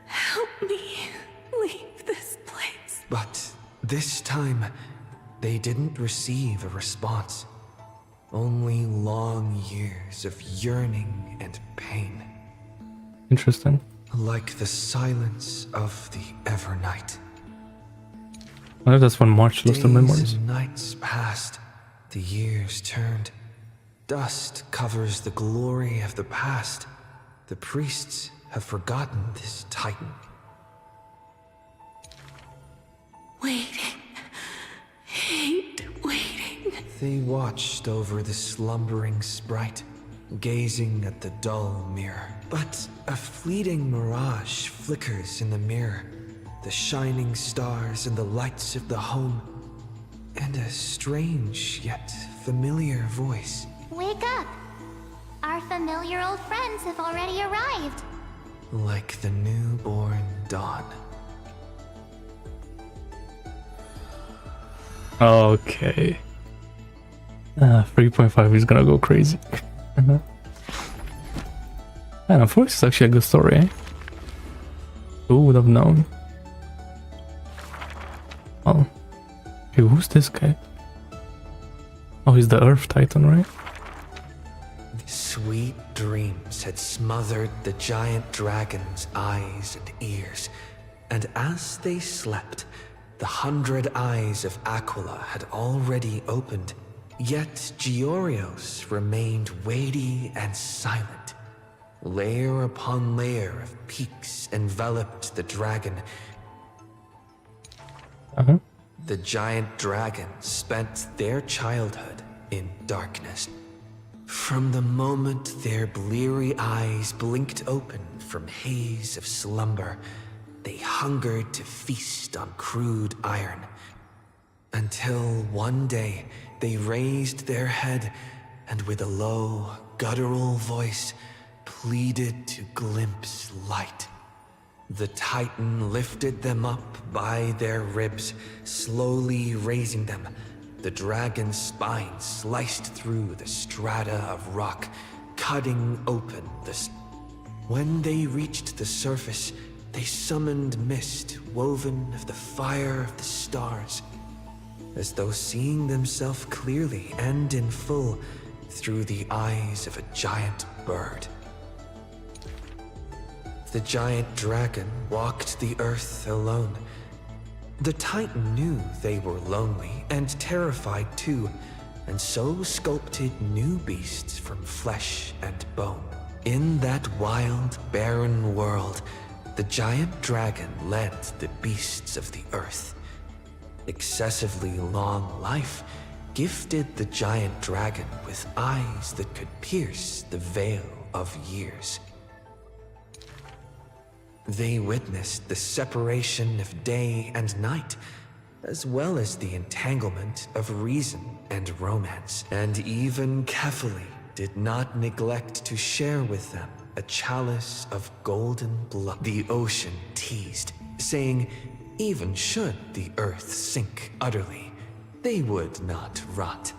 Speaker 5: help me leave this place.
Speaker 8: But this time, they didn't receive a response. Only long years of yearning and pain.
Speaker 2: Interesting.
Speaker 8: Like the silence of the Evernight.
Speaker 2: I wonder if that's when March lost her
Speaker 8: Days
Speaker 2: memories.
Speaker 8: and nights passed, the years turned. Dust covers the glory of the past. The priests have forgotten this titan.
Speaker 5: Waiting. Hate waiting.
Speaker 8: They watched over the slumbering sprite, gazing at the dull mirror. But a fleeting mirage flickers in the mirror. The shining stars and the lights of the home. And a strange yet familiar voice.
Speaker 4: Wake up! Our familiar old friends have already arrived.
Speaker 8: Like the newborn dawn.
Speaker 2: Okay. 3.5 is gonna go crazy. I don't know, Forest is actually a good story, eh? Who would have known? Well, Hey, who's this guy? Oh, he's the Earth Titan, right?
Speaker 8: Sweet dreams had smothered the giant dragon's eyes and ears, and as they slept, the 100 eyes of Aquila had already opened, yet Giorios remained weighty and silent. Layer upon layer of peaks enveloped the dragon. The giant dragons spent their childhood in darkness. From the moment their bleary eyes blinked open from haze of slumber, they hungered to feast on crude iron. Until one day, they raised their head and with a low, guttural voice, pleaded to glimpse light. The Titan lifted them up by their ribs, slowly raising them. The dragon's spine sliced through the strata of rock, cutting open the... When they reached the surface, they summoned mist woven of the fire of the stars, as though seeing themselves clearly and in full through the eyes of a giant bird. The giant dragon walked the earth alone. The Titan knew they were lonely and terrified too, and so sculpted new beasts from flesh and bone. In that wild, barren world, the giant dragon led the beasts of the earth. Excessively long life gifted the giant dragon with eyes that could pierce the veil of years. They witnessed the separation of day and night, as well as the entanglement of reason and romance, and even Kefali did not neglect to share with them a chalice of golden blood. The ocean teased, saying even should the earth sink utterly, they would not rot.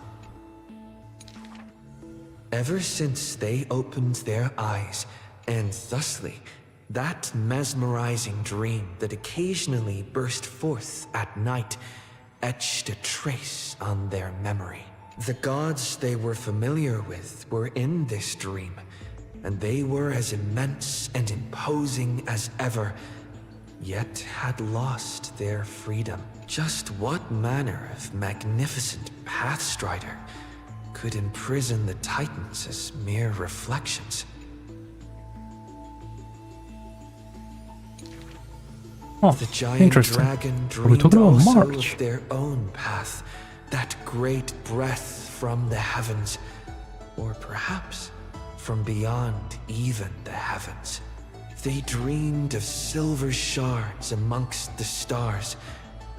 Speaker 8: Ever since they opened their eyes, and thusly, that mesmerizing dream that occasionally burst forth at night etched a trace on their memory. The gods they were familiar with were in this dream, and they were as immense and imposing as ever, yet had lost their freedom. Just what manner of magnificent pathstrider could imprison the Titans as mere reflections?
Speaker 2: Oh,
Speaker 8: the giant
Speaker 2: interesting.
Speaker 8: dragon
Speaker 2: Are we
Speaker 8: dreamed
Speaker 2: talking about
Speaker 8: also
Speaker 2: March?
Speaker 8: of their own path, that great breath from the heavens, or perhaps from beyond even the heavens. They dreamed of silver shards amongst the stars,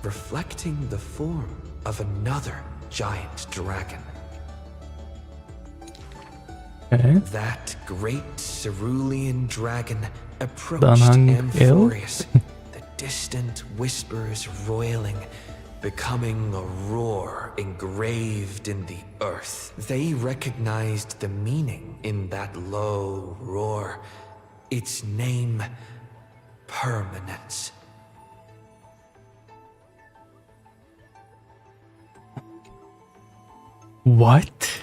Speaker 8: reflecting the form of another giant dragon.
Speaker 2: Okay.
Speaker 8: That great cerulean dragon approached
Speaker 2: Danhang
Speaker 8: Amphoreus, the distant whispers roiling, becoming a roar engraved in the earth. They recognized the meaning in that low roar. Its name, permanence.
Speaker 2: What?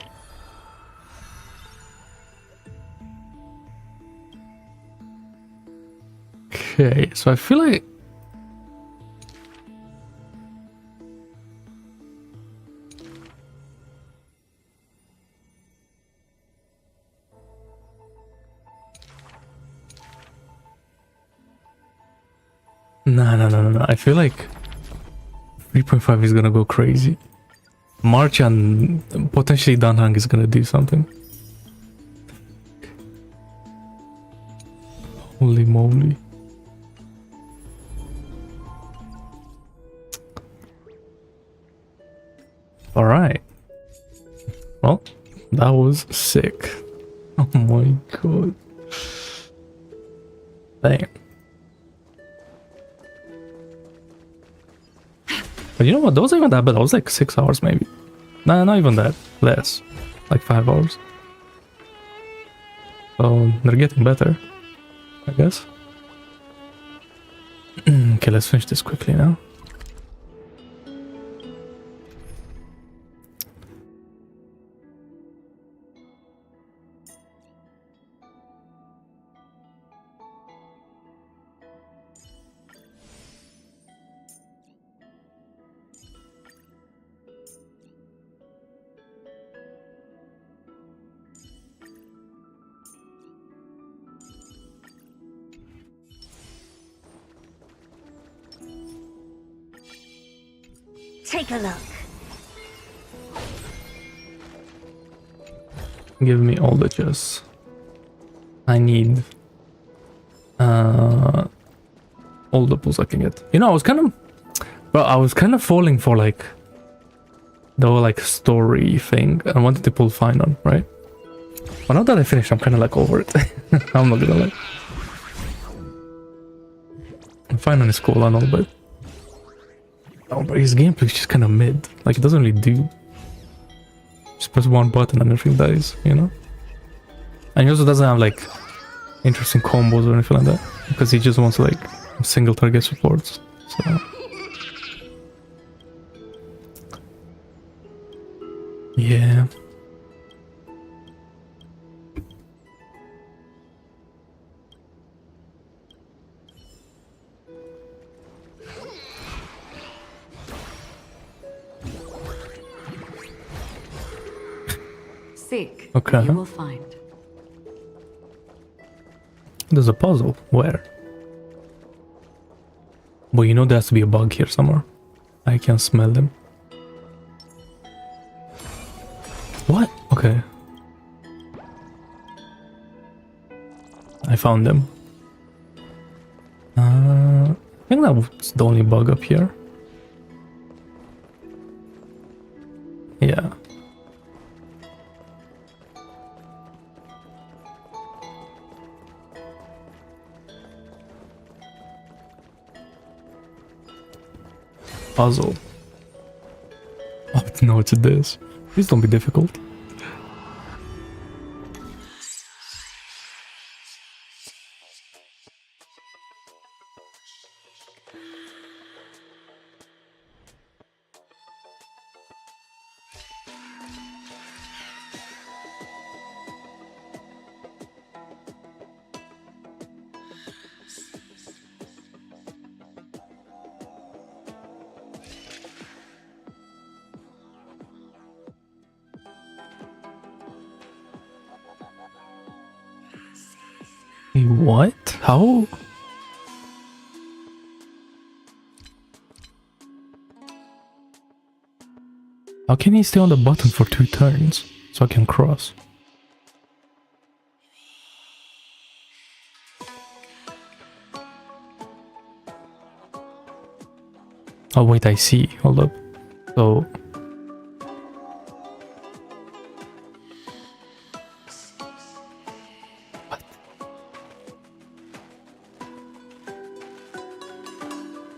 Speaker 2: Okay, so I feel like No. I feel like 3.5 is gonna go crazy. March and potentially Danhang is gonna do something. Holy moly. Alright. Well, that was sick. Oh my god. Damn. But you know what? That wasn't even that bad. That was like 6 hours maybe. Nah, not even that. Less. Like 5 hours. So they're getting better, I guess. Okay, let's finish this quickly now.
Speaker 17: Take a look.
Speaker 2: Give me all the chests. I need all the pulls I can get. You know, I was kind of falling for like the whole like story thing. I wanted to pull Finon, right? But now that I finished, I'm kind of like over it. I'm not gonna lie. Finon is cool and all, but his gameplay is just kind of mid. Like, it doesn't really do. Just press one button and everything dies, you know? And he also doesn't have like interesting combos or anything like that, because he just wants like single target supports. So yeah.
Speaker 22: Seek.
Speaker 2: Okay.
Speaker 22: You will find.
Speaker 2: There's a puzzle. Where? Well, you know there has to be a bug here somewhere. I can smell them. What? Okay. I found them. I think that's the only bug up here. Yeah. Puzzle. Oh no, it's this. Please don't be difficult. What? How? How can he stay on the button for 2 turns so I can cross? Oh wait, I see. Hold up. So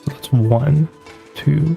Speaker 2: that's 1, 2.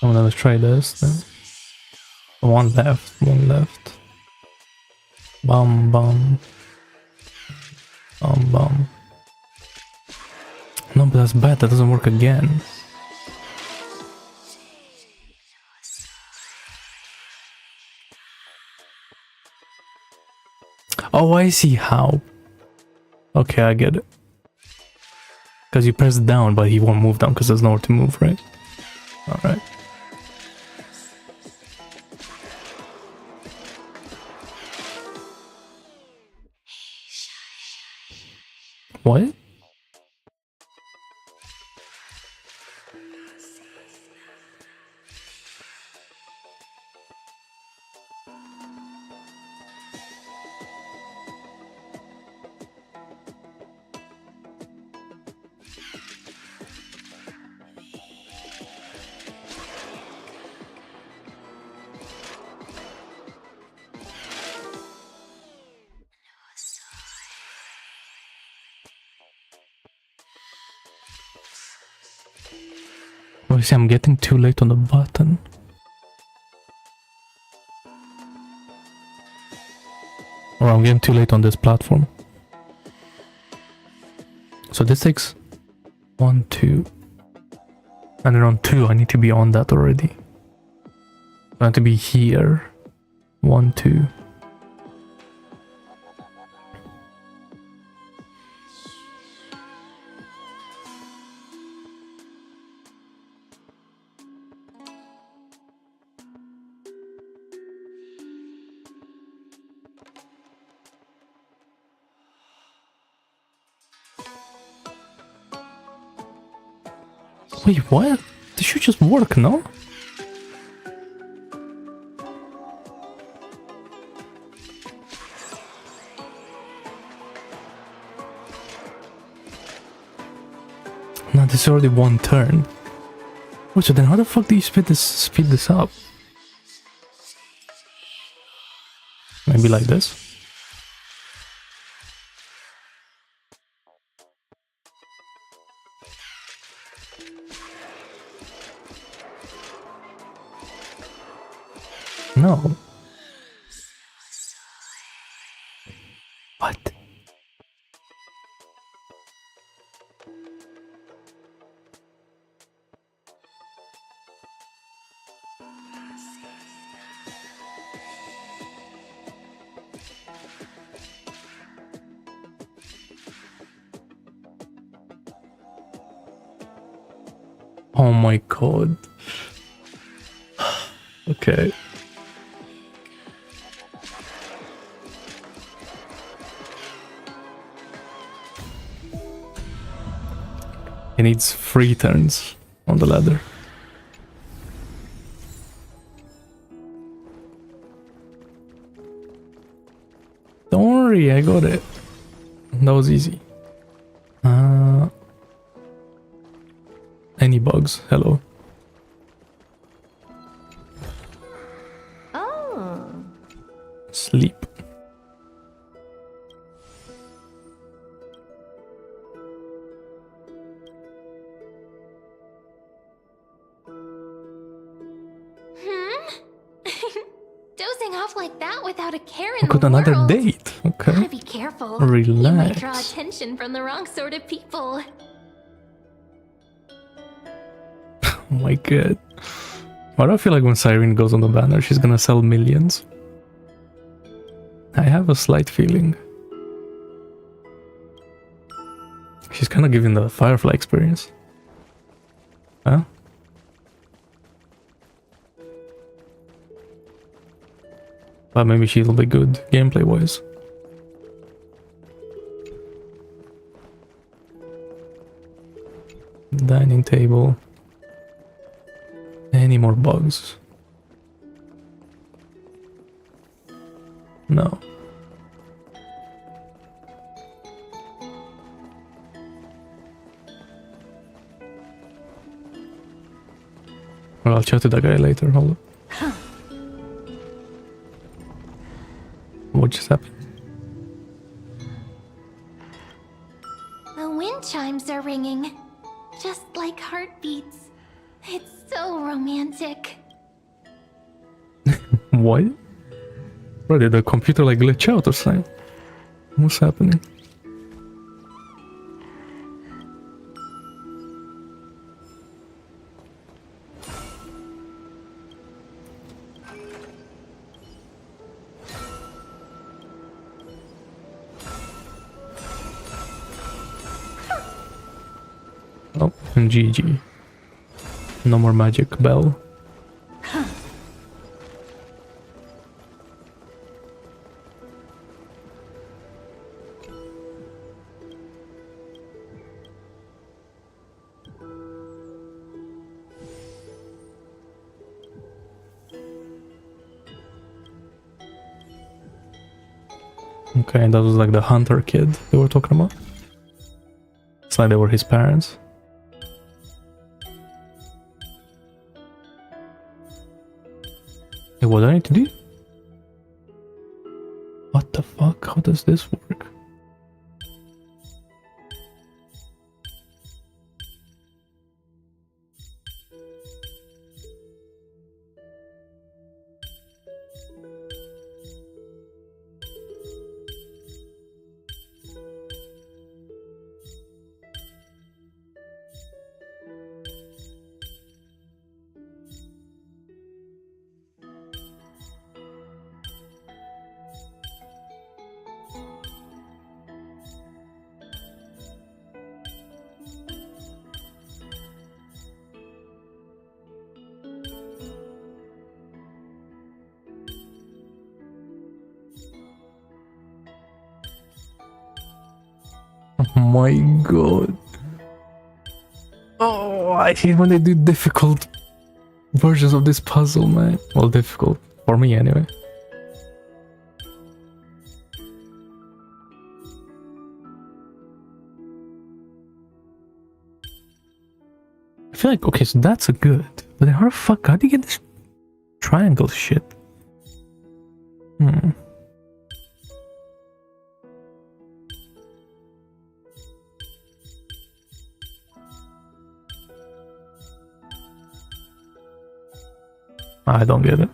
Speaker 2: I'm gonna try this then. One left, one left. Bum bum. Bum bum. No, but that's bad, that doesn't work again. Oh, I see how. Okay, I get it. Because you press down, but he won't move down because there's nowhere to move, right? Alright. What? Oh, see, I'm getting too late on the button. I'm getting too late on this platform. So this takes 1, 2. And then on 2, I need to be on that already. I have to be here. 1, 2. Wait, what? This should just work, no? No, this is already one turn. Wait, so then how the fuck do you speed this up? Maybe like this? No. What? Oh my god. Okay. He needs 3 turns on the ladder. Don't worry, I got it. That was easy. Any bugs? Hello.
Speaker 4: Oh.
Speaker 2: Sleep.
Speaker 19: Dozing off like that without a care in
Speaker 2: I got
Speaker 19: the
Speaker 2: another
Speaker 19: world.
Speaker 2: date. Okay.
Speaker 19: Gotta be careful. You might draw
Speaker 2: Relax.
Speaker 19: attention from the wrong sort of people.
Speaker 2: Oh my god. Why do I feel like when Cyrene goes on the banner, she's gonna sell millions? I have a slight feeling. She's kind of giving the Firefly experience. Huh? But maybe she'll be good gameplay wise. Dining table. Any more bugs? No. Well, I'll chat to that guy later. Hold up. What just happened?
Speaker 19: The wind chimes are ringing, just like heartbeats. It's so romantic.
Speaker 2: What? Bro, did the computer like glitch out or something? What's happening? Oh, and GG. No more magic bell. Okay, that was like the hunter kid they were talking about. It's like they were his parents. Hey, what do I need to do? What the fuck? How does this work? my god. Oh, I hate when they do difficult versions of this puzzle, man. Well, difficult. For me, anyway. I feel like, okay, so that's a good. But then how the fuck, how do you get this triangle shit? I don't get it.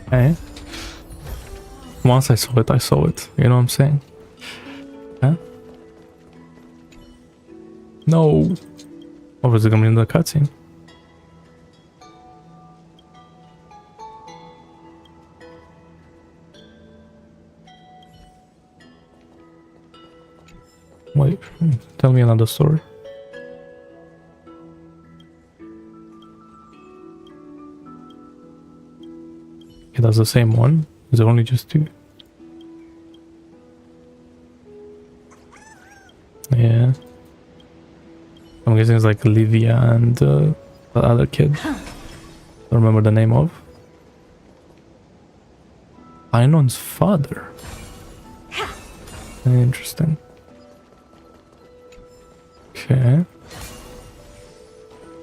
Speaker 2: Okay. Once I saw it, I saw it. You know what I'm saying? Huh? No. Or was it gonna be in the cutscene? Wait, tell me another story. Okay, that's the same one. Is there only just two? Yeah. I'm guessing it's like Livia and the other kid. Don't remember the name of. Ainon's father. Interesting. Okay.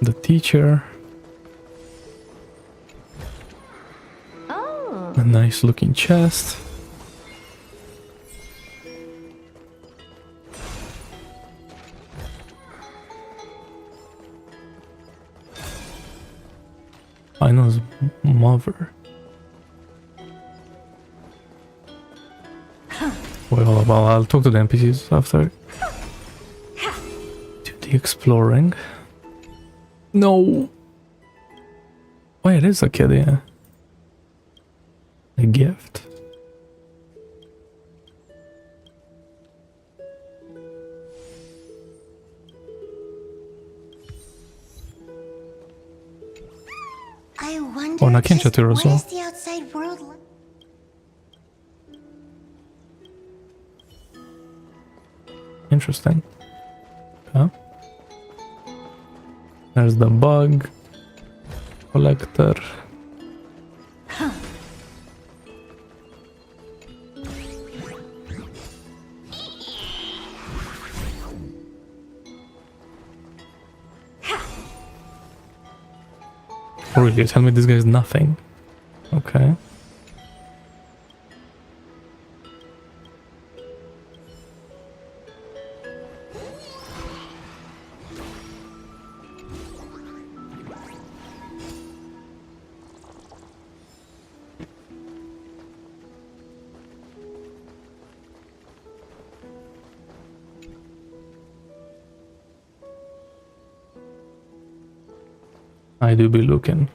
Speaker 2: The teacher.
Speaker 10: Oh.
Speaker 2: A nice looking chest. Ainon's mother. Wait, hold up, I'll talk to the NPCs after. Do the exploring. No! Wait, it is a kid, yeah. A gift.
Speaker 17: I wonder
Speaker 2: Oh, nakincha
Speaker 17: just
Speaker 2: to
Speaker 17: what
Speaker 2: as well.
Speaker 17: is the outside world like?
Speaker 2: Interesting. Huh? There's the bug collector. Oh, really? Tell me this guy is nothing. Okay. I do be looking.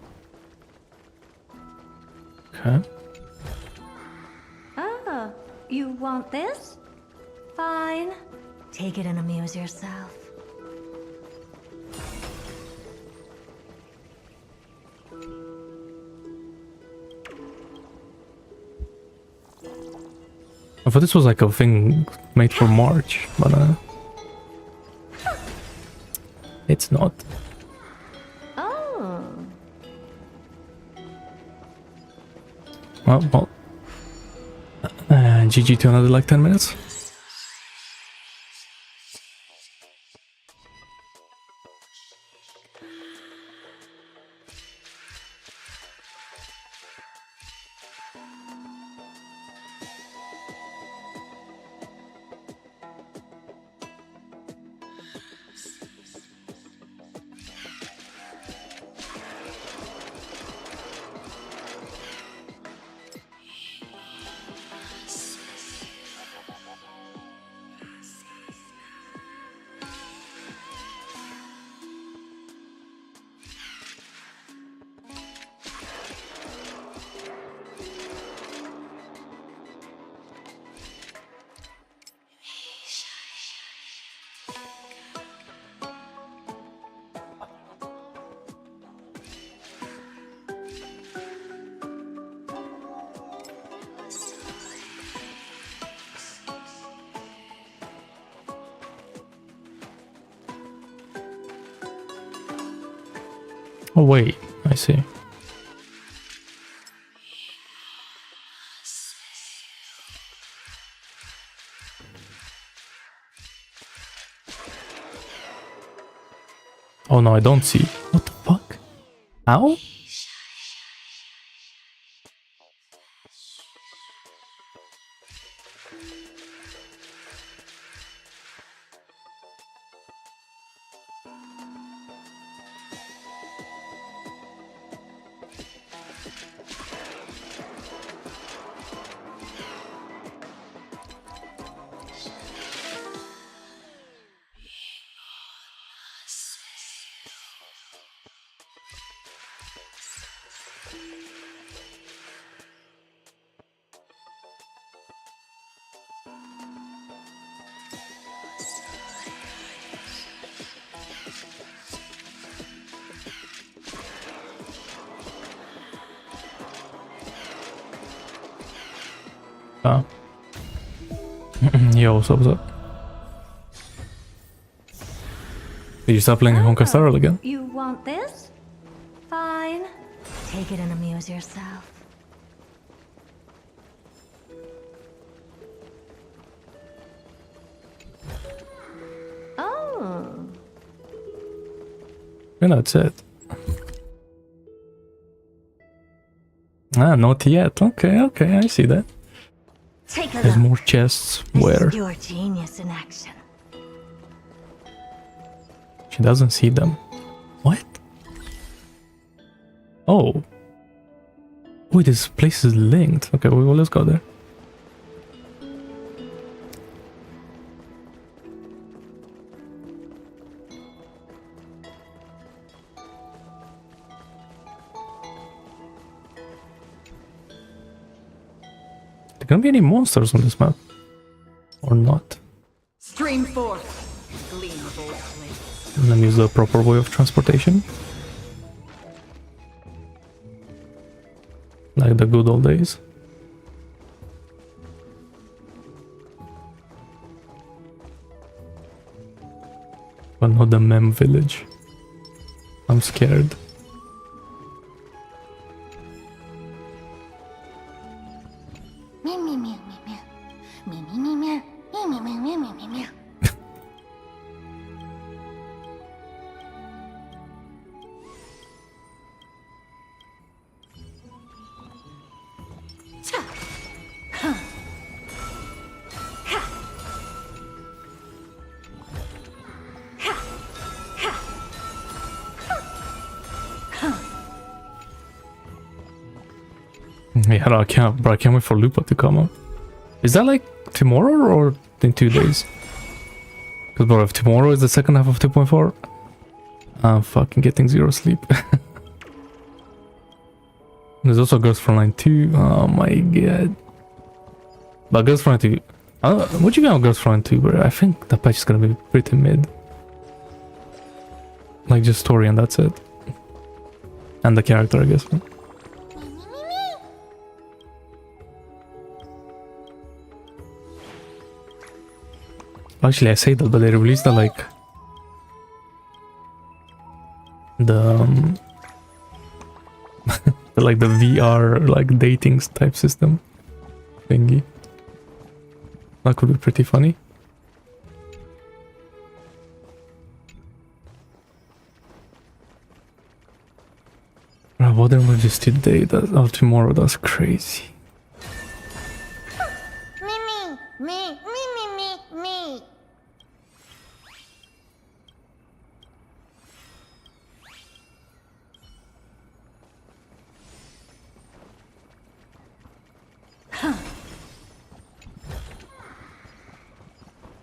Speaker 2: Okay.
Speaker 9: Ah, you want this? Fine. Take it and amuse yourself.
Speaker 2: I thought this was like a thing made for March, but it's not.
Speaker 9: Oh.
Speaker 2: Well, And GG to another like 10 minutes. Oh wait, I see. Oh no, I don't see. What the fuck? Ow? Yo, what's up? Did you start playing Honka Star Rail again?
Speaker 9: You want this? Fine. Take it and amuse yourself. Oh.
Speaker 2: And that's it. Ah, not yet. Okay, okay, I see that.
Speaker 9: Take a
Speaker 2: There's
Speaker 9: look.
Speaker 2: more chests.
Speaker 9: This
Speaker 2: Where?
Speaker 9: is your genius in action.
Speaker 2: She doesn't see them. What? Oh. Wait, this place is linked. Okay, well, let's go there. There gonna be any monsters on this map? Or not?
Speaker 1: Stream forth. Gleam of old flames.
Speaker 2: And then use the proper way of transportation. Like the good old days. But not the mem village. I'm scared.
Speaker 16: Meow meow meow meow meow meow meow meow meow meow meow meow meow meow.
Speaker 2: Yeah, I can't wait for Lupa to come up. Is that like tomorrow or in 2 days? Because bro, if tomorrow is the second half of 2.4, I'm fucking getting zero sleep. There's also Girls Frontline 2. Oh my god. But Girls Frontline 2, what you got on Girls Frontline 2, bro? I think that patch is gonna be pretty mid. Like just story and that's it. And the character, I guess. Actually, I say that, but they released the like the like the VR like dating type system thingy. That could be pretty funny. What emojis today or tomorrow? That's crazy.
Speaker 17: Me.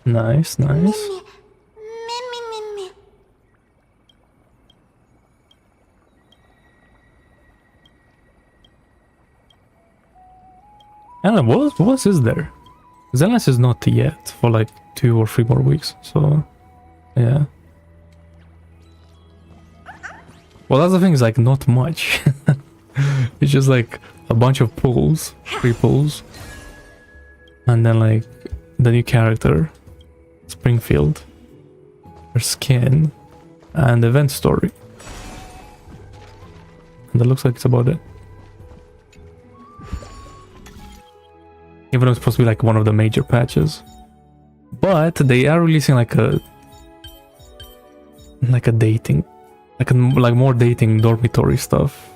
Speaker 2: Nice, nice.
Speaker 17: Me.
Speaker 2: I don't know, what is there? Zenless is not yet for like 2 or 3 more weeks, so yeah. Well, that's the thing, is like not much. It's just like a bunch of pulls, 3 pulls, and then like the new character, Springfield, her skin, and event story. And that looks like it's about it. Even though it's supposed to be like one of the major patches. But they are releasing like a dating, like more dating dormitory stuff,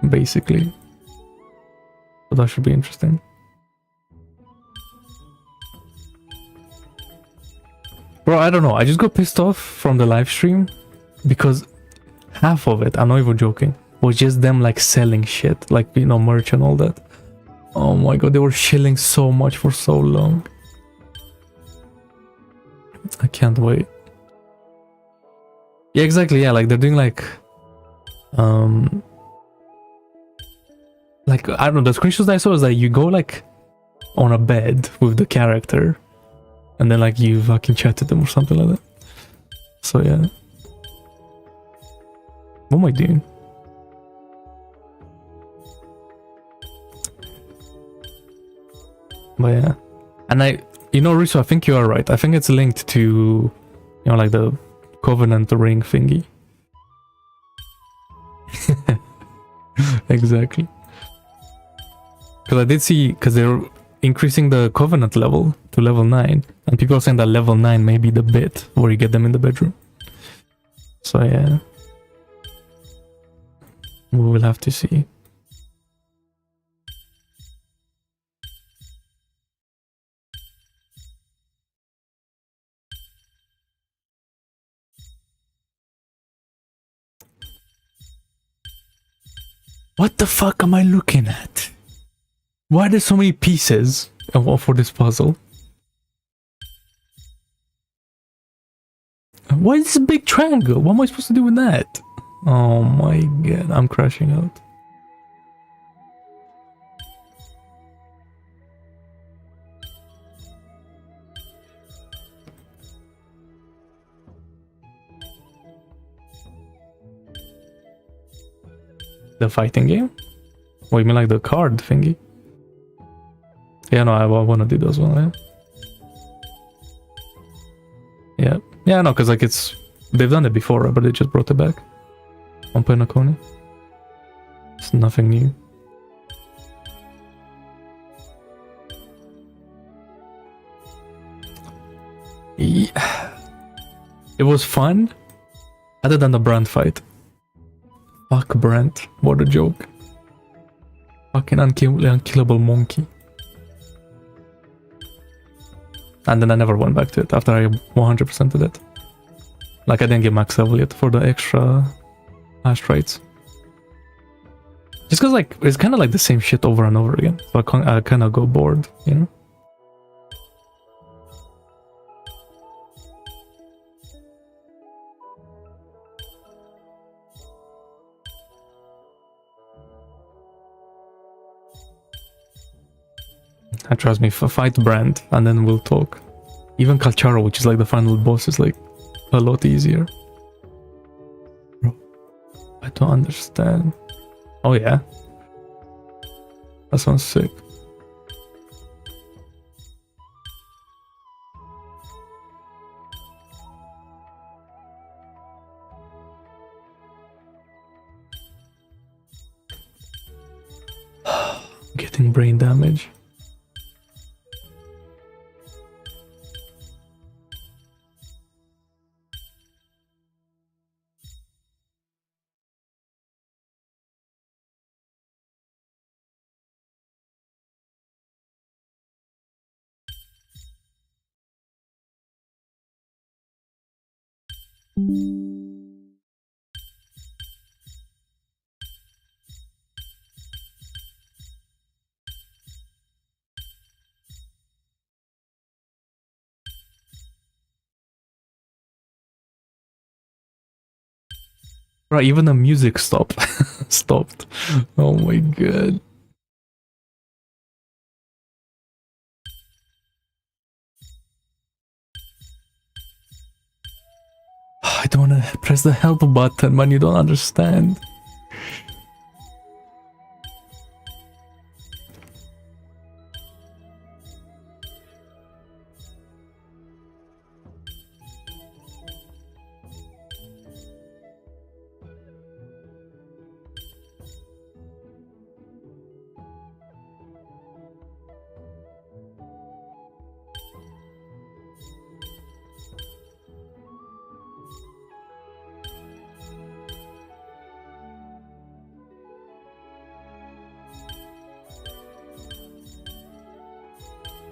Speaker 2: basically. So that should be interesting. Bro, I don't know, I just got pissed off from the live stream because half of it, I'm not even joking, was just them like selling shit, like, you know, merch and all that. Oh my god, they were shilling so much for so long. I can't wait. Yeah, exactly, yeah, like they're doing like I don't know, the screenshots I saw is that you go like on a bed with the character and then like you fucking chat to them or something like that. So yeah. What am I doing? But yeah. And you know, Riso, I think you are right. I think it's linked to, you know, like the Covenant ring thingy. Exactly. Because I did see, because they're increasing the Covenant level to level 9. And people are saying that level 9 may be the bit where you get them in the bedroom. So yeah. We will have to see. What the fuck am I looking at? Why are there so many pieces for this puzzle? Why is this a big triangle? What am I supposed to do with that? Oh my god, I'm crashing out. The fighting game? What, you mean like the card thingy? Yeah, no, I want to do those one, yeah. Yeah, no, because like they've done it before, but they just brought it back on Penacony. It's nothing new. Yeah. It was fun, other than the Brand fight. Fuck Brent, what a joke. Fucking unkillable monkey. And then I never went back to it after I 100%ed it. Like I didn't get max level yet for the extra asteroids. Just cause like, it's kind of like the same shit over and over again. So I kind of go bored, you know? Trust me, fight Brand and then we'll talk. Even Kalcharo, which is like the final boss, is like a lot easier. Bro, I don't understand. Oh yeah, that sounds sick. Getting brain damage. Right, even the music stopped. Stopped. Oh my god. I don't want to press the help button, man. You don't understand.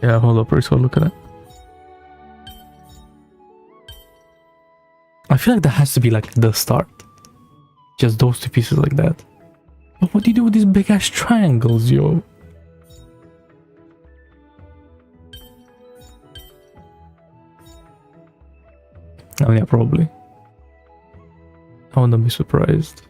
Speaker 2: Yeah, hold up, first look at it. I feel like that has to be like the start. Just those two pieces like that. But what do you do with these big ass triangles, yo? Oh yeah, probably. I wouldn't be surprised.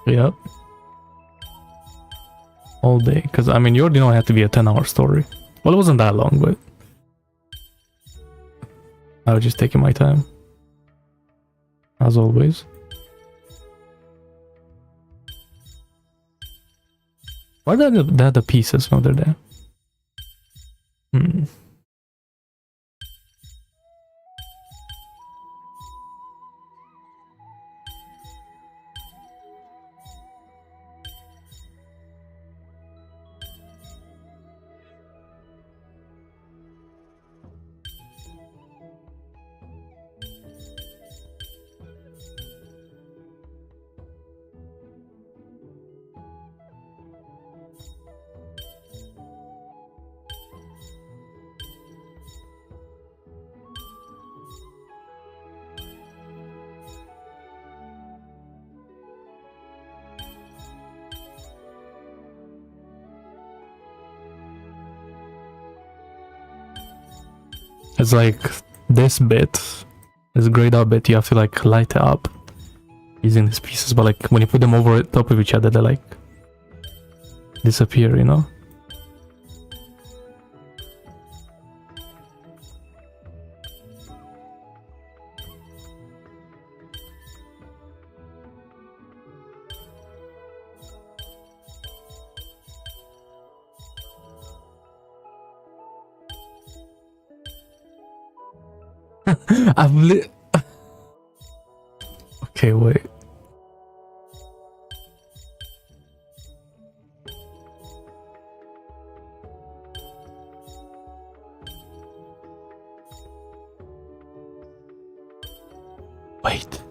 Speaker 2: Yep. All day. Because, I mean, you already know it had to be a 10-hour story. Well, it wasn't that long, but I was just taking my time. As always. Why are the other pieces when they're there? Hmm. It's like this bit, this grayed out bit, you have to like light it up using these pieces, but like when you put them over top of each other, they like disappear, you know? I've lit. Okay, wait. Wait.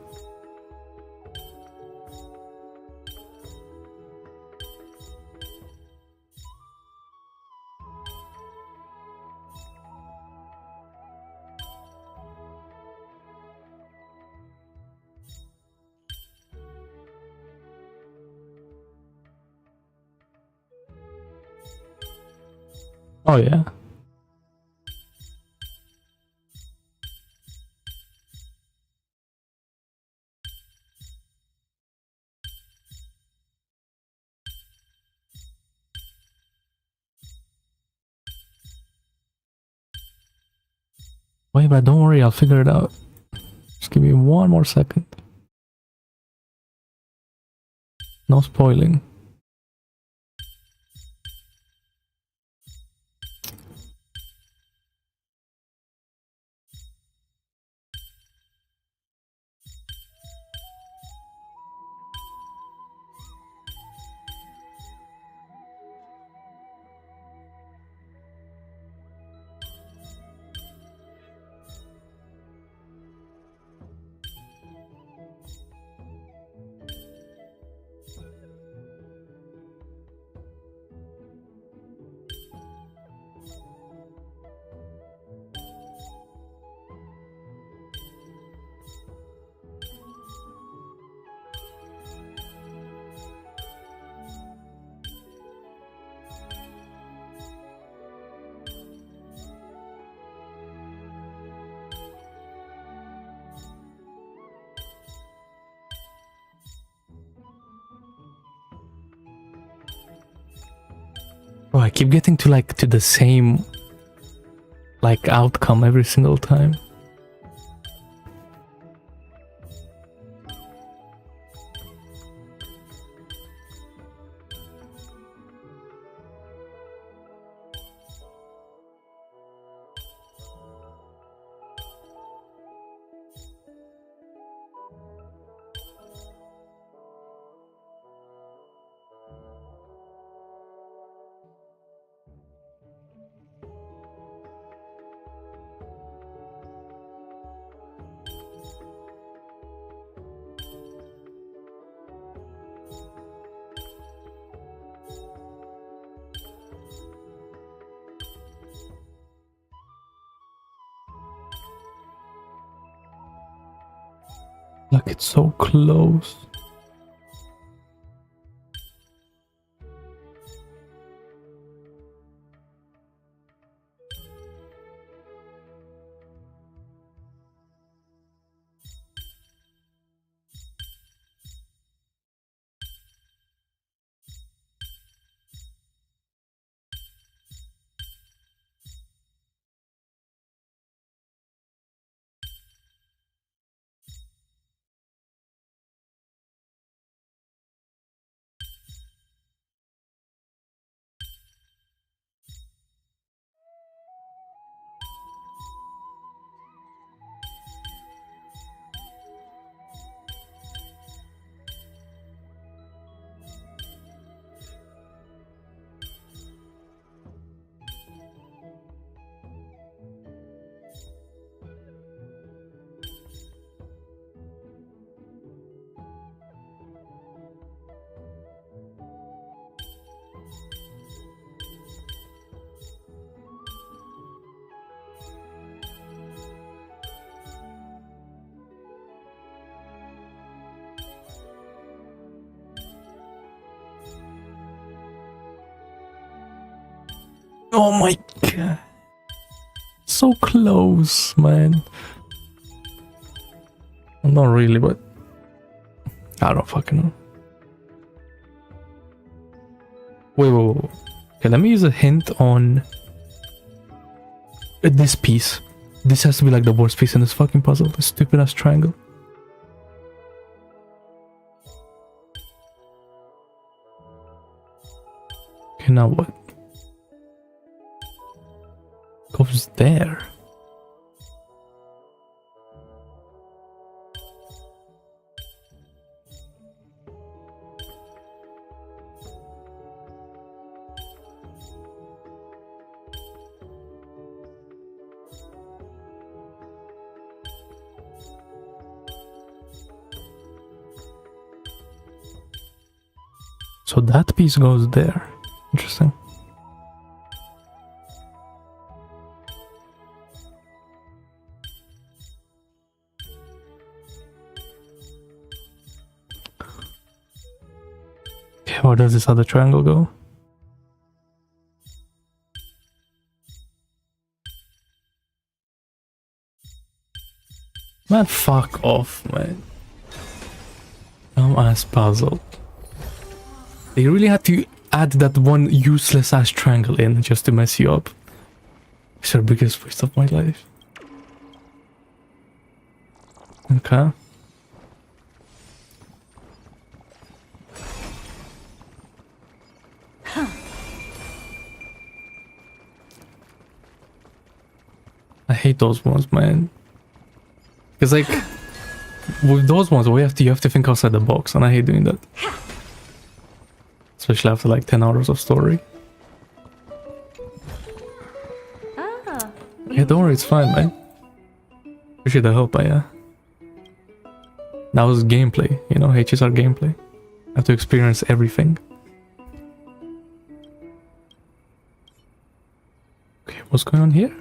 Speaker 2: Oh yeah. Wait, but don't worry, I'll figure it out. Just give me one more second. No spoiling. Oh, I keep getting to like to the same like outcome every single time. Like it's so close. Oh my god. So close, man. Not really, but I don't fucking know. Wait. Okay, let me use a hint on this piece. This has to be like the worst piece in this fucking puzzle. The stupid ass triangle. Okay, now what? Goes there. So that piece goes there. Interesting. Okay, where does this other triangle go? Man, fuck off, man. Dumbass puzzle. They really had to add that one useless ass triangle in just to mess you up. It's the biggest waste of my life. Okay. I hate those ones, man. Because like with those ones, you have to think outside the box, and I hate doing that. Especially after like 10 hours of story. Yeah, don't worry, it's fine, man. Appreciate the help, yeah. That was gameplay, you know, HSR gameplay. I have to experience everything. Okay, what's going on here?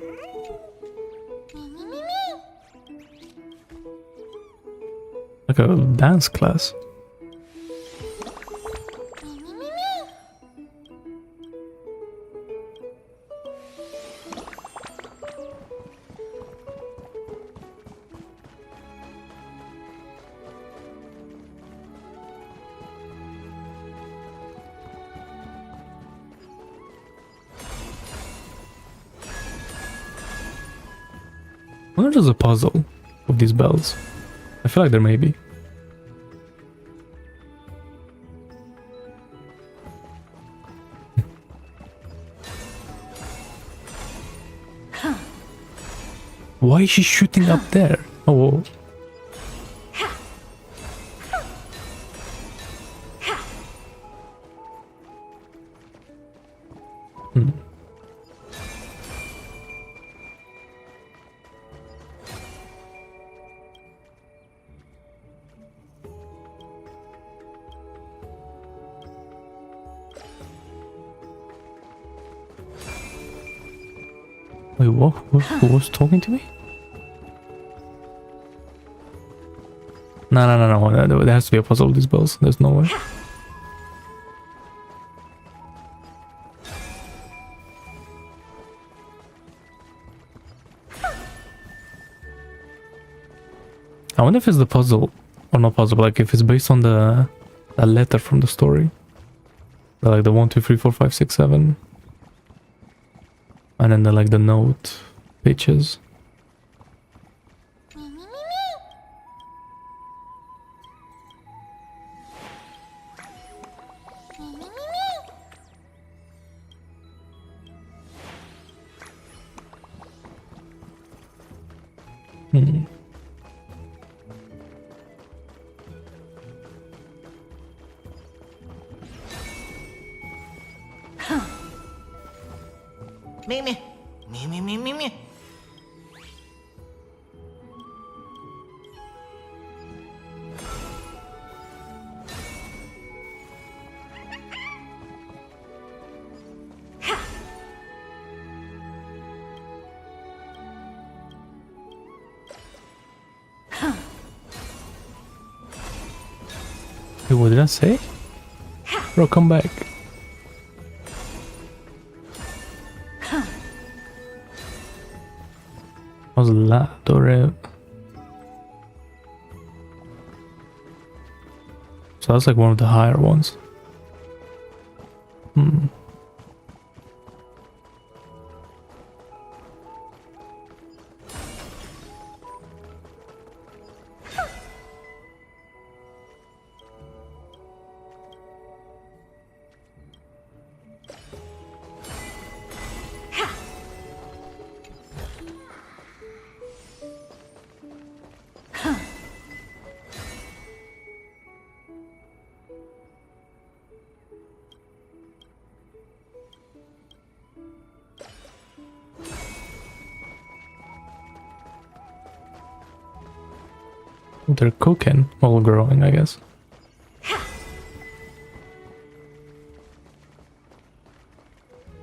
Speaker 2: Like a dance class. wonder if there's a puzzle with these bells. I feel like there may be. Why is she shooting up there? Oh, whoa. Wait, what? Who was talking to me? No. There has to be a puzzle with these bells. There's no way. I wonder if it's the puzzle, or not puzzle, but like if it's based on the letter from the story. Like the 1, 2, 3, 4, 5, 6, 7. And then the note pages.
Speaker 12: Me.
Speaker 2: Wait, what did I say? Bro, come back. Was la dore. So that's like one of the higher ones. They're cooking while growing, I guess.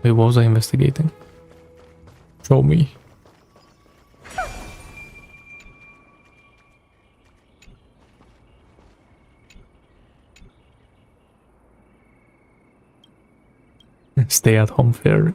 Speaker 2: Wait, what was I investigating? Show me. Stay at home fairy.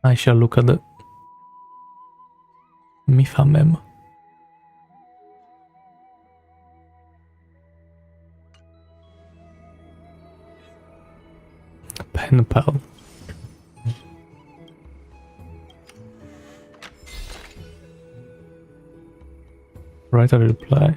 Speaker 2: I shall look at the Mifamem. Pen pal. Write a reply.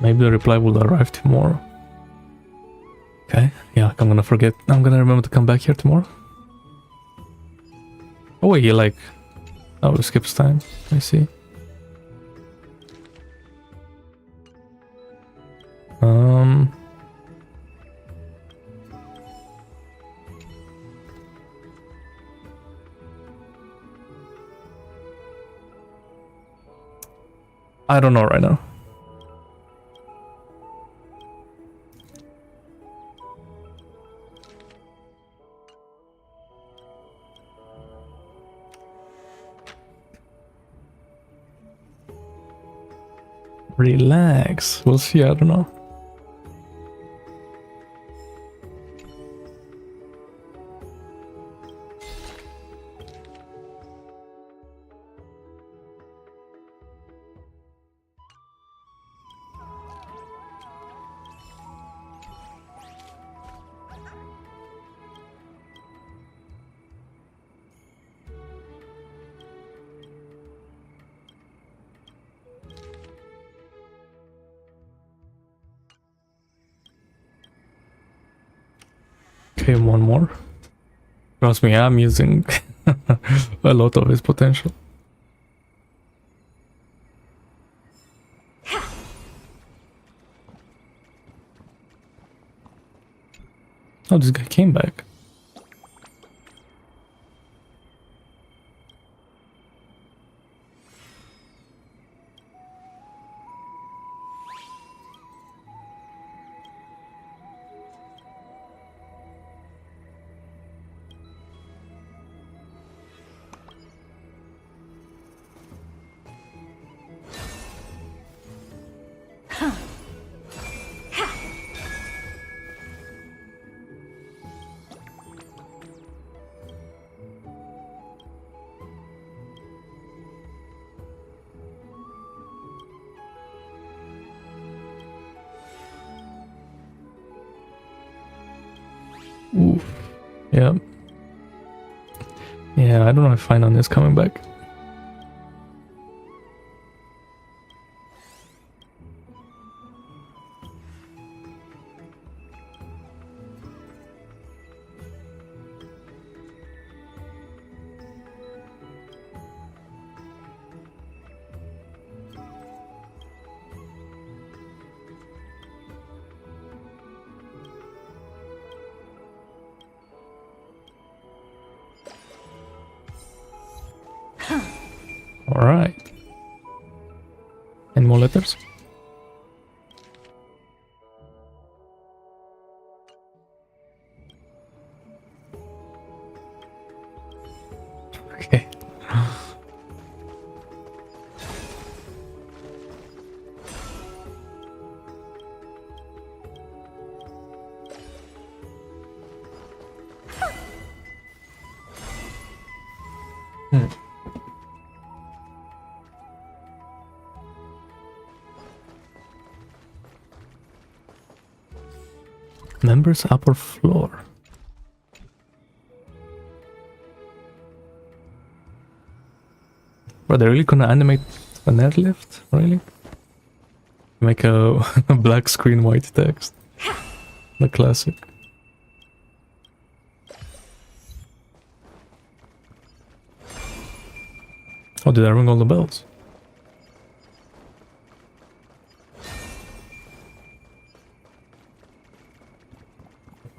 Speaker 2: Maybe the reply will arrive tomorrow. Okay, yeah, I'm gonna remember to come back here tomorrow. Oh wait, you like... Oh, it skips time. I see. I don't know right now. Relax. We'll see, I don't know. Okay, one more. Trust me, I'm using a lot of his potential. Oh, this guy came back. Oof. Yeah. Yeah, I don't know if Finan is coming back. All right. Any more letters? Okay. Members upper floor. Bro, they're really gonna animate a net lift? Really? Make a black screen, white text. The classic. Oh, did I ring all the bells?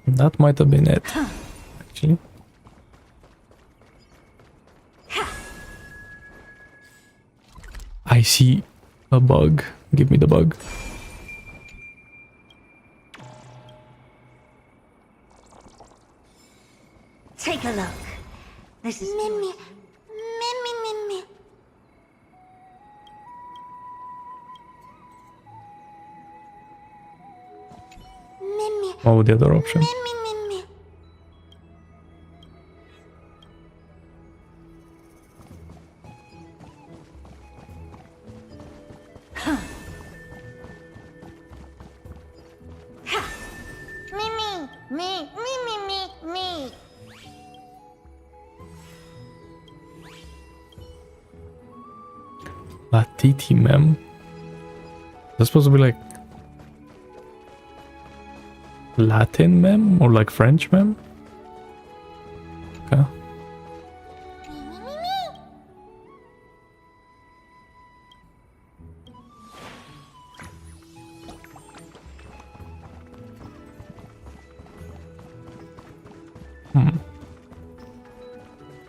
Speaker 2: That might have been it, actually. I see a bug. Give me the bug.
Speaker 17: Take a look. This is Mimi. Mimi. Mimi.
Speaker 2: Oh, the other option.
Speaker 17: Mimi. Me.
Speaker 2: Latiti mem. That's supposed to be like Latin mem or like French mem? Okay.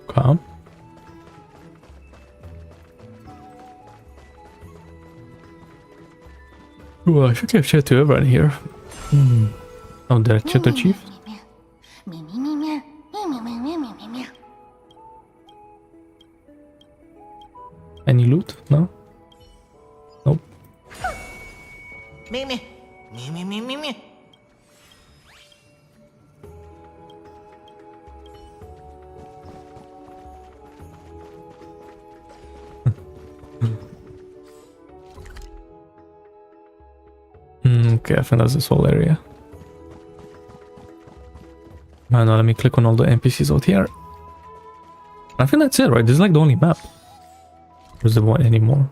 Speaker 2: Okay. Ooh, I should have chat to everyone here. Oh, they're chat to chief? Any loot? No? Nope. Okay, I think that's this whole area. Now let me click on all the NPCs out here. I think that's it, right? This is like the only map. Or is there one anymore?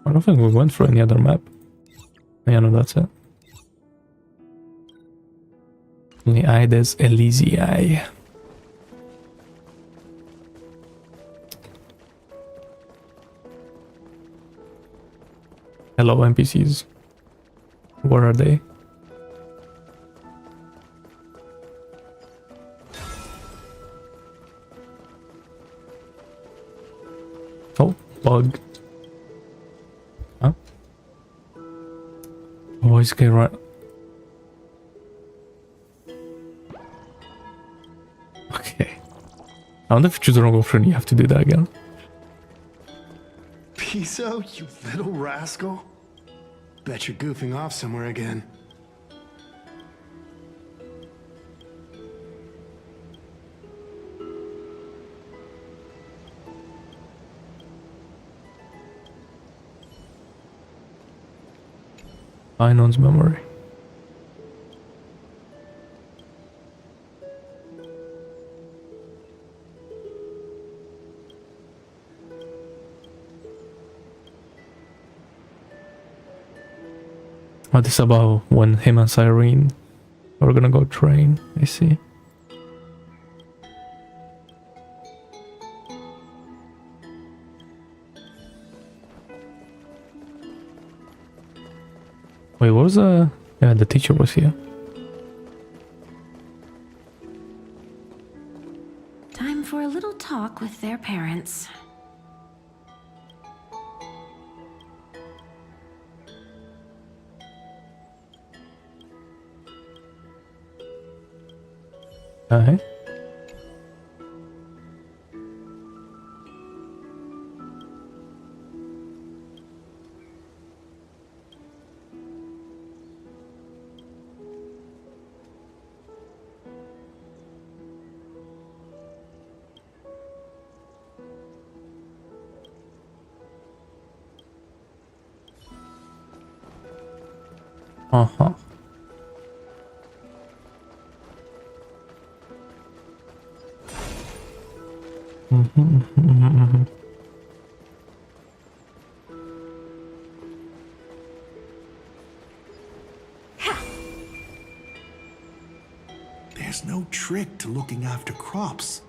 Speaker 2: I don't think we went for any other map. Yeah, no, that's it. Only Ides Elysiae. Hello, NPCs. Where are they? Oh, bug. Huh? Oh, it's okay, right. Okay. I wonder if you choose the wrong option, you have to do that again.
Speaker 12: Piso, you little rascal. Bet you're goofing off somewhere again.
Speaker 2: Einon's memory. What is about when him and Cyrene are gonna go train? I see. Wait, what was the... Yeah, the teacher was here.
Speaker 7: Time for a little talk with their parents.
Speaker 2: Okay. Uh-huh.
Speaker 21: There's no trick to looking after crops.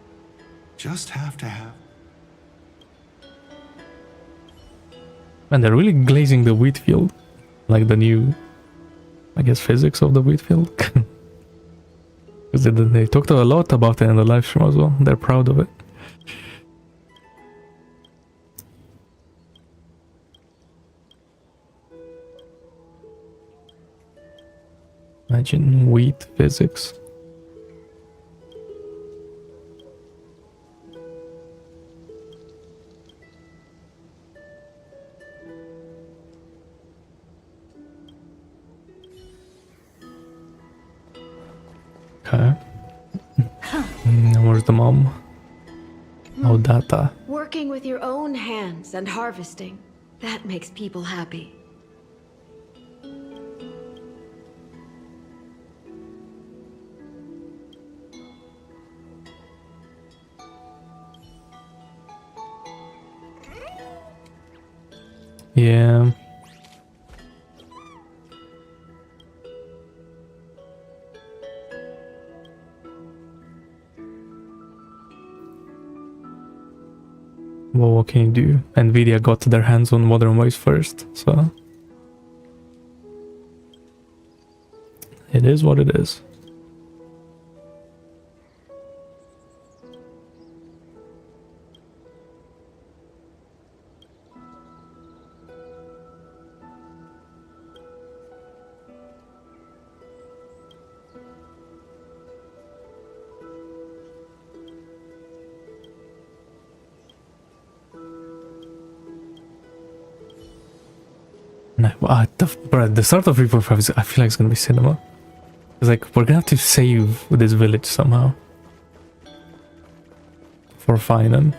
Speaker 21: Just have to have...
Speaker 2: Man, they're really glazing the wheat field. Like the new, I guess, physics of the wheat field. Because they talked a lot about it in the live stream as well. They're proud of it. Imagine wheat physics. Okay. Where's the mom? Oh, data.
Speaker 13: Working with your own hands and harvesting, that makes people happy.
Speaker 2: Yeah. Well, what can you do? Nvidia got their hands on Modern Waves first, so it is what it is. The start of 3.5 is, I feel like it's gonna be cinema. It's like we're gonna have to save this village somehow for Finan.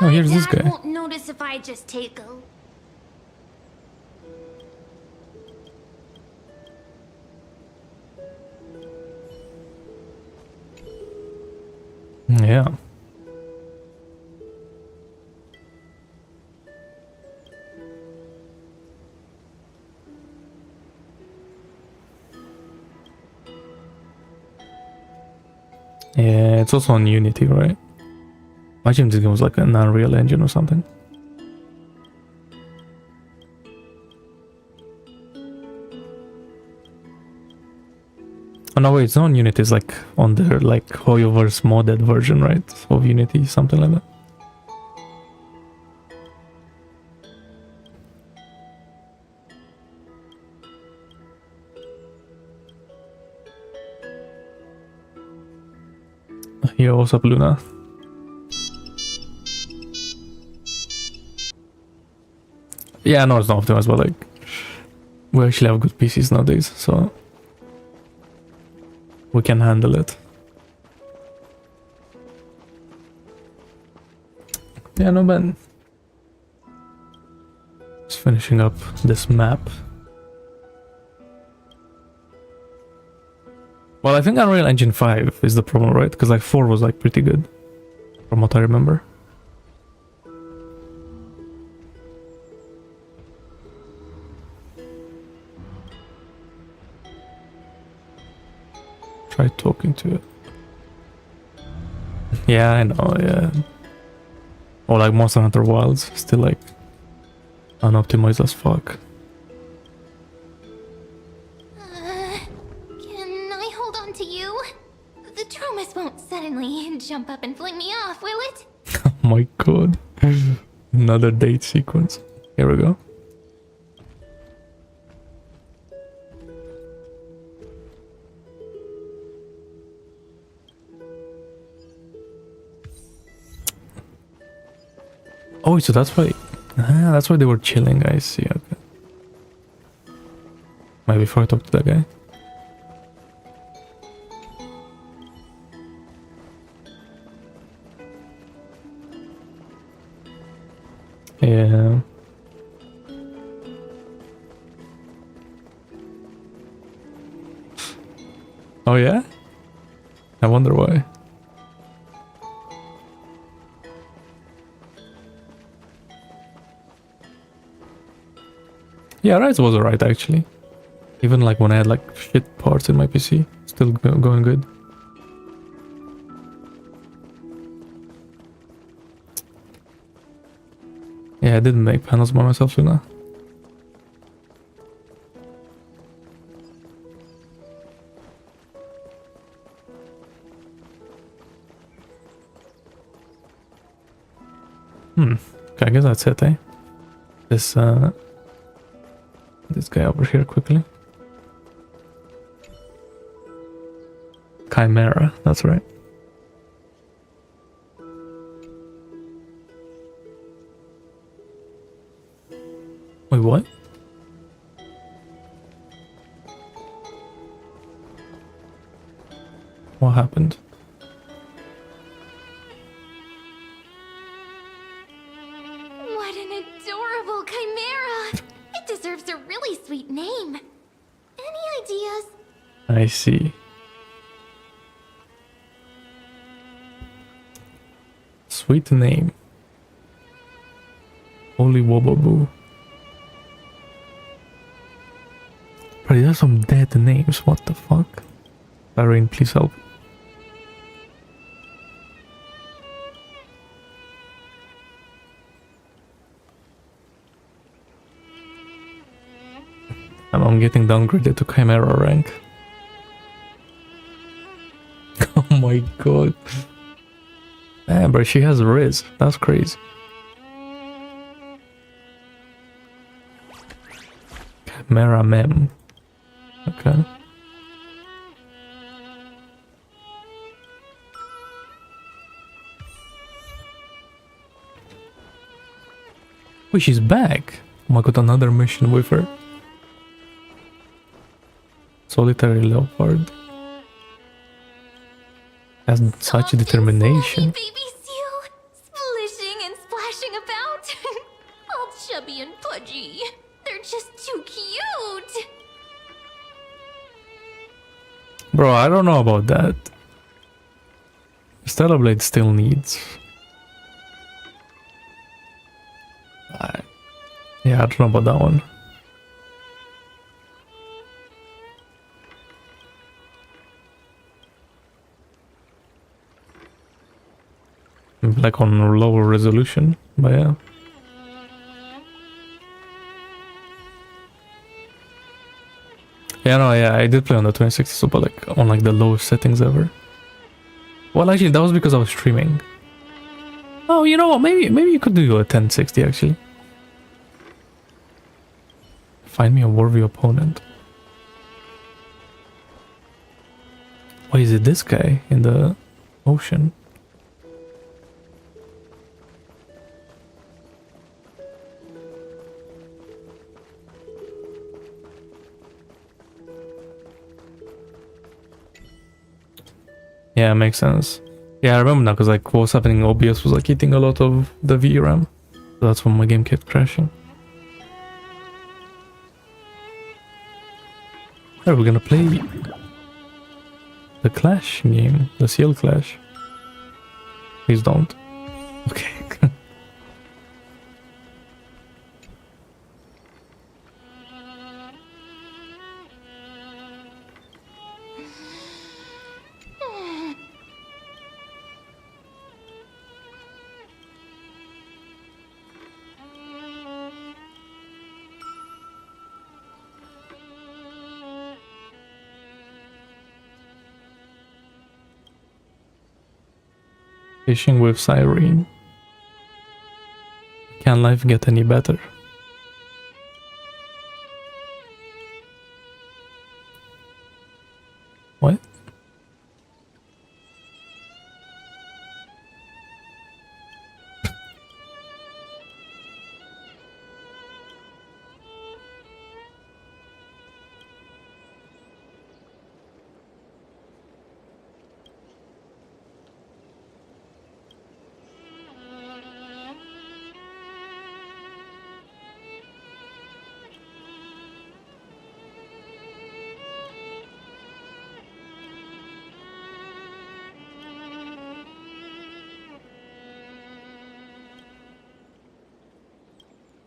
Speaker 2: Oh, here's this
Speaker 16: Dad
Speaker 2: guy.
Speaker 16: won't notice if I just take a...
Speaker 2: Yeah. Yeah, it's also on Unity, right? Imagine this game was like an Unreal Engine or something. Oh no, wait, it's not on Unity, it's like on the like Hoyoverse modded version, right? Of Unity, something like that. Yo, what's up, Luna? Yeah, no, it's not optimized, but like we actually have good PCs nowadays, so we can handle it. Yeah, no, man. Just finishing up this map. Well, I think Unreal Engine 5 is the problem, right? Because like 4 was like pretty good, from what I remember. Try talking to it. Yeah, I know, yeah. Or like Monster Hunter Wilds, still like unoptimized as fuck.
Speaker 16: Can I hold on to you? The Tromus won't suddenly jump up and fling me off, will it?
Speaker 2: Oh my god. Another date sequence. Here we go. Oh, so that's why. That's why they were chilling. I see. Okay. Maybe before I talk to that guy. Yeah. Oh yeah? I wonder why. Yeah, Rise was alright actually. Even like when I had like shit parts in my PC, still going good. Yeah, I didn't make panels by myself, Luna. Okay, I guess that's it, eh? This guy over here quickly. Chimera, that's right. Wait, what? What happened?
Speaker 16: What an adorable chimera! It deserves a really sweet name. Any ideas?
Speaker 2: I see. Sweet name. Holy Wobaboo. But these are some dead names, what the fuck? Irene, please help. I'm getting downgraded to Chimera rank. Oh my god. Yeah, but she has Riz. That's crazy. Chimera Mem. Okay. Oh, she's back. Oh my god, another mission with her. Solitary leopard. Has such determination.
Speaker 16: Baby Seal, splishing and
Speaker 2: Bro, I don't know about that. Stellar Blade still needs. Yeah, I don't know about that one. Like on lower resolution, but yeah. Yeah, no, yeah, I did play on the 2060, so but like on like the lowest settings ever. Well, actually, that was because I was streaming. Oh, you know what? Maybe you could do a 1060 actually. Find me a worthy opponent. Why is it this guy in the ocean? Yeah, makes sense. Yeah, I remember now because like what was happening, OBS was like eating a lot of the VRAM. So that's when my game kept crashing. Are we gonna play the Clash game? The Seal Clash? Please don't. Okay. Fishing with Siren. Can life get any better? What?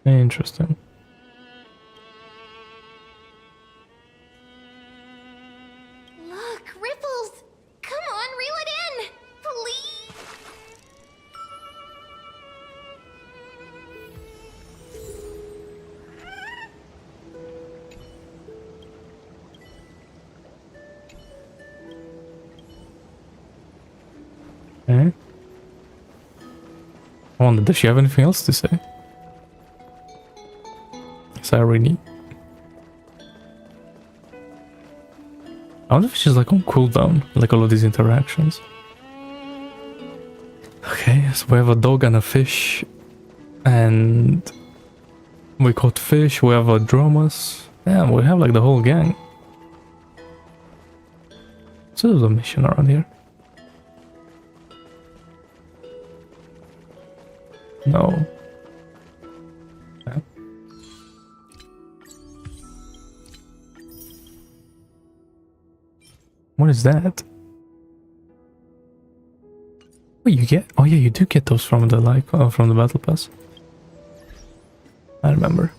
Speaker 2: Interesting.
Speaker 16: Look, ripples! Come on, reel it in! Please!
Speaker 2: Okay. I wonder, does she have anything else to say? Siren. I wonder if she's like on cooldown, like all of these interactions. Okay, so we have a dog and a fish, and we caught fish, we have a Dromas. Yeah, we have like the whole gang. So there's a mission around here. No. Yeah. What is that? What you get? Oh yeah, you do get those from the from the battle pass. I remember.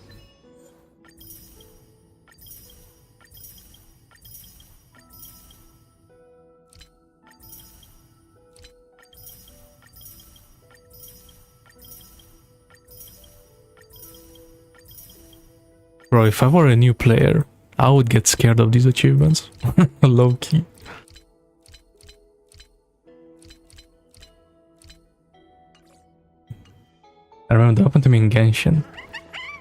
Speaker 2: Bro, if I were a new player, I would get scared of these achievements. Low key. I remember they happened to me in Genshin.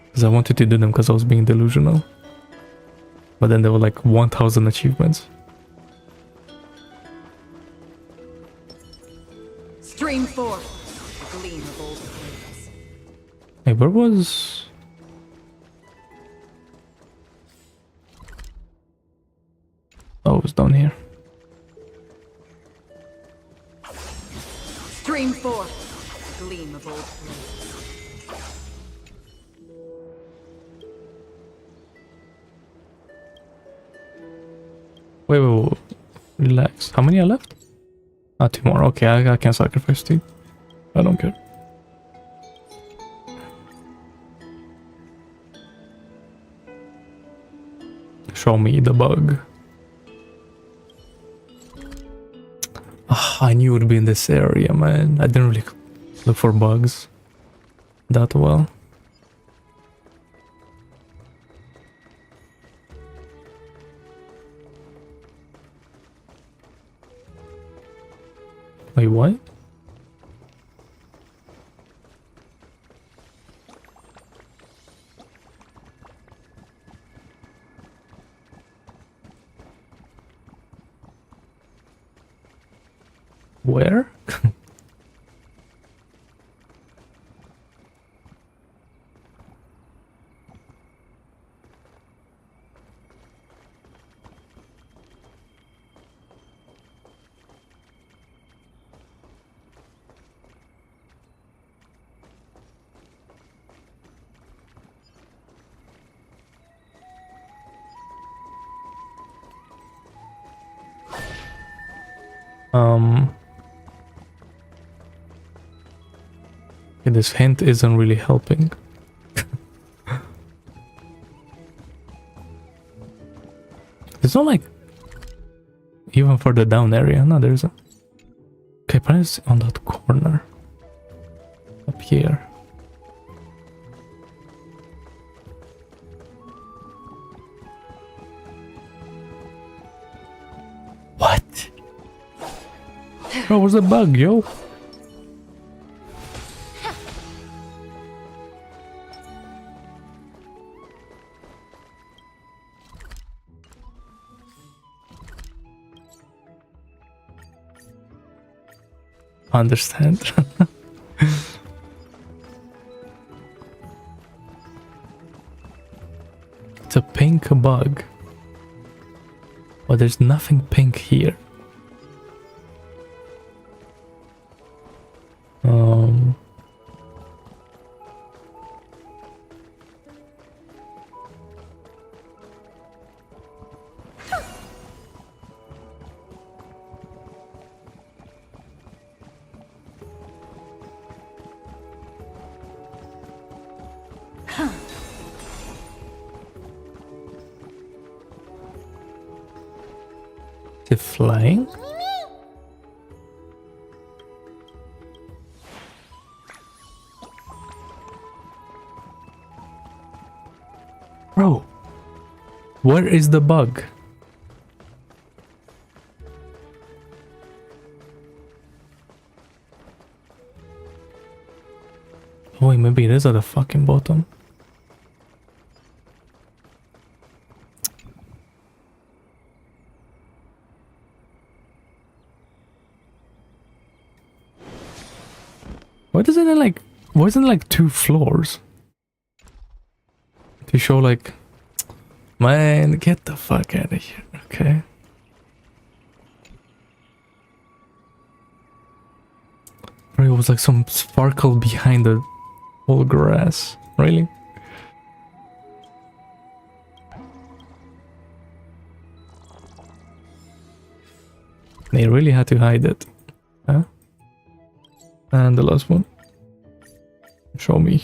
Speaker 2: Because I wanted to do them because I was being delusional. But then there were like 1000 achievements.
Speaker 1: Stream 4. A gleam of old flames.
Speaker 2: Hey, where was... Oh, it's down here.
Speaker 1: Stream 4. A gleam of old flames.
Speaker 2: Wait. Relax. How many are left? Ah, 2 more. Okay, I can sacrifice 2. I don't care. Show me the bug. I knew it would be in this area, man. I didn't really look for bugs that well. Wait, what? Where? Okay, this hint isn't really helping. It's not like even further down area. No, there's a. Okay, probably it's on that corner up here. What? Oh, where's the bug, yo? Understand. It's a pink bug, but there's nothing pink here. Is it flying? Bro, where is the bug? Oh wait, maybe it is at the fucking bottom. Why doesn't it like... Why isn't it like 2 floors? To show like... Man, get the fuck out of here, okay? Bro, it was like some sparkle behind the whole grass. Really? They really had to hide it. Huh? And the last one. Show me.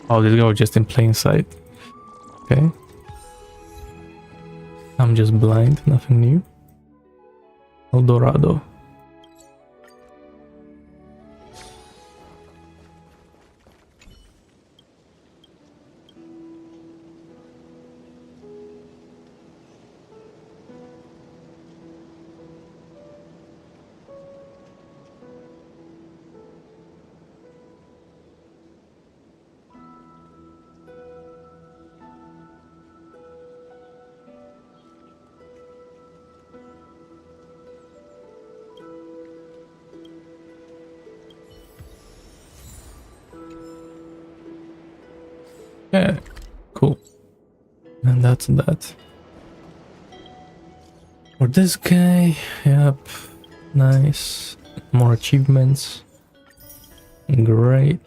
Speaker 2: Oh, this guy was just in plain sight. Okay. I'm just blind, nothing new. El Dorado. Yeah, cool. And that's that. For this guy, yep, nice. More achievements. Great.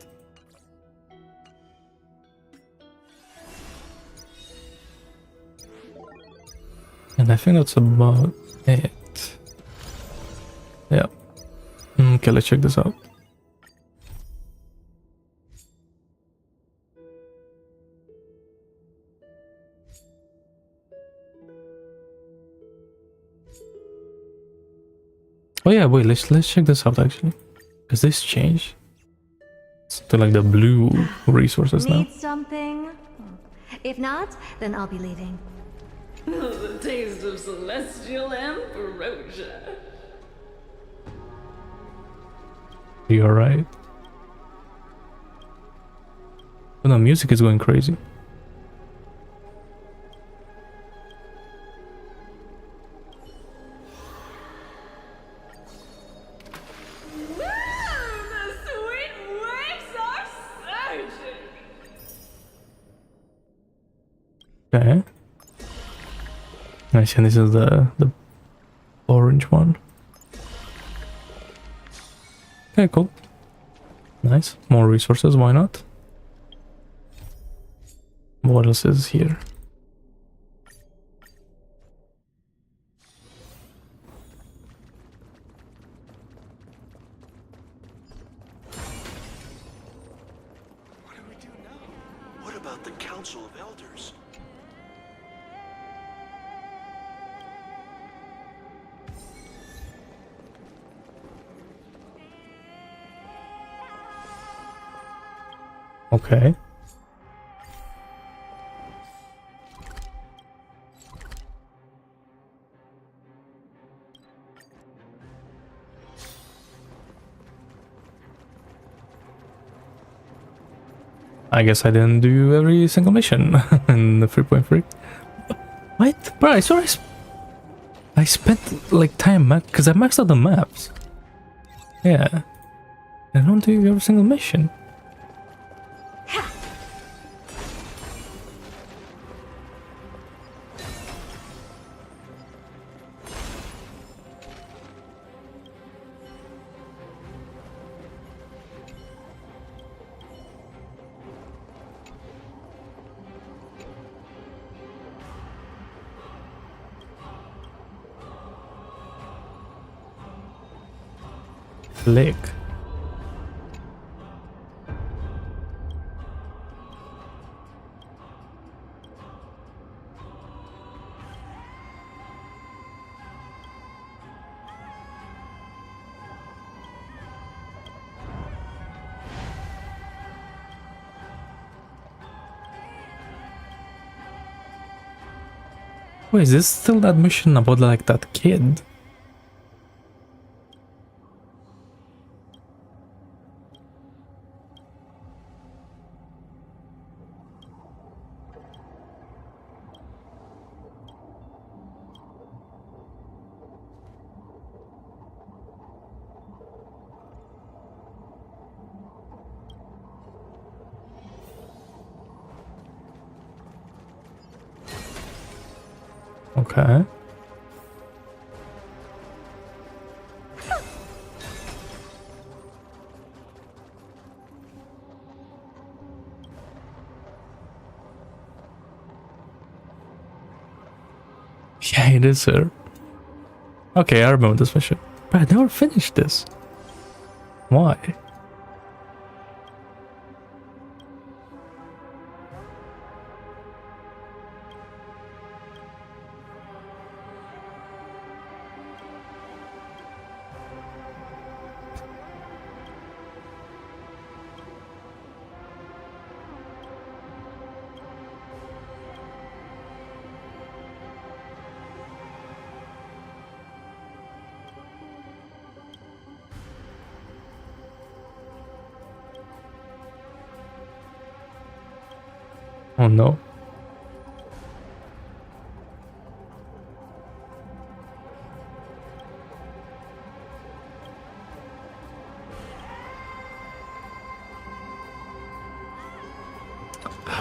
Speaker 2: And I think that's about it. Yeah. Okay, let's check this out. Oh yeah, wait, let's check this out actually. Has this changed? It's to like the blue resources now.
Speaker 9: Need something? If not, then I'll be leaving.
Speaker 1: The taste of celestial ambrosia.
Speaker 2: You alright? Oh no, music is going crazy. Okay. Nice, and this is the orange one. Okay, cool. Nice. More resources, why not? What else is here?
Speaker 12: What do we do now? What about the Council of Elders?
Speaker 2: Okay. I guess I didn't do every single mission in the 3.3. What? Bro, I saw I spent like time because I maxed out the maps. Yeah. I don't do every single mission. Lake. Wait, is this still that mission about like that kid? Okay. Yeah, it is, sir. Okay, I remember this mission. But I never finished this. Why? Oh no.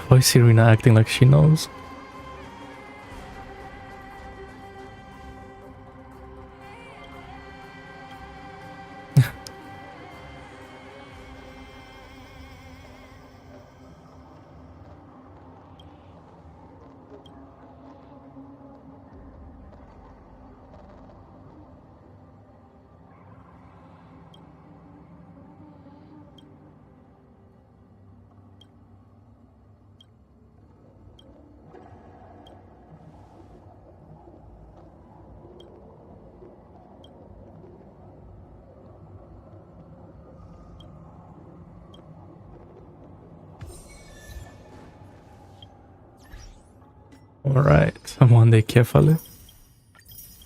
Speaker 2: Why is Serena acting like she knows? Alright, one day carefully.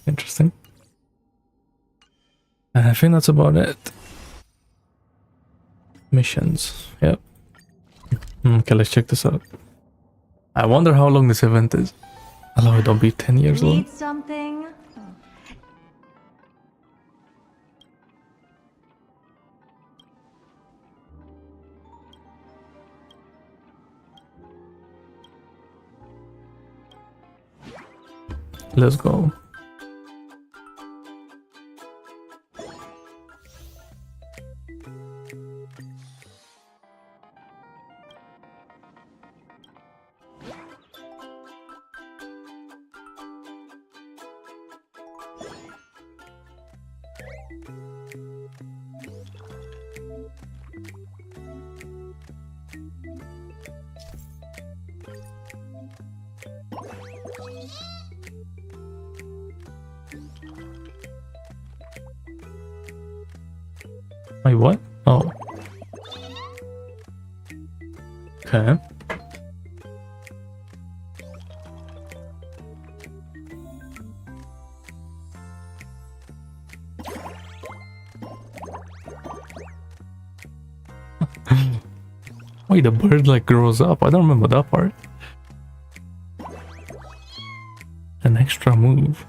Speaker 2: Interesting. And I think that's about it. Missions. Yep. Okay, let's check this out. I wonder how long this event is. Allow it don't be 10 years long.
Speaker 9: Need something?
Speaker 2: Let's go. Wait, what? Oh. Okay. Wait, the bird like grows up. I don't remember that part. An extra move.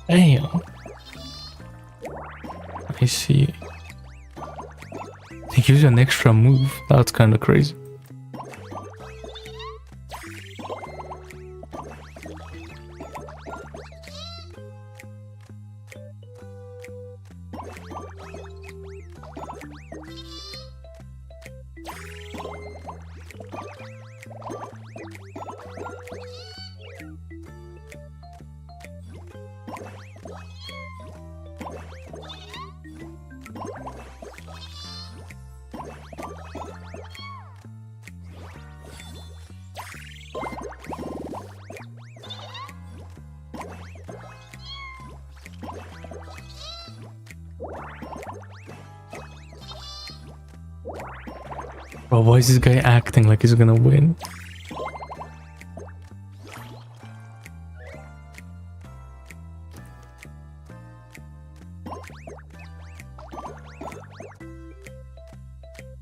Speaker 2: Damn. I see. It gives you an extra move. That's kind of crazy. Bro, why is this guy acting like he's gonna win?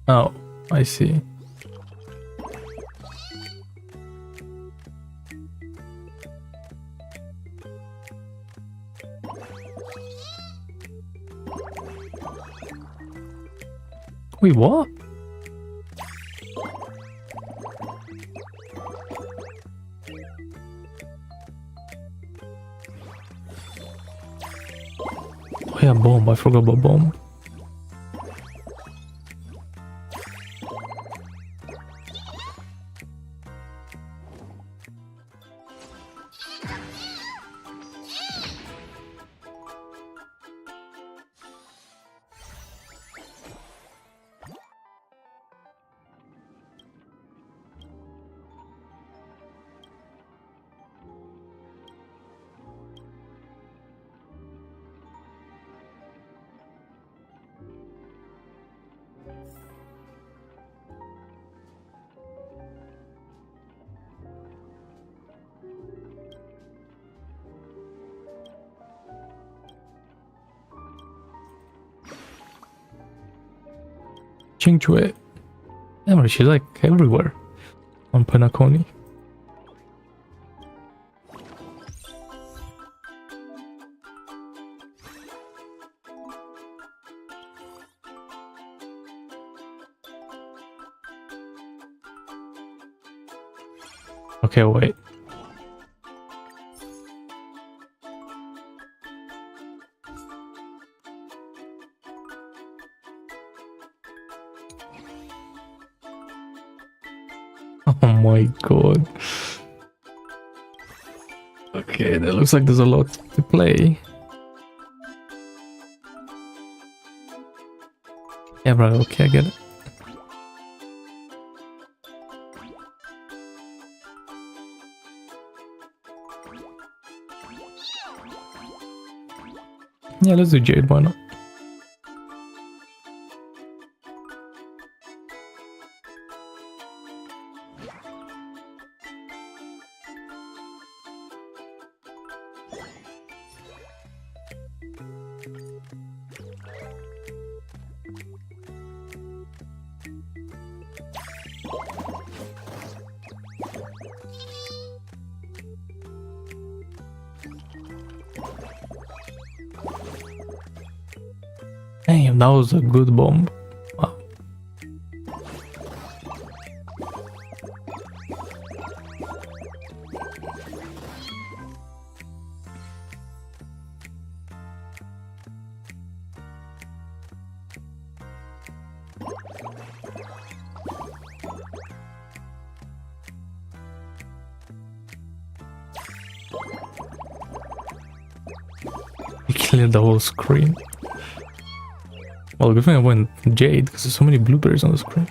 Speaker 2: Oh, I see. Wait, what? Oh yeah, bomb. I forgot about bomb. JINGLIU. Yeah, but she's like everywhere on Penacony. Okay, wait. Oh my god. Okay, that looks like there's a lot to play. Yeah, bro, okay, I get it. Yeah, let's do Jade, why not? Damn, that was a good bomb. Wow. He cleared the whole screen. Well, good thing I went Jade, because there's so many blueberries on the screen.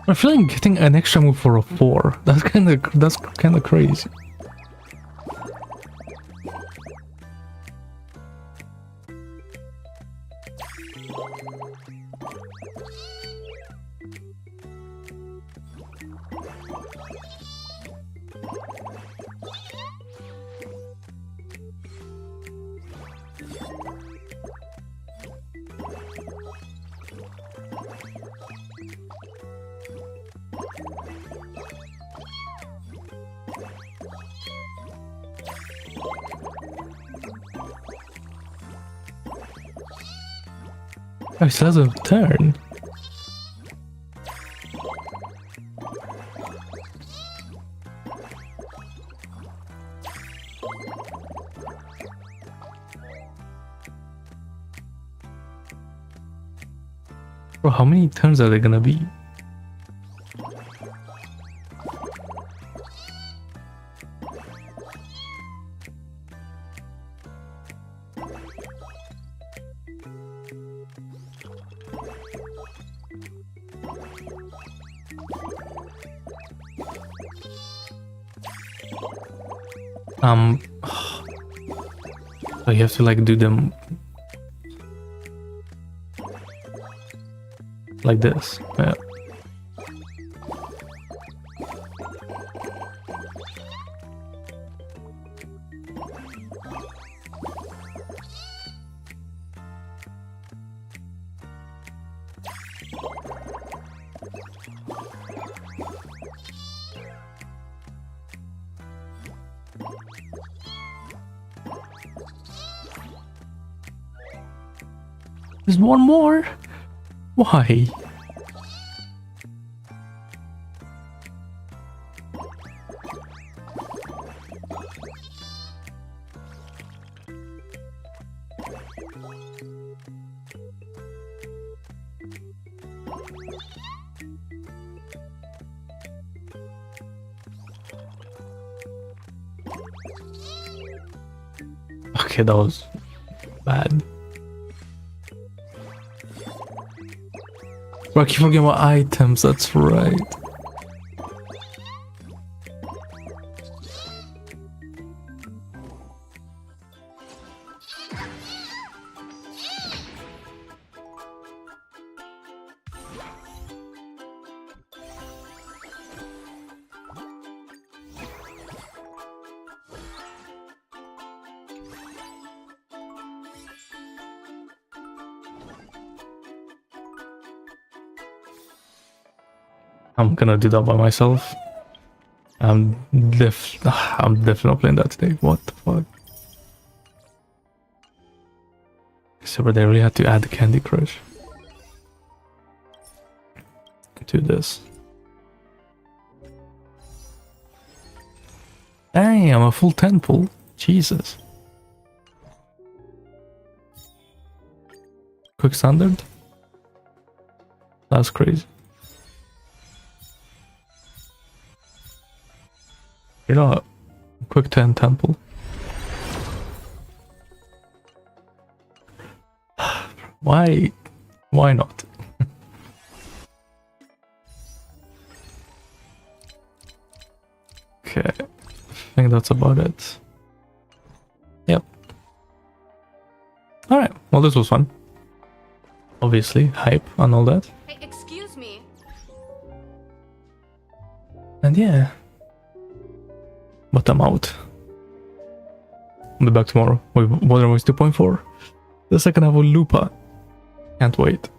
Speaker 2: I feel like getting an extra move for a 4. That's kind of crazy. Oh, he still has a turn. Bro, how many turns are they gonna be? So you have to like do them like this. Yeah. There's one more. Why? Okay, that was bad. Bro, I keep forgetting what items, that's right. I'm gonna do that by myself. I'm definitely not playing that today. What the fuck? So but they really had to add Candy Crush to this. Damn, a full temple. Jesus. Quick standard? That's crazy. You know, quick 10 temple. Why not? Okay, I think that's about it. Yep. Alright, well this was fun. Obviously, hype and all that.
Speaker 15: Hey, excuse me.
Speaker 2: And yeah. But I'm out. I'll be back tomorrow with Modern Warfare 2.4. The second half of Lupa. Can't wait.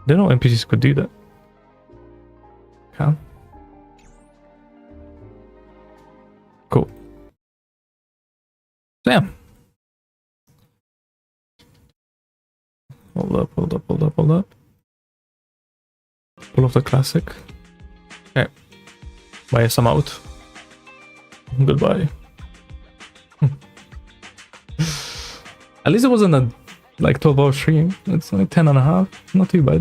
Speaker 2: Didn't know NPCs could do that. Okay. Cool. So yeah. Hold up. Pull off the classic. Okay. Bye, I'm out. Goodbye. At least it wasn't a like 12-hour stream. It's like 10 and a half. Not too bad.